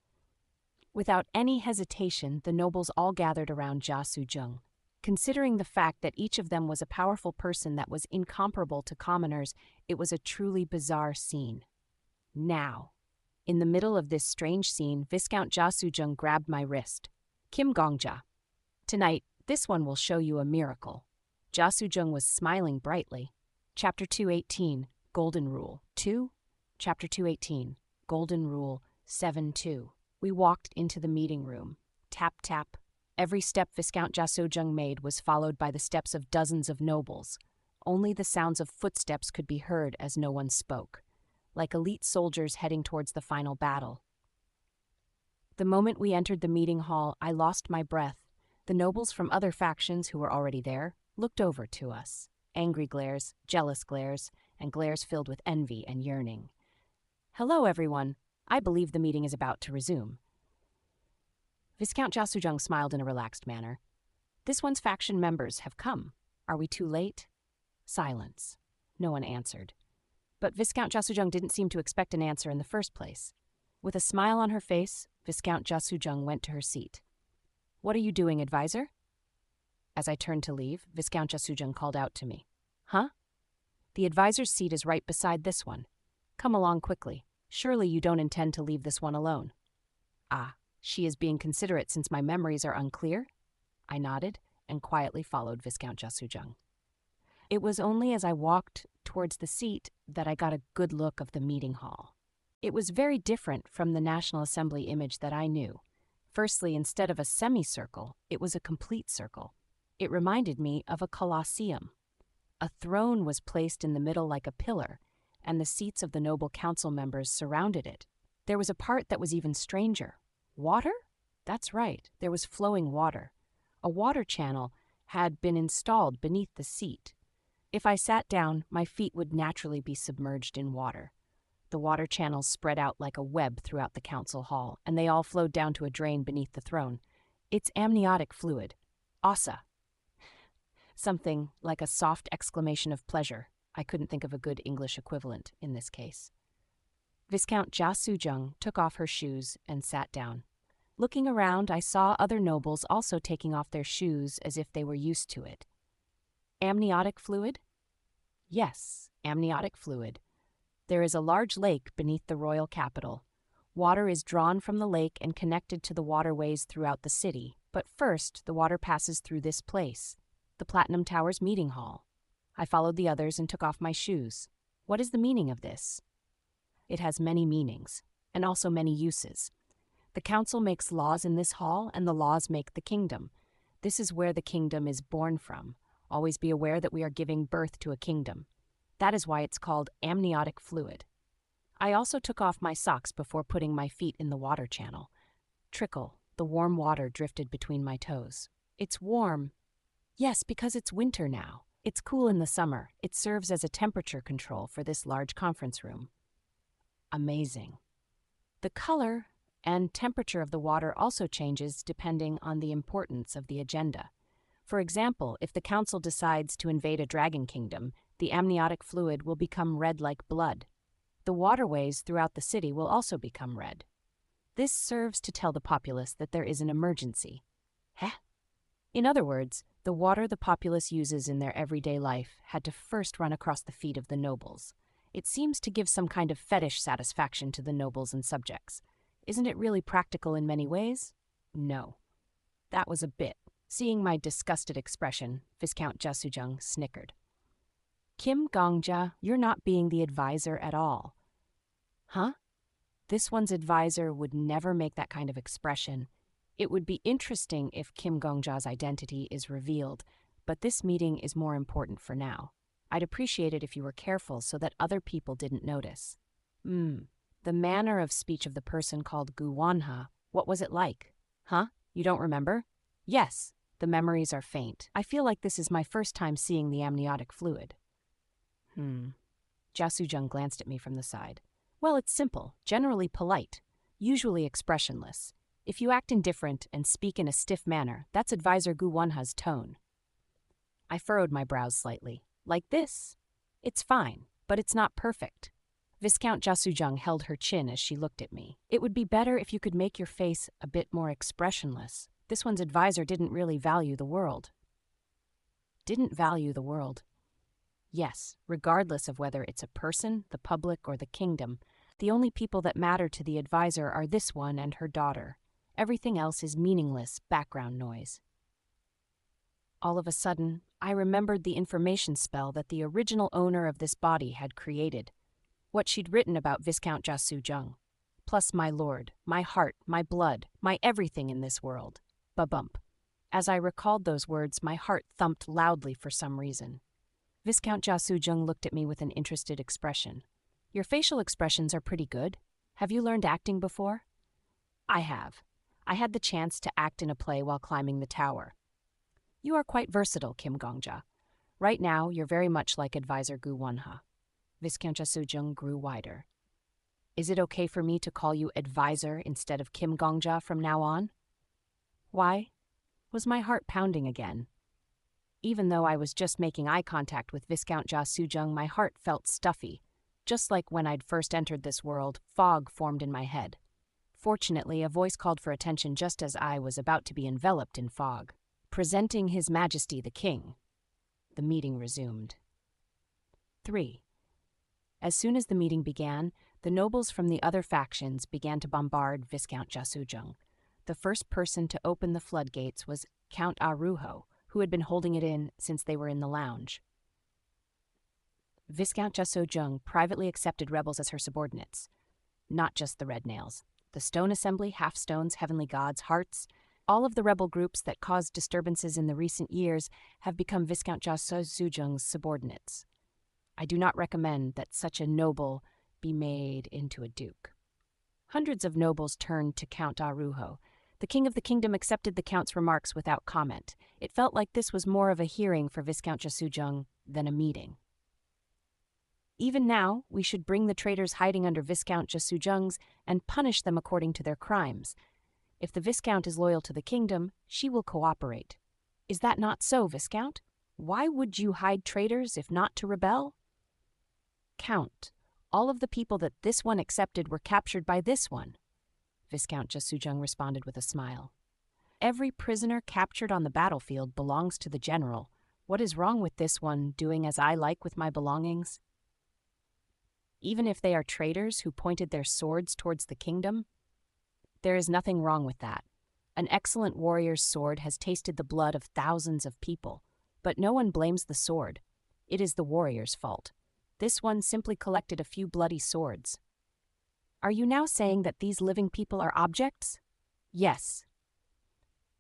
Without any hesitation, the nobles all gathered around Jasujung. Considering the fact that each of them was a powerful person that was incomparable to commoners, it was a truly bizarre scene. Now, in the middle of this strange scene, Viscount Jasujung grabbed my wrist. Kim Gongja. Tonight, this one will show you a miracle. Jasujung was smiling brightly. Chapter 218, Golden Rule. 2. Chapter 218, Golden Rule 7-2. We walked into the meeting room. Tap, tap. Every step Viscount Jasujung made was followed by the steps of dozens of nobles. Only the sounds of footsteps could be heard as no one spoke, like elite soldiers heading towards the final battle. The moment we entered the meeting hall, I lost my breath. The nobles from other factions who were already there looked over to us. Angry glares, jealous glares, and glares filled with envy and yearning. Hello, everyone. I believe the meeting is about to resume. Viscount Jasujung smiled in a relaxed manner. This one's faction members have come. Are we too late? Silence. No one answered. But Viscount Jasujung didn't seem to expect an answer in the first place. With a smile on her face, Viscount Jasujung went to her seat. What are you doing, advisor? As I turned to leave, Viscount Jasujung called out to me. Huh? The advisor's seat is right beside this one. Come along quickly. Surely you don't intend to leave this one alone. Ah, she is being considerate since my memories are unclear? I nodded and quietly followed Viscount Jasujung. It was only as I walked towards the seat that I got a good look of the meeting hall. It was very different from the National Assembly image that I knew. Firstly, instead of a semicircle, it was a complete circle. It reminded me of a colosseum. A throne was placed in the middle like a pillar, and the seats of the noble council members surrounded it. There was a part that was even stranger. Water? That's right, there was flowing water. A water channel had been installed beneath the seat. If I sat down, my feet would naturally be submerged in water. The water channels spread out like a web throughout the council hall, and they all flowed down to a drain beneath the throne. It's amniotic fluid. Asa. Something like a soft exclamation of pleasure. I couldn't think of a good English equivalent in this case. Viscount Jasujung took off her shoes and sat down. Looking around, I saw other nobles also taking off their shoes as if they were used to it. Amniotic fluid? Yes, amniotic fluid. There is a large lake beneath the royal capital. Water is drawn from the lake and connected to the waterways throughout the city, but first the water passes through this place, the Platinum Tower's meeting hall. I followed the others and took off my shoes. What is the meaning of this? It has many meanings, and also many uses. The council makes laws in this hall, and the laws make the kingdom. This is where the kingdom is born from. Always be aware that we are giving birth to a kingdom. That is why it's called amniotic fluid. I also took off my socks before putting my feet in the water channel. Trickle, the warm water drifted between my toes. It's warm. Yes, because it's winter now. It's cool in the summer. It serves as a temperature control for this large conference room. Amazing. The color and temperature of the water also changes depending on the importance of the agenda. For example, if the council decides to invade a dragon kingdom, the amniotic fluid will become red like blood. The waterways throughout the city will also become red. This serves to tell the populace that there is an emergency. In other words, the water the populace uses in their everyday life had to first run across the feet of the nobles. It seems to give some kind of fetish satisfaction to the nobles and subjects. Isn't it really practical in many ways? No. That was a bit. Seeing my disgusted expression, Viscount Jasujung snickered. Kim Gongja, you're not being the advisor at all. Huh? This one's advisor would never make that kind of expression. It would be interesting if Kim Gongja's identity is revealed, but this meeting is more important for now. I'd appreciate it if you were careful so that other people didn't notice. The manner of speech of the person called Gu Wanha, what was it like? Huh? You don't remember? Yes, the memories are faint. I feel like this is my first time seeing the amniotic fluid. Jasujung glanced at me from the side. Well, it's simple, generally polite, usually expressionless. If you act indifferent and speak in a stiff manner, that's Advisor Gu Wanha's tone. I furrowed my brows slightly. Like this? It's fine, but it's not perfect. Viscount Jasujung held her chin as she looked at me. It would be better if you could make your face a bit more expressionless. This one's advisor didn't really value the world. Didn't value the world. Yes, regardless of whether it's a person, the public, or the kingdom, the only people that matter to the advisor are this one and her daughter. Everything else is meaningless background noise. All of a sudden, I remembered the information spell that the original owner of this body had created. What she'd written about Viscount Jasujung. Plus my lord, my heart, my blood, my everything in this world. Ba-bump. As I recalled those words, my heart thumped loudly for some reason. Viscount Jasujung looked at me with an interested expression. Your facial expressions are pretty good. Have you learned acting before? I have. I had the chance to act in a play while climbing the tower. You are quite versatile, Kim Gongja. Right now, you're very much like Advisor Gu Wanha. Viscount Jasujung grew wider. Is it okay for me to call you advisor instead of Kim Gongja from now on? Why? Was my heart pounding again? Even though I was just making eye contact with Viscount Jasujung, my heart felt stuffy. Just like when I'd first entered this world, fog formed in my head. Fortunately, a voice called for attention just as I was about to be enveloped in fog. Presenting His Majesty the King. The meeting resumed. 3. As soon as the meeting began, the nobles from the other factions began to bombard Viscount Jasujung. The first person to open the floodgates was Count Aruho, who had been holding it in since they were in the lounge. Viscount Jasujung privately accepted rebels as her subordinates. Not just the Red Nails. The Stone Assembly, Half-Stones, Heavenly Gods, Hearts, all of the rebel groups that caused disturbances in the recent years have become Viscount Jasujung's subordinates. I do not recommend that such a noble be made into a duke. Hundreds of nobles turned to Count Aruho. The king of the kingdom accepted the count's remarks without comment. It felt like this was more of a hearing for Viscount Jasujung than a meeting. Even now, we should bring the traitors hiding under Viscount Jasujung's and punish them according to their crimes. If the Viscount is loyal to the kingdom, she will cooperate. Is that not so, Viscount? Why would you hide traitors if not to rebel? Count, all of the people that this one accepted were captured by this one. Viscount Jasujung responded with a smile. Every prisoner captured on the battlefield belongs to the general. What is wrong with this one doing as I like with my belongings? even if they are traitors who pointed their swords towards the kingdom? There is nothing wrong with that. An excellent warrior's sword has tasted the blood of thousands of people, but no one blames the sword. It is the warrior's fault. This one simply collected a few bloody swords. Are you now saying that these living people are objects? Yes.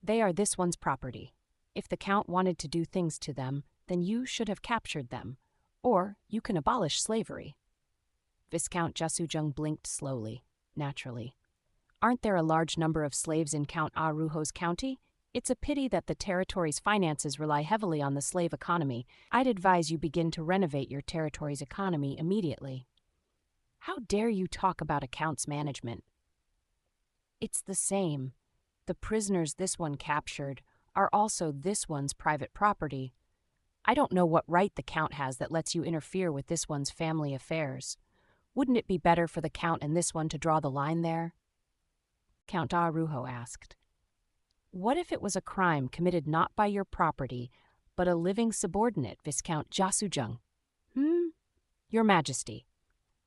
They are this one's property. If the Count wanted to do things to them, then you should have captured them. Or you can abolish slavery. Viscount Jasujung blinked slowly, naturally. Aren't there a large number of slaves in Count Arujo's county? It's a pity that the territory's finances rely heavily on the slave economy. I'd advise you begin to renovate your territory's economy immediately. How dare you talk about accounts management? It's the same. The prisoners this one captured are also this one's private property. I don't know what right the Count has that lets you interfere with this one's family affairs. Wouldn't it be better for the Count and this one to draw the line there? Count Arujo asked. What if it was a crime committed not by your property, but a living subordinate, Viscount Jasujung? Your Majesty.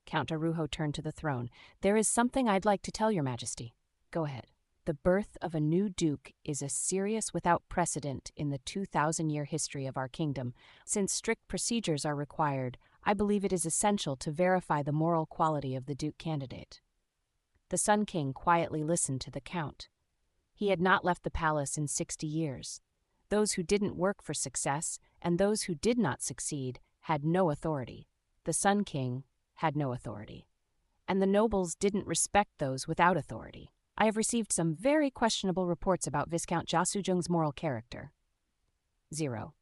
Count Arujo turned to the throne. There is something I'd like to tell your Majesty. Go ahead. The birth of a new duke is a serious without precedent in the 2,000-year history of our kingdom. Since strict procedures are required, I believe it is essential to verify the moral quality of the duke candidate. The Sun King quietly listened to the Count. He had not left the palace in 60 years. Those who didn't work for success and those who did not succeed had no authority. The Sun King had no authority. And the nobles didn't respect those without authority. I have received some very questionable reports about Viscount Jasujung's moral character. 0.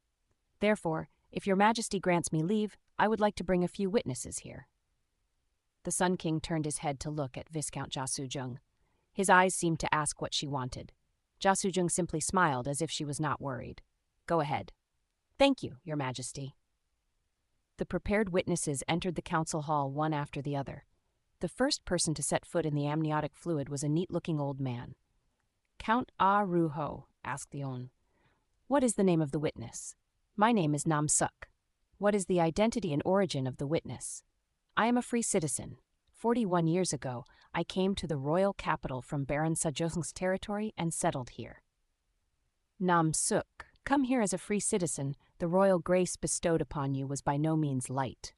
Therefore, if your Majesty grants me leave, I would like to bring a few witnesses here. The Sun King turned his head to look at Viscount Jasujung. His eyes seemed to ask what she wanted. Jasujung simply smiled as if she was not worried. Go ahead. Thank you, your Majesty. The prepared witnesses entered the council hall one after the other. The first person to set foot in the amniotic fluid was a neat-looking old man. Count Arujo, asked the On. What is the name of the witness? My name is Nam Suk. What is the identity and origin of the witness? I am a free citizen. 41 years ago, I came to the royal capital from Baron Sajung's territory and settled here. Nam Suk, come here as a free citizen. The royal grace bestowed upon you was by no means light.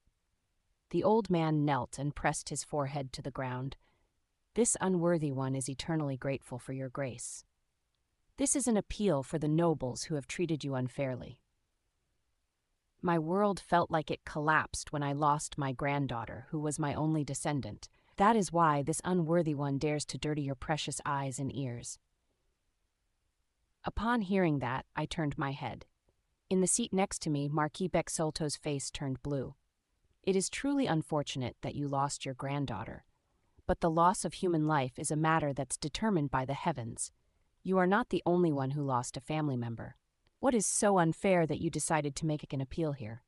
The old man knelt and pressed his forehead to the ground. This unworthy one is eternally grateful for your grace. This is an appeal for the nobles who have treated you unfairly. My world felt like it collapsed when I lost my granddaughter, who was my only descendant. That is why this unworthy one dares to dirty your precious eyes and ears. Upon hearing that, I turned my head. In the seat next to me, Marquis Bexolto's face turned blue. It is truly unfortunate that you lost your granddaughter, but the loss of human life is a matter that's determined by the heavens. You are not the only one who lost a family member. What is so unfair that you decided to make an appeal here?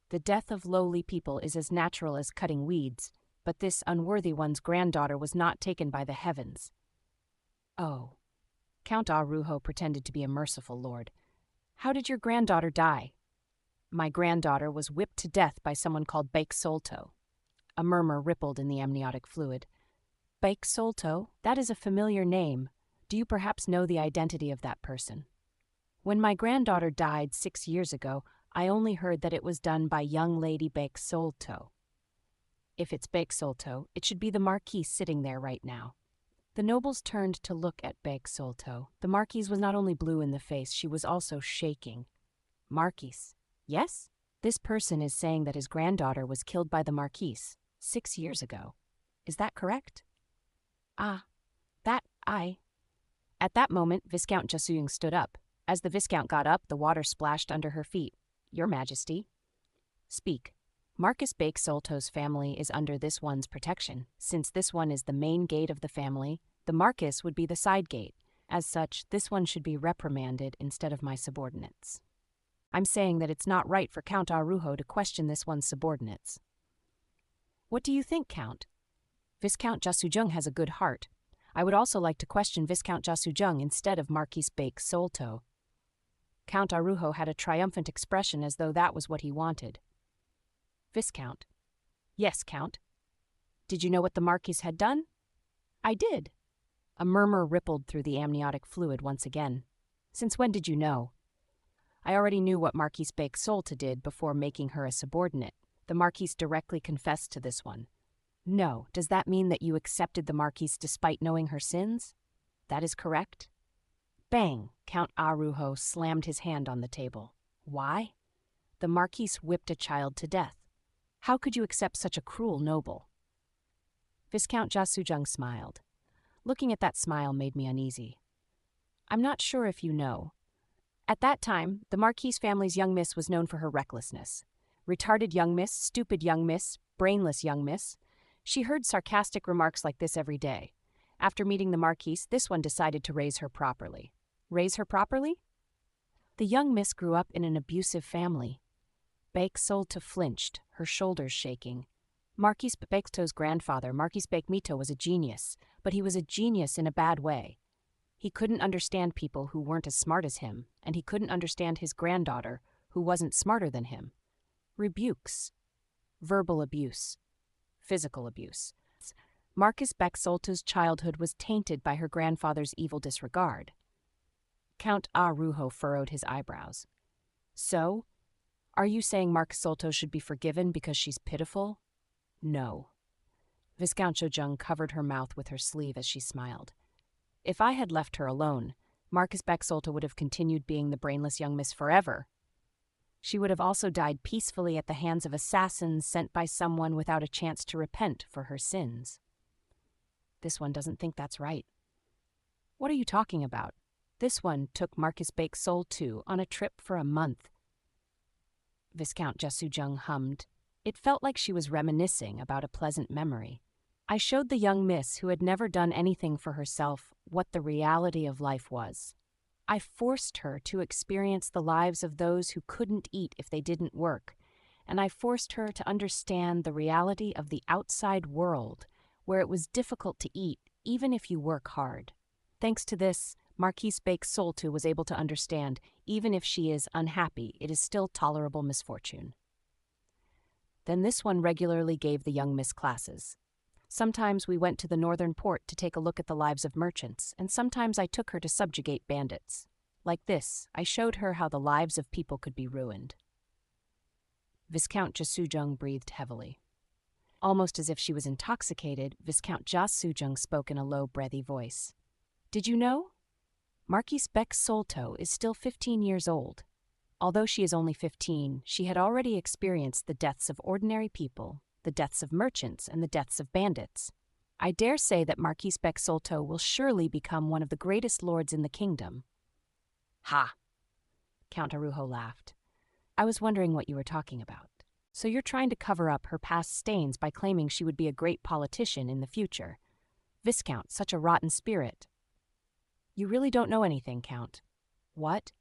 The death of lowly people is as natural as cutting weeds, but this unworthy one's granddaughter was not taken by the heavens. Oh. Count Arujo pretended to be a merciful lord. How did your granddaughter die? My granddaughter was whipped to death by someone called Bexolto. A murmur rippled in the amniotic fluid. Bexolto? That is a familiar name. Do you perhaps know the identity of that person? When my granddaughter died 6 years ago, I only heard that it was done by young Lady Bexolto. If it's Bexolto, it should be the Marquise sitting there right now. The nobles turned to look at Bexolto. The Marquise was not only blue in the face, she was also shaking. Marquise? Yes? This person is saying that his granddaughter was killed by the Marquise 6 years ago. Is that correct? At that moment, Viscount Jasujung stood up. As the Viscount got up, the water splashed under her feet. Your Majesty. Speak. Marcus Bexolto's family is under this one's protection. Since this one is the main gate of the family, the Marcus would be the side gate. As such, this one should be reprimanded instead of my subordinates. I'm saying that it's not right for Count Arujo to question this one's subordinates. What do you think, Count? Viscount Jasujung has a good heart. I would also like to question Viscount Jasujung instead of Marquis Bexolto. Count Arujo had a triumphant expression as though that was what he wanted. Viscount. Yes, Count. Did you know what the Marquis had done? I did. A murmur rippled through the amniotic fluid once again. Since when did you know? I already knew what Marquis Bake-Solta did before making her a subordinate. The Marquis directly confessed to this one. No, does that mean that you accepted the Marquis despite knowing her sins? That is correct. Bang! Count Arujo slammed his hand on the table. Why? The Marquis whipped a child to death. How could you accept such a cruel noble? Viscount Jasujung smiled. Looking at that smile made me uneasy. I'm not sure if you know. At that time, the Marquis family's young miss was known for her recklessness. Retarded young miss, stupid young miss, brainless young miss. She heard sarcastic remarks like this every day. After meeting the Marquis, this one decided to raise her properly. Raise her properly? The young miss grew up in an abusive family. Bake-Solta flinched, her shoulders shaking. Marquis Bake-Solta's grandfather, Marquis Bake-Mito, was a genius, but he was a genius in a bad way. He couldn't understand people who weren't as smart as him, and he couldn't understand his granddaughter, who wasn't smarter than him. Rebukes. Verbal abuse. Physical abuse. Marquis Bake-Solta's childhood was tainted by her grandfather's evil disregard. Count Arujo furrowed his eyebrows. So, are you saying Marquis Solto should be forgiven because she's pitiful? No. Viscount Jasujung covered her mouth with her sleeve as she smiled. If I had left her alone, Marquis Bake-Solta would have continued being the brainless young miss forever. She would have also died peacefully at the hands of assassins sent by someone without a chance to repent for her sins. This one doesn't think that's right. What are you talking about? This one took Marquis Bake-Solta on a trip for a month. Viscount Jasujung hummed. It felt like she was reminiscing about a pleasant memory. I showed the young miss who had never done anything for herself what the reality of life was. I forced her to experience the lives of those who couldn't eat if they didn't work, and I forced her to understand the reality of the outside world, where it was difficult to eat even if you work hard. Thanks to this, Marquis Bake-Solta was able to understand, even if she is unhappy, it is still tolerable misfortune. Then this one regularly gave the young miss classes. Sometimes we went to the northern port to take a look at the lives of merchants, and sometimes I took her to subjugate bandits. Like this, I showed her how the lives of people could be ruined. Viscount Jasujung breathed heavily. Almost as if she was intoxicated, Viscount Jasujung spoke in a low, breathy voice. Did you know? Marquis Bake-Solta is still 15 years old. Although she is only 15, she had already experienced the deaths of ordinary people, the deaths of merchants, and the deaths of bandits. I dare say that Marquis Bake-Solta will surely become one of the greatest lords in the kingdom. Ha! Count Arujo laughed. I was wondering what you were talking about. So you're trying to cover up her past stains by claiming she would be a great politician in the future. Viscount, such a rotten spirit. You really don't know anything, Count. What?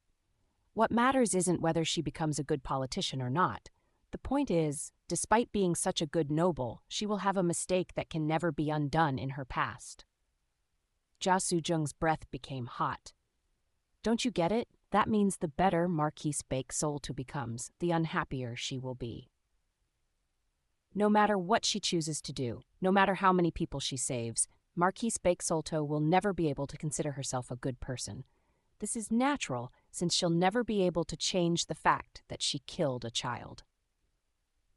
What matters isn't whether she becomes a good politician or not. The point is, despite being such a good noble, she will have a mistake that can never be undone in her past. Jasujung's breath became hot. Don't you get it? That means the better Marquis Bake-Solta becomes, the unhappier she will be. No matter what she chooses to do, no matter how many people she saves, Marquis Bake-Solta will never be able to consider herself a good person. This is natural, since she'll never be able to change the fact that she killed a child.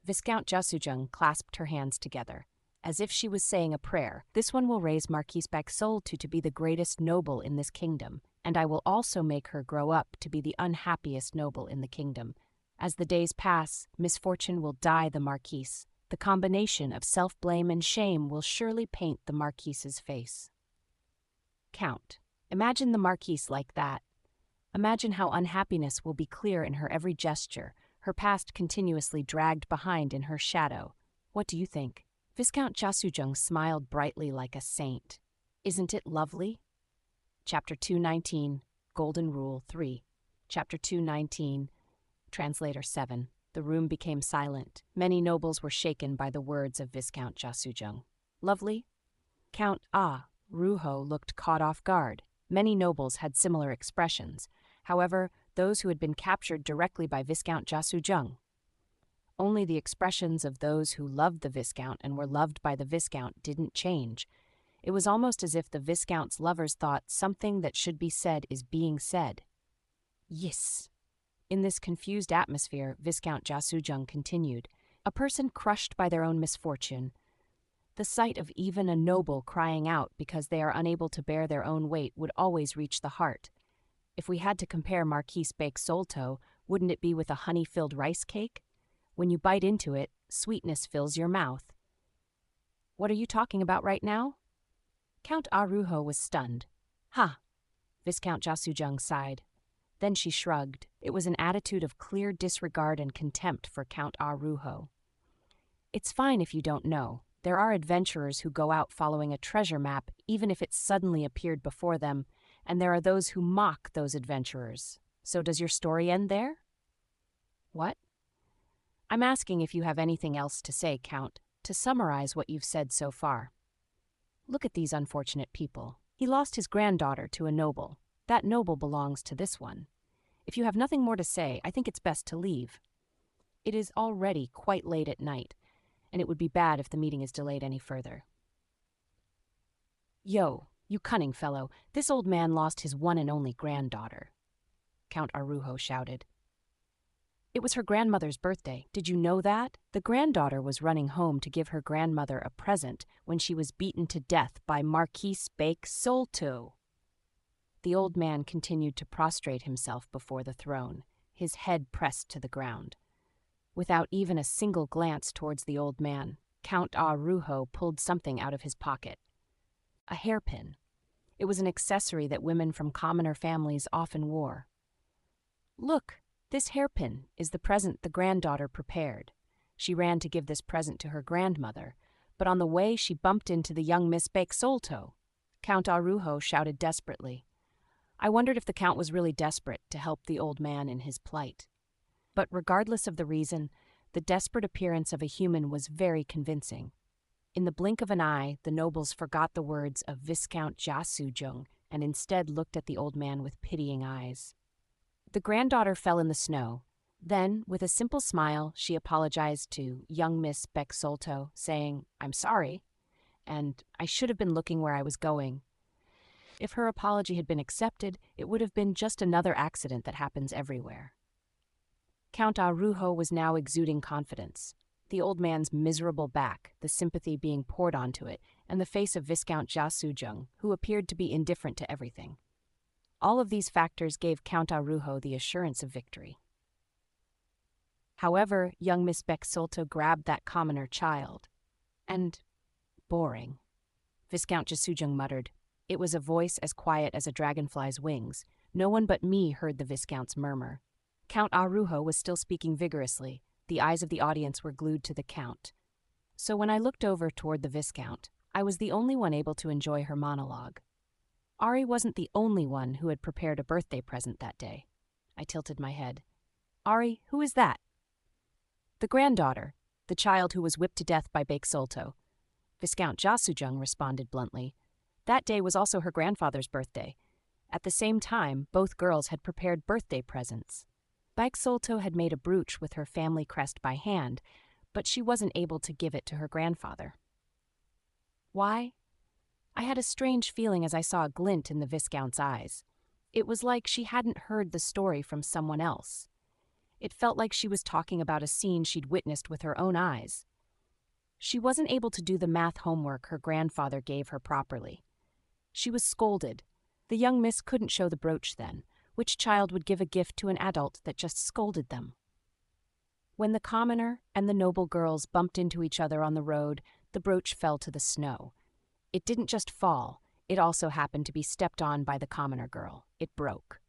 Viscount Jasujung clasped her hands together, as if she was saying a prayer. This one will raise Marquis Bake-Solta to be the greatest noble in this kingdom, and I will also make her grow up to be the unhappiest noble in the kingdom. As the days pass, misfortune will dye the Marquis. The combination of self-blame and shame will surely paint the Marquis's face. Count, imagine the Marquis like that. Imagine how unhappiness will be clear in her every gesture, her past continuously dragged behind in her shadow. What do you think? Viscount Jasujung smiled brightly like a saint. Isn't it lovely? Chapter 219, Golden Rule 3. Chapter 219, Translator 7. The room became silent. Many nobles were shaken by the words of Viscount Jasujung. Lovely? Count Rujo looked caught off guard. Many nobles had similar expressions. However, those who had been captured directly by Viscount Jasujung. Only the expressions of those who loved the Viscount and were loved by the Viscount didn't change. It was almost as if the Viscount's lovers thought something that should be said is being said. Yes. In this confused atmosphere, Viscount Jasujung continued, a person crushed by their own misfortune. The sight of even a noble crying out because they are unable to bear their own weight would always reach the heart. If we had to compare Marquise Bake Solto, wouldn't it be with a honey-filled rice cake? When you bite into it, sweetness fills your mouth. What are you talking about right now? Count Arujo was stunned. Ha! Viscount Jasujung sighed. Then she shrugged. It was an attitude of clear disregard and contempt for Count Arujo. It's fine if you don't know. There are adventurers who go out following a treasure map even if it suddenly appeared before them, and there are those who mock those adventurers. So does your story end there? What? I'm asking if you have anything else to say, Count, to summarize what you've said so far. Look at these unfortunate people. He lost his granddaughter to a noble. That noble belongs to this one. If you have nothing more to say, I think it's best to leave. It is already quite late at night, and it would be bad if the meeting is delayed any further. Yo, you cunning fellow, this old man lost his one and only granddaughter, Count Arujo shouted. It was her grandmother's birthday. Did you know that? The granddaughter was running home to give her grandmother a present when she was beaten to death by Marquise Bake Solto. The old man continued to prostrate himself before the throne, his head pressed to the ground. Without even a single glance towards the old man, Count Arujo pulled something out of his pocket. A hairpin. It was an accessory that women from commoner families often wore. Look, this hairpin is the present the granddaughter prepared. She ran to give this present to her grandmother, but on the way she bumped into the young Miss Bake Solto. Count Arujo shouted desperately. I wondered if the Count was really desperate to help the old man in his plight. But regardless of the reason, the desperate appearance of a human was very convincing. In the blink of an eye, the nobles forgot the words of Viscount Jasujung and instead looked at the old man with pitying eyes. The granddaughter fell in the snow. Then, with a simple smile, she apologized to young Miss Bake Solto, saying, I'm sorry, and I should have been looking where I was going. If her apology had been accepted, it would have been just another accident that happens everywhere. Count Arujo was now exuding confidence. The old man's miserable back, the sympathy being poured onto it, and the face of Viscount Jasujung, who appeared to be indifferent to everything. All of these factors gave Count Arujo the assurance of victory. However, young Miss Bake Solto grabbed that commoner child. And boring. Viscount Jasujung muttered. It was a voice as quiet as a dragonfly's wings. No one but me heard the Viscount's murmur. Count Arujo was still speaking vigorously. The eyes of the audience were glued to the Count. So when I looked over toward the Viscount, I was the only one able to enjoy her monologue. Ari wasn't the only one who had prepared a birthday present that day. I tilted my head. Ari, who is that? The granddaughter, the child who was whipped to death by Bake Solto. Viscount Jasujung responded bluntly. That day was also her grandfather's birthday. At the same time, both girls had prepared birthday presents. Bake Solto had made a brooch with her family crest by hand, but she wasn't able to give it to her grandfather. Why? I had a strange feeling as I saw a glint in the Viscount's eyes. It was like she hadn't heard the story from someone else. It felt like she was talking about a scene she'd witnessed with her own eyes. She wasn't able to do the math homework her grandfather gave her properly. She was scolded. The young miss couldn't show the brooch then. Which child would give a gift to an adult that just scolded them? When the commoner and the noble girls bumped into each other on the road, the brooch fell to the snow. It didn't just fall, it also happened to be stepped on by the commoner girl. It broke.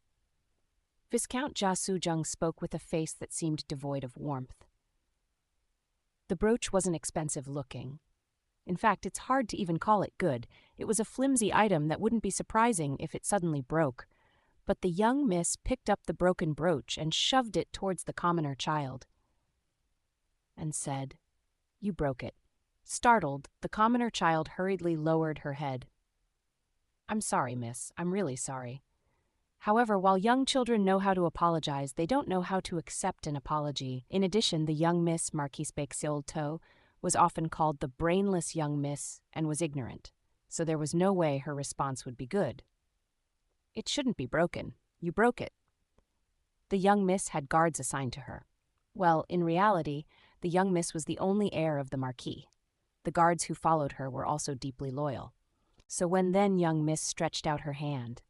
Viscount Jasujung spoke with a face that seemed devoid of warmth. The brooch wasn't expensive looking. In fact, it's hard to even call it good. It was a flimsy item that wouldn't be surprising if it suddenly broke. But the young miss picked up the broken brooch and shoved it towards the commoner child. And said, You broke it. Startled, the commoner child hurriedly lowered her head. I'm sorry, miss. I'm really sorry. However, while young children know how to apologize, they don't know how to accept an apology. In addition, the young Miss Marquise Bexilto was often called the brainless young miss and was ignorant, so there was no way her response would be good. It shouldn't be broken. You broke it. The young miss had guards assigned to her. Well, in reality, the young miss was the only heir of the Marquis. The guards who followed her were also deeply loyal. So when then young miss stretched out her hand,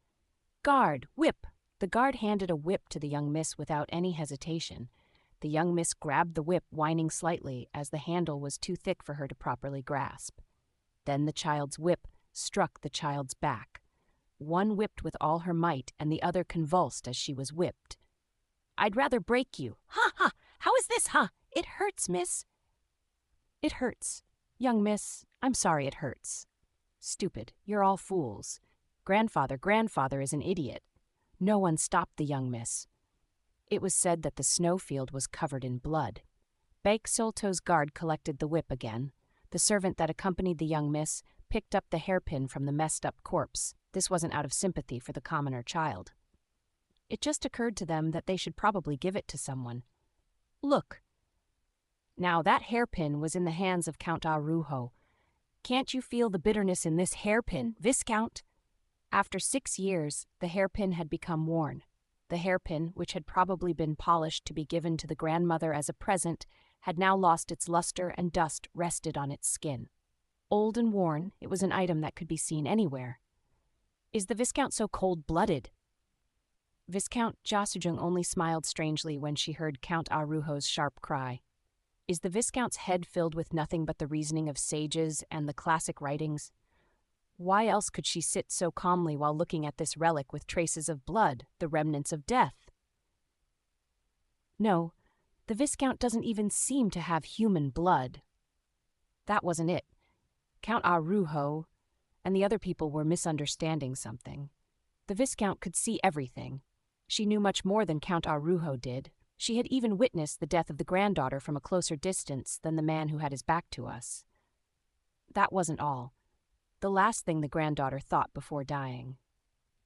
"Guard, whip!" The guard handed a whip to the young miss without any hesitation. The young miss grabbed the whip, whining slightly, as the handle was too thick for her to properly grasp. Then the child's whip struck the child's back. One whipped with all her might, and the other convulsed as she was whipped. "I'd rather break you." "Ha ha! How is this, huh? It hurts, miss." "It hurts. Young miss, I'm sorry it hurts." "Stupid, you're all fools. Grandfather is an idiot." No one stopped the young miss. It was said that the snowfield was covered in blood. Bexilto's guard collected the whip again. The servant that accompanied the young miss picked up the hairpin from the messed-up corpse. This wasn't out of sympathy for the commoner child. It just occurred to them that they should probably give it to someone. "Look. Now that hairpin was in the hands of Count Arujo. Can't you feel the bitterness in this hairpin, Viscount?" After 6 years, the hairpin had become worn. The hairpin, which had probably been polished to be given to the grandmother as a present, had now lost its luster and dust rested on its skin. Old and worn, it was an item that could be seen anywhere. "Is the Viscount so cold-blooded?" Viscount Jasujung only smiled strangely when she heard Count Arujo's sharp cry. "Is the Viscount's head filled with nothing but the reasoning of sages and the classic writings? Why else could she sit so calmly while looking at this relic with traces of blood, the remnants of death?" "No, the Viscount doesn't even seem to have human blood." That wasn't it. Count Arujo and the other people were misunderstanding something. The Viscount could see everything. She knew much more than Count Arujo did. She had even witnessed the death of the granddaughter from a closer distance than the man who had his back to us. That wasn't all. The last thing the granddaughter thought before dying.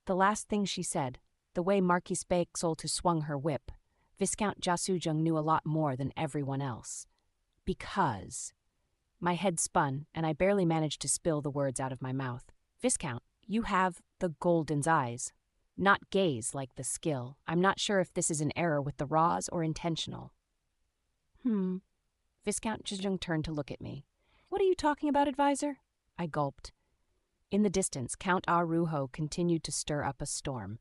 The last thing she said, the way Marquise Bexilto swung her whip, Viscount Jasujung knew a lot more than everyone else. Because... My head spun, and I barely managed to spill the words out of my mouth. "Viscount, you have the golden's eyes. Not gaze like the skill. I'm not sure if this is an error with the raws or intentional." Viscount Jasujung turned to look at me. "What are you talking about, advisor?" I gulped. In the distance, Count Arujo continued to stir up a storm.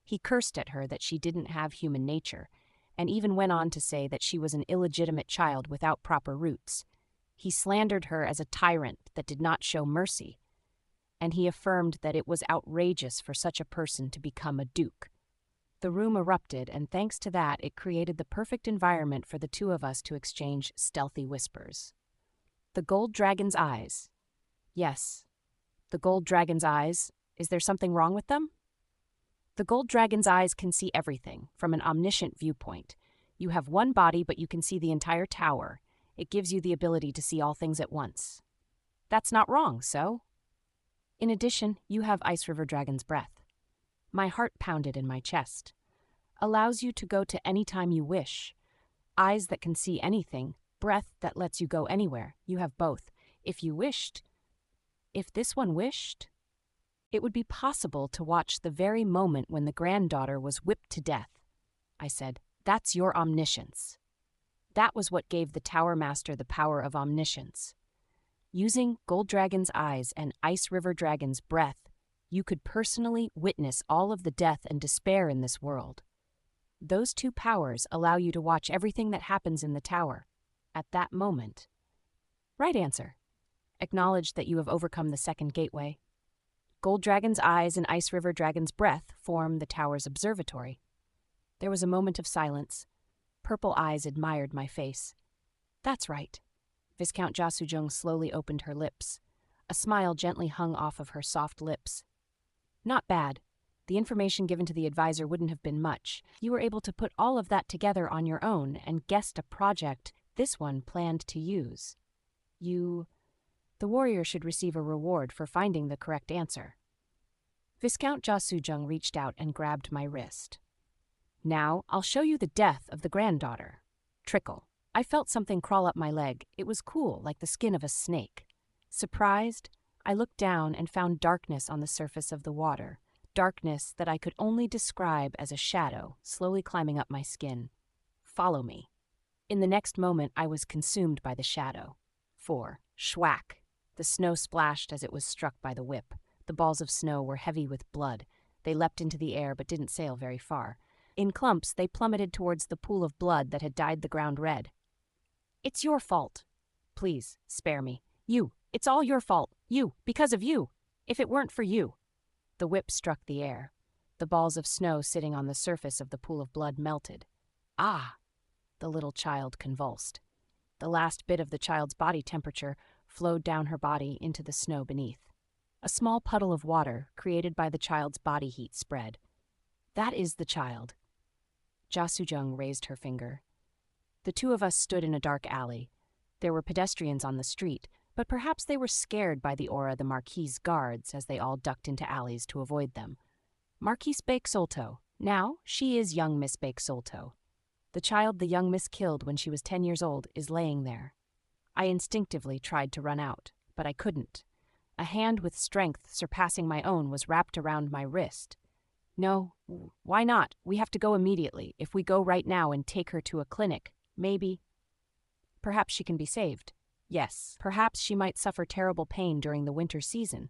He cursed at her that she didn't have human nature, and even went on to say that she was an illegitimate child without proper roots. He slandered her as a tyrant that did not show mercy, and he affirmed that it was outrageous for such a person to become a duke. The room erupted, and thanks to that, it created the perfect environment for the two of us to exchange stealthy whispers. The gold dragon's eyes. Yes, the gold dragon's eyes. Is there something wrong with them? The gold dragon's eyes can see everything, from an omniscient viewpoint. You have one body, but you can see the entire tower. It gives you the ability to see all things at once. That's not wrong, so? In addition, you have Ice River Dragon's breath. My heart pounded in my chest. Allows you to go to any time you wish. Eyes that can see anything, breath that lets you go anywhere. You have both. If you wished, if this one wished, it would be possible to watch the very moment when the granddaughter was whipped to death. I said, "That's your omniscience." That was what gave the Tower Master the power of omniscience. Using Gold Dragon's eyes and Ice River Dragon's breath, you could personally witness all of the death and despair in this world. Those two powers allow you to watch everything that happens in the tower, at that moment. Right answer. Acknowledge that you have overcome the second gateway. Gold Dragon's eyes and Ice River Dragon's breath form the tower's observatory. There was a moment of silence. Purple eyes admired my face. That's right. Viscount Jasujung slowly opened her lips. A smile gently hung off of her soft lips. Not bad. The information given to the advisor wouldn't have been much. You were able to put all of that together on your own and guessed a project this one planned to use. The warrior should receive a reward for finding the correct answer. Viscount Jia Sujung reached out and grabbed my wrist. Now, I'll show you the death of the granddaughter. Trickle. I felt something crawl up my leg. It was cool, like the skin of a snake. Surprised, I looked down and found darkness on the surface of the water. Darkness that I could only describe as a shadow slowly climbing up my skin. Follow me. In the next moment, I was consumed by the shadow. 4. Schwack. The snow splashed as it was struck by the whip. The balls of snow were heavy with blood. They leapt into the air but didn't sail very far. In clumps, they plummeted towards the pool of blood that had dyed the ground red. It's your fault. Please, spare me. You. It's all your fault. You. Because of you. If it weren't for you. The whip struck the air. The balls of snow sitting on the surface of the pool of blood melted. Ah! The little child convulsed. The last bit of the child's body temperature flowed down her body into the snow beneath. A small puddle of water, created by the child's body heat, spread. That is the child. Jia Sujung raised her finger. The two of us stood in a dark alley. There were pedestrians on the street, but perhaps they were scared by the aura the Marquis's guards as they all ducked into alleys to avoid them. Marquise Bakesolto. Now, she is young Miss Bakesolto. The child the young miss killed when she was 10 years old is laying there. I instinctively tried to run out, but I couldn't. A hand with strength surpassing my own was wrapped around my wrist. No, why not? We have to go immediately. If we go right now and take her to a clinic, maybe. Perhaps she can be saved. Yes, perhaps she might suffer terrible pain during the winter season,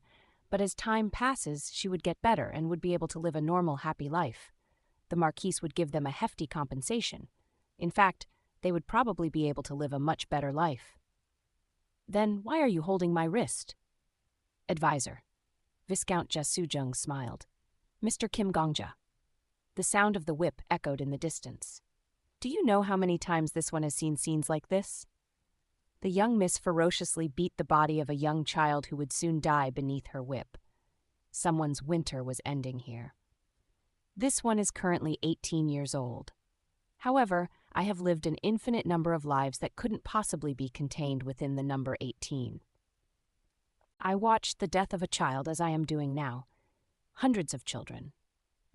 but as time passes, she would get better and would be able to live a normal, happy life. The Marquise would give them a hefty compensation. In fact, they would probably be able to live a much better life. Then why are you holding my wrist? Advisor. Viscount Jia Sujung smiled. Mr. Kim Gongja. The sound of the whip echoed in the distance. Do you know how many times this one has seen scenes like this? The young miss ferociously beat the body of a young child who would soon die beneath her whip. Someone's winter was ending here. This one is currently 18 years old. However, I have lived an infinite number of lives that couldn't possibly be contained within the number 18. I watched the death of a child as I am doing now. Hundreds of children.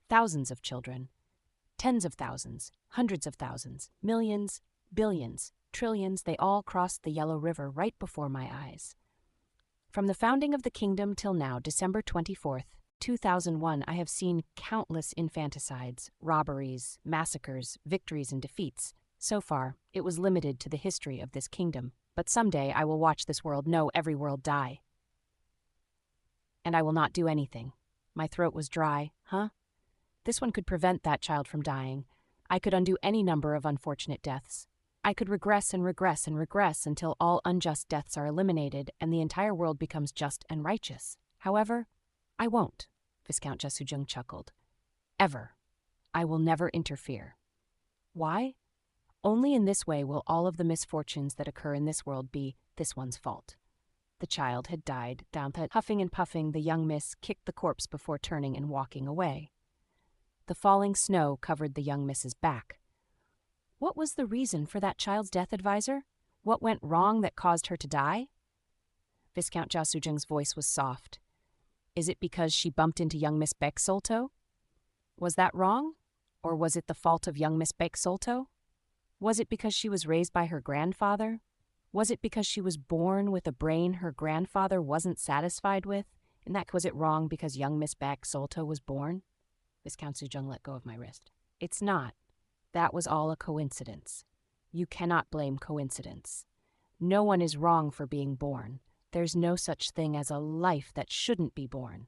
Thousands of children. Tens of thousands. Hundreds of thousands. Millions. Billions. Trillions. They all crossed the Yellow River right before my eyes. From the founding of the kingdom till now, December 24th, 2001, I have seen countless infanticides, robberies, massacres, victories and defeats. So far, it was limited to the history of this kingdom. But someday I will watch this world, no, every world die. And I will not do anything. My throat was dry, huh? This one could prevent that child from dying. I could undo any number of unfortunate deaths. I could regress and regress and regress until all unjust deaths are eliminated and the entire world becomes just and righteous. However, I won't, Viscount Jia Sujung chuckled. Ever. I will never interfere. Why? Only in this way will all of the misfortunes that occur in this world be this one's fault. The child had died. Huffing and puffing, the young miss kicked the corpse before turning and walking away. The falling snow covered the young miss's back. What was the reason for that child's death, advisor? What went wrong that caused her to die? Viscount Jia Sujung's voice was soft. Is it because she bumped into young Miss Bakesolto? Was that wrong? Or was it the fault of young Miss Bakesolto? Was it because she was raised by her grandfather? Was it because she was born with a brain her grandfather wasn't satisfied with? Was it wrong because young Miss Bakesolto was born? Viscount Sujung let go of my wrist. It's not. That was all a coincidence. You cannot blame coincidence. No one is wrong for being born. There's no such thing as a life that shouldn't be born.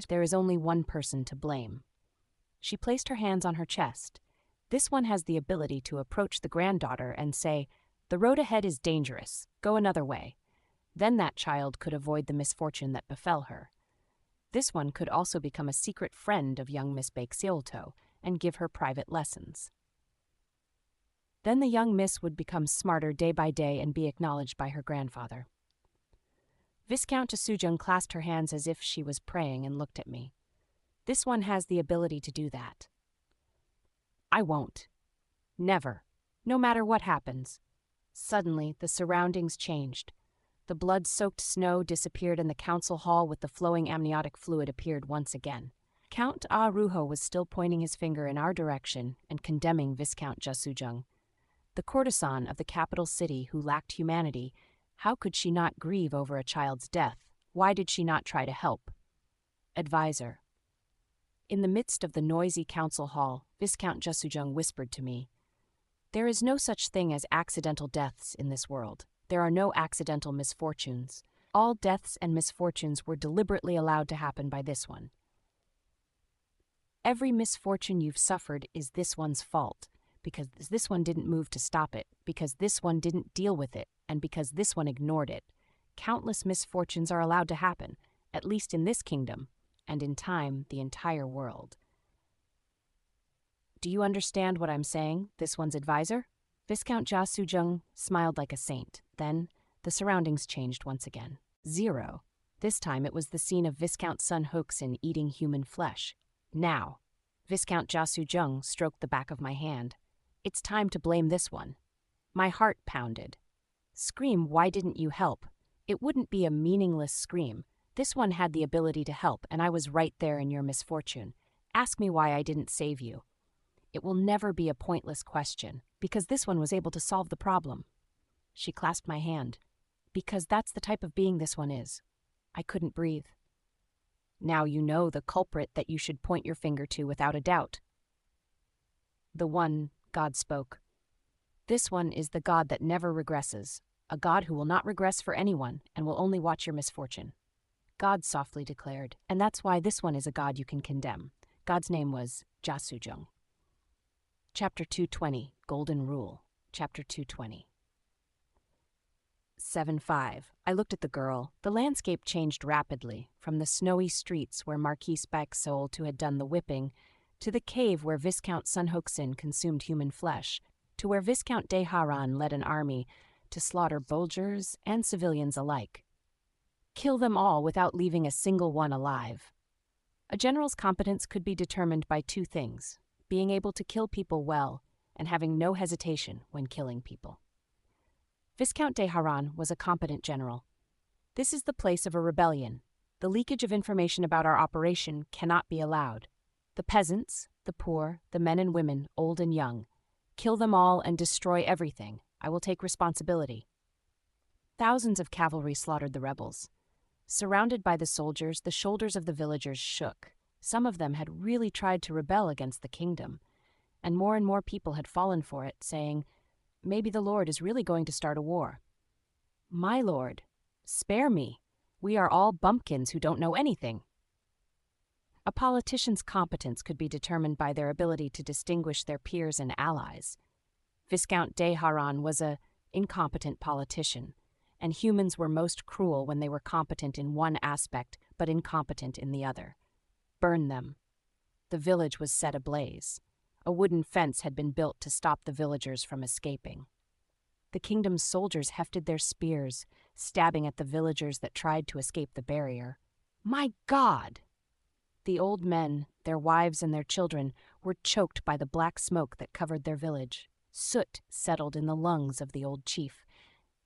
There is only one person to blame. She placed her hands on her chest. This one has the ability to approach the granddaughter and say, "The road ahead is dangerous. Go another way." Then that child could avoid the misfortune that befell her. This one could also become a secret friend of young Miss Bakesolto and give her private lessons. Then the young miss would become smarter day by day and be acknowledged by her grandfather. Viscount Jia Sujung clasped her hands as if she was praying and looked at me. This one has the ability to do that. I won't. Never. No matter what happens. Suddenly, the surroundings changed. The blood-soaked snow disappeared and the council hall with the flowing amniotic fluid appeared once again. Count Rujo was still pointing his finger in our direction and condemning Viscount Jasujung. The courtesan of the capital city who lacked humanity, how could she not grieve over a child's death? Why did she not try to help? Advisor. In the midst of the noisy council hall, Viscount Jasujung whispered to me, "There is no such thing as accidental deaths in this world. There are no accidental misfortunes. All deaths and misfortunes were deliberately allowed to happen by this one. Every misfortune you've suffered is this one's fault, because this one didn't move to stop it, because this one didn't deal with it, and because this one ignored it. Countless misfortunes are allowed to happen, at least in this kingdom, and in time, the entire world." "Do you understand what I'm saying, this one's advisor?" Viscount Jasujung smiled like a saint. Then, the surroundings changed once again. 0. This time it was the scene of Viscount Sun Hoxin eating human flesh. "Now," Viscount Jasujung stroked the back of my hand. "It's time to blame this one." My heart pounded. Scream, "Why didn't you help?" It wouldn't be a meaningless scream. This one had the ability to help, and I was right there in your misfortune. Ask me why I didn't save you. It will never be a pointless question, because this one was able to solve the problem. She clasped my hand. Because that's the type of being this one is. I couldn't breathe. "Now you know the culprit that you should point your finger to without a doubt." "The one," God spoke. "This one is the God that never regresses, a God who will not regress for anyone and will only watch your misfortune." God softly declared, "And that's why this one is a God you can condemn." God's name was Jasujung. Chapter 220, Golden Rule. Chapter 220. 7-5. I looked at the girl. The landscape changed rapidly, from the snowy streets where Marquise Baxold, who had done the whipping, to the cave where Viscount Sun Hoxin consumed human flesh, to where Viscount de Haran led an army to slaughter Bulgars and civilians alike. Kill them all without leaving a single one alive. A general's competence could be determined by two things: being able to kill people well and having no hesitation when killing people. Viscount de Haran was a competent general. This is the place of a rebellion. The leakage of information about our operation cannot be allowed. The peasants, the poor, the men and women, old and young. Kill them all and destroy everything. I will take responsibility. Thousands of cavalry slaughtered the rebels. Surrounded by the soldiers, the shoulders of the villagers shook. Some of them had really tried to rebel against the kingdom, and more people had fallen for it, saying, "Maybe the Lord is really going to start a war." "My Lord, spare me. We are all bumpkins who don't know anything." A politician's competence could be determined by their ability to distinguish their peers and allies. Viscount de Haran was an incompetent politician, and humans were most cruel when they were competent in one aspect but incompetent in the other. Burn them. The village was set ablaze. A wooden fence had been built to stop the villagers from escaping. The kingdom's soldiers hefted their spears, stabbing at the villagers that tried to escape the barrier. My God! The old men, their wives and their children, were choked by the black smoke that covered their village. Soot settled in the lungs of the old chief.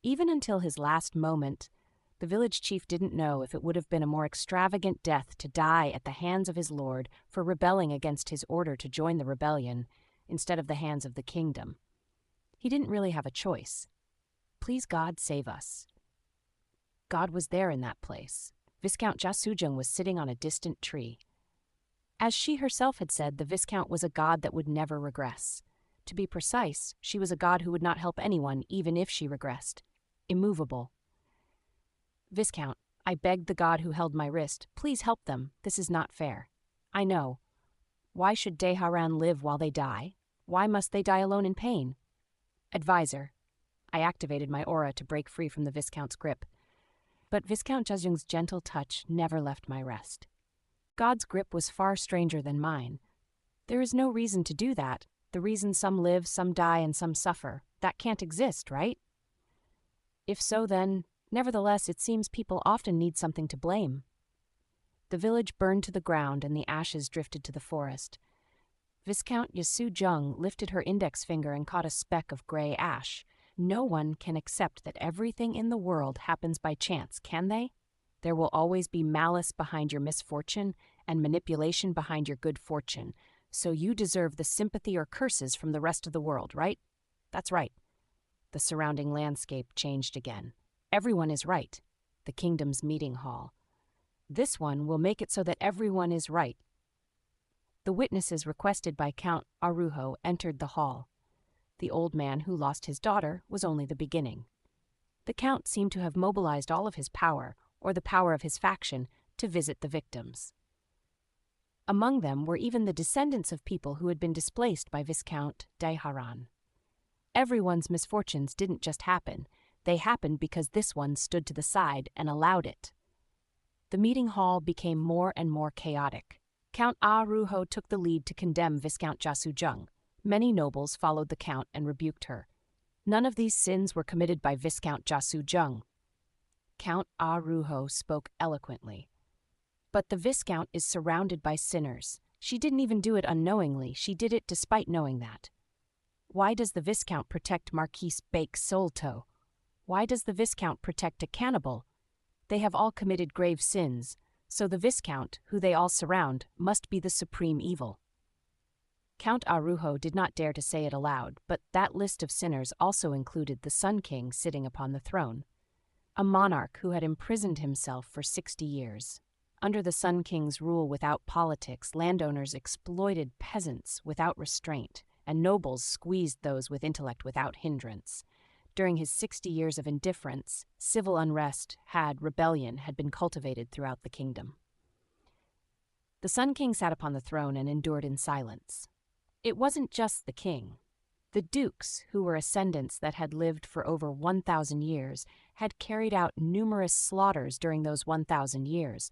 Even until his last moment, the village chief didn't know if it would have been a more extravagant death to die at the hands of his lord for rebelling against his order to join the rebellion, instead of the hands of the kingdom. He didn't really have a choice. Please God, save us. God was there in that place. Viscount Jasujung was sitting on a distant tree. As she herself had said, the Viscount was a god that would never regress. To be precise, she was a god who would not help anyone, even if she regressed. Immovable. "Viscount, I begged the god who held my wrist, please help them. This is not fair. I know. Why should de Haran live while they die? Why must they die alone in pain?" "Advisor." I activated my aura to break free from the Viscount's grip. But Viscount Jasujung's gentle touch never left my rest. God's grip was far stranger than mine. There is no reason to do that. The reason some live, some die, and some suffer. That can't exist, right? If so, then, nevertheless, it seems people often need something to blame. The village burned to the ground and the ashes drifted to the forest. Viscount Jasujung lifted her index finger and caught a speck of gray ash. No one can accept that everything in the world happens by chance, can they? There will always be malice behind your misfortune and manipulation behind your good fortune, so you deserve the sympathy or curses from the rest of the world, right? That's right. The surrounding landscape changed again. Everyone is right. The kingdom's meeting hall. This one will make it so that everyone is right. The witnesses requested by Count Arujo entered the hall. The old man who lost his daughter was only the beginning. The count seemed to have mobilized all of his power, or the power of his faction, to visit the victims. Among them were even the descendants of people who had been displaced by Viscount de Haran. Everyone's misfortunes didn't just happen. They happened because this one stood to the side and allowed it. The meeting hall became more and more chaotic. Count Arujo took the lead to condemn Viscount Jasujung. Many nobles followed the count and rebuked her. None of these sins were committed by Viscount Jasujung. Count Arujo spoke eloquently. But the Viscount is surrounded by sinners. She didn't even do it unknowingly. She did it despite knowing that. Why does the Viscount protect Marquise Bake Solto? Why does the Viscount protect a cannibal? They have all committed grave sins, so the Viscount, who they all surround, must be the supreme evil. Count Arujo did not dare to say it aloud, but that list of sinners also included the Sun King sitting upon the throne, a monarch who had imprisoned himself for 60 years. Under the Sun King's rule without politics, landowners exploited peasants without restraint, and nobles squeezed those with intellect without hindrance. During his 60 years of indifference, civil unrest rebellion had been cultivated throughout the kingdom. The Sun King sat upon the throne and endured in silence. It wasn't just the king. The dukes, who were ascendants that had lived for over 1,000 years, had carried out numerous slaughters during those 1,000 years.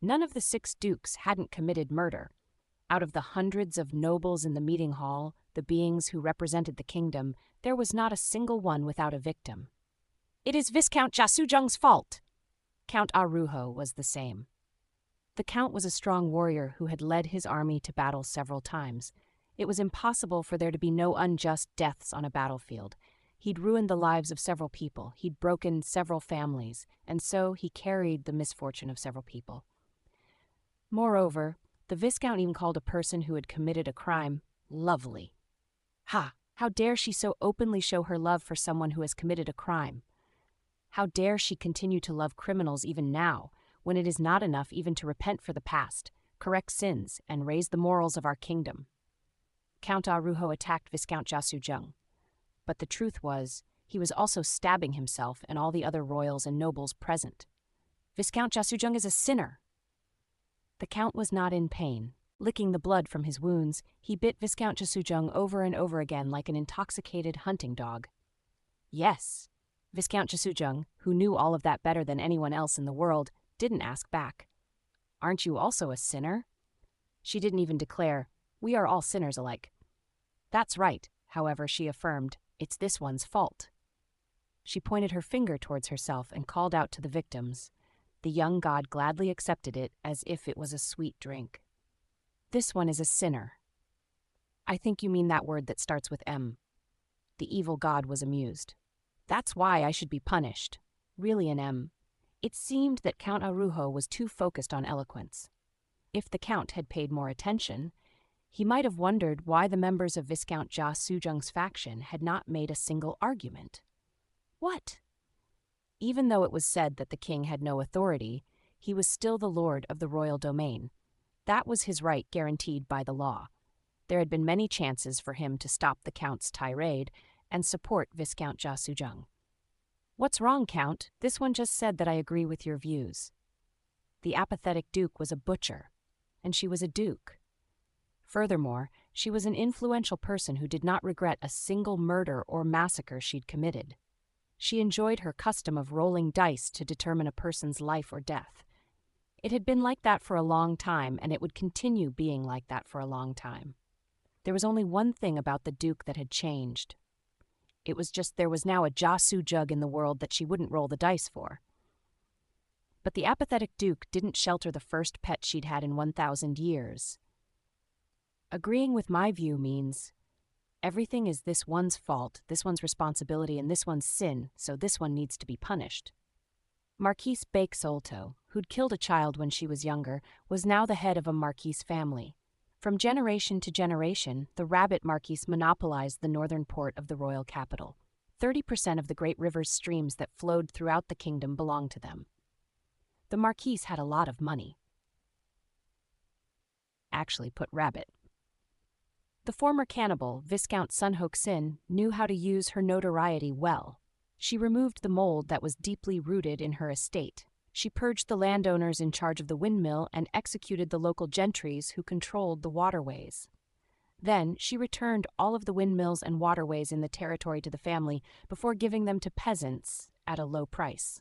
None of the 6 dukes hadn't committed murder. Out of the hundreds of nobles in the meeting hall, the beings who represented the kingdom, there was not a single one without a victim. It is Viscount Jasujung's fault. Count Arujo was the same. The count was a strong warrior who had led his army to battle several times. It was impossible for there to be no unjust deaths on a battlefield. He'd ruined the lives of several people, he'd broken several families, and so he carried the misfortune of several people. Moreover, the Viscount even called a person who had committed a crime lovely. Ha! How dare she so openly show her love for someone who has committed a crime? How dare she continue to love criminals even now, when it is not enough even to repent for the past, correct sins, and raise the morals of our kingdom? Count Arujo attacked Viscount Jasujung. But the truth was, he was also stabbing himself and all the other royals and nobles present. Viscount Jasujung is a sinner. The count was not in pain. Licking the blood from his wounds, he bit Viscount Jasujung over and over again like an intoxicated hunting dog. Yes, Viscount Jasujung, who knew all of that better than anyone else in the world, didn't ask back. Aren't you also a sinner? She didn't even declare, we are all sinners alike. That's right, however, she affirmed, it's this one's fault. She pointed her finger towards herself and called out to the victims. The young god gladly accepted it as if it was a sweet drink. This one is a sinner. I think you mean that word that starts with M. The evil god was amused. That's why I should be punished. Really an M. It seemed that Count Arujo was too focused on eloquence. If the count had paid more attention, he might have wondered why the members of Viscount Jasujung's faction had not made a single argument. What? Even though it was said that the king had no authority, he was still the lord of the royal domain. That was his right guaranteed by the law. There had been many chances for him to stop the count's tirade and support Viscount Jasujung. What's wrong, Count? This one just said that I agree with your views. The apathetic duke was a butcher, and she was a duke. Furthermore, she was an influential person who did not regret a single murder or massacre she'd committed. She enjoyed her custom of rolling dice to determine a person's life or death. It had been like that for a long time, and it would continue being like that for a long time. There was only one thing about the duke that had changed. It was just there was now a Jasujung in the world that she wouldn't roll the dice for. But the apathetic duke didn't shelter the first pet she'd had in 1,000 years. Agreeing with my view means, Everything is this one's fault, this one's responsibility, and this one's sin, so this one needs to be punished. Marquise Bakesolto, who'd killed a child when she was younger, was now the head of a Marquise family. From generation to generation, the Rabbit Marquise monopolized the northern port of the royal capital. 30% of the great river's streams that flowed throughout the kingdom belonged to them. The Marquise had a lot of money. Actually, put rabbit. The former cannibal, Viscount Sun Hook-sin, knew how to use her notoriety well. She removed the mold that was deeply rooted in her estate. She purged the landowners in charge of the windmill and executed the local gentries who controlled the waterways. Then she returned all of the windmills and waterways in the territory to the family before giving them to peasants at a low price.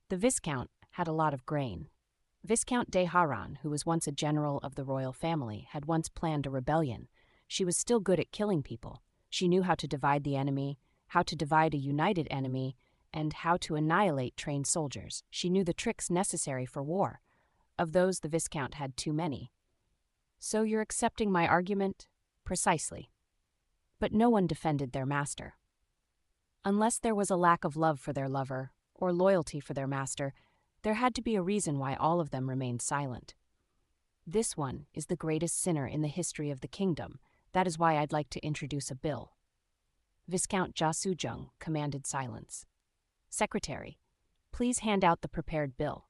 The Viscount had a lot of grain. Viscount de Haran, who was once a general of the royal family, had once planned a rebellion. She was still good at killing people. She knew how to divide the enemy, how to divide a united enemy, and how to annihilate trained soldiers. She knew the tricks necessary for war. Of those, the Viscount had too many. So you're accepting my argument? Precisely. But no one defended their master. Unless there was a lack of love for their lover, or loyalty for their master, there had to be a reason why all of them remained silent. This one is the greatest sinner in the history of the kingdom. That is why I'd like to introduce a bill. Viscount Ja Soo-jung commanded silence. Secretary, please hand out the prepared bill.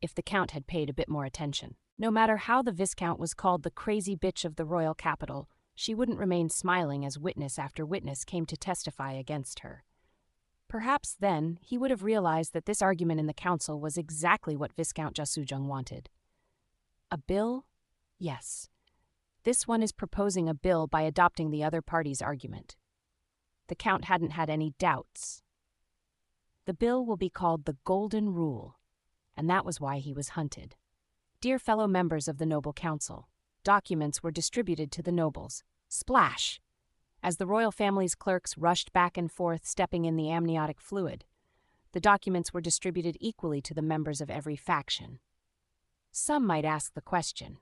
If the Count had paid a bit more attention. No matter how the Viscount was called the crazy bitch of the royal capital, she wouldn't remain smiling as witness after witness came to testify against her. Perhaps then he would have realized that this argument in the council was exactly what Viscount Ja Soo-jung wanted. A bill? Yes. This one is proposing a bill by adopting the other party's argument. The Count hadn't had any doubts. The bill will be called the Golden Rule, and that was why he was hunted. Dear fellow members of the Noble Council, documents were distributed to the nobles. Splash! As the royal family's clerks rushed back and forth, stepping in the amniotic fluid. The documents were distributed equally to the members of every faction. Some might ask the question.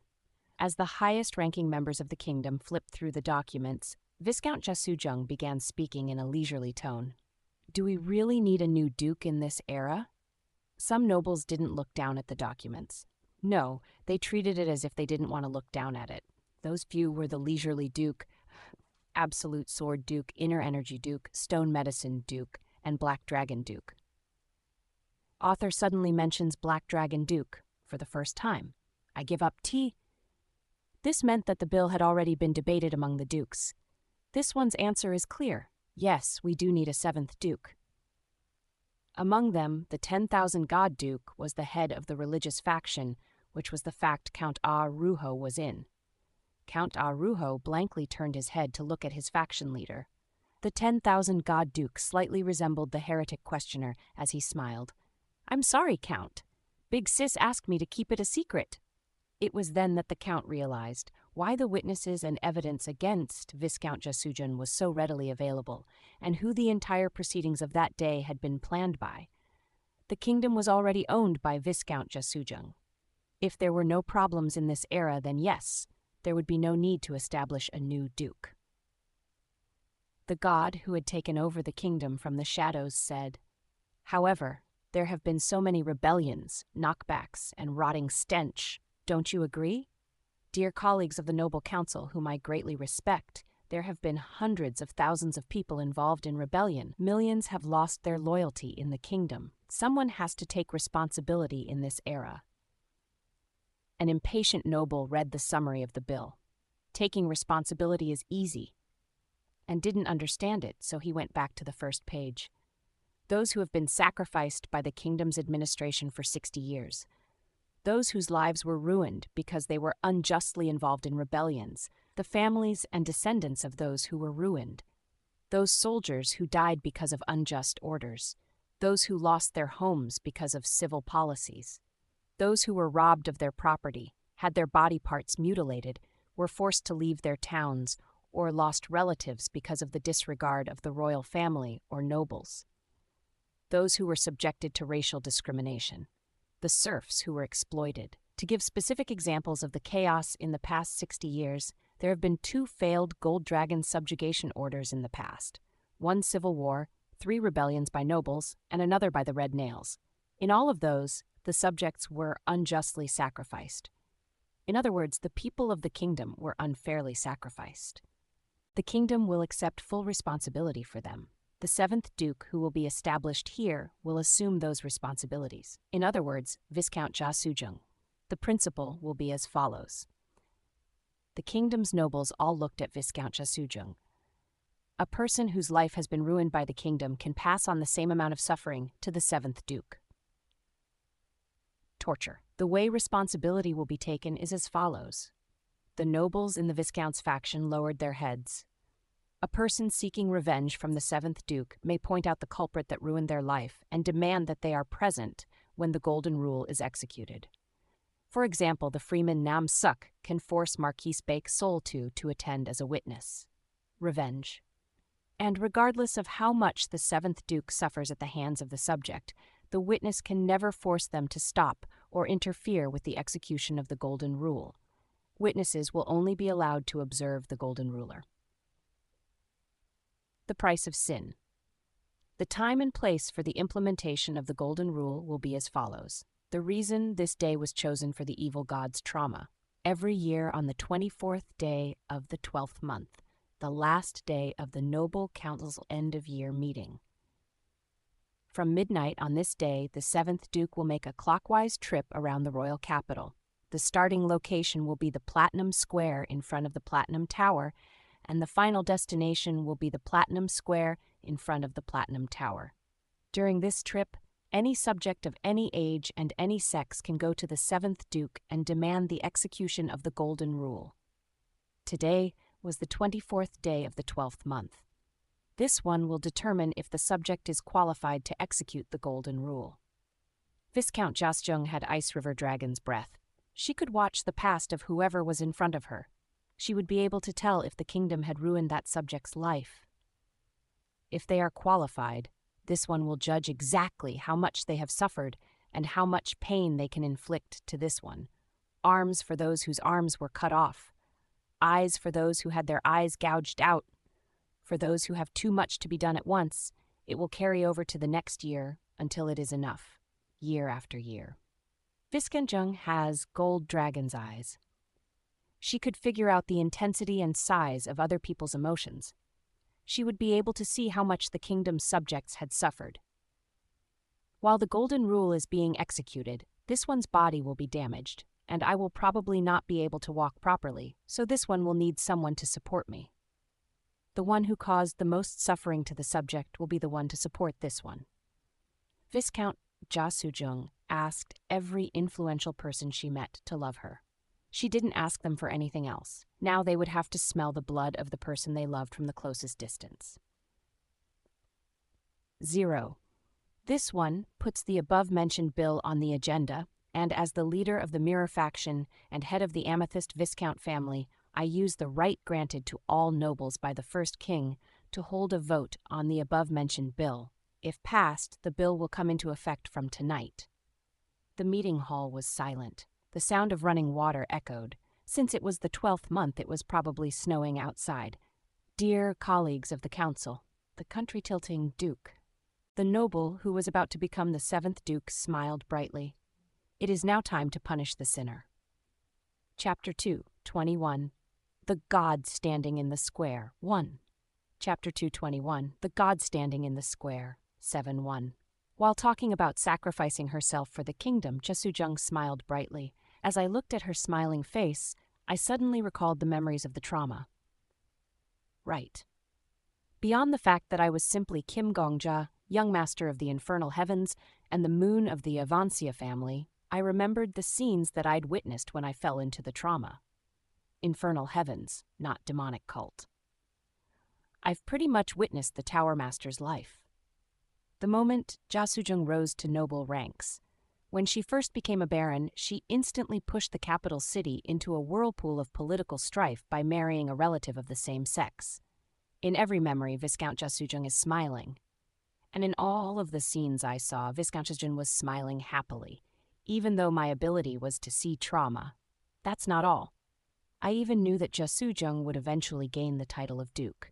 As the highest-ranking members of the kingdom flipped through the documents, Viscount Ja Soo-jung began speaking in a leisurely tone. Do we really need a new duke in this era? Some nobles didn't look down at the documents. No, they treated it as if they didn't want to look down at it. Those few were the leisurely duke, absolute sword duke, inner energy duke, stone medicine duke, and black dragon duke. Author suddenly mentions black dragon duke for the first time. I give up tea. This meant that the bill had already been debated among the dukes. This one's answer is clear. Yes, we do need a seventh duke. Among them, the 10,000 God Duke was the head of the religious faction, which was the fact Count Ah Ruho was in. Count Ah Ruho blankly turned his head to look at his faction leader. The 10,000 God Duke slightly resembled the heretic questioner as he smiled. I'm sorry, Count. Big Sis asked me to keep it a secret. It was then that the Count realized why the witnesses and evidence against Viscount Ja Soo-jung was so readily available, and who the entire proceedings of that day had been planned by. The kingdom was already owned by Viscount Ja Soo-jung. If there were no problems in this era, then yes, there would be no need to establish a new duke. The god who had taken over the kingdom from the shadows said, However, there have been so many rebellions, knockbacks, and rotting stench. Don't you agree? Dear colleagues of the Noble Council, whom I greatly respect, there have been hundreds of thousands of people involved in rebellion. Millions have lost their loyalty in the kingdom. Someone has to take responsibility in this era. An impatient noble read the summary of the bill. Taking responsibility is easy, and didn't understand it, so he went back to the first page. Those who have been sacrificed by the kingdom's administration for 60 years. Those whose lives were ruined because they were unjustly involved in rebellions, the families and descendants of those who were ruined. Those soldiers who died because of unjust orders. Those who lost their homes because of civil policies. Those who were robbed of their property, had their body parts mutilated, were forced to leave their towns, or lost relatives because of the disregard of the royal family or nobles. Those who were subjected to racial discrimination. The serfs who were exploited. To give specific examples of the chaos in the past 60 years, There have been 2 failed Gold Dragon subjugation orders in the past, 1 civil war, 3 rebellions by nobles, and another by the Red Nails. In all of those, the subjects were unjustly sacrificed. In other words, the people of the kingdom were unfairly sacrificed. The kingdom will accept full responsibility for them. The 7th Duke, who will be established here, will assume those responsibilities. In other words, Viscount Ja Sujung. The principle will be as follows. The kingdom's nobles all looked at Viscount Ja Sujung. A person whose life has been ruined by the kingdom can pass on the same amount of suffering to the 7th Duke. Torture. The way responsibility will be taken is as follows. The nobles in the Viscount's faction lowered their heads. A person seeking revenge from the 7th Duke may point out the culprit that ruined their life and demand that they are present when the Golden Rule is executed. For example, the freeman Nam Suk can force Marquis Baek Sol-tu to attend as a witness. Revenge. And regardless of how much the 7th Duke suffers at the hands of the subject, the witness can never force them to stop or interfere with the execution of the Golden Rule. Witnesses will only be allowed to observe the Golden Ruler. The price of sin. The time and place for the implementation of the Golden Rule will be as follows. The reason this day was chosen for the evil god's trauma. Every year on the 24th day of the 12th month, the last day of the Noble Council's end-of-year meeting. From midnight on this day, the 7th Duke will make a clockwise trip around the royal capital. The starting location will be the Platinum Square in front of the Platinum Tower, and the final destination will be the Platinum Square in front of the Platinum Tower. During this trip, any subject of any age and any sex can go to the 7th Duke and demand the execution of the Golden Rule. Today was the 24th day of the 12th month. This one will determine if the subject is qualified to execute the Golden Rule. Viscount Ja Sujung had Ice River Dragon's breath. She could watch the past of whoever was in front of her. She would be able to tell if the kingdom had ruined that subject's life. If they are qualified, this one will judge exactly how much they have suffered and how much pain they can inflict to this one. Arms for those whose arms were cut off. Eyes for those who had their eyes gouged out. For those who have too much to be done at once, it will carry over to the next year until it is enough, year after year. Viscount Jung has gold dragon's eyes. She could figure out the intensity and size of other people's emotions. She would be able to see how much the kingdom's subjects had suffered. While the Golden Rule is being executed, this one's body will be damaged, and I will probably not be able to walk properly, so this one will need someone to support me. The one who caused the most suffering to the subject will be the one to support this one. Viscount Ja Sujung asked every influential person she met to love her. She didn't ask them for anything else. Now they would have to smell the blood of the person they loved from the closest distance. 0. This one puts the above-mentioned bill on the agenda, and as the leader of the Mirror faction and head of the Amethyst Viscount family, I use the right granted to all nobles by the first king to hold a vote on the above-mentioned bill. If passed, the bill will come into effect from tonight. The meeting hall was silent. The sound of running water echoed. Since it was the 12th month, it was probably snowing outside. Dear colleagues of the council, the country-tilting Duke. The noble who was about to become the 7th Duke smiled brightly. It is now time to punish the sinner. Chapter 2, 21. The God Standing in the Square, 1. Chapter 2:21. The God Standing in the Square, 7:1. While talking about sacrificing herself for the kingdom, Ja Sujung smiled brightly. As I looked at her smiling face, I suddenly recalled the memories of the trauma. Right. Beyond the fact that I was simply Kim Gongja, young master of the infernal heavens, and the moon of the Avancia family, I remembered the scenes that I'd witnessed when I fell into the trauma. Infernal heavens, not demonic cult. I've pretty much witnessed the Tower Master's life. The moment Ja Sujung rose to noble ranks. When she first became a baron, she instantly pushed the capital city into a whirlpool of political strife by marrying a relative of the same sex. In every memory, Viscount Ja Sujung is smiling. And in all of the scenes I saw, Viscount Ja Sujung was smiling happily, even though my ability was to see trauma. That's not all. I even knew that Ja Soo-jung would eventually gain the title of Duke.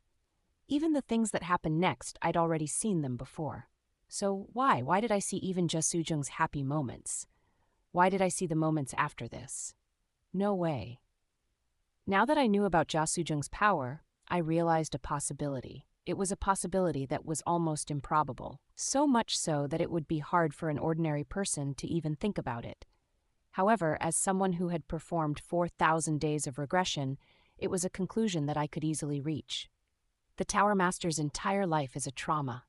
Even the things that happened next, I'd already seen them before. So why? Why did I see even Ja Soo-jung's happy moments? Why did I see the moments after this? No way. Now that I knew about Ja Soo-jung's power, I realized a possibility. It was a possibility that was almost improbable, so much so that it would be hard for an ordinary person to even think about it. However, as someone who had performed 4,000 days of regression, it was a conclusion that I could easily reach. The Tower Master's entire life is a trauma.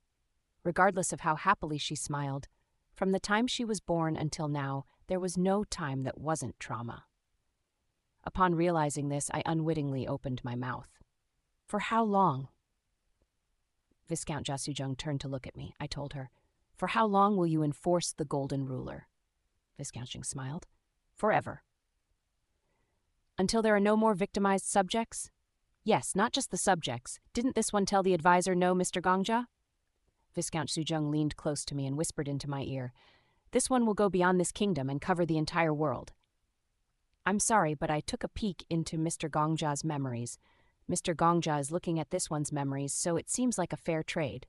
Regardless of how happily she smiled, from the time she was born until now, there was no time that wasn't trauma. Upon realizing this, I unwittingly opened my mouth. For how long? Viscount Ja Soo-jung turned to look at me. I told her, "For how long will you enforce the Golden Ruler?" Viscount Jung smiled. "Forever." "Until there are no more victimized subjects?" "Yes, not just the subjects. Didn't this one tell the advisor no, Mr. Gongja?" Viscount Soo-jung leaned close to me and whispered into my ear, "This one will go beyond this kingdom and cover the entire world." I'm sorry, but I took a peek into Mr. Gongja's memories. Mr. Gongja is looking at this one's memories, so it seems like a fair trade.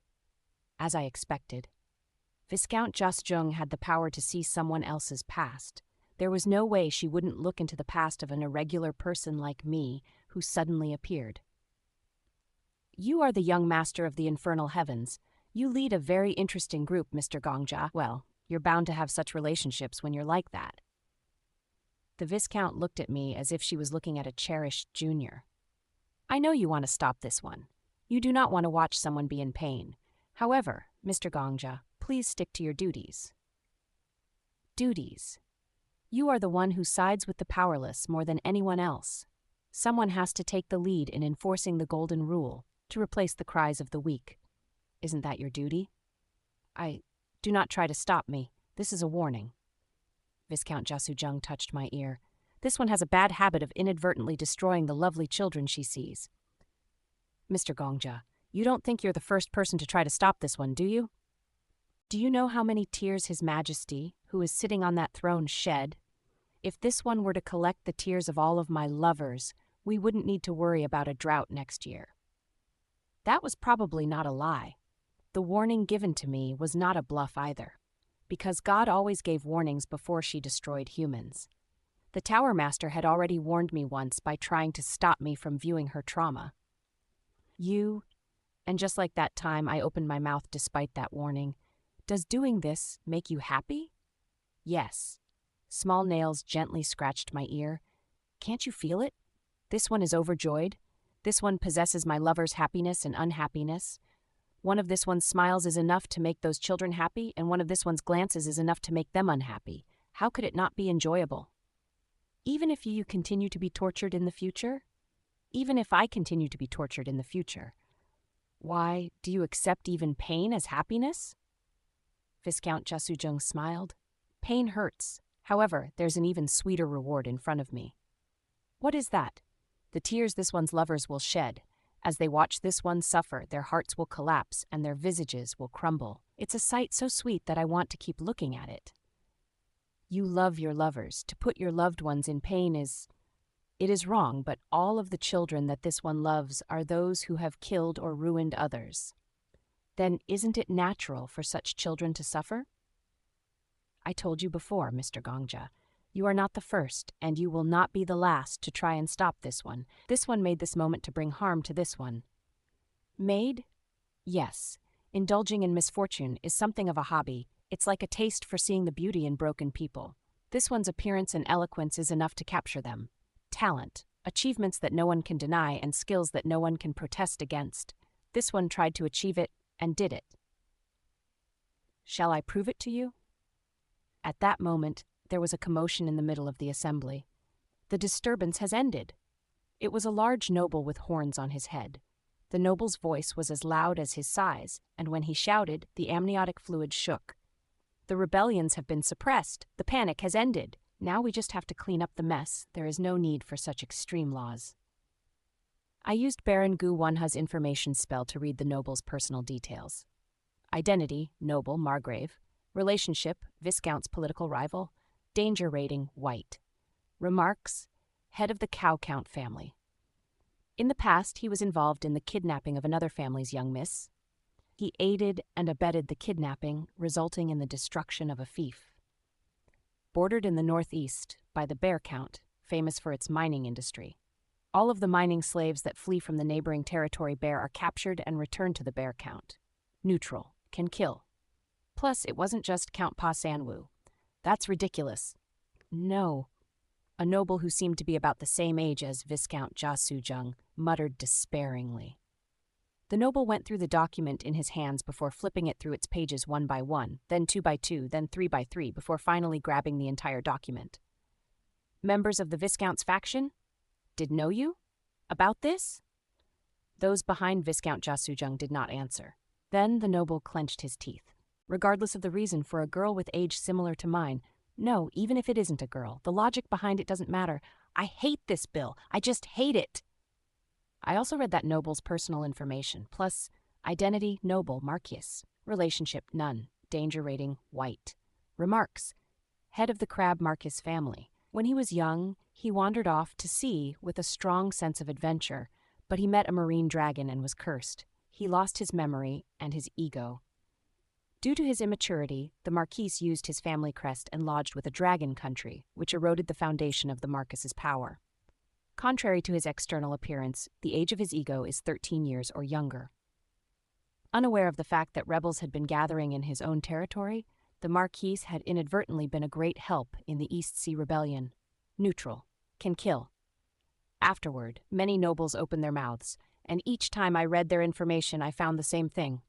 As I expected. Viscount Ja Soo-jung had the power to see someone else's past. There was no way she wouldn't look into the past of an irregular person like me who suddenly appeared. "You are the young master of the infernal heavens. You lead a very interesting group, Mr. Gongja. Well, you're bound to have such relationships when you're like that." The Viscount looked at me as if she was looking at a cherished junior. "I know you want to stop this one. You do not want to watch someone be in pain. However, Mr. Gongja, please stick to your duties." Duties. You are the one who sides with the powerless more than anyone else. Someone has to take the lead in enforcing the Golden Rule to replace the cries of the weak. Isn't that your duty? Do not try to stop me. This is a warning. Viscount Ja Soo-jung touched my ear. "This one has a bad habit of inadvertently destroying the lovely children she sees." "Mr. Gongja, you don't think you're the first person to try to stop this one, do you? Do you know how many tears His Majesty, who is sitting on that throne, shed? If this one were to collect the tears of all of my lovers, we wouldn't need to worry about a drought next year." That was probably not a lie. The warning given to me was not a bluff either, because God always gave warnings before she destroyed humans. The Tower Master had already warned me once by trying to stop me from viewing her trauma. And just like that time I opened my mouth despite that warning, "Does doing this make you happy?" "Yes." Small nails gently scratched my ear. "Can't you feel it? This one is overjoyed. This one possesses my lover's happiness and unhappiness. One of this one's smiles is enough to make those children happy, and one of this one's glances is enough to make them unhappy. How could it not be enjoyable? Even if you continue to be tortured in the future? Even if I continue to be tortured in the future? Why, do you accept even pain as happiness?" Viscount Ja Soo-jung smiled. "Pain hurts. However, there's an even sweeter reward in front of me." "What is that?" "The tears this one's lovers will shed. As they watch this one suffer, their hearts will collapse and their visages will crumble. It's a sight so sweet that I want to keep looking at it." You love your lovers. To put your loved ones in pain it is wrong, but all of the children that this one loves are those who have killed or ruined others. Then isn't it natural for such children to suffer? I told you before, Mr. Gongja, you are not the first, and you will not be the last to try and stop this one. This one made this moment to bring harm to this one. Made? Yes. Indulging in misfortune is something of a hobby. It's like a taste for seeing the beauty in broken people. This one's appearance and eloquence is enough to capture them. Talent, achievements that no one can deny, and skills that no one can protest against. This one tried to achieve it and did it. Shall I prove it to you? At that moment, there was a commotion in the middle of the assembly. The disturbance has ended. It was a large noble with horns on his head. The noble's voice was as loud as his size, and when he shouted, the amniotic fluid shook. The rebellions have been suppressed. The panic has ended. Now we just have to clean up the mess. There is no need for such extreme laws. I used Baron Gu Wonha's information spell to read the noble's personal details. Identity, noble, Margrave. Relationship, Viscount's political rival. Danger rating, white. Remarks, head of the Cow Count family. In the past, he was involved in the kidnapping of another family's young miss. He aided and abetted the kidnapping, resulting in the destruction of a fief. Bordered in the northeast by the Bear Count, famous for its mining industry. All of the mining slaves that flee from the neighboring territory Bear are captured and returned to the Bear Count. Neutral, can kill. Plus, it wasn't just Count Pa Sanwu. That's ridiculous. No. A noble who seemed to be about the same age as Viscount Jia Sujung muttered despairingly. The noble went through the document in his hands before flipping it through its pages one by one, then two by two, then three by three, before finally grabbing the entire document. Members of the Viscount's faction? Did know you? About this? Those behind Viscount Jia Sujung did not answer. Then the noble clenched his teeth. Regardless of the reason, for a girl with age similar to mine, no, even if it isn't a girl, the logic behind it doesn't matter. I hate this bill. I just hate it. I also read that noble's personal information, plus identity, noble, Marquis, relationship, none, danger rating, white. Remarks, head of the Crab Marquis family. When he was young, he wandered off to sea with a strong sense of adventure, but he met a marine dragon and was cursed. He lost his memory and his ego. Due to his immaturity, the Marquis used his family crest and lodged with a dragon country, which eroded the foundation of the Marquis's power. Contrary to his external appearance, the age of his ego is 13 years or younger. Unaware of the fact that rebels had been gathering in his own territory, the Marquis had inadvertently been a great help in the East Sea Rebellion. Neutral, can kill. Afterward, many nobles opened their mouths, and each time I read their information I found the same thing.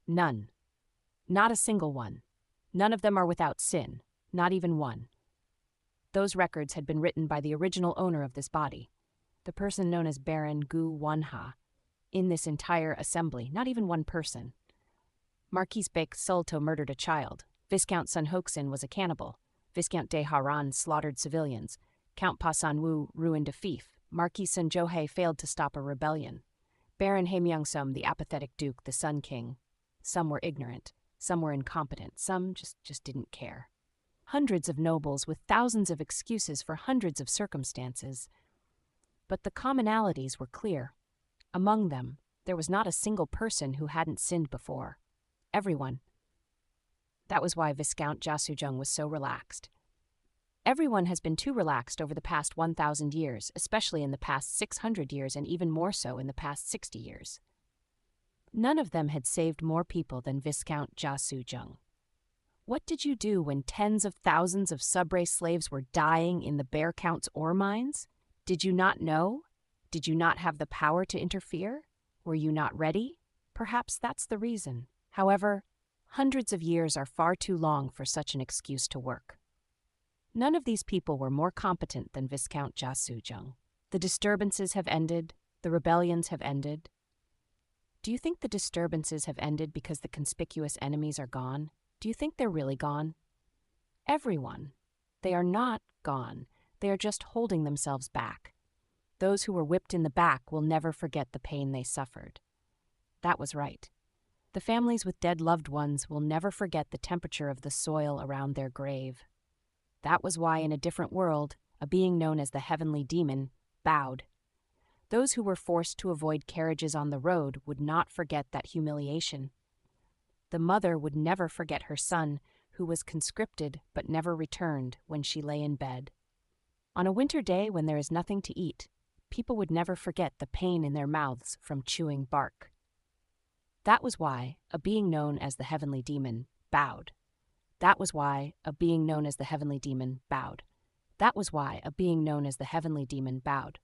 None. Not a single one. None of them are without sin, not even one. Those records had been written by the original owner of this body, the person known as Baron Gu Wanha. In this entire assembly, not even one person. Marquis Bek Sulto murdered a child. Viscount Sun Hoxin was a cannibal. Viscount De Haran slaughtered civilians. Count Pa Sanwu ruined a fief. Marquis Sun Johei failed to stop a rebellion. Baron He Myungsum, the apathetic duke, the Sun King. Some were ignorant. Some were incompetent. Some just didn't care. Hundreds of nobles with thousands of excuses for hundreds of circumstances. But the commonalities were clear. Among them, there was not a single person who hadn't sinned before. Everyone. That was why Viscount Jia Sujung was so relaxed. Everyone has been too relaxed over the past 1,000 years, especially in the past 600 years and even more so in the past 60 years. None of them had saved more people than Viscount Jia Sujung. What did you do when tens of thousands of subrace slaves were dying in the Bear Count's ore mines? Did you not know? Did you not have the power to interfere? Were you not ready? Perhaps that's the reason. However, hundreds of years are far too long for such an excuse to work. None of these people were more competent than Viscount Jia Sujung. The disturbances have ended. The rebellions have ended. Do you think the disturbances have ended because the conspicuous enemies are gone? Do you think they're really gone? Everyone. They are not gone. They are just holding themselves back. Those who were whipped in the back will never forget the pain they suffered. That was right. The families with dead loved ones will never forget the temperature of the soil around their grave. That was why in a different world, a being known as the Heavenly Demon bowed. Those who were forced to avoid carriages on the road would not forget that humiliation. The mother would never forget her son, who was conscripted but never returned when she lay in bed. On a winter day when there is nothing to eat, people would never forget the pain in their mouths from chewing bark. That was why a being known as the Heavenly Demon bowed. That was why a being known as the Heavenly Demon bowed. That was why a being known as the Heavenly Demon bowed.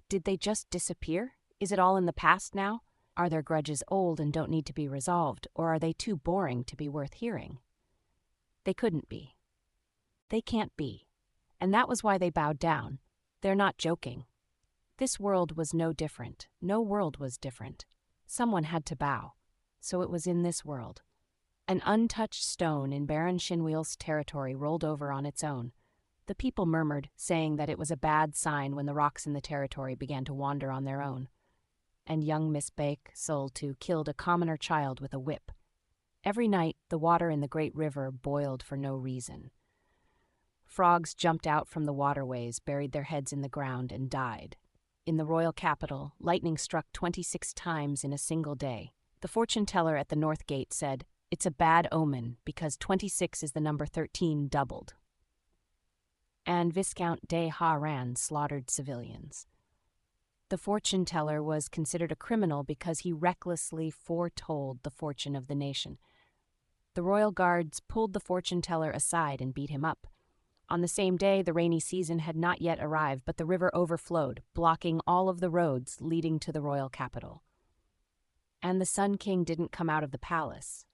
Did they just disappear? Is it all in the past now? Are their grudges old and don't need to be resolved, or are they too boring to be worth hearing? They couldn't be. They can't be. And that was why they bowed down. They're not joking. This world was no different. No world was different. Someone had to bow. So it was in this world. An untouched stone in Baron Shinwheel's territory rolled over on its own. The people murmured, saying that it was a bad sign when the rocks in the territory began to wander on their own. And young Miss Bake Sulto killed a commoner child with a whip. Every night, the water in the great river boiled for no reason. Frogs jumped out from the waterways, buried their heads in the ground, and died. In the royal capital, lightning struck 26 times in a single day. The fortune teller at the north gate said, "It's a bad omen because 26 is the number 13 doubled." And Viscount de Haran slaughtered civilians. The fortune teller was considered a criminal because he recklessly foretold the fortune of the nation. The royal guards pulled the fortune teller aside and beat him up. On the same day, the rainy season had not yet arrived, but the river overflowed, blocking all of the roads leading to the royal capital. And the Sun King didn't come out of the palace.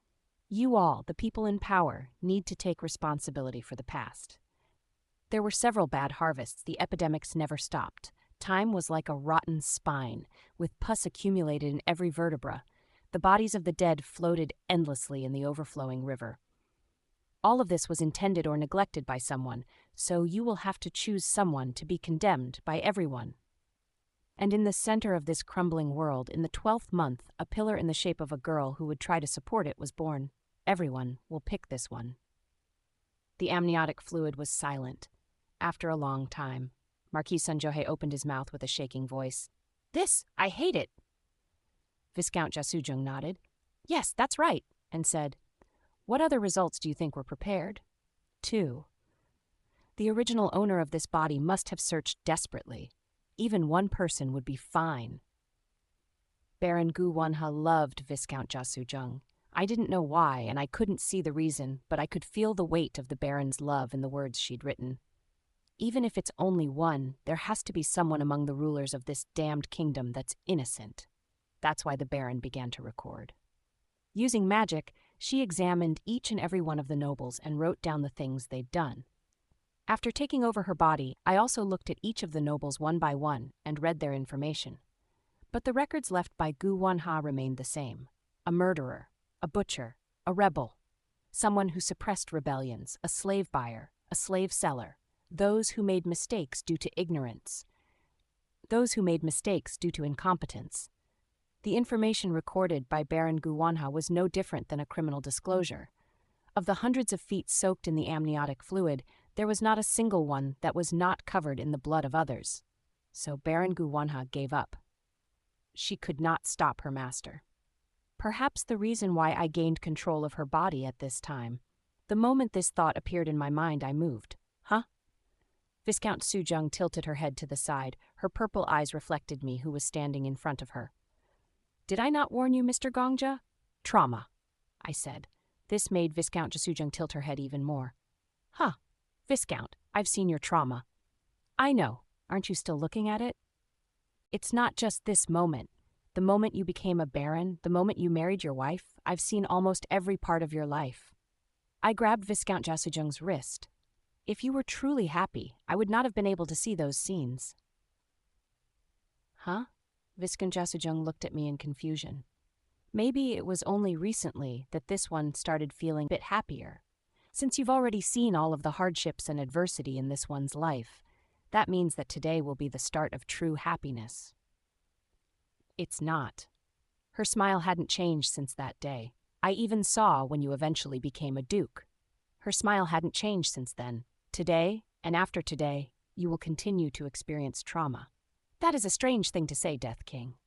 You all, the people in power, need to take responsibility for the past. There were several bad harvests. The epidemics never stopped. Time was like a rotten spine, with pus accumulated in every vertebra. The bodies of the dead floated endlessly in the overflowing river. All of this was intended or neglected by someone, so you will have to choose someone to be condemned by everyone. And in the center of this crumbling world, in the 12th month, a pillar in the shape of a girl who would try to support it was born. Everyone will pick this one. The amniotic fluid was silent. After a long time, Marquis Sanjohe opened his mouth with a shaking voice. "This! I hate it!" Viscount Jasujung nodded. "Yes, that's right," and said, "What other results do you think were prepared?" 2. The original owner of this body must have searched desperately. Even one person would be fine. Baron Gu Wanha loved Viscount Jasujung. I didn't know why, and I couldn't see the reason, but I could feel the weight of the Baron's love in the words she'd written. Even if it's only one, there has to be someone among the rulers of this damned kingdom that's innocent. That's why the Baron began to record. Using magic, she examined each and every one of the nobles and wrote down the things they'd done. After taking over her body, I also looked at each of the nobles one by one and read their information. But the records left by Gu Wanha remained the same. A murderer, a butcher, a rebel, someone who suppressed rebellions, a slave buyer, a slave seller, those who made mistakes due to ignorance, those who made mistakes due to incompetence. The information recorded by Baron Gu Wanha was no different than a criminal disclosure. Of the hundreds of feet soaked in the amniotic fluid, there was not a single one that was not covered in the blood of others. So Baron Gu Wanha gave up. She could not stop her master. Perhaps the reason why I gained control of her body at this time. The moment this thought appeared in my mind, I moved. Huh? Viscount Sujung tilted her head to the side. Her purple eyes reflected me, who was standing in front of her. "Did I not warn you, Mr. Gongja?" "Trauma," I said. This made Viscount Jasujung tilt her head even more. "Huh, Viscount, I've seen your trauma." "I know. Aren't you still looking at it?" "It's not just this moment. The moment you became a baron, the moment you married your wife, I've seen almost every part of your life." I grabbed Viscount Jasujung's wrist. "If you were truly happy, I would not have been able to see those scenes." "Huh?" Viscount Jasujung looked at me in confusion. Maybe it was only recently that this one started feeling a bit happier. Since you've already seen all of the hardships and adversity in this one's life, that means that today will be the start of true happiness. It's not. Her smile hadn't changed since that day. I even saw when you eventually became a duke. Her smile hadn't changed since then. Today, and after today, you will continue to experience trauma. That is a strange thing to say, Death King.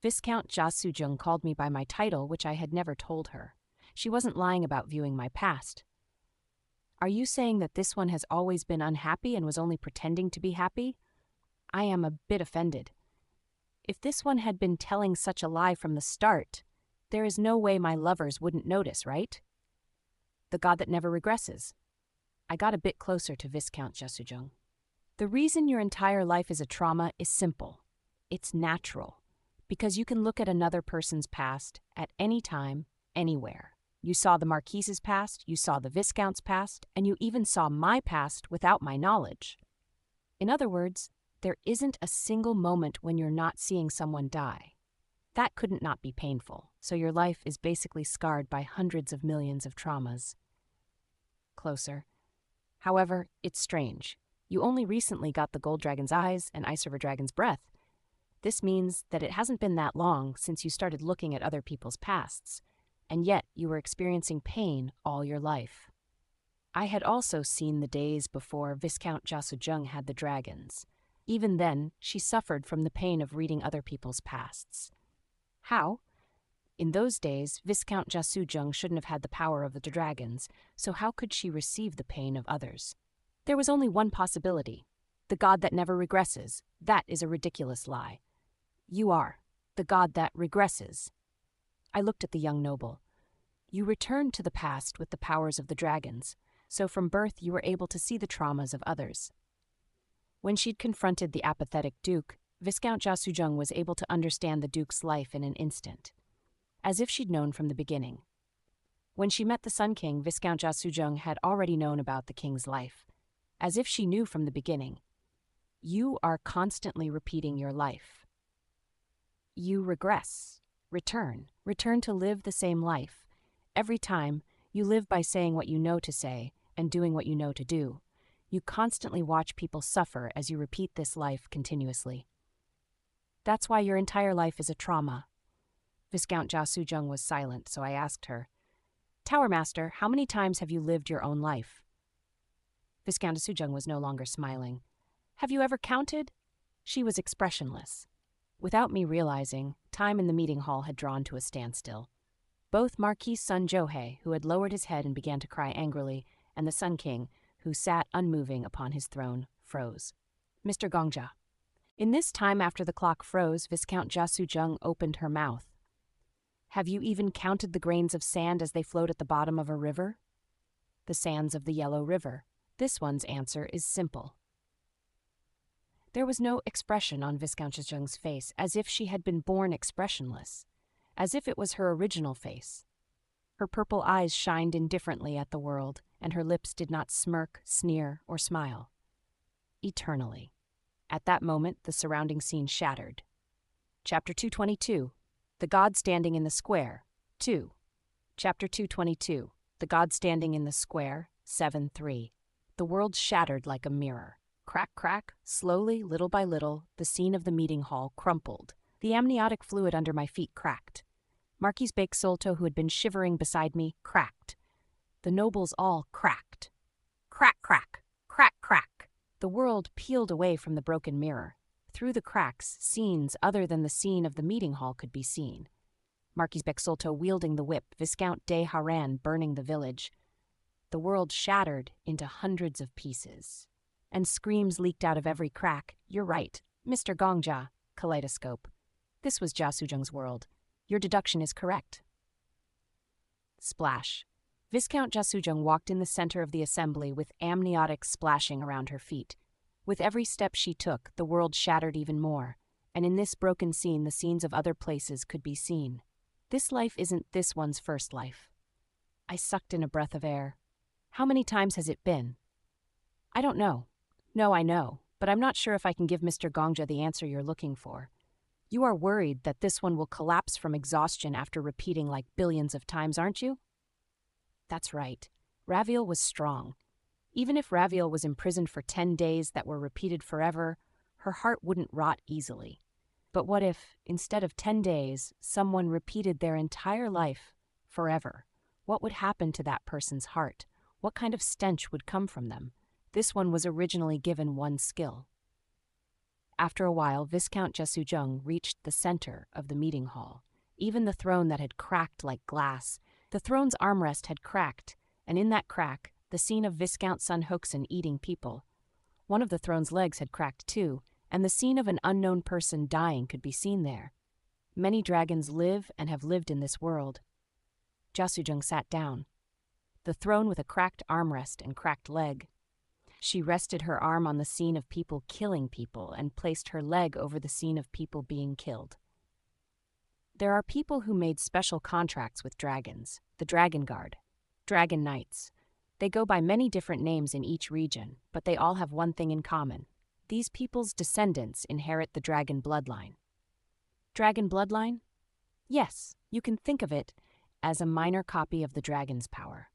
Viscount Jasujung called me by my title, which I had never told her. She wasn't lying about viewing my past. Are you saying that this one has always been unhappy and was only pretending to be happy? I am a bit offended. If this one had been telling such a lie from the start, there is no way my lovers wouldn't notice, right? The god that never regresses. I got a bit closer to Viscount Jasujung. The reason your entire life is a trauma is simple. It's natural. Because you can look at another person's past at any time, anywhere. You saw the Marquise's past, you saw the Viscount's past, and you even saw my past without my knowledge. In other words, there isn't a single moment when you're not seeing someone die. That couldn't not be painful, so your life is basically scarred by hundreds of millions of traumas. Closer. However, it's strange. You only recently got the Gold Dragon's eyes and Ice River Dragon's breath. This means that it hasn't been that long since you started looking at other people's pasts, and yet you were experiencing pain all your life. I had also seen the days before Viscount Jasujung had the dragons. Even then, she suffered from the pain of reading other people's pasts. How? In those days, Viscount Jasujung shouldn't have had the power of the dragons, so how could she receive the pain of others? There was only one possibility. The god that never regresses. That is a ridiculous lie. You are the god that regresses. I looked at the young noble. You returned to the past with the powers of the dragons, so from birth you were able to see the traumas of others. When she'd confronted the apathetic duke, Viscount Jasujung was able to understand the duke's life in an instant, as if she'd known from the beginning. When she met the Sun King, Viscount Jasujung had already known about the king's life, as if she knew from the beginning. You are constantly repeating your life. You regress, return to live the same life. Every time, you live by saying what you know to say and doing what you know to do. You constantly watch people suffer as you repeat this life continuously. That's why your entire life is a trauma. Viscount Jasujung was silent, so I asked her, Tower Master, how many times have you lived your own life? Viscount Jasujung was no longer smiling. Have you ever counted? She was expressionless. Without me realizing, time in the meeting hall had drawn to a standstill. Both Marquis Sun Johei, who had lowered his head and began to cry angrily, and the Sun King, who sat unmoving upon his throne, froze. Mr. Gongja. In this time after the clock froze, Viscount Jasujung opened her mouth. Have you even counted the grains of sand as they float at the bottom of a river? The sands of the Yellow River. This one's answer is simple. There was no expression on Viscount Jasujung's face, as if she had been born expressionless, as if it was her original face. Her purple eyes shined indifferently at the world, and her lips did not smirk, sneer, or smile. Eternally. At that moment, the surrounding scene shattered. Chapter 222. The God Standing in the Square. 2. Chapter 222. The God Standing in the Square. 7-3. The world shattered like a mirror. Crack, crack, slowly, little by little, the scene of the meeting hall crumpled. The amniotic fluid under my feet cracked. Marquis Solto, who had been shivering beside me, cracked. The nobles all cracked. Crack, crack, crack, crack. The world peeled away from the broken mirror. Through the cracks, scenes other than the scene of the meeting hall could be seen. Marquis Solto wielding the whip, Viscount de Haran burning the village. The world shattered into hundreds of pieces. And screams leaked out of every crack. You're right, Mr. Gongja. Kaleidoscope. This was Jasujung's world. Your deduction is correct. Splash. Viscount Jasujung walked in the center of the assembly with amniotic splashing around her feet. With every step she took, the world shattered even more, and in this broken scene the scenes of other places could be seen. This life isn't this one's first life. I sucked in a breath of air. How many times has it been? I don't know. No, I know, but I'm not sure if I can give Mr. Gongja the answer you're looking for. You are worried that this one will collapse from exhaustion after repeating like billions of times, aren't you? That's right. Raviel was strong. Even if Raviel was imprisoned for 10 days that were repeated forever, her heart wouldn't rot easily. But what if, instead of 10 days, someone repeated their entire life forever? What would happen to that person's heart? What kind of stench would come from them? This one was originally given one skill. After a while, Viscount Jasujung reached the center of the meeting hall. Even the throne that had cracked like glass, the throne's armrest had cracked, and in that crack, the scene of Viscount Sun Hoxin eating people. One of the throne's legs had cracked too, and the scene of an unknown person dying could be seen there. Many dragons live and have lived in this world. Jasujung sat down. The throne with a cracked armrest and cracked leg. She rested her arm on the scene of people killing people and placed her leg over the scene of people being killed. There are people who made special contracts with dragons, the Dragon Guard, Dragon Knights. They go by many different names in each region, but they all have one thing in common. These people's descendants inherit the dragon bloodline. Dragon bloodline? Yes, you can think of it as a minor copy of the dragon's power.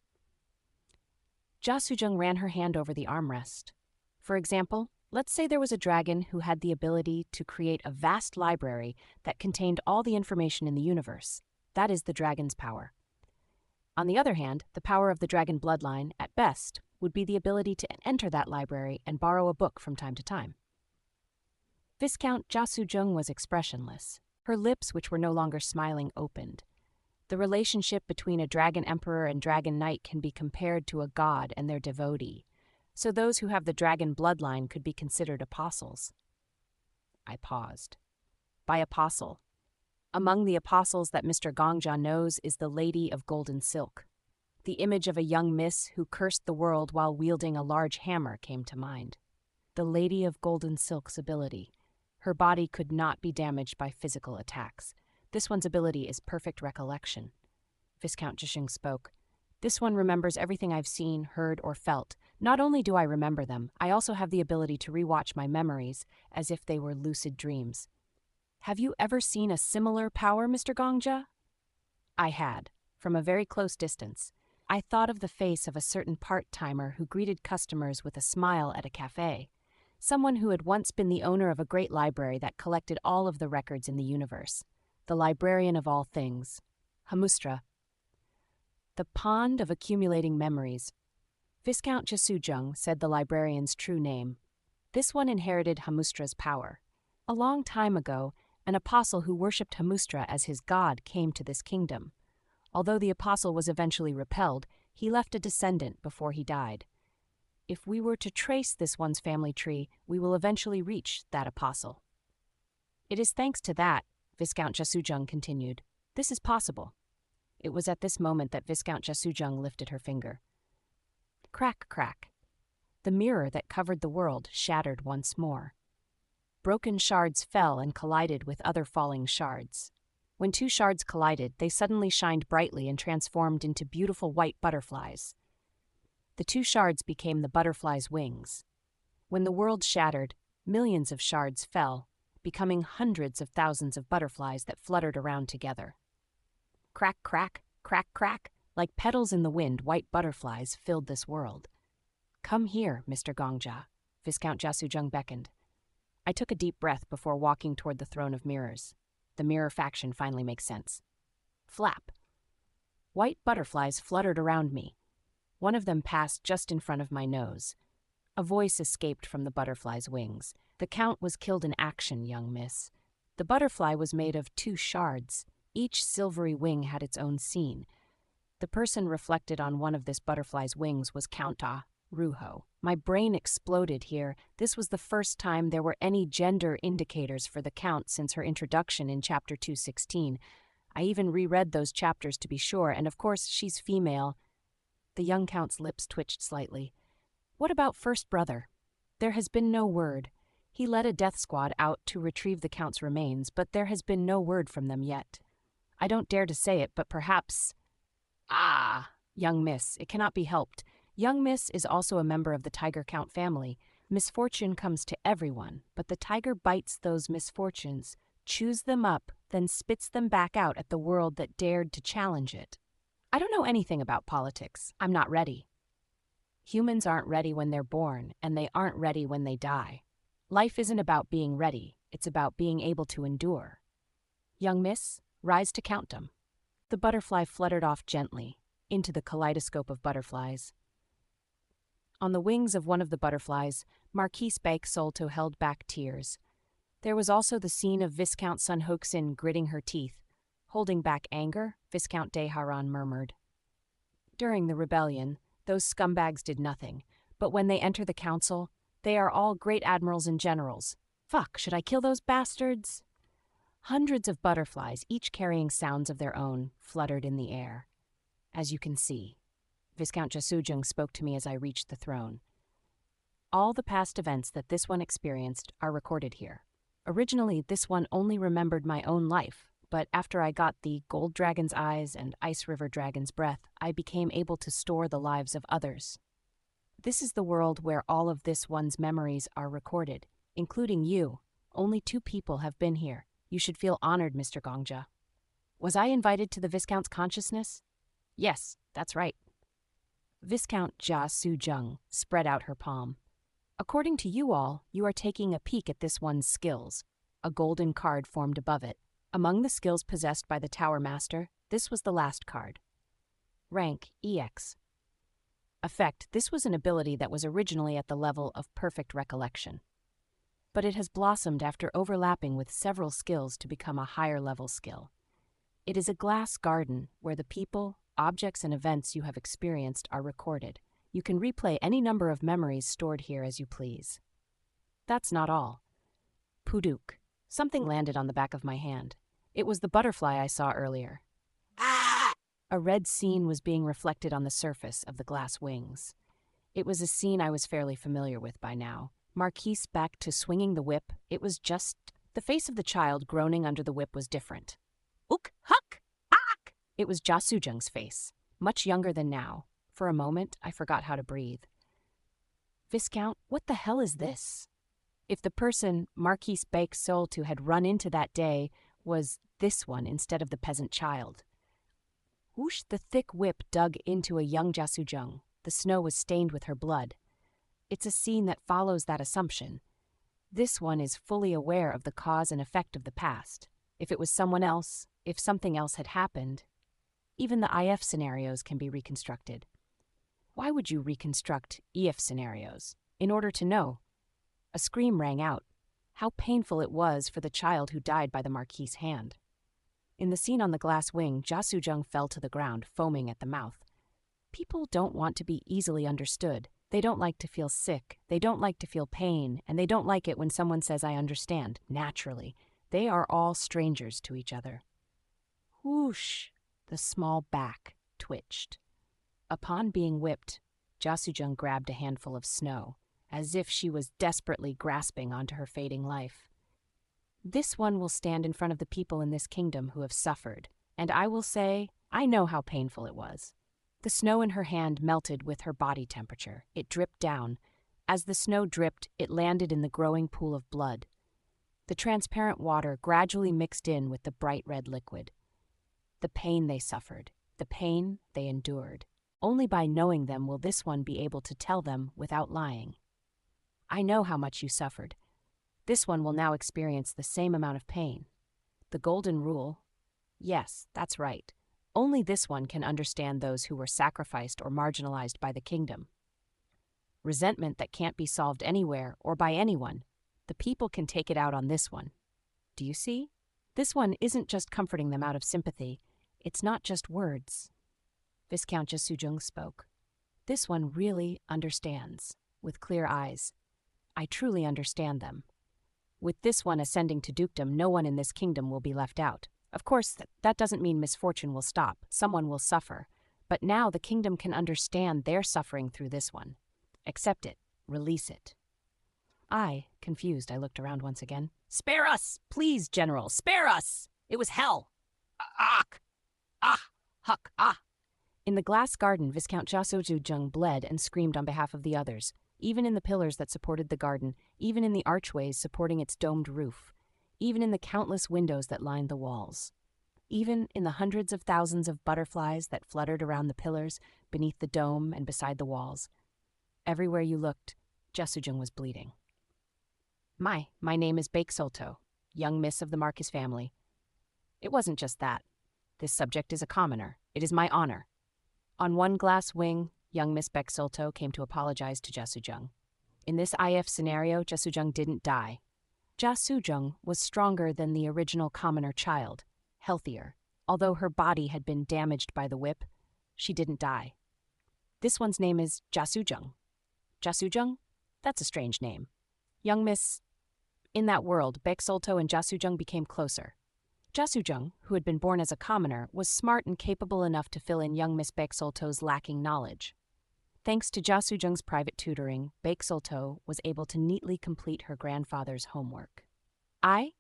Jasujung ran her hand over the armrest. For example, let's say there was a dragon who had the ability to create a vast library that contained all the information in the universe. That is the dragon's power. On the other hand, the power of the dragon bloodline, at best, would be the ability to enter that library and borrow a book from time to time. Viscount Jasujung was expressionless. Her lips, which were no longer smiling, opened. The relationship between a dragon emperor and dragon knight can be compared to a god and their devotee, so those who have the dragon bloodline could be considered apostles. I paused. By apostle, among the apostles that Mr. Gongja knows is the Lady of Golden Silk. The image of a young miss who cursed the world while wielding a large hammer came to mind. The Lady of Golden Silk's ability. Her body could not be damaged by physical attacks. This one's ability is perfect recollection. Viscount Jishung spoke. This one remembers everything I've seen, heard, or felt. Not only do I remember them, I also have the ability to rewatch my memories as if they were lucid dreams. Have you ever seen a similar power, Mr. Gongja? I had, from a very close distance. I thought of the face of a certain part-timer who greeted customers with a smile at a cafe. Someone who had once been the owner of a great library that collected all of the records in the universe. The librarian of all things. Hamustra. The pond of accumulating memories. Viscount Jasujung said the librarian's true name. This one inherited Hamustra's power. A long time ago, an apostle who worshipped Hamustra as his god came to this kingdom. Although the apostle was eventually repelled, he left a descendant before he died. If we were to trace this one's family tree, we will eventually reach that apostle. It is thanks to that, Viscount Jasujung continued. This is possible. It was at this moment that Viscount Jasujung lifted her finger. Crack, crack. The mirror that covered the world shattered once more. Broken shards fell and collided with other falling shards. When two shards collided, they suddenly shined brightly and transformed into beautiful white butterflies. The two shards became the butterflies' wings. When the world shattered, millions of shards fell, becoming hundreds of thousands of butterflies that fluttered around together. Crack, crack, crack, crack, like petals in the wind, white butterflies filled this world. Come here, Mr. Gongja, Viscount Jasujung beckoned. I took a deep breath before walking toward the throne of mirrors. The mirror faction finally makes sense. Flap. White butterflies fluttered around me. One of them passed just in front of my nose. A voice escaped from the butterfly's wings. The count was killed in action, young miss. The butterfly was made of two shards. Each silvery wing had its own scene. The person reflected on one of this butterfly's wings was Count Ruho. My brain exploded here. This was the first time there were any gender indicators for the count since her introduction in Chapter 216. I even reread those chapters to be sure, and of course she's female. The young count's lips twitched slightly. What about First Brother? There has been no word. He led a death squad out to retrieve the count's remains, but there has been no word from them yet. I don't dare to say it, but perhaps... Young miss, it cannot be helped. Young miss is also a member of the Tiger Count family. Misfortune comes to everyone, but the tiger bites those misfortunes, chews them up, then spits them back out at the world that dared to challenge it. I don't know anything about politics. I'm not ready. Humans aren't ready when they're born, and they aren't ready when they die. Life isn't about being ready. It's about being able to endure. Young miss, rise to countdom. The butterfly fluttered off gently, into the kaleidoscope of butterflies. On the wings of one of the butterflies, Marquise Baek-Solto held back tears. There was also the scene of Viscount Sun Hoxin gritting her teeth. Holding back anger, Viscount Deharan murmured. During the rebellion, those scumbags did nothing, but when they enter the council, they are all great admirals and generals. Fuck, should I kill those bastards? Hundreds of butterflies, each carrying sounds of their own, fluttered in the air. As you can see, Viscount Jasujung spoke to me as I reached the throne. All the past events that this one experienced are recorded here. Originally, this one only remembered my own life, but after I got the Gold Dragon's Eyes and Ice River Dragon's Breath, I became able to store the lives of others. This is the world where all of this one's memories are recorded, including you. Only 2 people have been here. You should feel honored, Mr. Gongja. Was I invited to the Viscount's consciousness? Yes, that's right. Viscount Jasujung spread out her palm. According to you all, you are taking a peek at this one's skills. A golden card formed above it. Among the skills possessed by the Tower Master, this was the last card. Rank EX. Effect, this was an ability that was originally at the level of perfect recollection. But it has blossomed after overlapping with several skills to become a higher-level skill. It is a glass garden where the people, objects, and events you have experienced are recorded. You can replay any number of memories stored here as you please. That's not all. Puduk. Something landed on the back of my hand. It was the butterfly I saw earlier. A red scene was being reflected on the surface of the glass wings. It was a scene I was fairly familiar with by now. Marquise back to swinging the whip. It was just... The face of the child groaning under the whip was different. Uk, huck, ak! It was Ja Sujung's face, much younger than now. For a moment, I forgot how to breathe. Viscount, what the hell is this? If the person Marquise Baek Soltu had run into that day was this one instead of the peasant child. Whoosh, the thick whip dug into a young Ja Sujung. The snow was stained with her blood. It's a scene that follows that assumption. This one is fully aware of the cause and effect of the past. If it was someone else, if something else had happened, even the IF scenarios can be reconstructed. Why would you reconstruct EF scenarios? In order to know. A scream rang out. How painful it was for the child who died by the Marquise' hand. In the scene on the glass wing, Ja Sujung fell to the ground, foaming at the mouth. People don't want to be easily understood. They don't like to feel sick. They don't like to feel pain. And they don't like it when someone says, I understand, naturally. They are all strangers to each other. Whoosh! The small back twitched. Upon being whipped, Ja Sujung grabbed a handful of snow, as if she was desperately grasping onto her fading life. This one will stand in front of the people in this kingdom who have suffered, and I will say, I know how painful it was. The snow in her hand melted with her body temperature. It dripped down. As the snow dripped, it landed in the growing pool of blood. The transparent water gradually mixed in with the bright red liquid. The pain they suffered, the pain they endured. Only by knowing them will this one be able to tell them without lying. I know how much you suffered. This one will now experience the same amount of pain. The golden rule? Yes, that's right. Only this one can understand those who were sacrificed or marginalized by the kingdom. Resentment that can't be solved anywhere or by anyone. The people can take it out on this one. Do you see? This one isn't just comforting them out of sympathy. It's not just words. Viscount Ja Sujung spoke. This one really understands, with clear eyes. I truly understand them. With this one ascending to dukedom, no one in this kingdom will be left out. Of course, that doesn't mean misfortune will stop. Someone will suffer. But now the kingdom can understand their suffering through this one. Accept it. Release it. Confused, I looked around once again. Spare us! Please, General, spare us! It was hell! Ak! Ah! Huck! Ah! In the glass garden, Viscount Ja Sujung bled and screamed on behalf of the others, even in the pillars that supported the garden, even in the archways supporting its domed roof, even in the countless windows that lined the walls, even in the hundreds of thousands of butterflies that fluttered around the pillars, beneath the dome and beside the walls. Everywhere you looked, Ja Sujung was bleeding. My name is Baek Solto, young miss of the Marcus family. It wasn't just that. This subject is a commoner. It is my honor. On one glass wing, young Miss Baek Solto came to apologize to Ja Sujung. In this IF scenario, Ja Sujung didn't die. Ja Sujung was stronger than the original commoner child, healthier. Although her body had been damaged by the whip, she didn't die. This one's name is Ja Sujung. Ja Sujung? That's a strange name. Young Miss... In that world, Baek Solto and Ja Sujung became closer. Ja Sujung, who had been born as a commoner, was smart and capable enough to fill in young Miss Baek Solto's lacking knowledge. Thanks to Ja Sujung's private tutoring, Baek Solto was able to neatly complete her grandfather's homework. I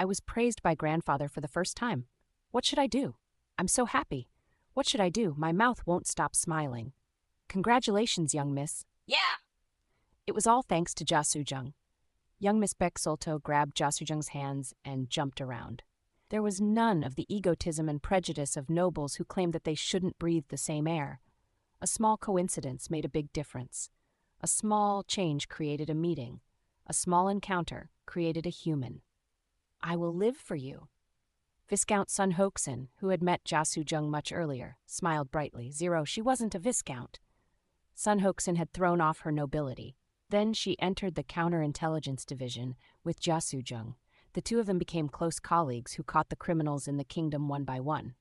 was praised by grandfather for the first time. What should I do? I'm so happy. What should I do? My mouth won't stop smiling. Congratulations, young miss. Yeah! It was all thanks to Ja Sujung. Young Miss Baek Solto grabbed Ja Sujung's hands and jumped around. There was none of the egotism and prejudice of nobles who claimed that they shouldn't breathe the same air. A small coincidence made a big difference. A small change created a meeting. A small encounter created a human. I will live for you. Viscount Sun Hoxin, who had met Ja Sujung much earlier, smiled brightly. Zero, she wasn't a viscount. Sun Hoxin had thrown off her nobility. Then she entered the counterintelligence division with Jia Suzheng. The two of them became close colleagues who caught the criminals in the kingdom one by one.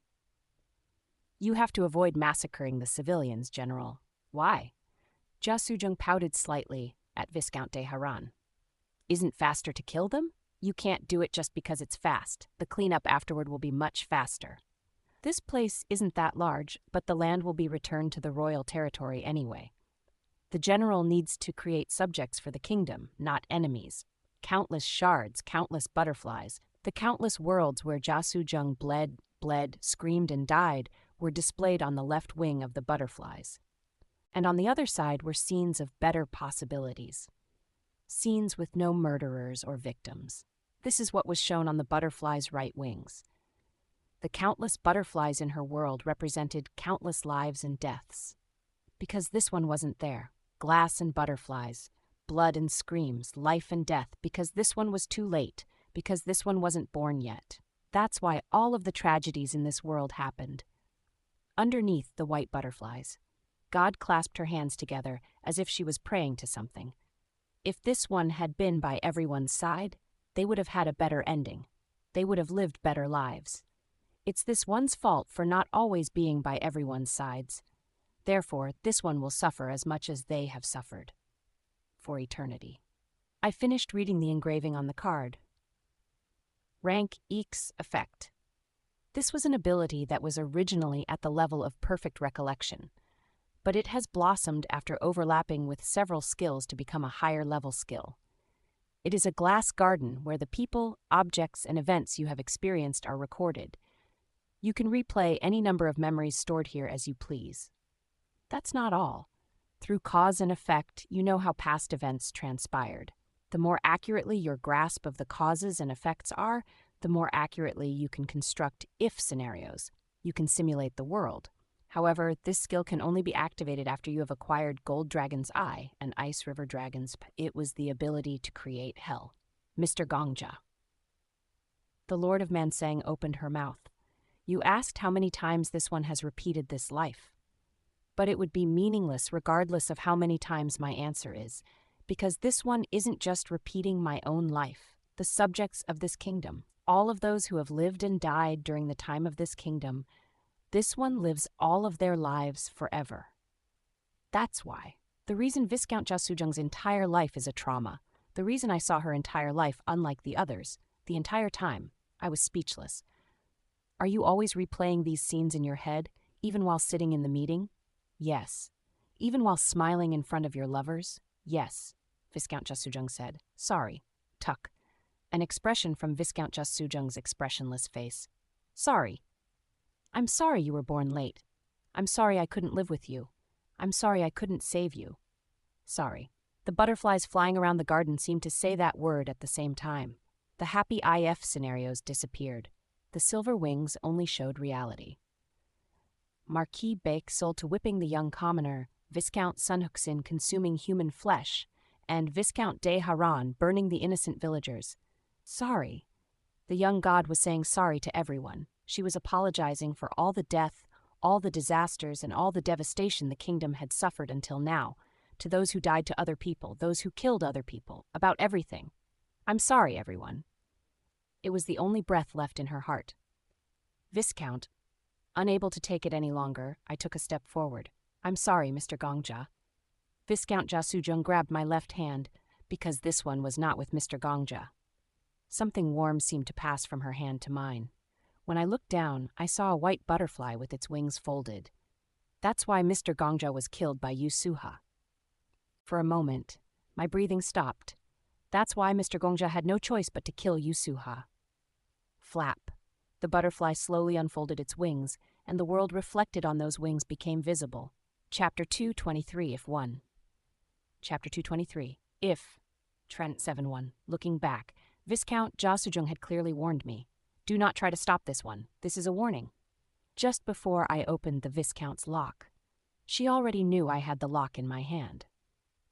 You have to avoid massacring the civilians, General. Why? Jia Suzheng pouted slightly at Viscount de Haran. Isn't faster to kill them? You can't do it just because it's fast. The cleanup afterward will be much faster. This place isn't that large, but the land will be returned to the royal territory anyway. The general needs to create subjects for the kingdom, not enemies. Countless shards, countless butterflies, the countless worlds where Jia Suzheng bled, screamed, and died were displayed on the left wing of the butterflies. And on the other side were scenes of better possibilities. Scenes with no murderers or victims. This is what was shown on the butterfly's right wings. The countless butterflies in her world represented countless lives and deaths. Because this one wasn't there. Glass and butterflies, blood and screams, life and death, because this one was too late, because this one wasn't born yet. That's why all of the tragedies in this world happened. Underneath the white butterflies, God clasped her hands together as if she was praying to something. If this one had been by everyone's side, they would have had a better ending. They would have lived better lives. It's this one's fault for not always being by everyone's sides. Therefore, this one will suffer as much as they have suffered. For eternity. I finished reading the engraving on the card. Rank X Effect. This was an ability that was originally at the level of perfect recollection, but it has blossomed after overlapping with several skills to become a higher level skill. It is a glass garden where the people, objects, and events you have experienced are recorded. You can replay any number of memories stored here as you please. That's not all. Through cause and effect, you know how past events transpired. The more accurately your grasp of the causes and effects are, the more accurately you can construct if scenarios. You can simulate the world. However, this skill can only be activated after you have acquired Gold Dragon's Eye and Ice River Dragon's. It was the ability to create hell. Mr. Gongja. The Lord of Mansang opened her mouth. You asked how many times this one has repeated this life. But it would be meaningless regardless of how many times my answer is, because this one isn't just repeating my own life. The subjects of this kingdom, all of those who have lived and died during the time of this kingdom, this one lives all of their lives forever. That's why. The reason Viscount Jia Suzheng's entire life is a trauma. The reason I saw her entire life unlike the others. The entire time, I was speechless. Are you always replaying these scenes in your head, even while sitting in the meeting? Yes. Even while smiling in front of your lovers? Yes, Viscount Jia Suzheng said. Sorry. Tuck. An expression from Viscount Jia Suzheng's expressionless face. Sorry. I'm sorry you were born late. I'm sorry I couldn't live with you. I'm sorry I couldn't save you. Sorry. The butterflies flying around the garden seemed to say that word at the same time. The happy IF scenarios disappeared. The silver wings only showed reality. Marquis Bake sold to whipping the young commoner, Viscount Sun Hoxin consuming human flesh, and Viscount de Haran burning the innocent villagers. Sorry. The young god was saying sorry to everyone. She was apologizing for all the death, all the disasters, and all the devastation the kingdom had suffered until now, to those who died to other people, those who killed other people, about everything. I'm sorry, everyone. It was the only breath left in her heart. Viscount, unable to take it any longer, I took a step forward. I'm sorry, Mr. Gongja. Viscount Jia Suzheng grabbed my left hand, because this one was not with Mr. Gongja. Something warm seemed to pass from her hand to mine. When I looked down, I saw a white butterfly with its wings folded. That's why Mr. Gongja was killed by Yu Suha. For a moment, my breathing stopped. That's why Mr. Gongja had no choice but to kill Yu Suha. Flap. The butterfly slowly unfolded its wings, and the world reflected on those wings became visible. Chapter 223, if 1. Chapter 223, if. Trent 7-1. Looking back, Viscount Jia Suzheng had clearly warned me. Do not try to stop this one. This is a warning. Just before I opened the Viscount's lock, she already knew I had the lock in my hand.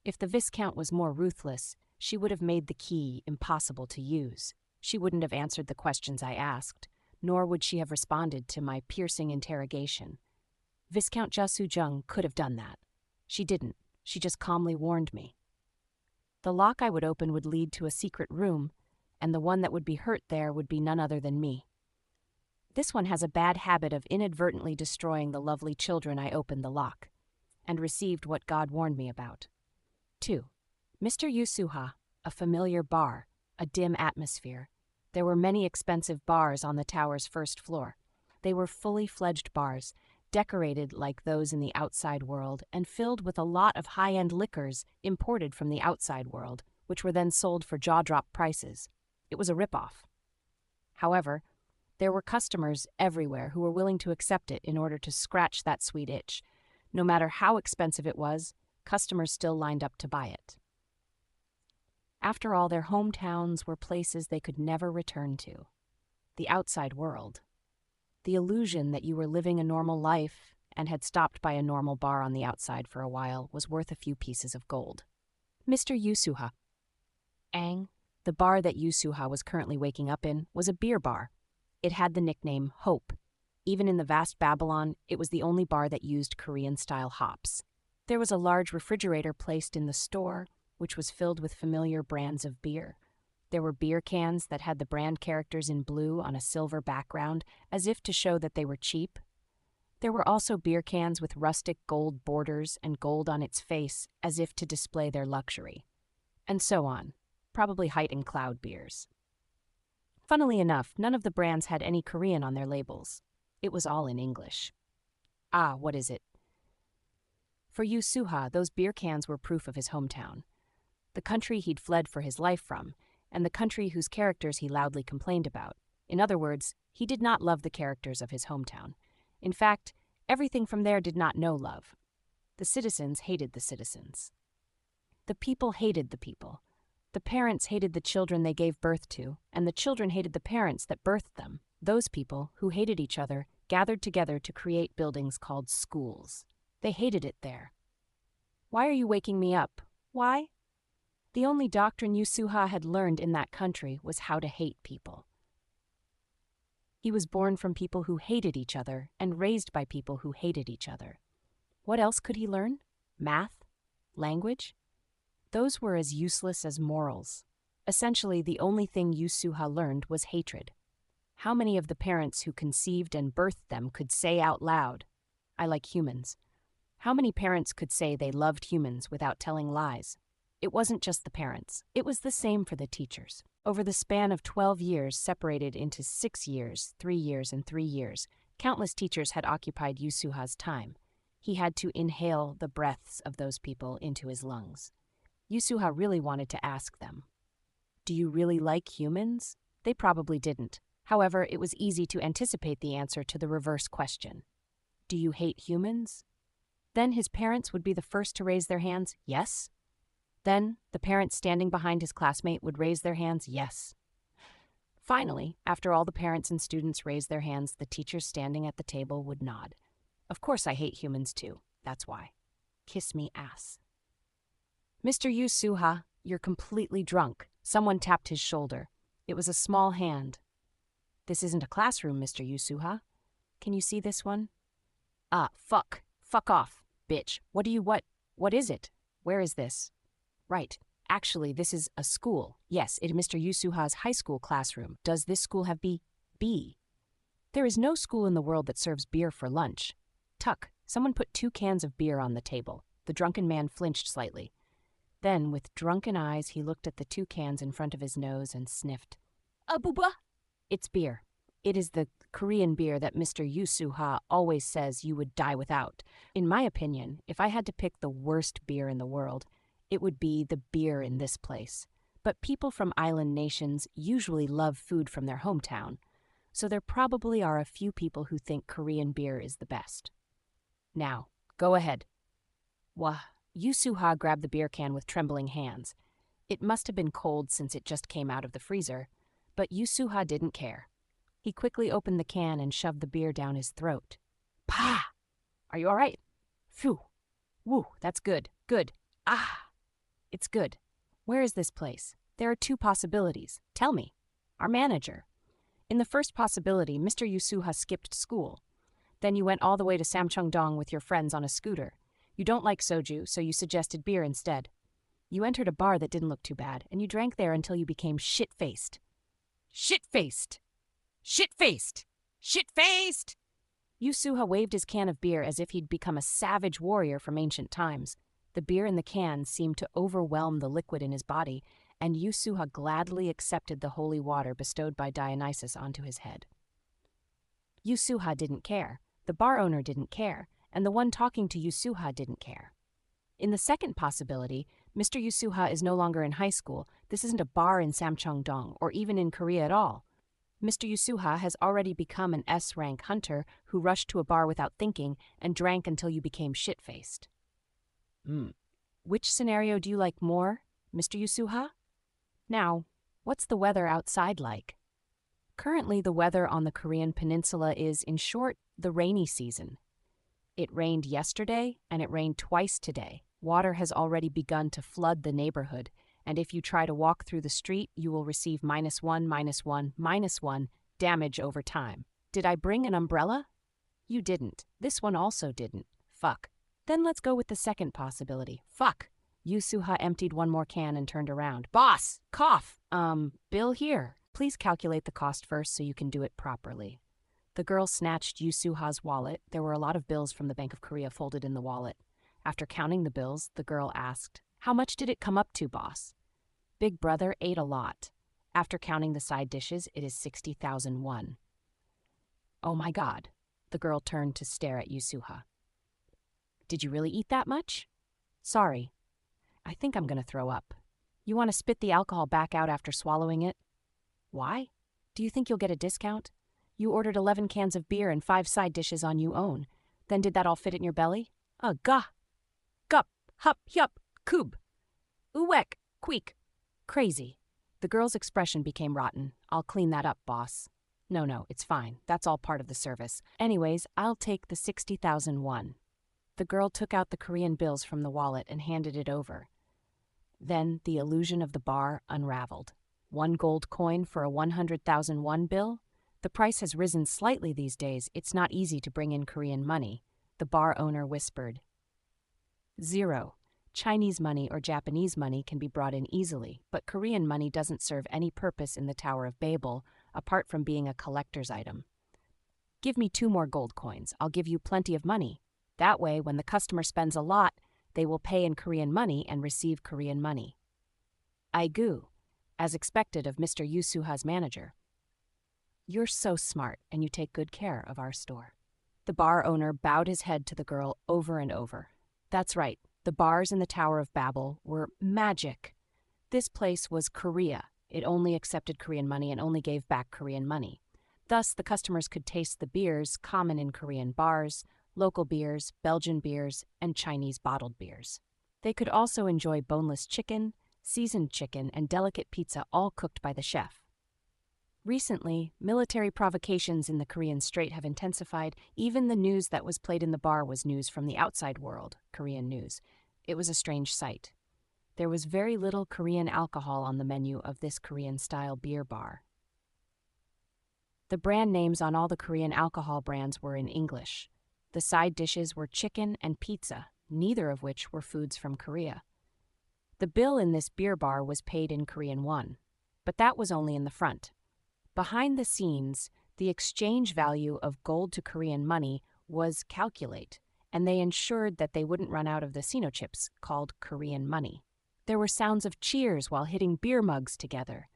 If the Viscount was more ruthless, she would have made the key impossible to use. She wouldn't have answered the questions I asked, nor would she have responded to my piercing interrogation. Viscount Jia Suzheng could have done that. She didn't. She just calmly warned me. The lock I would open would lead to a secret room, and the one that would be hurt there would be none other than me. This one has a bad habit of inadvertently destroying the lovely children I opened the lock, and received what God warned me about. 2. Mr. Yusuha, a familiar bar, a dim atmosphere. There were many expensive bars on the tower's first floor. They were fully fledged bars, decorated like those in the outside world and filled with a lot of high-end liquors imported from the outside world, which were then sold for jaw-drop prices. It was a rip-off. However, there were customers everywhere who were willing to accept it in order to scratch that sweet itch. No matter how expensive it was, customers still lined up to buy it. After all, their hometowns were places they could never return to. The outside world. The illusion that you were living a normal life and had stopped by a normal bar on the outside for a while was worth a few pieces of gold. Mr. Yusuha. The bar that Yusuha was currently waking up in, was a beer bar. It had the nickname Hope. Even in the vast Babylon, it was the only bar that used Korean-style hops. There was a large refrigerator placed in the store, which was filled with familiar brands of beer. There were beer cans that had the brand characters in blue on a silver background, as if to show that they were cheap. There were also beer cans with rustic gold borders and gold on its face, as if to display their luxury. And so on. Probably Height and Cloud beers. Funnily enough, none of the brands had any Korean on their labels. It was all in English. What is it? For Yusuha, those beer cans were proof of his hometown. The country he'd fled for his life from, and the country whose characters he loudly complained about. In other words, he did not love the characters of his hometown. In fact, everything from there did not know love. The citizens hated the citizens. The people hated the people. The parents hated the children they gave birth to, and the children hated the parents that birthed them. Those people, who hated each other, gathered together to create buildings called schools. They hated it there. Why are you waking me up? Why? The only doctrine Yusuha had learned in that country was how to hate people. He was born from people who hated each other and raised by people who hated each other. What else could he learn? Math? Language? Those were as useless as morals. Essentially, the only thing Yusuha learned was hatred. How many of the parents who conceived and birthed them could say out loud, "I like humans"? How many parents could say they loved humans without telling lies? It wasn't just the parents. It was the same for the teachers. Over the span of 12 years, separated into 6 years, 3 years, and 3 years, countless teachers had occupied Yusuha's time. He had to inhale the breaths of those people into his lungs. Yusuha really wanted to ask them, "Do you really like humans?" They probably didn't. However, it was easy to anticipate the answer to the reverse question. "Do you hate humans?" Then his parents would be the first to raise their hands, "Yes." Then the parents standing behind his classmate would raise their hands, "Yes." Finally, after all the parents and students raised their hands, the teachers standing at the table would nod. "Of course I hate humans too. That's why. Kiss me ass." "Mr. Yusuha, you're completely drunk." Someone tapped his shoulder. It was a small hand. "This isn't a classroom, Mr. Yusuha. Can you see this one?" Fuck. Fuck off, bitch. What is it? Where is this?" "Right. Actually, this is a school. Yes, it is Mr. Yusuha's high school classroom. Does this school have B? There is no school in the world that serves beer for lunch." "Tuck." Someone put 2 cans of beer on the table. The drunken man flinched slightly. Then, with drunken eyes, he looked at the 2 cans in front of his nose and sniffed. "Abuba!" "It's beer. It is the Korean beer that Mr. Yusuha always says you would die without. In my opinion, if I had to pick the worst beer in the world, it would be the beer in this place. But people from island nations usually love food from their hometown, so there probably are a few people who think Korean beer is the best. Now, go ahead." "Wah." Yusuha grabbed the beer can with trembling hands. It must have been cold since it just came out of the freezer, but Yusuha didn't care. He quickly opened the can and shoved the beer down his throat. "Pah! Are you all right?" "Phew. Woo, that's good. Good. It's good. Where is this place? There are 2 possibilities. Tell me." "Our manager." In the first possibility, Mr. Yusuha skipped school. Then you went all the way to Samcheong-dong with your friends on a scooter. You don't like soju, so you suggested beer instead. You entered a bar that didn't look too bad, and you drank there until you became shit-faced. Shit-faced! Shit-faced! Shit-faced! Yusuha waved his can of beer as if he'd become a savage warrior from ancient times. The beer in the can seemed to overwhelm the liquid in his body, and Yusuha gladly accepted the holy water bestowed by Dionysus onto his head. Yusuha didn't care, the bar owner didn't care, and the one talking to Yusuha didn't care. In the second possibility, Mr. Yusuha is no longer in high school. This isn't a bar in Samcheong-dong, or even in Korea at all. Mr. Yusuha has already become an S-rank hunter who rushed to a bar without thinking and drank until you became shit-faced. Which scenario do you like more, Mr. Yusuha? Now, what's the weather outside like? Currently, the weather on the Korean peninsula is, in short, the rainy season. It rained yesterday, and it rained twice today. Water has already begun to flood the neighborhood, and if you try to walk through the street, you will receive -1, -1, -1 damage over time. Did I bring an umbrella? You didn't. This one also didn't. Fuck. Then let's go with the second possibility. Fuck. Yusuha emptied one more can and turned around. Boss! Cough! Bill here. Please calculate the cost first so you can do it properly. The girl snatched Yusuha's wallet. There were a lot of bills from the Bank of Korea folded in the wallet. After counting the bills, the girl asked, "How much did it come up to, boss?" Big brother ate a lot. After counting the side dishes, it is 60,000 won. Oh my God. The girl turned to stare at Yusuha. Did you really eat that much? Sorry. I think I'm going to throw up. You want to spit the alcohol back out after swallowing it? Why? Do you think you'll get a discount? You ordered 11 cans of beer and 5 side dishes on you own. Then did that all fit in your belly? Gah. Gup. Hup. Yup. Koob. Uwek. Queek. Crazy. The girl's expression became rotten. I'll clean that up, boss. No, it's fine. That's all part of the service. Anyways, I'll take the 60,000 won. The girl took out the Korean bills from the wallet and handed it over. Then the illusion of the bar unraveled. 1 gold coin for a 100,000 won bill? The price has risen slightly these days. It's not easy to bring in Korean money. The bar owner whispered. 0. Chinese money or Japanese money can be brought in easily, but Korean money doesn't serve any purpose in the Tower of Babel, apart from being a collector's item. Give me 2 more gold coins. I'll give you plenty of money. That way, when the customer spends a lot, they will pay in Korean money and receive Korean money. Aigu, as expected of Mr. Yusuha's manager. You're so smart, and you take good care of our store. The bar owner bowed his head to the girl over and over. That's right, the bars in the Tower of Babel were magic. This place was Korea. It only accepted Korean money and only gave back Korean money. Thus, the customers could taste the beers common in Korean bars, local beers, Belgian beers, and Chinese bottled beers. They could also enjoy boneless chicken, seasoned chicken, and delicate pizza, all cooked by the chef. Recently, military provocations in the Korean Strait have intensified. Even the news that was played in the bar was news from the outside world, Korean news. It was a strange sight. There was very little Korean alcohol on the menu of this Korean-style beer bar. The brand names on all the Korean alcohol brands were in English. The side dishes were chicken and pizza, neither of which were foods from Korea. The bill in this beer bar was paid in Korean won, but that was only in the front. Behind the scenes, the exchange value of gold to Korean money was calculate, and they ensured that they wouldn't run out of the Sino chips called Korean money. There were sounds of cheers while hitting beer mugs together.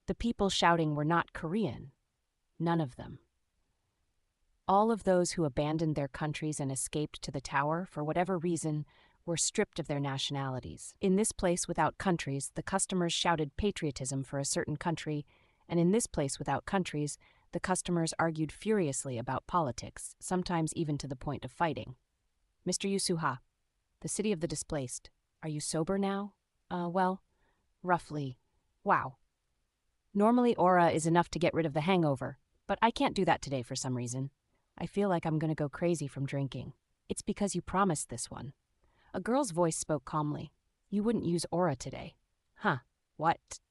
The people shouting were not Korean. None of them. All of those who abandoned their countries and escaped to the tower, for whatever reason, were stripped of their nationalities. In this place without countries, the customers shouted patriotism for a certain country, and in this place without countries, the customers argued furiously about politics, sometimes even to the point of fighting. Mr. Yusuha, the city of the displaced, are you sober now? Well, roughly. Wow. Normally aura is enough to get rid of the hangover, but I can't do that today for some reason. I feel like I'm going to go crazy from drinking. It's because you promised this one. A girl's voice spoke calmly. You wouldn't use aura today. Huh, what?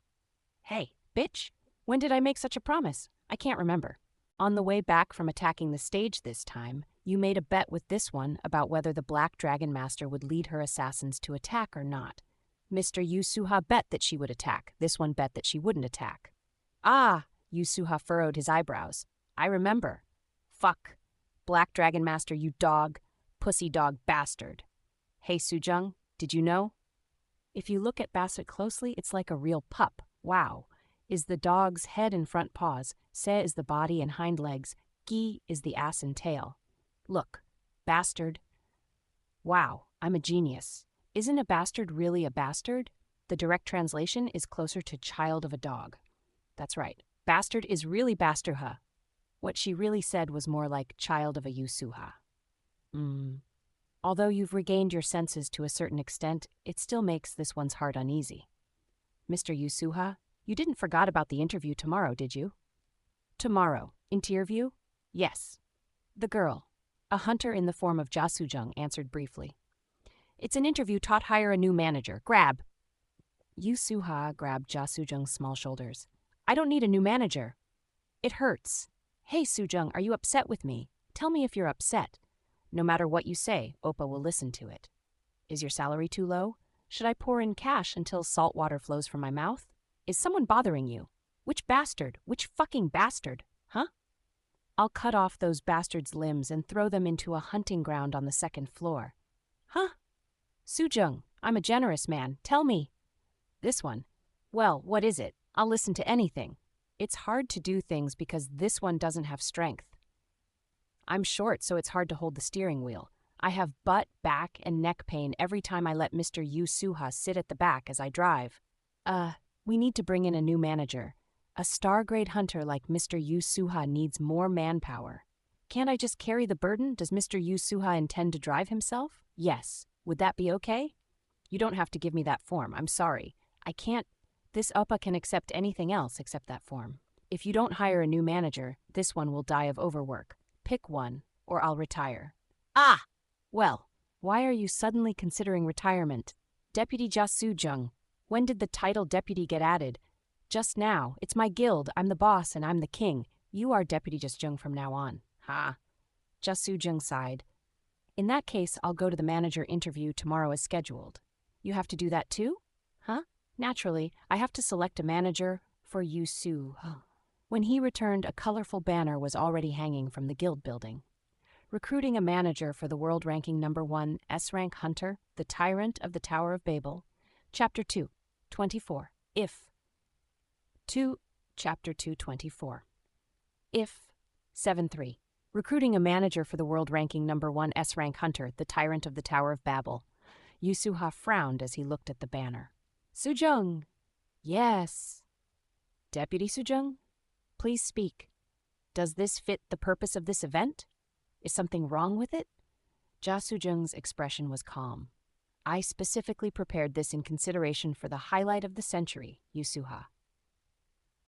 Hey, bitch, when did I make such a promise? I can't remember. On the way back from attacking the stage this time, You made a bet with this one about whether the Black Dragon Master would lead her assassins to attack or not. Mr. Yusuha bet that she would attack. This one bet that she wouldn't attack. Ah, Yusuha furrowed his eyebrows. I remember. Fuck. Black Dragon Master, you dog. Pussy dog bastard. Hey, Sujung, did you know? If you look at Bassett closely, it's like a real pup. Wow. Is the dog's head and front paws. Se is the body and hind legs. Gi is the ass and tail. Look, bastard. Wow, I'm a genius. Isn't a bastard really a bastard? The direct translation is closer to child of a dog. That's right. Bastard is really bastuha. What she really said was more like child of a Yusuha. Although you've regained your senses to a certain extent, it still makes this one's heart uneasy. Mr. Yusuha, you didn't forget about the interview tomorrow, did you? Tomorrow. Interview? Yes. The girl, a hunter in the form of Jasujung, answered briefly. It's an interview taught hire a new manager. Grab. Yusuha grabbed Jasujung's small shoulders. I don't need a new manager. It hurts. Hey, Sujung, are you upset with me? Tell me if you're upset. No matter what you say, Oppa will listen to it. Is your salary too low? Should I pour in cash until salt water flows from my mouth? Is someone bothering you? Which bastard? Which fucking bastard? Huh? I'll cut off those bastards' limbs and throw them into a hunting ground on the second floor. Huh? Sujung, I'm a generous man. Tell me. This one. Well, what is it? I'll listen to anything. It's hard to do things because this one doesn't have strength. I'm short, so it's hard to hold the steering wheel. I have butt, back, and neck pain every time I let Mr. Yusuha sit at the back as I drive. We need to bring in a new manager. A star-grade hunter like Mr. Yusuha needs more manpower. Can't I just carry the burden? Does Mr. Yusuha intend to drive himself? Yes. Would that be okay? You don't have to give me that form. I'm sorry. I can't. This Oppa can accept anything else except that form. If you don't hire a new manager, this one will die of overwork. Pick one, or I'll retire. Ah! Well, why are you suddenly considering retirement? Deputy Jasujung, when did the title deputy get added? Just now. It's my guild. I'm the boss and I'm the king. You are Deputy Jasujung from now on. Ha. Jasujung sighed. In that case, I'll go to the manager interview tomorrow as scheduled. You have to do that too? Huh? Naturally, I have to select a manager for Yusu. When he returned, a colorful banner was already hanging from the guild building. Recruiting a manager for the world ranking #1 S-rank hunter, the tyrant of the Tower of Babel. Chapter 2, 24. Chapter 2, 24. 7-3. Recruiting a manager for the world ranking #1 S-rank hunter, the tyrant of the Tower of Babel. Yusuha frowned as he looked at the banner. Sujung! Yes. Deputy Sujung? Please speak. Does this fit the purpose of this event? Is something wrong with it? Jasujung's expression was calm. I specifically prepared this in consideration for the highlight of the century, Yusuha.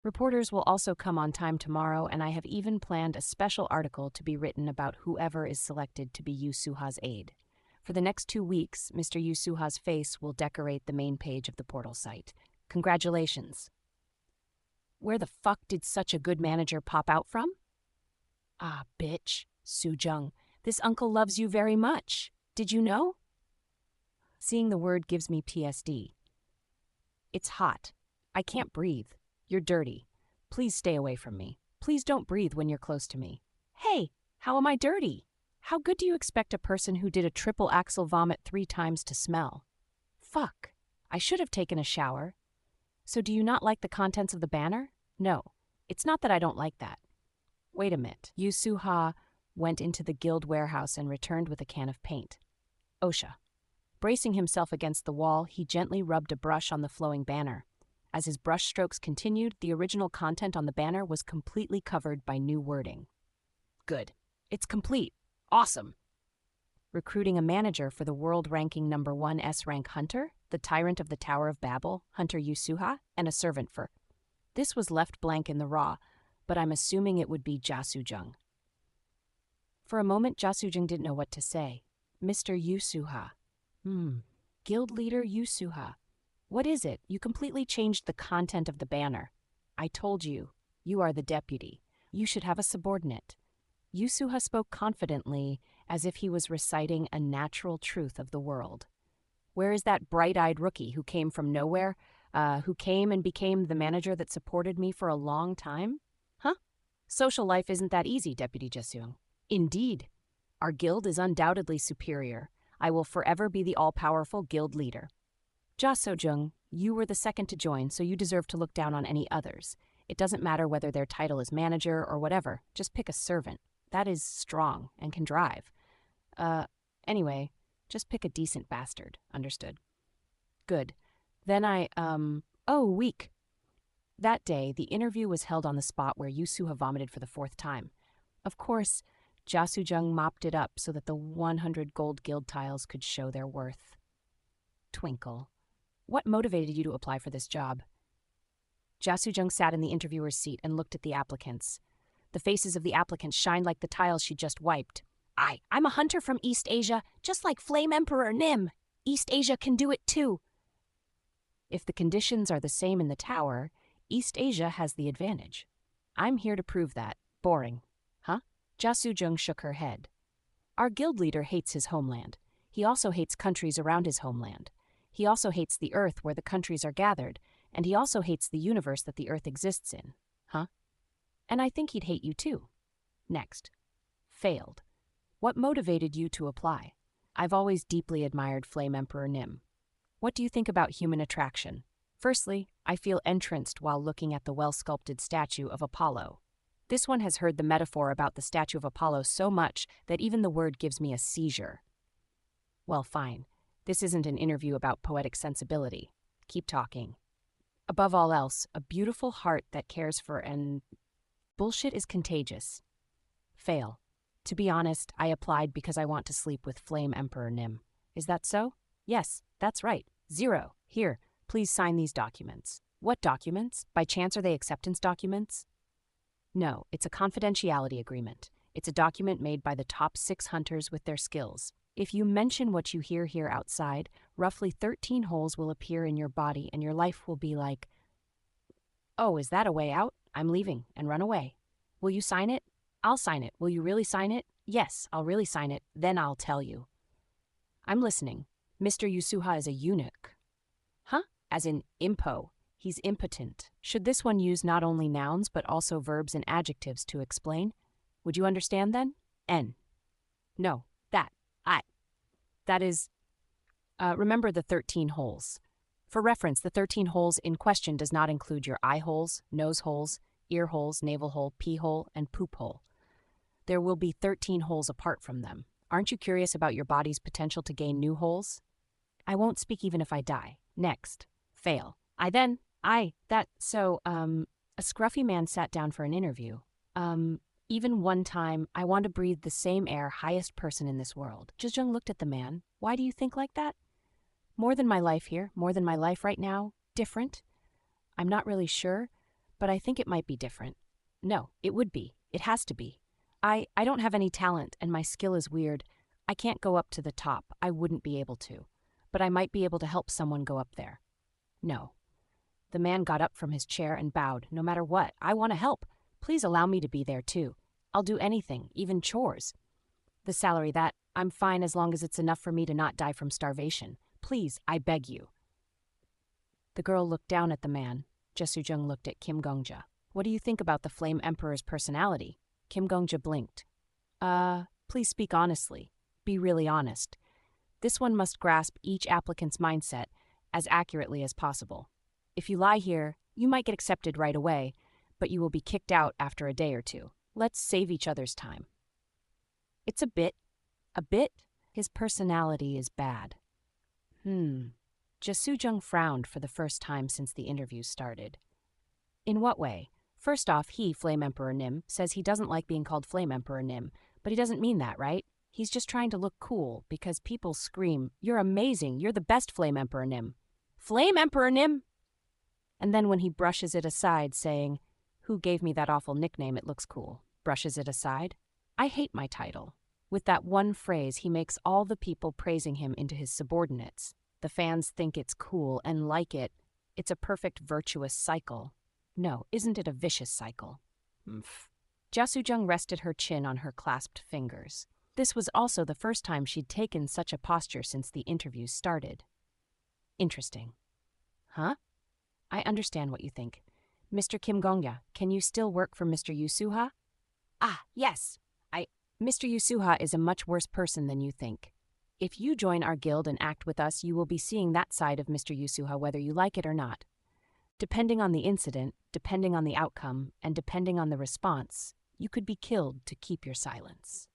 Reporters will also come on time tomorrow, and I have even planned a special article to be written about whoever is selected to be Yusuha's aide. For the next 2 weeks, Mr. Yusuha's face will decorate the main page of the portal site. Congratulations. Where the fuck did such a good manager pop out from? Ah, bitch, Sujung, this uncle loves you very much. Did you know? Seeing the word gives me PSD. It's hot. I can't breathe. You're dirty. Please stay away from me. Please don't breathe when you're close to me. Hey, how am I dirty? How good do you expect a person who did a triple axel vomit 3 times to smell? Fuck. I should have taken a shower. So do you not like the contents of the banner? No. It's not that I don't like that. Wait a minute. Yusuha went into the guild warehouse and returned with a can of paint. Osha. Bracing himself against the wall, he gently rubbed a brush on the flowing banner. As his brush strokes continued, the original content on the banner was completely covered by new wording. Good. It's complete. Awesome. Recruiting a manager for the world ranking #1 S-rank hunter, the tyrant of the Tower of Babel, Hunter Yusuha, and a servant for. This was left blank in the raw, but I'm assuming it would be Jasujung. For a moment, Jasujung didn't know what to say. Mr. Yusuha. Guild leader Yusuha. What is it? You completely changed the content of the banner. I told you, you are the deputy. You should have a subordinate. Yusuha spoke confidently, as if he was reciting a natural truth of the world. Where is that bright-eyed rookie who came from nowhere, who came and became the manager that supported me for a long time? Huh? Social life isn't that easy, Deputy Jeseung. Indeed. Our guild is undoubtedly superior. I will forever be the all-powerful guild leader. Ja Sojung, you were the second to join, so you deserve to look down on any others. It doesn't matter whether their title is manager or whatever. Just pick a servant. That is strong and can drive. Anyway, just pick a decent bastard. Understood? Good. Then weak. That day, the interview was held on the spot where Yusuha vomited for the 4th time. Of course, Ja Sojung mopped it up so that the 100 gold guild tiles could show their worth. Twinkle. What motivated you to apply for this job? Ja Sojung sat in the interviewer's seat and looked at the applicants. The faces of the applicants shined like the tiles she just wiped. I'm a hunter from East Asia, just like Flame Emperor Nim. East Asia can do it too. If the conditions are the same in the tower, East Asia has the advantage. I'm here to prove that. Boring. Huh? Ja Sojung shook her head. Our guild leader hates his homeland. He also hates countries around his homeland. He also hates the earth where the countries are gathered, and he also hates the universe that the earth exists in. Huh? And I think he'd hate you too. Next. Failed. What motivated you to apply? I've always deeply admired Flame Emperor Nim. What do you think about human attraction? Firstly, I feel entranced while looking at the well-sculpted statue of Apollo. This one has heard the metaphor about the statue of Apollo so much that even the word gives me a seizure. Well, fine. This isn't an interview about poetic sensibility. Keep talking. Above all else, a beautiful heart that cares for bullshit is contagious. Fail. To be honest, I applied because I want to sleep with Flame Emperor Nim. Is that so? Yes, that's right. 0. Here, please sign these documents. What documents? By chance are they acceptance documents? No, it's a confidentiality agreement. It's a document made by the top 6 hunters with their skills. If you mention what you hear here outside, roughly 13 holes will appear in your body and your life will be like, oh, is that a way out? I'm leaving, and run away. Will you sign it? I'll sign it. Will you really sign it? Yes, I'll really sign it. Then I'll tell you. I'm listening. Mr. Yusuha is a eunuch. Huh? As in impo. He's impotent. Should this one use not only nouns but also verbs and adjectives to explain? Would you understand then? N. No, that. I. That is, remember the 13 holes. For reference, the 13 holes in question does not include your eye holes, nose holes, ear holes, navel hole, pee hole, and poop hole. There will be 13 holes apart from them. Aren't you curious about your body's potential to gain new holes? I won't speak even if I die. Next. Fail. A scruffy man sat down for an interview. Even one time, I want to breathe the same air highest person in this world. Jejung looked at the man. Why do you think like that? More than my life here, more than my life right now. Different? I'm not really sure, but I think it might be different. No, it would be. It has to be. I don't have any talent, and my skill is weird. I can't go up to the top. I wouldn't be able to. But I might be able to help someone go up there. No. The man got up from his chair and bowed. No matter what, I want to help. Please allow me to be there too. I'll do anything, even chores. The salary that, I'm fine as long as it's enough for me to not die from starvation. Please, I beg you. The girl looked down at the man. Jesujung looked at Kim Gongja. What do you think about the Flame Emperor's personality? Kim Gongja blinked. Please speak honestly. Be really honest. This one must grasp each applicant's mindset as accurately as possible. If you lie here, you might get accepted right away, but you will be kicked out after a day or two. Let's save each other's time. It's a bit. A bit? His personality is bad. Jasujung frowned for the first time since the interview started. In what way? First off, he, Flame Emperor Nim, says he doesn't like being called Flame Emperor Nim, but he doesn't mean that, right? He's just trying to look cool because people scream, "You're amazing, you're the best Flame Emperor Nim." Flame Emperor Nim! And then when he brushes it aside, saying, "Who gave me that awful nickname? It looks cool." Brushes it aside. I hate my title. With that one phrase, he makes all the people praising him into his subordinates. The fans think it's cool and like it. It's a perfect virtuous cycle. No, isn't it a vicious cycle? Jia Sujung rested her chin on her clasped fingers. This was also the first time she'd taken such a posture since the interviews started. Interesting. Huh? I understand what you think. Mr. Kim Gongya, can you still work for Mr. Yusuha? Ah, yes. Mr. Yusuha is a much worse person than you think. If you join our guild and act with us, you will be seeing that side of Mr. Yusuha whether you like it or not. Depending on the incident, depending on the outcome, and depending on the response, you could be killed to keep your silence.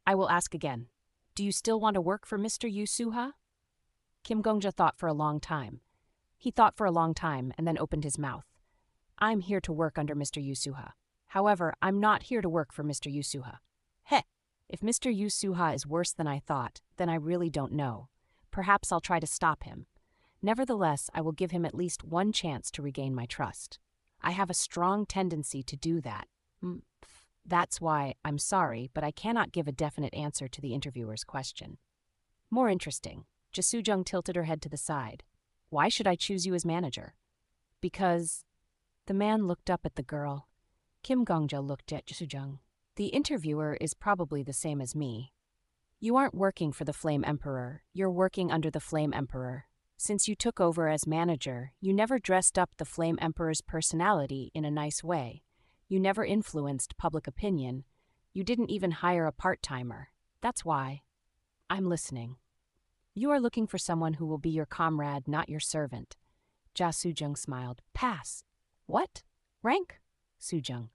I will ask again. Do you still want to work for Mr. Yusuha? Kim Gongja thought for a long time. He thought for a long time and then opened his mouth. I'm here to work under Mr. Yusuha. However, I'm not here to work for Mr. Yusuha. Heh! If Mr. Yusuha is worse than I thought, then I really don't know. Perhaps I'll try to stop him. Nevertheless, I will give him at least one chance to regain my trust. I have a strong tendency to do that. That's why I'm sorry, but I cannot give a definite answer to the interviewer's question. More interesting. Jia Sujung tilted her head to the side. Why should I choose you as manager? Because... The man looked up at the girl. Kim Gongja looked at Jia Sujung. The interviewer is probably the same as me. You aren't working for the Flame Emperor. You're working under the Flame Emperor. Since you took over as manager, you never dressed up the Flame Emperor's personality in a nice way. You never influenced public opinion. You didn't even hire a part-timer. That's why. I'm listening. You are looking for someone who will be your comrade, not your servant. Jia Sujung smiled. Pass. What? Rank? Sujung.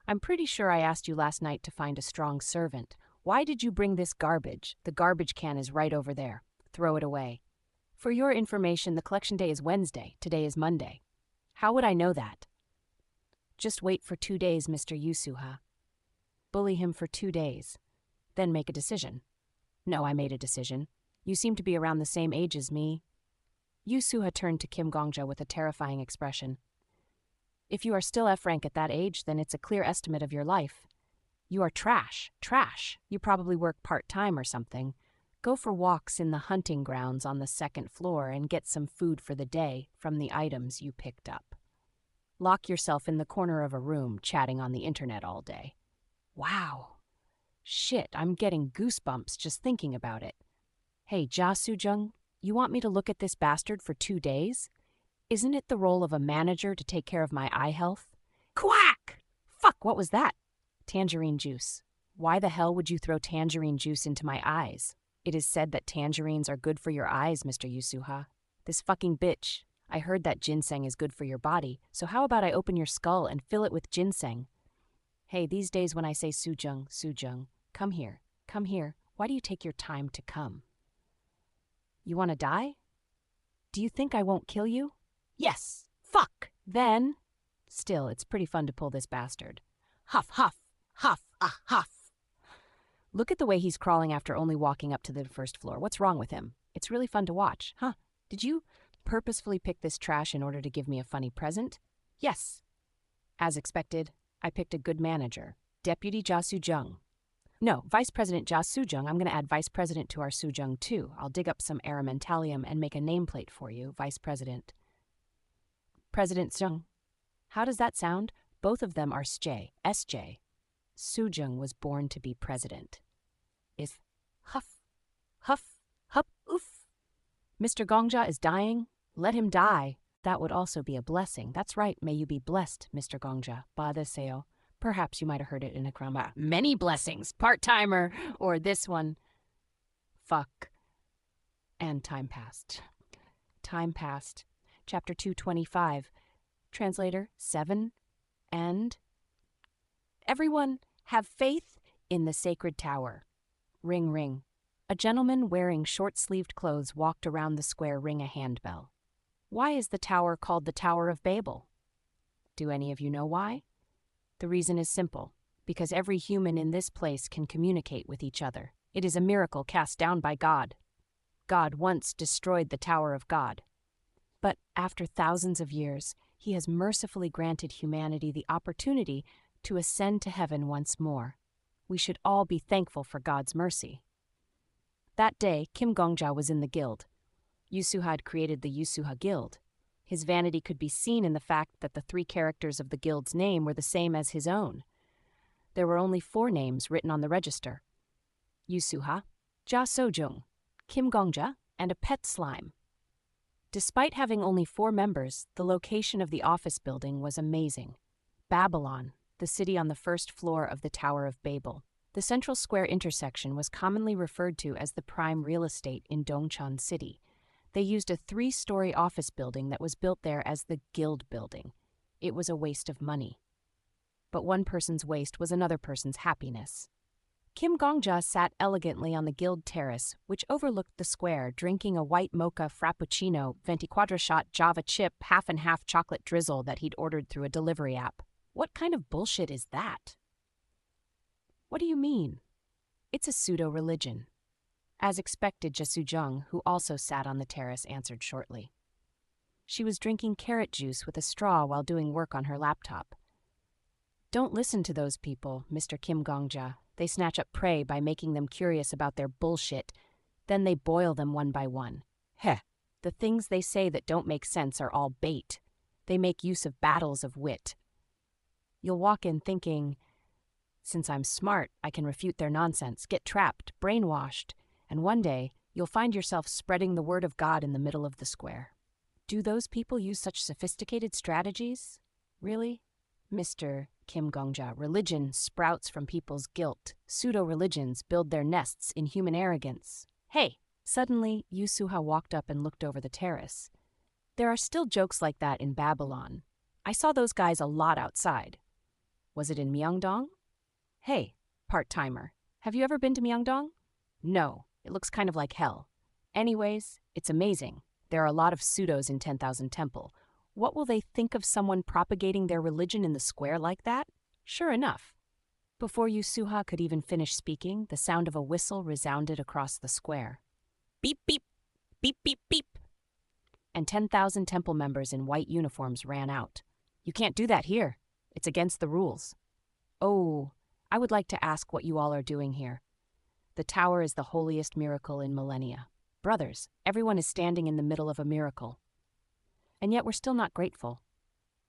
I'm pretty sure I asked you last night to find a strong servant. Why did you bring this garbage? The garbage can is right over there. Throw it away. For your information, the collection day is Wednesday. Today is Monday. How would I know that? Just wait for 2 days, Mr. Yusuha. Bully him for 2 days. Then make a decision. No, I made a decision. You seem to be around the same age as me. Yusuha turned to Kim Gongja with a terrifying expression. If you are still F rank at that age, then it's a clear estimate of your life. You are trash. Trash. You probably work part-time or something. Go for walks in the hunting grounds on the 2nd floor and get some food for the day from the items you picked up. Lock yourself in the corner of a room chatting on the internet all day. Wow. Shit, I'm getting goosebumps just thinking about it. Hey, Jia Sujung, you want me to look at this bastard for 2 days? Isn't it the role of a manager to take care of my eye health? Quack! Fuck, what was that? Tangerine juice. Why the hell would you throw tangerine juice into my eyes? It is said that tangerines are good for your eyes, Mr. Yusuha. This fucking bitch. I heard that ginseng is good for your body, so how about I open your skull and fill it with ginseng? Hey, these days when I say Sujung, come here. Why do you take your time to come? You want to die? Do you think I won't kill you? Yes. Fuck. Then. Still, it's pretty fun to pull this bastard. Huff, huff, huff, huff. Look at the way he's crawling after only walking up to the 1st floor. What's wrong with him? It's really fun to watch, huh? Did you purposefully pick this trash in order to give me a funny present? Yes. As expected, I picked a good manager. Deputy Jia Sujung. No, Vice President Jia Sujung. I'm going to add Vice President to our Sujung too. I'll dig up some aramentalium and make a nameplate for you, Vice President. President Sujung. How does that sound? Both of them are SJ. Sujung was born to be president. If huff, huff, huff, oof. Mr. Gongja is dying. Let him die. That would also be a blessing. That's right. May you be blessed, Mr. Gongja. Badaseo. Perhaps you might have heard it in a krama. Many blessings. Part-timer. Or this one. Fuck. And time passed. Chapter 225. Translator 7. And... Everyone, have faith in the sacred tower. Ring, ring. A gentleman wearing short-sleeved clothes walked around the square ring a handbell. Why is the tower called the Tower of Babel? Do any of you know why? The reason is simple. Because every human in this place can communicate with each other. It is a miracle cast down by God. God once destroyed the Tower of God. But after thousands of years, he has mercifully granted humanity the opportunity to ascend to heaven once more. We should all be thankful for God's mercy. That day, Kim Gongja was in the guild. Yusuha had created the Yusuha Guild. His vanity could be seen in the fact that the 3 characters of the guild's name were the same as his own. There were only 4 names written on the register: Yu Suha, Ja Sojung, Kim Gongja, and a pet slime. Despite having only 4 members, the location of the office building was amazing. Babylon, the city on the first floor of the Tower of Babel. The central square intersection was commonly referred to as the prime real estate in Dongcheon City. They used a 3-story office building that was built there as the Guild Building. It was a waste of money. But one person's waste was another person's happiness. Kim Gongja sat elegantly on the Guild Terrace, which overlooked the square, drinking a white mocha frappuccino, 24 shot Java chip, half-and-half chocolate drizzle that he'd ordered through a delivery app. What kind of bullshit is that? What do you mean? It's a pseudo-religion. As expected, Jasoo-jung, who also sat on the terrace, answered shortly. She was drinking carrot juice with a straw while doing work on her laptop. Don't listen to those people, Mr. Kim Gongja. They snatch up prey by making them curious about their bullshit. Then they boil them one by one. Heh. The things they say that don't make sense are all bait. They make use of battles of wit. You'll walk in thinking, since I'm smart, I can refute their nonsense, get trapped, brainwashed, and one day you'll find yourself spreading the word of God in the middle of the square. Do those people use such sophisticated strategies? Really? Mr. Kim Gongja, religion sprouts from people's guilt. Pseudo-religions build their nests in human arrogance. Hey! Suddenly, Yu Suha walked up and looked over the terrace. There are still jokes like that in Babylon. I saw those guys a lot outside. Was it in Myeongdong? Hey, part-timer, have you ever been to Myeongdong? No, it looks kind of like hell. Anyways, it's amazing. There are a lot of pseudos in 10,000 Temple. What will they think of someone propagating their religion in the square like that? Sure enough. Before Yu Suha could even finish speaking, the sound of a whistle resounded across the square. Beep, beep, beep, beep, beep. And 10,000 Temple members in white uniforms ran out. You can't do that here. It's against the rules. Oh, I would like to ask what you all are doing here. The tower is the holiest miracle in millennia. Brothers, everyone is standing in the middle of a miracle. And yet we're still not grateful.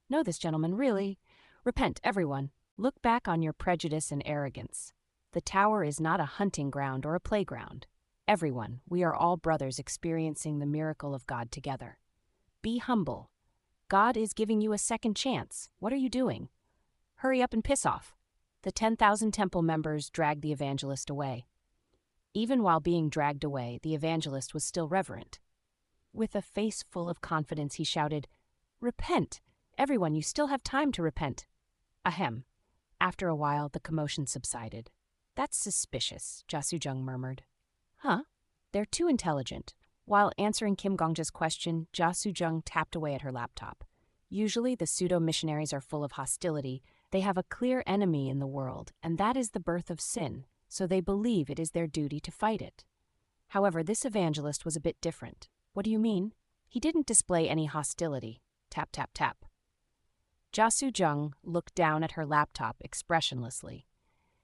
Know this, gentlemen, really. Repent, everyone. Look back on your prejudice and arrogance. The tower is not a hunting ground or a playground. Everyone, we are all brothers experiencing the miracle of God together. Be humble. God is giving you a second chance. What are you doing? Hurry up and piss off. The 10,000 Temple members dragged the evangelist away. Even while being dragged away, the evangelist was still reverent. With a face full of confidence, he shouted, "Repent! Everyone, you still have time to repent." Ahem. After a while, the commotion subsided. That's suspicious, Jasoo-jung murmured. Huh? They're too intelligent. While answering Kim Gongja's question, Jasoo-jung tapped away at her laptop. Usually, the pseudo-missionaries are full of hostility. They have a clear enemy in the world, and that is the birth of sin, so they believe it is their duty to fight it. However, this evangelist was a bit different. What do you mean? He didn't display any hostility. Tap, tap, tap. Jasoo-jung looked down at her laptop expressionlessly.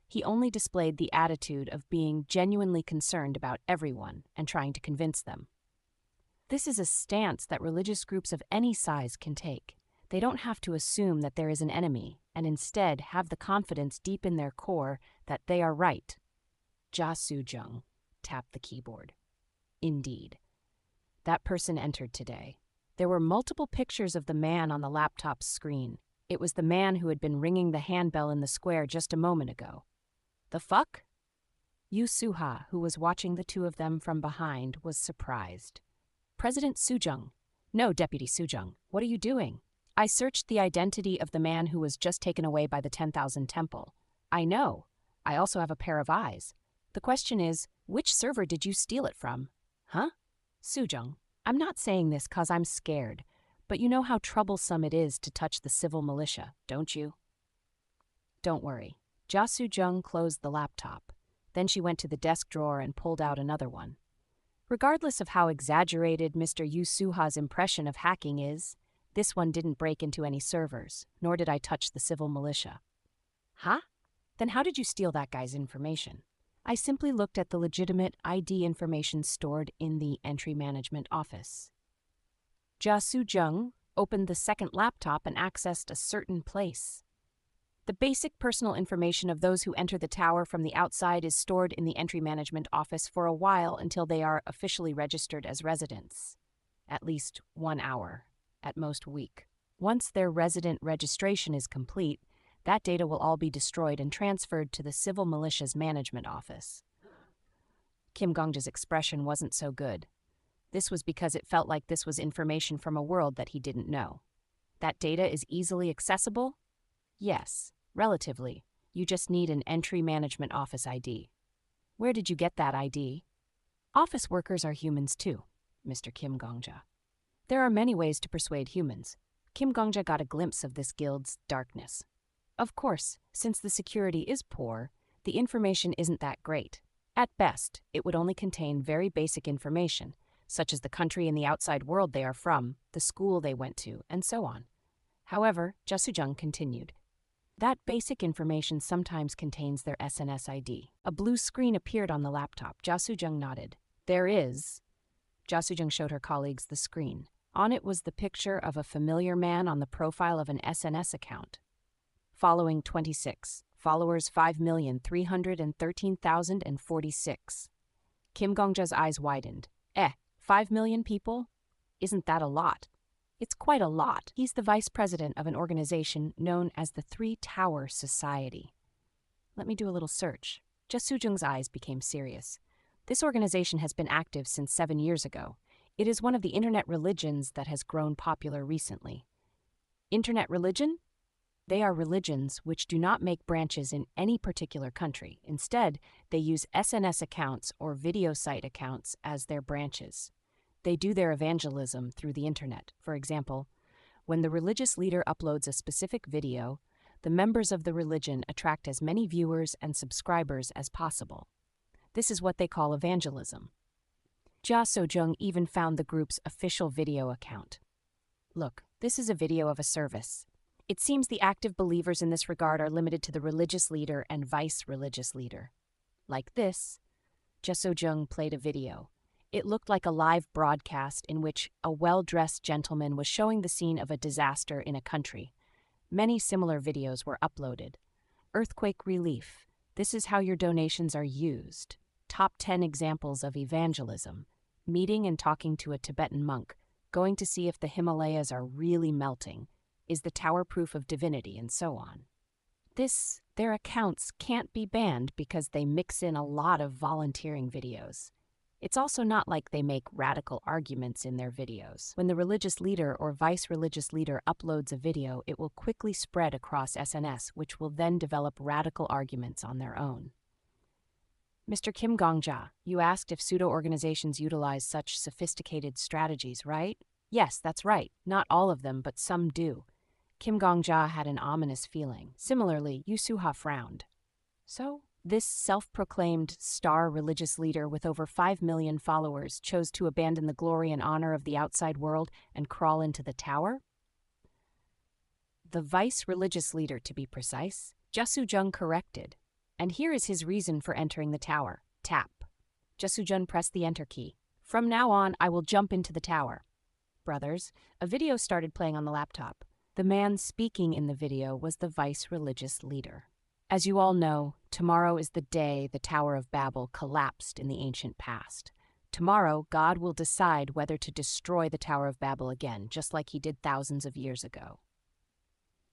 He only displayed the attitude of being genuinely concerned about everyone and trying to convince them. This is a stance that religious groups of any size can take. They don't have to assume that there is an enemy, and instead have the confidence deep in their core that they are right. Jasoo-jung tapped the keyboard. Indeed. That person entered today. There were multiple pictures of the man on the laptop's screen. It was the man who had been ringing the handbell in the square just a moment ago. The fuck? Yu Suha, who was watching the two of them from behind, was surprised. President Soo-jung. No, Deputy Soo-jung. What are you doing? I searched the identity of the man who was just taken away by the 10,000 Temple. I know. I also have a pair of eyes. The question is, which server did you steal it from? Huh? Soo-jung, I'm not saying this 'cause I'm scared, but you know how troublesome it is to touch the civil militia, don't you? Don't worry. Jasoo-jung closed the laptop. Then she went to the desk drawer and pulled out another one. Regardless of how exaggerated Mr. Yu Suha's impression of hacking is, this one didn't break into any servers, nor did I touch the civil militia. Huh? Then how did you steal that guy's information? I simply looked at the legitimate ID information stored in the entry management office. Jasoo-jung opened the second laptop and accessed a certain place. The basic personal information of those who enter the tower from the outside is stored in the entry management office for a while until they are officially registered as residents. At least 1 hour, at most week. Once their resident registration is complete, that data will all be destroyed and transferred to the Civil Militia's Management Office. Kim Gongja's expression wasn't so good. This was because it felt like this was information from a world that he didn't know. That data is easily accessible? Yes, relatively. You just need an entry management office ID. Where did you get that ID? Office workers are humans too, Mr. Kim Gongja. There are many ways to persuade humans. Kim Gongja got a glimpse of this guild's darkness. Of course, since the security is poor, the information isn't that great. At best, it would only contain very basic information, such as the country and the outside world they are from, the school they went to, and so on. However, Jasujung continued. That basic information sometimes contains their SNS ID. A blue screen appeared on the laptop. Jasujung nodded. There is. Jasujung showed her colleagues the screen. On it was the picture of a familiar man on the profile of an SNS account. Following 26. Followers 5,313,046. Kim Gongja's eyes widened. 5 million people? Isn't that a lot? It's quite a lot. He's the vice president of an organization known as the Three Tower Society. Let me do a little search. Jasujung's eyes became serious. This organization has been active since 7 years ago. It is one of the internet religions that has grown popular recently. Internet religion? They are religions which do not make branches in any particular country. Instead, they use SNS accounts or video site accounts as their branches. They do their evangelism through the internet. For example, when the religious leader uploads a specific video, the members of the religion attract as many viewers and subscribers as possible. This is what they call evangelism. Jia Sojung even found the group's official video account. Look, this is a video of a service. It seems the active believers in this regard are limited to the religious leader and vice-religious leader. Like this, Jia Sojung played a video. It looked like a live broadcast in which a well-dressed gentleman was showing the scene of a disaster in a country. Many similar videos were uploaded. Earthquake relief. This is how your donations are used. Top 10 examples of evangelism. Meeting and talking to a Tibetan monk. Going to see if the Himalayas are really melting. Is the tower proof of divinity, and so on. Their accounts can't be banned because they mix in a lot of volunteering videos. It's also not like they make radical arguments in their videos. When the religious leader or vice-religious leader uploads a video, it will quickly spread across SNS, which will then develop radical arguments on their own. Mr. Kim Gongja, you asked if pseudo-organizations utilize such sophisticated strategies, right? Yes, that's right. Not all of them, but some do. Kim Gongja had an ominous feeling. Similarly, Yu Suha frowned. So, this self-proclaimed star religious leader with over 5 million followers chose to abandon the glory and honor of the outside world and crawl into the tower? The vice-religious leader, to be precise, Jasujung corrected. And here is his reason for entering the tower. Tap. Jasujung pressed the enter key. From now on, I will jump into the tower. Brothers, a video started playing on the laptop. The man speaking in the video was the vice-religious leader. As you all know, tomorrow is the day the Tower of Babel collapsed in the ancient past. Tomorrow, God will decide whether to destroy the Tower of Babel again, just like he did thousands of years ago.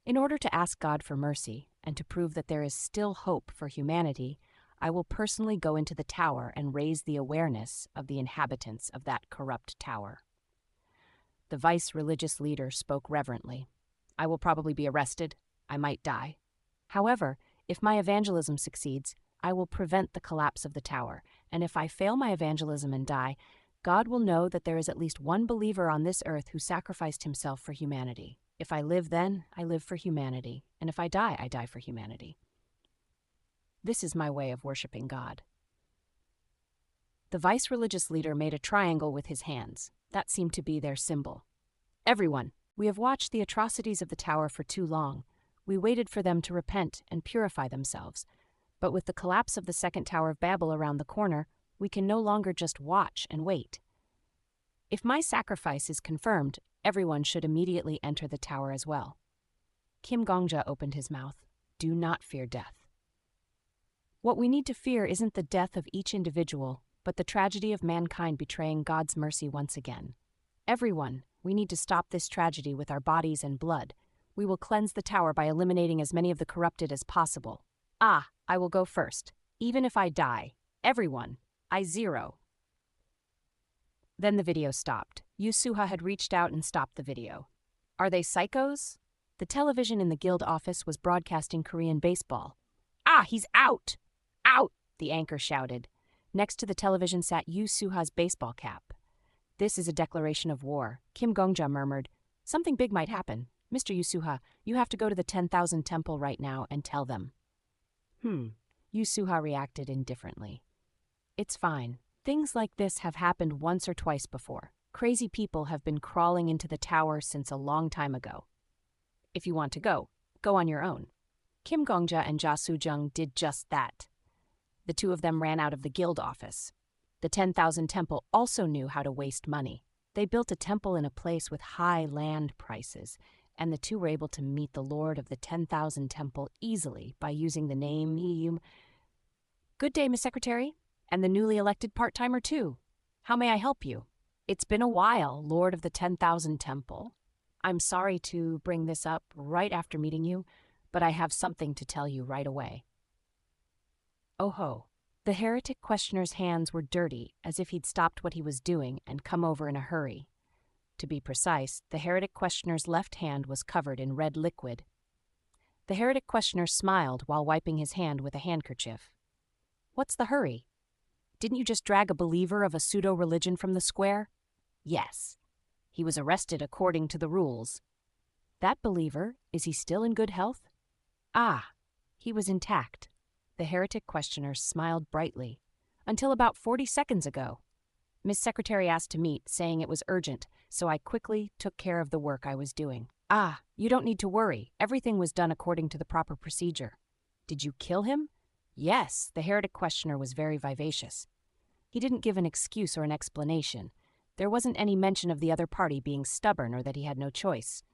In order to ask God for mercy, and to prove that there is still hope for humanity, I will personally go into the tower and raise the awareness of the inhabitants of that corrupt tower. The vice-religious leader spoke reverently. I will probably be arrested. I might die. However, if my evangelism succeeds, I will prevent the collapse of the tower, and if I fail my evangelism and die, God will know that there is at least one believer on this earth who sacrificed himself for humanity. If I live then, I live for humanity, and if I die for humanity. This is my way of worshiping God. The vice-religious leader made a triangle with his hands. That seemed to be their symbol. Everyone, we have watched the atrocities of the tower for too long. We waited for them to repent and purify themselves. But with the collapse of the second Tower of Babel around the corner, we can no longer just watch and wait. If my sacrifice is confirmed, everyone should immediately enter the tower as well. Kim Gongja opened his mouth. do not fear death. What we need to fear isn't the death of each individual, but the tragedy of mankind betraying God's mercy once again. Everyone, we need to stop this tragedy with our bodies and blood. We will cleanse the tower by eliminating as many of the corrupted as possible. I will go first. Even if I die. Everyone. I zero. Then the video stopped. Yu Suha had reached out and stopped the video. Are they psychos? The television in the guild office was broadcasting Korean baseball. He's out! Out! The anchor shouted. Next to the television sat Yu Suha's baseball cap. This is a declaration of war, Kim Gongja murmured. Something big might happen. Mr. Yu Suha, you have to go to the 10,000 temple right now and tell them. Yu Suha reacted indifferently. It's fine. Things like this have happened once or twice before. Crazy people have been crawling into the tower since a long time ago. If you want to go on your own. Kim Gongja and Ja Soo-jung did just that. The two of them ran out of the guild office. The 10,000 temple also knew how to waste money. They built a temple in a place with high land prices, and the two were able to meet the lord of the 10,000 temple easily by using the name. Good day, Miss Secretary, and the newly elected part-timer too. How may I help you? It's been a while, Lord of the 10,000 temple. I'm sorry to bring this up right after meeting you, but I have something to tell you right away. Oh ho. The heretic questioner's hands were dirty, as if he'd stopped what he was doing and come over in a hurry. To be precise, the heretic questioner's left hand was covered in red liquid. The heretic questioner smiled while wiping his hand with a handkerchief. What's the hurry? Didn't you just drag a believer of a pseudo-religion from the square? Yes. He was arrested according to the rules. That believer, is he still in good health? He was intact. The heretic questioner smiled brightly. Until about 40 seconds ago. Miss Secretary asked to meet, saying it was urgent, so I quickly took care of the work I was doing. You don't need to worry. Everything was done according to the proper procedure. Did you kill him? Yes, the heretic questioner was very vivacious. He didn't give an excuse or an explanation. There wasn't any mention of the other party being stubborn or that he had no choice.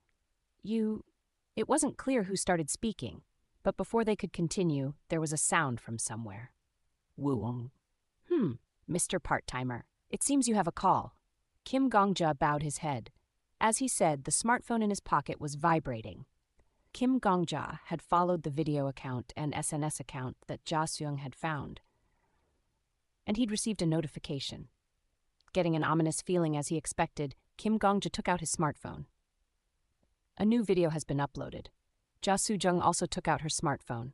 It wasn't clear who started speaking, but before they could continue, there was a sound from somewhere. Woo. Mr. Part-Timer, it seems you have a call. Kim Gongja bowed his head. As he said, the smartphone in his pocket was vibrating. Kim Gongja had followed the video account and SNS account that Ja Seung had found, and he'd received a notification. Getting an ominous feeling as he expected, Kim Gongja took out his smartphone. A new video has been uploaded. Ja Soo-jung also took out her smartphone.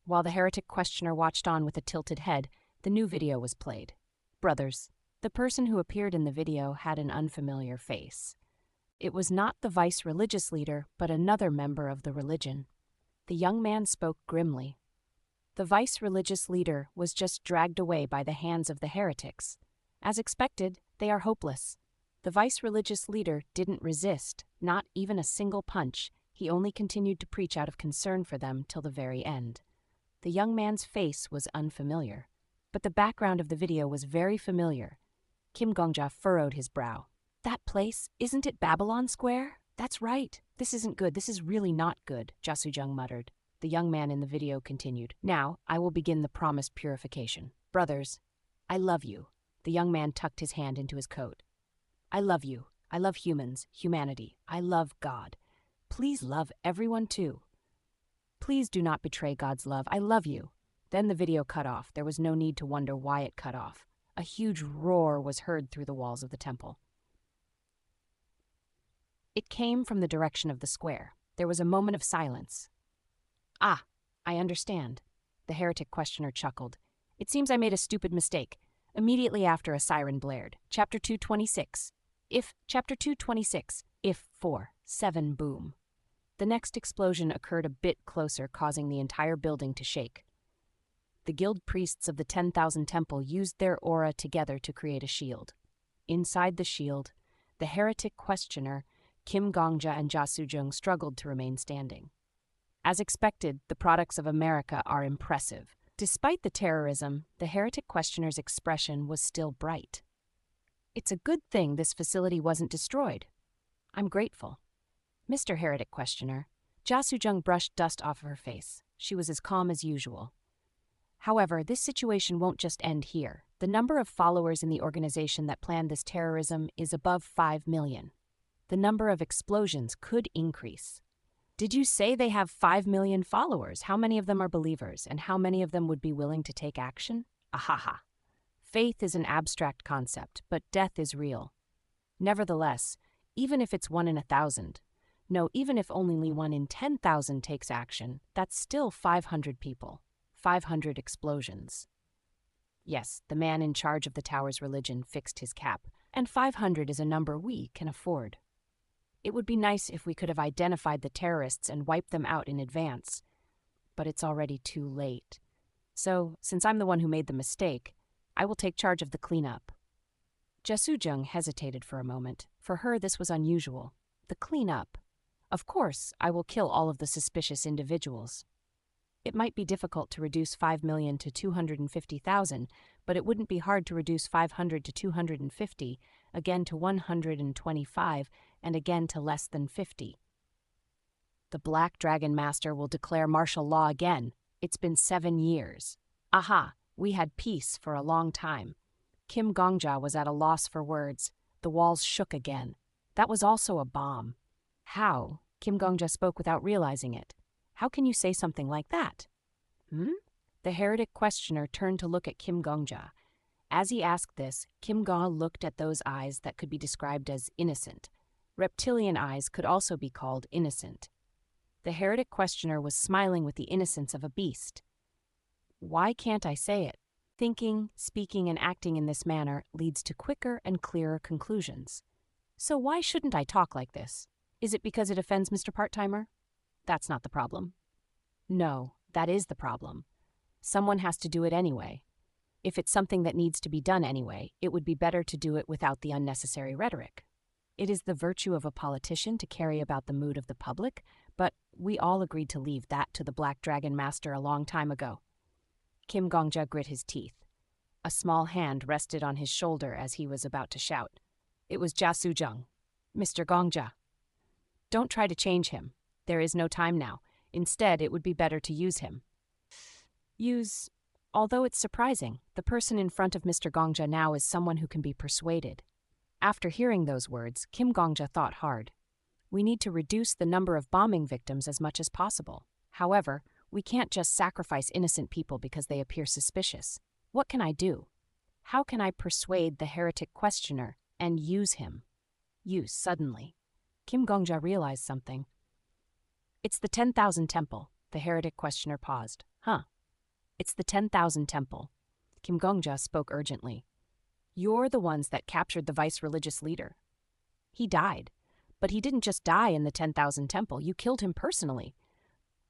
While the heretic questioner watched on with a tilted head, the new video was played. Brothers, the person who appeared in the video had an unfamiliar face. It was not the vice religious leader, but another member of the religion. The young man spoke grimly. The vice religious leader was just dragged away by the hands of the heretics. As expected, they are hopeless. The vice religious leader didn't resist, not even a single punch. He only continued to preach out of concern for them till the very end. The young man's face was unfamiliar, but the background of the video was very familiar. Kim Gongja furrowed his brow. That place, isn't it Babylon Square? That's right. This isn't good. This is really not good, Ja Soo-jung muttered. The young man in the video continued. Now, I will begin the promised purification. Brothers, I love you. The young man tucked his hand into his coat. I love you. I love humans, humanity. I love God. Please love everyone too. Please do not betray God's love. I love you. Then the video cut off. There was no need to wonder why it cut off. A huge roar was heard through the walls of the temple. It came from the direction of the square. There was a moment of silence. I understand. The heretic questioner chuckled. It seems I made a stupid mistake. Immediately after, a siren blared. Chapter 226. Chapter 226. 4, 7, boom. The next explosion occurred a bit closer, causing the entire building to shake. The guild priests of the 10,000 temple used their aura together to create a shield. Inside the shield, the heretic questioner, Kim Gongja and Ja Soo-jung struggled to remain standing. As expected, the products of America are impressive. Despite the terrorism, the heretic questioner's expression was still bright. It's a good thing this facility wasn't destroyed. I'm grateful. Mr. Heretic Questioner, Ja Soo-jung brushed dust off of her face. She was as calm as usual. However, this situation won't just end here. The number of followers in the organization that planned this terrorism is above 5 million. The number of explosions could increase. Did you say they have 5 million followers? How many of them are believers, and how many of them would be willing to take action? Ahaha. Faith is an abstract concept, but death is real. Nevertheless, even if it's 1 in 1,000, no, even if only 1 in 10,000 takes action, that's still 500 people, 500 explosions. Yes, the man in charge of the tower's religion fixed his cap, and 500 is a number we can afford. It would be nice if we could have identified the terrorists and wiped them out in advance, but it's already too late. So, since I'm the one who made the mistake, I will take charge of the cleanup. Jasujung hesitated for a moment. For her, this was unusual. The cleanup. Of course, I will kill all of the suspicious individuals. It might be difficult to reduce 5 million to 250,000, but it wouldn't be hard to reduce 500 to 250, again to 125, and again to less than 50. The Black Dragon Master will declare martial law again. It's been 7 years. Aha, we had peace for a long time. Kim Gongja was at a loss for words. The walls shook again. That was also a bomb. How? Kim Gongja spoke without realizing it. How can you say something like that? The heretic questioner turned to look at Kim Gongja. As he asked this, Kim Ga looked at those eyes that could be described as innocent. Reptilian eyes could also be called innocent. The heretic questioner was smiling with the innocence of a beast. Why can't I say it? Thinking, speaking, and acting in this manner leads to quicker and clearer conclusions. So why shouldn't I talk like this? Is it because it offends Mr. Part-Timer? That's not the problem. No, that is the problem. Someone has to do it anyway. If it's something that needs to be done anyway, it would be better to do it without the unnecessary rhetoric. It is the virtue of a politician to carry about the mood of the public, but we all agreed to leave that to the Black Dragon Master a long time ago. Kim Gongja grit his teeth. A small hand rested on his shoulder as he was about to shout. It was Jasujung. Mr. Gongja. Don't try to change him. There is no time now. Instead, it would be better to use him. Although it's surprising, the person in front of Mr. Gongja now is someone who can be persuaded. After hearing those words, Kim Gongja thought hard. We need to reduce the number of bombing victims as much as possible. However, we can't just sacrifice innocent people because they appear suspicious. What can I do? How can I persuade the heretic questioner and use him? Suddenly. Kim Gongja realized something. It's the 10,000 temple. The heretic questioner paused. It's the 10,000 temple. Kim Gongja spoke urgently. You're the ones that captured the vice-religious leader. He died. But he didn't just die in the 10,000 temple. You killed him personally.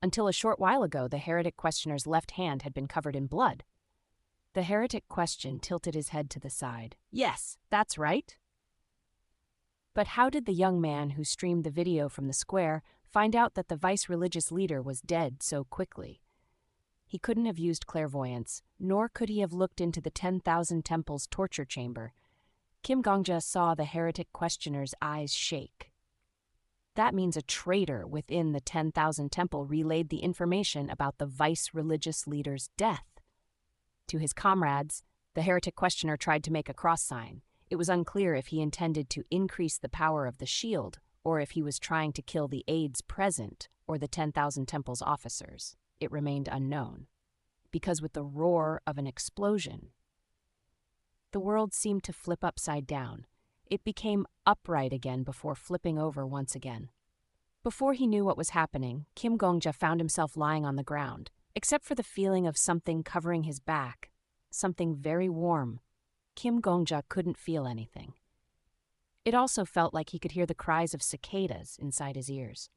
Until a short while ago, the heretic questioner's left hand had been covered in blood. The heretic tilted his head to the side. Yes, that's right. But how did the young man who streamed the video from the square find out that the vice-religious leader was dead so quickly? He couldn't have used clairvoyance, nor could he have looked into the 10,000 temple's torture chamber. Kim Gongja saw the heretic questioner's eyes shake. That means a traitor within the 10,000 temple relayed the information about the vice-religious leader's death. To his comrades, the heretic questioner tried to make a cross sign. It was unclear if he intended to increase the power of the shield, or if he was trying to kill the aides present or the 10,000 temple's officers. It remained unknown. Because with the roar of an explosion, the world seemed to flip upside down. It became upright again before flipping over once again. Before he knew what was happening, Kim Gongja found himself lying on the ground, except for the feeling of something covering his back, something very warm. Kim Gongja couldn't feel anything. It also felt like he could hear the cries of cicadas inside his ears.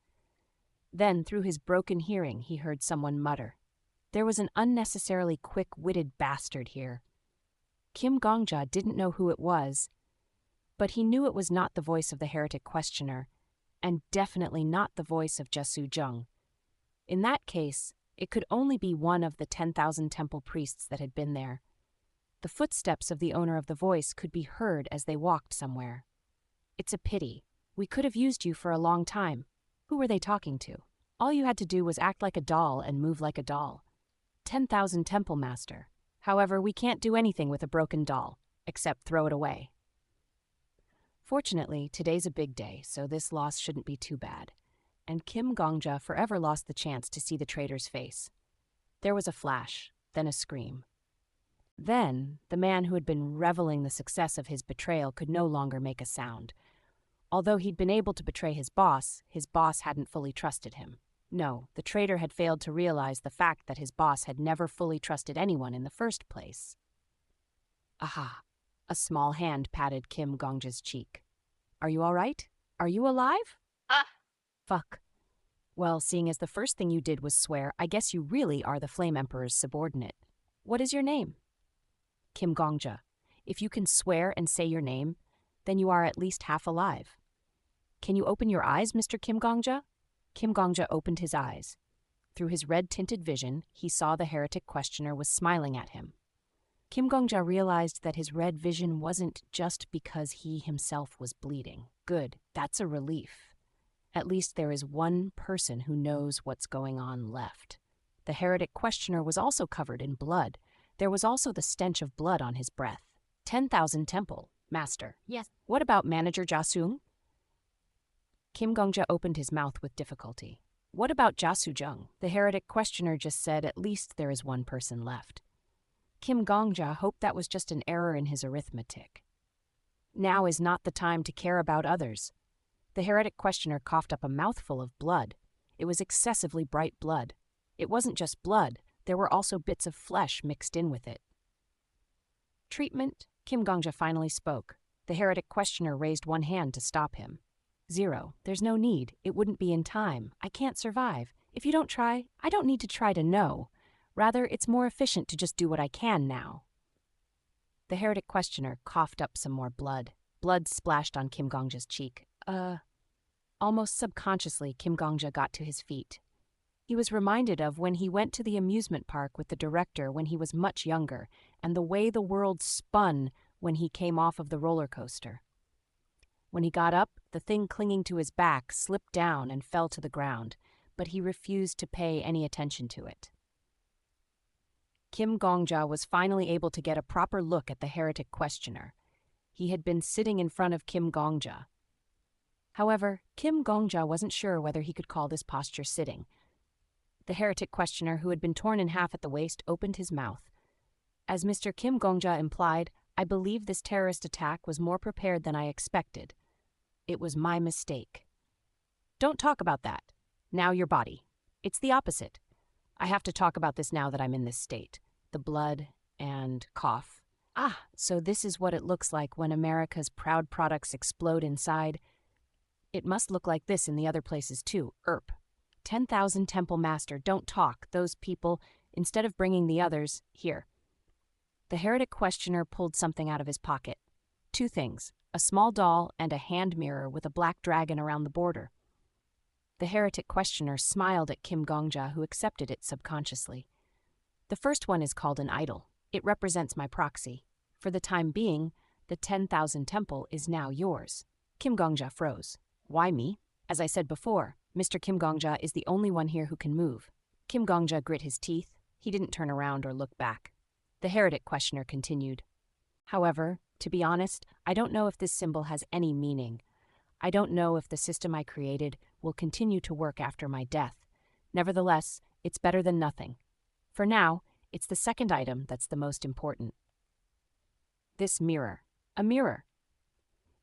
Then, through his broken hearing, he heard someone mutter. There was an unnecessarily quick-witted bastard here. Kim Gongja didn't know who it was, but he knew it was not the voice of the heretic questioner, and definitely not the voice of Jasujung. In that case, it could only be one of the 10,000 temple priests that had been there. The footsteps of the owner of the voice could be heard as they walked somewhere. It's a pity. We could have used you for a long time. Who were they talking to? All you had to do was act like a doll and move like a doll. 10,000 Temple Master. However, we can't do anything with a broken doll, except throw it away. Fortunately, today's a big day, so this loss shouldn't be too bad. And Kim Gongja forever lost the chance to see the traitor's face. There was a flash, then a scream. Then, the man who had been reveling the success of his betrayal could no longer make a sound. Although he'd been able to betray his boss hadn't fully trusted him. No, the traitor had failed to realize the fact that his boss had never fully trusted anyone in the first place. Aha! A small hand patted Kim Gongja's cheek. Are you all right? Are you alive? Fuck. Well, seeing as the first thing you did was swear, I guess you really are the Flame Emperor's subordinate. What is your name? Kim Gongja. If you can swear and say your name, then you are at least half alive. Can you open your eyes, Mr. Kim Gongja? Kim Gongja opened his eyes. Through his red-tinted vision, he saw the heretic questioner was smiling at him. Kim Gongja realized that his red vision wasn't just because he himself was bleeding. Good, that's a relief. At least there is one person who knows what's going on left. The heretic questioner was also covered in blood. There was also the stench of blood on his breath. 10,000 Temple, Master. Yes. What about Manager Jasung? Kim Gongja opened his mouth with difficulty. What about Jasujung? The heretic questioner just said at least there is one person left. Kim Gongja hoped that was just an error in his arithmetic. Now is not the time to care about others. The heretic questioner coughed up a mouthful of blood. It was excessively bright blood. It wasn't just blood, there were also bits of flesh mixed in with it. Treatment? Kim Gongja finally spoke. The heretic questioner raised one hand to stop him. 0. There's no need. It wouldn't be in time. I can't survive. If you don't try, I don't need to try to know. Rather, it's more efficient to just do what I can now. The heretic questioner coughed up some more blood. Blood splashed on Kim Gongja's cheek. Almost subconsciously, Kim Gongja got to his feet. He was reminded of when he went to the amusement park with the director when he was much younger, and the way the world spun when he came off of the roller coaster. When he got up, the thing clinging to his back slipped down and fell to the ground, but he refused to pay any attention to it. Kim Gongja was finally able to get a proper look at the heretic questioner. He had been sitting in front of Kim Gongja. However, Kim Gongja wasn't sure whether he could call this posture sitting. The heretic questioner, who had been torn in half at the waist, opened his mouth. As Mr. Kim Gongja implied, I believe this terrorist attack was more prepared than I expected. It was my mistake. Don't talk about that. Now your body. It's the opposite. I have to talk about this now that I'm in this state. The blood and cough. So this is what it looks like when America's proud products explode inside. It must look like this in the other places too. 10,000 Temple Master, don't talk. Those people, instead of bringing the others, here. The heretic questioner pulled something out of his pocket. 2 things. A small doll and a hand mirror with a black dragon around the border. The heretic questioner smiled at Kim Gongja, who accepted it subconsciously. The first one is called an idol. It represents my proxy. For the time being, the 10,000 Temple is now yours. Kim Gongja froze. Why me? As I said before, Mr. Kim Gongja is the only one here who can move. Kim Gongja grit his teeth. He didn't turn around or look back. The heretic questioner continued. However, to be honest, I don't know if this symbol has any meaning. I don't know if the system I created will continue to work after my death. Nevertheless, it's better than nothing. For now, it's the second item that's the most important. This mirror. A mirror.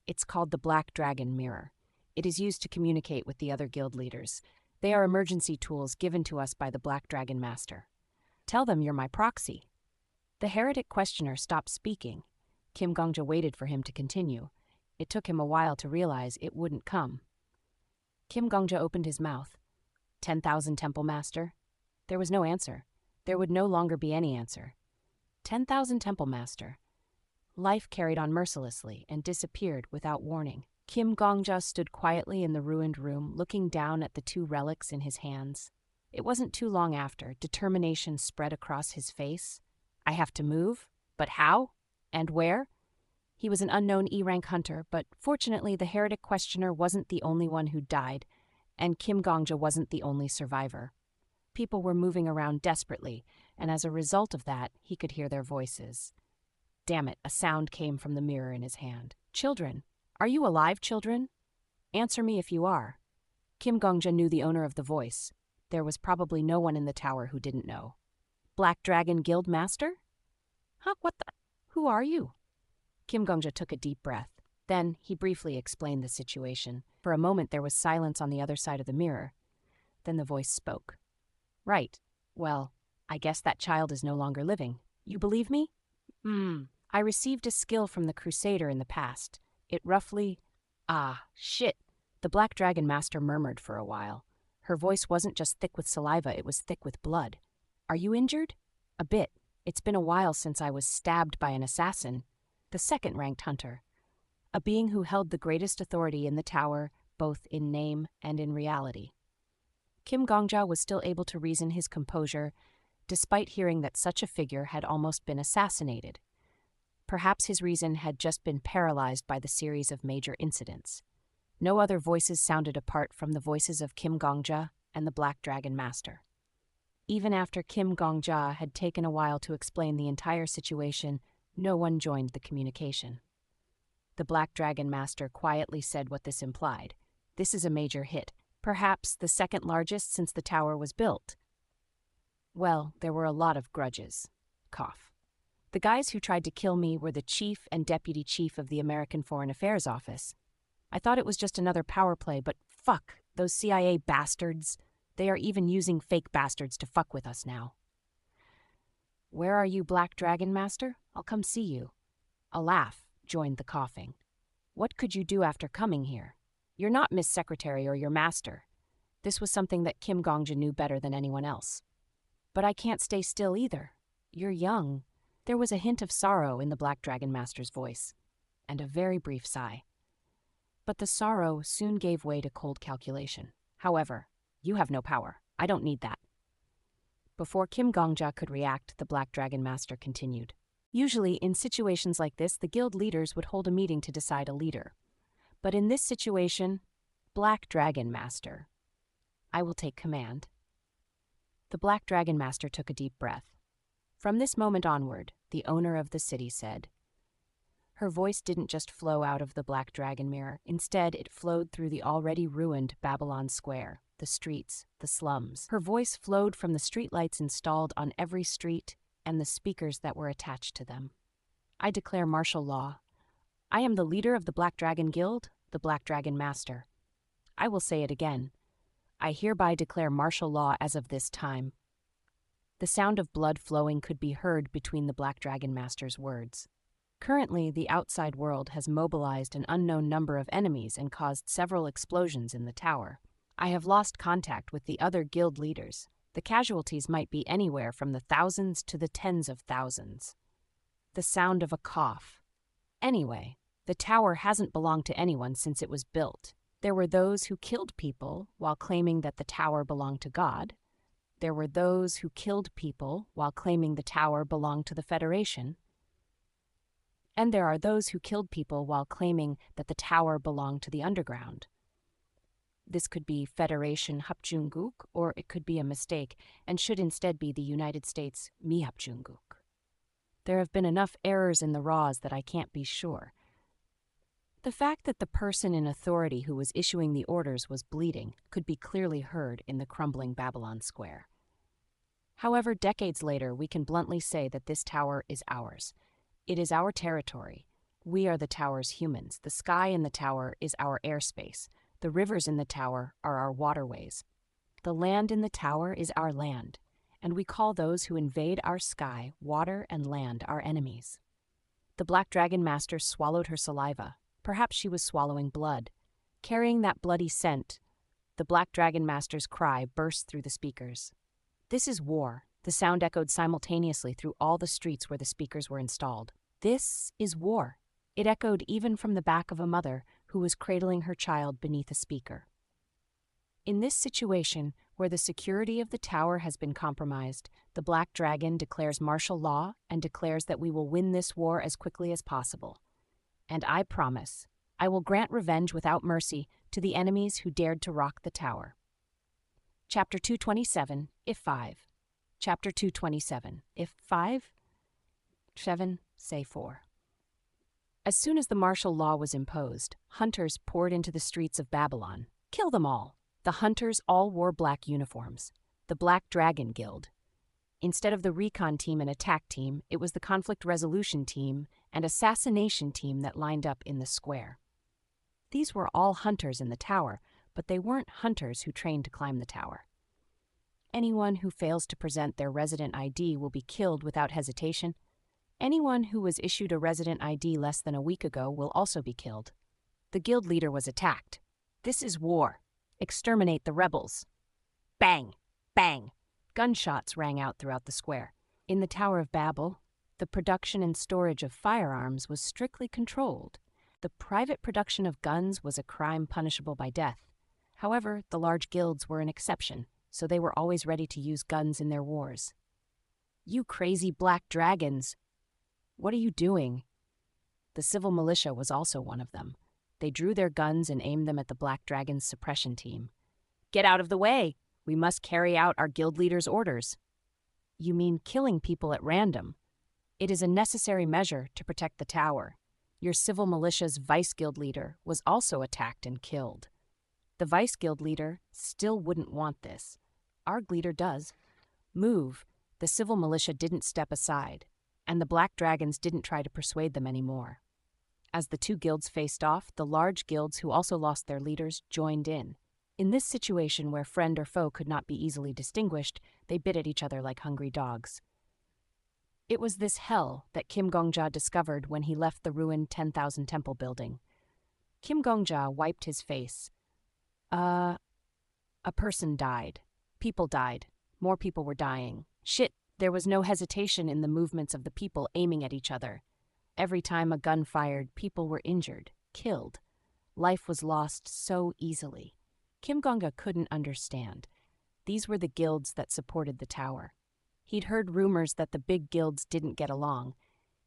It's called the Black Dragon Mirror. It is used to communicate with the other guild leaders. They are emergency tools given to us by the Black Dragon Master. Tell them you're my proxy. The heretic questioner stopped speaking. Kim Gongja waited for him to continue. It took him a while to realize it wouldn't come. Kim Gongja opened his mouth. 10,000 Temple Master? There was no answer. There would no longer be any answer. 10,000 Temple Master. Life carried on mercilessly and disappeared without warning. Kim Gongja stood quietly in the ruined room, looking down at the 2 relics in his hands. It wasn't too long after, determination spread across his face. I have to move? But how? And where? He was an unknown E-rank hunter, but fortunately the heretic questioner wasn't the only one who died, And Kim Gongja wasn't the only survivor. People were moving around desperately, and as a result of that, he could hear their voices. Damn it, a sound came from the mirror in his hand. Children, are you alive, children? Answer me if you are. Kim Gongja knew the owner of the voice. There was probably no one in the tower who didn't know. Black Dragon Guild Master? Huh, what the? Who are you? Kim Gongja took a deep breath. Then he briefly explained the situation. For a moment there was silence on the other side of the mirror. Then the voice spoke. Right. Well, I guess that child is no longer living. You believe me? I received a skill from the Crusader in the past. It roughly... shit. The Black Dragon Master murmured for a while. Her voice wasn't just thick with saliva, it was thick with blood. Are you injured? A bit. It's been a while since I was stabbed by an assassin. The second-ranked hunter. A being who held the greatest authority in the tower, both in name and in reality. Kim Gongja was still able to reason his composure, despite hearing that such a figure had almost been assassinated. Perhaps his reason had just been paralyzed by the series of major incidents. No other voices sounded apart from the voices of Kim Gongja and the Black Dragon Master. Even after Kim Gongja had taken a while to explain the entire situation, no one joined the communication. The Black Dragon Master quietly said what this implied. This is a major hit, perhaps the second largest since the tower was built. Well, there were a lot of grudges. Cough. The guys who tried to kill me were the chief and deputy chief of the American Foreign Affairs Office. I thought it was just another power play, but fuck, those CIA bastards. They are even using fake bastards to fuck with us now. Where are you, Black Dragon Master? I'll come see you. A laugh joined the coughing. What could you do after coming here? You're not Miss Secretary or your master. This was something that Kim Gongja knew better than anyone else. But I can't stay still either. You're young. There was a hint of sorrow in the Black Dragon Master's voice, and a very brief sigh. But the sorrow soon gave way to cold calculation. However, you have no power. I don't need that. Before Kim Gongja could react, the Black Dragon Master continued. Usually, in situations like this, the guild leaders would hold a meeting to decide a leader. But in this situation, Black Dragon Master, I will take command. The Black Dragon Master took a deep breath. From this moment onward, the owner of the city said. Her voice didn't just flow out of the Black Dragon mirror. Instead, it flowed through the already ruined Babylon Square, the streets, the slums. Her voice flowed from the streetlights installed on every street and the speakers that were attached to them. I declare martial law. I am the leader of the Black Dragon Guild, the Black Dragon Master. I will say it again. I hereby declare martial law as of this time. The sound of blood flowing could be heard between the Black Dragon Master's words. Currently, the outside world has mobilized an unknown number of enemies and caused several explosions in the tower. I have lost contact with the other guild leaders. The casualties might be anywhere from the thousands to the tens of thousands. The sound of a cough. Anyway, the tower hasn't belonged to anyone since it was built. There were those who killed people while claiming that the tower belonged to God. There were those who killed people while claiming the tower belonged to the Federation. And there are those who killed people while claiming that the tower belonged to the underground. This could be Federation Hapjunguk, or it could be a mistake, and should instead be the United States Mihapjunguk. There have been enough errors in the RAWs that I can't be sure. The fact that the person in authority who was issuing the orders was bleeding could be clearly heard in the crumbling Babylon Square. However, decades later, we can bluntly say that this tower is ours. It is our territory. We are the tower's humans. The sky in the tower is our airspace. The rivers in the tower are our waterways. The land in the tower is our land, and we call those who invade our sky, water, and land our enemies. The Black Dragon Master swallowed her saliva. Perhaps she was swallowing blood. Carrying that bloody scent, the Black Dragon Master's cry burst through the speakers. This is war. The sound echoed simultaneously through all the streets where the speakers were installed. This is war. It echoed even from the back of a mother who was cradling her child beneath a speaker. In this situation, where the security of the tower has been compromised, the Black Dragon declares martial law and declares that we will win this war as quickly as possible. And I promise, I will grant revenge without mercy to the enemies who dared to rock the tower. Chapter 227, If 5. Chapter 227, If 5? 7, say 4. As soon as the martial law was imposed, hunters poured into the streets of Babylon. Kill them all! The hunters all wore black uniforms. The Black Dragon Guild. Instead of the recon team and attack team, it was the conflict resolution team and assassination team that lined up in the square. These were all hunters in the tower, but they weren't hunters who trained to climb the tower. Anyone who fails to present their resident ID will be killed without hesitation. Anyone who was issued a resident ID less than a week ago will also be killed. The guild leader was attacked. This is war. Exterminate the rebels. Bang! Bang! Gunshots rang out throughout the square. In the Tower of Babel, the production and storage of firearms was strictly controlled. The private production of guns was a crime punishable by death. However, the large guilds were an exception, so they were always ready to use guns in their wars. You crazy black dragons! What are you doing? The civil militia was also one of them. They drew their guns and aimed them at the Black Dragon's suppression team. Get out of the way! We must carry out our guild leader's orders. You mean killing people at random? It is a necessary measure to protect the tower. Your civil militia's vice guild leader was also attacked and killed. The vice guild leader still wouldn't want this. Our leader does. Move. The civil militia didn't step aside, and the Black Dragons didn't try to persuade them anymore. As the two guilds faced off, the large guilds who also lost their leaders joined in. In this situation where friend or foe could not be easily distinguished, they bit at each other like hungry dogs. It was this hell that Kim Gongja discovered when he left the ruined 10,000 temple building. Kim Gongja wiped his face. A person died. People died. More people were dying. Shit, there was no hesitation in the movements of the people aiming at each other. Every time a gun fired, people were injured, killed. Life was lost so easily. Kim Gongja couldn't understand. These were the guilds that supported the tower. He'd heard rumors that the big guilds didn't get along.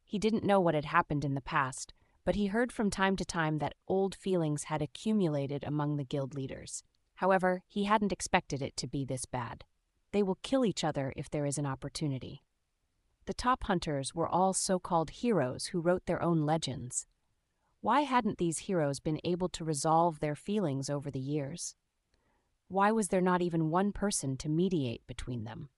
He didn't know what had happened in the past, but he heard from time to time that old feelings had accumulated among the guild leaders. However, he hadn't expected it to be this bad. They will kill each other if there is an opportunity. The top hunters were all so-called heroes who wrote their own legends. Why hadn't these heroes been able to resolve their feelings over the years? Why was there not even one person to mediate between them?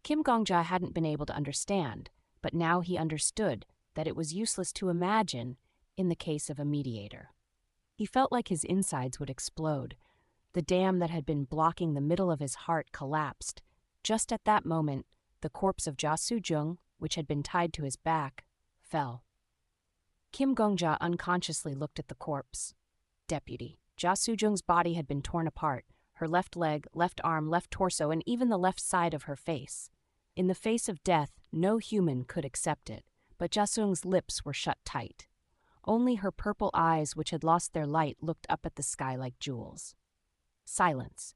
Kim Gongja hadn't been able to understand, but now he understood that it was useless to imagine in the case of a mediator. He felt like his insides would explode. The dam that had been blocking the middle of his heart collapsed. Just at that moment, the corpse of Jia Sujung, which had been tied to his back, fell. Kim Gongja unconsciously looked at the corpse. Deputy. Jia Sujung's body had been torn apart, her left leg, left arm, left torso, and even the left side of her face. In the face of death, no human could accept it, but Jia Sujung's lips were shut tight. Only her purple eyes, which had lost their light, looked up at the sky like jewels. Silence.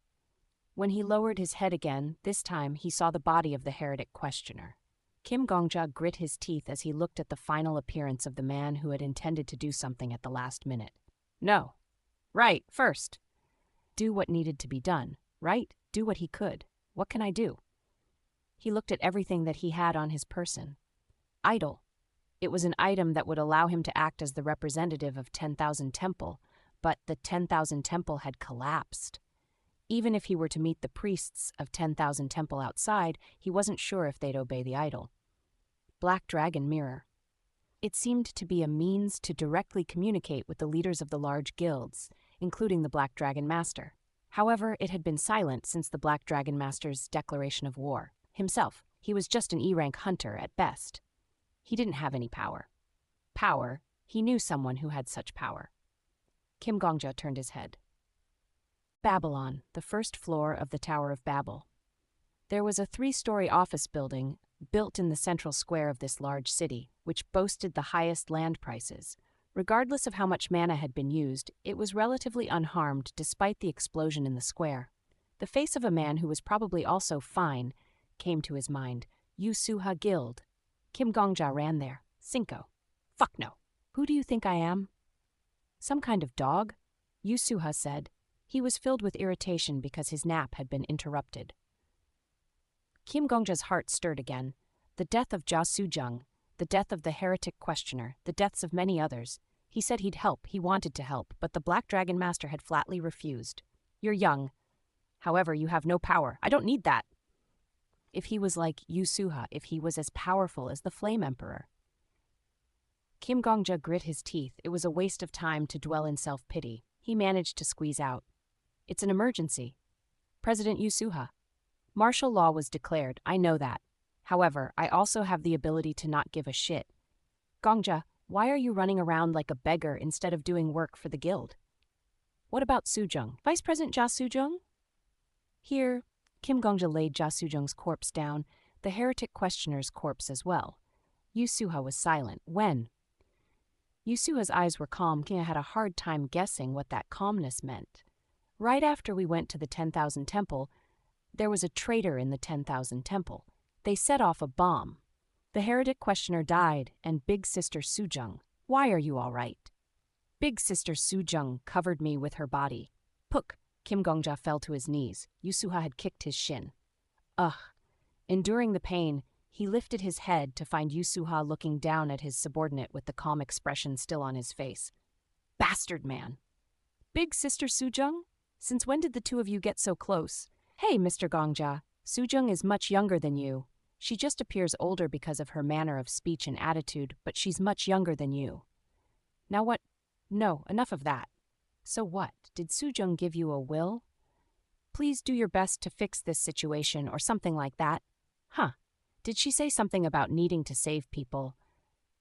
When he lowered his head again, this time he saw the body of the heretic questioner. Kim Gongja grit his teeth as he looked at the final appearance of the man who had intended to do something at the last minute. No. Right, first. Do what needed to be done. Right? Do what he could. What can I do? He looked at everything that he had on his person. Idol. It was an item that would allow him to act as the representative of 10,000 Temple, but the 10,000 Temple had collapsed. Even if he were to meet the priests of 10,000 Temple outside, he wasn't sure if they'd obey the idol. Black Dragon Mirror. It seemed to be a means to directly communicate with the leaders of the large guilds, including the Black Dragon Master. However, it had been silent since the Black Dragon Master's declaration of war. Himself, he was just an E-rank hunter at best. He didn't have any power. Power, he knew someone who had such power. Kim Gongja turned his head. Babylon, the first floor of the Tower of Babel. There was a 3-story office building built in the central square of this large city, which boasted the highest land prices. Regardless of how much mana had been used, it was relatively unharmed despite the explosion in the square. The face of a man who was probably also fine came to his mind. Yusuha Guild. Kim Gongja ran there. Cinco. Fuck no. Who do you think I am? Some kind of dog? Yusuha said. He was filled with irritation because his nap had been interrupted. Kim Gongja's heart stirred again. The death of Ja Soo-jung, the death of the heretic questioner, the deaths of many others. He said he'd help, he wanted to help, but the Black Dragon Master had flatly refused. You're young. However, you have no power. I don't need that. If he was like Yusuha, if he was as powerful as the Flame Emperor. Kim Gongja grit his teeth. It was a waste of time to dwell in self-pity. He managed to squeeze out. It's an emergency. President Yusuha. Martial law was declared, I know that. However, I also have the ability to not give a shit. Gongja, why are you running around like a beggar instead of doing work for the guild? What about Soo-jung? Vice President Ja Soo-jung? Here, Kim Gongja laid Ja Soo-jung's corpse down, the heretic questioner's corpse as well. Yusuha was silent. When? Yusuha's eyes were calm. Kim had a hard time guessing what that calmness meant. Right after we went to the 10,000 temple, there was a traitor in the 10,000 temple. They set off a bomb. The heretic questioner died, and Big Sister Soo-jung. Why are you all right? Big Sister Soo-jung covered me with her body. Puk! Kim Gongja fell to his knees. Yusuha had kicked his shin. Ugh. Enduring the pain, he lifted his head to find Yusuha looking down at his subordinate with the calm expression still on his face. Bastard man. Big Sister Soo-jung? Since when did the two of you get so close? Hey, Mr. Gongja. Soo-jung is much younger than you. She just appears older because of her manner of speech and attitude, but she's much younger than you. Now what? No, enough of that. So what? Did Soo-jung give you a will? Please do your best to fix this situation or something like that. Huh. Did she say something about needing to save people?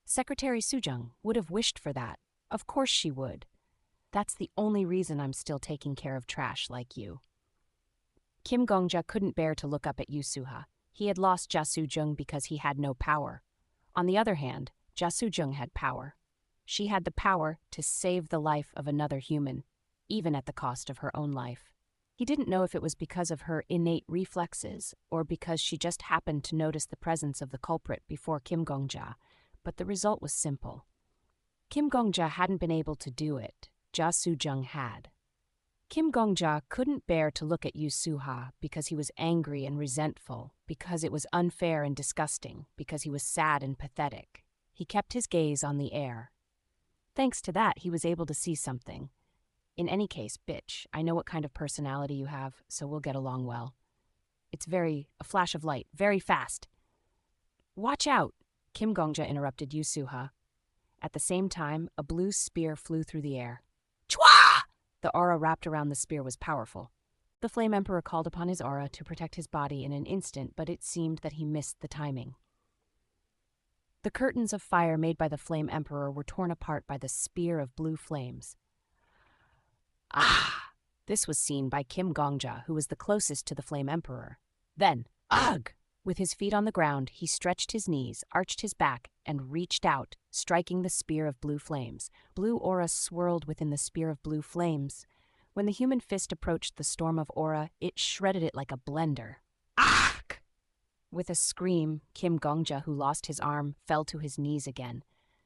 Secretary Soo-jung would have wished for that. Of course she would. That's the only reason I'm still taking care of trash like you. Kim Gongja couldn't bear to look up at Yusuha. He had lost Ja Soo-jung because he had no power. On the other hand, Ja Soo-jung had power. She had the power to save the life of another human, even at the cost of her own life. He didn't know if it was because of her innate reflexes or because she just happened to notice the presence of the culprit before Kim Gongja, but the result was simple. Kim Gongja hadn't been able to do it. Ja Soo-jung had. Kim Gongja couldn't bear to look at Yusuha because he was angry and resentful, because it was unfair and disgusting, because he was sad and pathetic. He kept his gaze on the air. Thanks to that, he was able to see something. In any case, bitch, I know what kind of personality you have, so we'll get along well. It's a flash of light, very fast. Watch out, Kim Gongja interrupted Yusuha. At the same time, a blue spear flew through the air. Chwa! The aura wrapped around the spear was powerful. The Flame Emperor called upon his aura to protect his body in an instant, but it seemed that he missed the timing. The curtains of fire made by the Flame Emperor were torn apart by the spear of blue flames. Ah! This was seen by Kim Gongja, who was the closest to the Flame Emperor. Then, ugh! With his feet on the ground, he stretched his knees, arched his back, and reached out, striking the spear of blue flames. Blue aura swirled within the spear of blue flames. When the human fist approached the storm of aura, it shredded it like a blender. Ah! With a scream, Kim Gongja, who lost his arm, fell to his knees again.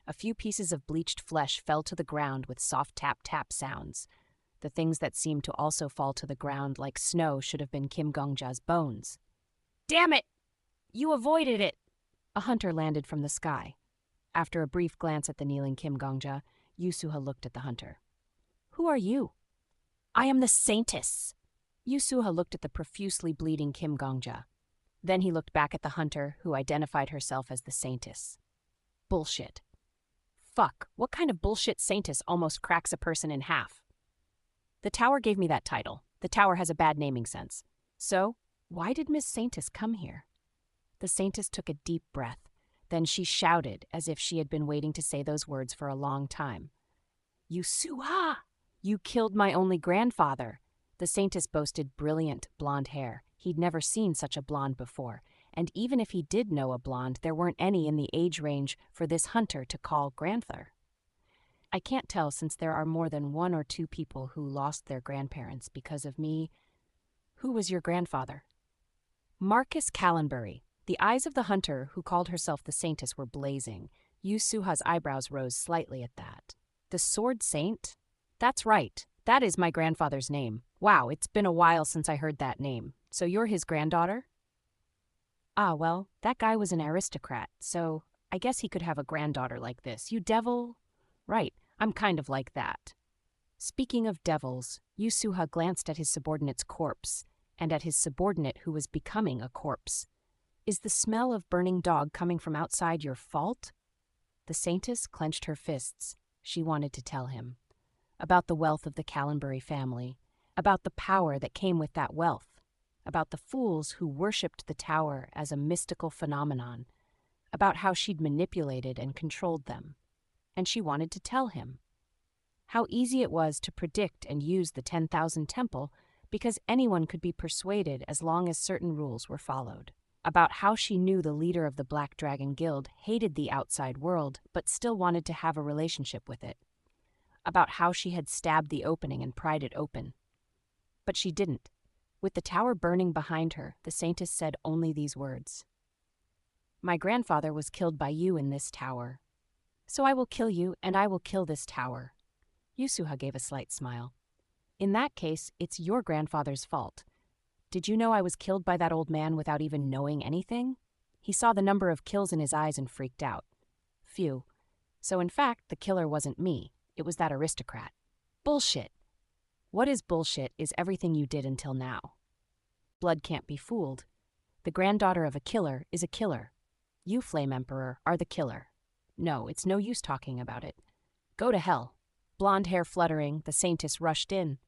A few pieces of bleached flesh fell to the ground with soft tap-tap sounds. The things that seemed to also fall to the ground like snow should have been Kim Gongja's bones. Damn it! You avoided it! A hunter landed from the sky. After a brief glance at the kneeling Kim Gongja, Yusuha looked at the hunter. Who are you? I am the Saintess. Yusuha looked at the profusely bleeding Kim Gongja. Then he looked back at the hunter, who identified herself as the Saintess. Bullshit. Fuck, what kind of bullshit Saintess almost cracks a person in half? The tower gave me that title. The tower has a bad naming sense. So, why did Miss Saintess come here? The Saintess took a deep breath. Then she shouted as if she had been waiting to say those words for a long time. Yusuha! You killed my only grandfather. The Saintess boasted brilliant blonde hair. He'd never seen such a blonde before, and even if he did know a blonde, there weren't any in the age range for this hunter to call grandfather. I can't tell since there are more than 1 or 2 people who lost their grandparents because of me. Who was your grandfather? Marcus Callenbury. The eyes of the hunter, who called herself the Saintess, were blazing. Yusuha's eyebrows rose slightly at that. The Sword Saint? That's right. That is my grandfather's name. Wow, it's been a while since I heard that name. So you're his granddaughter? Ah, well, that guy was an aristocrat, so I guess he could have a granddaughter like this. You devil? Right, I'm kind of like that. Speaking of devils, Yusuha glanced at his subordinate's corpse, and at his subordinate who was becoming a corpse. Is the smell of burning dog coming from outside your fault? The saintess clenched her fists. She wanted to tell him. About the wealth of the Callenbury family, about the power that came with that wealth, about the fools who worshipped the tower as a mystical phenomenon, about how she'd manipulated and controlled them. And she wanted to tell him. How easy it was to predict and use the 10,000 temple because anyone could be persuaded as long as certain rules were followed. About how she knew the leader of the Black Dragon Guild hated the outside world but still wanted to have a relationship with it. About how she had stabbed the opening and pried it open. But she didn't. With the tower burning behind her, the saintess said only these words. My grandfather was killed by you in this tower. So I will kill you, and I will kill this tower. Yusuha gave a slight smile. In that case, it's your grandfather's fault. Did you know I was killed by that old man without even knowing anything? He saw the number of kills in his eyes and freaked out. Phew. So in fact, the killer wasn't me. It was that aristocrat. Bullshit. What is bullshit is everything you did until now. Blood can't be fooled. The granddaughter of a killer is a killer. You, Flame Emperor, are the killer. No, it's no use talking about it. Go to hell. Blonde hair fluttering, the saintess rushed in.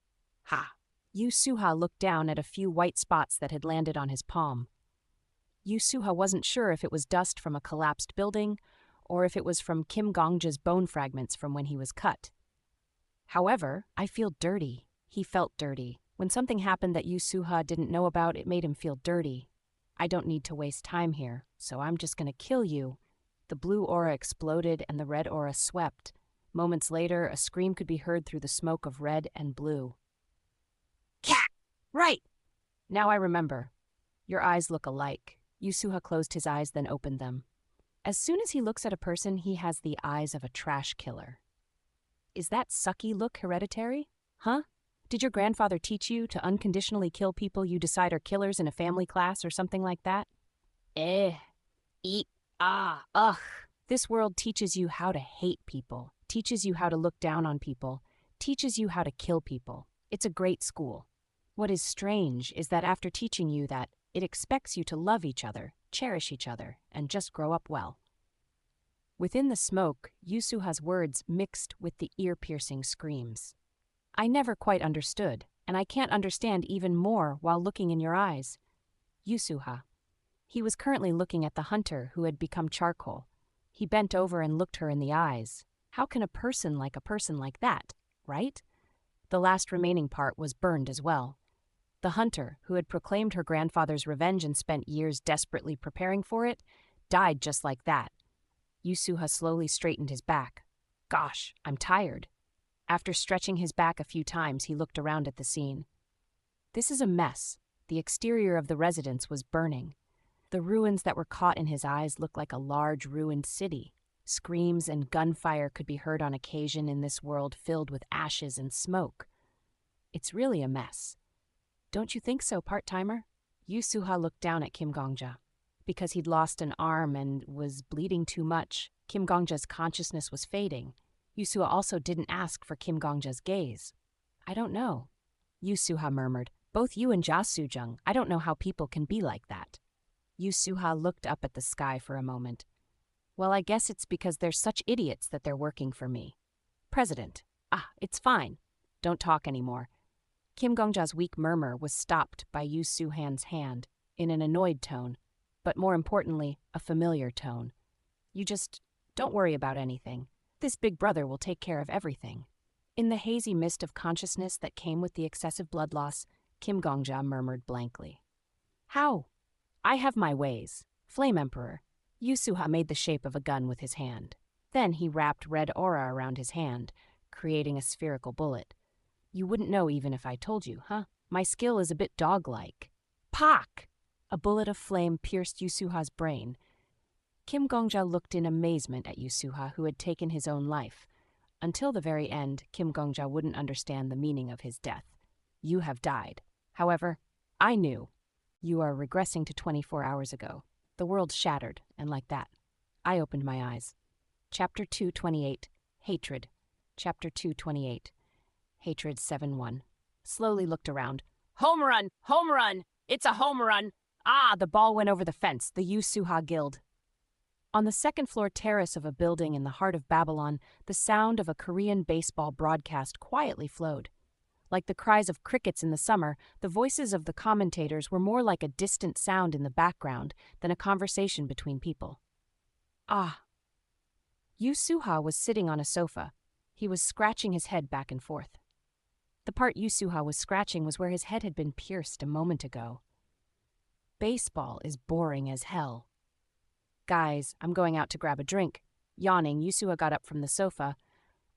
Ha! Yusuha looked down at a few white spots that had landed on his palm. Yusuha wasn't sure if it was dust from a collapsed building or if it was from Kim Gongja's bone fragments from when he was cut. However, I feel dirty. He felt dirty. When something happened that Yusuha didn't know about, it made him feel dirty. I don't need to waste time here, so I'm just gonna kill you. The blue aura exploded and the red aura swept. Moments later, a scream could be heard through the smoke of red and blue. Cat! Right! Now I remember. Your eyes look alike. Yusuha closed his eyes, then opened them. As soon as he looks at a person, he has the eyes of a trash killer. Is that sucky look hereditary? Huh? Did your grandfather teach you to unconditionally kill people you decide are killers in a family class or something like that? Ugh. This world teaches you how to hate people, teaches you how to look down on people, teaches you how to kill people. It's a great school. What is strange is that after teaching you that, it expects you to love each other, cherish each other, and just grow up well. Within the smoke, Yusuha's words mixed with the ear-piercing screams. I never quite understood, and I can't understand even more while looking in your eyes. Yusuha. He was currently looking at the hunter who had become charcoal. He bent over and looked her in the eyes. How can a person like that, right? The last remaining part was burned as well. The hunter, who had proclaimed her grandfather's revenge and spent years desperately preparing for it, died just like that. Yusuha slowly straightened his back. Gosh, I'm tired. After stretching his back a few times, he looked around at the scene. This is a mess. The exterior of the residence was burning. The ruins that were caught in his eyes looked like a large ruined city. Screams and gunfire could be heard on occasion in this world filled with ashes and smoke. It's really a mess. Don't you think so, part-timer? Yusuha looked down at Kim Gongja. Because he'd lost an arm and was bleeding too much, Kim Gongja's consciousness was fading. Yusuha also didn't ask for Kim Gongja's gaze. I don't know. Yusuha murmured. Both you and Jasujung, I don't know how people can be like that. Yusuha looked up at the sky for a moment. Well, I guess it's because they're such idiots that they're working for me. President. It's fine. Don't talk anymore. Kim Gongja's weak murmur was stopped by Yu Suhan's hand, in an annoyed tone, but more importantly, a familiar tone. You just don't worry about anything. This big brother will take care of everything. In the hazy mist of consciousness that came with the excessive blood loss, Kim Gongja murmured blankly. How? I have my ways. Flame Emperor. Yusuha made the shape of a gun with his hand. Then he wrapped red aura around his hand, creating a spherical bullet. You wouldn't know even if I told you, huh? My skill is a bit dog-like. Pak! A bullet of flame pierced Yusuha's brain. Kim Gongja looked in amazement at Yusuha, who had taken his own life. Until the very end, Kim Gongja wouldn't understand the meaning of his death. You have died. However, I knew. You are regressing to 24 hours ago. The world shattered, and like that, I opened my eyes. Chapter 228, Hatred. Chapter 228, Hatred 7-1. Slowly looked around. Home run! Home run! It's a home run! Ah, the ball went over the fence, the Yusuha Guild. On the second-floor terrace of a building in the heart of Babylon, the sound of a Korean baseball broadcast quietly flowed. Like the cries of crickets in the summer, the voices of the commentators were more like a distant sound in the background than a conversation between people. Ah. Yusuha was sitting on a sofa. He was scratching his head back and forth. The part Yusuha was scratching was where his head had been pierced a moment ago. Baseball is boring as hell. Guys, I'm going out to grab a drink. Yawning, Yusuha got up from the sofa.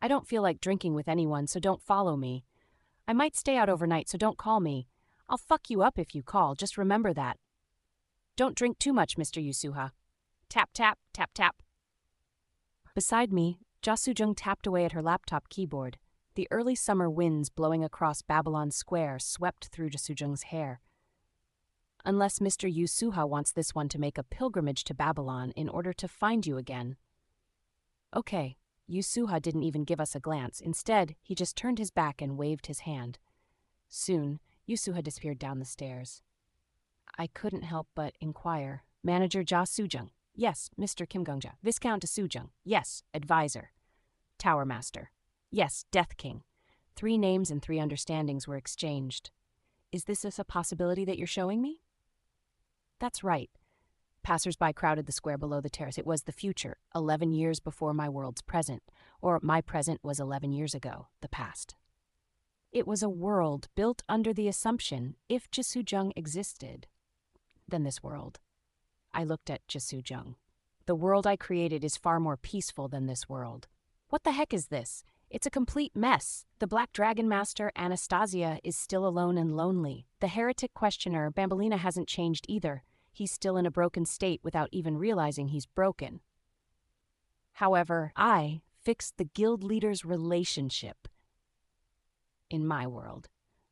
I don't feel like drinking with anyone, so don't follow me. I might stay out overnight, so don't call me. I'll fuck you up if you call, just remember that. Don't drink too much, Mr. Yusuha. Tap, tap, tap, tap. Beside me, Ja Soo-jung tapped away at her laptop keyboard. The early summer winds blowing across Babylon Square swept through Ja Soo-jung's hair. Unless Mr. Yusuha wants this one to make a pilgrimage to Babylon in order to find you again. Okay, Yusuha didn't even give us a glance. Instead, he just turned his back and waved his hand. Soon, Yusuha disappeared down the stairs. I couldn't help but inquire. Manager Ja Soo-jung. Yes, Mr. Kim Gongja. Viscount Soo-jung. Yes, advisor. Tower Master. Yes, Death King. 3 names and 3 understandings were exchanged. Is this a possibility that you're showing me? That's right. Passers-by crowded the square below the terrace. It was the future, 11 years before my world's present, or my present was 11 years ago, the past. It was a world built under the assumption, if Ja Soo-jung existed, then this world. I looked at Ja Soo-jung. The world I created is far more peaceful than this world. What the heck is this? It's a complete mess. The Black Dragon Master, Anastasia, is still alone and lonely. The heretic questioner, Bambolina, hasn't changed either. He's still in a broken state without even realizing he's broken. However, I fixed the guild leader's relationship. In my world,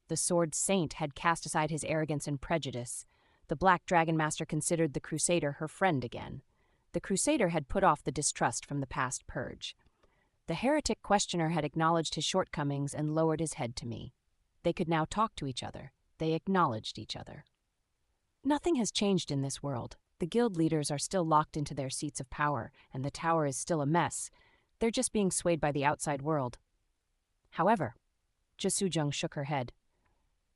the Sword Saint had cast aside his arrogance and prejudice. The Black Dragon Master considered the Crusader her friend again. The Crusader had put off the distrust from the past purge. The heretic questioner had acknowledged his shortcomings and lowered his head to me. They could now talk to each other. They acknowledged each other. Nothing has changed in this world. The guild leaders are still locked into their seats of power, and the tower is still a mess. They're just being swayed by the outside world. However, Ja Soo-jung shook her head.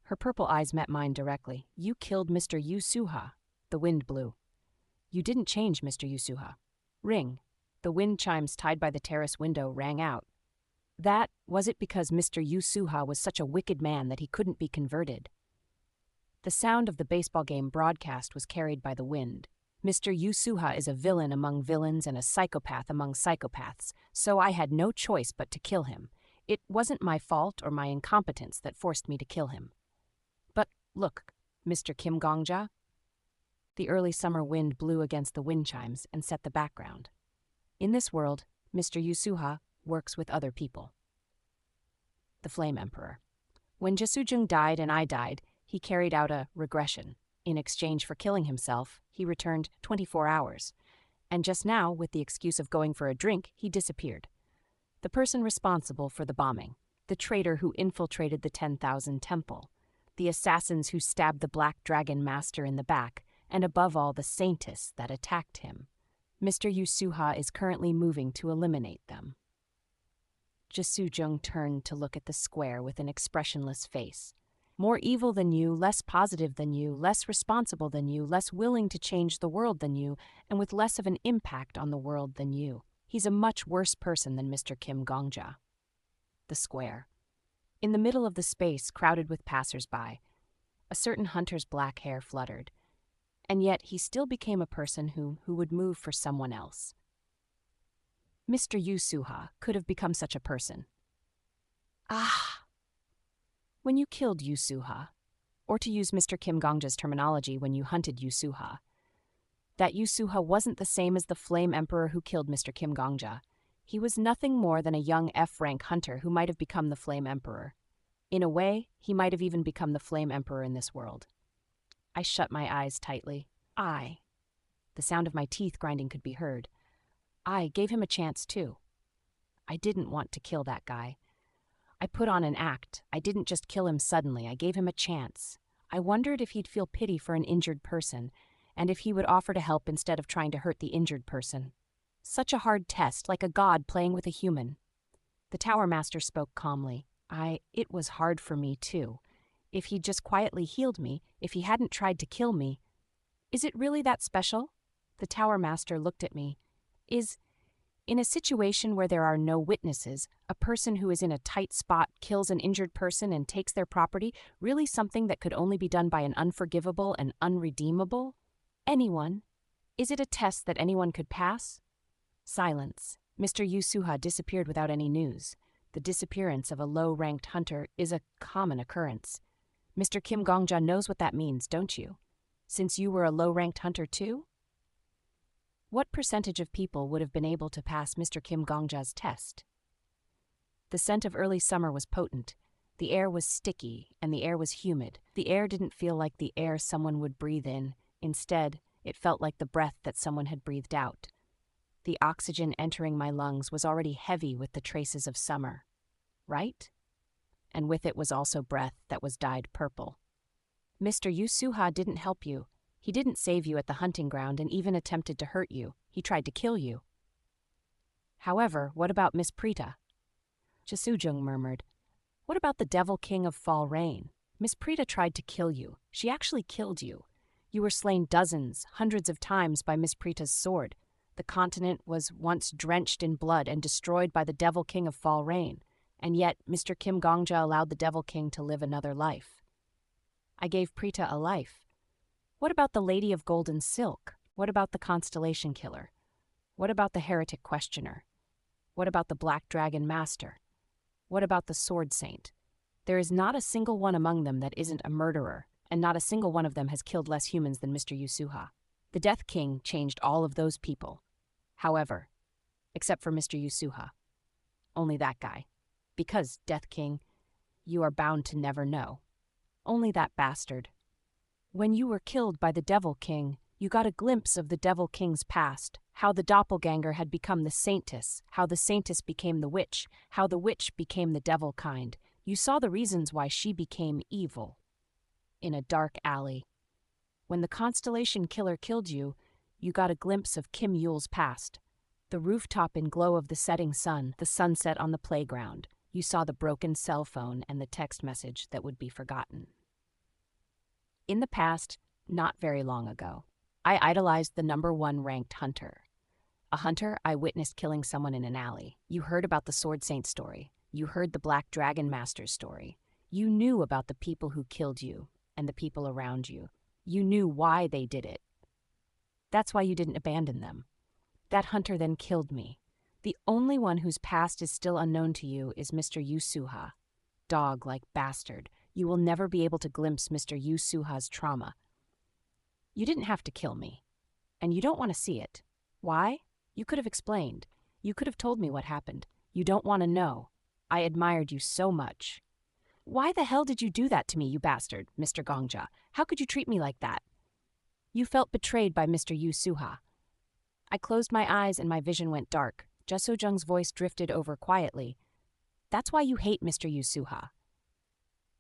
Her purple eyes met mine directly. You killed Mr. Yusuha. The wind blew. You didn't change, Mr. Yusuha. Ring. The wind chimes tied by the terrace window rang out. That, was it because Mr. Yusuha was such a wicked man that he couldn't be converted? The sound of the baseball game broadcast was carried by the wind. Mr. Yusuha is a villain among villains and a psychopath among psychopaths, so I had no choice but to kill him. It wasn't my fault or my incompetence that forced me to kill him. But look, Mr. Kim Gongja. The early summer wind blew against the wind chimes and set the background. In this world, Mr. Yusuha works with other people. The Flame Emperor. When Ja Soo-jung died and I died, he carried out a regression. In exchange for killing himself, he returned 24 hours. And just now, with the excuse of going for a drink, he disappeared. The person responsible for the bombing, the traitor who infiltrated the 10,000 temple, the assassins who stabbed the Black Dragon Master in the back, and above all the saintess that attacked him. Mr. Yusuha is currently moving to eliminate them. Ja Soo-jung turned to look at the square with an expressionless face. More evil than you, less positive than you, less responsible than you, less willing to change the world than you, and with less of an impact on the world than you. He's a much worse person than Mr. Kim Gongja. The square. In the middle of the space, crowded with passers-by, a certain hunter's black hair fluttered. And yet he still became a person who would move for someone else. Mr. Yusuha could have become such a person. Ah! When you killed Yusuha, or to use Mr. Kim Gongja's terminology, when you hunted Yusuha, that Yusuha wasn't the same as the Flame Emperor who killed Mr. Kim Gongja. He was nothing more than a young F-rank hunter who might have become the Flame Emperor. In a way, he might have even become the Flame Emperor in this world. I shut my eyes tightly. The sound of my teeth grinding could be heard. I gave him a chance too. I didn't want to kill that guy. I put on an act. I didn't just kill him suddenly. I gave him a chance. I wondered if he'd feel pity for an injured person, and if he would offer to help instead of trying to hurt the injured person. Such a hard test, like a god playing with a human. The Tower Master spoke calmly. It was hard for me too. If he'd just quietly healed me, if he hadn't tried to kill me. Is it really that special? The Tower Master looked at me. In a situation where there are no witnesses, a person who is in a tight spot kills an injured person and takes their property, really something that could only be done by an unforgivable and unredeemable? Anyone? Is it a test that anyone could pass? Silence. Mr. Yusuha disappeared without any news. The disappearance of a low-ranked hunter is a common occurrence. Mr. Kim Gongja knows what that means, don't you? Since you were a low-ranked hunter too? What percentage of people would have been able to pass Mr. Kim Gongja's test? The scent of early summer was potent. The air was sticky, and the air was humid. The air didn't feel like the air someone would breathe in. Instead, it felt like the breath that someone had breathed out. The oxygen entering my lungs was already heavy with the traces of summer. Right? And with it was also breath that was dyed purple. Mr. Yusuha didn't help you. He didn't save you at the hunting ground and even attempted to hurt you. He tried to kill you. However, what about Miss Prita? Jasujung murmured. What about the Devil King of Fall Rain? Miss Prita tried to kill you. She actually killed you. You were slain dozens, hundreds of times by Miss Prita's sword. The continent was once drenched in blood and destroyed by the Devil King of Fall Rain. And yet, Mr. Kim Gongja allowed the Devil King to live another life. I gave Prita a life. What about the Lady of Golden Silk? What about the Constellation Killer? What about the Heretic Questioner? What about the Black Dragon Master? What about the Sword Saint? There is not a single one among them that isn't a murderer, and not a single one of them has killed less humans than Mr. Yusuha. The Death King changed all of those people. However, except for Mr. Yusuha. Only that guy. Because, Death King, you are bound to never know. Only that bastard. When you were killed by the Devil King, you got a glimpse of the Devil King's past, how the doppelganger had become the Saintess, how the Saintess became the witch, how the witch became the devil kind. You saw the reasons why she became evil. In a dark alley. When the Constellation Killer killed you, you got a glimpse of Kim Yule's past. The rooftop in glow of the setting sun, the sunset on the playground. You saw the broken cell phone and the text message that would be forgotten. In the past, not very long ago, I idolized the #1 ranked hunter. A hunter I witnessed killing someone in an alley. You heard about the Sword Saint story. You heard the Black Dragon Master's story. You knew about the people who killed you and the people around you. You knew why they did it. That's why you didn't abandon them. That hunter then killed me. The only one whose past is still unknown to you is Mr. Yusuha. Dog-like bastard. You will never be able to glimpse Mr. Yusuha's trauma. You didn't have to kill me. And you don't want to see it. Why? You could have explained. You could have told me what happened. You don't want to know. I admired you so much. Why the hell did you do that to me, you bastard, Mr. Gongja? How could you treat me like that? You felt betrayed by Mr. Yusuha. I closed my eyes and my vision went dark. Jasojung's voice drifted over quietly. That's why you hate Mr. Yusuha.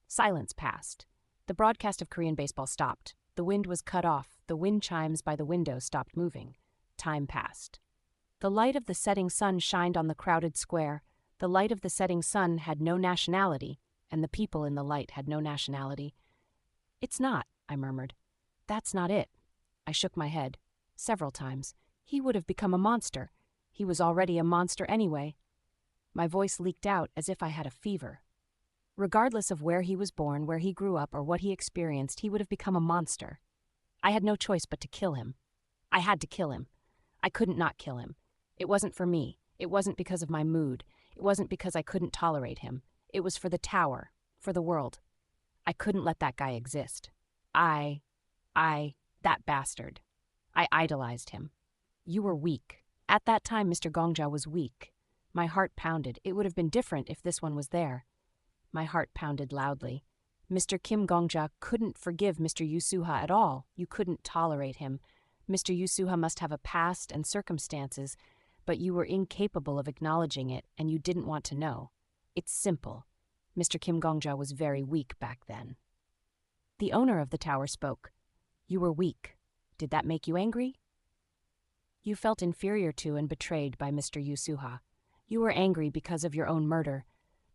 Silence passed. The broadcast of Korean baseball stopped. The wind was cut off. The wind chimes by the window stopped moving. Time passed. The light of the setting sun shined on the crowded square. The light of the setting sun had no nationality, and the people in the light had no nationality. It's not, I murmured. That's not it. I shook my head. Several times. He would have become a monster. He was already a monster anyway. My voice leaked out as if I had a fever. Regardless of where he was born, where he grew up, or what he experienced, he would have become a monster. I had no choice but to kill him. I had to kill him. I couldn't not kill him. It wasn't for me. It wasn't because of my mood. It wasn't because I couldn't tolerate him. It was for the tower, for the world. I couldn't let that guy exist. That bastard. I idolized him. You were weak. At that time, Mr. Gongja was weak. My heart pounded. It would have been different if this one was there. My heart pounded loudly. Mr. Kim Gongja couldn't forgive Mr. Yusuha at all. You couldn't tolerate him. Mr. Yusuha must have a past and circumstances, but you were incapable of acknowledging it, and you didn't want to know. It's simple. Mr. Kim Gongja was very weak back then. The owner of the tower spoke. You were weak. Did that make you angry? You felt inferior to and betrayed by Mr. Yusuha. You were angry because of your own murder,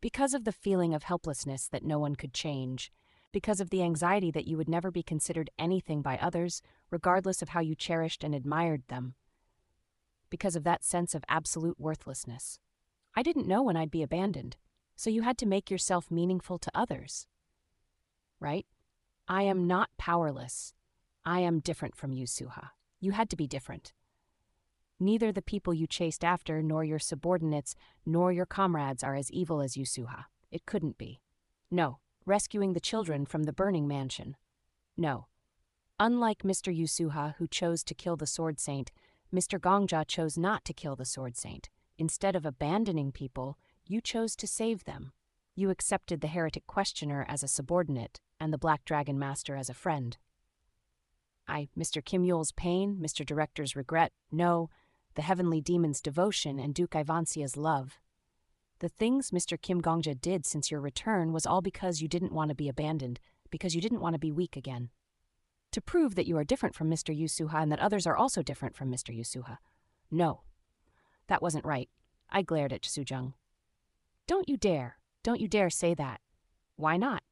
because of the feeling of helplessness that no one could change, because of the anxiety that you would never be considered anything by others, regardless of how you cherished and admired them, because of that sense of absolute worthlessness. I didn't know when I'd be abandoned, so you had to make yourself meaningful to others. Right? I am not powerless. I am different from Yusuha. You had to be different. Neither the people you chased after, nor your subordinates, nor your comrades are as evil as Yusuha. It couldn't be. No, rescuing the children from the burning mansion. No. Unlike Mr. Yusuha, who chose to kill the Sword Saint, Mr. Gongja chose not to kill the Sword Saint. Instead of abandoning people, you chose to save them. You accepted the heretic questioner as a subordinate and the Black Dragon Master as a friend. Mr. Kim Yul's pain, Mr. Director's regret, no, the heavenly demon's devotion, and Duke Ivansia's love. The things Mr. Kim Gongja did since your return was all because you didn't want to be abandoned, because you didn't want to be weak again. To prove that you are different from Mr. Yusuha and that others are also different from Mr. Yusuha. No, that wasn't right. I glared at Sujung. Don't you dare say that. Why not?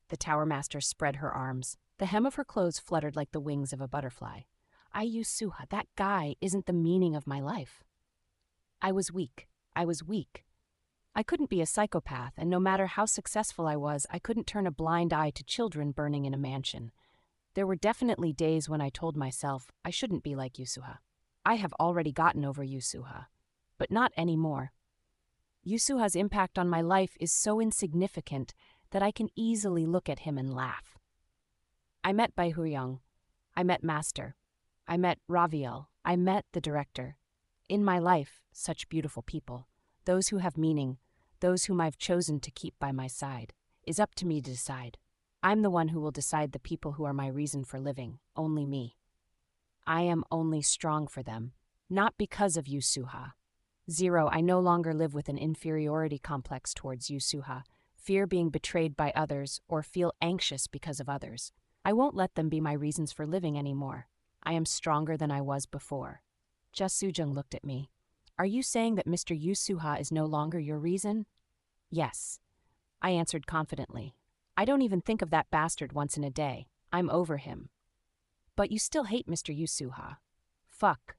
The Tower Master spread her arms. The hem of her clothes fluttered like the wings of a butterfly. Yusuha, that guy isn't the meaning of my life. I was weak. I couldn't be a psychopath, and no matter how successful I was, I couldn't turn a blind eye to children burning in a mansion. There were definitely days when I told myself I shouldn't be like Yusuha. I have already gotten over Yusuha, but not anymore. Yusuha's impact on my life is so insignificant that I can easily look at him and laugh. I met Bai Huyang. I met Master. I met Raviel. I met the director. In my life, such beautiful people, those who have meaning, those whom I've chosen to keep by my side. Is up to me to decide. I'm the one who will decide the people who are my reason for living, only me. I am only strong for them, not because of Yusuha. Zero, I no longer live with an inferiority complex towards Yusuha, fear being betrayed by others, or feel anxious because of others. I won't let them be my reasons for living anymore. I am stronger than I was before. Just Sujung looked at me. Are you saying that Mr. Yusuha is no longer your reason? Yes. I answered confidently. I don't even think of that bastard once in a day. I'm over him. But you still hate Mr. Yusuha. Fuck.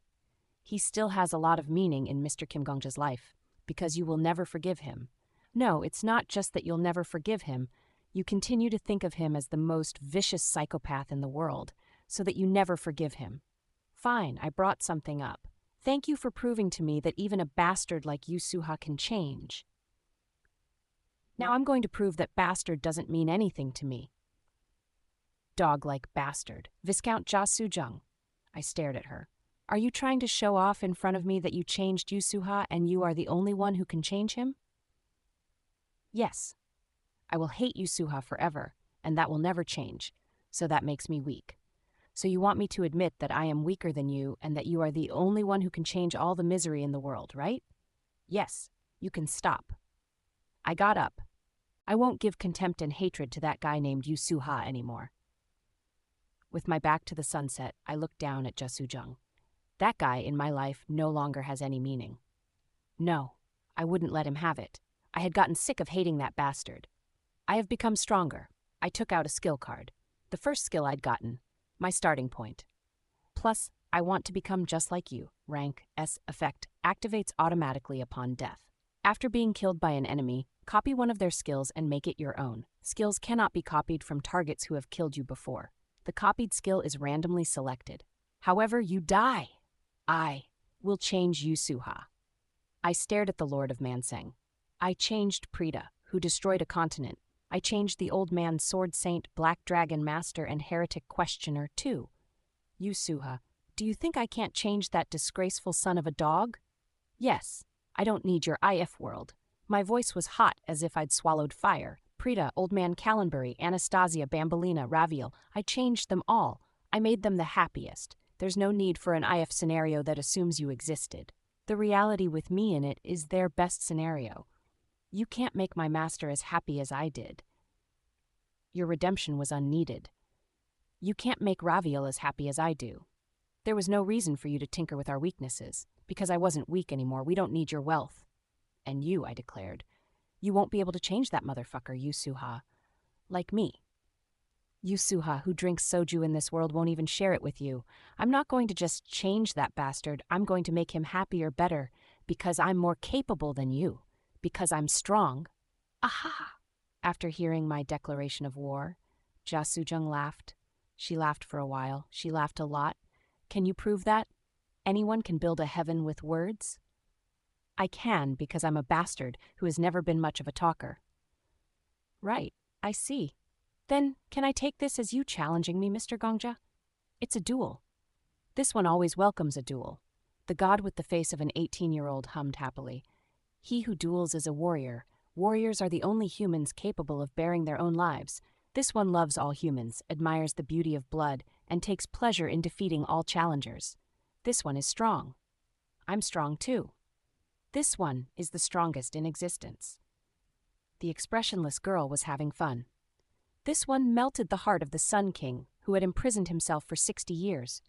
He still has a lot of meaning in Mr. Kim Gongja's life, because you will never forgive him. No, it's not just that you'll never forgive him. You continue to think of him as the most vicious psychopath in the world, so that you never forgive him. Fine, I brought something up. Thank you for proving to me that even a bastard like Yusuha can change. Now I'm going to prove that bastard doesn't mean anything to me. Dog-like bastard. Viscount Ja Sujung. I stared at her. Are you trying to show off in front of me that you changed Yusuha and you are the only one who can change him? Yes. I will hate Yusuha forever, and that will never change, so that makes me weak. So you want me to admit that I am weaker than you and that you are the only one who can change all the misery in the world, right? Yes, you can stop. I got up. I won't give contempt and hatred to that guy named Yusuha anymore. With my back to the sunset, I looked down at Jasujung. That guy in my life no longer has any meaning. No, I wouldn't let him have it. I had gotten sick of hating that bastard. I have become stronger. I took out a skill card. The first skill I'd gotten. My starting point. Plus, I want to become just like you. Rank S effect activates automatically upon death. After being killed by an enemy, copy one of their skills and make it your own. Skills cannot be copied from targets who have killed you before. The copied skill is randomly selected. However, you die. I will change Yusuha. I stared at the Lord of Manseng. I changed Prita, who destroyed a continent. I changed the old man Sword Saint, Black Dragon Master, and Heretic Questioner, too. Yusuha, do you think I can't change that disgraceful son of a dog? Yes, I don't need your IF world. My voice was hot as if I'd swallowed fire. Prita, Old Man Callenbury, Anastasia, Bambolina, Raviel. I changed them all. I made them the happiest. There's no need for an IF scenario that assumes you existed. The reality with me in it is their best scenario. You can't make my master as happy as I did. Your redemption was unneeded. You can't make Raviel as happy as I do. There was no reason for you to tinker with our weaknesses. Because I wasn't weak anymore, we don't need your wealth. And you, I declared. You won't be able to change that motherfucker, Yusuha. Like me. Yusuha, who drinks soju in this world, won't even share it with you. I'm not going to just change that bastard. I'm going to make him happier, better, because I'm more capable than you. Because I'm strong. Aha! After hearing my declaration of war, Ja Sujung laughed. She laughed for a while. She laughed a lot. Can you prove that? Anyone can build a heaven with words? I can, because I'm a bastard who has never been much of a talker. Right, I see. Then, can I take this as you challenging me, Mr. Gongja? It's a duel. This one always welcomes a duel. The god with the face of an 18-year-old hummed happily. He who duels is a warrior. Warriors are the only humans capable of bearing their own lives. This one loves all humans, admires the beauty of blood, and takes pleasure in defeating all challengers. This one is strong. I'm strong too. This one is the strongest in existence. The expressionless girl was having fun. This one melted the heart of the Sun King, who had imprisoned himself for 60 years.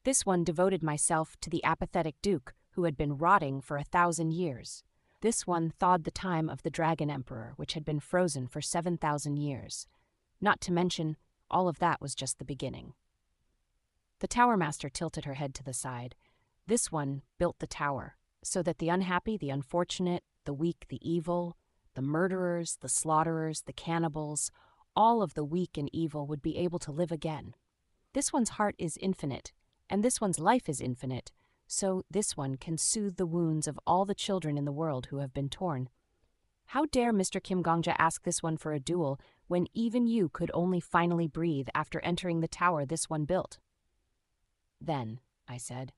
This one devoted myself to the apathetic Duke, who had been rotting for 1,000 years. This one thawed the time of the Dragon Emperor, which had been frozen for 7,000 years. Not to mention, all of that was just the beginning. The Tower Master tilted her head to the side. This one built the tower, so that the unhappy, the unfortunate, the weak, the evil, the murderers, the slaughterers, the cannibals, all of the weak and evil would be able to live again. This one's heart is infinite, and this one's life is infinite, so this one can soothe the wounds of all the children in the world who have been torn. How dare Mr. Kim Gongja ask this one for a duel when even you could only finally breathe after entering the tower this one built? Then, I said,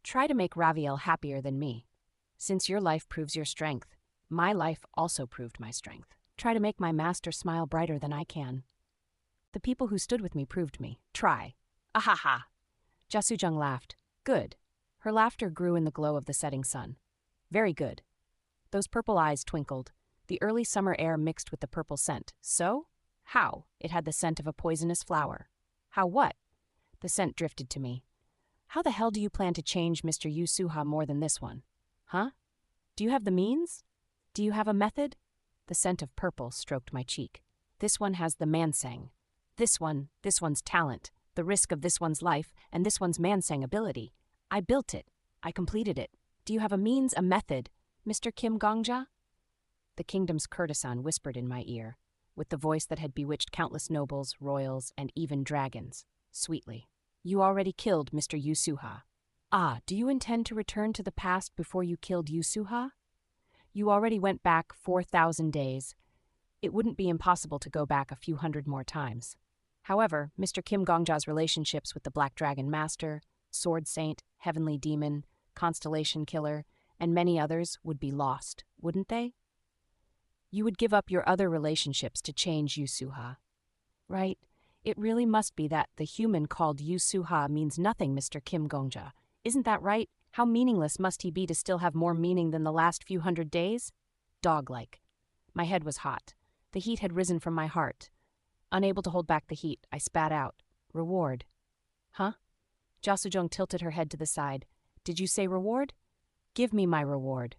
try to make Raviel happier than me. Since your life proves your strength, my life also proved my strength. Try to make my master smile brighter than I can. The people who stood with me proved me. Try. Ahaha. Ja Sujung laughed. Good. Her laughter grew in the glow of the setting sun. Very good. Those purple eyes twinkled. The early summer air mixed with the purple scent. So? How? It had the scent of a poisonous flower. How what? The scent drifted to me. How the hell do you plan to change Mr. Yusuha more than this one? Huh? Do you have the means? Do you have a method? The scent of purple stroked my cheek. This one has the mansang. This one's talent, the risk of this one's life, and this one's mansang ability. I built it. I completed it. Do you have a means, a method, Mr. Kim Gongja? The kingdom's courtesan whispered in my ear, with the voice that had bewitched countless nobles, royals, and even dragons, sweetly. You already killed Mr. Yusuha. Ah, do you intend to return to the past before you killed Yusuha? You already went back 4,000 days. It wouldn't be impossible to go back a few hundred more times. However, Mr. Kim Gongja's relationships with the Black Dragon Master, Sword Saint, Heavenly Demon, Constellation Killer, and many others would be lost, wouldn't they? You would give up your other relationships to change Yusuha. Right? It really must be that the human called Yusuha means nothing, Mr. Kim Gongja. Isn't that right? How meaningless must he be to still have more meaning than the last few hundred days? Dog-like. My head was hot. The heat had risen from my heart. Unable to hold back the heat, I spat out. Reward. Huh? Ja Sujung tilted her head to the side. Did you say reward? Give me my reward.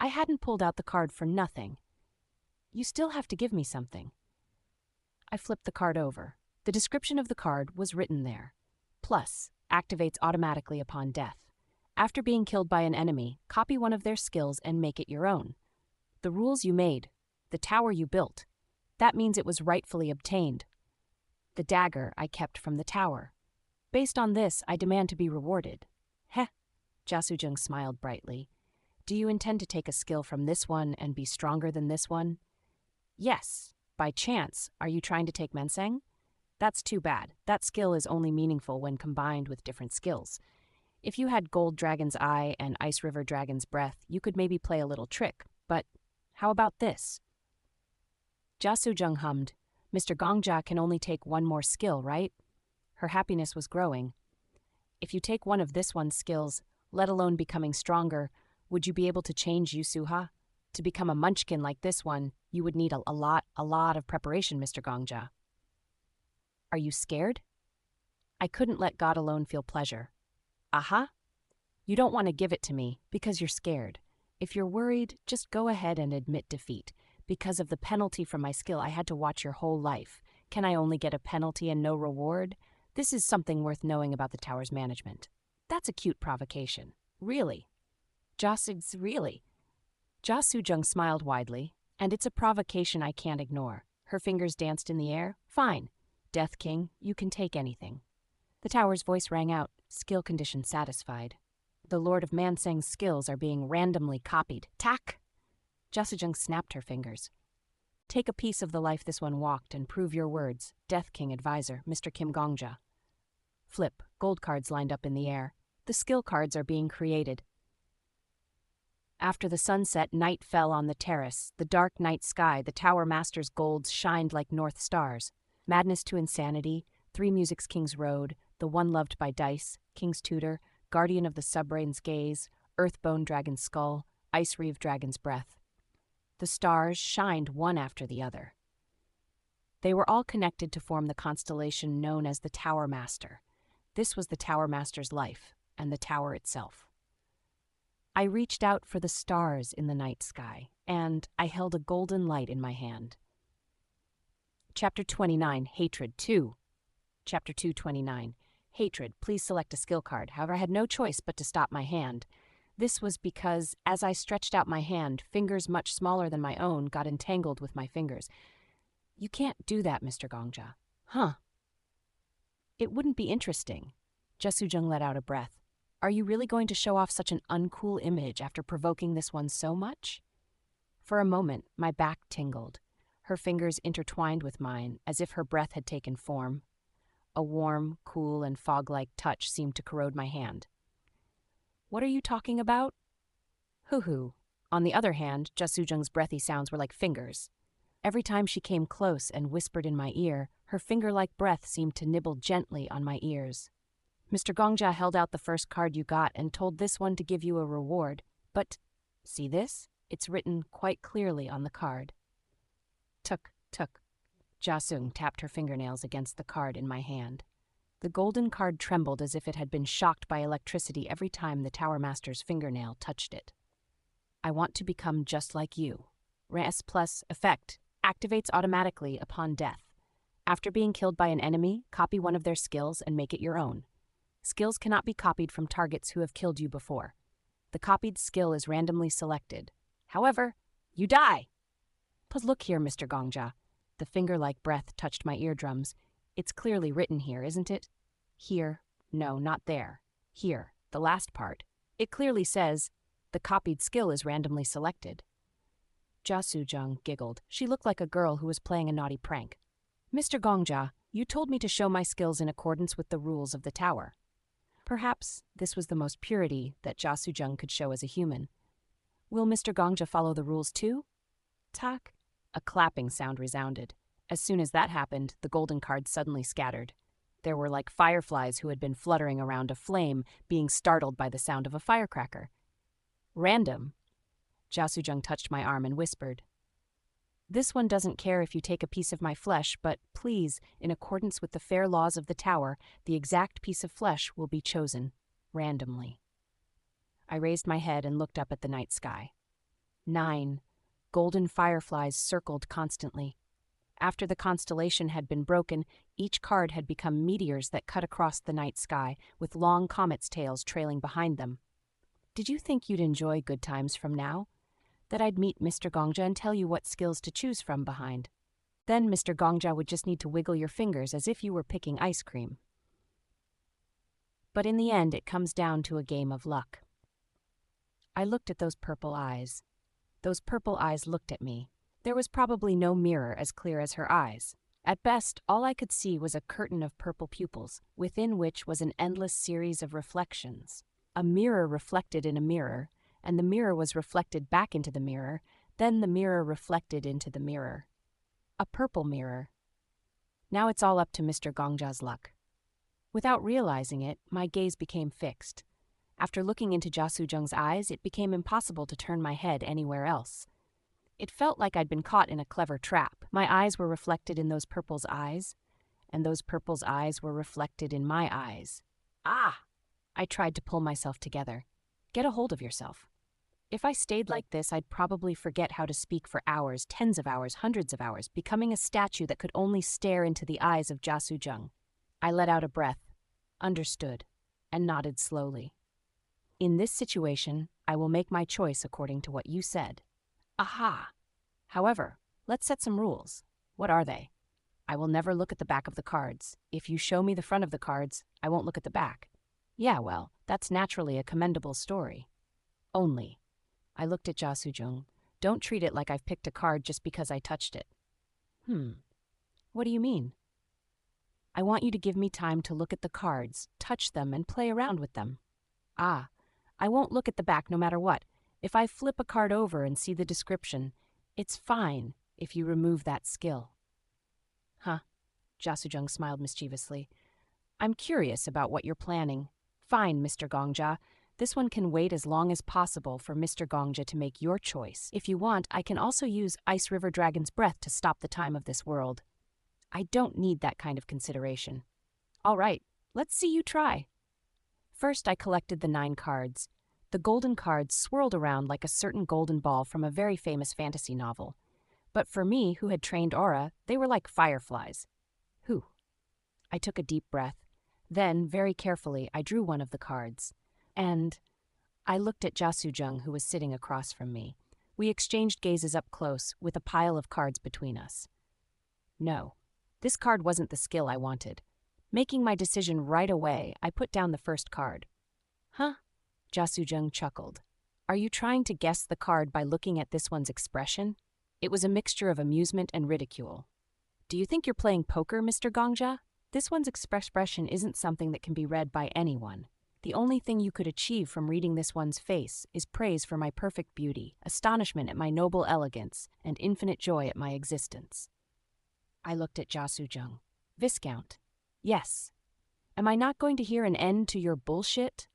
I hadn't pulled out the card for nothing. You still have to give me something. I flipped the card over. The description of the card was written there. Plus, activates automatically upon death. After being killed by an enemy, copy one of their skills and make it your own. The rules you made, the tower you built, that means it was rightfully obtained. The dagger I kept from the tower. Based on this, I demand to be rewarded. Heh, Ja Sujung smiled brightly. Do you intend to take a skill from this one and be stronger than this one? Yes. By chance, are you trying to take Menseng? That's too bad. That skill is only meaningful when combined with different skills. If you had Gold Dragon's Eye and Ice River Dragon's Breath, you could maybe play a little trick, but how about this? Jia Sujung hummed. Mr. Gongjia can only take one more skill, right? Her happiness was growing. If you take one of this one's skills, let alone becoming stronger, would you be able to change Yusuha? To become a munchkin like this one, you would need a lot of preparation, Mr. Gongjia. Are you scared? I couldn't let God alone feel pleasure. Aha? You don't want to give it to me because you're scared. If you're worried, just go ahead and admit defeat. Because of the penalty from my skill, I had to watch your whole life. Can I only get a penalty and no reward? This is something worth knowing about the tower's management. That's a cute provocation. Really? Really? Jia Sujung smiled widely, and it's a provocation I can't ignore. Her fingers danced in the air. Fine. Death King, you can take anything. The tower's voice rang out, skill condition satisfied. The Lord of Mansang's skills are being randomly copied. Tak! Jia Sujung snapped her fingers. Take a piece of the life this one walked and prove your words. Death King advisor, Mr. Kim Gongjia. Flip, gold cards lined up in the air. The skill cards are being created. After the sunset, night fell on the terrace. The dark night sky, the Tower Master's golds shined like north stars. Madness to Insanity, Three Musics King's Road, The One Loved by Dice, King's Tutor, Guardian of the Subrain's Gaze, Earthbone Dragon's Skull, Ice Reeve Dragon's Breath. The stars shined one after the other. They were all connected to form the constellation known as the Tower Master. This was the Tower Master's life, and the tower itself. I reached out for the stars in the night sky, and I held a golden light in my hand. Chapter 29, Hatred 2. Chapter 229, Hatred. Please select a skill card. However, I had no choice but to stop my hand. This was because, as I stretched out my hand, fingers much smaller than my own got entangled with my fingers. You can't do that, Mr. Gongjia. Huh. It wouldn't be interesting. Jia Sujung let out a breath. Are you really going to show off such an uncool image after provoking this one so much? For a moment, my back tingled. Her fingers intertwined with mine, as if her breath had taken form. A warm, cool, and fog-like touch seemed to corrode my hand. What are you talking about? Hoo-hoo. On the other hand, Jia Sujung's breathy sounds were like fingers. Every time she came close and whispered in my ear, her finger-like breath seemed to nibble gently on my ears. Mr. Gongjia held out the first card you got and told this one to give you a reward. But, see this? It's written quite clearly on the card. Tuk. Jia Sung tapped her fingernails against the card in my hand. The golden card trembled as if it had been shocked by electricity every time the Tower Master's fingernail touched it. I want to become just like you. RAS plus effect activates automatically upon death. After being killed by an enemy, copy one of their skills and make it your own. Skills cannot be copied from targets who have killed you before. The copied skill is randomly selected. However, you die! But look here, Mr. Gongjia. The finger-like breath touched my eardrums. It's clearly written here, isn't it? Here. No, not there. Here, the last part. It clearly says, the copied skill is randomly selected. Jia Sujung giggled. She looked like a girl who was playing a naughty prank. Mr. Gongjia, you told me to show my skills in accordance with the rules of the tower. Perhaps this was the most purity that Jia Sujung could show as a human. Will Mr. Gongjia follow the rules too? Tak. A clapping sound resounded. As soon as that happened, the golden cards suddenly scattered. There were like fireflies who had been fluttering around a flame, being startled by the sound of a firecracker. Random. Jia Sujung touched my arm and whispered, This one doesn't care if you take a piece of my flesh, but please, in accordance with the fair laws of the tower, the exact piece of flesh will be chosen, randomly. I raised my head and looked up at the night sky. 9 golden fireflies circled constantly. After the constellation had been broken, each card had become meteors that cut across the night sky, with long comets' tails trailing behind them. Did you think you'd enjoy good times from now? That I'd meet Mr. Gongjia and tell you what skills to choose from behind. Then Mr. Gongjia would just need to wiggle your fingers as if you were picking ice cream. But in the end, it comes down to a game of luck. I looked at those purple eyes. Those purple eyes looked at me. There was probably no mirror as clear as her eyes. At best, all I could see was a curtain of purple pupils, within which was an endless series of reflections. A mirror reflected in a mirror, and the mirror was reflected back into the mirror, then the mirror reflected into the mirror. A purple mirror. Now it's all up to Mr. Gongja's luck. Without realizing it, my gaze became fixed. After looking into Jia Suzheng's eyes, it became impossible to turn my head anywhere else. It felt like I'd been caught in a clever trap. My eyes were reflected in those purple's eyes, and those purple's eyes were reflected in my eyes. Ah! I tried to pull myself together. Get a hold of yourself. If I stayed like this, I'd probably forget how to speak for hours, tens of hours, hundreds of hours, becoming a statue that could only stare into the eyes of Jia Suzheng. I let out a breath, understood, and nodded slowly. In this situation, I will make my choice according to what you said. Aha! However, let's set some rules. What are they? I will never look at the back of the cards. If you show me the front of the cards, I won't look at the back. Yeah, well, that's naturally a commendable story. Only, I looked at Jia Suzheng. Don't treat it like I've picked a card just because I touched it. What do you mean? I want you to give me time to look at the cards, touch them, and play around with them. Ah, I won't look at the back no matter what. If I flip a card over and see the description, it's fine if you remove that skill. Huh? Jia Suzheng smiled mischievously. I'm curious about what you're planning. Fine, Mr. Gongja. This one can wait as long as possible for Mr. Gongja to make your choice. If you want, I can also use Ice River Dragon's breath to stop the time of this world. I don't need that kind of consideration. All right, let's see you try. First, I collected the 9 cards. The golden cards swirled around like a certain golden ball from a very famous fantasy novel. But for me, who had trained aura, they were like fireflies. Whew. I took a deep breath. Then, very carefully, I drew one of the cards. And I looked at Jia Suzheng, who was sitting across from me. We exchanged gazes up close, with a pile of cards between us. No, this card wasn't the skill I wanted. Making my decision right away, I put down the first card. Huh? Jia Suzheng chuckled. Are you trying to guess the card by looking at this one's expression? It was a mixture of amusement and ridicule. Do you think you're playing poker, Mr. Gongja? This one's expression isn't something that can be read by anyone. The only thing you could achieve from reading this one's face is praise for my perfect beauty, astonishment at my noble elegance, and infinite joy at my existence. I looked at Jia Suzheng. Viscount. Yes. Am I not going to hear an end to your bullshit?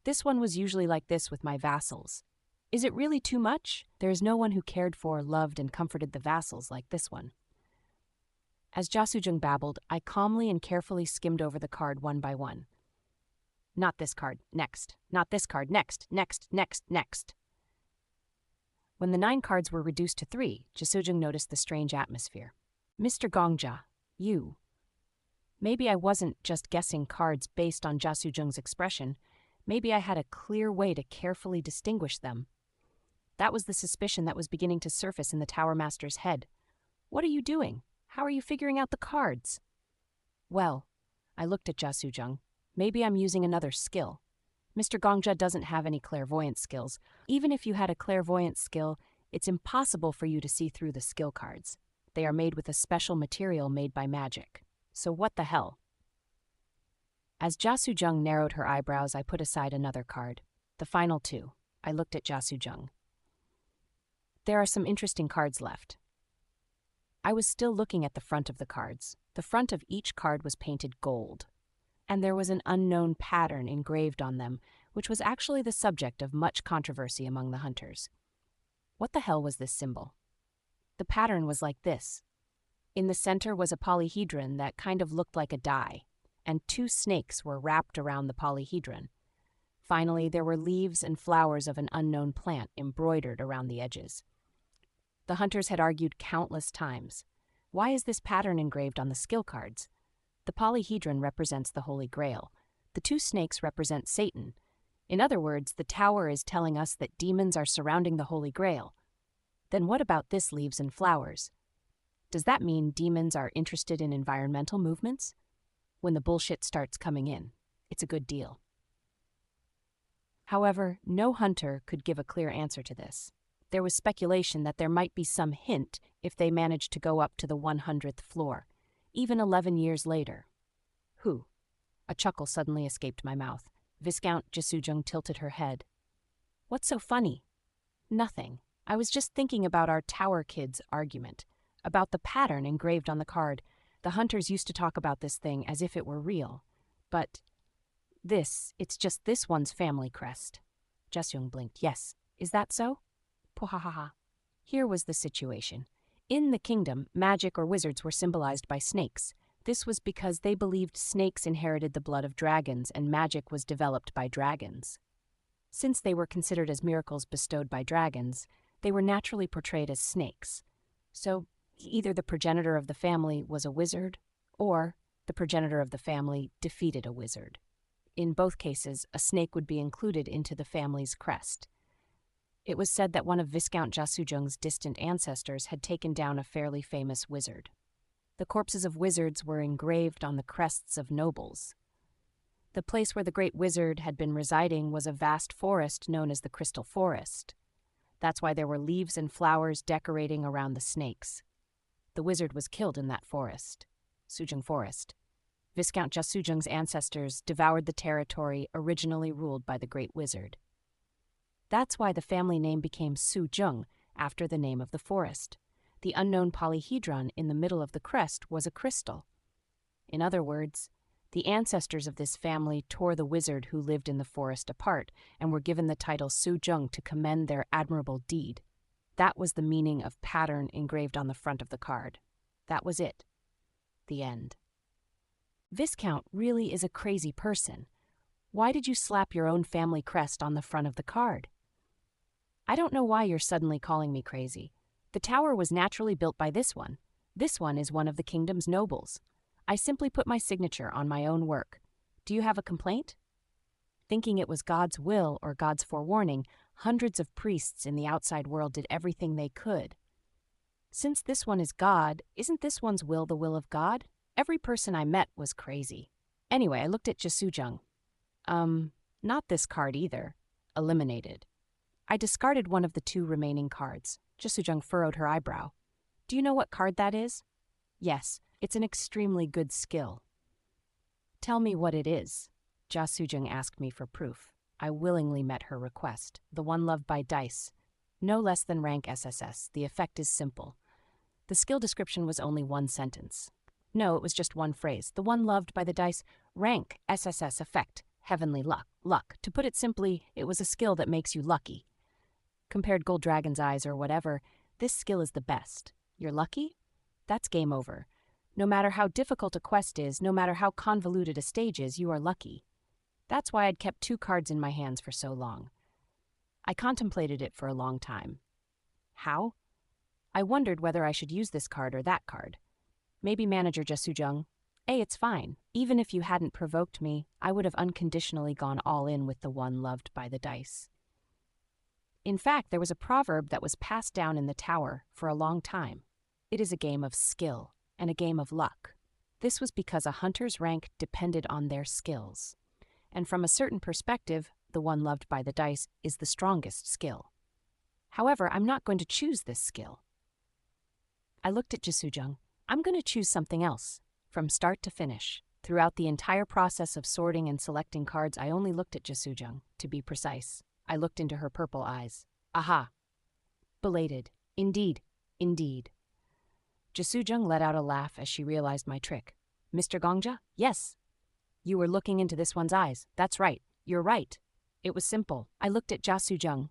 This one was usually like this with my vassals. Is it really too much? There is no one who cared for, loved, and comforted the vassals like this one. As Jia Suzheng babbled, I calmly and carefully skimmed over the card one by one. Not this card, next. Not this card, next, next, next, next. When the 9 cards were reduced to 3, Jia Suzheng noticed the strange atmosphere. Mr. Gongja, you. Maybe I wasn't just guessing cards based on Jia Suzheng's expression. Maybe I had a clear way to carefully distinguish them. That was the suspicion that was beginning to surface in the Tower Master's head. What are you doing? How are you figuring out the cards? Well, I looked at Jia Suzheng. Maybe I'm using another skill. Mr. Gongja doesn't have any clairvoyant skills. Even if you had a clairvoyant skill, it's impossible for you to see through the skill cards. They are made with a special material made by magic. So what the hell? As Jia Suzheng narrowed her eyebrows, I put aside another card. The final 2. I looked at Jia Suzheng. There are some interesting cards left. I was still looking at the front of the cards. The front of each card was painted gold, and there was an unknown pattern engraved on them, which was actually the subject of much controversy among the hunters. What the hell was this symbol? The pattern was like this. In the center was a polyhedron that kind of looked like a die, and 2 snakes were wrapped around the polyhedron. Finally, there were leaves and flowers of an unknown plant embroidered around the edges. The hunters had argued countless times. Why is this pattern engraved on the skill cards? The polyhedron represents the Holy Grail. The 2 snakes represent Satan. In other words, the tower is telling us that demons are surrounding the Holy Grail. Then what about this leaves and flowers? Does that mean demons are interested in environmental movements? When the bullshit starts coming in, it's a good deal. However, no hunter could give a clear answer to this. There was speculation that there might be some hint if they managed to go up to the 100th floor, even 11 years later. A chuckle suddenly escaped my mouth. Viscount Jasujung tilted her head. What's so funny? Nothing. I was just thinking about our Tower Kids argument, about the pattern engraved on the card. The hunters used to talk about this thing as if it were real. But it's just this one's family crest. Jasujung blinked. Yes, is that so? Pohahaha. Here was the situation. In the kingdom, magic or wizards were symbolized by snakes. This was because they believed snakes inherited the blood of dragons and magic was developed by dragons. Since they were considered as miracles bestowed by dragons, they were naturally portrayed as snakes. So, either the progenitor of the family was a wizard, or the progenitor of the family defeated a wizard. In both cases, a snake would be included into the family's crest. It was said that one of Viscount Jasujung's distant ancestors had taken down a fairly famous wizard. The corpses of wizards were engraved on the crests of nobles. The place where the great wizard had been residing was a vast forest known as the Crystal Forest. That's why there were leaves and flowers decorating around the snakes. The wizard was killed in that forest, Sujung Forest. Viscount Jasujung's ancestors devoured the territory originally ruled by the great wizard. That's why the family name became Sujung, after the name of the forest. The unknown polyhedron in the middle of the crest was a crystal. In other words, the ancestors of this family tore the wizard who lived in the forest apart and were given the title Sujung to commend their admirable deed. That was the meaning of pattern engraved on the front of the card. That was it. The end. Viscount really is a crazy person. Why did you slap your own family crest on the front of the card? I don't know why you're suddenly calling me crazy. The tower was naturally built by this one. This one is one of the kingdom's nobles. I simply put my signature on my own work. Do you have a complaint? Thinking it was God's will or God's forewarning, hundreds of priests in the outside world did everything they could. Since this one is God, isn't this one's will the will of God? Every person I met was crazy. Anyway, I looked at Jasujung. Not this card either. Eliminated. I discarded one of the two remaining cards. Jasujung furrowed her eyebrow. Do you know what card that is? Yes, it's an extremely good skill. Tell me what it is. Jasujung asked me for proof. I willingly met her request. The one loved by dice. No less than rank SSS. The effect is simple. The skill description was only one sentence. No, it was just one phrase. The one loved by the dice. Rank SSS effect. Heavenly luck. Luck. To put it simply, it was a skill that makes you lucky. Compared Gold Dragon's Eyes or whatever, this skill is the best. You're lucky? That's game over. No matter how difficult a quest is, no matter how convoluted a stage is, you are lucky. That's why I'd kept two cards in my hands for so long. I contemplated it for a long time. How? I wondered whether I should use this card or that card. Maybe Manager Jasujung. It's fine. Even if you hadn't provoked me, I would have unconditionally gone all in with the one loved by the dice. In fact, there was a proverb that was passed down in the tower for a long time. It is a game of skill and a game of luck. This was because a hunter's rank depended on their skills. And from a certain perspective, the one loved by the dice is the strongest skill. However, I'm not going to choose this skill. I looked at Jasujung. I'm going to choose something else, from start to finish. Throughout the entire process of sorting and selecting cards, I only looked at Jasujung, to be precise. I looked into her purple eyes. Aha. Belated. Indeed. Indeed. Jasujung let out a laugh as she realized my trick. Mr. Gongja? Yes. You were looking into this one's eyes. That's right. You're right. It was simple. I looked at Jasujung.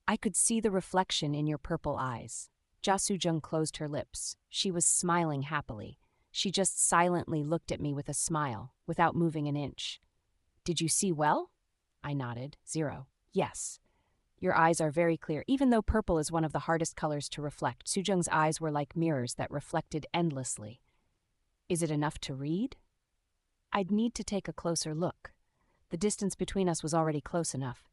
I could see the reflection in your purple eyes. Jasujung closed her lips. She was smiling happily. She just silently looked at me with a smile, without moving an inch. Did you see well? I nodded. 0. Yes. Your eyes are very clear, even though purple is one of the hardest colors to reflect. Sujung's eyes were like mirrors that reflected endlessly. Is it enough to read? I'd need to take a closer look. The distance between us was already close enough.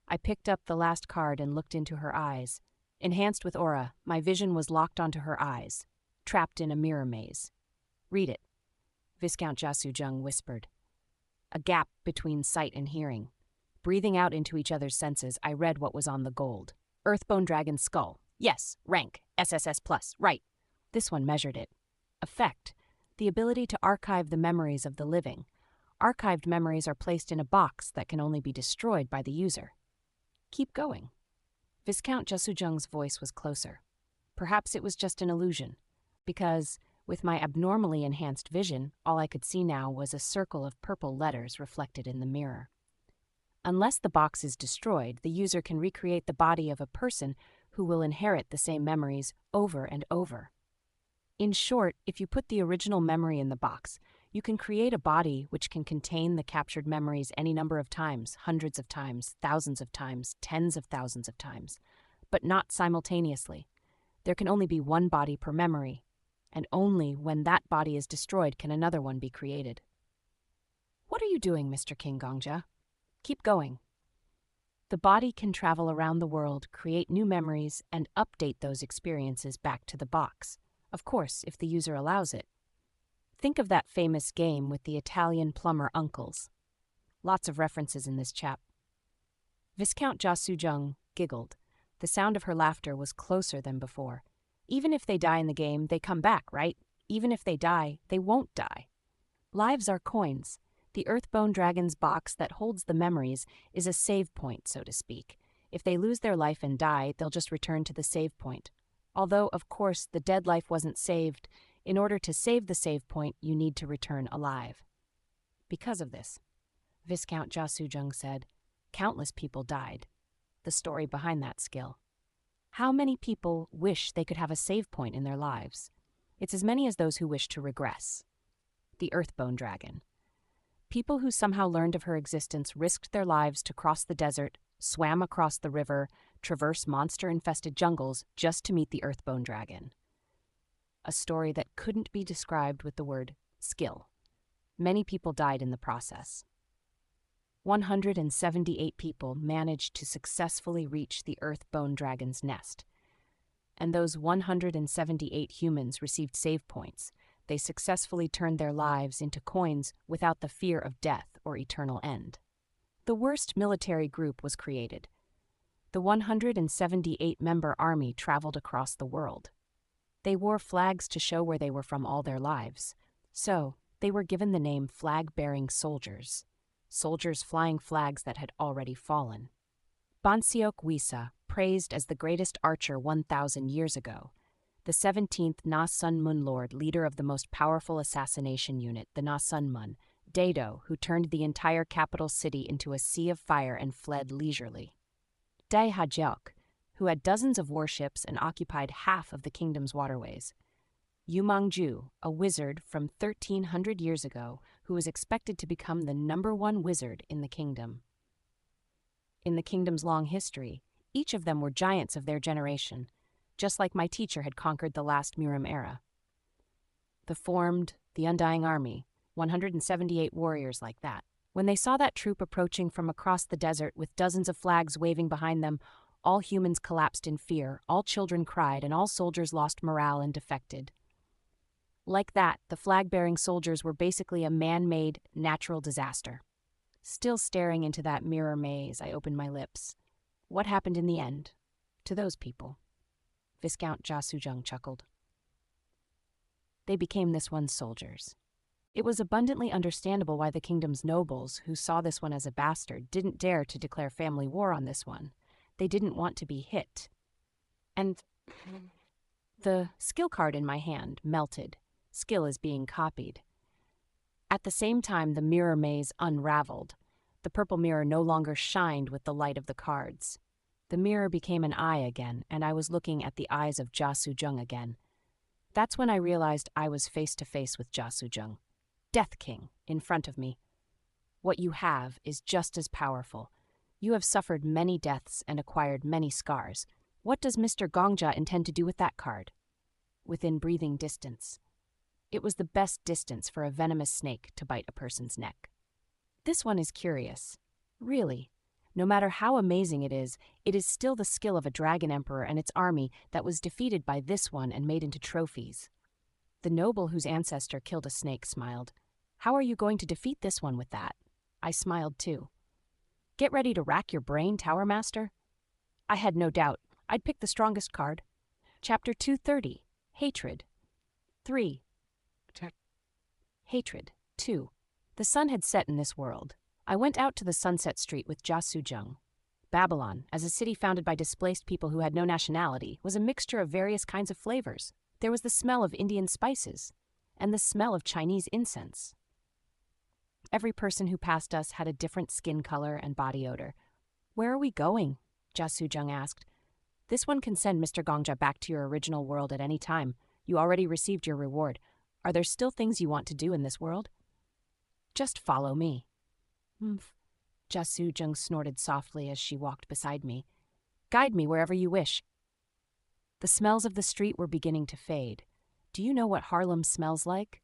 I picked up the last card and looked into her eyes. Enhanced with aura, my vision was locked onto her eyes, trapped in a mirror maze. Read it, Viscount Jasujung whispered. A gap between sight and hearing. Breathing out into each other's senses, I read what was on the gold. Earthbone Dragon Skull. Yes, rank, SSS+, right. This one measured it. Effect, the ability to archive the memories of the living. archived memories are placed in a box that can only be destroyed by the user. Keep going. Viscount Jasujung's voice was closer. Perhaps it was just an illusion, because, with my abnormally enhanced vision, all I could see now was a circle of purple letters reflected in the mirror. Unless the box is destroyed, the user can recreate the body of a person who will inherit the same memories over and over. In short, if you put the original memory in the box, you can create a body which can contain the captured memories any number of times, hundreds of times, thousands of times, tens of thousands of times, but not simultaneously. There can only be one body per memory, and only when that body is destroyed can another one be created. What are you doing, Mr. King Gongja? Keep going. The body can travel around the world, create new memories, and update those experiences back to the box. Of course, if the user allows it. Think of that famous game with the Italian plumber uncles. Lots of references in this chap. Viscount Jasujung giggled. The sound of her laughter was closer than before. Even if they die in the game, they come back, right? Even if they die, they won't die. Lives are coins. The Earthbone Dragon's box that holds the memories is a save point, so to speak. If they lose their life and die, they'll just return to the save point. Although, of course, the dead life wasn't saved. In order to save the save point, you need to return alive. Because of this, Viscount Jasujung said, countless people died. The story behind that skill. How many people wish they could have a save point in their lives? It's as many as those who wish to regress. The Earthbone Dragon. People who somehow learned of her existence risked their lives to cross the desert, swam across the river, traverse monster-infested jungles just to meet the Earthbone Dragon. A story that couldn't be described with the word skill. Many people died in the process. 178 people managed to successfully reach the Earthbone Dragon's nest. And those 178 humans received save points. They successfully turned their lives into coins without the fear of death or eternal end. The worst military group was created. The 178-member army traveled across the world. They wore flags to show where they were from all their lives. So, they were given the name flag-bearing soldiers. Soldiers flying flags that had already fallen. Banseok Wisa, praised as the greatest archer 1,000 years ago. The 17th Na Sun Mun Lord, leader of the most powerful assassination unit, the Na Sun Mun, Dado, who turned the entire capital city into a sea of fire and fled leisurely. Dai Hajeok, who had dozens of warships and occupied half of the kingdom's waterways. Yu Mangju, a wizard from 1,300 years ago, who was expected to become the #1 wizard in the kingdom. In the kingdom's long history, each of them were giants of their generation, just like my teacher had conquered the last Miram era. The formed, the Undying Army, 178 warriors like that. When they saw that troop approaching from across the desert with dozens of flags waving behind them, all humans collapsed in fear, all children cried, and all soldiers lost morale and defected. Like that, the flag-bearing soldiers were basically a man-made, natural disaster. Still staring into that mirror maze, I opened my lips. What happened in the end? To those people? Viscount Jasujung chuckled. They became this one's soldiers. It was abundantly understandable why the kingdom's nobles, who saw this one as a bastard, didn't dare to declare family war on this one. They didn't want to be hit. And the skill card in my hand melted. Skill is being copied. At the same time, the mirror maze unraveled. The purple mirror no longer shined with the light of the cards. The mirror became an eye again, and I was looking at the eyes of Jasujung again. That's when I realized I was face to face with Jasujung. Death King, in front of me. What you have is just as powerful. You have suffered many deaths and acquired many scars. What does Mr. Gongja intend to do with that card? Within breathing distance. It was the best distance for a venomous snake to bite a person's neck. This one is curious. Really. No matter how amazing it is still the skill of a dragon emperor and its army that was defeated by this one and made into trophies. The noble whose ancestor killed a snake smiled. How are you going to defeat this one with that? I smiled too. Get ready to rack your brain, Tower Master. I had no doubt. I'd pick the strongest card. Chapter 230, Hatred. 3. Hatred. 2. The sun had set in this world. I went out to the Sunset Street with Jia Sujung. Babylon, as a city founded by displaced people who had no nationality, was a mixture of various kinds of flavors. There was the smell of Indian spices, and the smell of Chinese incense. Every person who passed us had a different skin color and body odor. "Where are we going?" Jia Sujung asked. "This one can send Mr. Gongja back to your original world at any time. You already received your reward. Are there still things you want to do in this world?" "Just follow me." "Humph." Jia Sujung snorted softly as she walked beside me. "Guide me wherever you wish." The smells of the street were beginning to fade. Do you know what Harlem smells like?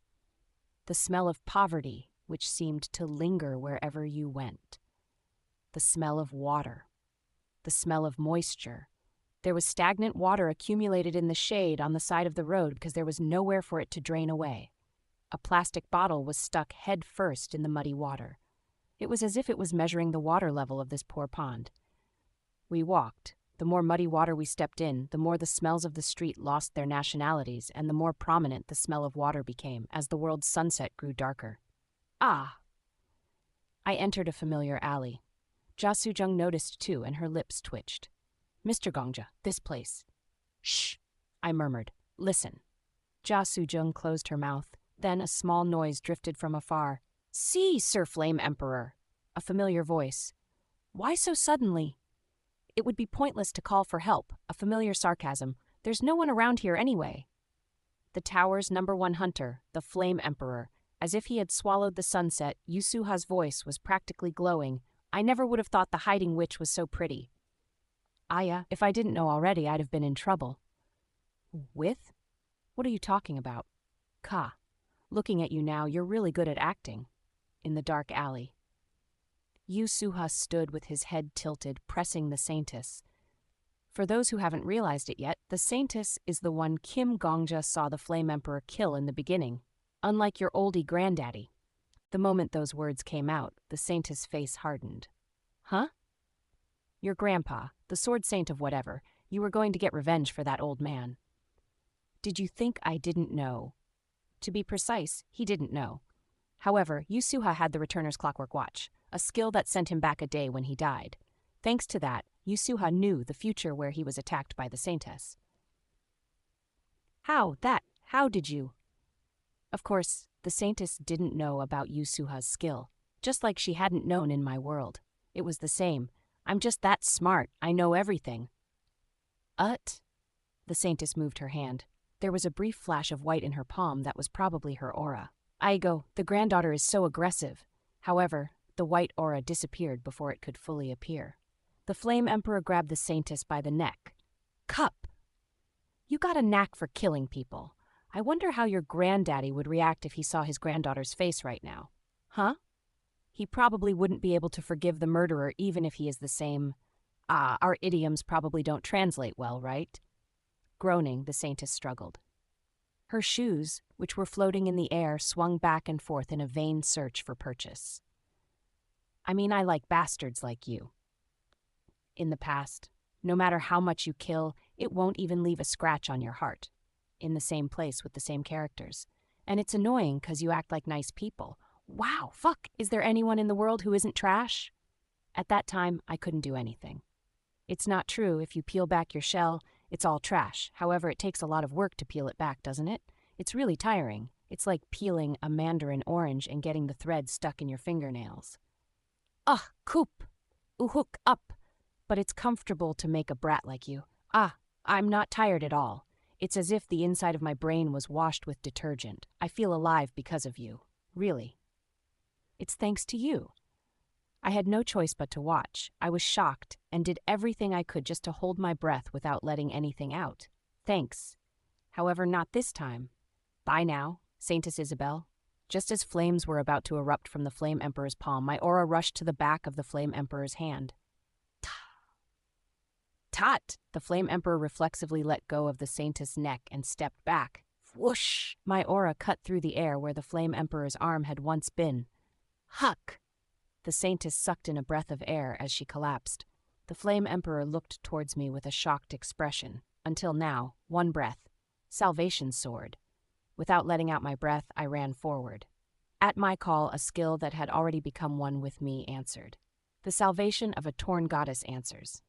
The smell of poverty, which seemed to linger wherever you went. The smell of water. The smell of moisture. There was stagnant water accumulated in the shade on the side of the road because there was nowhere for it to drain away. A plastic bottle was stuck head first in the muddy water. It was as if it was measuring the water level of this poor pond. We walked. The more muddy water we stepped in, the more the smells of the street lost their nationalities, and the more prominent the smell of water became as the world's sunset grew darker. Ah! I entered a familiar alley. Jia Sujung noticed too, and her lips twitched. "Mr. Gongja, this place." "Shh," I murmured. "Listen." Jia Sujung closed her mouth. Then a small noise drifted from afar. "See, Sir Flame Emperor!" A familiar voice. "Why so suddenly?" "It would be pointless to call for help," a familiar sarcasm. "There's no one around here anyway." The tower's #1 hunter, the Flame Emperor. As if he had swallowed the sunset, Yusuha's voice was practically glowing. I never would have thought the hiding witch was so pretty. "Aya, if I didn't know already, I'd have been in trouble." "With? What are you talking about?" "Ka. Looking at you now, you're really good at acting." In the dark alley. Yusuha stood with his head tilted, pressing the Saintess. For those who haven't realized it yet, the Saintess is the one Kim Gongja saw the Flame Emperor kill in the beginning. Unlike your oldie granddaddy. The moment those words came out, the Saintess' face hardened. "Huh?" "Your grandpa, the sword saint of whatever. You were going to get revenge for that old man." "Did you think I didn't know?" To be precise, he didn't know. However, Yusuha had the Returner's Clockwork Watch, a skill that sent him back a day when he died. Thanks to that, Yusuha knew the future where he was attacked by the Saintess. How did you?" Of course, the Saintess didn't know about Yusuha's skill, just like she hadn't known in my world. It was the same. I'm just that smart. I know everything. The Saintess moved her hand. There was a brief flash of white in her palm that was probably her aura. "Aigo, the granddaughter is so aggressive." However, the white aura disappeared before it could fully appear. The Flame Emperor grabbed the Saintess by the neck. "Cup! You got a knack for killing people. I wonder how your granddaddy would react if he saw his granddaughter's face right now." "Huh?" "He probably wouldn't be able to forgive the murderer even if he is the same. Our idioms probably don't translate well, right?" Groaning, the Saintess struggled. Her shoes, which were floating in the air, swung back and forth in a vain search for purchase. "I mean, I like bastards like you." In the past, no matter how much you kill, it won't even leave a scratch on your heart. In the same place with the same characters. And it's annoying because you act like nice people. Wow, fuck, is there anyone in the world who isn't trash? At that time, I couldn't do anything. It's not true. If you peel back your shell, it's all trash. However, it takes a lot of work to peel it back, doesn't it? It's really tiring. It's like peeling a mandarin orange and getting the thread stuck in your fingernails. "Ugh, coop! Hook up! But it's comfortable to make a brat like you. I'm not tired at all. It's as if the inside of my brain was washed with detergent. I feel alive because of you. Really. It's thanks to you." I had no choice but to watch. I was shocked and did everything I could just to hold my breath without letting anything out. Thanks. However, not this time. Bye now, Saintess Isabel. Just as flames were about to erupt from the Flame Emperor's palm, my aura rushed to the back of the Flame Emperor's hand. Tot! The Flame Emperor reflexively let go of the Saintess' neck and stepped back. Whoosh! My aura cut through the air where the Flame Emperor's arm had once been. Huck! The Saintess sucked in a breath of air as she collapsed. The Flame Emperor looked towards me with a shocked expression. Until now, one breath. Salvation sword. Without letting out my breath, I ran forward. At my call, a skill that had already become one with me answered. The salvation of a torn goddess answers.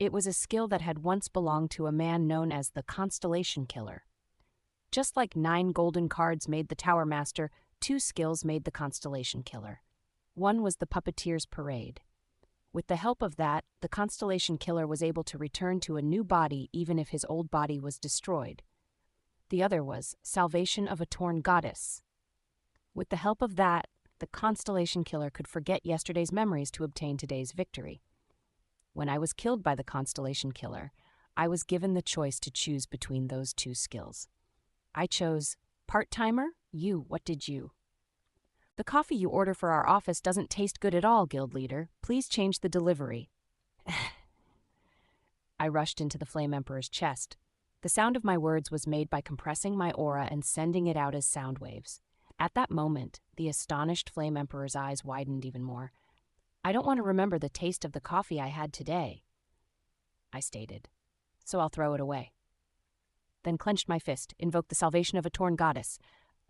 It was a skill that had once belonged to a man known as the Constellation Killer. Just like 9 golden cards made the Tower Master, 2 skills made the Constellation Killer. One was the Puppeteer's Parade. With the help of that, the Constellation Killer was able to return to a new body even if his old body was destroyed. The other was Salvation of a Torn Goddess. With the help of that, the Constellation Killer could forget yesterday's memories to obtain today's victory. When I was killed by the Constellation Killer, I was given the choice to choose between those 2 skills. I chose part-timer. What did you? The coffee you order for our office doesn't taste good at all, guild leader. Please change the delivery. I rushed into the Flame Emperor's chest. The sound of my words was made by compressing my aura and sending it out as sound waves. At that moment, the astonished Flame Emperor's eyes widened even more. I don't want to remember the taste of the coffee I had today, I stated, so I'll throw it away. Then clenched my fist, invoked the salvation of a torn goddess.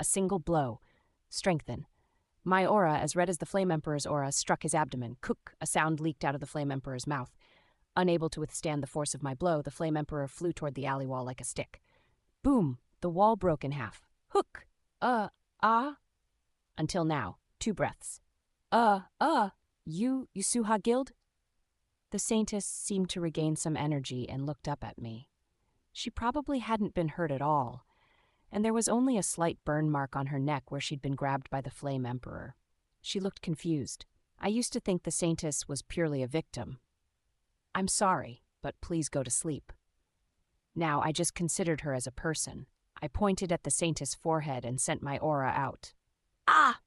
A single blow. Strengthen. My aura, as red as the Flame Emperor's aura, struck his abdomen. Cook, a sound leaked out of the Flame Emperor's mouth. Unable to withstand the force of my blow, the Flame Emperor flew toward the alley wall like a stick. Boom! The wall broke in half. Hook! Until now, 2 breaths. You Yusuha Guild? The Saintess seemed to regain some energy and looked up at me. She probably hadn't been hurt at all, and there was only a slight burn mark on her neck where she'd been grabbed by the Flame Emperor. She looked confused. I used to think the Saintess was purely a victim. I'm sorry, but please go to sleep. Now I just considered her as a person. I pointed at the Saintess' forehead and sent my aura out. Ah!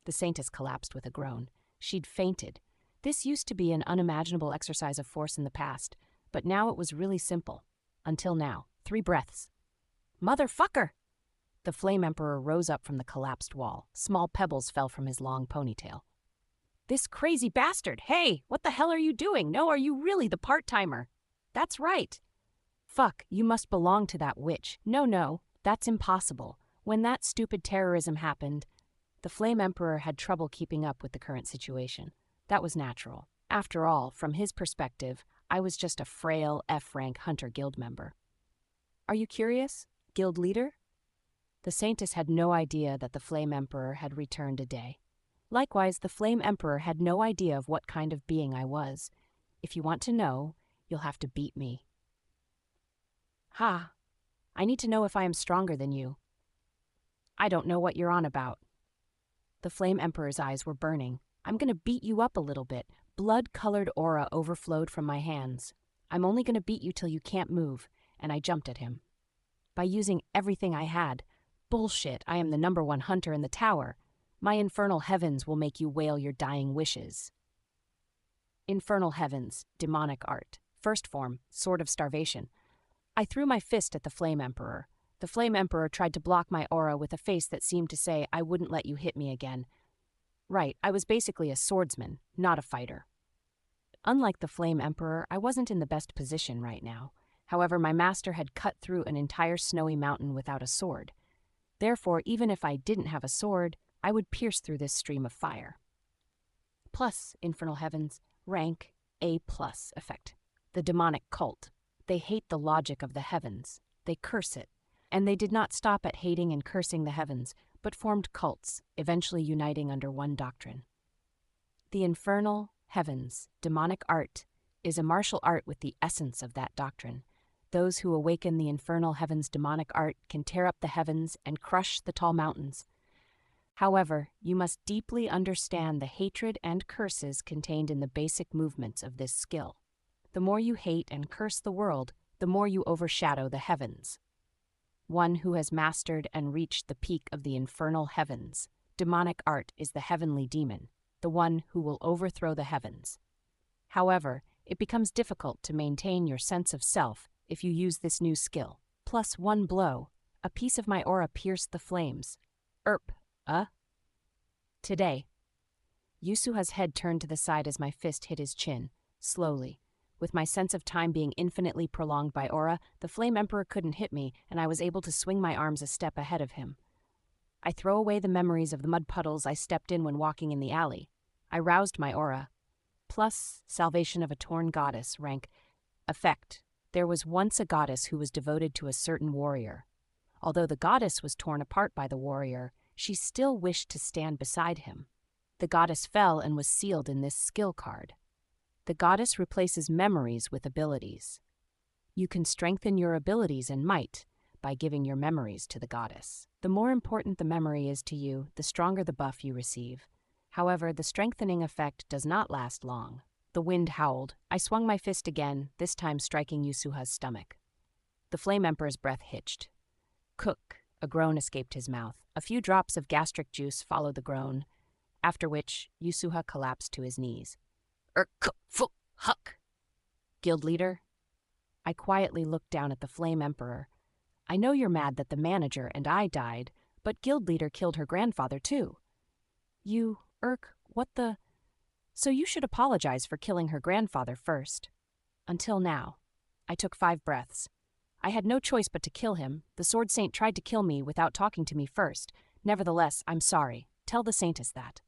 The Saintess collapsed with a groan. She'd fainted. This used to be an unimaginable exercise of force in the past, but now it was really simple. Until now. 3 breaths. Motherfucker! The Flame Emperor rose up from the collapsed wall. Small pebbles fell from his long ponytail. This crazy bastard! Hey, what the hell are you doing? No, are you really the part-timer? That's right. Fuck, you must belong to that witch. No, that's impossible. When that stupid terrorism happened, the Flame Emperor had trouble keeping up with the current situation. That was natural. After all, from his perspective, I was just a frail F-rank Hunter Guild member. Are you curious, Guild leader? The Saintess had no idea that the Flame Emperor had returned a day. Likewise, the Flame Emperor had no idea of what kind of being I was. If you want to know, you'll have to beat me. Ha! I need to know if I am stronger than you. I don't know what you're on about. The Flame Emperor's eyes were burning. I'm gonna beat you up a little bit. Blood-colored aura overflowed from my hands. I'm only gonna beat you till you can't move, and I jumped at him. By using everything I had. Bullshit, I am the #1 hunter in the tower. My infernal heavens will make you wail your dying wishes. Infernal heavens, demonic art. First form, sword of starvation. I threw my fist at the Flame Emperor. The Flame Emperor tried to block my aura with a face that seemed to say, I wouldn't let you hit me again. Right, I was basically a swordsman, not a fighter. Unlike the Flame Emperor, I wasn't in the best position right now. However, my master had cut through an entire snowy mountain without a sword. Therefore, even if I didn't have a sword, I would pierce through this stream of fire. Plus, infernal heavens, rank A+ effect. The demonic cult. They hate the logic of the heavens. They curse it. And they did not stop at hating and cursing the heavens, but formed cults, eventually uniting under one doctrine. The infernal heavens, demonic art, is a martial art with the essence of that doctrine. Those who awaken the infernal heavens' demonic art can tear up the heavens and crush the tall mountains. However, you must deeply understand the hatred and curses contained in the basic movements of this skill. The more you hate and curse the world, the more you overshadow the heavens. One who has mastered and reached the peak of the infernal heavens, demonic art is the heavenly demon, the one who will overthrow the heavens. However, it becomes difficult to maintain your sense of self if you use this new skill. Plus 1 blow, a piece of my aura pierced the flames. Today. Yusuha's head turned to the side as my fist hit his chin, slowly. With my sense of time being infinitely prolonged by aura, the Flame Emperor couldn't hit me, and I was able to swing my arms a step ahead of him. I throw away the memories of the mud puddles I stepped in when walking in the alley. I roused my aura. Plus, salvation of a torn goddess, rank. Effect. There was once a goddess who was devoted to a certain warrior. Although the goddess was torn apart by the warrior, she still wished to stand beside him. The goddess fell and was sealed in this skill card. The goddess replaces memories with abilities. You can strengthen your abilities and might by giving your memories to the goddess. The more important the memory is to you, the stronger the buff you receive. However, the strengthening effect does not last long. The wind howled. I swung my fist again, this time striking Yusuha's stomach. The Flame Emperor's breath hitched. Cook! A groan escaped his mouth. A few drops of gastric juice followed the groan, after which Yusuha collapsed to his knees. Huck! Guild leader? I quietly looked down at the Flame Emperor. I know you're mad that the manager and I died, but Guild leader killed her grandfather too. You, what the... So you should apologize for killing her grandfather first. Until now. I took 5 breaths. I had no choice but to kill him. The Sword Saint tried to kill me without talking to me first. Nevertheless, I'm sorry. Tell the Saintess that.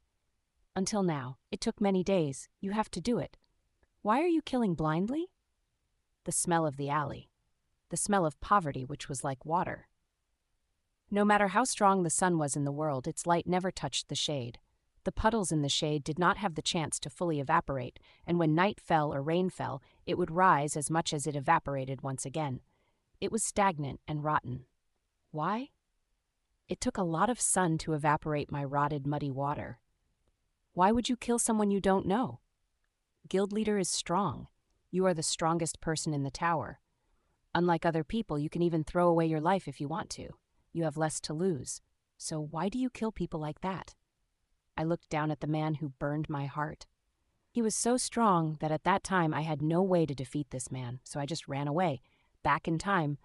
Until now. It took many days. You have to do it. Why are you killing blindly? The smell of the alley. The smell of poverty, which was like water. No matter how strong the sun was in the world, its light never touched the shade. The puddles in the shade did not have the chance to fully evaporate, and when night fell or rain fell, it would rise as much as it evaporated once again. It was stagnant and rotten. Why? It took a lot of sun to evaporate my rotted, muddy water. Why would you kill someone you don't know? Guild leader is strong. You are the strongest person in the tower. Unlike other people, you can even throw away your life if you want to. You have less to lose. So why do you kill people like that? I looked down at the man who burned my heart. He was so strong that at that time I had no way to defeat this man, so I just ran away, back in time,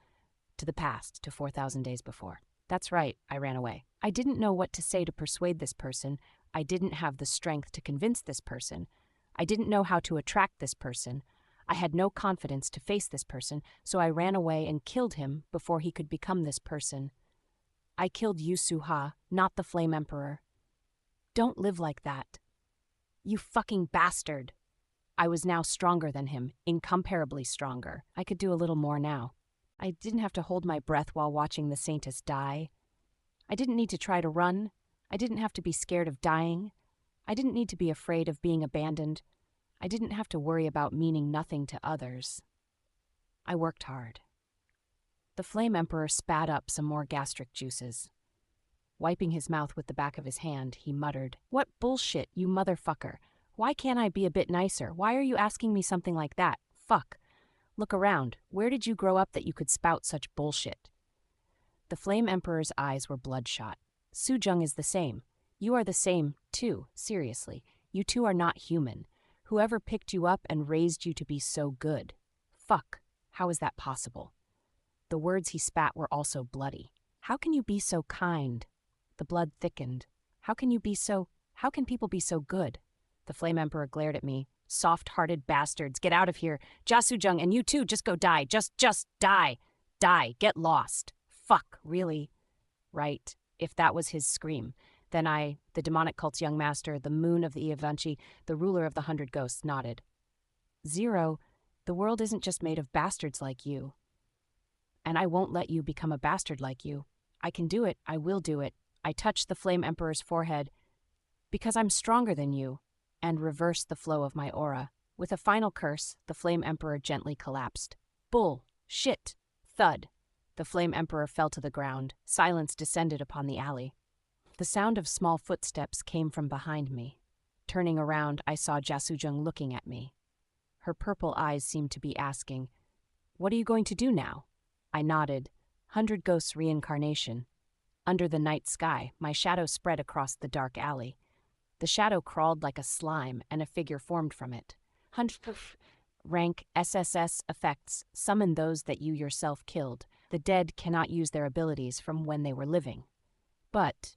to the past, to 4,000 days before. That's right, I ran away. I didn't know what to say to persuade this person. I didn't have the strength to convince this person. I didn't know how to attract this person. I had no confidence to face this person, so I ran away and killed him before he could become this person. I killed Yusuha, not the Flame Emperor. Don't live like that. You fucking bastard. I was now stronger than him, incomparably stronger. I could do a little more now. I didn't have to hold my breath while watching the Saintess die. I didn't need to try to run. I didn't have to be scared of dying. I didn't need to be afraid of being abandoned. I didn't have to worry about meaning nothing to others. I worked hard. The Flame Emperor spat up some more gastric juices. Wiping his mouth with the back of his hand, he muttered, "What bullshit, you motherfucker. Why can't I be a bit nicer? Why are you asking me something like that? Fuck. Look around. Where did you grow up that you could spout such bullshit?" The Flame Emperor's eyes were bloodshot. Sujung is the same. You are the same, too, seriously. You two are not human. Whoever picked you up and raised you to be so good. Fuck. How is that possible? The words he spat were also bloody. How can you be so kind? The blood thickened. How can people be so good? The Flame Emperor glared at me. Soft-hearted bastards, get out of here. Jasujung, and you too, just go die. Just die. Die, get lost. Fuck, really? Right, if that was his scream. Then I, the demonic cult's young master, the moon of the Iavanchi, the ruler of the 100 ghosts, nodded. Zero, the world isn't just made of bastards like you. And I won't let you become a bastard like you. I can do it, I will do it. I touched the Flame Emperor's forehead, because I'm stronger than you, and reversed the flow of my aura. With a final curse, the Flame Emperor gently collapsed. Bull! Shit! Thud! The Flame Emperor fell to the ground. Silence descended upon the alley. The sound of small footsteps came from behind me. Turning around, I saw Jasujung looking at me. Her purple eyes seemed to be asking, "What are you going to do now?" I nodded. 100 Ghosts reincarnation. Under the night sky, my shadow spread across the dark alley. The shadow crawled like a slime, and a figure formed from it. Rank SSS effects. Summon those that you yourself killed. The dead cannot use their abilities from when they were living. But,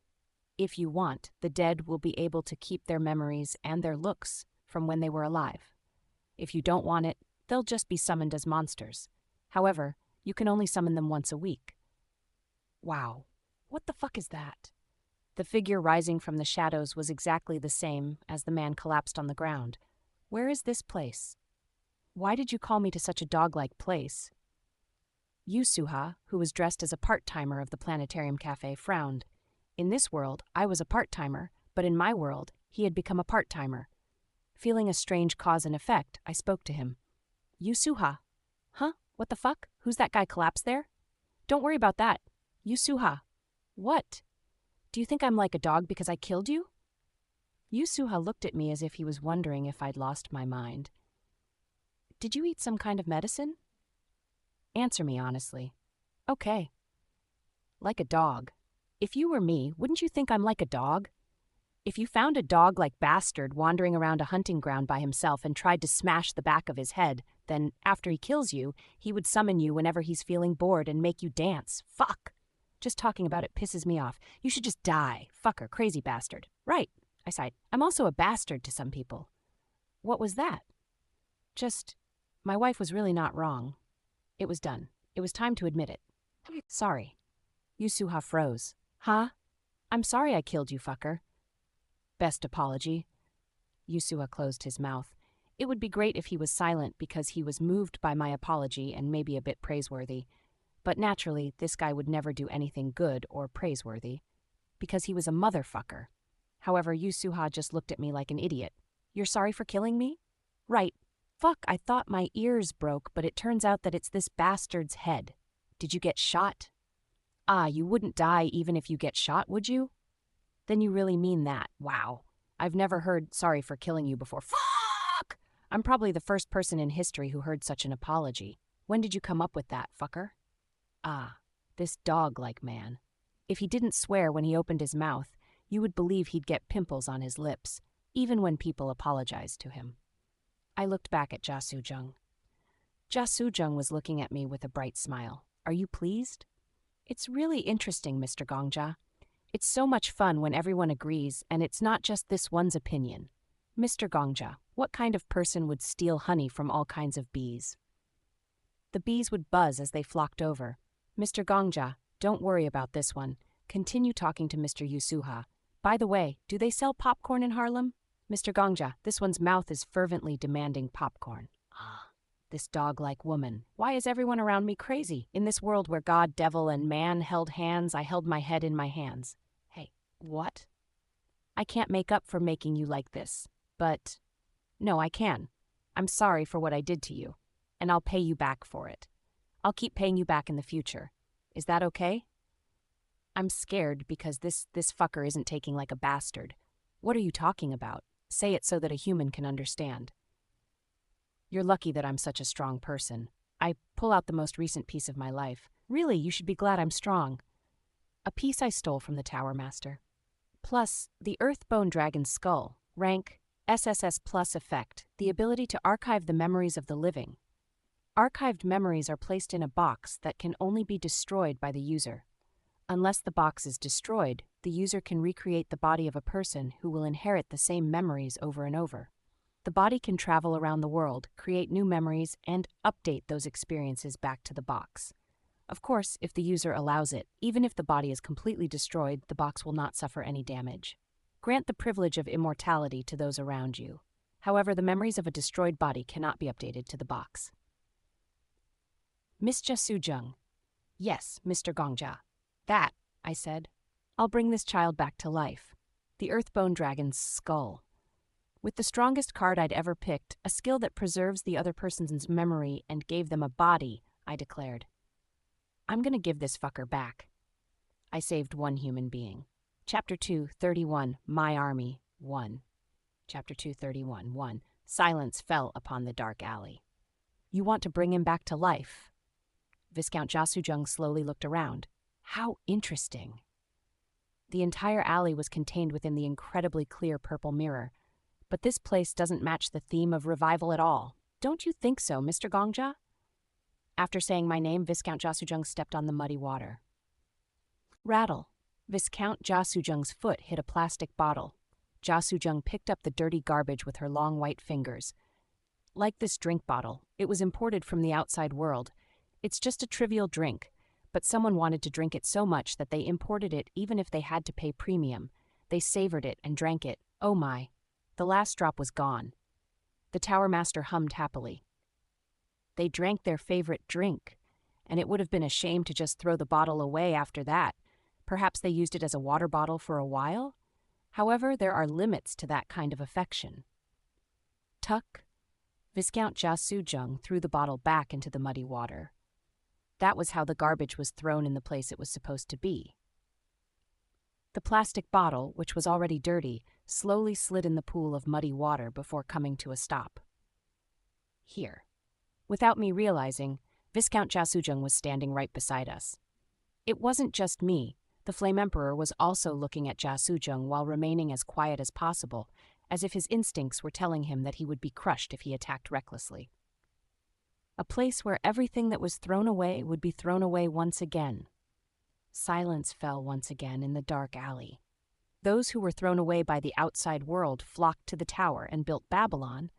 if you want, the dead will be able to keep their memories and their looks from when they were alive. If you don't want it, they'll just be summoned as monsters. However, you can only summon them once a week. Wow, what the fuck is that? The figure rising from the shadows was exactly the same as the man collapsed on the ground. Where is this place? Why did you call me to such a dog-like place? Yusuha, who was dressed as a part-timer of the Planetarium Cafe, frowned. In this world, I was a part-timer, but in my world, he had become a part-timer. Feeling a strange cause and effect, I spoke to him. Yusuha. Huh? What the fuck? Who's that guy collapsed there? Don't worry about that. Yusuha. What? Do you think I'm like a dog because I killed you? Yusuha looked at me as if he was wondering if I'd lost my mind. Did you eat some kind of medicine? Answer me honestly. Okay. Like a dog. If you were me, wouldn't you think I'm like a dog? If you found a dog-like bastard wandering around a hunting ground by himself and tried to smash the back of his head, then, after he kills you, he would summon you whenever he's feeling bored and make you dance. Fuck. Just talking about it pisses me off. You should just die. Fucker, crazy bastard. Right, I sighed. I'm also a bastard to some people. What was that? Just, my wife was really not wrong. It was done. It was time to admit it. Sorry. Yusuha froze. Huh? I'm sorry I killed you, fucker. Best apology. Yusuha closed his mouth. It would be great if he was silent because he was moved by my apology and maybe a bit praiseworthy. But naturally, this guy would never do anything good or praiseworthy because he was a motherfucker. However, Yusuha just looked at me like an idiot. You're sorry for killing me? Right. Fuck, I thought my ears broke, but it turns out that it's this bastard's head. Did you get shot? Ah, you wouldn't die even if you get shot, would you? Then you really mean that. Wow. I've never heard sorry for killing you before. Fuck! I'm probably the first person in history who heard such an apology. When did you come up with that, fucker? Ah, this dog-like man. If he didn't swear when he opened his mouth, you would believe he'd get pimples on his lips, even when people apologized to him. I looked back at Ja Soo-jung. Ja Soo-jung was looking at me with a bright smile. Are you pleased? It's really interesting, Mr. Gongja. It's so much fun when everyone agrees, and it's not just this one's opinion. Mr. Gongja, what kind of person would steal honey from all kinds of bees? The bees would buzz as they flocked over. Mr. Gongja, don't worry about this one. Continue talking to Mr. Yusuha. By the way, do they sell popcorn in Harlem? Mr. Gongja, this one's mouth is fervently demanding popcorn. Ah, this dog-like woman. Why is everyone around me crazy? In this world where God, devil, and man held hands, I held my head in my hands. Hey, what? I can't make up for making you like this, but... No, I can. I'm sorry for what I did to you, and I'll pay you back for it. I'll keep paying you back in the future. Is that okay? I'm scared because this fucker isn't taking like a bastard. What are you talking about? Say it so that a human can understand. You're lucky that I'm such a strong person. I pull out the most recent piece of my life. Really, you should be glad I'm strong. A piece I stole from the Tower Master. Plus, the Earthbone Dragon's skull. Rank, SSS-Class effect. The ability to archive the memories of the living. Archived memories are placed in a box that can only be destroyed by the user. Unless the box is destroyed, the user can recreate the body of a person who will inherit the same memories over and over. The body can travel around the world, create new memories, and update those experiences back to the box. Of course, if the user allows it, even if the body is completely destroyed, the box will not suffer any damage. Grant the privilege of immortality to those around you. However, the memories of a destroyed body cannot be updated to the box. Miss Ja Soo-jung. Yes, Mr. Gongja. That, I said. I'll bring this child back to life. The Earthbone Dragon's skull. With the strongest card I'd ever picked, a skill that preserves the other person's memory and gave them a body, I declared. I'm gonna give this fucker back. I saved one human being. Chapter 2, 31, My Army, 1. Chapter 2, 31, 1. Silence fell upon the dark alley. You want to bring him back to life? Viscount Ja Soo-jung slowly looked around. How interesting. The entire alley was contained within the incredibly clear purple mirror, but this place doesn't match the theme of revival at all. Don't you think so, Mr. Gongja? After saying my name, Viscount Ja Soo-jung stepped on the muddy water. Rattle. Viscount Ja Soo-jung's foot hit a plastic bottle. Ja Soo-jung picked up the dirty garbage with her long white fingers. Like this drink bottle, it was imported from the outside world. It's just a trivial drink, but someone wanted to drink it so much that they imported it even if they had to pay premium. They savored it and drank it. Oh my. The last drop was gone. The Tower Master hummed happily. They drank their favorite drink, and it would have been a shame to just throw the bottle away after that. Perhaps they used it as a water bottle for a while? However, there are limits to that kind of affection. Tuck. Viscount Jia Sujung threw the bottle back into the muddy water. That was how the garbage was thrown in the place it was supposed to be. The plastic bottle, which was already dirty, slowly slid in the pool of muddy water before coming to a stop. Here. Without me realizing, Viscount Jia Sujung was standing right beside us. It wasn't just me. The Flame Emperor was also looking at Jia Sujung while remaining as quiet as possible, as if his instincts were telling him that he would be crushed if he attacked recklessly. A place where everything that was thrown away would be thrown away once again. Silence fell once again in the dark alley. Those who were thrown away by the outside world flocked to the tower and built Babylon.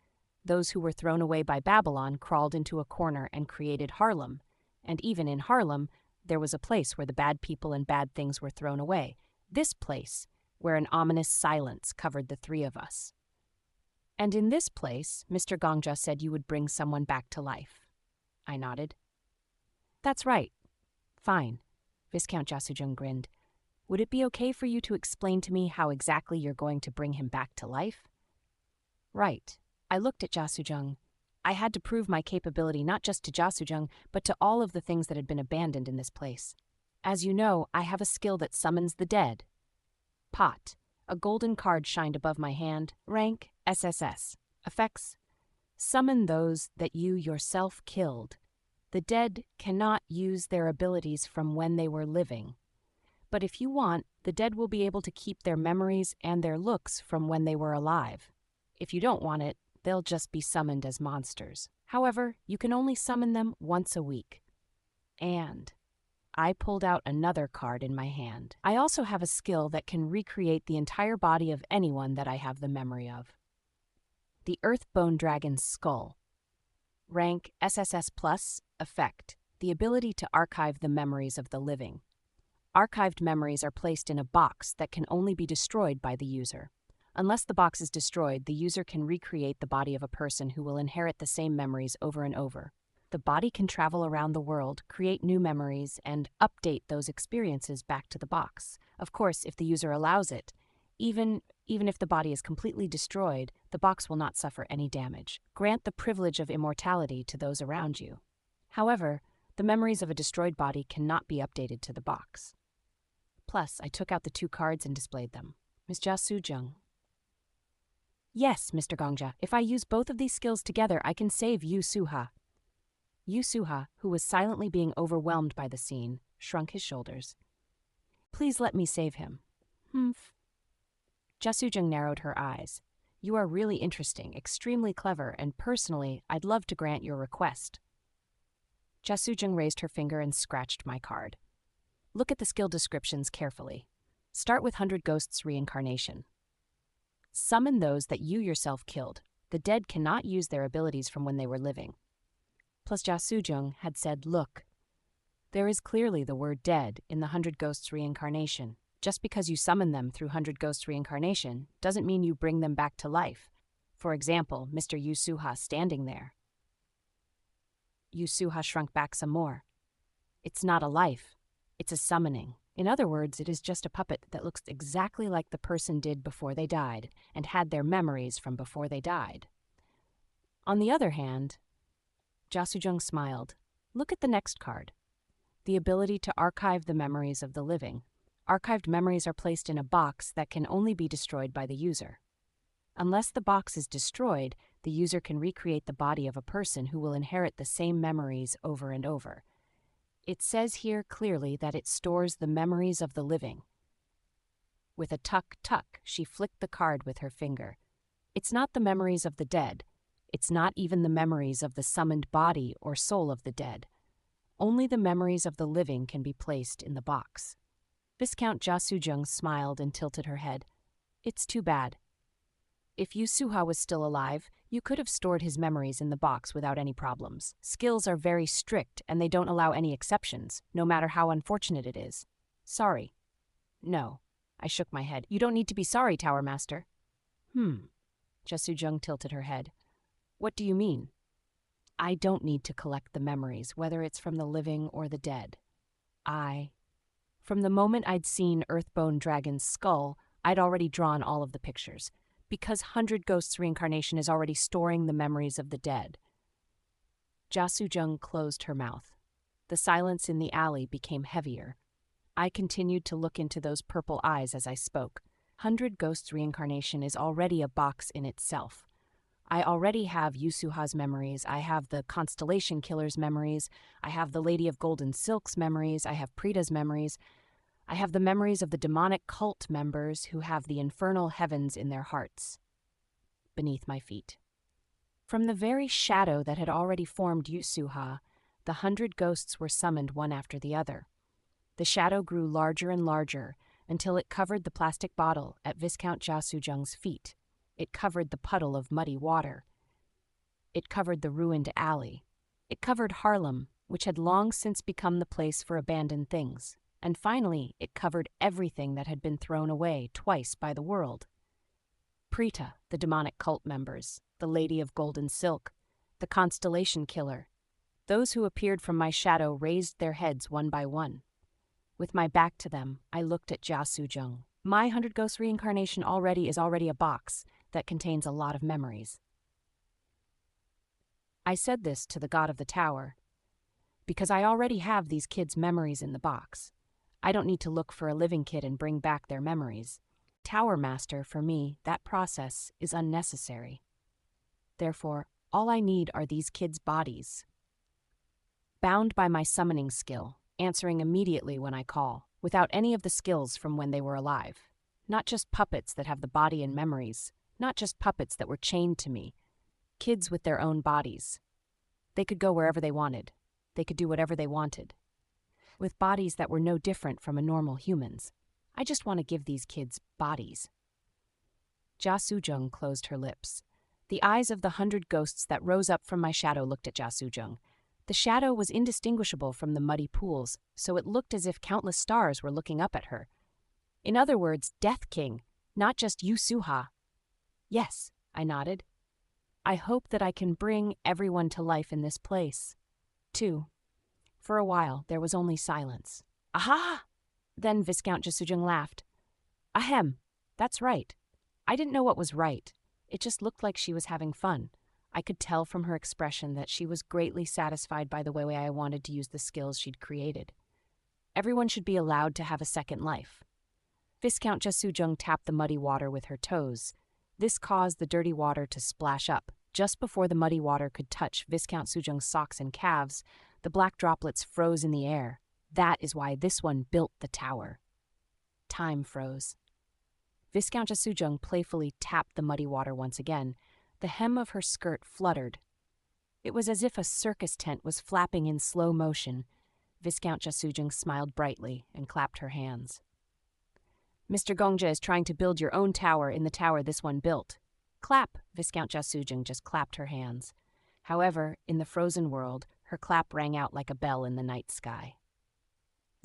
Those who were thrown away by Babylon crawled into a corner and created Harlem. And even in Harlem, there was a place where the bad people and bad things were thrown away. This place, where an ominous silence covered the three of us. And in this place, Mr. Gongja said you would bring someone back to life. I nodded. That's right. Fine. Viscount Jia Sujung grinned. Would it be okay for you to explain to me how exactly you're going to bring him back to life? Right. I looked at Jia Sujung. I had to prove my capability not just to Jia Sujung, but to all of the things that had been abandoned in this place. As you know, I have a skill that summons the dead. Pot. A golden card shined above my hand. Rank, SSS. Effects. Summon those that you yourself killed. The dead cannot use their abilities from when they were living. But if you want, the dead will be able to keep their memories and their looks from when they were alive. If you don't want it, they'll just be summoned as monsters. However, you can only summon them once a week. And I pulled out another card in my hand. I also have a skill that can recreate the entire body of anyone that I have the memory of. The Earthbone Dragon's Skull. Rank SSS-Class. Effect. The ability to archive the memories of the living. Archived memories are placed in a box that can only be destroyed by the user. Unless the box is destroyed, the user can recreate the body of a person who will inherit the same memories over and over. The body can travel around the world, create new memories, and update those experiences back to the box. Of course, if the user allows it. Even if the body is completely destroyed, the box will not suffer any damage. Grant the privilege of immortality to those around you. However, the memories of a destroyed body cannot be updated to the box. Plus, I took out the two cards and displayed them. Ms. Jia Sujung. Yes, Mr. Gongja, if I use both of these skills together, I can save Yu Suha. Yu Suha, who was silently being overwhelmed by the scene, shrunk his shoulders. Please let me save him. Humph. Jia Sujung narrowed her eyes. You are really interesting, extremely clever, and personally, I'd love to grant your request. Jia Sujung raised her finger and scratched my card. Look at the skill descriptions carefully. Start with 100 Ghosts Reincarnation. Summon those that you yourself killed. The dead cannot use their abilities from when they were living. Plus Jia Sujung had said, look. There is clearly the word dead in the 100 Ghosts Reincarnation. Just because you summon them through 100 Ghosts Reincarnation doesn't mean you bring them back to life. For example, Mr. Yu Suha standing there. Yu Suha shrunk back some more. It's not a life. It's a summoning. In other words, it is just a puppet that looks exactly like the person did before they died and had their memories from before they died. On the other hand, Jia Sujung smiled. Look at the next card. The ability to archive the memories of the living. Archived memories are placed in a box that can only be destroyed by the user. Unless the box is destroyed, the user can recreate the body of a person who will inherit the same memories over and over. It says here clearly that it stores the memories of the living. With a tuck, she flicked the card with her finger. It's not the memories of the dead. It's not even the memories of the summoned body or soul of the dead. Only the memories of the living can be placed in the box. Viscount Jia Sujung smiled and tilted her head. It's too bad. If Yu Suha was still alive, You could have stored his memories in the box without any problems. Skills are very strict and they don't allow any exceptions, no matter how unfortunate it is. Sorry. No. I shook my head. You don't need to be sorry, Tower Master. Jasoo-jung tilted her head. What do you mean? I don't need to collect the memories, whether it's from the living or the dead. From the moment I'd seen Earthbone Dragon's skull, I'd already drawn all of the pictures, because 100 Ghosts reincarnation is already storing the memories of the dead. Jasoo-jung closed her mouth. The silence in the alley became heavier. I continued to look into those purple eyes as I spoke. 100 Ghosts reincarnation is already a box in itself. I already have Yusuha's memories, I have the Constellation Killer's memories, I have the Lady of Golden Silk's memories, I have Prita's memories, I have the memories of the demonic cult members who have the infernal heavens in their hearts. Beneath my feet. From the very shadow that had already formed Yusuha, the 100 ghosts were summoned one after the other. The shadow grew larger and larger until it covered the plastic bottle at Viscount Jasoo-jung's feet. It covered the puddle of muddy water. It covered the ruined alley. It covered Harlem, which had long since become the place for abandoned things. And finally, it covered everything that had been thrown away twice by the world. Prita, the demonic cult members, the Lady of Golden Silk, the Constellation Killer. Those who appeared from my shadow raised their heads one by one. With my back to them, I looked at Jasoo-jung. My 100 Ghost reincarnation is already a box that contains a lot of memories. I said this to the god of the tower, because I already have these kids' memories in the box. I don't need to look for a living kid and bring back their memories. Tower Master, for me, that process is unnecessary. Therefore, all I need are these kids' bodies. Bound by my summoning skill, answering immediately when I call, without any of the skills from when they were alive. Not just puppets that have the body and memories, not just puppets that were chained to me. Kids with their own bodies. They could go wherever they wanted. They could do whatever they wanted. With bodies that were no different from a normal human's. I just want to give these kids bodies. Jasoo-jung closed her lips. The eyes of the 100 ghosts that rose up from my shadow looked at Jasoo-jung. The shadow was indistinguishable from the muddy pools, so it looked as if countless stars were looking up at her. In other words, Death King, not just Yusuha. Yes, I nodded. I hope that I can bring everyone to life in this place. 2. For a while, there was only silence. Aha! Then Viscount Jasoo-jung laughed. Ahem, that's right. I didn't know what was right. It just looked like she was having fun. I could tell from her expression that she was greatly satisfied by the way I wanted to use the skills she'd created. Everyone should be allowed to have a second life. Viscount Jasoo-jung tapped the muddy water with her toes. This caused the dirty water to splash up. Just before the muddy water could touch Viscount Jasoo-jung's socks and calves, the black droplets froze in the air. That is why this one built the tower. Time froze. Viscount Jasoo-jung playfully tapped the muddy water once again. The hem of her skirt fluttered. It was as if a circus tent was flapping in slow motion. Viscount Jasoo-jung smiled brightly and clapped her hands. Mr. Gongja is trying to build your own tower in the tower this one built. Clap, Viscount Jasoo-jung just clapped her hands. However, in the frozen world, her clap rang out like a bell in the night sky.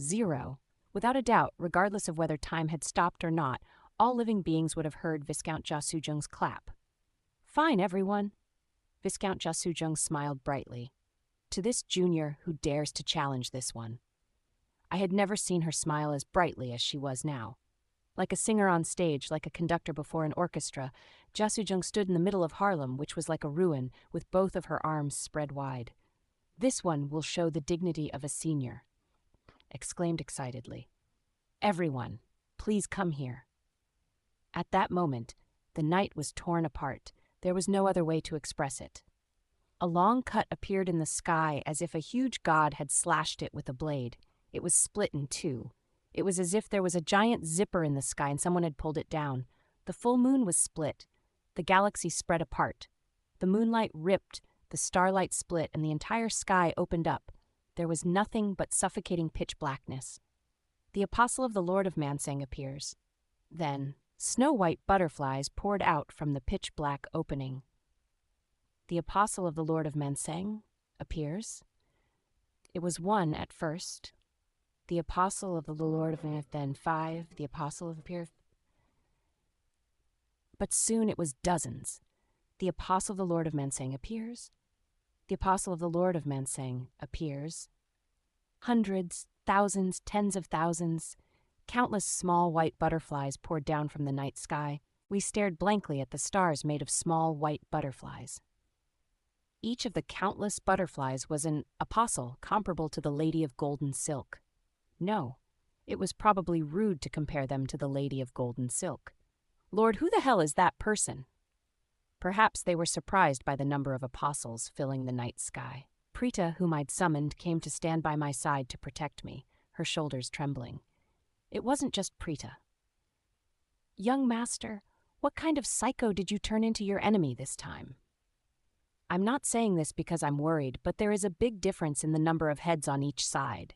0. Without a doubt, regardless of whether time had stopped or not, all living beings would have heard Viscount Jasoo-jung's clap. Fine, everyone. Viscount Jasoo-jung smiled brightly. To this junior who dares to challenge this one. I had never seen her smile as brightly as she was now. Like a singer on stage, like a conductor before an orchestra, Jasoo-jung stood in the middle of Harlem, which was like a ruin, with both of her arms spread wide. This one will show the dignity of a senior. Exclaimed excitedly. Everyone, please come here. At that moment, the night was torn apart. There was no other way to express it. A long cut appeared in the sky as if a huge god had slashed it with a blade. It was split in two. It was as if there was a giant zipper in the sky and someone had pulled it down. The full moon was split. The galaxy spread apart. The moonlight ripped, the starlight split, and the entire sky opened up. There was nothing but suffocating pitch blackness. The apostle of the Lord of Mansang appears. Then, snow-white butterflies poured out from the pitch-black opening. The apostle of the Lord of Menseng appears. It was one at first. The apostle of the Lord of Menseng, then 5, the apostle of appears. But soon it was dozens. The apostle of the Lord of Menseng appears. The apostle of the Lord of Menseng appears. Hundreds, thousands, tens of thousands, countless small white butterflies poured down from the night sky. We stared blankly at the stars made of small white butterflies. Each of the countless butterflies was an apostle comparable to the Lady of Golden Silk. No, it was probably rude to compare them to the Lady of Golden Silk. Lord, who the hell is that person? Perhaps they were surprised by the number of apostles filling the night sky. Prita, whom I'd summoned, came to stand by my side to protect me, her shoulders trembling. It wasn't just Prita. Young master, what kind of psycho did you turn into your enemy this time? I'm not saying this because I'm worried, but there is a big difference in the number of heads on each side.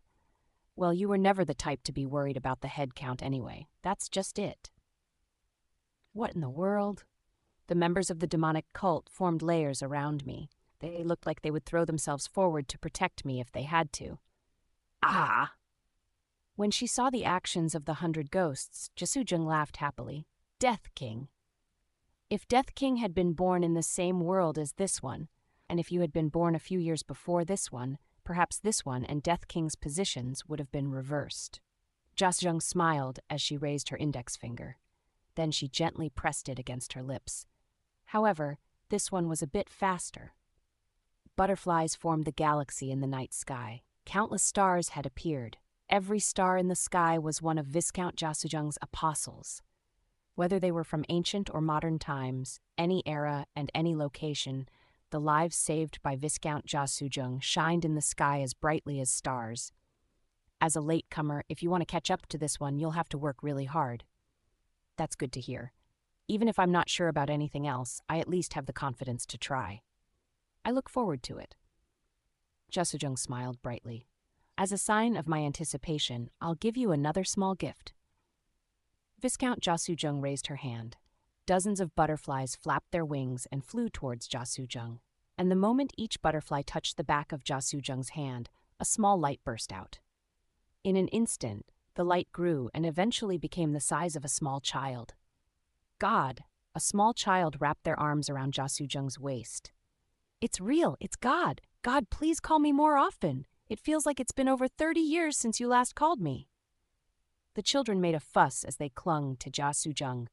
Well, you were never the type to be worried about the head count anyway. That's just it. What in the world? The members of the demonic cult formed layers around me. They looked like they would throw themselves forward to protect me if they had to. Ah! When she saw the actions of the 100 ghosts, Jasujung laughed happily. Death King. If Death King had been born in the same world as this one, and if you had been born a few years before this one, perhaps this one and Death King's positions would have been reversed. Jasujung smiled as she raised her index finger. Then she gently pressed it against her lips. However, this one was a bit faster. Butterflies formed the galaxy in the night sky. Countless stars had appeared. Every star in the sky was one of Viscount Jasujung's apostles. Whether they were from ancient or modern times, any era and any location, the lives saved by Viscount Jasujung shined in the sky as brightly as stars. As a latecomer, if you want to catch up to this one, you'll have to work really hard. That's good to hear. Even if I'm not sure about anything else, I at least have the confidence to try. I look forward to it. Jasujung smiled brightly. As a sign of my anticipation, I'll give you another small gift. Viscount Jasujung raised her hand. Dozens of butterflies flapped their wings and flew towards Jasujung. And the moment each butterfly touched the back of Jasujung's hand, a small light burst out. In an instant, the light grew and eventually became the size of a small child. God! A small child wrapped their arms around Jasujung's waist. It's real! It's God! God, please call me more often! It feels like it's been over 30 years since you last called me. The children made a fuss as they clung to Jasujung.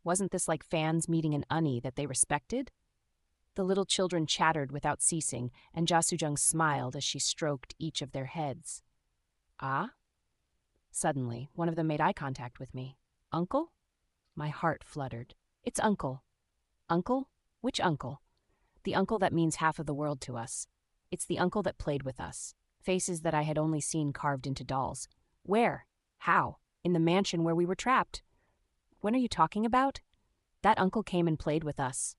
Wasn't this like fans meeting an Unny that they respected? The little children chattered without ceasing, and Jasujung smiled as she stroked each of their heads. Ah? Suddenly, one of them made eye contact with me. Uncle? My heart fluttered. It's Uncle. Uncle? Which uncle? The uncle that means half of the world to us. It's the uncle that played with us. Faces that I had only seen carved into dolls. Where? How? In the mansion where we were trapped. When are you talking about? That uncle came and played with us.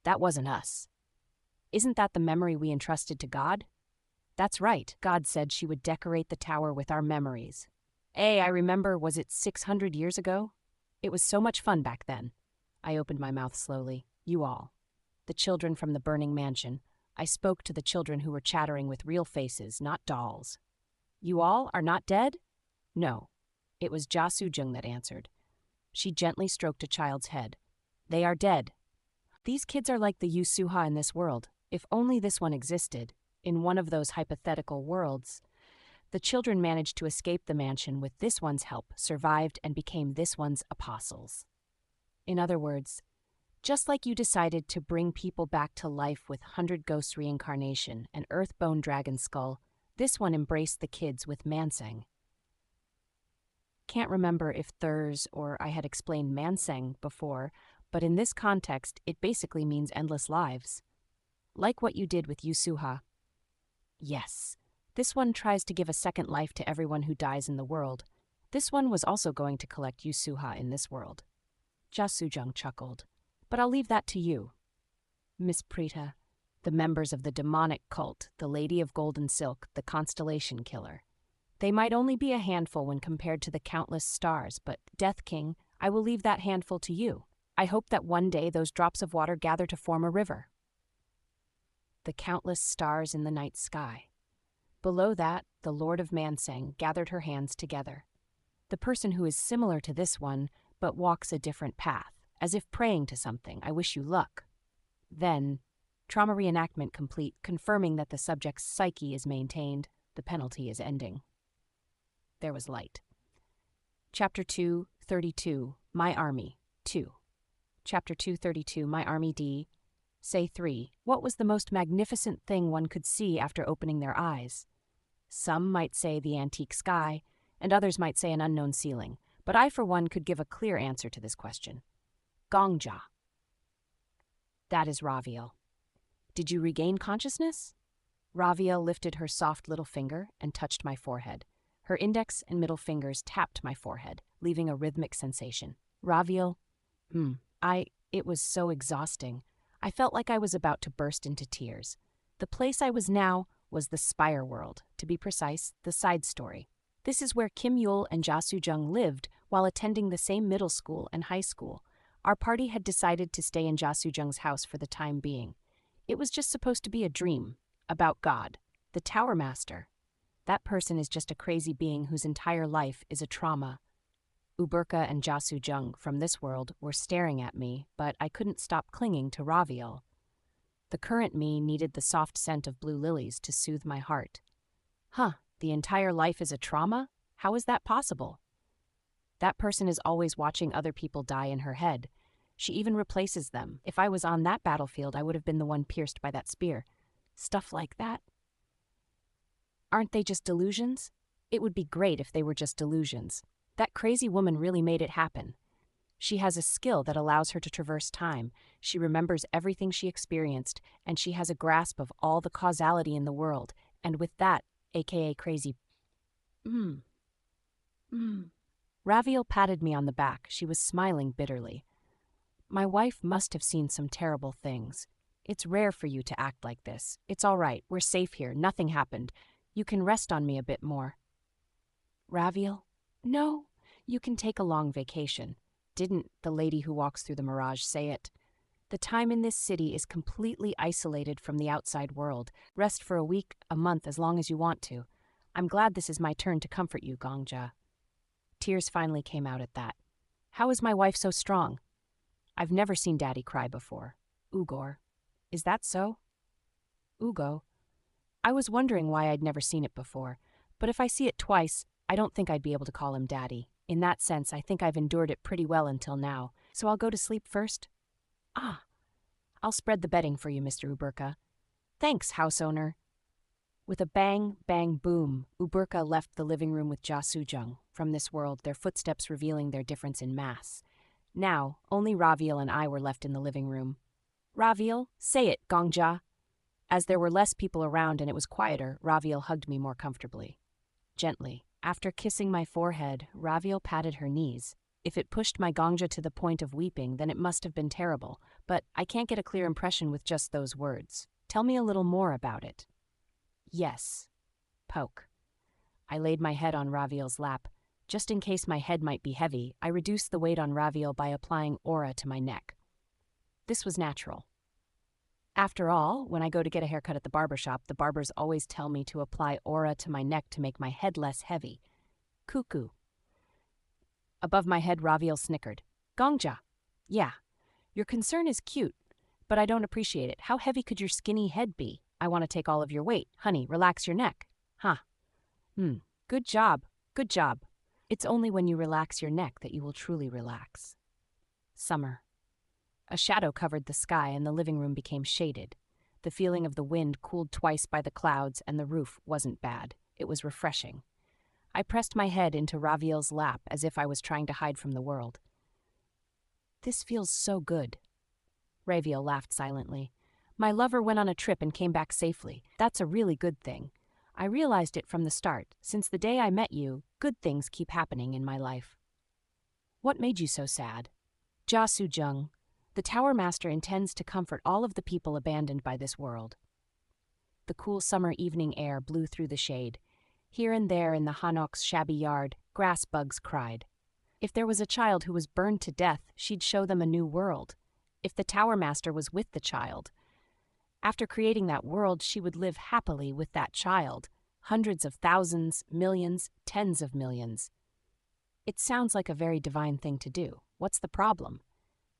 That wasn't us. Isn't that the memory we entrusted to God? That's right. God said she would decorate the tower with our memories. I remember, was it 600 years ago? It was so much fun back then. I opened my mouth slowly. You all. The children from the burning mansion. I spoke to the children who were chattering with real faces, not dolls. You all are not dead? No. It was Jasujung that answered. She gently stroked a child's head. They are dead. These kids are like the Yusuha in this world. If only this one existed, in one of those hypothetical worlds. The children managed to escape the mansion with this one's help, survived, and became this one's apostles. In other words, just like you decided to bring people back to life with 100 Ghosts reincarnation and Earthbone Dragon Skull, this one embraced the kids with Manseng. Can't remember if Thurs or I had explained Manseng before, but in this context, it basically means endless lives. Like what you did with Yusuha. Yes, this one tries to give a second life to everyone who dies in the world. This one was also going to collect Yusuha in this world. Jasujung chuckled. But I'll leave that to you. Miss Prita, the members of the demonic cult, the Lady of Golden Silk, the Constellation Killer. They might only be a handful when compared to the countless stars, but Death King, I will leave that handful to you. I hope that one day those drops of water gather to form a river. the countless stars in the night sky. Below that, the Lord of Mansang gathered her hands together. The person who is similar to this one, but walks a different path, as if praying to something. I wish you luck. Then, trauma reenactment complete, confirming that the subject's psyche is maintained. The penalty is ending. There was light. Chapter 232, My Army, 2. Chapter 232, My Army D. Say 3. What was the most magnificent thing one could see after opening their eyes? Some might say the antique sky, and others might say an unknown ceiling, but I, for one, could give a clear answer to this question. Gongja. That is Raviel. Did you regain consciousness? Raviel lifted her soft little finger and touched my forehead. Her index and middle fingers tapped my forehead, leaving a rhythmic sensation. Raviel, it was so exhausting. I felt like I was about to burst into tears. The place I was now was the Spire World, to be precise, the side story. This is where Kim Yul and Ja Soo-jung lived while attending the same middle school and high school. Our party had decided to stay in Ja Soo-jung's house for the time being. It was just supposed to be a dream about God, the Tower Master. That person is just a crazy being whose entire life is a trauma. Uberka and Ja Soo-jung from this world were staring at me, but I couldn't stop clinging to Raviel. The current me needed the soft scent of blue lilies to soothe my heart. The entire life is a trauma? How is that possible? That person is always watching other people die in her head. She even replaces them. If I was on that battlefield, I would have been the one pierced by that spear. Stuff like that. Aren't they just delusions? It would be great if they were just delusions. That crazy woman really made it happen. She has a skill that allows her to traverse time. She remembers everything she experienced, and she has a grasp of all the causality in the world. And with that, aka crazy. Raviel patted me on the back. She was smiling bitterly. My wife must have seen some terrible things. It's rare for you to act like this. It's all right. We're safe here. Nothing happened. You can rest on me a bit more. Raviel? No, you can take a long vacation. Didn't the lady who walks through the mirage say it? The time in this city is completely isolated from the outside world. Rest for a week, a month, as long as you want to. I'm glad this is my turn to comfort you, Gongja. Tears finally came out at that. How is my wife so strong? I've never seen Daddy cry before. Ugor. Is that so? Ugo. I was wondering why I'd never seen it before, but if I see it twice, I don't think I'd be able to call him Daddy. In that sense, I think I've endured it pretty well until now, so I'll go to sleep first. I'll spread the bedding for you, Mr. Uberka. Thanks, house owner. With a bang, bang, boom, Uberka left the living room with Ja Soo-jung from this world, their footsteps revealing their difference in mass. Now, only Raviel and I were left in the living room. Raviel, say it, Gongja. As there were less people around and it was quieter, Raviel hugged me more comfortably. Gently, after kissing my forehead, Raviel patted her knees. If it pushed my Gongja to the point of weeping, then it must have been terrible, but I can't get a clear impression with just those words. Tell me a little more about it. Yes. Poke. I laid my head on Raviel's lap. Just in case my head might be heavy, I reduced the weight on Raviel by applying aura to my neck. This was natural. After all, when I go to get a haircut at the barber shop, the barbers always tell me to apply aura to my neck to make my head less heavy. Cuckoo. Above my head, Raviel snickered. Gongja. Yeah, your concern is cute, but I don't appreciate it. How heavy could your skinny head be? I want to take all of your weight. Honey, relax your neck. Good job. Good job. It's only when you relax your neck that you will truly relax. Summer. A shadow covered the sky and the living room became shaded. The feeling of the wind cooled twice by the clouds and the roof wasn't bad. It was refreshing. I pressed my head into Raviel's lap as if I was trying to hide from the world. This feels so good. Raviel laughed silently. My lover went on a trip and came back safely. That's a really good thing. I realized it from the start. Since the day I met you, good things keep happening in my life. What made you so sad? Ja Soo-jung. The Tower Master intends to comfort all of the people abandoned by this world. The cool summer evening air blew through the shade. Here and there in the Hanok's shabby yard, grass bugs cried. If there was a child who was burned to death, she'd show them a new world. If the Tower Master was with the child. After creating that world, she would live happily with that child. Hundreds of thousands, millions, tens of millions. It sounds like a very divine thing to do. What's the problem?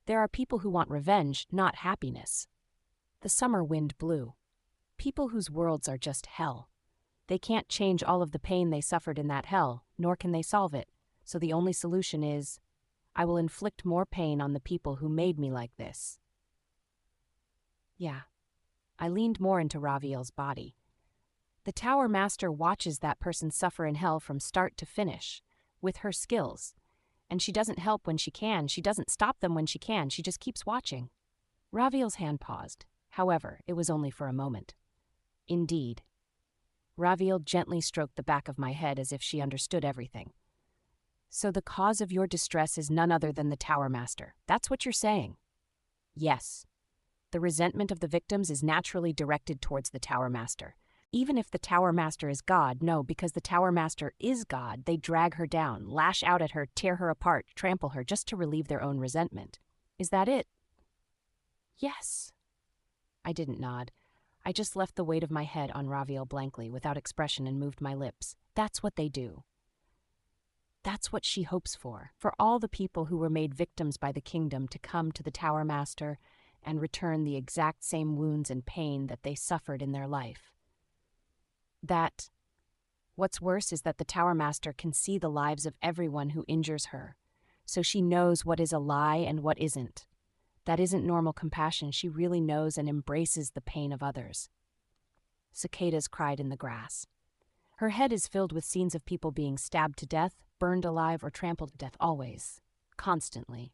There are people who want revenge, not happiness. The summer wind blew. People whose worlds are just hell. They can't change all of the pain they suffered in that hell, nor can they solve it. So the only solution is, I will inflict more pain on the people who made me like this. Yeah. I leaned more into Raviel's body. The Tower Master watches that person suffer in hell from start to finish, with her skills. And she doesn't help when she can, she doesn't stop them when she can, she just keeps watching. Raviel's hand paused. However, it was only for a moment. Indeed. Raviel gently stroked the back of my head as if she understood everything. So the cause of your distress is none other than the Tower Master. That's what you're saying? Yes. The resentment of the victims is naturally directed towards the Tower Master. Even if the Tower Master is God, no, because the Tower Master is God, they drag her down, lash out at her, tear her apart, trample her, just to relieve their own resentment. Is that it? Yes. I didn't nod. I just left the weight of my head on Raviel blankly, without expression, and moved my lips. That's what they do. That's what she hopes for all the people who were made victims by the kingdom to come to the Tower Master and return the exact same wounds and pain that they suffered in their life. What's worse is that the Tower Master can see the lives of everyone who injures her, so she knows what is a lie and what isn't. That isn't normal compassion. She really knows and embraces the pain of others. Cicadas cried in the grass. Her head is filled with scenes of people being stabbed to death, burned alive, or trampled to death, always, constantly.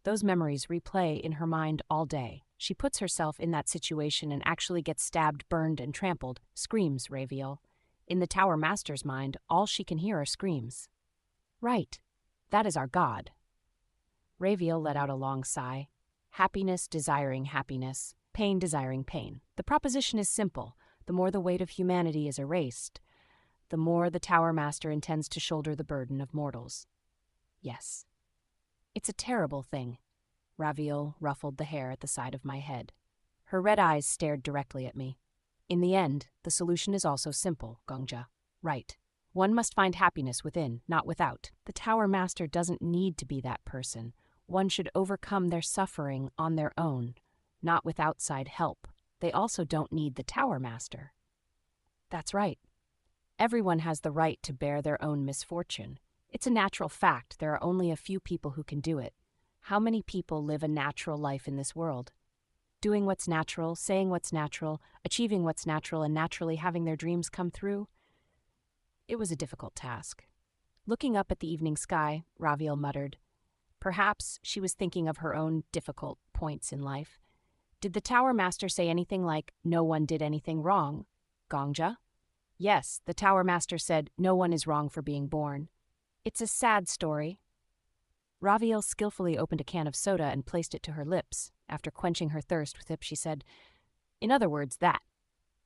Those memories replay in her mind all day. She puts herself in that situation and actually gets stabbed, burned, and trampled, screams, Raviel. In the Tower Master's mind, all she can hear are screams. Right. That is our God. Raviel let out a long sigh. Happiness desiring happiness, pain desiring pain. The proposition is simple. The more the weight of humanity is erased, the more the Tower Master intends to shoulder the burden of mortals. Yes. It's a terrible thing. Raviel ruffled the hair at the side of my head. Her red eyes stared directly at me. In the end, the solution is also simple, Gongja. Right. One must find happiness within, not without. The Tower Master doesn't need to be that person. One should overcome their suffering on their own, not with outside help. They also don't need the Tower Master. That's right. Everyone has the right to bear their own misfortune. It's a natural fact. There are only a few people who can do it. How many people live a natural life in this world? Doing what's natural, saying what's natural, achieving what's natural, and naturally having their dreams come through? It was a difficult task. Looking up at the evening sky, Raviel muttered. Perhaps she was thinking of her own difficult points in life. Did the Tower Master say anything like, no one did anything wrong? Gongja? Yes, the Tower Master said, no one is wrong for being born. It's a sad story. Raviel skillfully opened a can of soda and placed it to her lips. After quenching her thirst with it, she said, in other words, that.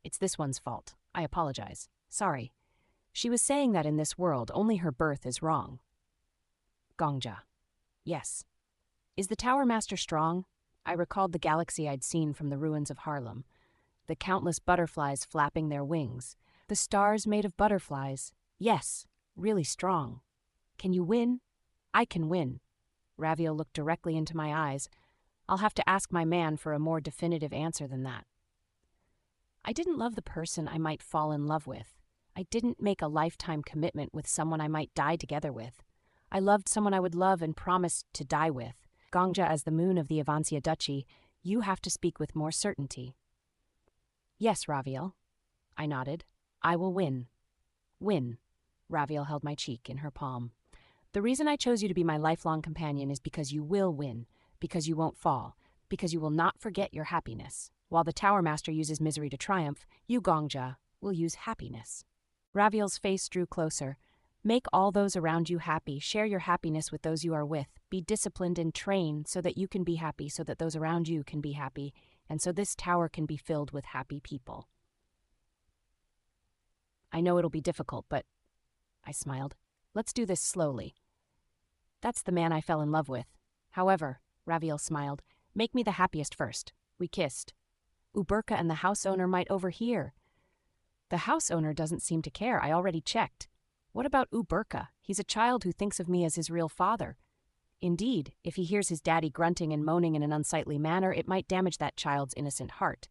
It's this one's fault. I apologize. Sorry. She was saying that in this world, only her birth is wrong. Gongja. Yes. Is the Tower Master strong? I recalled the galaxy I'd seen from the ruins of Harlem. The countless butterflies flapping their wings. The stars made of butterflies. Yes, really strong. Can you win? I can win. Raviel looked directly into my eyes. I'll have to ask my man for a more definitive answer than that. I didn't love the person I might fall in love with. I didn't make a lifetime commitment with someone I might die together with. I loved someone I would love and promised to die with. Gongja, as the moon of the Avancia Duchy, you have to speak with more certainty. Yes, Raviel. I nodded. I will win. Win. Raviel held my cheek in her palm. The reason I chose you to be my lifelong companion is because you will win, because you won't fall, because you will not forget your happiness. While the Tower Master uses misery to triumph, you, Gongja, will use happiness. Raviel's face drew closer. Make all those around you happy. Share your happiness with those you are with. Be disciplined and train so that you can be happy, so that those around you can be happy, and so this tower can be filled with happy people. I know it'll be difficult, but... I smiled. Let's do this slowly. That's the man I fell in love with. However, Raviel smiled, make me the happiest first. We kissed. Uberka and the house owner might overhear. The house owner doesn't seem to care. I already checked. What about Uberka? He's a child who thinks of me as his real father. Indeed, if he hears his daddy grunting and moaning in an unsightly manner, it might damage that child's innocent heart.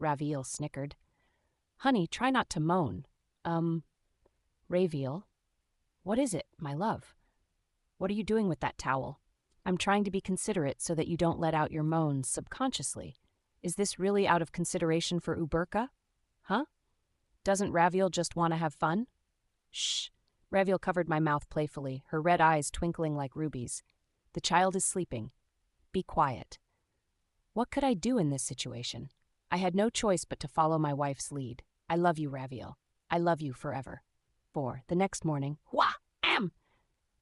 Raviel snickered. Honey, try not to moan. Raviel? What is it, my love? What are you doing with that towel? I'm trying to be considerate so that you don't let out your moans subconsciously. Is this really out of consideration for Uberka? Huh? Doesn't Raviel just want to have fun? Shh. Raviel covered my mouth playfully, her red eyes twinkling like rubies. The child is sleeping. Be quiet. What could I do in this situation? I had no choice but to follow my wife's lead. I love you, Raviel. I love you forever. 4. The next morning, Wah! Am!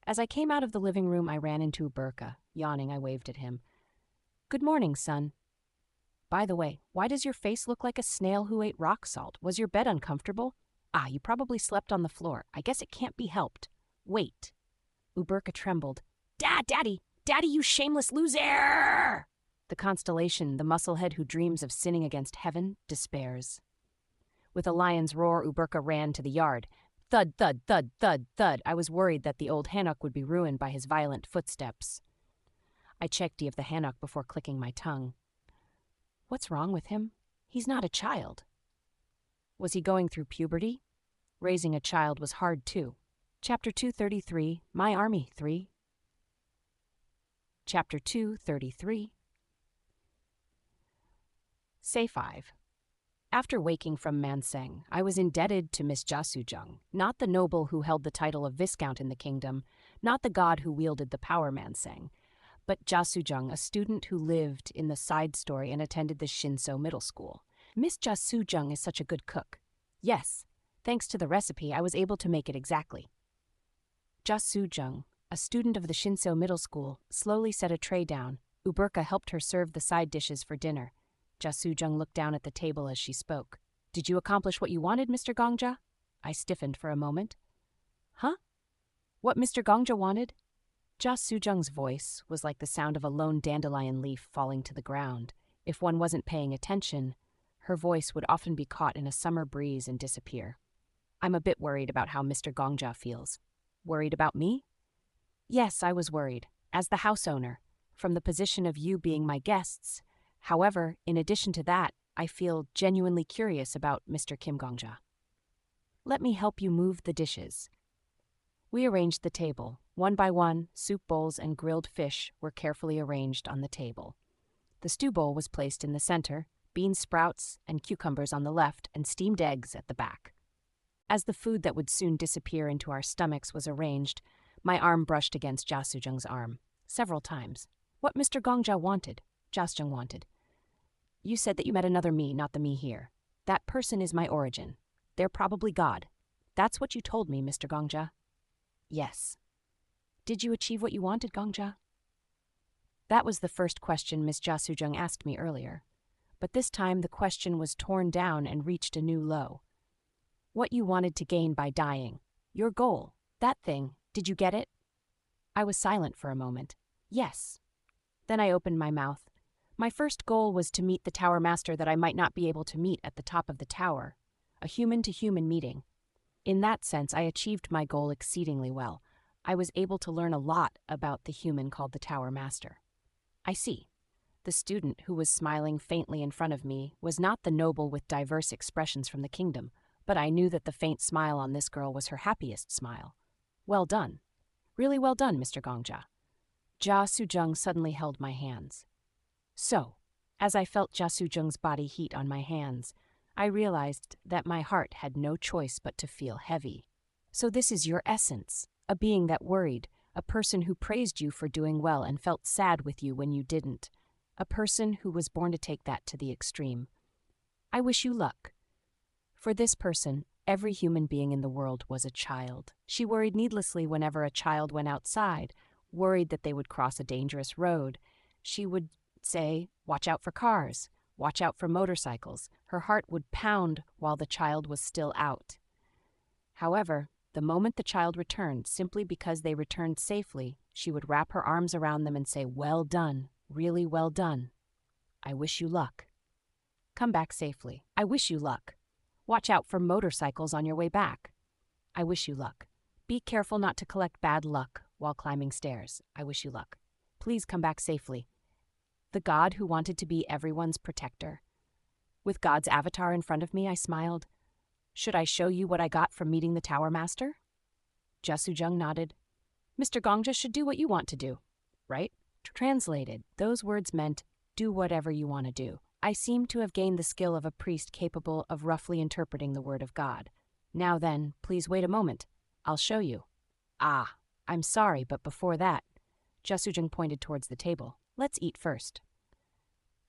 As I came out of the living room, I ran into Uberka. Yawning, I waved at him. Good morning, son. By the way, why does your face look like a snail who ate rock salt? Was your bed uncomfortable? Ah, you probably slept on the floor. I guess it can't be helped. Wait. Uberka trembled. Daddy, you shameless loser! The constellation, the musclehead who dreams of sinning against heaven, despairs. With a lion's roar, Uberka ran to the yard. Thud, thud, thud, thud, thud. I was worried that the old Hanok would be ruined by his violent footsteps. I checked of the Hanok before clicking my tongue. What's wrong with him? He's not a child. Was he going through puberty? Raising a child was hard too. Chapter 233, My Army 3. Chapter 233. Say 5. After waking from Manseng, I was indebted to Miss Jasujung, not the noble who held the title of Viscount in the kingdom, not the god who wielded the power Manseng, but Jasujung, a student who lived in the side story and attended the Shinso Middle School. Miss Jasujung is such a good cook. Yes, thanks to the recipe, I was able to make it exactly. Jasujung, a student of the Shinso Middle School, slowly set a tray down. Uberka helped her serve the side dishes for dinner. Jasujung looked down at the table as she spoke. Did you accomplish what you wanted, Mr. Gongja? I stiffened for a moment. Huh? What Mr. Gongja wanted? Jasujung's voice was like the sound of a lone dandelion leaf falling to the ground. If one wasn't paying attention, her voice would often be caught in a summer breeze and disappear. I'm a bit worried about how Mr. Gongja feels. Worried about me? Yes, I was worried, as the house owner, from the position of you being my guests. However, in addition to that, I feel genuinely curious about Mr. Kim Gongja. Let me help you move the dishes. We arranged the table. One by one, soup bowls and grilled fish were carefully arranged on the table. The stew bowl was placed in the center, bean sprouts and cucumbers on the left, and steamed eggs at the back. As the food that would soon disappear into our stomachs was arranged, my arm brushed against Jasujung's arm, several times. What Mr. Gongja wanted, Jasujung wanted. You said that you met another me, not the me here. That person is my origin. They're probably God. That's what you told me, Mr. Gongja. Yes. Did you achieve what you wanted, Gongja? That was the first question Miss Jasujung asked me earlier. But this time the question was torn down and reached a new low. What you wanted to gain by dying. Your goal. That thing. Did you get it? I was silent for a moment. Yes. Then I opened my mouth. My first goal was to meet the tower master that I might not be able to meet at the top of the tower. A human-to-human meeting. In that sense, I achieved my goal exceedingly well. I was able to learn a lot about the human called the tower master. I see. The student who was smiling faintly in front of me was not the noble with diverse expressions from the kingdom, but I knew that the faint smile on this girl was her happiest smile. Well done. Really well done, Mr. Gongja. Jasujung suddenly held my hands. So, as I felt Jasujung's body heat on my hands, I realized that my heart had no choice but to feel heavy. So this is your essence, a being that worried, a person who praised you for doing well and felt sad with you when you didn't, a person who was born to take that to the extreme. I wish you luck. For this person, every human being in the world was a child. She worried needlessly whenever a child went outside, worried that they would cross a dangerous road. She would say, watch out for cars, watch out for motorcycles. Her heart would pound while the child was still out. However, the moment the child returned, simply because they returned safely, she would wrap her arms around them and say, well done, really well done. I wish you luck. Come back safely. I wish you luck. Watch out for motorcycles on your way back. I wish you luck. Be careful not to collect bad luck while climbing stairs. I wish you luck. Please come back safely. The God who wanted to be everyone's protector. With God's avatar in front of me, I smiled. Should I show you what I got from meeting the Tower Master? Ja Soo-jung nodded. Mr. Gongja should do what you want to do, right? Translated, those words meant, do whatever you want to do. I seem to have gained the skill of a priest capable of roughly interpreting the word of God. Now then, please wait a moment. I'll show you. Ah, I'm sorry, but before that, Ja Soo-jung pointed towards the table. Let's eat first.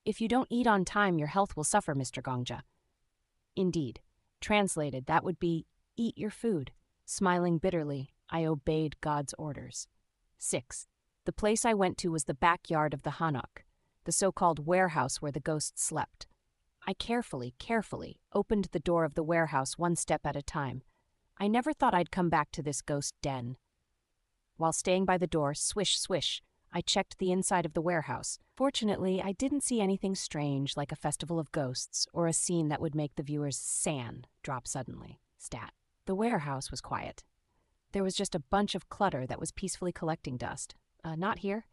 If you don't eat on time, your health will suffer, Mr. Gongja. Indeed. Translated, that would be, eat your food. Smiling bitterly, I obeyed God's orders. 6. The place I went to was the backyard of the Hanok, the so-called warehouse where the ghosts slept. I carefully opened the door of the warehouse one step at a time. I never thought I'd come back to this ghost den. While staying by the door, swish, swish, I checked the inside of the warehouse. Fortunately, I didn't see anything strange like a festival of ghosts or a scene that would make the viewer's sand drop suddenly. Stat. The warehouse was quiet. There was just a bunch of clutter that was peacefully collecting dust. Not here.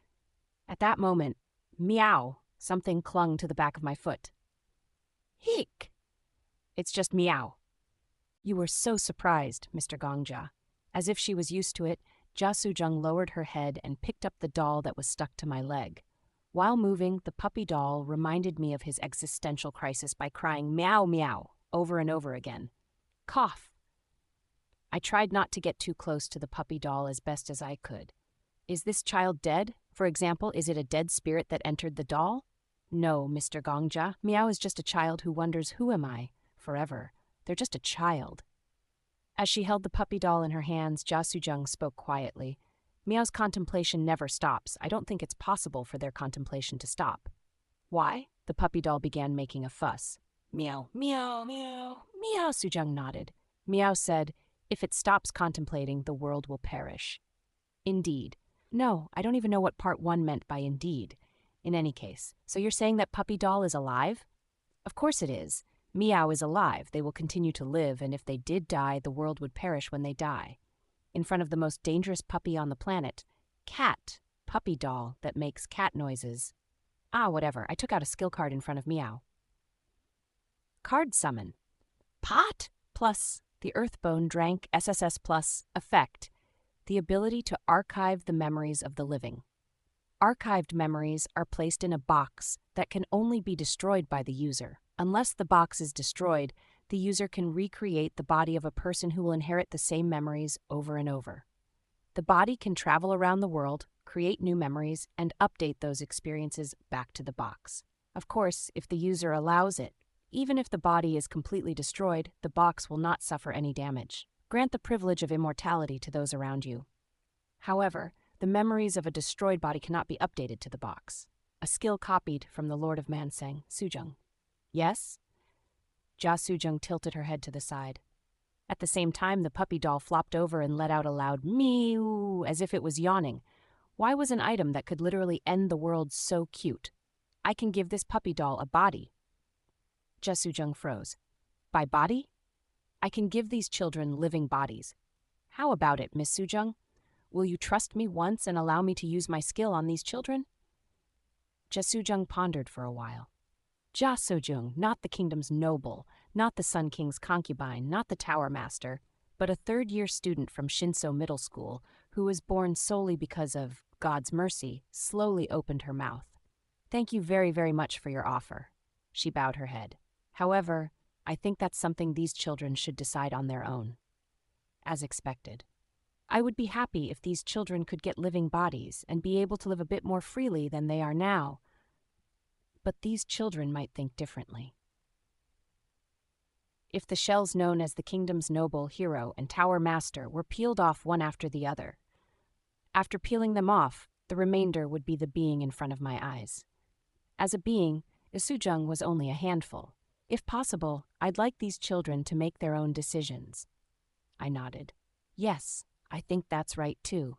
At that moment, meow, something clung to the back of my foot. Heek! It's just meow. You were so surprised, Mr. Gongja. As if she was used to it, Ja Soo-jung lowered her head and picked up the doll that was stuck to my leg. While moving, the puppy doll reminded me of his existential crisis by crying meow meow over and over again. Cough. I tried not to get too close to the puppy doll as best as I could. Is this child dead? For example, is it a dead spirit that entered the doll? No, Mr. Gongja. Meow is just a child who wonders, who am I? Forever. They're just a child. As she held the puppy doll in her hands, Ja Soo-jung spoke quietly. Meow's contemplation never stops. I don't think it's possible for their contemplation to stop. Why? The puppy doll began making a fuss. Meow, meow, meow, meow, Soo-jung nodded. Meow said, if it stops contemplating, the world will perish. Indeed. No, I don't even know what part 1 meant by indeed. In any case, so you're saying that puppy doll is alive? Of course it is. Meow is alive. They will continue to live, and if they did die, the world would perish when they die. In front of the most dangerous puppy on the planet, cat, puppy doll that makes cat noises. Ah, whatever. I took out a skill card in front of Meow. Card summon. Pot plus the Earthbone drank SSS-Class effect, the ability to archive the memories of the living. Archived memories are placed in a box that can only be destroyed by the user. Unless the box is destroyed, the user can recreate the body of a person who will inherit the same memories over and over. The body can travel around the world, create new memories, and update those experiences back to the box. Of course, if the user allows it, even if the body is completely destroyed, the box will not suffer any damage. Grant the privilege of immortality to those around you. However, the memories of a destroyed body cannot be updated to the box. A skill copied from the Lord of Mansang, Soo-jung. Yes? Ja Soo-jung tilted her head to the side. At the same time, the puppy doll flopped over and let out a loud meow, as if it was yawning. Why was an item that could literally end the world so cute? I can give this puppy doll a body. Ja Soo-jung froze. By body? I can give these children living bodies. How about it, Miss Soo-jung? Will you trust me once and allow me to use my skill on these children? Ja Soo-jung pondered for a while. Ja Soo-jung, not the kingdom's noble, not the Sun King's concubine, not the Tower Master, but a third-year student from Shinso Middle School who was born solely because of God's mercy, slowly opened her mouth. Thank you very, very much for your offer. She bowed her head. However, I think that's something these children should decide on their own. As expected. I would be happy if these children could get living bodies and be able to live a bit more freely than they are now. But these children might think differently. If the shells known as the kingdom's noble, hero, and tower master were peeled off one after the other, after peeling them off, the remainder would be the being in front of my eyes. As a being, Soo-jung was only a handful. If possible, I'd like these children to make their own decisions. I nodded. Yes, I think that's right too.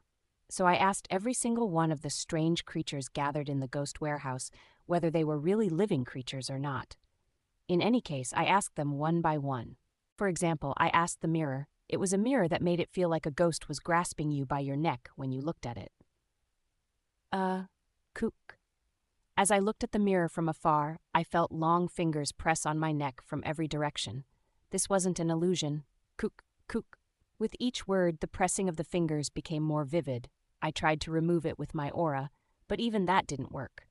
So I asked every single one of the strange creatures gathered in the ghost warehouse whether they were really living creatures or not. In any case, I asked them one by one. For example, I asked the mirror. It was a mirror that made it feel like a ghost was grasping you by your neck when you looked at it. Kook. As I looked at the mirror from afar, I felt long fingers press on my neck from every direction. This wasn't an illusion. Kook, kook. With each word, the pressing of the fingers became more vivid. I tried to remove it with my aura, but even that didn't work.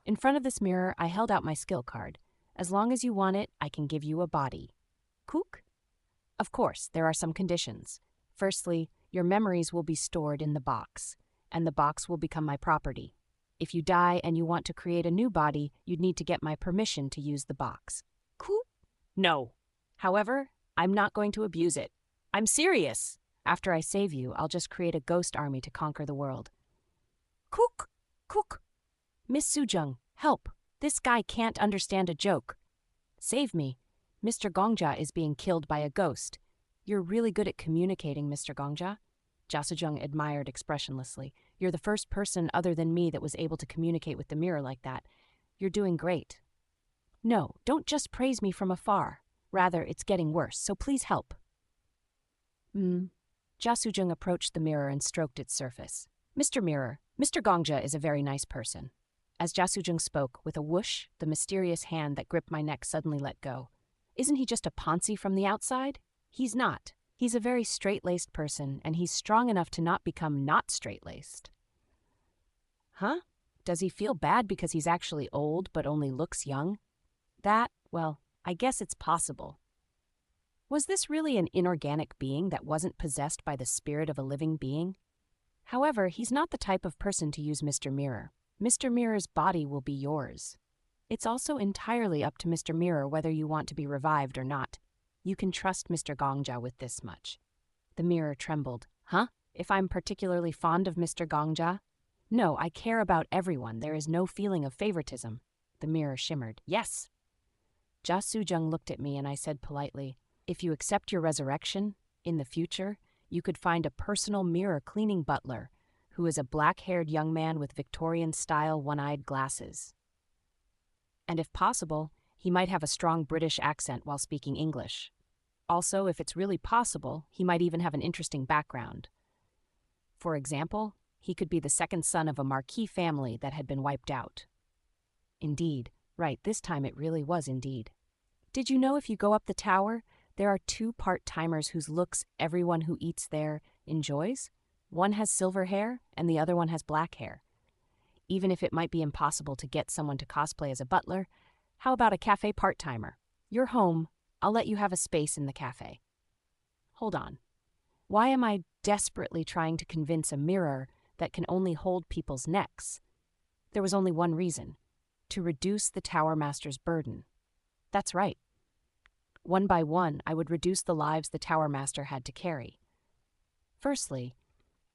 In front of this mirror, I held out my skill card. As long as you want it, I can give you a body. Kook? Of course, there are some conditions. Firstly, your memories will be stored in the box, and the box will become my property. If you die and you want to create a new body, you'd need to get my permission to use the box. Kook? No. However, I'm not going to abuse it. I'm serious. After I save you, I'll just create a ghost army to conquer the world. Kook! Kook! Miss Sujung, help! This guy can't understand a joke. Save me. Mr. Gongja is being killed by a ghost. You're really good at communicating, Mr. Gongja. Ja Sujung admired expressionlessly. You're the first person other than me that was able to communicate with the mirror like that. You're doing great. No, don't just praise me from afar. Rather, it's getting worse, so please help. Ja Sujung approached the mirror and stroked its surface. Mr. Mirror, Mr. Gongja is a very nice person. As Ja Sujung spoke, with a whoosh, the mysterious hand that gripped my neck suddenly let go. Isn't he just a Ponzi from the outside? He's not. He's a very straight-laced person, and he's strong enough to not become not straight-laced. Huh? Does he feel bad because he's actually old but only looks young? That, well, I guess it's possible. Was this really an inorganic being that wasn't possessed by the spirit of a living being? However, he's not the type of person to use Mr. Mirror. Mr. Mirror's body will be yours. It's also entirely up to Mr. Mirror whether you want to be revived or not. You can trust Mr. Gongja with this much. The mirror trembled. Huh? If I'm particularly fond of Mr. Gongja? No, I care about everyone. There is no feeling of favoritism. The mirror shimmered. Yes. Ja Sujung looked at me and I said politely, if you accept your resurrection, in the future, you could find a personal mirror cleaning butler who is a black-haired young man with Victorian-style one-eyed glasses. And if possible, he might have a strong British accent while speaking English. Also, if it's really possible, he might even have an interesting background. For example, he could be the second son of a marquis family that had been wiped out. Indeed. Right, this time it really was indeed. Did you know if you go up the tower, there are 2 part-timers whose looks everyone who eats there enjoys? One has silver hair, and the other one has black hair. Even if it might be impossible to get someone to cosplay as a butler, how about a cafe part-timer? You're home. I'll let you have a space in the cafe. Hold on. Why am I desperately trying to convince a mirror that can only hold people's necks? There was only one reason. To reduce the Tower Master's burden. That's right. One by one, I would reduce the lives the Tower Master had to carry. Firstly,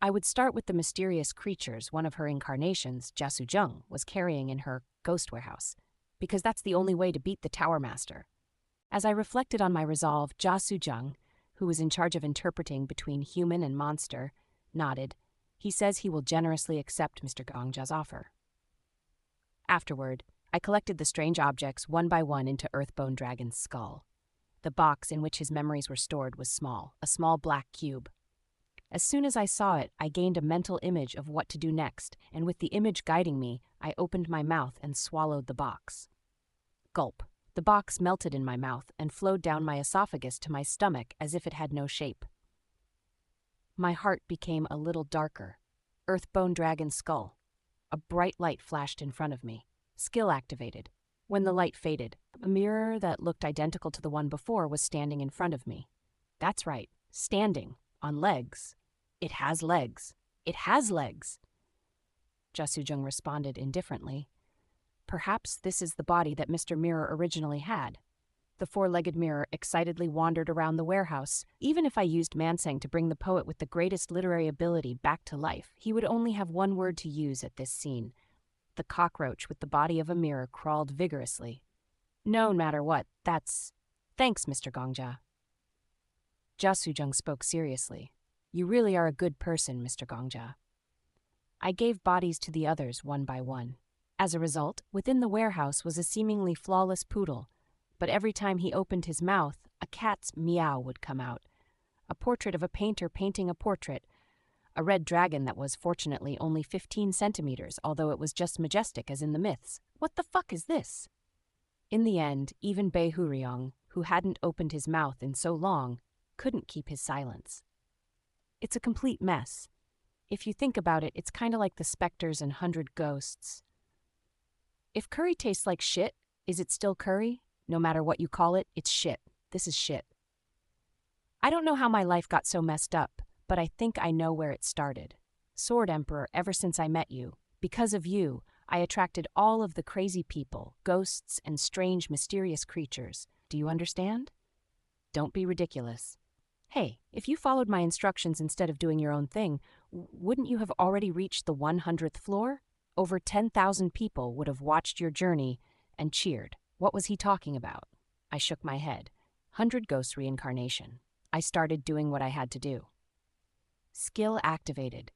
I would start with the mysterious creatures one of her incarnations, Ja Sujung, was carrying in her ghost warehouse, because that's the only way to beat the Tower Master. As I reflected on my resolve, Ja Sujung, who was in charge of interpreting between human and monster, nodded. He says he will generously accept Mr. Gongja's offer. Afterward, I collected the strange objects one by one into Earthbone Dragon's skull. The box in which his memories were stored was small, a small black cube. As soon as I saw it, I gained a mental image of what to do next, and with the image guiding me, I opened my mouth and swallowed the box. Gulp. The box melted in my mouth and flowed down my esophagus to my stomach as if it had no shape. My heart became a little darker. Earthbone Dragon's skull. A bright light flashed in front of me. Skill activated. When the light faded, a mirror that looked identical to the one before was standing in front of me. That's right, standing, on legs. It has legs. It has legs. Ja Sujung responded indifferently. Perhaps this is the body that Mr. Mirror originally had. The 4-legged mirror excitedly wandered around the warehouse. Even if I used Manseng to bring the poet with the greatest literary ability back to life, he would only have one word to use at this scene. The cockroach with the body of a mirror crawled vigorously. No matter what, that's... Thanks, Mr. Gongja. Ja Sujung spoke seriously. You really are a good person, Mr. Gongja. I gave bodies to the others one by one. As a result, within the warehouse was a seemingly flawless poodle, but every time he opened his mouth, a cat's meow would come out. A portrait of a painter painting a portrait. A red dragon that was, fortunately, only 15 centimeters, although it was just majestic as in the myths. What the fuck is this? In the end, even Beihuriong, who hadn't opened his mouth in so long, couldn't keep his silence. It's a complete mess. If you think about it, it's kind of like the specters and 100 ghosts. If curry tastes like shit, is it still curry? No matter what you call it, it's shit. This is shit. I don't know how my life got so messed up, but I think I know where it started. Sword Emperor, ever since I met you, because of you, I attracted all of the crazy people, ghosts, and strange, mysterious creatures. Do you understand? Don't be ridiculous. Hey, if you followed my instructions instead of doing your own thing, wouldn't you have already reached the 100th floor? Over 10,000 people would have watched your journey and cheered. What was he talking about? I shook my head. 100 Ghosts reincarnation. I started doing what I had to do. Skill activated.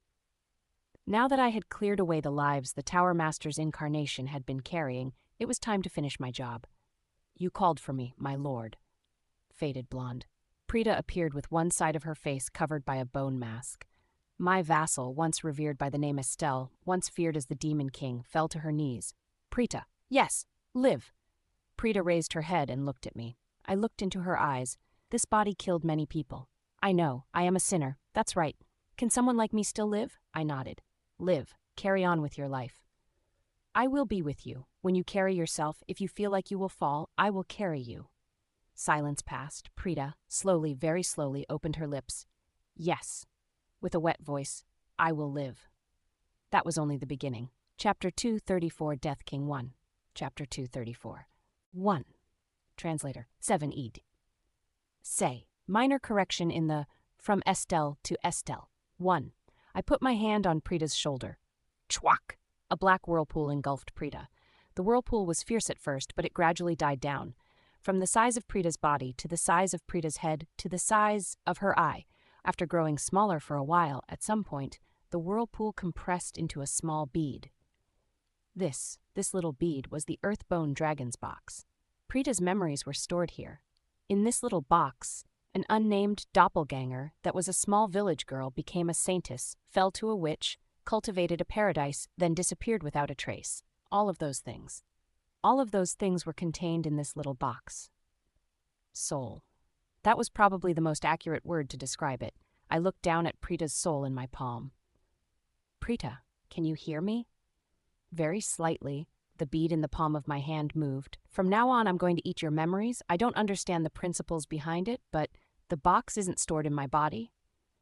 Now that I had cleared away the lives the Tower Master's incarnation had been carrying, it was time to finish my job. You called for me, my lord. Faded blonde. Prita appeared with one side of her face covered by a bone mask. My vassal, once revered by the name Estelle, once feared as the Demon King, fell to her knees. Prita, yes, live. Prita raised her head and looked at me. I looked into her eyes. This body killed many people. I know, I am a sinner. That's right. Can someone like me still live? I nodded. Live. Carry on with your life. I will be with you. When you carry yourself, if you feel like you will fall, I will carry you. Silence passed. Prita, slowly, very slowly, opened her lips. Yes. With a wet voice, I will live. That was only the beginning. Chapter 234, Death King 1. Chapter 234. 1. Translator. 7 Ed. Say. Minor correction in the from Estelle to Estelle. 1. I put my hand on Prita's shoulder. Chwak! A black whirlpool engulfed Prita. The whirlpool was fierce at first, but it gradually died down. From the size of Prita's body to the size of Prita's head to the size of her eye. After growing smaller for a while, at some point, the whirlpool compressed into a small bead. This little bead was the Earthbone Dragon's box. Prita's memories were stored here. In this little box, an unnamed doppelganger that was a small village girl became a saintess, fell to a witch, cultivated a paradise, then disappeared without a trace. All of those things. All of those things were contained in this little box. Soul. That was probably the most accurate word to describe it. I looked down at Prita's soul in my palm. Prita, can you hear me? Very slightly, the bead in the palm of my hand moved. From now on, I'm going to eat your memories. I don't understand the principles behind it, but the box isn't stored in my body.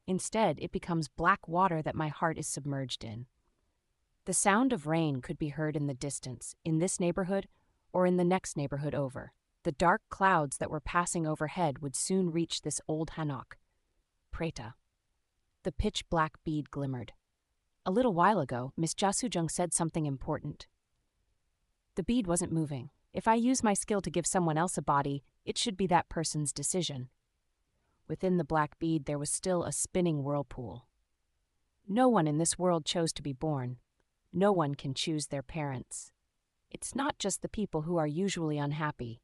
Instead, it becomes black water that my heart is submerged in. The sound of rain could be heard in the distance, in this neighborhood or in the next neighborhood over. The dark clouds that were passing overhead would soon reach this old Hanok. Preta. The pitch-black bead glimmered. A little while ago, Miss Jasujung said something important. The bead wasn't moving. If I use my skill to give someone else a body, it should be that person's decision. Within the black bead, there was still a spinning whirlpool. No one in this world chose to be born. No one can choose their parents. It's not just the people who are usually unhappy.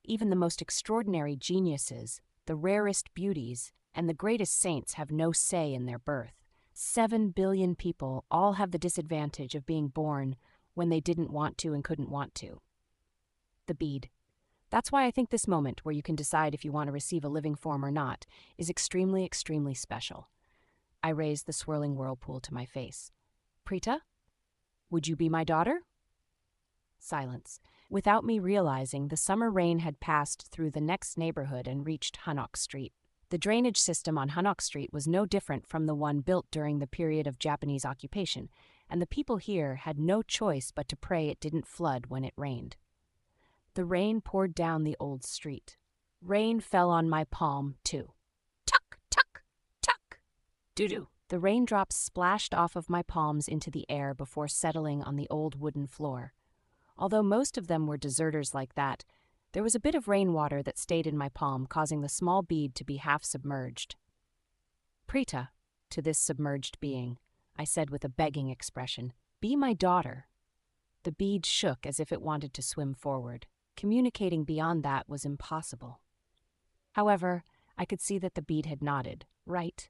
Even the most extraordinary geniuses, the rarest beauties, and the greatest saints have no say in their birth. 7 billion people all have the disadvantage of being born when they didn't want to and couldn't want to. The bead. That's why I think this moment, where you can decide if you want to receive a living form or not, is extremely, extremely special. I raised the swirling whirlpool to my face. Prita? Would you be my daughter? Silence. Without me realizing, the summer rain had passed through the next neighborhood and reached Hanok Street. The drainage system on Hanok Street was no different from the one built during the period of Japanese occupation, and the people here had no choice but to pray it didn't flood when it rained. The rain poured down the old street. Rain fell on my palm, too. Tuck, tuck, tuck. Doo-doo. The raindrops splashed off of my palms into the air before settling on the old wooden floor. Although most of them were deserters like that, there was a bit of rainwater that stayed in my palm, causing the small bead to be half submerged. Prita, to this submerged being, I said with a begging expression, be my daughter. The bead shook as if it wanted to swim forward. Communicating beyond that was impossible. However, I could see that the bead had nodded. Right.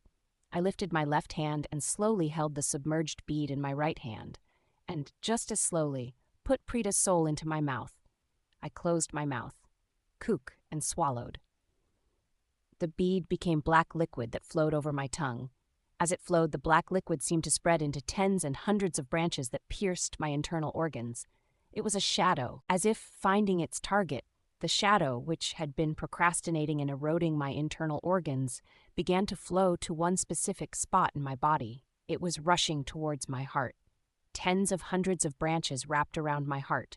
I lifted my left hand and slowly held the submerged bead in my right hand, and just as slowly put Preeta's soul into my mouth. I closed my mouth, kook, and swallowed. The bead became black liquid that flowed over my tongue. As it flowed, the black liquid seemed to spread into tens and hundreds of branches that pierced my internal organs. It was a shadow, as if finding its target. The shadow, which had been procrastinating and eroding my internal organs, began to flow to one specific spot in my body. It was rushing towards my heart. Tens of hundreds of branches wrapped around my heart.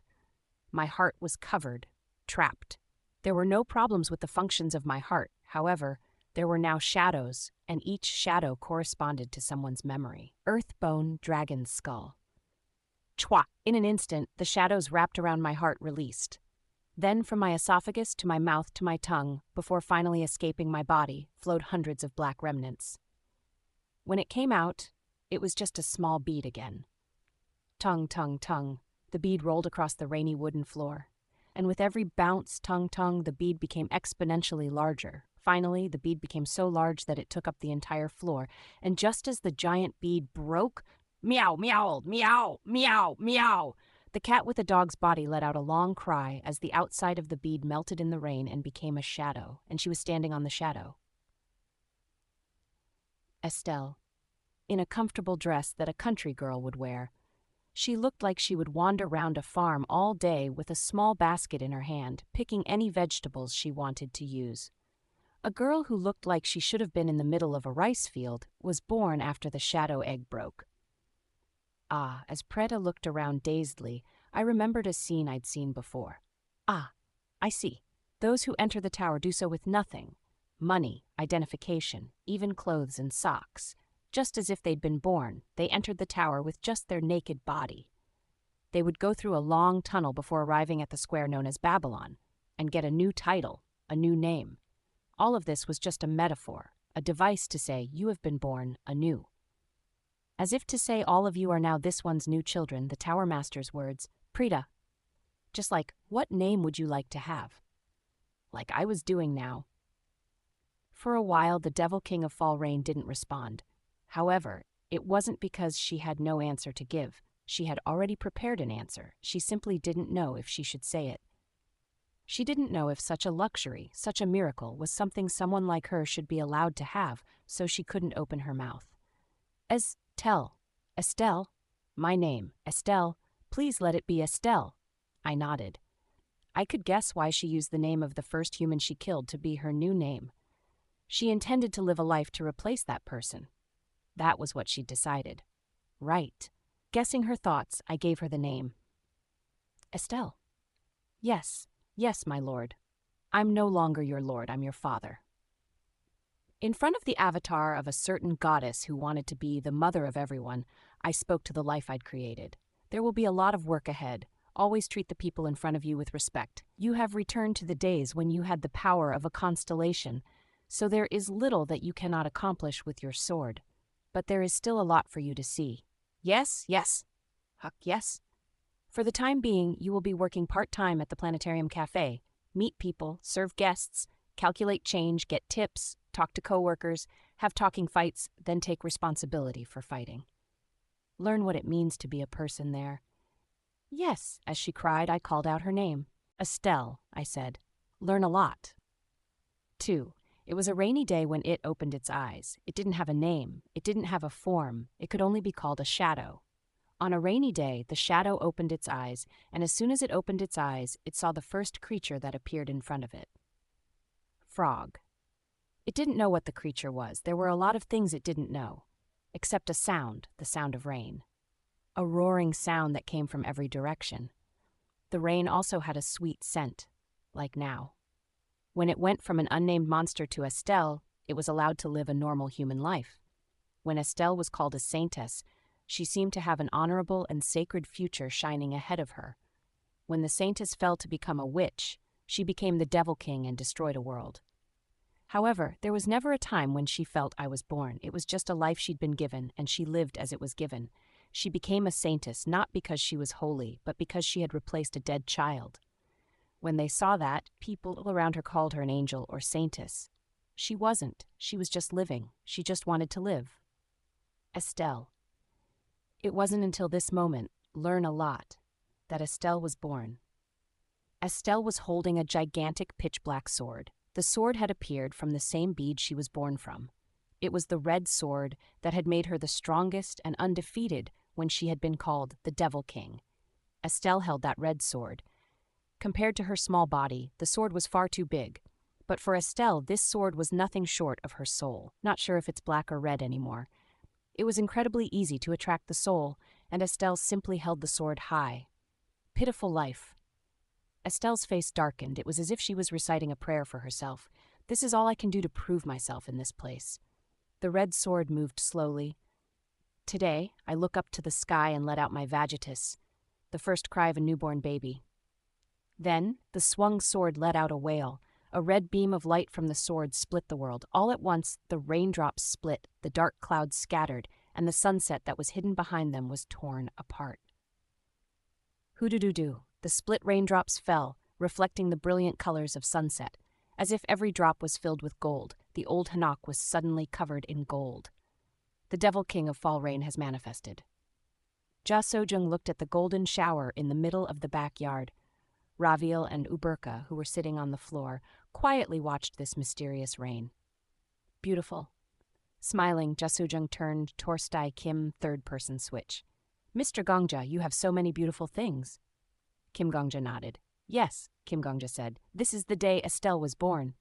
My heart was covered, trapped. There were no problems with the functions of my heart. However, there were now shadows, and each shadow corresponded to someone's memory. Earthbone dragon's skull. Chwa! In an instant, the shadows wrapped around my heart released. Then from my esophagus to my mouth to my tongue, before finally escaping my body, flowed hundreds of black remnants. When it came out, it was just a small bead again. Tongue, tongue, tongue. The bead rolled across the rainy wooden floor. And with every bounce, tongue, tongue, the bead became exponentially larger. Finally, the bead became so large that it took up the entire floor, and just as the giant bead broke, meow, meow, meow, meow, meow, the cat with the dog's body let out a long cry as the outside of the bead melted in the rain and became a shadow, and she was standing on the shadow. Estelle, in a comfortable dress that a country girl would wear. She looked like she would wander round a farm all day with a small basket in her hand, picking any vegetables she wanted to use. A girl who looked like she should have been in the middle of a rice field was born after the shadow egg broke. Ah, as Preta looked around dazedly, I remembered a scene I'd seen before. Ah, I see. Those who enter the tower do so with nothing. Money, identification, even clothes and socks. Just as if they'd been born, they entered the tower with just their naked body. They would go through a long tunnel before arriving at the square known as Babylon, and get a new title, a new name. All of this was just a metaphor, a device to say you have been born anew. As if to say all of you are now this one's new children, the Tower Master's words, Preta. Just like, what name would you like to have? Like I was doing now. For a while, the Devil King of Fall Rain didn't respond. However, it wasn't because she had no answer to give. She had already prepared an answer. She simply didn't know if she should say it. She didn't know if such a luxury, such a miracle, was something someone like her should be allowed to have, so she couldn't open her mouth. Estelle, my name, Estelle, please let it be Estelle. I nodded. I could guess why she used the name of the first human she killed to be her new name. She intended to live a life to replace that person. That was what she'd decided. Right. Guessing her thoughts, I gave her the name. Estelle. Yes, my lord. I'm no longer your lord, I'm your father. In front of the avatar of a certain goddess who wanted to be the mother of everyone, I spoke to the life I'd created. There will be a lot of work ahead. Always treat the people in front of you with respect. You have returned to the days when you had the power of a constellation, so there is little that you cannot accomplish with your sword. But there is still a lot for you to see. Yes. Huck, yes. For the time being, you will be working part-time at the Planetarium Cafe. Meet people, serve guests, calculate change, get tips, talk to coworkers, have talking fights, then take responsibility for fighting. Learn what it means to be a person there. Yes, as she cried, I called out her name. Estelle, I said. Learn a lot. 2. It was a rainy day when it opened its eyes. It didn't have a name. It didn't have a form. It could only be called a shadow. On a rainy day, the shadow opened its eyes, and as soon as it opened its eyes, it saw the first creature that appeared in front of it. Frog. It didn't know what the creature was. There were a lot of things it didn't know, except a sound, the sound of rain. A roaring sound that came from every direction. The rain also had a sweet scent, like now. When it went from an unnamed monster to Estelle, it was allowed to live a normal human life. When Estelle was called a saintess, she seemed to have an honorable and sacred future shining ahead of her. When the saintess fell to become a witch, she became the Devil King and destroyed a world. However, there was never a time when she felt I was born. It was just a life she'd been given, and she lived as it was given. She became a saintess not because she was holy, but because she had replaced a dead child. When they saw that, people around her called her an angel or saintess. She wasn't. She was just living. She just wanted to live. Estelle. It wasn't until this moment, learn a lot, that Estelle was born. Estelle was holding a gigantic pitch-black sword. The sword had appeared from the same bead she was born from. It was the red sword that had made her the strongest and undefeated when she had been called the Devil King. Estelle held that red sword. Compared to her small body, the sword was far too big. But for Estelle, this sword was nothing short of her soul. Not sure if it's black or red anymore. It was incredibly easy to attract the soul, and Estelle simply held the sword high. Pitiful life. Estelle's face darkened. It was as if she was reciting a prayer for herself. This is all I can do to prove myself in this place. The red sword moved slowly. Today, I look up to the sky and let out my vagitus, the first cry of a newborn baby. Then, the swung sword let out a wail. A red beam of light from the sword split the world. All at once, the raindrops split, the dark clouds scattered, and the sunset that was hidden behind them was torn apart. Hoo-doo-doo-doo. The split raindrops fell, reflecting the brilliant colors of sunset. As if every drop was filled with gold, the old Hanok was suddenly covered in gold. The Devil King of Fall Rain has manifested. Ja Sojung looked at the golden shower in the middle of the backyard. Raviel and Uberka, who were sitting on the floor, quietly watched this mysterious rain. Beautiful. Smiling, Ja Sojung turned Torstai Kim third-person switch. Mr. Gongja, you have so many beautiful things. Kim Gongja nodded. Yes, Kim Gongja said. This is the day Estelle was born.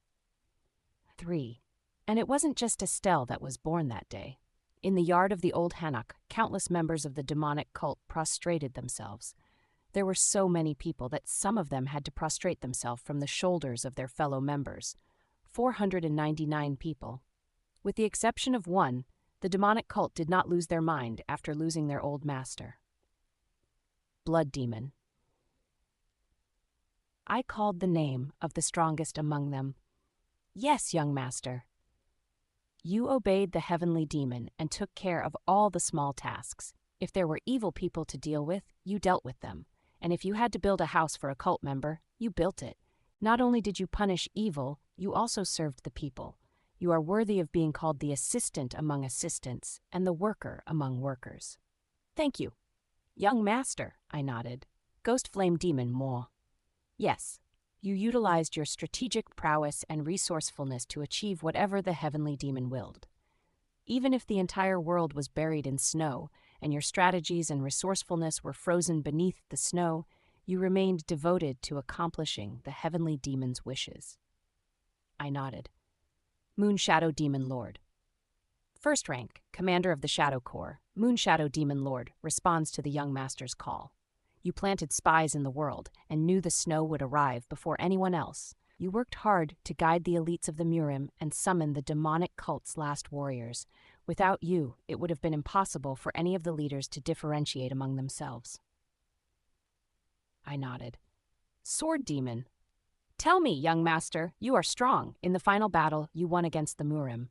3. And it wasn't just Estelle that was born that day. In the yard of the old Hanok, countless members of the demonic cult prostrated themselves. There were so many people that some of them had to prostrate themselves from the shoulders of their fellow members. 499 people. With the exception of one, the demonic cult did not lose their mind after losing their old master. Blood Demon. I called the name of the strongest among them. Yes, young master. You obeyed the heavenly demon and took care of all the small tasks. If there were evil people to deal with, you dealt with them. And if you had to build a house for a cult member, you built it. Not only did you punish evil, you also served the people. You are worthy of being called the assistant among assistants and the worker among workers. Thank you. Young master, I nodded. Ghost Flame Demon Mo. Yes, you utilized your strategic prowess and resourcefulness to achieve whatever the heavenly demon willed. Even if the entire world was buried in snow, and your strategies and resourcefulness were frozen beneath the snow, you remained devoted to accomplishing the heavenly demon's wishes. I nodded. Moon Shadow Demon Lord. First rank, Commander of the Shadow Corps, Moon Shadow Demon Lord, responds to the young master's call. You planted spies in the world and knew the snow would arrive before anyone else. You worked hard to guide the elites of the Murim and summon the demonic cult's last warriors. Without you, it would have been impossible for any of the leaders to differentiate among themselves. I nodded. Sword Demon. Tell me, young master, you are strong. In the final battle, you won against the Murim.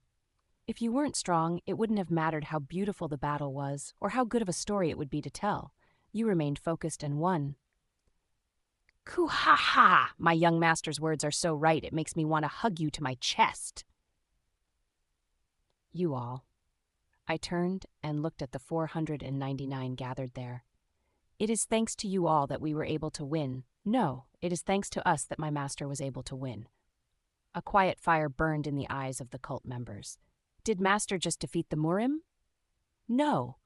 If you weren't strong, it wouldn't have mattered how beautiful the battle was or how good of a story it would be to tell. You remained focused and won. Koo-ha-ha! My young master's words are so right, it makes me want to hug you to my chest. You all. I turned and looked at the 499 gathered there. It is thanks to you all that we were able to win. No, it is thanks to us that my master was able to win. A quiet fire burned in the eyes of the cult members. Did master just defeat the Murim? No.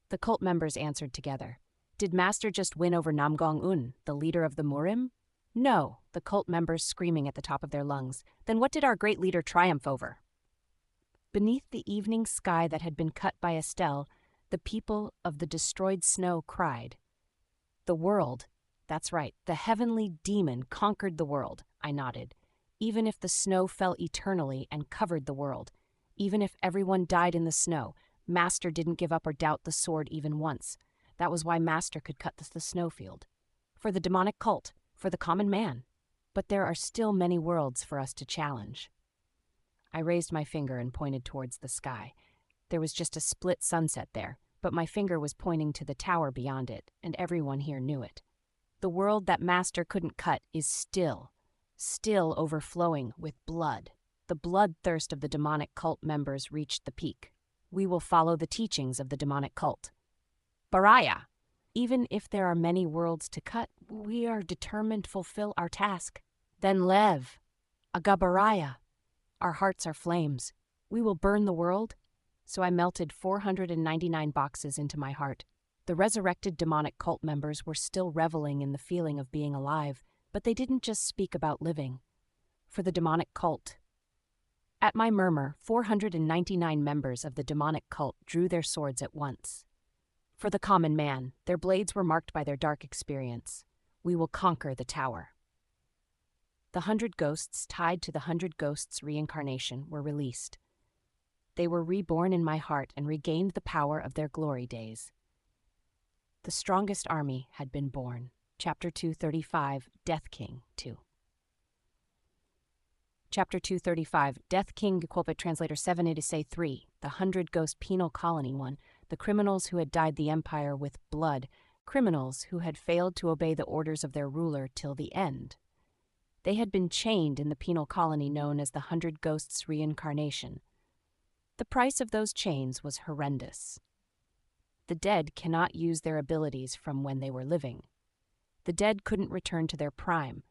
The cult members answered together. Did master just win over Namgong-un, the leader of the Murim? No, the cult members screaming at the top of their lungs. Then what did our great leader triumph over? Beneath the evening sky that had been cut by Estelle, the people of the destroyed snow cried. The world, that's right, the heavenly demon conquered the world, I nodded. Even if the snow fell eternally and covered the world, even if everyone died in the snow, master didn't give up or doubt the sword even once. That was why master could cut the snowfield. For the demonic cult, for the common man. But there are still many worlds for us to challenge. I raised my finger and pointed towards the sky. There was just a split sunset there, but my finger was pointing to the tower beyond it, and everyone here knew it. The world that Master couldn't cut is still overflowing with blood. The bloodthirst of the demonic cult members reached the peak. We will follow the teachings of the demonic cult. Baraya! Even if there are many worlds to cut, we are determined to fulfill our task. Then Lev, Agabaraya. Our hearts are flames. We will burn the world. So I melted 499 boxes into my heart. The resurrected demonic cult members were still reveling in the feeling of being alive, but they didn't just speak about living. For the demonic cult. At my murmur, 499 members of the demonic cult drew their swords at once. For the common man, their blades were marked by their dark experience. We will conquer the tower. The 100 ghosts tied to the 100 ghosts' reincarnation were released. They were reborn in my heart and regained the power of their glory days. The strongest army had been born. Chapter 235, Death King 2. Chapter 235, Death King, Pulpit Translator 7 3, the 100 Ghost Penal Colony 1, the criminals who had dyed the empire with blood, criminals who had failed to obey the orders of their ruler till the end. They had been chained in the penal colony known as the 100 Ghosts' reincarnation. The price of those chains was horrendous. The dead cannot use their abilities from when they were living. The dead couldn't return to their prime.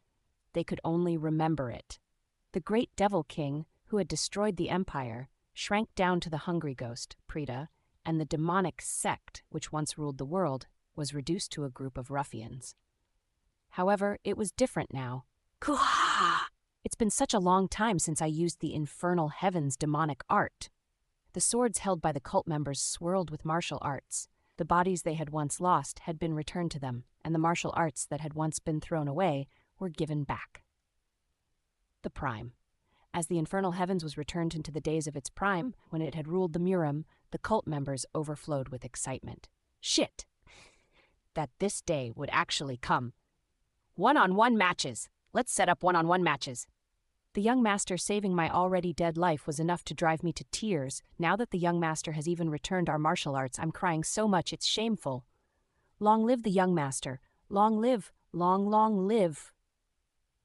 They could only remember it. The great Devil King, who had destroyed the empire, shrank down to the hungry ghost, Prita, and the demonic sect, which once ruled the world, was reduced to a group of ruffians. However, it was different now. Kuha! It's been such a long time since I used the infernal heavens demonic art. The swords held by the cult members swirled with martial arts. The bodies they had once lost had been returned to them, and the martial arts that had once been thrown away were given back. The Prime. As the infernal heavens was returned into the days of its prime, when it had ruled the Murim, the cult members overflowed with excitement. Shit! That this day would actually come. One-on-one matches! Let's set up one-on-one matches. The young master saving my already dead life was enough to drive me to tears. Now that the young master has even returned our martial arts, I'm crying so much it's shameful. Long live the young master. Long live, long live.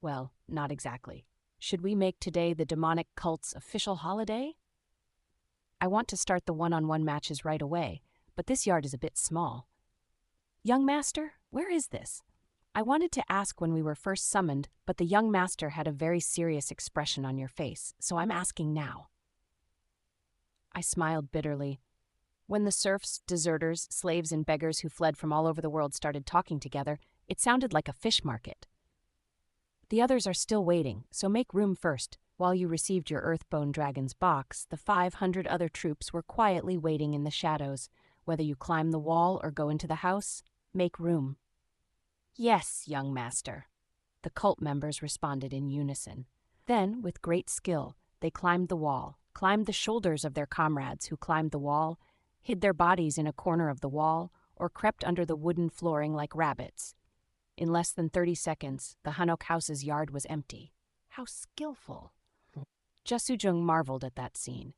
Well, not exactly. Should we make today the demonic cult's official holiday? I want to start the one-on-one matches right away, but this yard is a bit small. Young master, where is this? I wanted to ask when we were first summoned, but the young master had a very serious expression on your face, so I'm asking now. I smiled bitterly. When the serfs, deserters, slaves, and beggars who fled from all over the world started talking together, it sounded like a fish market. The others are still waiting, so make room first. While you received your Earthbone Dragon's box, the 500 other troops were quietly waiting in the shadows. Whether you climb the wall or go into the house, make room. Yes, young master. The cult members responded in unison. Then, with great skill, they climbed the wall, climbed the shoulders of their comrades who climbed the wall, hid their bodies in a corner of the wall, or crept under the wooden flooring like rabbits. In less than 30 seconds, the Hanok house's yard was empty. How skillful. Jasujung marveled at that scene.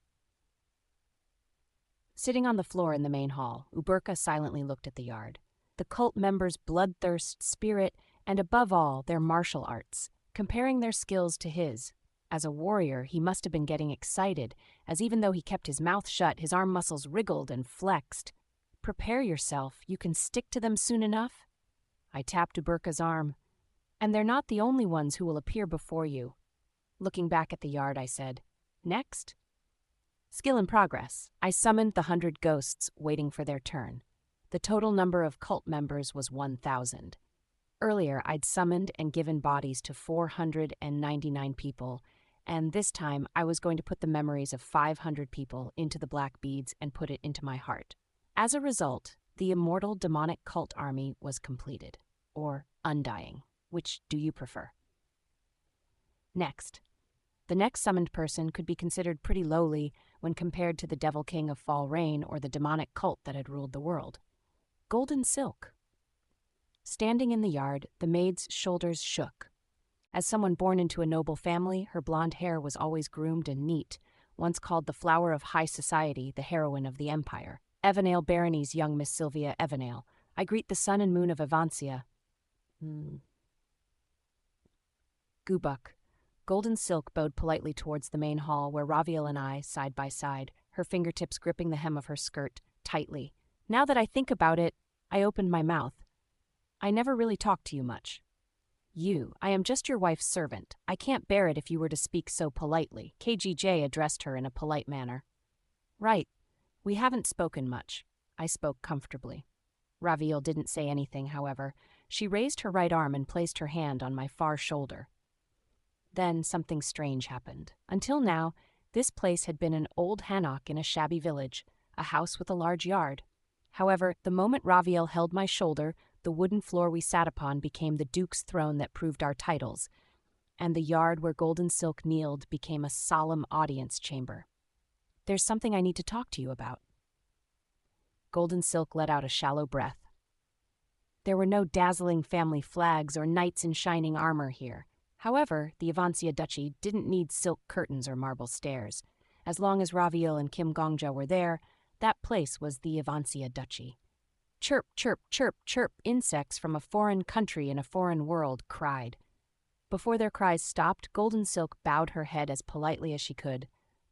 Sitting on the floor in the main hall, Uberka silently looked at the yard. The cult members' bloodthirst, spirit, and above all, their martial arts, comparing their skills to his. As a warrior, he must have been getting excited, as even though he kept his mouth shut, his arm muscles wriggled and flexed. Prepare yourself, you can stick to them soon enough. I tapped Uberka's arm. And they're not the only ones who will appear before you. Looking back at the yard, I said, Next? Skill in progress. I summoned the 100 ghosts, waiting for their turn. The total number of cult members was 1,000. Earlier, I'd summoned and given bodies to 499 people, and this time I was going to put the memories of 500 people into the black beads and put it into my heart. As a result, the immortal demonic cult army was completed, or undying. Which do you prefer? Next. The next summoned person could be considered pretty lowly when compared to the Devil King of Fall Rain or the demonic cult that had ruled the world. Golden Silk. Standing in the yard, the maid's shoulders shook. As someone born into a noble family, her blonde hair was always groomed and neat, once called the flower of high society, the heroine of the empire. Evanale Barony's young Miss Sylvia Evanale. I greet the sun and moon of Evancia. Gubuk. Golden Silk bowed politely towards the main hall where Raviel and I, side by side, her fingertips gripping the hem of her skirt, tightly. Now that I think about it, I opened my mouth. I never really talked to you much. I am just your wife's servant. I can't bear it if you were to speak so politely. KGJ addressed her in a polite manner. Right. We haven't spoken much. I spoke comfortably. Raviel didn't say anything, however. She raised her right arm and placed her hand on my far shoulder. Then something strange happened. Until now, this place had been an old hanok in a shabby village, a house with a large yard. However, the moment Raviel held my shoulder, the wooden floor we sat upon became the Duke's throne that proved our titles, and the yard where Golden Silk kneeled became a solemn audience chamber. There's something I need to talk to you about. Golden Silk let out a shallow breath. There were no dazzling family flags or knights in shining armor here. However, the Avancia Duchy didn't need silk curtains or marble stairs. As long as Raviel and Kim Gongja were there, that place was the Avancia Duchy. Chirp, chirp, chirp, chirp, insects from a foreign country in a foreign world cried. Before their cries stopped, Golden Silk bowed her head as politely as she could.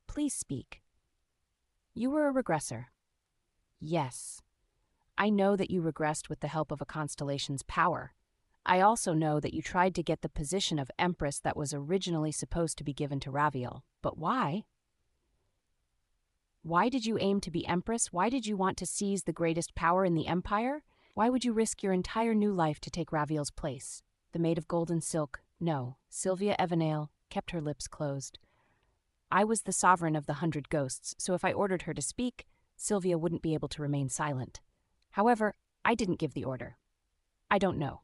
Please speak. You were a regressor. Yes. I know that you regressed with the help of a constellation's power. I also know that you tried to get the position of Empress that was originally supposed to be given to Raviel. But why? Why did you aim to be Empress? Why did you want to seize the greatest power in the Empire? Why would you risk your entire new life to take Raviel's place? The Maid of Golden Silk, no, Sylvia Evanale, kept her lips closed. I was the sovereign of the 100 ghosts, so if I ordered her to speak, Sylvia wouldn't be able to remain silent. However, I didn't give the order. I don't know.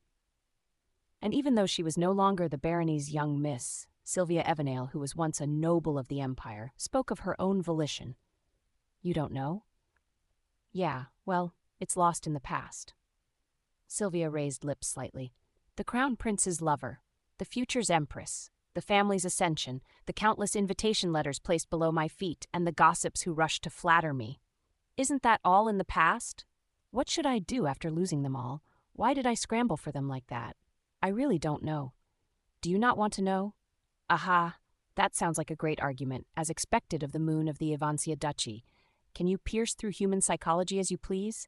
And even though she was no longer the barony's young miss, Sylvia Evanale, who was once a noble of the Empire, spoke of her own volition. You don't know? Yeah, well, it's lost in the past. Sylvia raised lips slightly. The Crown Prince's lover, the future's Empress, the family's ascension, the countless invitation letters placed below my feet, and the gossips who rushed to flatter me. Isn't that all in the past? What should I do after losing them all? Why did I scramble for them like that? I really don't know. Do you not want to know? Aha, that sounds like a great argument, as expected of the moon of the Avancia Duchy. Can you pierce through human psychology as you please?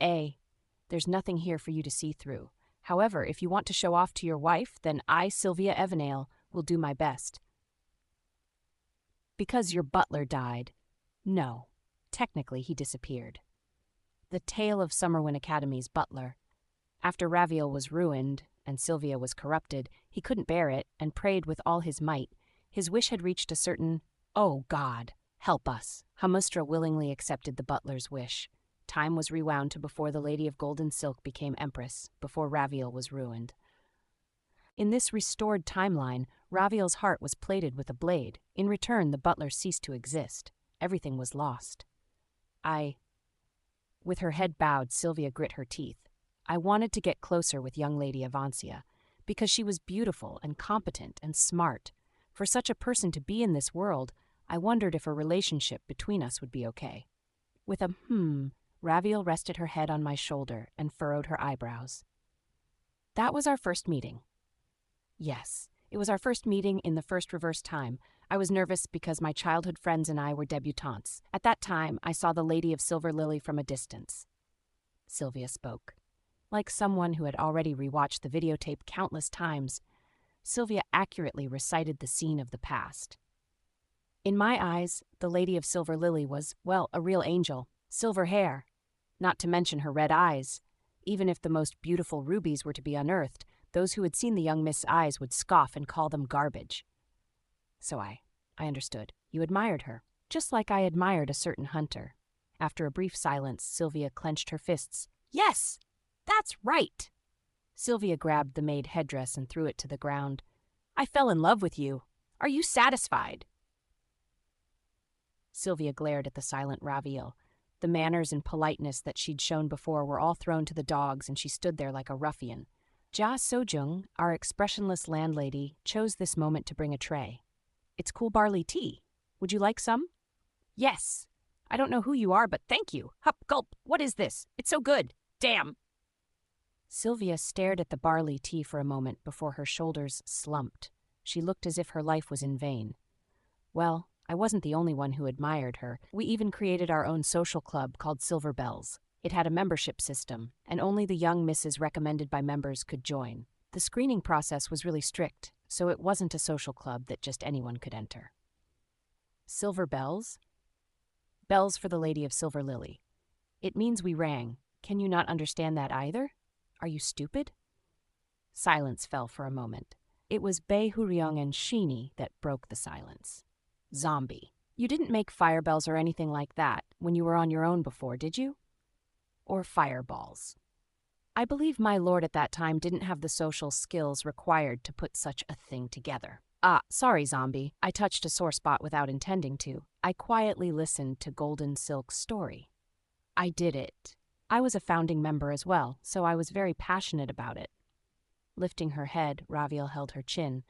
There's nothing here for you to see through. However, if you want to show off to your wife, then I, Sylvia Evanale, will do my best. Because your butler died. No, technically he disappeared. The tale of Summerwin Academy's butler. After Raviel was ruined, and Sylvia was corrupted, he couldn't bear it, and prayed with all his might. His wish had reached a certain, oh God, help us. Hamustra willingly accepted the butler's wish. Time was rewound to before the Lady of Golden Silk became Empress, before Raviel was ruined. In this restored timeline, Raviel's heart was plated with a blade. In return, the butler ceased to exist. Everything was lost. With her head bowed, Sylvia grit her teeth. I wanted to get closer with young Lady Avancia, because she was beautiful and competent and smart. For such a person to be in this world, I wondered if a relationship between us would be okay. With a Raviel rested her head on my shoulder and furrowed her eyebrows. That was our first meeting. Yes, it was our first meeting in the first reverse time. I was nervous because my childhood friends and I were debutantes. At that time, I saw the Lady of Silver Lily from a distance. Sylvia spoke. Like someone who had already rewatched the videotape countless times, Sylvia accurately recited the scene of the past. In my eyes, the Lady of Silver Lily was, well, a real angel. Silver hair. Not to mention her red eyes. Even if the most beautiful rubies were to be unearthed, those who had seen the young Miss' eyes would scoff and call them garbage. So I understood. You admired her, just like I admired a certain hunter. After a brief silence, Sylvia clenched her fists. Yes! That's right! Sylvia grabbed the maid headdress and threw it to the ground. I fell in love with you. Are you satisfied? Sylvia glared at the silent Raviel. The manners and politeness that she'd shown before were all thrown to the dogs, and she stood there like a ruffian. Jia Sojung, our expressionless landlady, chose this moment to bring a tray. It's cool barley tea. Would you like some? Yes. I don't know who you are, but thank you. Hup, gulp. What is this? It's so good. Damn. Sylvia stared at the barley tea for a moment before her shoulders slumped. She looked as if her life was in vain. Well, I wasn't the only one who admired her. We even created our own social club called Silver Bells. It had a membership system, and only the young misses recommended by members could join. The screening process was really strict, so it wasn't a social club that just anyone could enter. Silver Bells? Bells for the Lady of Silver Lily. It means we rang. Can you not understand that either? Are you stupid? Silence fell for a moment. It was Bei Huryong and Sheeny that broke the silence. Zombie. You didn't make fire bells or anything like that when you were on your own before, did you? Or fireballs. I believe my lord at that time didn't have the social skills required to put such a thing together. Sorry, Zombie. I touched a sore spot without intending to. I quietly listened to Golden Silk's story. I did it. I was a founding member as well, so I was very passionate about it. Lifting her head, Raviel held her chin.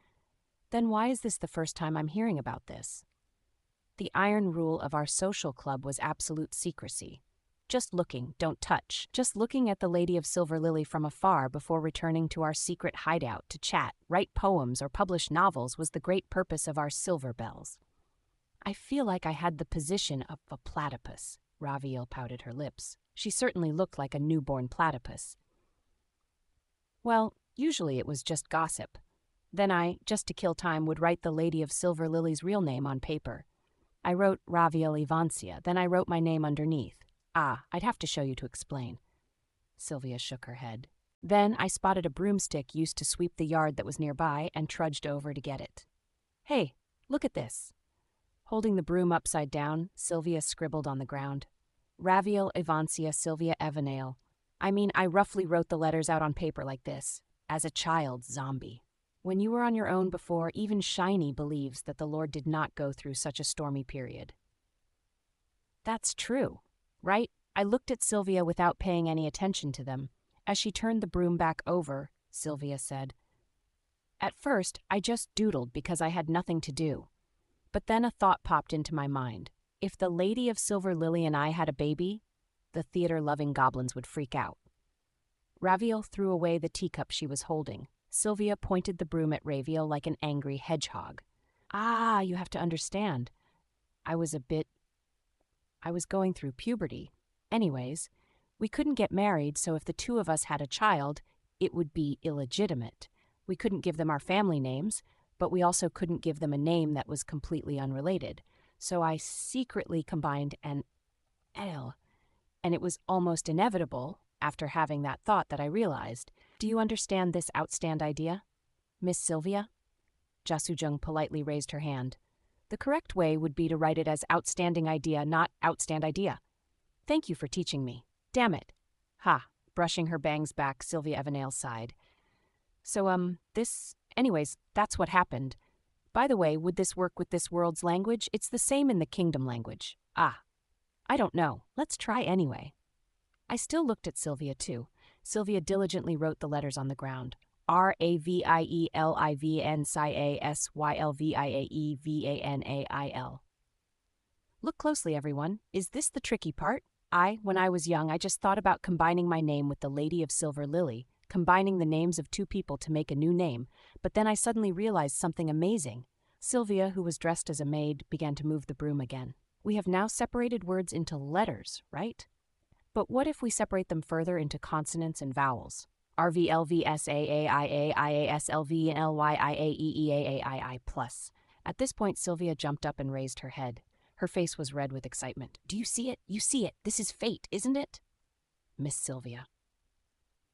Then why is this the first time I'm hearing about this? The iron rule of our social club was absolute secrecy. Just looking, don't touch. Just looking at the Lady of Silver Lily from afar before returning to our secret hideout to chat, write poems, or publish novels was the great purpose of our Silver Bells. I feel like I had the position of a platypus. Raviel pouted her lips. She certainly looked like a newborn platypus. Well, usually it was just gossip. Then I, just to kill time, would write the Lady of Silver Lily's real name on paper. I wrote Raviel Ivancia, then I wrote my name underneath. I'd have to show you to explain. Sylvia shook her head. Then I spotted a broomstick used to sweep the yard that was nearby and trudged over to get it. Hey, look at this. Holding the broom upside down, Sylvia scribbled on the ground. Raviel Ivancia Sylvia Evanale. I roughly wrote the letters out on paper like this. As a child, Zombie. When you were on your own before, even Shiny believes that the Lord did not go through such a stormy period. That's true. Right? I looked at Sylvia without paying any attention to them. As she turned the broom back over, Sylvia said, At first, I just doodled because I had nothing to do. But then a thought popped into my mind. If the Lady of Silver Lily and I had a baby, the theater-loving goblins would freak out. Raviel threw away the teacup she was holding. Sylvia pointed the broom at Raviel like an angry hedgehog. You have to understand. I was going through puberty. Anyways, we couldn't get married, so if the two of us had a child, it would be illegitimate. We couldn't give them our family names, but we also couldn't give them a name that was completely unrelated. So I secretly combined an L, and it was almost inevitable, after having that thought, that I realized. Do you understand this outstand idea? Miss Sylvia? Jasujung politely raised her hand. The correct way would be to write it as outstanding idea, not outstand idea. Thank you for teaching me. Damn it. Brushing her bangs back, Sylvia Evanale sighed. So, anyways, that's what happened. By the way, would this work with this world's language? It's the same in the kingdom language. I don't know. Let's try anyway. I still looked at Sylvia, too. Sylvia diligently wrote the letters on the ground. RAVIELIVNSIASYLVIAEVANAIL. Look closely, everyone. Is this the tricky part? When I was young, I just thought about combining my name with the Lady of Silver Lily, combining the names of two people to make a new name, but then I suddenly realized something amazing. Sylvia, who was dressed as a maid, began to move the broom again. We have now separated words into letters, right? But what if we separate them further into consonants and vowels? RVLVSAAIAISLVNLYIAEEAAII plus. At this point, Sylvia jumped up and raised her head. Her face was red with excitement. Do you see it? You see it. This is fate, isn't it? Miss Sylvia.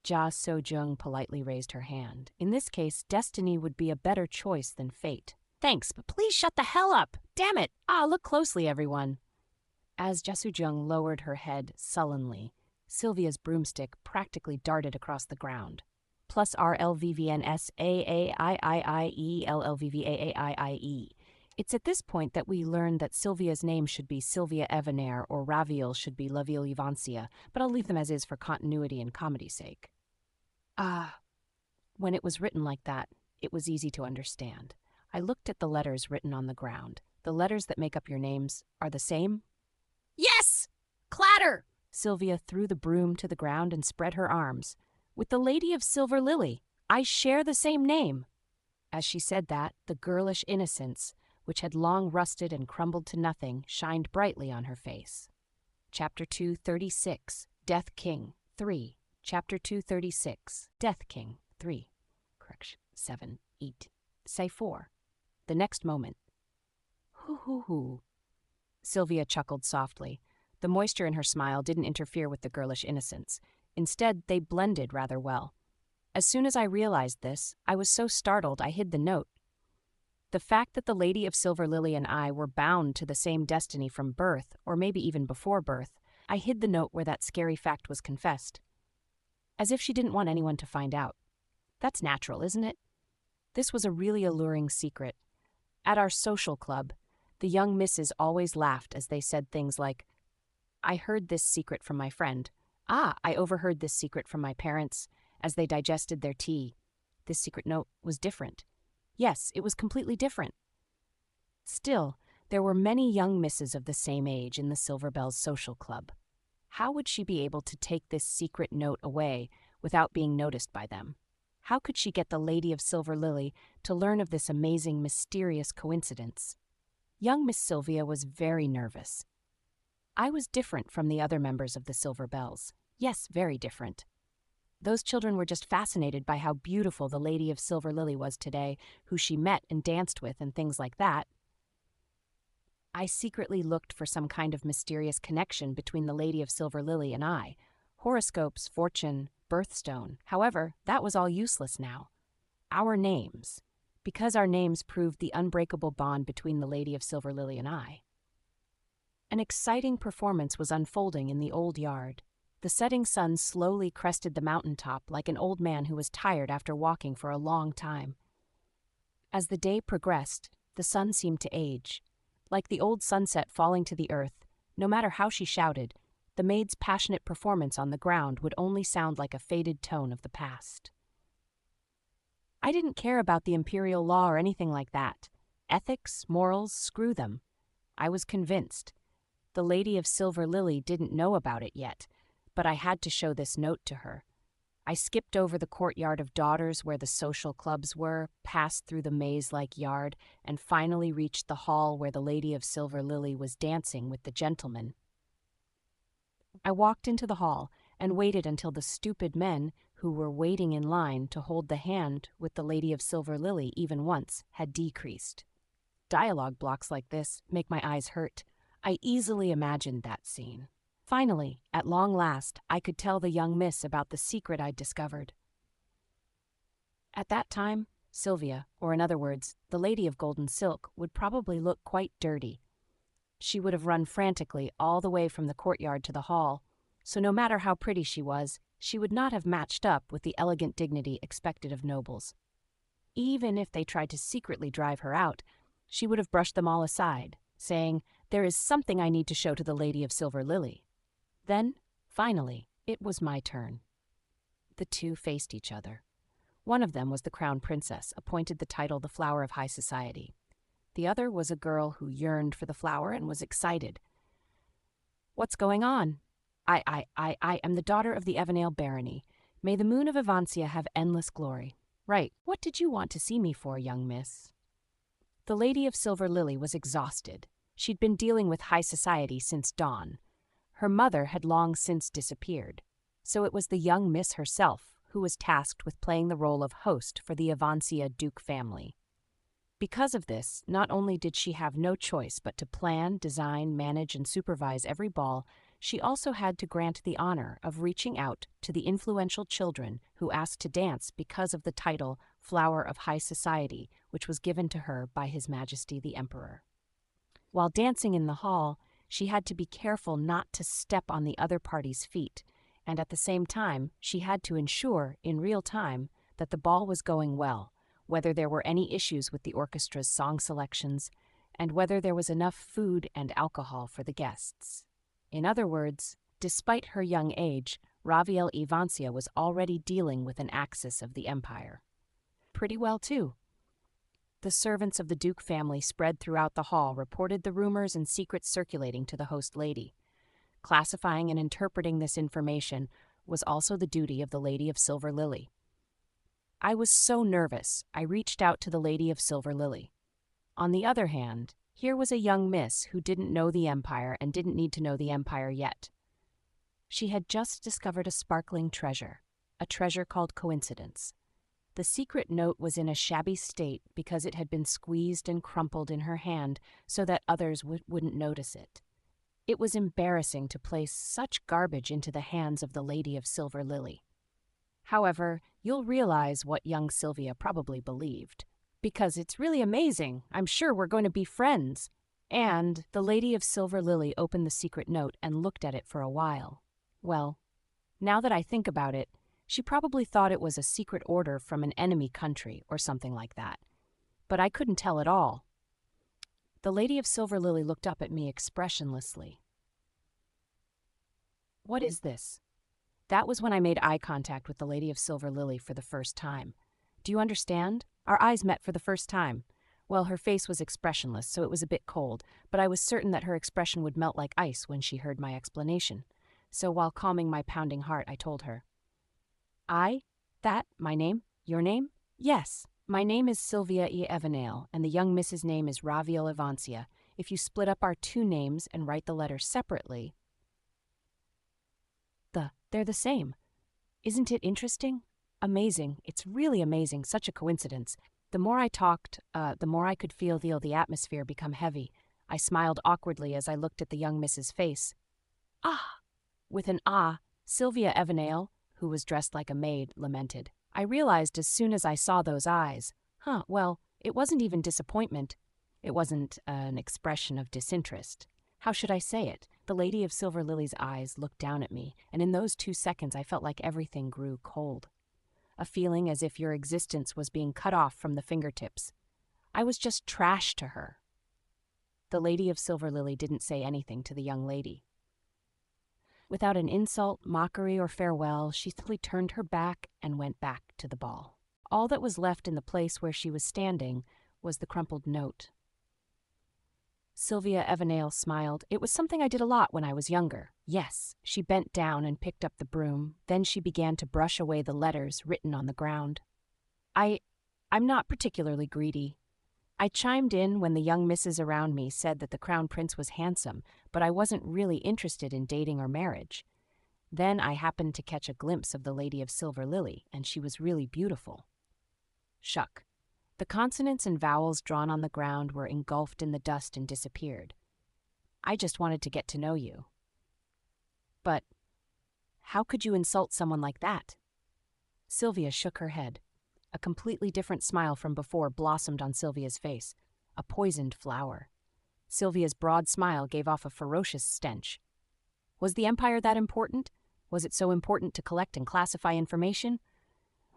Ja So-jung politely raised her hand. In this case, destiny would be a better choice than fate. Thanks, but please shut the hell up! Damn it! Look closely, everyone. As Jasujung lowered her head sullenly, Sylvia's broomstick practically darted across the ground. Plus RLVVNSAAIIELLVVAAIIE. It's at this point that we learn that Sylvia's name should be Sylvia Evanare or Raviel should be Raviel Ivancia, but I'll leave them as is for continuity and comedy's sake. When it was written like that, it was easy to understand. I looked at the letters written on the ground. The letters that make up your names are the same? Yes! Clatter! Sylvia threw the broom to the ground and spread her arms. With the Lady of Silver Lily. I share the same name." As she said that, the girlish innocence, which had long rusted and crumbled to nothing, shined brightly on her face. Chapter 236, Death King 3. Chapter 236, Death King 3. Correction, 7, 8. Say 4. The next moment. "Hoo hoo hoo." Sylvia chuckled softly. The moisture in her smile didn't interfere with the girlish innocence. Instead, they blended rather well. As soon as I realized this, I was so startled I hid the note. The fact that the Lady of Silver Lily and I were bound to the same destiny from birth, or maybe even before birth, I hid the note where that scary fact was confessed. As if she didn't want anyone to find out. That's natural, isn't it? This was a really alluring secret. At our social club, the young misses always laughed as they said things like, "I heard this secret from my friend. Ah, I overheard this secret from my parents as they digested their tea. This secret note was different. Yes, it was completely different." Still, there were many young misses of the same age in the Silver Bells social club. How would she be able to take this secret note away without being noticed by them? How could she get the Lady of Silver Lily to learn of this amazing, mysterious coincidence? Young Miss Sylvia was very nervous. I was different from the other members of the Silver Bells. Yes, very different. Those children were just fascinated by how beautiful the Lady of Silver Lily was today, who she met and danced with and things like that. I secretly looked for some kind of mysterious connection between the Lady of Silver Lily and I. Horoscopes, fortune, birthstone. However, that was all useless now. Our names. Because our names proved the unbreakable bond between the Lady of Silver Lily and I. An exciting performance was unfolding in the old yard. The setting sun slowly crested the mountaintop like an old man who was tired after walking for a long time. As the day progressed, the sun seemed to age. Like the old sunset falling to the earth, no matter how she shouted, the maid's passionate performance on the ground would only sound like a faded tone of the past. I didn't care about the imperial law or anything like that. Ethics, morals, screw them. I was convinced. The Lady of Silver Lily didn't know about it yet, but I had to show this note to her. I skipped over the courtyard of daughters where the social clubs were, passed through the maze-like yard, and finally reached the hall where the Lady of Silver Lily was dancing with the gentlemen. I walked into the hall and waited until the stupid men, who were waiting in line to hold the hand with the Lady of Silver Lily even once, had decreased. Dialogue blocks like this make my eyes hurt. I easily imagined that scene. Finally, at long last, I could tell the young miss about the secret I'd discovered. At that time, Sylvia, or in other words, the Lady of Golden Silk, would probably look quite dirty. She would have run frantically all the way from the courtyard to the hall, so no matter how pretty she was, she would not have matched up with the elegant dignity expected of nobles. Even if they tried to secretly drive her out, she would have brushed them all aside, saying, "There is something I need to show to the Lady of Silver Lily." Then, finally, it was my turn. The two faced each other. One of them was the crown princess, appointed the title the Flower of High Society. The other was a girl who yearned for the flower and was excited. "What's going on?" I am the daughter of the Evanale barony. May the moon of Avancia have endless glory." "Right. What did you want to see me for, young miss?" The Lady of Silver Lily was exhausted. She'd been dealing with high society since dawn. Her mother had long since disappeared, so it was the young miss herself who was tasked with playing the role of host for the Avancia Duke family. Because of this, not only did she have no choice but to plan, design, manage, and supervise every ball, she also had to grant the honor of reaching out to the influential children who asked to dance because of the title Flower of High Society, which was given to her by His Majesty the Emperor. While dancing in the hall, she had to be careful not to step on the other party's feet, and at the same time, she had to ensure, in real time, that the ball was going well, whether there were any issues with the orchestra's song selections, and whether there was enough food and alcohol for the guests. In other words, despite her young age, Raviel Evancia was already dealing with an axis of the empire. Pretty well, too. The servants of the Duke family spread throughout the hall reported the rumors and secrets circulating to the host lady. Classifying and interpreting this information, was also the duty of the Lady of Silver Lily. I was so nervous, I reached out to the Lady of Silver Lily. On the other hand, here was a young miss who didn't know the Empire and didn't need to know the Empire yet. She had just discovered a sparkling treasure, a treasure called coincidence. The secret note was in a shabby state because it had been squeezed and crumpled in her hand so that others wouldn't notice it. It was embarrassing to place such garbage into the hands of the Lady of Silver Lily. However, you'll realize what young Sylvia probably believed. Because it's really amazing, I'm sure we're going to be friends. And the Lady of Silver Lily opened the secret note and looked at it for a while. Well, now that I think about it, she probably thought it was a secret order from an enemy country or something like that. But I couldn't tell at all. The Lady of Silver Lily looked up at me expressionlessly. "What is this?" That was when I made eye contact with the Lady of Silver Lily for the first time. Do you understand? Our eyes met for the first time. Well, her face was expressionless, so it was a bit cold, but I was certain that her expression would melt like ice when she heard my explanation. So while calming my pounding heart, I told her, my name? Your name? Yes, my name is Sylvia E. Evanale, and the young Miss's name is Raviel Evancia. If you split up our two names and write the letters separately, they're the same. Isn't it interesting? Amazing. It's really amazing. Such a coincidence. The more I talked, the more I could feel the atmosphere become heavy. I smiled awkwardly as I looked at the young Miss's face. "Ah!" With an "ah," Sylvia Evanale, who was dressed like a maid, lamented. I realized as soon as I saw those eyes. Well, it wasn't even disappointment. It wasn't an expression of disinterest. How should I say it? The Lady of Silver Lily's eyes looked down at me, and in those 2 seconds I felt like everything grew cold. A feeling as if your existence was being cut off from the fingertips. I was just trash to her. The Lady of Silver Lily didn't say anything to the young lady. Without an insult, mockery, or farewell, she simply turned her back and went back to the ball. All that was left in the place where she was standing was the crumpled note. Sylvia Evanale smiled. It was something I did a lot when I was younger. Yes, she bent down and picked up the broom. Then she began to brush away the letters written on the ground. I'm not particularly greedy. I chimed in when the young misses around me said that the Crown Prince was handsome, but I wasn't really interested in dating or marriage. Then I happened to catch a glimpse of the Lady of Silver Lily, and she was really beautiful. Shuck. The consonants and vowels drawn on the ground were engulfed in the dust and disappeared. I just wanted to get to know you. But how could you insult someone like that? Sylvia shook her head. A completely different smile from before blossomed on Sylvia's face, a poisoned flower. Sylvia's broad smile gave off a ferocious stench. Was the Empire that important? Was it so important to collect and classify information?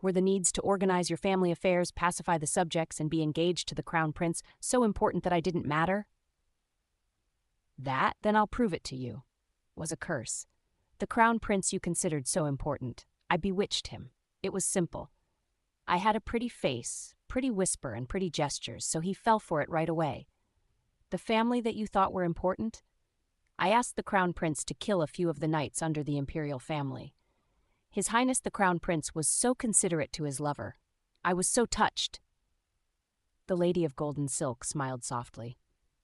Were the needs to organize your family affairs, pacify the subjects, and be engaged to the Crown Prince so important that I didn't matter? That, then I'll prove it to you, was a curse. The Crown Prince you considered so important. I bewitched him. It was simple. I had a pretty face, pretty whisper, and pretty gestures, so he fell for it right away. The family that you thought were important? I asked the Crown Prince to kill a few of the knights under the imperial family. His Highness the Crown Prince was so considerate to his lover. I was so touched. The Lady of Golden Silk smiled softly.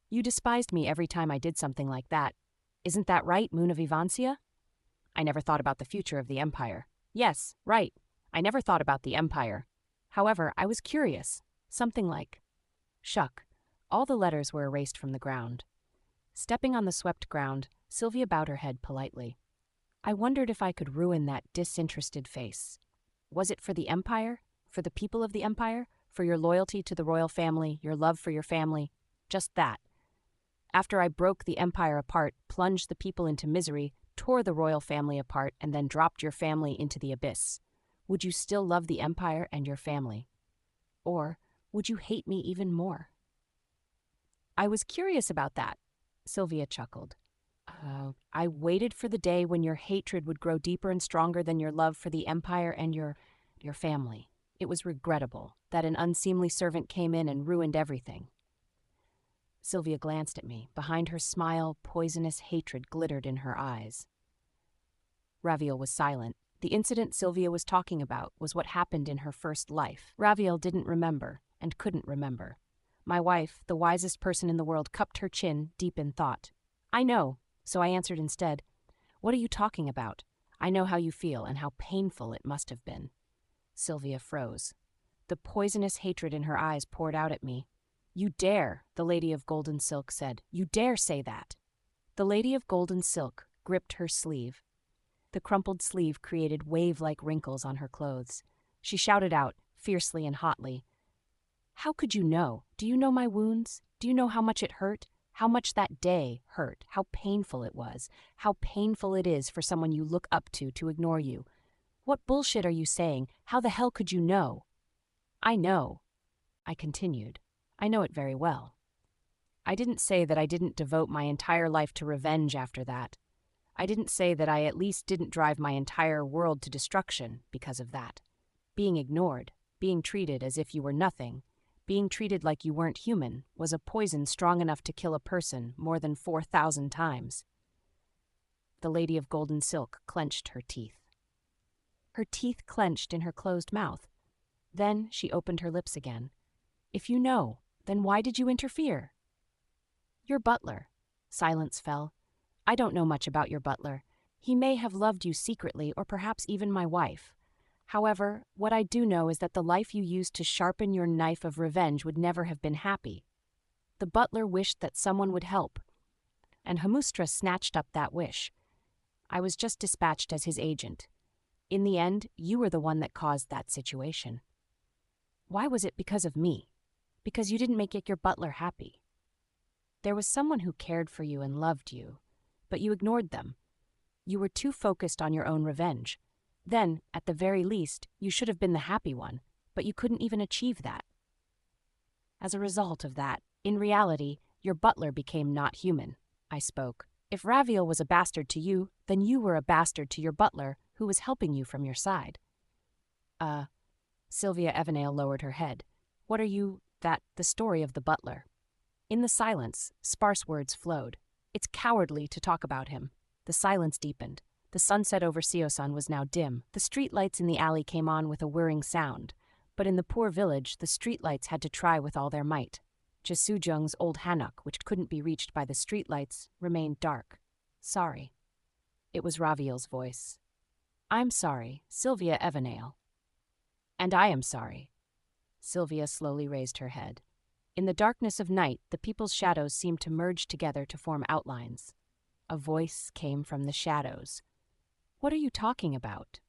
You despised me every time I did something like that. Isn't that right, Moon of Evancia? I never thought about the future of the Empire. Yes, right. I never thought about the Empire. However, I was curious. Something like, Shuck. All the letters were erased from the ground. Stepping on the swept ground, Sylvia bowed her head politely. I wondered if I could ruin that disinterested face. Was it for the Empire? For the people of the Empire? For your loyalty to the royal family, your love for your family? Just that. After I broke the Empire apart, plunged the people into misery, tore the royal family apart, and then dropped your family into the abyss, would you still love the Empire and your family? Or would you hate me even more? I was curious about that, Sylvia chuckled. I waited for the day when your hatred would grow deeper and stronger than your love for the Empire and your family. It was regrettable that an unseemly servant came in and ruined everything. Sylvia glanced at me. Behind her smile, poisonous hatred glittered in her eyes. Raviel was silent. The incident Sylvia was talking about was what happened in her first life. Raviel didn't remember and couldn't remember. My wife, the wisest person in the world, cupped her chin, deep in thought. I know, so I answered instead. What are you talking about? I know how you feel and how painful it must have been. Sylvia froze. The poisonous hatred in her eyes poured out at me. You dare, the Lady of Golden Silk said. You dare say that. The Lady of Golden Silk gripped her sleeve. The crumpled sleeve created wave-like wrinkles on her clothes. She shouted out, fiercely and hotly, How could you know? Do you know my wounds? Do you know how much it hurt? How much that day hurt? How painful it was? How painful it is for someone you look up to ignore you? What bullshit are you saying? How the hell could you know? I know, I continued. I know it very well. I didn't say that I didn't devote my entire life to revenge after that. I didn't say that I at least didn't drive my entire world to destruction because of that. Being ignored, being treated as if you were nothing, being treated like you weren't human, was a poison strong enough to kill a person more than 4,000 times. The Lady of Golden Silk clenched her teeth. Her teeth clenched in her closed mouth. Then she opened her lips again. If you know, then why did you interfere? Your butler. Silence fell. I don't know much about your butler. He may have loved you secretly, or perhaps even my wife. However, what I do know is that the life you used to sharpen your knife of revenge would never have been happy. The butler wished that someone would help, and Hamustra snatched up that wish. I was just dispatched as his agent. In the end, you were the one that caused that situation. Why was it because of me? Because you didn't make your butler happy. There was someone who cared for you and loved you, but you ignored them. You were too focused on your own revenge. Then, at the very least, you should have been the happy one, but you couldn't even achieve that. As a result of that, in reality, your butler became not human. I spoke. If Raviel was a bastard to you, then you were a bastard to your butler, who was helping you from your side. Sylvia Evanale lowered her head. What are you, the story of the butler? In the silence, sparse words flowed. It's cowardly to talk about him. The silence deepened. The sunset over Siosan was now dim. The streetlights in the alley came on with a whirring sound. But in the poor village, the streetlights had to try with all their might. Jesujung's old hanok, which couldn't be reached by the streetlights, remained dark. Sorry. It was Raviel's voice. I'm sorry, Sylvia Evanale. And I am sorry. Sylvia slowly raised her head. In the darkness of night, the people's shadows seemed to merge together to form outlines. A voice came from the shadows. What are you talking about?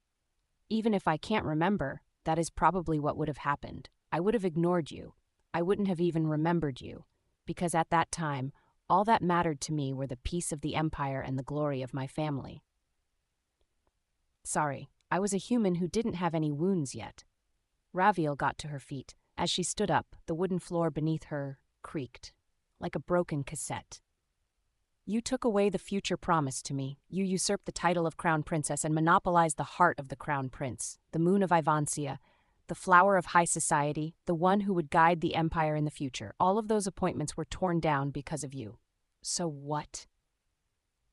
Even if I can't remember, that is probably what would have happened. I would have ignored you. I wouldn't have even remembered you, because at that time, all that mattered to me were the peace of the empire and the glory of my family. Sorry, I was a human who didn't have any wounds yet. Raviel got to her feet. As she stood up, the wooden floor beneath her creaked, like a broken cassette. You took away the future promised to me. You usurped the title of Crown Princess and monopolized the heart of the Crown Prince, the moon of Ivansia, the flower of high society, the one who would guide the empire in the future. All of those appointments were torn down because of you. So what?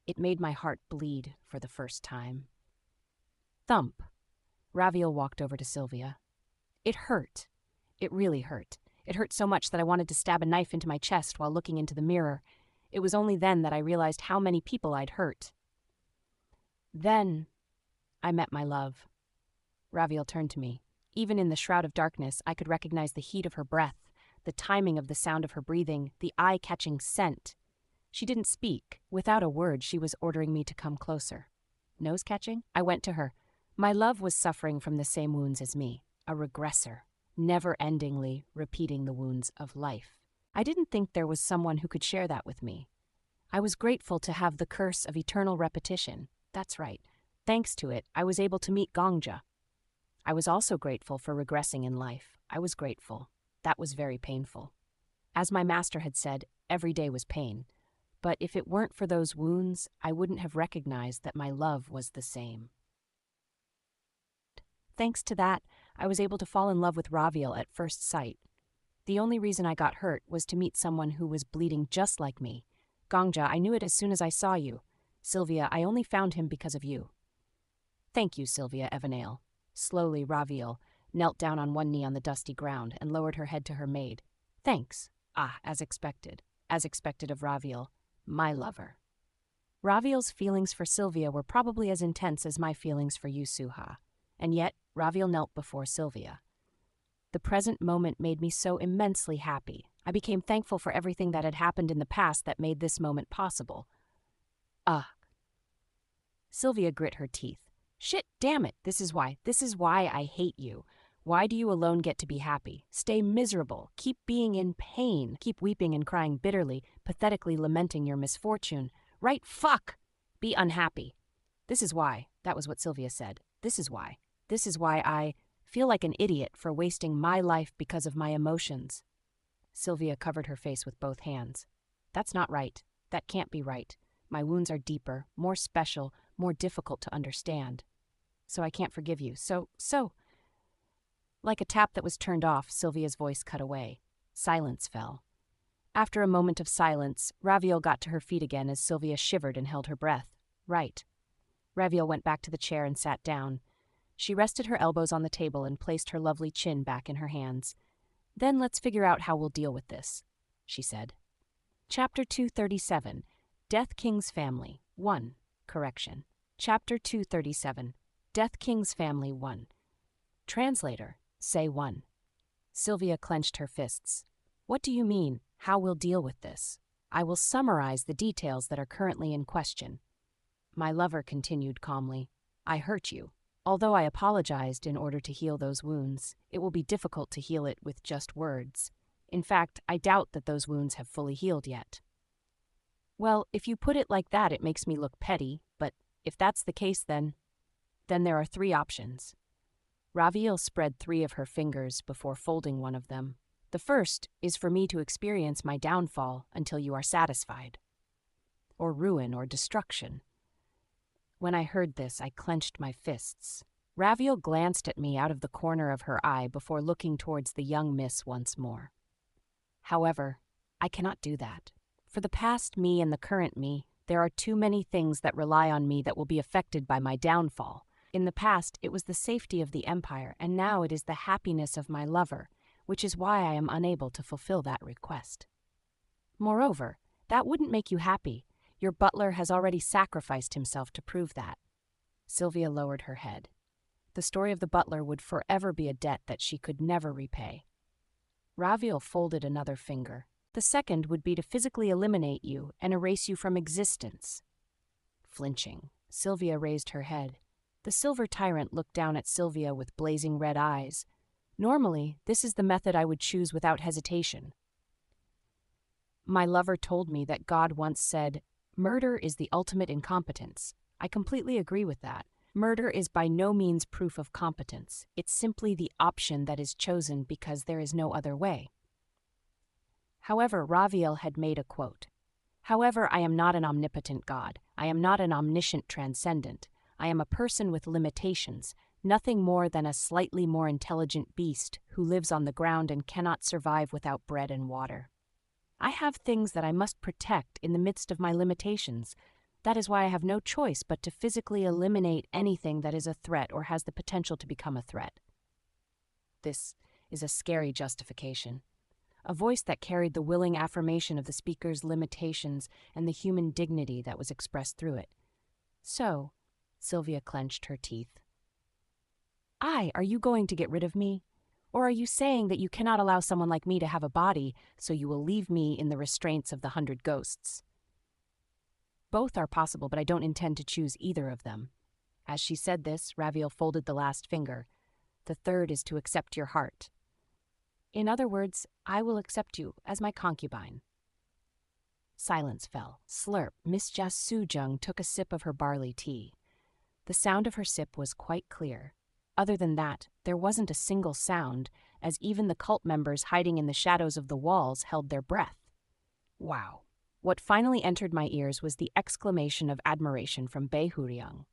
It made my heart bleed for the first time. Thump. Raviel walked over to Sylvia. It hurt. It really hurt. It hurt so much that I wanted to stab a knife into my chest while looking into the mirror. It was only then that I realized how many people I'd hurt. Then I met my love. Raviel turned to me. Even in the shroud of darkness, I could recognize the heat of her breath, the timing of the sound of her breathing, the eye-catching scent. She didn't speak. Without a word, she was ordering me to come closer. Nose-catching? I went to her. My love was suffering from the same wounds as me, a regressor, never-endingly repeating the wounds of life. I didn't think there was someone who could share that with me. I was grateful to have the curse of eternal repetition. That's right. Thanks to it, I was able to meet Gongja. I was also grateful for regressing in life. I was grateful. That was very painful. As my master had said, every day was pain. But if it weren't for those wounds, I wouldn't have recognized that my love was the same. Thanks to that, I was able to fall in love with Raviel at first sight. The only reason I got hurt was to meet someone who was bleeding just like me. Gongja, I knew it as soon as I saw you. Sylvia, I only found him because of you. Thank you, Sylvia Evanale. Slowly, Raviel knelt down on one knee on the dusty ground and lowered her head to her maid. Thanks. Ah, as expected. As expected of Raviel, my lover. Raviel's feelings for Sylvia were probably as intense as my feelings for you, Suha. And yet, Raviel knelt before Sylvia. The present moment made me so immensely happy. I became thankful for everything that had happened in the past that made this moment possible. Sylvia grit her teeth. Shit, damn it, this is why I hate you. Why do you alone get to be happy? Stay miserable, keep being in pain, keep weeping and crying bitterly, pathetically lamenting your misfortune. Right, fuck! Be unhappy. This is why, that was what Sylvia said. This is why I feel like an idiot for wasting my life because of my emotions. Sylvia covered her face with both hands. That's not right. That can't be right. My wounds are deeper, more special, more difficult to understand. So I can't forgive you. So. Like a tap that was turned off, Sylvia's voice cut away. Silence fell. After a moment of silence, Raviel got to her feet again as Sylvia shivered and held her breath. Right. Raviel went back to the chair and sat down. She rested her elbows on the table and placed her lovely chin back in her hands. Then let's figure out how we'll deal with this, she said. Chapter 237, Death King's Family, 1. Correction. Chapter 237, Death King's Family, 1. Translator, say 1. Sylvia clenched her fists. What do you mean, how we'll deal with this? I will summarize the details that are currently in question. My lover continued calmly. I hurt you. Although I apologized in order to heal those wounds, it will be difficult to heal it with just words. In fact, I doubt that those wounds have fully healed yet. Well, if you put it like that, it makes me look petty, but if that's the case, then there are 3 options. Raviel spread 3 of her fingers before folding one of them. The first is for me to experience my downfall until you are satisfied. Or ruin or destruction. When I heard this, I clenched my fists. Raviel glanced at me out of the corner of her eye before looking towards the young miss once more. However, I cannot do that. For the past me and the current me, there are too many things that rely on me that will be affected by my downfall. In the past, it was the safety of the Empire, and now it is the happiness of my lover, which is why I am unable to fulfill that request. Moreover, that wouldn't make you happy. Your butler has already sacrificed himself to prove that. Sylvia lowered her head. The story of the butler would forever be a debt that she could never repay. Raviel folded another finger. The second would be to physically eliminate you and erase you from existence. Flinching, Sylvia raised her head. The silver tyrant looked down at Sylvia with blazing red eyes. Normally, this is the method I would choose without hesitation. My lover told me that God once said, "Murder is the ultimate incompetence." I completely agree with that. Murder is by no means proof of competence. It's simply the option that is chosen because there is no other way. However, Raviel had made a quote. However, I am not an omnipotent God. I am not an omniscient transcendent. I am a person with limitations, nothing more than a slightly more intelligent beast who lives on the ground and cannot survive without bread and water. I have things that I must protect in the midst of my limitations. That is why I have no choice but to physically eliminate anything that is a threat or has the potential to become a threat. This is a scary justification. A voice that carried the willing affirmation of the speaker's limitations and the human dignity that was expressed through it. So, Sylvia clenched her teeth. Are you going to get rid of me? Or are you saying that you cannot allow someone like me to have a body, so you will leave me in the restraints of the 100 ghosts? Both are possible, but I don't intend to choose either of them. As she said this, Raviel folded the last finger. The third is to accept your heart. In other words, I will accept you as my concubine. Silence fell. Slurp, Miss Jas Soo-jung took a sip of her barley tea. The sound of her sip was quite clear. Other than that, there wasn't a single sound, as even the cult members hiding in the shadows of the walls held their breath. Wow. What finally entered my ears was the exclamation of admiration from Bae Hoo-ryung.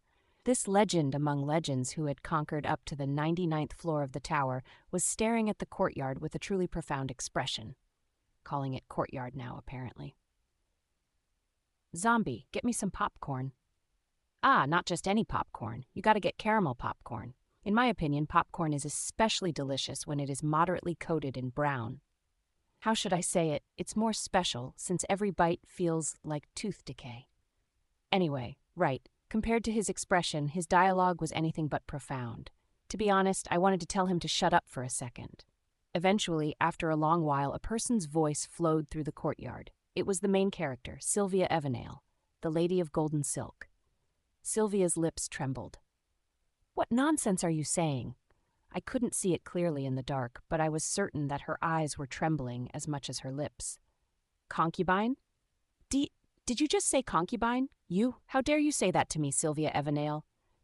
This legend among legends who had conquered up to the 99th floor of the tower was staring at the courtyard with a truly profound expression. Calling it courtyard now, apparently. Zombie, get me some popcorn. Ah, not just any popcorn. You gotta get caramel popcorn. In my opinion, popcorn is especially delicious when it is moderately coated in brown. How should I say it? It's more special since every bite feels like tooth decay. Anyway, right, compared to his expression, his dialogue was anything but profound. To be honest, I wanted to tell him to shut up for a second. Eventually, after a long while, a person's voice flowed through the courtyard. It was the main character, Sylvia Evanale, the Lady of Golden Silk. Sylvia's lips trembled. What nonsense are you saying? I couldn't see it clearly in the dark, but I was certain that her eyes were trembling as much as her lips. Concubine? Did you just say concubine? You? How dare you say that to me, Sylvia Evanale?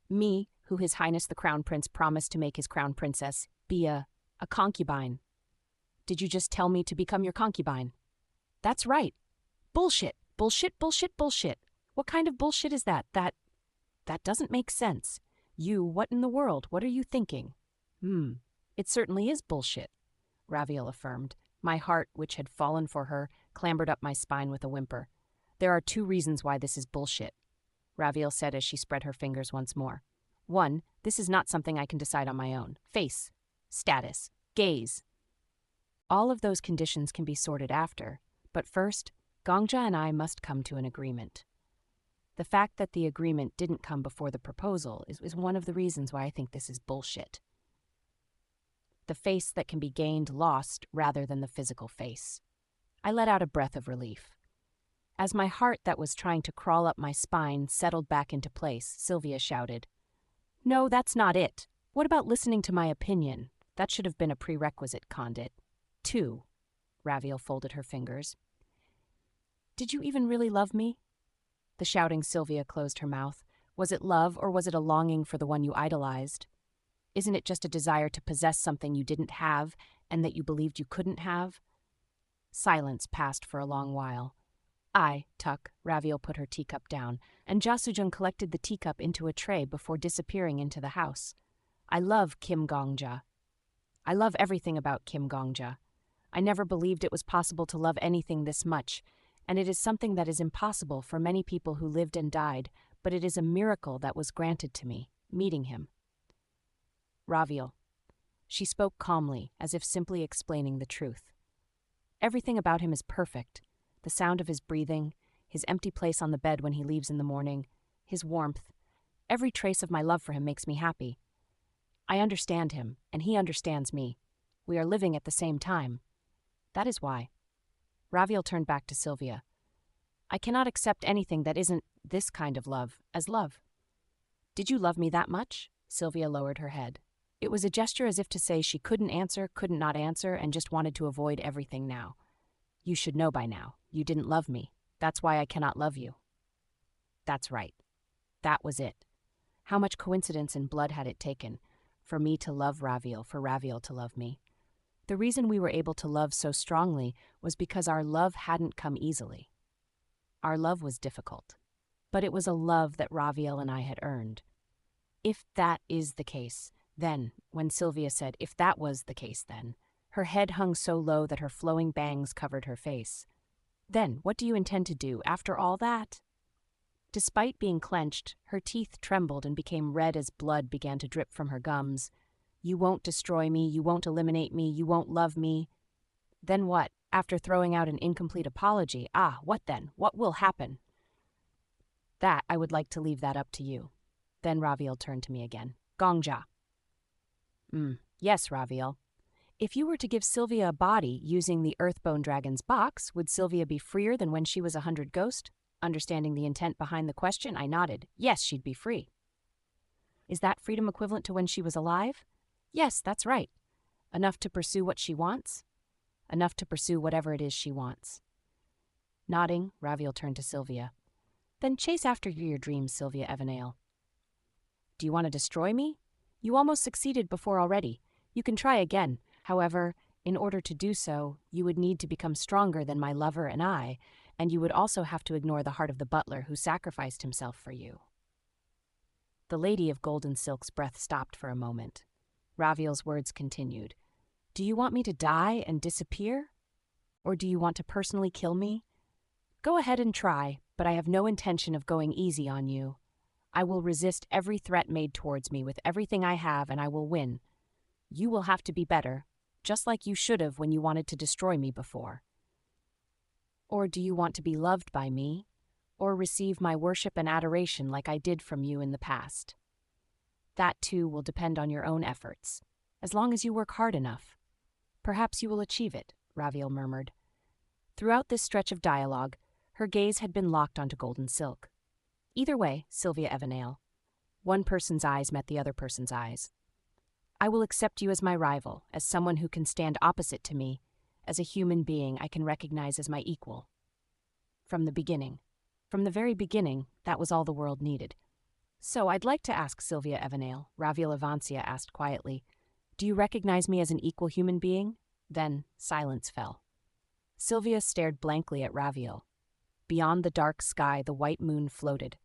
Me, who His Highness the Crown Prince promised to make his crown princess, be a concubine. Did you just tell me to become your concubine? That's right. Bullshit. Bullshit, bullshit, bullshit. What kind of bullshit is that? That doesn't make sense. What in the world? What are you thinking? It certainly is bullshit, Raviel affirmed. My heart, which had fallen for her, clambered up my spine with a whimper. There are 2 reasons why this is bullshit, Raviel said as she spread her fingers once more. 1, this is not something I can decide on my own. Face, status, gaze. All of those conditions can be sorted after, but first, Gongja and I must come to an agreement. The fact that the agreement didn't come before the proposal is one of the reasons why I think this is bullshit. The face that can be gained lost rather than the physical face. I let out a breath of relief. As my heart that was trying to crawl up my spine settled back into place, Sylvia shouted, No, that's not it. What about listening to my opinion? That should have been a prerequisite, Condit. 2. Raviel folded her fingers. Did you even really love me? The shouting Sylvia closed her mouth. Was it love or was it a longing for the one you idolized? Isn't it just a desire to possess something you didn't have and that you believed you couldn't have? Silence passed for a long while. Tuck, Raviel put her teacup down, and Jasujung collected the teacup into a tray before disappearing into the house. I love Kim Gongja. I love everything about Kim Gongja. I never believed it was possible to love anything this much, and it is something that is impossible for many people who lived and died, but it is a miracle that was granted to me, meeting him. Raviel. She spoke calmly, as if simply explaining the truth. Everything about him is perfect. The sound of his breathing, his empty place on the bed when he leaves in the morning, his warmth. Every trace of my love for him makes me happy. I understand him, and he understands me. We are living at the same time. That is why. Raviel turned back to Sylvia. I cannot accept anything that isn't this kind of love as love. Did you love me that much? Sylvia lowered her head. It was a gesture as if to say she couldn't not answer, and just wanted to avoid everything now. You should know by now. You didn't love me. That's why I cannot love you. That's right. That was it. How much coincidence and blood had it taken for me to love Raviel, for Raviel to love me? The reason we were able to love so strongly was because our love hadn't come easily. Our love was difficult, but it was a love that Raviel and I had earned. If that is the case, then, when Sylvia said, if that was the case then, her head hung so low that her flowing bangs covered her face. Then, what do you intend to do after all that? Despite being clenched, her teeth trembled and became red as blood began to drip from her gums. You won't destroy me, you won't eliminate me, you won't love me. Then what? After throwing out an incomplete apology, what then? What will happen? That, I would like to leave that up to you. Then Raviel turned to me again. Gongja. Yes, Raviel. If you were to give Sylvia a body using the Earthbone Dragon's box, would Sylvia be freer than when she was 100 Ghost? Understanding the intent behind the question, I nodded. Yes, she'd be free. Is that freedom equivalent to when she was alive? Yes, that's right. Enough to pursue what she wants? Enough to pursue whatever it is she wants. Nodding, Raviel turned to Sylvia. Then chase after your dreams, Sylvia Evanale. Do you want to destroy me? You almost succeeded before already. You can try again. However, in order to do so, you would need to become stronger than my lover and I, and you would also have to ignore the heart of the butler who sacrificed himself for you. The Lady of Golden Silk's breath stopped for a moment. Raviel's words continued. Do you want me to die and disappear? Or do you want to personally kill me? Go ahead and try, but I have no intention of going easy on you. I will resist every threat made towards me with everything I have, and I will win. You will have to be better, just like you should have when you wanted to destroy me before. Or do you want to be loved by me, or receive my worship and adoration like I did from you in the past? That, too, will depend on your own efforts, as long as you work hard enough. Perhaps you will achieve it, Raviel murmured. Throughout this stretch of dialogue, her gaze had been locked onto Golden Silk. Either way, Sylvia Evanale. One person's eyes met the other person's eyes. I will accept you as my rival, as someone who can stand opposite to me, as a human being I can recognize as my equal. From the very beginning, that was all the world needed. So I'd like to ask Sylvia Evanale, Raviel Avancia asked quietly, do you recognize me as an equal human being? Then silence fell. Sylvia stared blankly at Raviel. Beyond the dark sky, the white moon floated.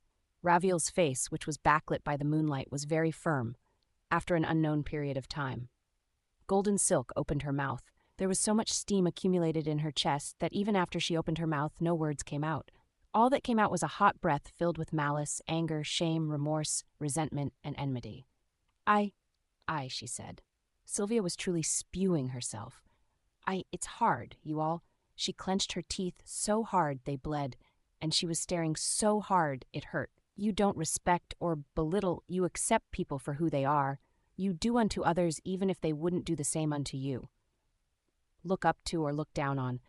Raviel's face, which was backlit by the moonlight, was very firm, after an unknown period of time. Golden Silk opened her mouth. There was so much steam accumulated in her chest that even after she opened her mouth, no words came out. All that came out was a hot breath filled with malice, anger, shame, remorse, resentment, and enmity. I, she said. Sylvia was truly spewing herself. It's hard, you all. She clenched her teeth so hard they bled, and she was staring so hard it hurt. You don't respect or belittle, you accept people for who they are. You do unto others even if they wouldn't do the same unto you. Look up to or look down on.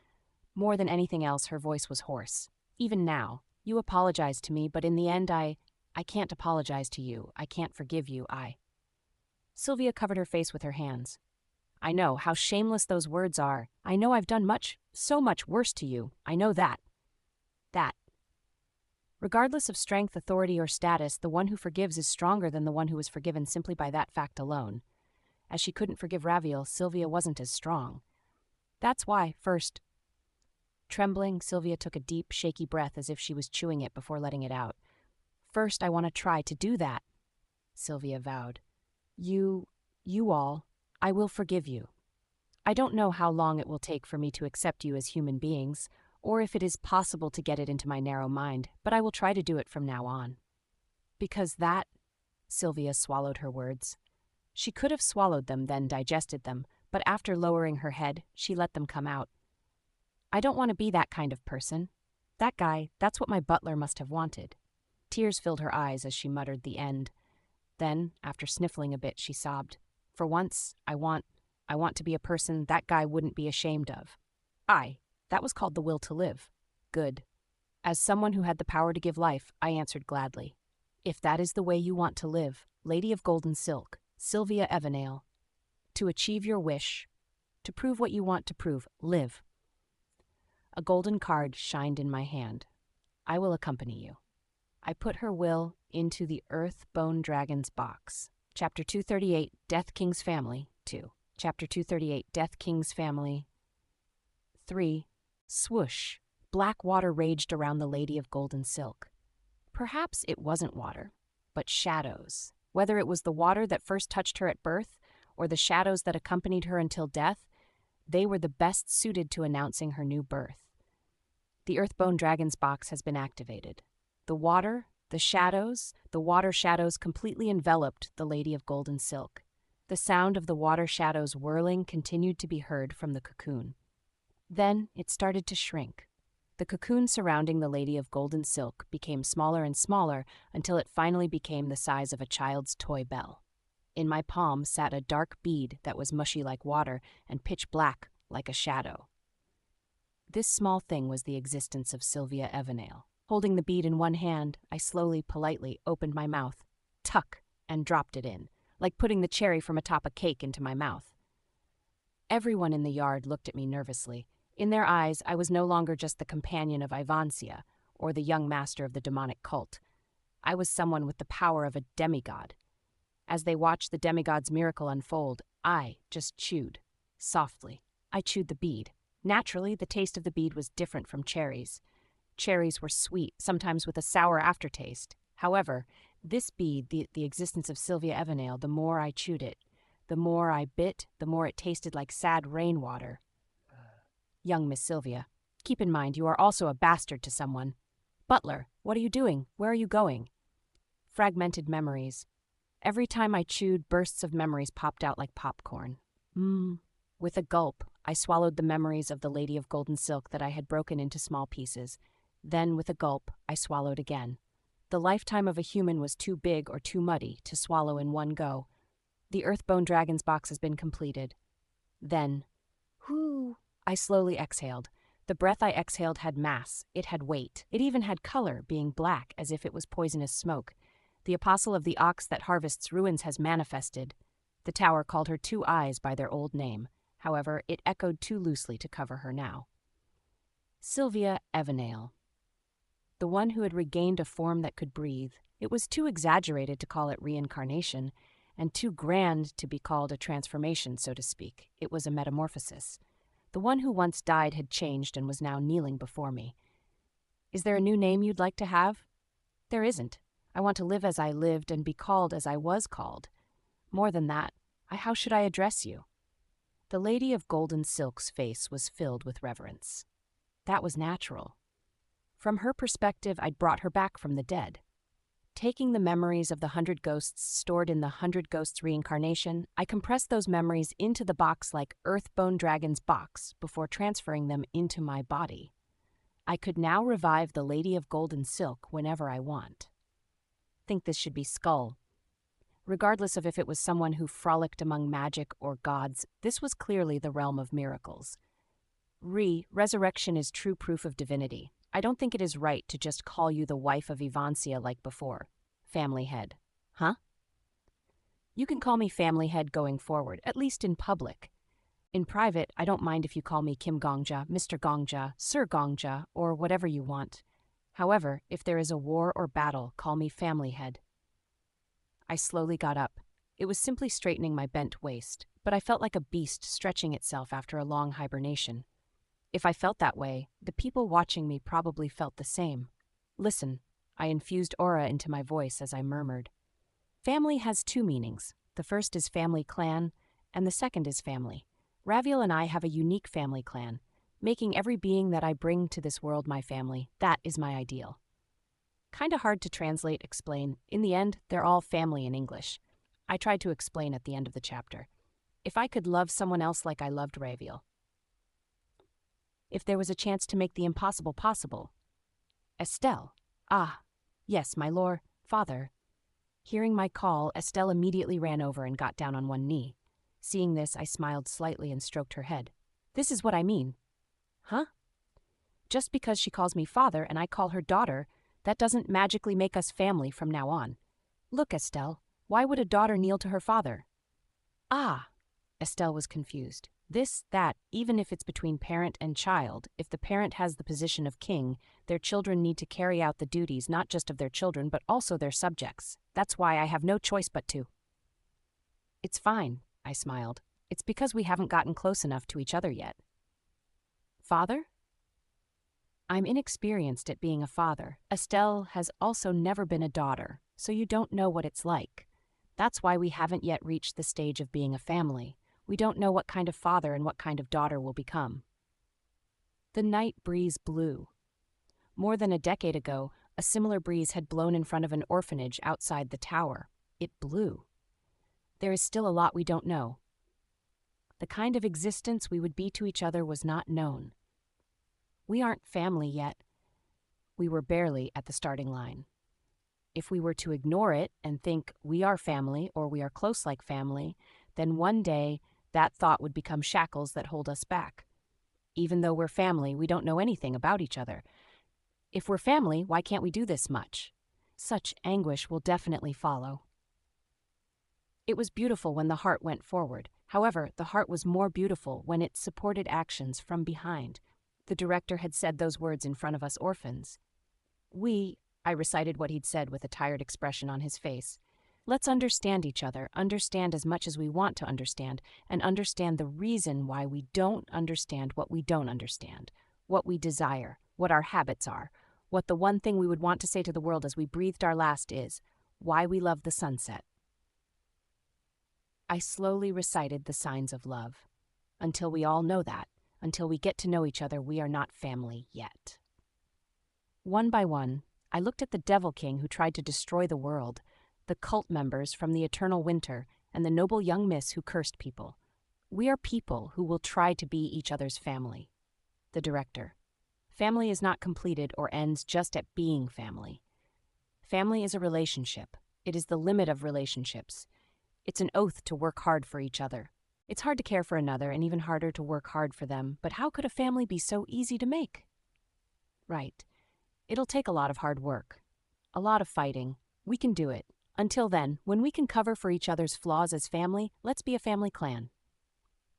More than anything else, her voice was hoarse. Even now, you apologize to me, but in the end I can't apologize to you. I can't forgive you, Sylvia covered her face with her hands. I know how shameless those words are. I know I've done so much worse to you. I know that. Regardless of strength, authority, or status, the one who forgives is stronger than the one who is forgiven simply by that fact alone. As she couldn't forgive Raviel, Sylvia wasn't as strong. That's why, first. Trembling, Sylvia took a deep, shaky breath as if she was chewing it before letting it out. First, I want to try to do that, Sylvia vowed. You all, I will forgive you. I don't know how long it will take for me to accept you as human beings, or if it is possible to get it into my narrow mind, but I will try to do it from now on. Because that, Sylvia swallowed her words. She could have swallowed them, then digested them, but after lowering her head, she let them come out. I don't want to be that kind of person. That guy, that's what my butler must have wanted. Tears filled her eyes as she muttered the end. Then, after sniffling a bit, she sobbed. For once, I want to be a person that guy wouldn't be ashamed of. That was called the will to live. Good. As someone who had the power to give life, I answered gladly. If that is the way you want to live, Lady of Golden Silk, Sylvia Evanale, to achieve your wish, to prove what you want to prove, live. A golden card shined in my hand. I will accompany you. I put her will into the Earth-Bone Dragon's box. Chapter 238, Death King's Family, 2. Chapter 238, Death King's Family, 3. Swoosh. Black water raged around the Lady of Golden Silk. Perhaps it wasn't water, but shadows. Whether it was the water that first touched her at birth, or the shadows that accompanied her until death, they were the best suited to announcing her new birth. The Earthbone Dragon's box has been activated. The water shadows completely enveloped the Lady of Golden Silk. The sound of the water shadows whirling continued to be heard from the cocoon. Then it started to shrink. The cocoon surrounding the Lady of Golden Silk became smaller and smaller until it finally became the size of a child's toy bell. In my palm sat a dark bead that was mushy like water and pitch black like a shadow. This small thing was the existence of Sylvia Evanale. Holding the bead in one hand, I slowly, politely opened my mouth, tuck, and dropped it in, like putting the cherry from atop a cake into my mouth. Everyone in the yard looked at me nervously. In their eyes, I was no longer just the companion of Ivancia, or the young master of the demonic cult. I was someone with the power of a demigod. As they watched the demigod's miracle unfold, I just chewed. Softly, I chewed the bead. Naturally, the taste of the bead was different from cherries. Cherries were sweet, sometimes with a sour aftertaste. However, this bead, the existence of Sylvia Evanale, the more I chewed it, the more I bit, the more it tasted like sad rainwater. Young Miss Sylvia, keep in mind you are also a bastard to someone. Butler, what are you doing? Where are you going? Fragmented memories. Every time I chewed, bursts of memories popped out like popcorn. With a gulp, I swallowed the memories of the Lady of Golden Silk that I had broken into small pieces. Then, with a gulp, I swallowed again. The lifetime of a human was too big or too muddy to swallow in one go. The Earthbone Dragon's box has been completed. Then, whoo, I slowly exhaled. The breath I exhaled had mass, it had weight, it even had color, being black as if it was poisonous smoke. The apostle of the ox that harvests ruins has manifested. The tower called her Two Eyes by their old name. However, it echoed too loosely to cover her now. Sylvia Evanale. The one who had regained a form that could breathe. It was too exaggerated to call it reincarnation, and too grand to be called a transformation, so to speak. It was a metamorphosis. The one who once died had changed and was now kneeling before me. Is there a new name you'd like to have? There isn't. I want to live as I lived and be called as I was called. More than that, how should I address you? The Lady of Golden Silk's face was filled with reverence. That was natural. From her perspective, I'd brought her back from the dead. Taking the memories of the 100 ghosts stored in the 100 Ghosts reincarnation, I compressed those memories into the box like Earthbone Dragon's box before transferring them into my body. I could now revive the Lady of Golden Silk whenever I want. Think this should be Skull. Regardless of if it was someone who frolicked among magic or gods, this was clearly the realm of miracles. Resurrection is true proof of divinity. I don't think it is right to just call you the wife of Evancia like before. Family head. Huh? You can call me family head going forward, at least in public. In private, I don't mind if you call me Kim Gongja, Mr. Gongja, Sir Gongja, or whatever you want. However, if there is a war or battle, call me family head. I slowly got up. It was simply straightening my bent waist, but I felt like a beast stretching itself after a long hibernation. If I felt that way, the people watching me probably felt the same. Listen, I infused aura into my voice as I murmured. Family has two meanings. The first is family clan, and the second is family. Raviel and I have a unique family clan, making every being that I bring to this world my family. That is my ideal. Kinda hard to translate, explain. In the end, they're all family in English. I tried to explain at the end of the chapter. If I could love someone else like I loved Raviel. If there was a chance to make the impossible possible. Estelle. Ah, yes, my lord, father. Hearing my call, Estelle immediately ran over and got down on one knee. Seeing this, I smiled slightly and stroked her head. This is what I mean. Huh? Just because she calls me father and I call her daughter, that doesn't magically make us family from now on. Look, Estelle, why would a daughter kneel to her father? Ah, Estelle was confused. This, that, even if it's between parent and child, if the parent has the position of king, their children need to carry out the duties not just of their children but also their subjects. That's why I have no choice but to. It's fine, I smiled. It's because we haven't gotten close enough to each other yet. Father? I'm inexperienced at being a father. Estelle has also never been a daughter, so you don't know what it's like. That's why we haven't yet reached the stage of being a family. We don't know what kind of father and what kind of daughter we'll become. The night breeze blew. More than a decade ago, a similar breeze had blown in front of an orphanage outside the tower. It blew. There is still a lot we don't know. The kind of existence we would be to each other was not known. We aren't family yet. We were barely at the starting line. If we were to ignore it and think we are family or we are close like family, then one day that thought would become shackles that hold us back. Even though we're family, we don't know anything about each other. If we're family, why can't we do this much? Such anguish will definitely follow. It was beautiful when the heart went forward. However, the heart was more beautiful when it supported actions from behind. The director had said those words in front of us orphans. I recited what he'd said with a tired expression on his face. Let's understand each other, understand as much as we want to understand, and understand the reason why we don't understand what we don't understand, what we desire, what our habits are, what the one thing we would want to say to the world as we breathed our last is, why we love the sunset. I slowly recited the signs of love. Until we all know that, until we get to know each other, we are not family yet. One by one, I looked at the Devil King who tried to destroy the world, the cult members from the Eternal Winter, and the noble young miss who cursed people. We are people who will try to be each other's family. The director. Family is not completed or ends just at being family. Family is a relationship. It is the limit of relationships. It's an oath to work hard for each other. It's hard to care for another and even harder to work hard for them, but how could a family be so easy to make? Right. It'll take a lot of hard work. A lot of fighting. We can do it. Until then, when we can cover for each other's flaws as family, let's be a family clan.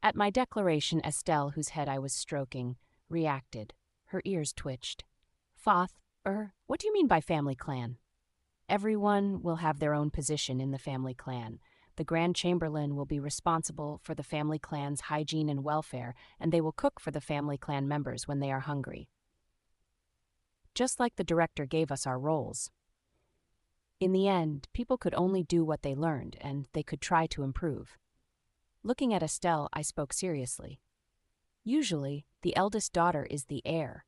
At my declaration, Estelle, whose head I was stroking, reacted. Her ears twitched. Foth, what do you mean by family clan? Everyone will have their own position in the family clan. The Grand Chamberlain will be responsible for the family clan's hygiene and welfare, and they will cook for the family clan members when they are hungry. Just like the director gave us our roles. In the end, people could only do what they learned, and they could try to improve. Looking at Estelle, I spoke seriously. Usually, the eldest daughter is the heir.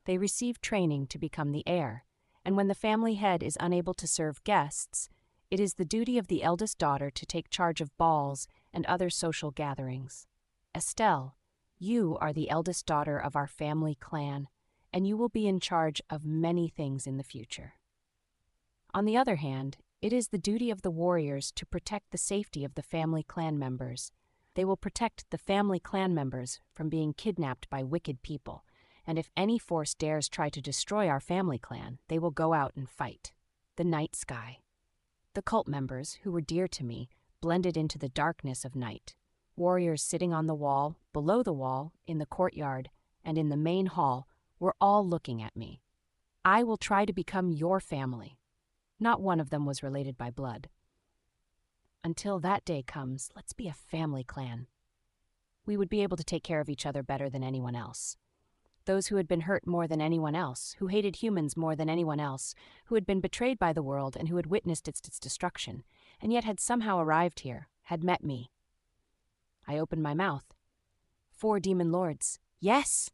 They receive training to become the heir, and when the family head is unable to serve guests, it is the duty of the eldest daughter to take charge of balls and other social gatherings. Estelle, you are the eldest daughter of our family clan, and you will be in charge of many things in the future. On the other hand, it is the duty of the warriors to protect the safety of the family clan members. They will protect the family clan members from being kidnapped by wicked people, and if any force dares try to destroy our family clan, they will go out and fight. The night sky. The cult members, who were dear to me, blended into the darkness of night. Warriors sitting on the wall, below the wall, in the courtyard, and in the main hall were all looking at me. I will try to become your family. Not one of them was related by blood. Until that day comes, let's be a family clan. We would be able to take care of each other better than anyone else. Those who had been hurt more than anyone else, who hated humans more than anyone else, who had been betrayed by the world and who had witnessed its destruction, and yet had somehow arrived here, had met me. I opened my mouth. 4 demon lords. Yes!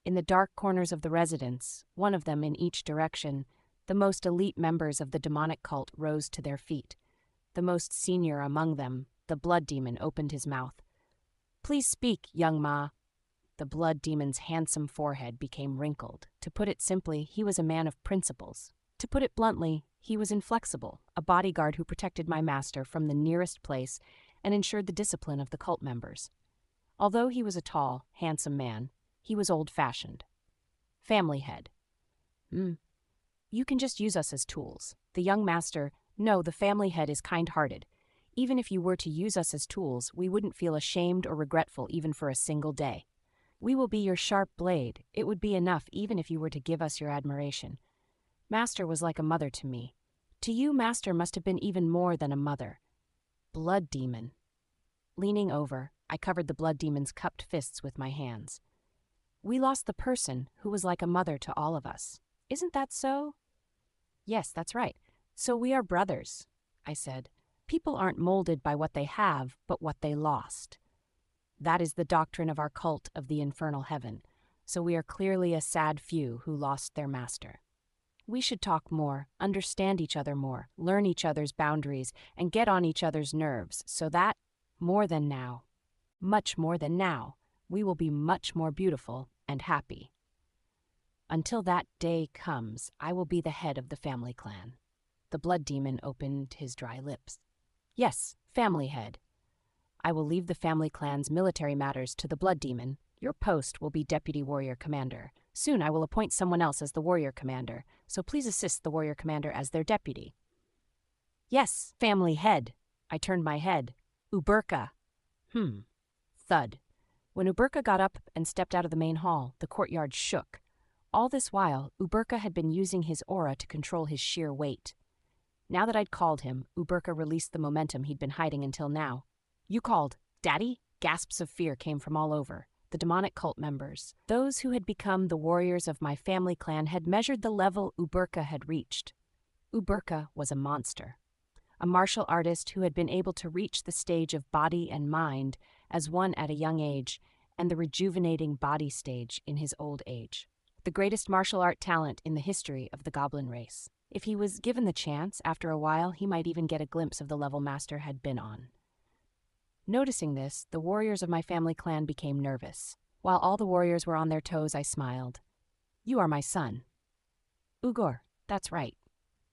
In the dark corners of the residence, one of them in each direction, the most elite members of the demonic cult rose to their feet. The most senior among them, the blood demon, opened his mouth. Please speak, young Ma. The blood demon's handsome forehead became wrinkled. To put it simply, he was a man of principles. To put it bluntly, he was inflexible, a bodyguard who protected my master from the nearest place and ensured the discipline of the cult members. Although he was a tall, handsome man, he was old-fashioned. Family head. You can just use us as tools. The young master, no, the family head is kind-hearted. Even if you were to use us as tools, we wouldn't feel ashamed or regretful even for a single day. We will be your sharp blade. It would be enough even if you were to give us your admiration. Master was like a mother to me. To you, Master must have been even more than a mother. Blood demon. Leaning over, I covered the blood demon's cupped fists with my hands. We lost the person who was like a mother to all of us. Isn't that so? Yes, that's right. So we are brothers, I said. People aren't molded by what they have, but what they lost. That is the doctrine of our cult of the infernal heaven, so we are clearly a sad few who lost their master. We should talk more, understand each other more, learn each other's boundaries, and get on each other's nerves, so that, more than now, much more than now, we will be much more beautiful and happy. Until that day comes, I will be the head of the family clan. The blood demon opened his dry lips. Yes, family head. I will leave the family clan's military matters to the blood demon. Your post will be deputy warrior commander. Soon I will appoint someone else as the warrior commander, so please assist the warrior commander as their deputy. Yes, family head. I turned my head. Uberka. Thud. When Uberka got up and stepped out of the main hall, the courtyard shook. All this while, Uberka had been using his aura to control his sheer weight. Now that I'd called him, Uberka released the momentum he'd been hiding until now. You called, Daddy? Gasps of fear came from all over. The demonic cult members, those who had become the warriors of my family clan, had measured the level Uberka had reached. Uberka was a monster. A martial artist who had been able to reach the stage of body and mind as one at a young age, and the rejuvenating body stage in his old age. the greatest martial art talent in the history of the goblin race. If he was given the chance, after a while he might even get a glimpse of the level Master had been on. Noticing this, the warriors of my family clan became nervous. While all the warriors were on their toes, I smiled. "You are my son." "Ugor, that's right.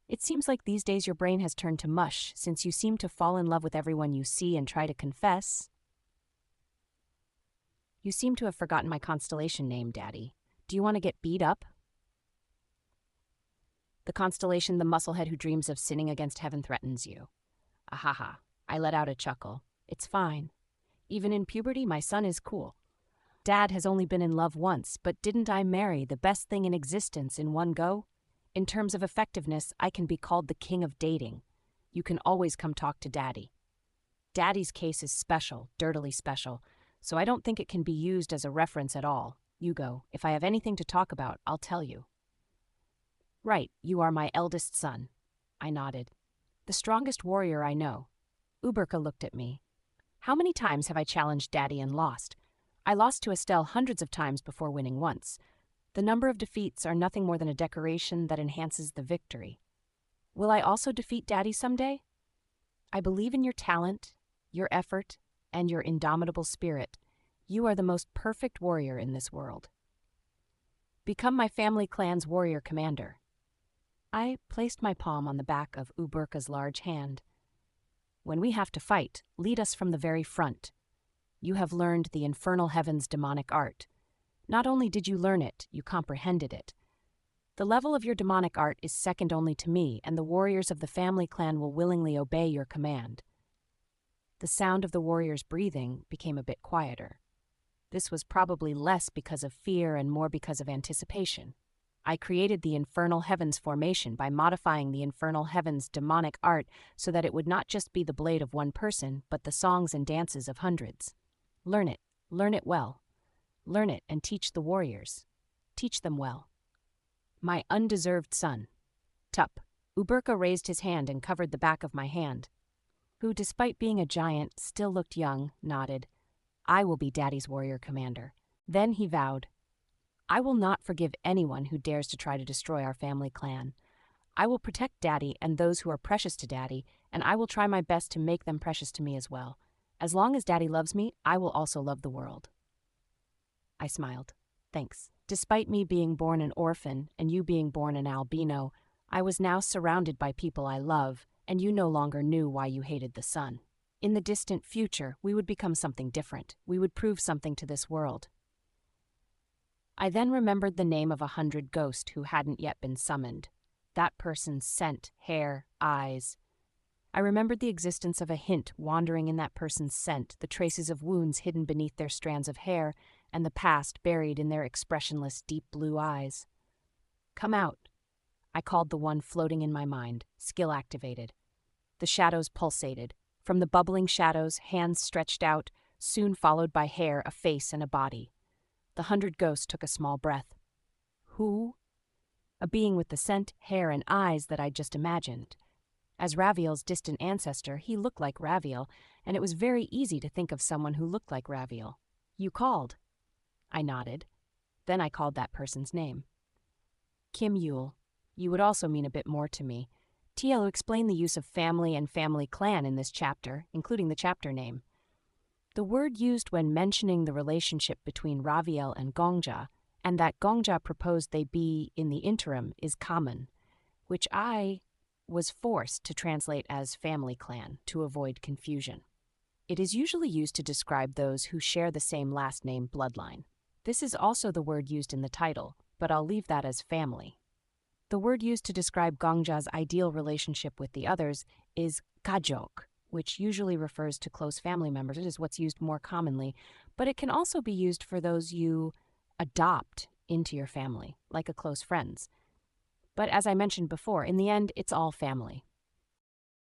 It seems like these days your brain has turned to mush, since you seem to fall in love with everyone you see and try to confess." "You seem to have forgotten my constellation name, Daddy. Do you want to get beat up?" "The constellation the musclehead who dreams of sinning against heaven threatens you." Ahaha, I let out a chuckle. "It's fine. Even in puberty, my son is cool. Dad has only been in love once, but didn't I marry the best thing in existence in one go? In terms of effectiveness, I can be called the king of dating. You can always come talk to Daddy. Daddy's case is special, dirtily special, so I don't think it can be used as a reference at all. You go. If I have anything to talk about, I'll tell you." "Right, you are my eldest son." I nodded. "The strongest warrior I know." Uberka looked at me. "How many times have I challenged Daddy and lost? I lost to Estelle hundreds of times before winning once. The number of defeats are nothing more than a decoration that enhances the victory. Will I also defeat Daddy someday? I believe in your talent, your effort, and your indomitable spirit. You are the most perfect warrior in this world. Become my family clan's warrior commander." I placed my palm on the back of Uberka's large hand. "When we have to fight, lead us from the very front. You have learned the infernal heaven's demonic art. Not only did you learn it, you comprehended it. The level of your demonic art is second only to me, and the warriors of the family clan will willingly obey your command." The sound of the warriors' breathing became a bit quieter. This was probably less because of fear and more because of anticipation. I created the infernal heavens formation by modifying the infernal heavens' demonic art so that it would not just be the blade of one person, but the songs and dances of hundreds. Learn it well. Learn it and teach the warriors. Teach them well. My undeserved son. Tup. Uberka raised his hand and covered the back of my hand, who, despite being a giant, still looked young, nodded. "I will be Daddy's warrior commander." Then he vowed, "I will not forgive anyone who dares to try to destroy our family clan. I will protect Daddy and those who are precious to Daddy, and I will try my best to make them precious to me as well. As long as Daddy loves me, I will also love the world." I smiled. "Thanks." Despite me being born an orphan and you being born an albino, I was now surrounded by people I love, and you no longer knew why you hated the sun. In the distant future, we would become something different. We would prove something to this world. I then remembered the name of 100 ghost who hadn't yet been summoned. That person's scent, hair, eyes. I remembered the existence of a hint wandering in that person's scent, the traces of wounds hidden beneath their strands of hair, and the past buried in their expressionless, deep blue eyes. "Come out." I called the one floating in my mind, skill activated. The shadows pulsated. From the bubbling shadows, hands stretched out, soon followed by hair, a face, and a body. The 100 ghosts took a small breath. Who? A being with the scent, hair, and eyes that I'd just imagined. As Raviel's distant ancestor, he looked like Raviel, and it was very easy to think of someone who looked like Raviel. "You called." I nodded. Then I called that person's name. "Kim Yule. You would also mean a bit more to me. TL explained the use of family and family clan in this chapter, including the chapter name. The word used when mentioning the relationship between Raviel and Gongja, and that Gongja proposed they be in the interim, is common, which I was forced to translate as family clan to avoid confusion. It is usually used to describe those who share the same last name bloodline. This is also the word used in the title, but I'll leave that as family. The word used to describe Gongja's ideal relationship with the others is kajok, which usually refers to close family members. It is what's used more commonly, but it can also be used for those you adopt into your family, like a close friends. But as I mentioned before, in the end, it's all family.